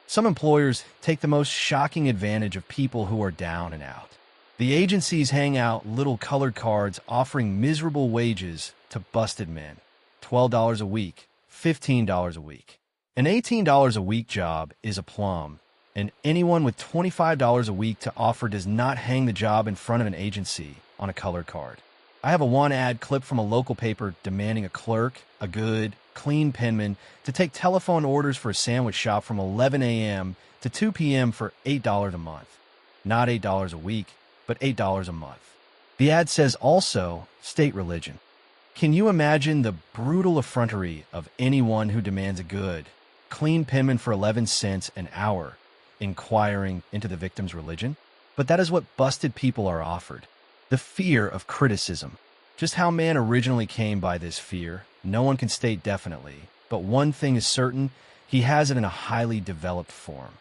Some employers take the most shocking advantage of people who are down and out. The agencies hang out little colored cards offering miserable wages to busted men. $12 a week, $15 a week. An $18 a week job is a plum, and anyone with $25 a week to offer does not hang the job in front of an agency on a colored card. I have a one-ad clip from a local paper demanding a clerk, a good, clean penman, to take telephone orders for a sandwich shop from 11 a.m. to 2 p.m. for $8 a month. Not $8 a week, but $8 a month. The ad says also, state religion. Can you imagine the brutal effrontery of anyone who demands a good, clean penman for 11 cents an hour, inquiring into the victim's religion? But that is what busted people are offered. The fear of criticism. Just how man originally came by this fear, no one can state definitely, but one thing is certain, he has it in a highly developed form.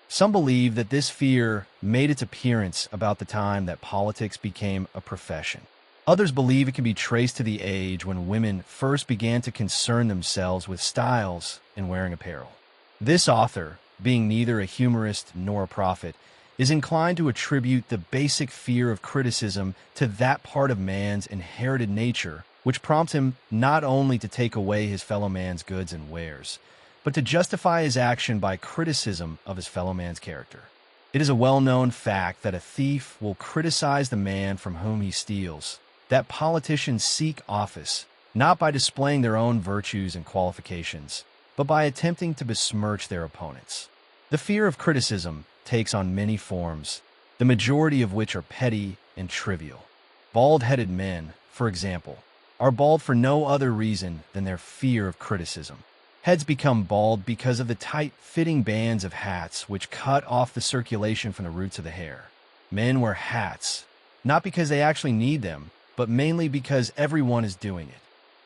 Some believe that this fear made its appearance about the time that politics became a profession. Others believe it can be traced to the age when women first began to concern themselves with styles in wearing apparel. This author, being neither a humorist nor a prophet, is inclined to attribute the basic fear of criticism to that part of man's inherited nature which prompts him not only to take away his fellow man's goods and wares, but to justify his action by criticism of his fellow man's character. It is a well-known fact that a thief will criticize the man from whom he steals, that politicians seek office, not by displaying their own virtues and qualifications, but by attempting to besmirch their opponents. The fear of criticism takes on many forms, the majority of which are petty and trivial. Bald-headed men, for example, are bald for no other reason than their fear of criticism. Heads become bald because of the tight-fitting bands of hats which cut off the circulation from the roots of the hair. Men wear hats, not because they actually need them, but mainly because everyone is doing it.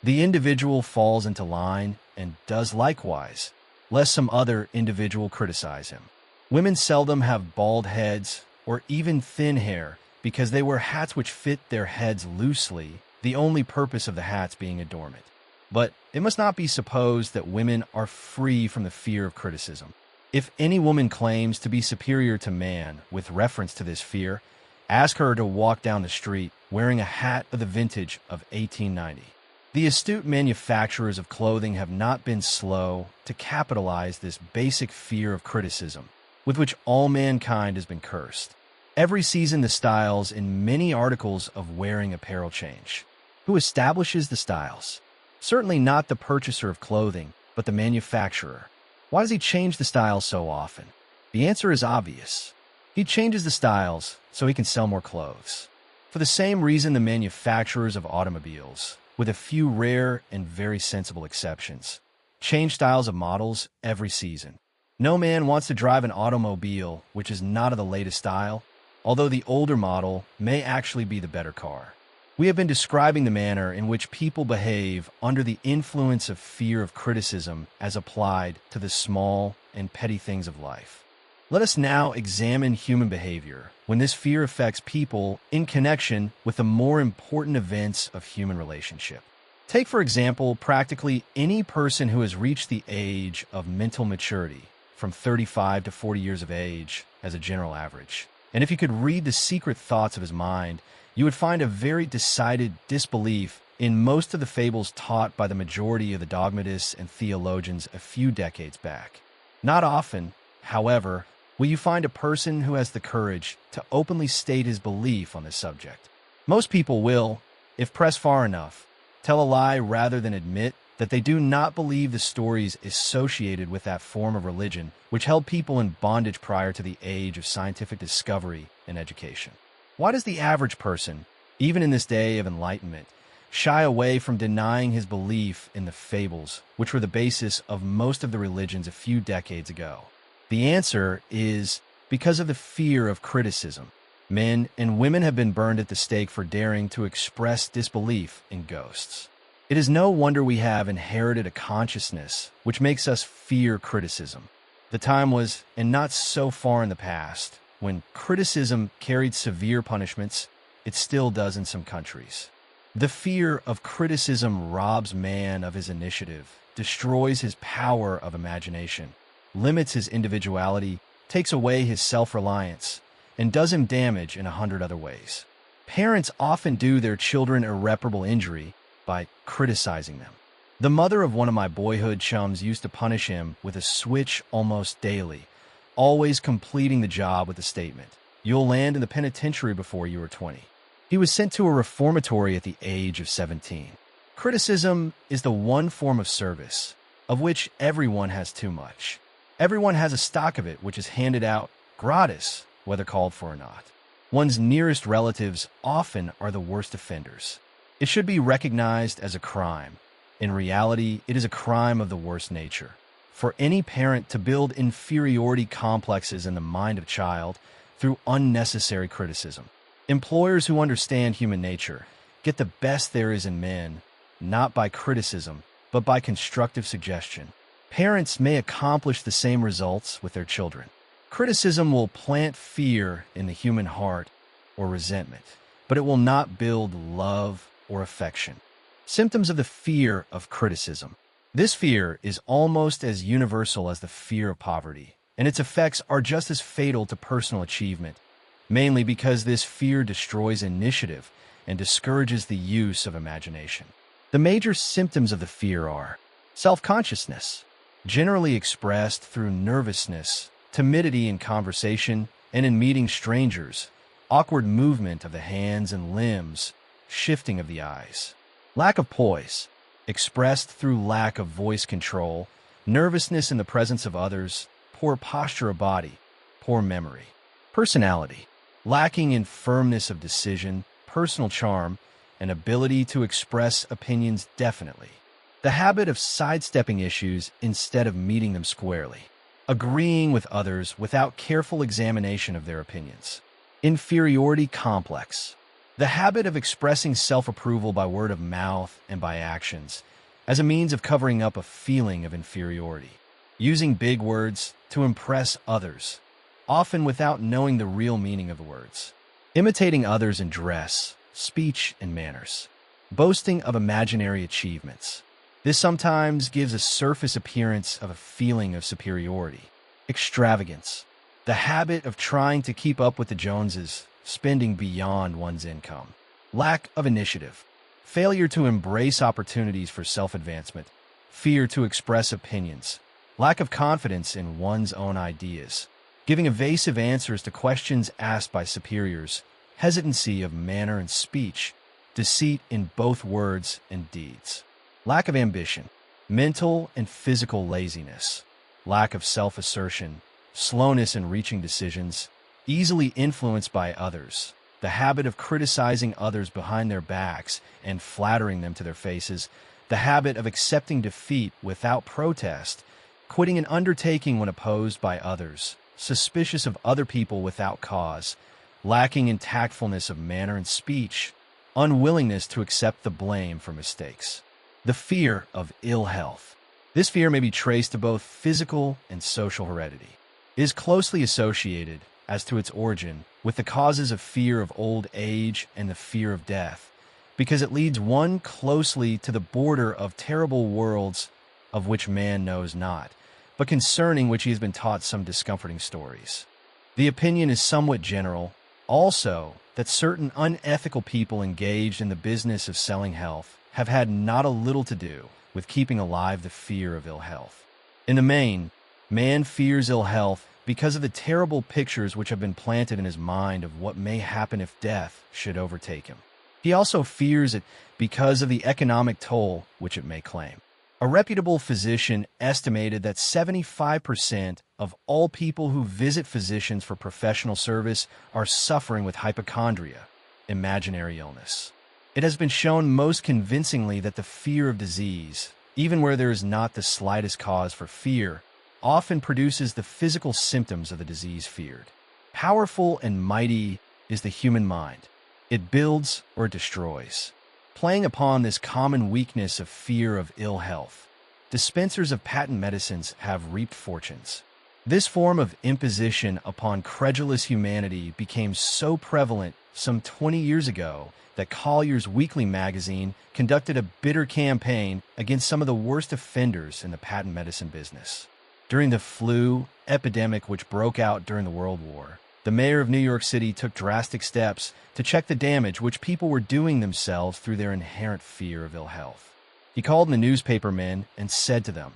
The individual falls into line and does likewise, lest some other individual criticize him. Women seldom have bald heads or even thin hair because they wear hats which fit their heads loosely, the only purpose of the hats being adornment. But it must not be supposed that women are free from the fear of criticism. If any woman claims to be superior to man with reference to this fear, ask her to walk down the street wearing a hat of the vintage of 1890. The astute manufacturers of clothing have not been slow to capitalize this basic fear of criticism, with which all mankind has been cursed. Every season the styles in many articles of wearing apparel change. Who establishes the styles? Certainly not the purchaser of clothing, but the manufacturer. Why does he change the styles so often? The answer is obvious. He changes the styles so he can sell more clothes. For the same reason the manufacturers of automobiles, with a few rare and very sensible exceptions, change styles of models every season. No man wants to drive an automobile which is not of the latest style, although the older model may actually be the better car. We have been describing the manner in which people behave under the influence of fear of criticism as applied to the small and petty things of life. Let us now examine human behavior when this fear affects people in connection with the more important events of human relationship. Take, for example, practically any person who has reached the age of mental maturity, from 35 to 40 years of age as a general average. And if you could read the secret thoughts of his mind, you would find a very decided disbelief in most of the fables taught by the majority of the dogmatists and theologians a few decades back. Not often, however, will you find a person who has the courage to openly state his belief on this subject. Most people will, if pressed far enough, tell a lie rather than admit that they do not believe the stories associated with that form of religion which held people in bondage prior to the age of scientific discovery and education. Why does the average person, even in this day of enlightenment, shy away from denying his belief in the fables, which were the basis of most of the religions a few decades ago? The answer is because of the fear of criticism. Men and women have been burned at the stake for daring to express disbelief in ghosts. It is no wonder we have inherited a consciousness which makes us fear criticism. The time was, and not so far in the past, when criticism carried severe punishments. It still does in some countries. The fear of criticism robs man of his initiative, destroys his power of imagination, limits his individuality, takes away his self-reliance, and does him damage in 100 other ways. Parents often do their children irreparable injury by criticizing them. The mother of one of my boyhood chums used to punish him with a switch almost daily, always completing the job with the statement, "You'll land in the penitentiary before you are 20. He was sent to a reformatory at the age of 17. Criticism is the one form of service, of which everyone has too much. Everyone has a stock of it which is handed out gratis, whether called for or not. One's nearest relatives often are the worst offenders. It should be recognized as a crime. In reality, it is a crime of the worst nature. For any parent to build inferiority complexes in the mind of a child through unnecessary criticism. Employers who understand human nature get the best there is in men, not by criticism, but by constructive suggestion. Parents may accomplish the same results with their children. Criticism will plant fear in the human heart or resentment, but it will not build love or affection. Symptoms of the fear of criticism. This fear is almost as universal as the fear of poverty, and its effects are just as fatal to personal achievement, mainly because this fear destroys initiative and discourages the use of imagination. The major symptoms of the fear are self-consciousness, generally expressed through nervousness, timidity in conversation and in meeting strangers, awkward movement of the hands and limbs, shifting of the eyes. Lack of poise, expressed through lack of voice control, nervousness in the presence of others, poor posture of body, poor memory. Personality, lacking in firmness of decision, personal charm, and ability to express opinions definitely. The habit of sidestepping issues instead of meeting them squarely. Agreeing with others without careful examination of their opinions. Inferiority complex. The habit of expressing self-approval by word of mouth and by actions as a means of covering up a feeling of inferiority. Using big words to impress others, often without knowing the real meaning of the words. Imitating others in dress, speech, and manners. Boasting of imaginary achievements. This sometimes gives a surface appearance of a feeling of superiority. Extravagance. The habit of trying to keep up with the Joneses, spending beyond one's income. Lack of initiative. Failure to embrace opportunities for self-advancement. Fear to express opinions. Lack of confidence in one's own ideas. Giving evasive answers to questions asked by superiors. Hesitancy of manner and speech. Deceit in both words and deeds. Lack of ambition, mental and physical laziness, lack of self-assertion, slowness in reaching decisions, easily influenced by others, the habit of criticizing others behind their backs and flattering them to their faces, the habit of accepting defeat without protest, quitting an undertaking when opposed by others, suspicious of other people without cause, lacking in tactfulness of manner and speech, unwillingness to accept the blame for mistakes. The fear of ill health. This fear may be traced to both physical and social heredity. It is closely associated, as to its origin, with the causes of fear of old age and the fear of death, because it leads one closely to the border of terrible worlds of which man knows not, but concerning which he has been taught some discomforting stories. The opinion is somewhat general, also, that certain unethical people engaged in the business of selling health have had not a little to do with keeping alive the fear of ill health. In the main, man fears ill health because of the terrible pictures which have been planted in his mind of what may happen if death should overtake him. He also fears it because of the economic toll which it may claim. A reputable physician estimated that 75% of all people who visit physicians for professional service are suffering with hypochondria, imaginary illness. It has been shown most convincingly that the fear of disease, even where there is not the slightest cause for fear, often produces the physical symptoms of the disease feared. Powerful and mighty is the human mind. It builds or it destroys. Playing upon this common weakness of fear of ill health, dispensers of patent medicines have reaped fortunes. This form of imposition upon credulous humanity became so prevalent some 20 years ago that Collier's Weekly magazine conducted a bitter campaign against some of the worst offenders in the patent medicine business. During the flu epidemic which broke out during the World War, the mayor of New York City took drastic steps to check the damage which people were doing themselves through their inherent fear of ill health. He called in the newspapermen and said to them,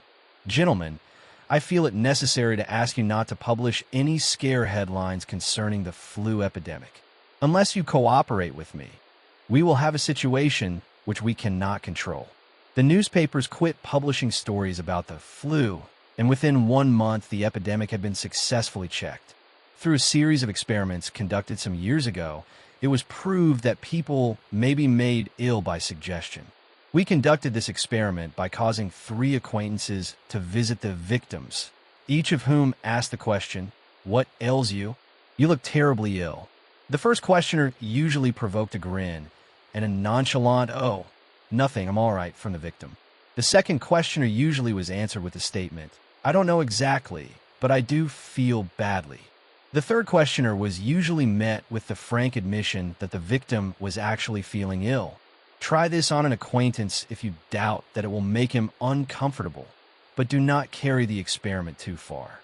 "Gentlemen, I feel it necessary to ask you not to publish any scare headlines concerning the flu epidemic. Unless you cooperate with me, we will have a situation which we cannot control." The newspapers quit publishing stories about the flu, and within 1 month the epidemic had been successfully checked. Through a series of experiments conducted some years ago, it was proved that people may be made ill by suggestion. We conducted this experiment by causing 3 acquaintances to visit the victims, each of whom asked the question, "What ails you? You look terribly ill." The first questioner usually provoked a grin and a nonchalant, "Oh, nothing, I'm all right," from the victim. The second questioner usually was answered with the statement, "I don't know exactly, but I do feel badly." The third questioner was usually met with the frank admission that the victim was actually feeling ill. Try this on an acquaintance if you doubt that it will make him uncomfortable, but do not carry the experiment too far.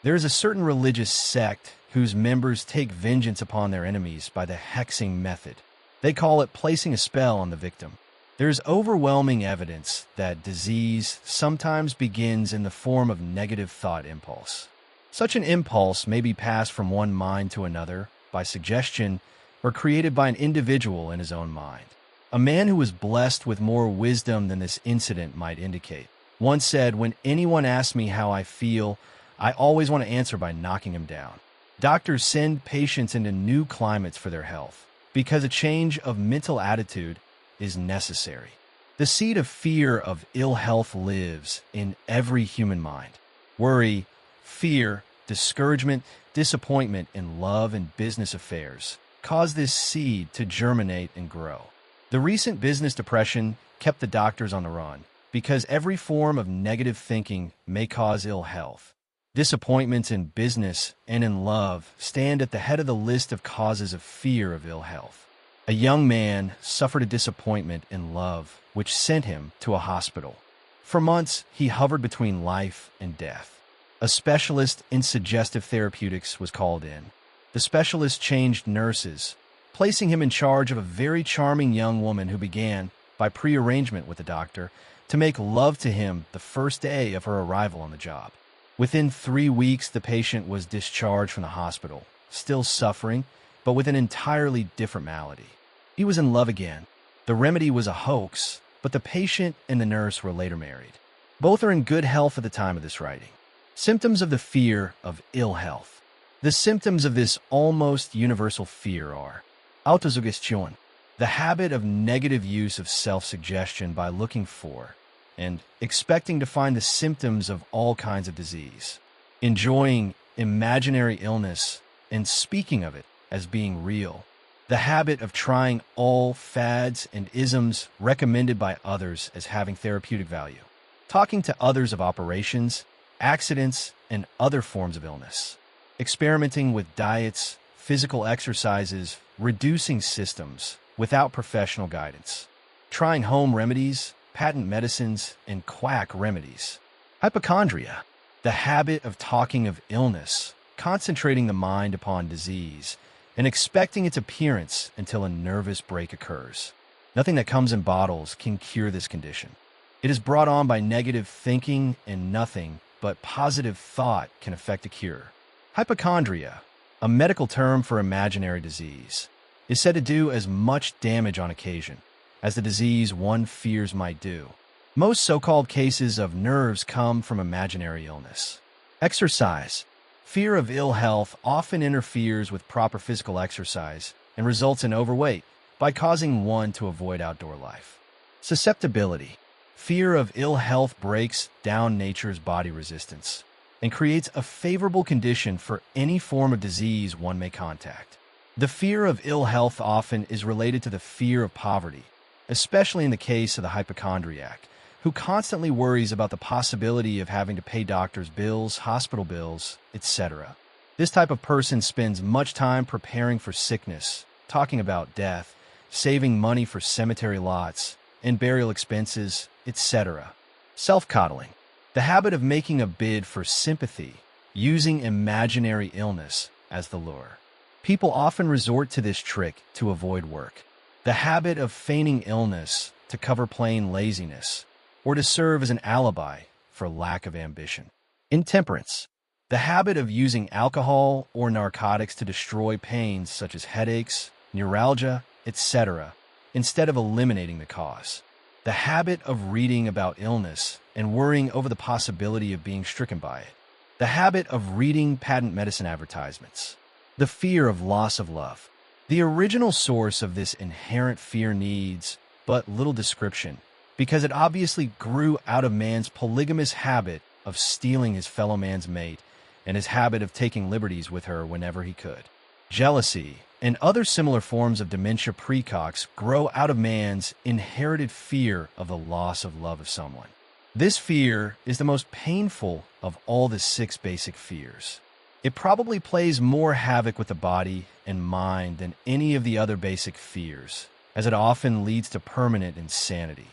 There is a certain religious sect whose members take vengeance upon their enemies by the hexing method. They call it placing a spell on the victim. There is overwhelming evidence that disease sometimes begins in the form of negative thought impulse. Such an impulse may be passed from one mind to another by suggestion or created by an individual in his own mind. A man who was blessed with more wisdom than this incident might indicate once said, "When anyone asks me how I feel, I always want to answer by knocking him down." Doctors send patients into new climates for their health because a change of mental attitude is necessary. The seed of fear of ill health lives in every human mind. Worry, fear, discouragement, disappointment in love and business affairs cause this seed to germinate and grow. The recent business depression kept the doctors on the run because every form of negative thinking may cause ill health. Disappointments in business and in love stand at the head of the list of causes of fear of ill health. A young man suffered a disappointment in love, which sent him to a hospital. For months, he hovered between life and death. A specialist in suggestive therapeutics was called in. The specialist changed nurses, placing him in charge of a very charming young woman who began, by prearrangement with the doctor, to make love to him the first day of her arrival on the job. Within 3 weeks, the patient was discharged from the hospital, still suffering, but with an entirely different malady. He was in love again. The remedy was a hoax, but the patient and the nurse were later married. Both are in good health at the time of this writing. Symptoms of the fear of ill health. The symptoms of this almost universal fear are autosuggestion, the habit of negative use of self-suggestion by looking for and expecting to find the symptoms of all kinds of disease, enjoying imaginary illness and speaking of it as being real, the habit of trying all fads and isms recommended by others as having therapeutic value, talking to others of operations, accidents, and other forms of illness, experimenting with diets, physical exercises, reducing systems without professional guidance, trying home remedies, patent medicines, and quack remedies. Hypochondria, the habit of talking of illness, concentrating the mind upon disease, and expecting its appearance until a nervous break occurs. Nothing that comes in bottles can cure this condition. It is brought on by negative thinking, and nothing but positive thought can effect a cure. Hypochondria, a medical term for imaginary disease, is said to do as much damage on occasion as the disease one fears might do. Most so-called cases of nerves come from imaginary illness. Exercise. Fear of ill health often interferes with proper physical exercise and results in overweight by causing one to avoid outdoor life. Susceptibility. Fear of ill health breaks down nature's body resistance and creates a favorable condition for any form of disease one may contact. The fear of ill health often is related to the fear of poverty, especially in the case of the hypochondriac, who constantly worries about the possibility of having to pay doctors' bills, hospital bills, etc. This type of person spends much time preparing for sickness, talking about death, saving money for cemetery lots and burial expenses, etc. Self-coddling. The habit of making a bid for sympathy, using imaginary illness as the lure. People often resort to this trick to avoid work. The habit of feigning illness to cover plain laziness, or to serve as an alibi for lack of ambition. Intemperance. The habit of using alcohol or narcotics to destroy pains such as headaches, neuralgia, etc., instead of eliminating the cause. The habit of reading about illness and worrying over the possibility of being stricken by it. The habit of reading patent medicine advertisements. The fear of loss of love. The original source of this inherent fear needs but little description, because it obviously grew out of man's polygamous habit of stealing his fellow man's mate and his habit of taking liberties with her whenever he could. Jealousy and other similar forms of dementia precox grow out of man's inherited fear of the loss of love of someone. This fear is the most painful of all the 6 basic fears. It probably plays more havoc with the body and mind than any of the other basic fears, as it often leads to permanent insanity.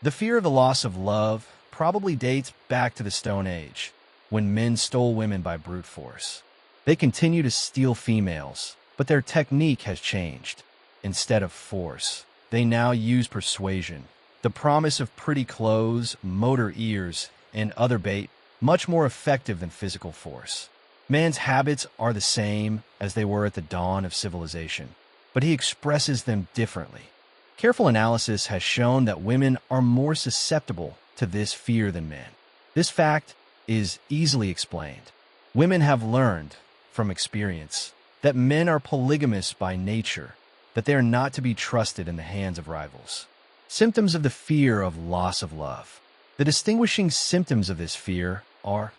The fear of the loss of love probably dates back to the Stone Age, when men stole women by brute force. They continue to steal females, but their technique has changed. Instead of force, they now use persuasion, the promise of pretty clothes, motor ears, and other bait, much more effective than physical force. Man's habits are the same as they were at the dawn of civilization, but he expresses them differently. Careful analysis has shown that women are more susceptible to this fear than men. This fact is easily explained. Women have learned, from experience, that men are polygamous by nature, that they are not to be trusted in the hands of rivals. Symptoms of the fear of loss of love. The distinguishing symptoms of this fear are,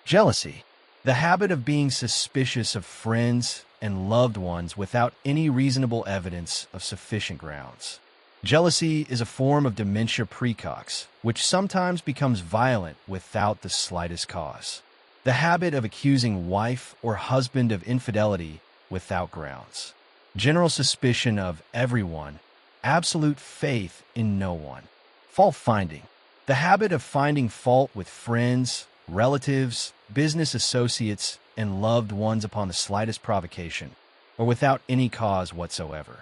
jealousy, the habit of being suspicious of friends and loved ones without any reasonable evidence of sufficient grounds. Jealousy is a form of dementia precox, which sometimes becomes violent without the slightest cause. The habit of accusing wife or husband of infidelity without grounds. General suspicion of everyone, absolute faith in no one. Fault-finding. The habit of finding fault with friends, relatives, business associates, and loved ones upon the slightest provocation, or without any cause whatsoever.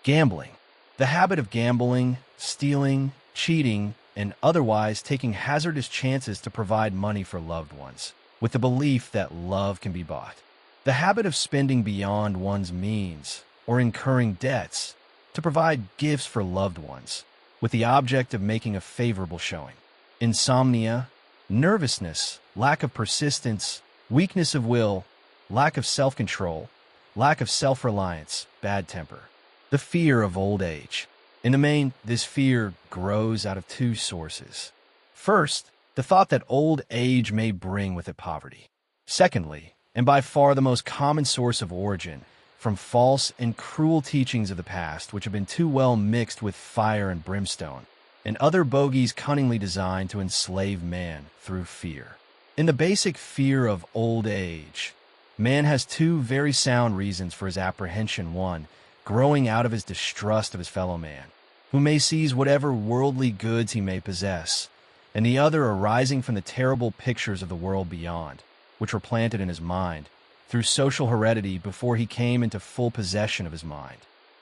Gambling. The habit of gambling, stealing, cheating, and otherwise taking hazardous chances to provide money for loved ones, with the belief that love can be bought. The habit of spending beyond one's means, or incurring debts, to provide gifts for loved ones, with the object of making a favorable showing. Insomnia, nervousness, lack of persistence, weakness of will, lack of self-control, lack of self-reliance, bad temper. The fear of old age. In the main, this fear grows out of two sources. First, the thought that old age may bring with it poverty. Secondly, and by far the most common source of origin, from false and cruel teachings of the past which have been too well mixed with fire and brimstone, and other bogies cunningly designed to enslave man through fear. In the basic fear of old age, man has two very sound reasons for his apprehension. One, growing out of his distrust of his fellow man, who may seize whatever worldly goods he may possess, and the other arising from the terrible pictures of the world beyond, which were planted in his mind through social heredity before he came into full possession of his mind.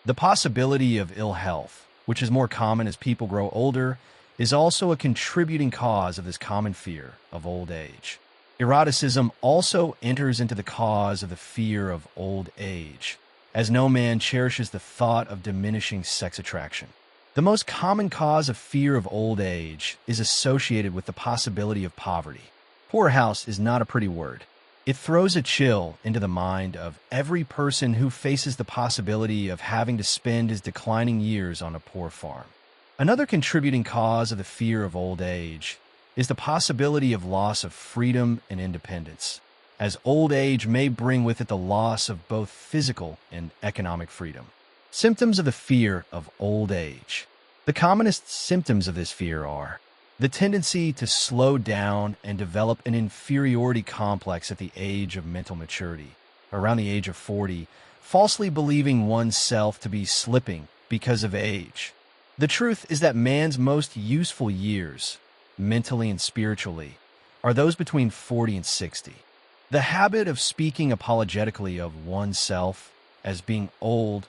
The possibility of ill health, which is more common as people grow older, is also a contributing cause of this common fear of old age. Eroticism also enters into the cause of the fear of old age, as no man cherishes the thought of diminishing sex attraction. The most common cause of fear of old age is associated with the possibility of poverty. Poorhouse is not a pretty word. It throws a chill into the mind of every person who faces the possibility of having to spend his declining years on a poor farm. Another contributing cause of the fear of old age is the possibility of loss of freedom and independence, as old age may bring with it the loss of both physical and economic freedom. Symptoms of the fear of old age. The commonest symptoms of this fear are the tendency to slow down and develop an inferiority complex at the age of mental maturity, around the age of 40, falsely believing oneself to be slipping because of age. The truth is that man's most useful years, mentally and spiritually, are those between 40 and 60. The habit of speaking apologetically of oneself as being old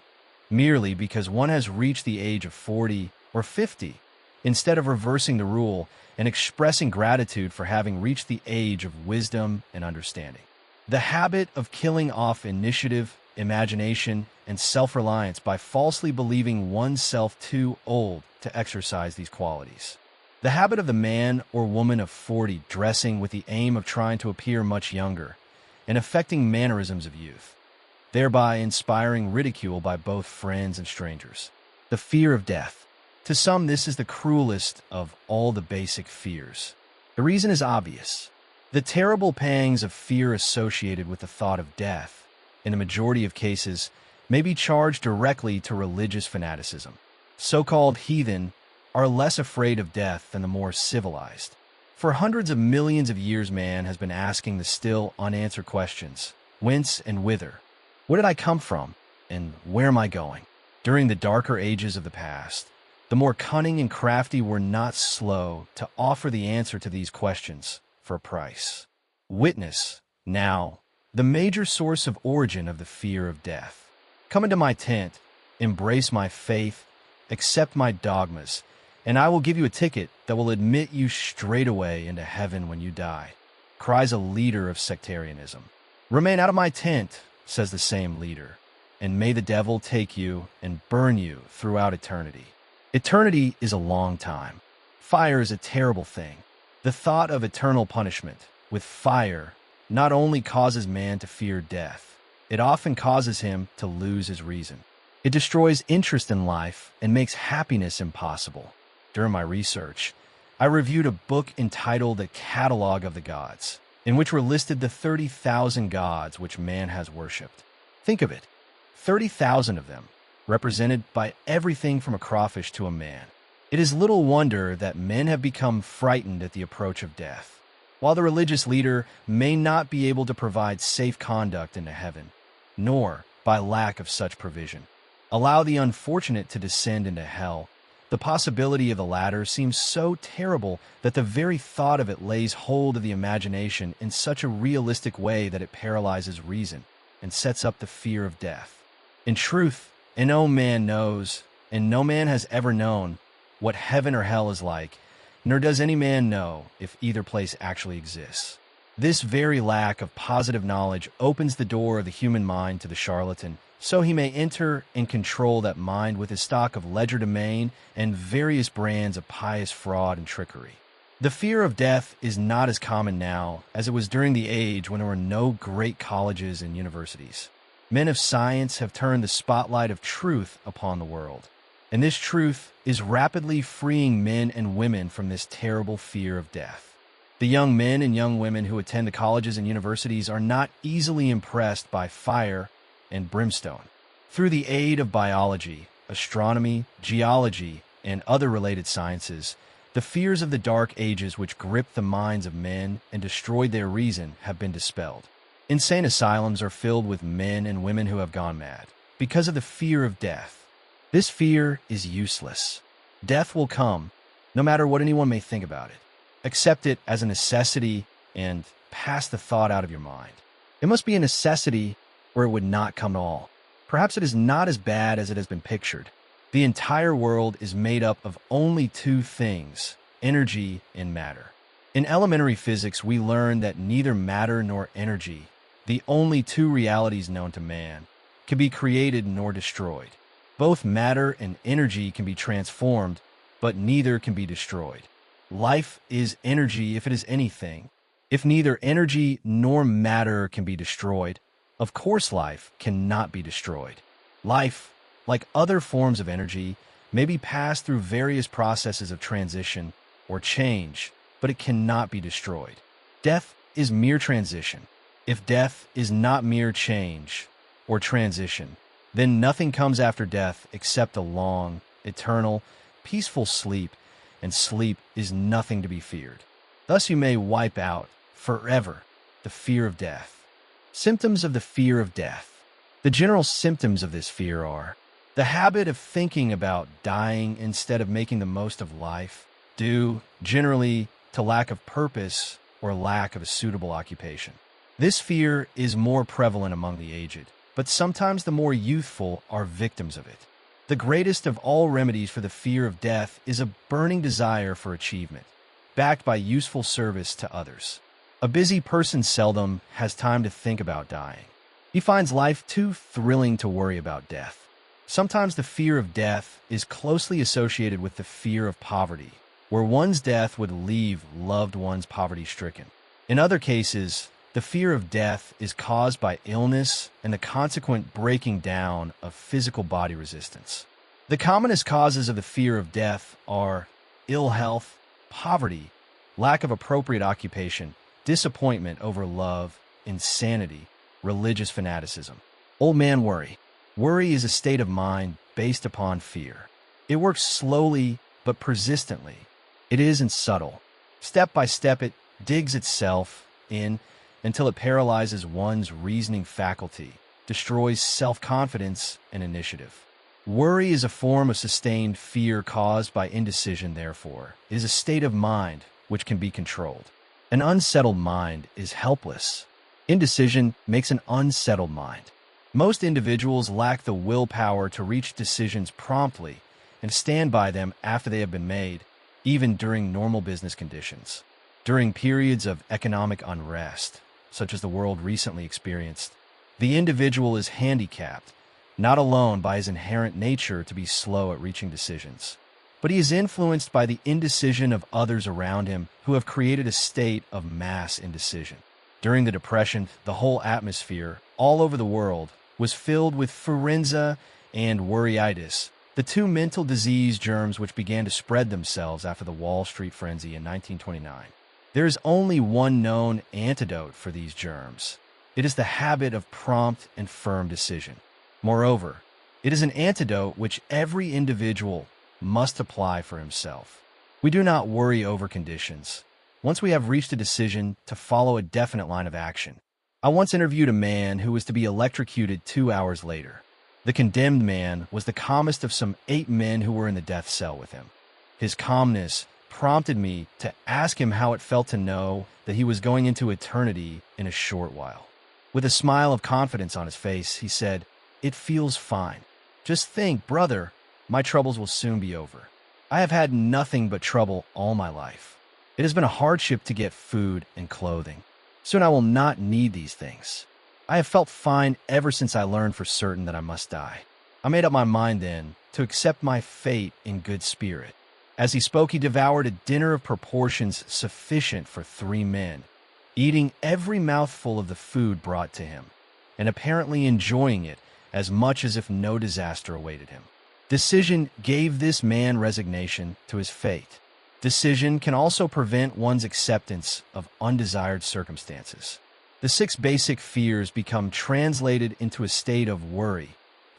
merely because one has reached the age of 40 or 50, instead of reversing the rule and expressing gratitude for having reached the age of wisdom and understanding. The habit of killing off initiative, imagination, and self-reliance by falsely believing oneself too old to exercise these qualities. The habit of the man or woman of 40 dressing with the aim of trying to appear much younger and affecting mannerisms of youth, thereby inspiring ridicule by both friends and strangers. The fear of death. To some, this is the cruelest of all the basic fears. The reason is obvious. The terrible pangs of fear associated with the thought of death, in a majority of cases, may be charged directly to religious fanaticism. So-called heathen are less afraid of death than the more civilized. For hundreds of millions of years, man has been asking the still unanswered questions: whence and whither? Where did I come from, and where am I going? During the darker ages of the past, the more cunning and crafty were not slow to offer the answer to these questions for a price. Witness, now, the major source of origin of the fear of death. Come into my tent, embrace my faith, accept my dogmas, and I will give you a ticket that will admit you straightaway into heaven when you die, cries a leader of sectarianism. Remain out of my tent, says the same leader, and may the devil take you and burn you throughout eternity. Eternity is a long time. Fire is a terrible thing. The thought of eternal punishment with fire not only causes man to fear death, it often causes him to lose his reason. It destroys interest in life and makes happiness impossible. During my research, I reviewed a book entitled The Catalog of the Gods, in which were listed the 30,000 gods which man has worshipped. Think of it, 30,000 of them, represented by everything from a crawfish to a man. It is little wonder that men have become frightened at the approach of death. While the religious leader may not be able to provide safe conduct into heaven, nor, by lack of such provision, allow the unfortunate to descend into hell, the possibility of the latter seems so terrible that the very thought of it lays hold of the imagination in such a realistic way that it paralyzes reason and sets up the fear of death. In truth, no man knows, and no man has ever known, what heaven or hell is like, nor does any man know if either place actually exists. This very lack of positive knowledge opens the door of the human mind to the charlatan, so he may enter and control that mind with his stock of legerdemain and various brands of pious fraud and trickery. The fear of death is not as common now as it was during the age when there were no great colleges and universities. Men of science have turned the spotlight of truth upon the world, and this truth is rapidly freeing men and women from this terrible fear of death. The young men and young women who attend the colleges and universities are not easily impressed by fire and brimstone. Through the aid of biology, astronomy, geology, and other related sciences, the fears of the dark ages which gripped the minds of men and destroyed their reason have been dispelled. Insane asylums are filled with men and women who have gone mad because of the fear of death. This fear is useless. Death will come, no matter what anyone may think about it. Accept it as a necessity and pass the thought out of your mind. It must be a necessity or it would not come at all. Perhaps it is not as bad as it has been pictured. The entire world is made up of only two things, energy and matter. In elementary physics, we learn that neither matter nor energy, the only two realities known to man, can be created nor destroyed. Both matter and energy can be transformed, but neither can be destroyed. Life is energy if it is anything. If neither energy nor matter can be destroyed, of course life cannot be destroyed. Life, like other forms of energy, may be passed through various processes of transition or change, but it cannot be destroyed. Death is mere transition. If death is not mere change or transition, then nothing comes after death except a long, eternal, peaceful sleep, and sleep is nothing to be feared. Thus you may wipe out, forever, the fear of death. Symptoms of the fear of death. The general symptoms of this fear are the habit of thinking about dying instead of making the most of life, due, generally, to lack of purpose or lack of a suitable occupation. This fear is more prevalent among the aged, but sometimes the more youthful are victims of it. The greatest of all remedies for the fear of death is a burning desire for achievement, backed by useful service to others. A busy person seldom has time to think about dying. He finds life too thrilling to worry about death. Sometimes the fear of death is closely associated with the fear of poverty, where one's death would leave loved ones poverty-stricken. In other cases, the fear of death is caused by illness and the consequent breaking down of physical body resistance. The commonest causes of the fear of death are ill health, poverty, lack of appropriate occupation, disappointment over love, insanity, religious fanaticism. Old man worry. Worry is a state of mind based upon fear. It works slowly but persistently. It isn't subtle. Step by step, it digs itself in until it paralyzes one's reasoning faculty, destroys self-confidence and initiative. Worry is a form of sustained fear caused by indecision, therefore. It is a state of mind which can be controlled. An unsettled mind is helpless. Indecision makes an unsettled mind. Most individuals lack the willpower to reach decisions promptly and stand by them after they have been made, even during normal business conditions. During periods of economic unrest, such as the world recently experienced, the individual is handicapped, not alone by his inherent nature to be slow at reaching decisions, but he is influenced by the indecision of others around him who have created a state of mass indecision. During the Depression, the whole atmosphere, all over the world, was filled with influenza and worryitis, the two mental disease germs which began to spread themselves after the Wall Street frenzy in 1929. There is only one known antidote for these germs. It is the habit of prompt and firm decision. Moreover, it is an antidote which every individual must apply for himself. We do not worry over conditions. Once we have reached a decision to follow a definite line of action. I once interviewed a man who was to be electrocuted 2 hours later. The condemned man was the calmest of some 8 men who were in the death cell with him. His calmness prompted me to ask him how it felt to know that he was going into eternity in a short while. With a smile of confidence on his face, he said, "It feels fine. Just think, brother, my troubles will soon be over. I have had nothing but trouble all my life. It has been a hardship to get food and clothing. Soon I will not need these things. I have felt fine ever since I learned for certain that I must die. I made up my mind then to accept my fate in good spirit." As he spoke, he devoured a dinner of proportions sufficient for 3 men, eating every mouthful of the food brought to him, and apparently enjoying it as much as if no disaster awaited him. Decision gave this man resignation to his fate. Decision can also prevent one's acceptance of undesired circumstances. The 6 basic fears become translated into a state of worry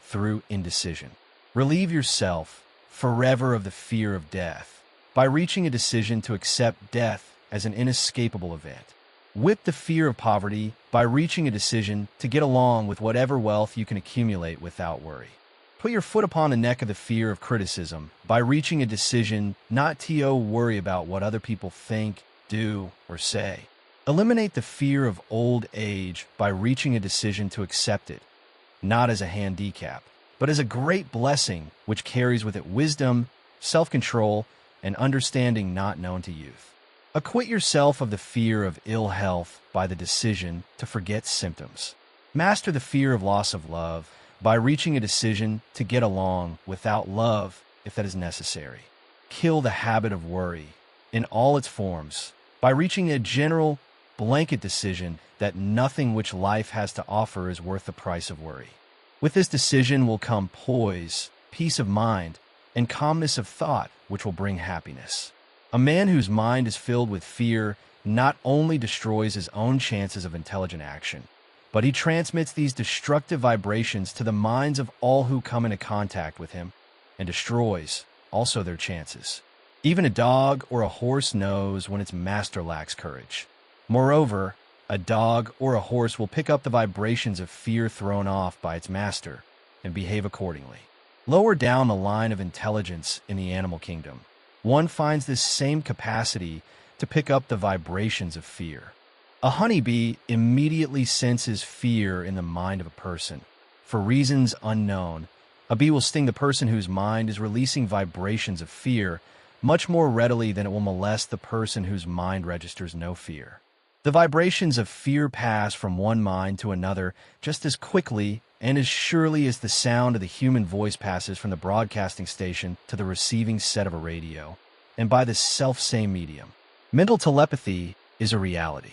through indecision. Relieve yourself forever of the fear of death by reaching a decision to accept death as an inescapable event. Whip the fear of poverty by reaching a decision to get along with whatever wealth you can accumulate without worry. Put your foot upon the neck of the fear of criticism by reaching a decision not to worry about what other people think, do, or say. Eliminate the fear of old age by reaching a decision to accept it, not as a handicap, but as a great blessing which carries with it wisdom, self-control, and understanding not known to youth. Acquit yourself of the fear of ill health by the decision to forget symptoms. Master the fear of loss of love by reaching a decision to get along without love if that is necessary. Kill the habit of worry in all its forms by reaching a general blanket decision that nothing which life has to offer is worth the price of worry. With this decision will come poise, peace of mind, and calmness of thought, which will bring happiness. A man whose mind is filled with fear not only destroys his own chances of intelligent action, but he transmits these destructive vibrations to the minds of all who come into contact with him, and destroys also their chances. Even a dog or a horse knows when its master lacks courage. Moreover, a dog or a horse will pick up the vibrations of fear thrown off by its master and behave accordingly. Lower down the line of intelligence in the animal kingdom, one finds this same capacity to pick up the vibrations of fear. A honeybee immediately senses fear in the mind of a person. For reasons unknown, a bee will sting the person whose mind is releasing vibrations of fear much more readily than it will molest the person whose mind registers no fear. The vibrations of fear pass from one mind to another just as quickly and as surely as the sound of the human voice passes from the broadcasting station to the receiving set of a radio, and by the self-same medium. Mental telepathy is a reality.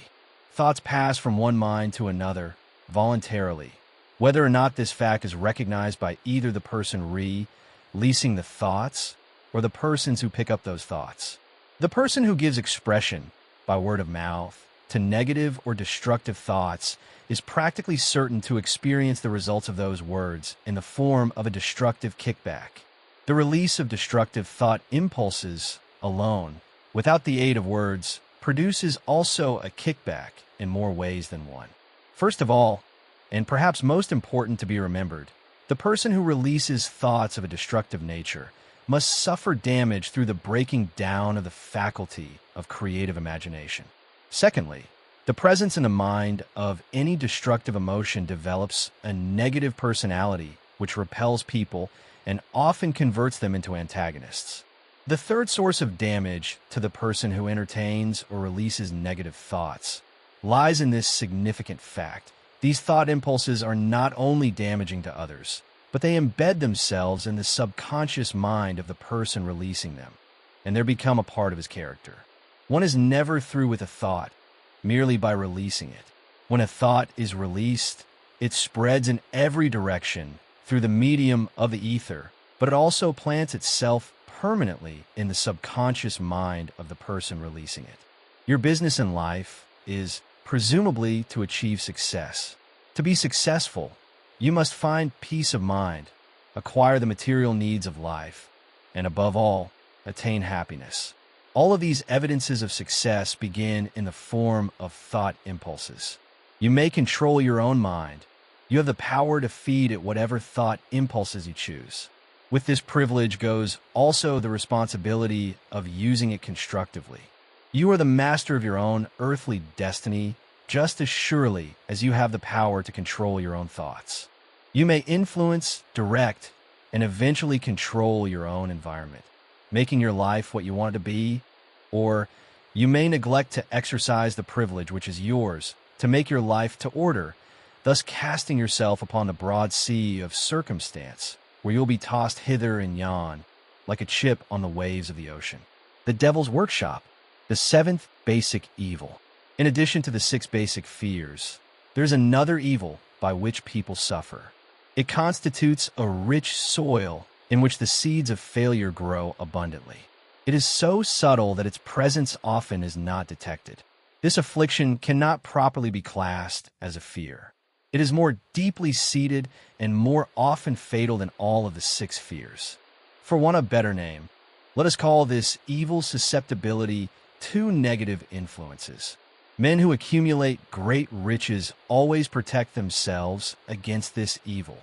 Thoughts pass from one mind to another voluntarily, whether or not this fact is recognized by either the person releasing the thoughts or the persons who pick up those thoughts. The person who gives expression, by word of mouth, to negative or destructive thoughts is practically certain to experience the results of those words in the form of a destructive kickback. The release of destructive thought impulses alone, without the aid of words, produces also a kickback in more ways than one. First of all, and perhaps most important to be remembered, the person who releases thoughts of a destructive nature must suffer damage through the breaking down of the faculty of creative imagination. Secondly, the presence in the mind of any destructive emotion develops a negative personality which repels people and often converts them into antagonists. The third source of damage to the person who entertains or releases negative thoughts lies in this significant fact. These thought impulses are not only damaging to others, but they embed themselves in the subconscious mind of the person releasing them, and they become a part of his character. One is never through with a thought merely by releasing it. When a thought is released, it spreads in every direction through the medium of the ether, but it also plants itself permanently in the subconscious mind of the person releasing it. Your business in life is presumably to achieve success. To be successful, you must find peace of mind, acquire the material needs of life, and above all, attain happiness. All of these evidences of success begin in the form of thought impulses. You may control your own mind. You have the power to feed it whatever thought impulses you choose. With this privilege goes also the responsibility of using it constructively. You are the master of your own earthly destiny just as surely as you have the power to control your own thoughts. You may influence, direct, and eventually control your own environment, making your life what you want it to be, or you may neglect to exercise the privilege which is yours to make your life to order, thus casting yourself upon the broad sea of circumstance, where you'll be tossed hither and yon like a chip on the waves of the ocean. The devil's workshop, the seventh basic evil. In addition to the 6 basic fears, there's another evil by which people suffer. It constitutes a rich soil in which the seeds of failure grow abundantly. It is so subtle that its presence often is not detected. This affliction cannot properly be classed as a fear. It is more deeply seated and more often fatal than all of the 6 fears. For want of a better name, let us call this evil susceptibility to negative influences. Men who accumulate great riches always protect themselves against this evil.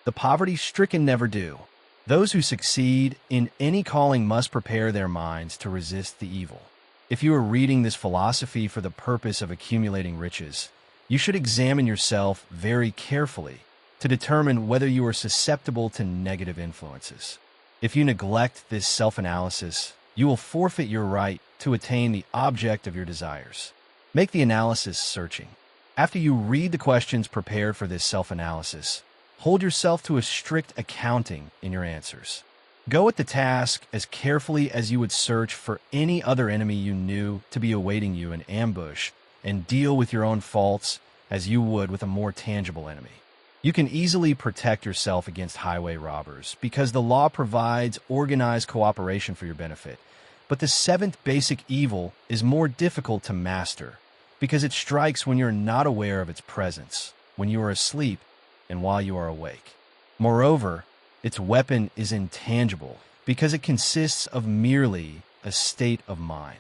The poverty-stricken never do. Those who succeed in any calling must prepare their minds to resist the evil. If you are reading this philosophy for the purpose of accumulating riches, you should examine yourself very carefully to determine whether you are susceptible to negative influences. If you neglect this self-analysis, you will forfeit your right to attain the object of your desires. Make the analysis searching. After you read the questions prepared for this self-analysis, hold yourself to a strict accounting in your answers. Go at the task as carefully as you would search for any other enemy you knew to be awaiting you in ambush, and deal with your own faults as you would with a more tangible enemy. You can easily protect yourself against highway robbers because the law provides organized cooperation for your benefit. But the 7th basic evil is more difficult to master because it strikes when you're not aware of its presence, when you are asleep, and while you are awake. Moreover, its weapon is intangible because it consists of merely a state of mind.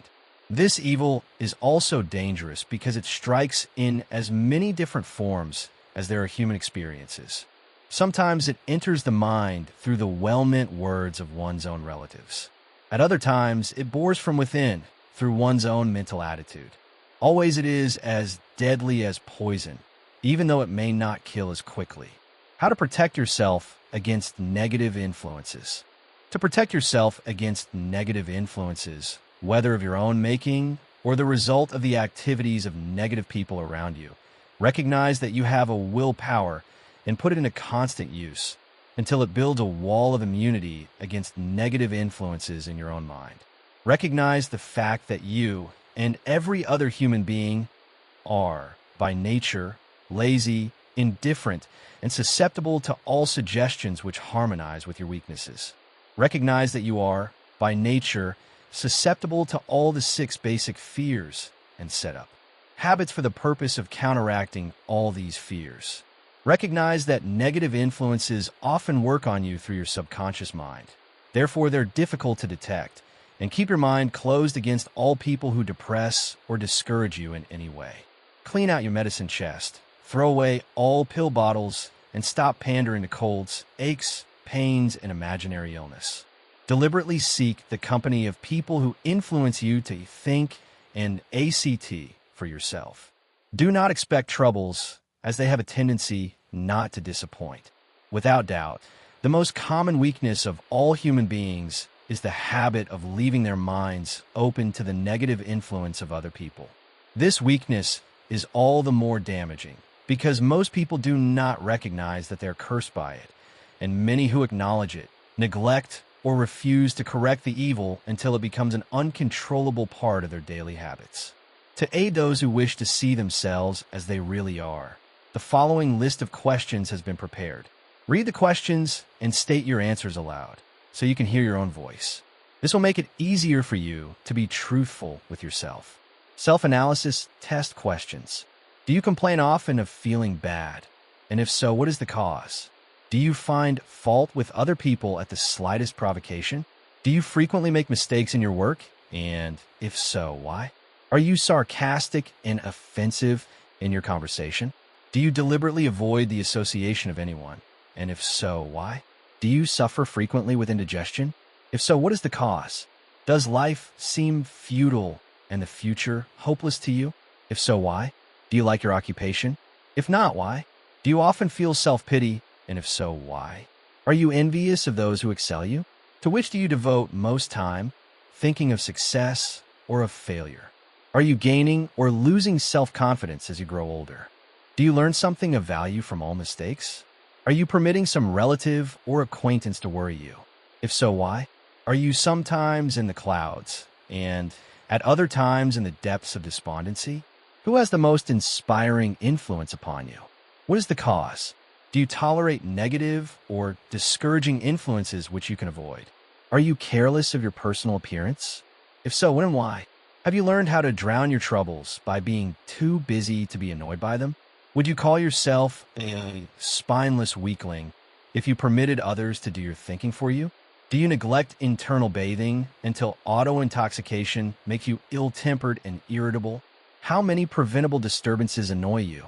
This evil is also dangerous because it strikes in as many different forms as there are human experiences. Sometimes it enters the mind through the well-meant words of one's own relatives. At other times, it bores from within through one's own mental attitude. Always it is as deadly as poison, even though it may not kill as quickly. How to protect yourself against negative influences. To protect yourself against negative influences, whether of your own making or the result of the activities of negative people around you, recognize that you have a willpower and put it into constant use until it builds a wall of immunity against negative influences in your own mind. Recognize the fact that you and every other human being are, by nature, lazy, indifferent, and susceptible to all suggestions which harmonize with your weaknesses. Recognize that you are, by nature, susceptible to all the 6 basic fears and set up habits for the purpose of counteracting all these fears. Recognize that negative influences often work on you through your subconscious mind. Therefore, they're difficult to detect, and keep your mind closed against all people who depress or discourage you in any way. Clean out your medicine chest, throw away all pill bottles, and stop pandering to colds, aches, pains, and imaginary illness. Deliberately seek the company of people who influence you to think and ACT for yourself. Do not expect troubles, as they have a tendency not to disappoint. Without doubt, the most common weakness of all human beings is the habit of leaving their minds open to the negative influence of other people. This weakness is all the more damaging because most people do not recognize that they're cursed by it, and many who acknowledge it, neglect, or refuse to correct the evil until it becomes an uncontrollable part of their daily habits. To aid those who wish to see themselves as they really are, the following list of questions has been prepared. Read the questions and state your answers aloud so you can hear your own voice. This will make it easier for you to be truthful with yourself. Self-analysis test questions. Do you complain often of feeling bad? And if so, what is the cause? Do you find fault with other people at the slightest provocation? Do you frequently make mistakes in your work? And if so, why? Are you sarcastic and offensive in your conversation? Do you deliberately avoid the association of anyone? And if so, why? Do you suffer frequently with indigestion? If so, what is the cause? Does life seem futile and the future hopeless to you? If so, why? Do you like your occupation? If not, why? Do you often feel self-pity? And if so, why? Are you envious of those who excel you? To which do you devote most time, thinking of success or of failure? Are you gaining or losing self-confidence as you grow older? Do you learn something of value from all mistakes? Are you permitting some relative or acquaintance to worry you? If so, why? Are you sometimes in the clouds and at other times in the depths of despondency? Who has the most inspiring influence upon you? What is the cause? Do you tolerate negative or discouraging influences which you can avoid? Are you careless of your personal appearance? If so, when and why? Have you learned how to drown your troubles by being too busy to be annoyed by them? Would you call yourself a spineless weakling if you permitted others to do your thinking for you? Do you neglect internal bathing until auto-intoxication makes you ill-tempered and irritable? How many preventable disturbances annoy you,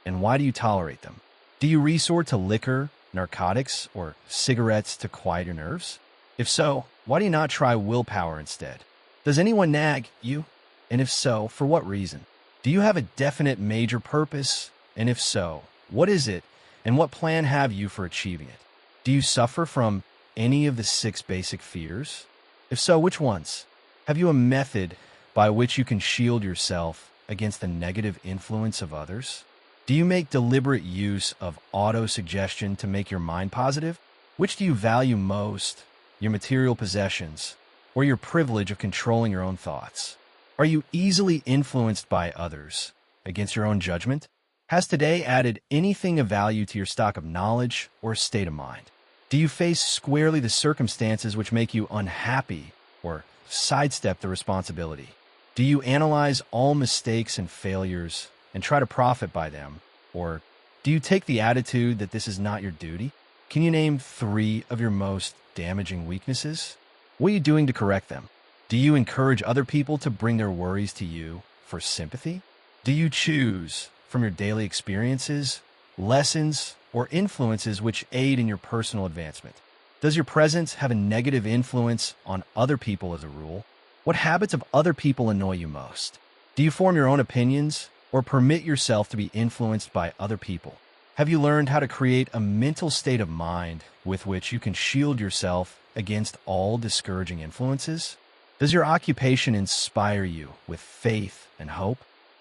and why do you tolerate them? Do you resort to liquor, narcotics, or cigarettes to quiet your nerves? If so, why do you not try willpower instead? Does anyone nag you? And if so, for what reason? Do you have a definite major purpose? And if so, what is it, and what plan have you for achieving it? Do you suffer from any of the 6 basic fears? If so, which ones? Have you a method by which you can shield yourself against the negative influence of others? Do you make deliberate use of auto-suggestion to make your mind positive? Which do you value most, your material possessions, or your privilege of controlling your own thoughts? Are you easily influenced by others against your own judgment? Has today added anything of value to your stock of knowledge or state of mind? Do you face squarely the circumstances which make you unhappy or sidestep the responsibility? Do you analyze all mistakes and failures and try to profit by them? Or do you take the attitude that this is not your duty? Can you name 3 of your most damaging weaknesses? What are you doing to correct them? Do you encourage other people to bring their worries to you for sympathy? Do you choose from your daily experiences, lessons, or influences which aid in your personal advancement? Does your presence have a negative influence on other people as a rule? What habits of other people annoy you most? Do you form your own opinions or permit yourself to be influenced by other people? Have you learned how to create a mental state of mind with which you can shield yourself against all discouraging influences? Does your occupation inspire you with faith and hope?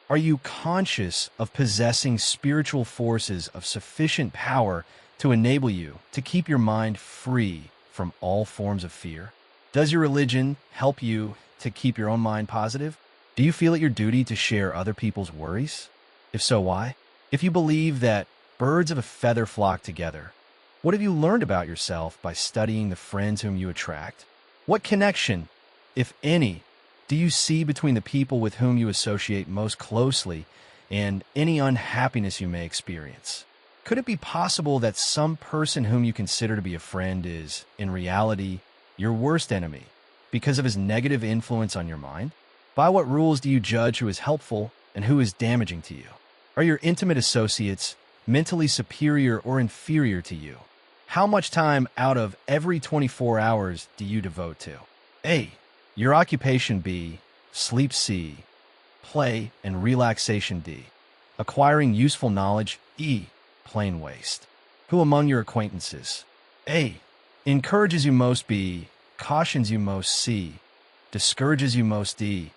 Are you conscious of possessing spiritual forces of sufficient power to enable you to keep your mind free from all forms of fear? Does your religion help you to keep your own mind positive? Do you feel it your duty to share other people's worries? If so, why? If you believe that birds of a feather flock together, what have you learned about yourself by studying the friends whom you attract? What connection, if any, do you see between the people with whom you associate most closely and any unhappiness you may experience? Could it be possible that some person whom you consider to be a friend is, in reality, your worst enemy because of his negative influence on your mind? By what rules do you judge who is helpful and who is damaging to you? Are your intimate associates mentally superior or inferior to you? How much time out of every 24 hours do you devote to A, your occupation; B, sleep; C, play and relaxation; D, acquiring useful knowledge; E, plain waste? Who among your acquaintances A, encourages you most; B, cautions you most; C, discourages you most; D,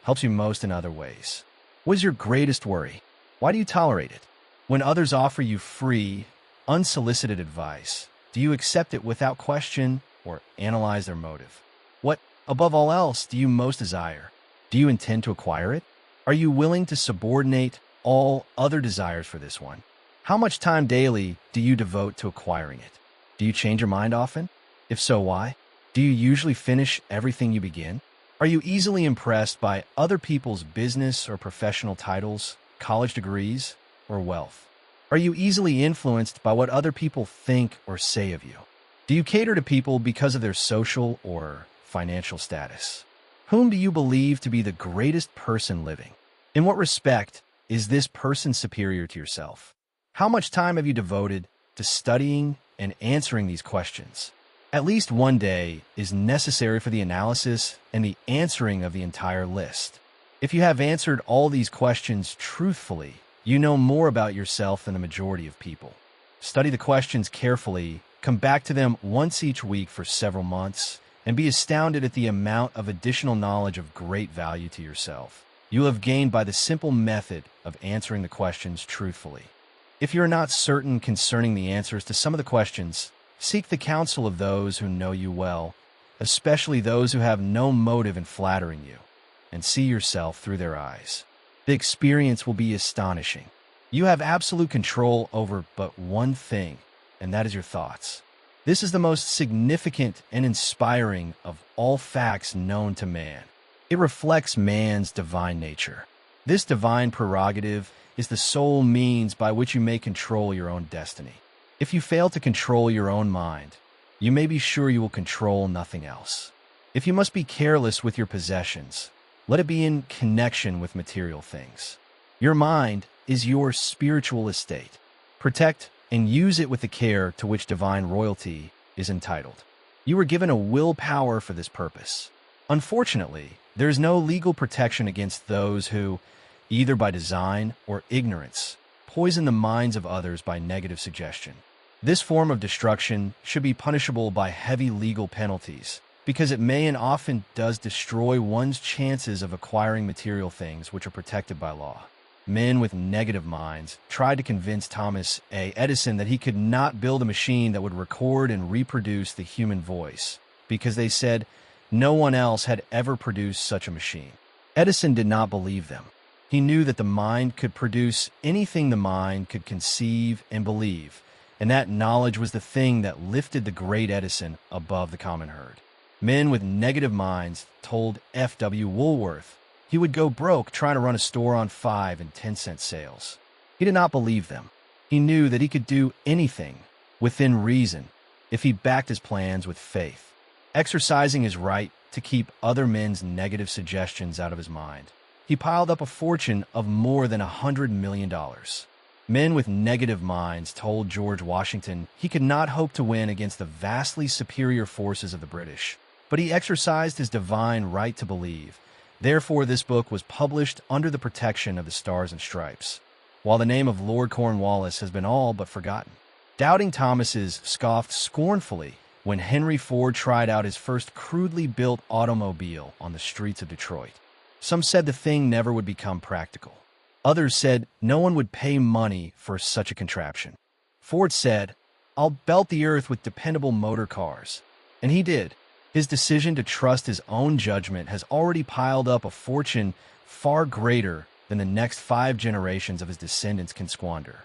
helps you most in other ways? What is your greatest worry? Why do you tolerate it? When others offer you free, unsolicited advice, Do you accept it without question or analyze their motive? What, above all else, do you most desire? Do you intend to acquire it? Are you willing to subordinate all other desires for this one? How much time daily do you devote to acquiring it? Do you change your mind often? If so, why? Do you usually finish everything you begin? Are you easily impressed by other people's business or professional titles, college degrees, or wealth? Are you easily influenced by what other people think or say of you? Do you cater to people because of their social or financial status? Whom do you believe to be the greatest person living? In what respect is this person superior to yourself? How much time have you devoted to studying and answering these questions? At least one day is necessary for the analysis and the answering of the entire list. If you have answered all these questions truthfully, you know more about yourself than the majority of people. Study the questions carefully, come back to them once each week for several months, and be astounded at the amount of additional knowledge of great value to yourself you will have gained by the simple method of answering the questions truthfully. If you are not certain concerning the answers to some of the questions, seek the counsel of those who know you well, especially those who have no motive in flattering you, and see yourself through their eyes. The experience will be astonishing. You have absolute control over but one thing, and that is your thoughts. This is the most significant and inspiring of all facts known to man. It reflects man's divine nature. This divine prerogative is the sole means by which you may control your own destiny. If you fail to control your own mind, you may be sure you will control nothing else. If you must be careless with your possessions, let it be in connection with material things. Your mind is your spiritual estate. Protect and use it with the care to which divine royalty is entitled. You were given a willpower for this purpose. Unfortunately, there is no legal protection against those who, either by design or ignorance, poison the minds of others by negative suggestion. This form of destruction should be punishable by heavy legal penalties, because it may and often does destroy one's chances of acquiring material things which are protected by law. Men with negative minds tried to convince Thomas A. Edison that he could not build a machine that would record and reproduce the human voice, because they said no one else had ever produced such a machine. Edison did not believe them. He knew that the mind could produce anything the mind could conceive and believe, and that knowledge was the thing that lifted the great Edison above the common herd. Men with negative minds told F.W. Woolworth he would go broke trying to run a store on 5 and 10-cent sales. He did not believe them. He knew that he could do anything, within reason, if he backed his plans with faith. Exercising his right to keep other men's negative suggestions out of his mind, he piled up a fortune of more than $100 million. Men with negative minds told George Washington he could not hope to win against the vastly superior forces of the British, but he exercised his divine right to believe. Therefore, this book was published under the protection of the Stars and Stripes, while the name of Lord Cornwallis has been all but forgotten. Doubting Thomases scoffed scornfully when Henry Ford tried out his first crudely built automobile on the streets of Detroit. Some said the thing never would become practical. Others said no one would pay money for such a contraption. Ford said, "I'll belt the earth with dependable motor cars." And he did. His decision to trust his own judgment has already piled up a fortune far greater than the next 5 generations of his descendants can squander.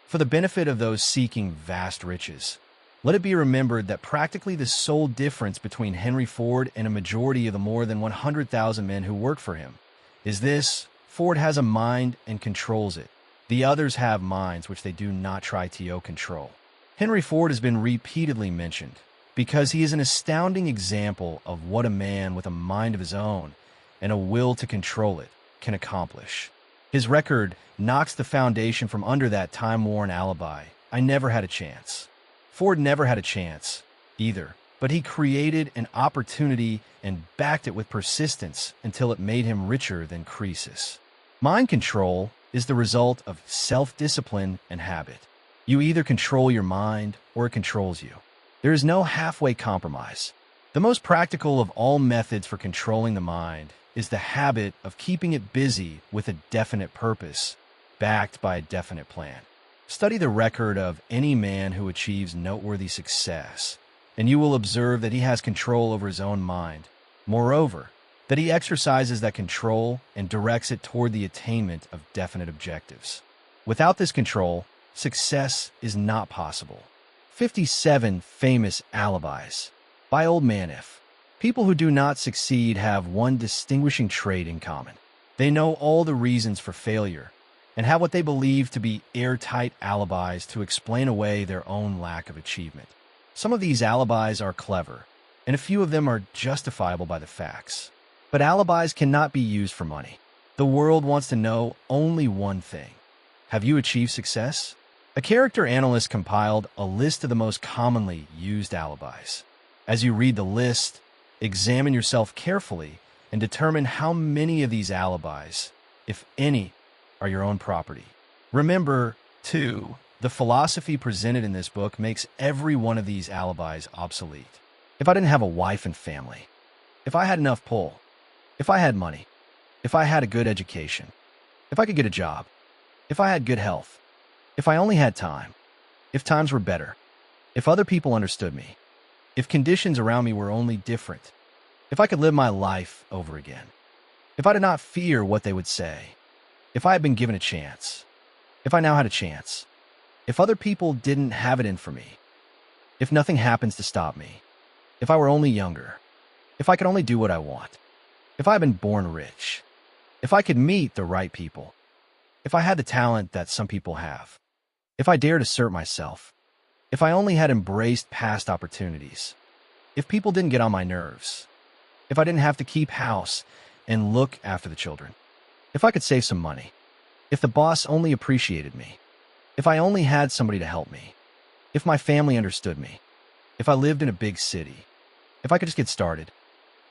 For the benefit of those seeking vast riches, let it be remembered that practically the sole difference between Henry Ford and a majority of the more than 100,000 men who work for him is this: Ford has a mind and controls it. The others have minds which they do not try to control. Henry Ford has been repeatedly mentioned because he is an astounding example of what a man with a mind of his own and a will to control it can accomplish. His record knocks the foundation from under that time-worn alibi. I never had a chance. Ford never had a chance, either, but he created an opportunity and backed it with persistence until it made him richer than Croesus. Mind control is the result of self-discipline and habit. You either control your mind or it controls you. There is no halfway compromise. The most practical of all methods for controlling the mind is the habit of keeping it busy with a definite purpose, backed by a definite plan. Study the record of any man who achieves noteworthy success, and you will observe that he has control over his own mind. Moreover, that he exercises that control and directs it toward the attainment of definite objectives. Without this control, success is not possible. 57 Famous Alibis by Old Maniff. People who do not succeed have one distinguishing trait in common. They know all the reasons for failure and have what they believe to be airtight alibis to explain away their own lack of achievement. Some of these alibis are clever, and a few of them are justifiable by the facts. But alibis cannot be used for money. The world wants to know only one thing. Have you achieved success? A character analyst compiled a list of the most commonly used alibis. As you read the list, examine yourself carefully and determine how many of these alibis, if any, are your own property. Remember, too, the philosophy presented in this book makes every one of these alibis obsolete. If I didn't have a wife and family, if I had enough pull, if I had money, if I had a good education, if I could get a job, if I had good health, if I only had time, if times were better, if other people understood me, if conditions around me were only different, if I could live my life over again, if I did not fear what they would say, if I had been given a chance, if I now had a chance, if other people didn't have it in for me, if nothing happens to stop me, if I were only younger, if I could only do what I want, if I had been born rich, if I could meet the right people, if I had the talent that some people have, if I dared assert myself, if I only had embraced past opportunities, if people didn't get on my nerves, if I didn't have to keep house and look after the children, if I could save some money, if the boss only appreciated me, if I only had somebody to help me, if my family understood me, if I lived in a big city, if I could just get started,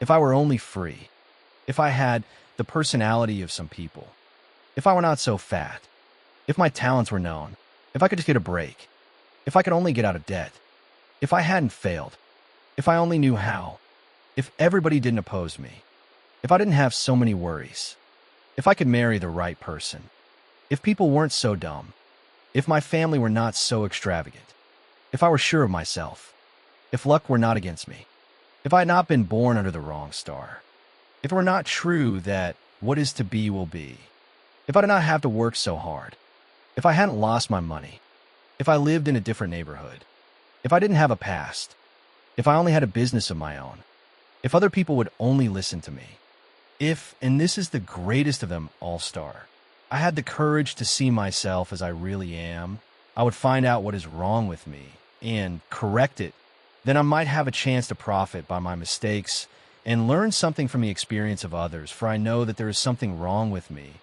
if I were only free, if I had the personality of some people, if I were not so fat, if my talents were known, if I could just get a break, if I could only get out of debt, if I hadn't failed, if I only knew how, if everybody didn't oppose me, if I didn't have so many worries, if I could marry the right person, if people weren't so dumb, if my family were not so extravagant, if I were sure of myself, if luck were not against me, if I had not been born under the wrong star, if it were not true that what is to be will be, if I did not have to work so hard, if I hadn't lost my money, if I lived in a different neighborhood, if I didn't have a past, if I only had a business of my own, if other people would only listen to me, if, and this is the greatest of them all star, I had the courage to see myself as I really am, I would find out what is wrong with me and correct it, then I might have a chance to profit by my mistakes and learn something from the experience of others, for I know that there is something wrong with me,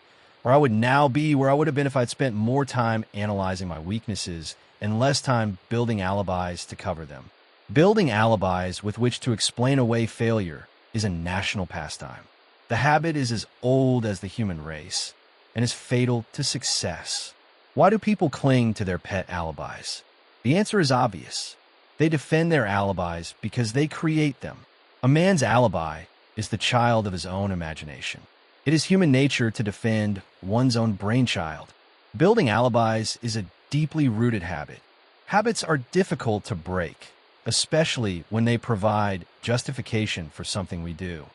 or I would now be where I would have been if I'd spent more time analyzing my weaknesses and less time building alibis to cover them. Building alibis with which to explain away failure is a national pastime. The habit is as old as the human race and is fatal to success. Why do people cling to their pet alibis? The answer is obvious. They defend their alibis because they create them. A man's alibi is the child of his own imagination. It is human nature to defend one's own brainchild. Building alibis is a deeply rooted habit. Habits are difficult to break, especially when they provide justification for something we do.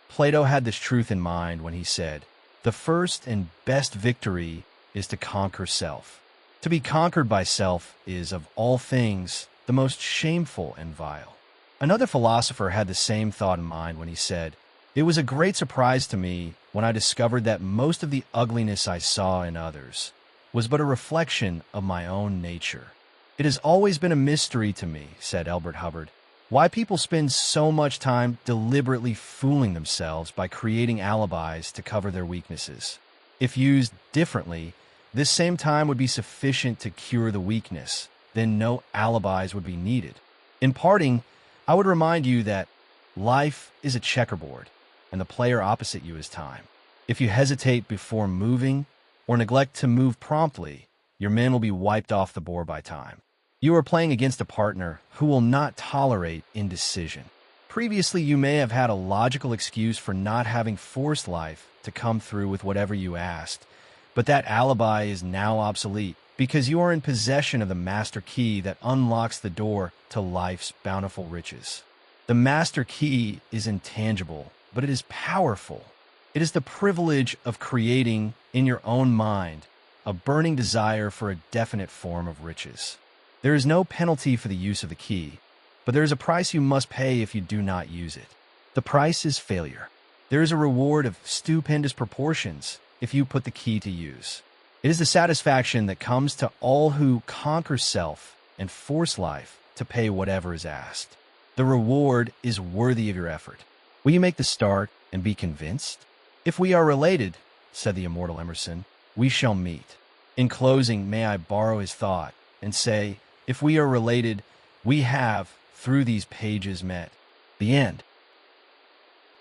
Plato had this truth in mind when he said, "The first and best victory is to conquer self." To be conquered by self is, of all things, the most shameful and vile. Another philosopher had the same thought in mind when he said, "It was a great surprise to me when I discovered that most of the ugliness I saw in others was but a reflection of my own nature." "It has always been a mystery to me," said Elbert Hubbard, "why people spend so much time deliberately fooling themselves by creating alibis to cover their weaknesses. If used differently, this same time would be sufficient to cure the weakness. Then no alibis would be needed. In parting, I would remind you that life is a checkerboard, and the player opposite you is time. If you hesitate before moving or neglect to move promptly, your men will be wiped off the board by time. You are playing against a partner who will not tolerate indecision. Previously, you may have had a logical excuse for not having forced life to come through with whatever you asked, but that alibi is now obsolete. because you are in possession of the master key that unlocks the door to life's bountiful riches. The master key is intangible, but it is powerful. It is the privilege of creating in your own mind a burning desire for a definite form of riches. There is no penalty for the use of the key, but there is a price you must pay if you do not use it. The price is failure. There is a reward of stupendous proportions if you put the key to use. It is the satisfaction that comes to all who conquer self and force life to pay whatever is asked. The reward is worthy of your effort. Will you make the start and be convinced? If we are related, said the immortal Emerson, we shall meet. In closing, may I borrow his thought and say, if we are related, we have, through these pages, met. The end.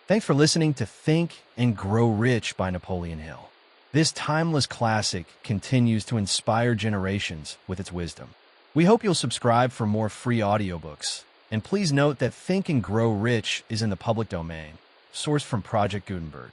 Thanks for listening to Think and Grow Rich by Napoleon Hill. This timeless classic continues to inspire generations with its wisdom. We hope you'll subscribe for more free audiobooks. And please note that Think and Grow Rich is in the public domain, sourced from Project Gutenberg.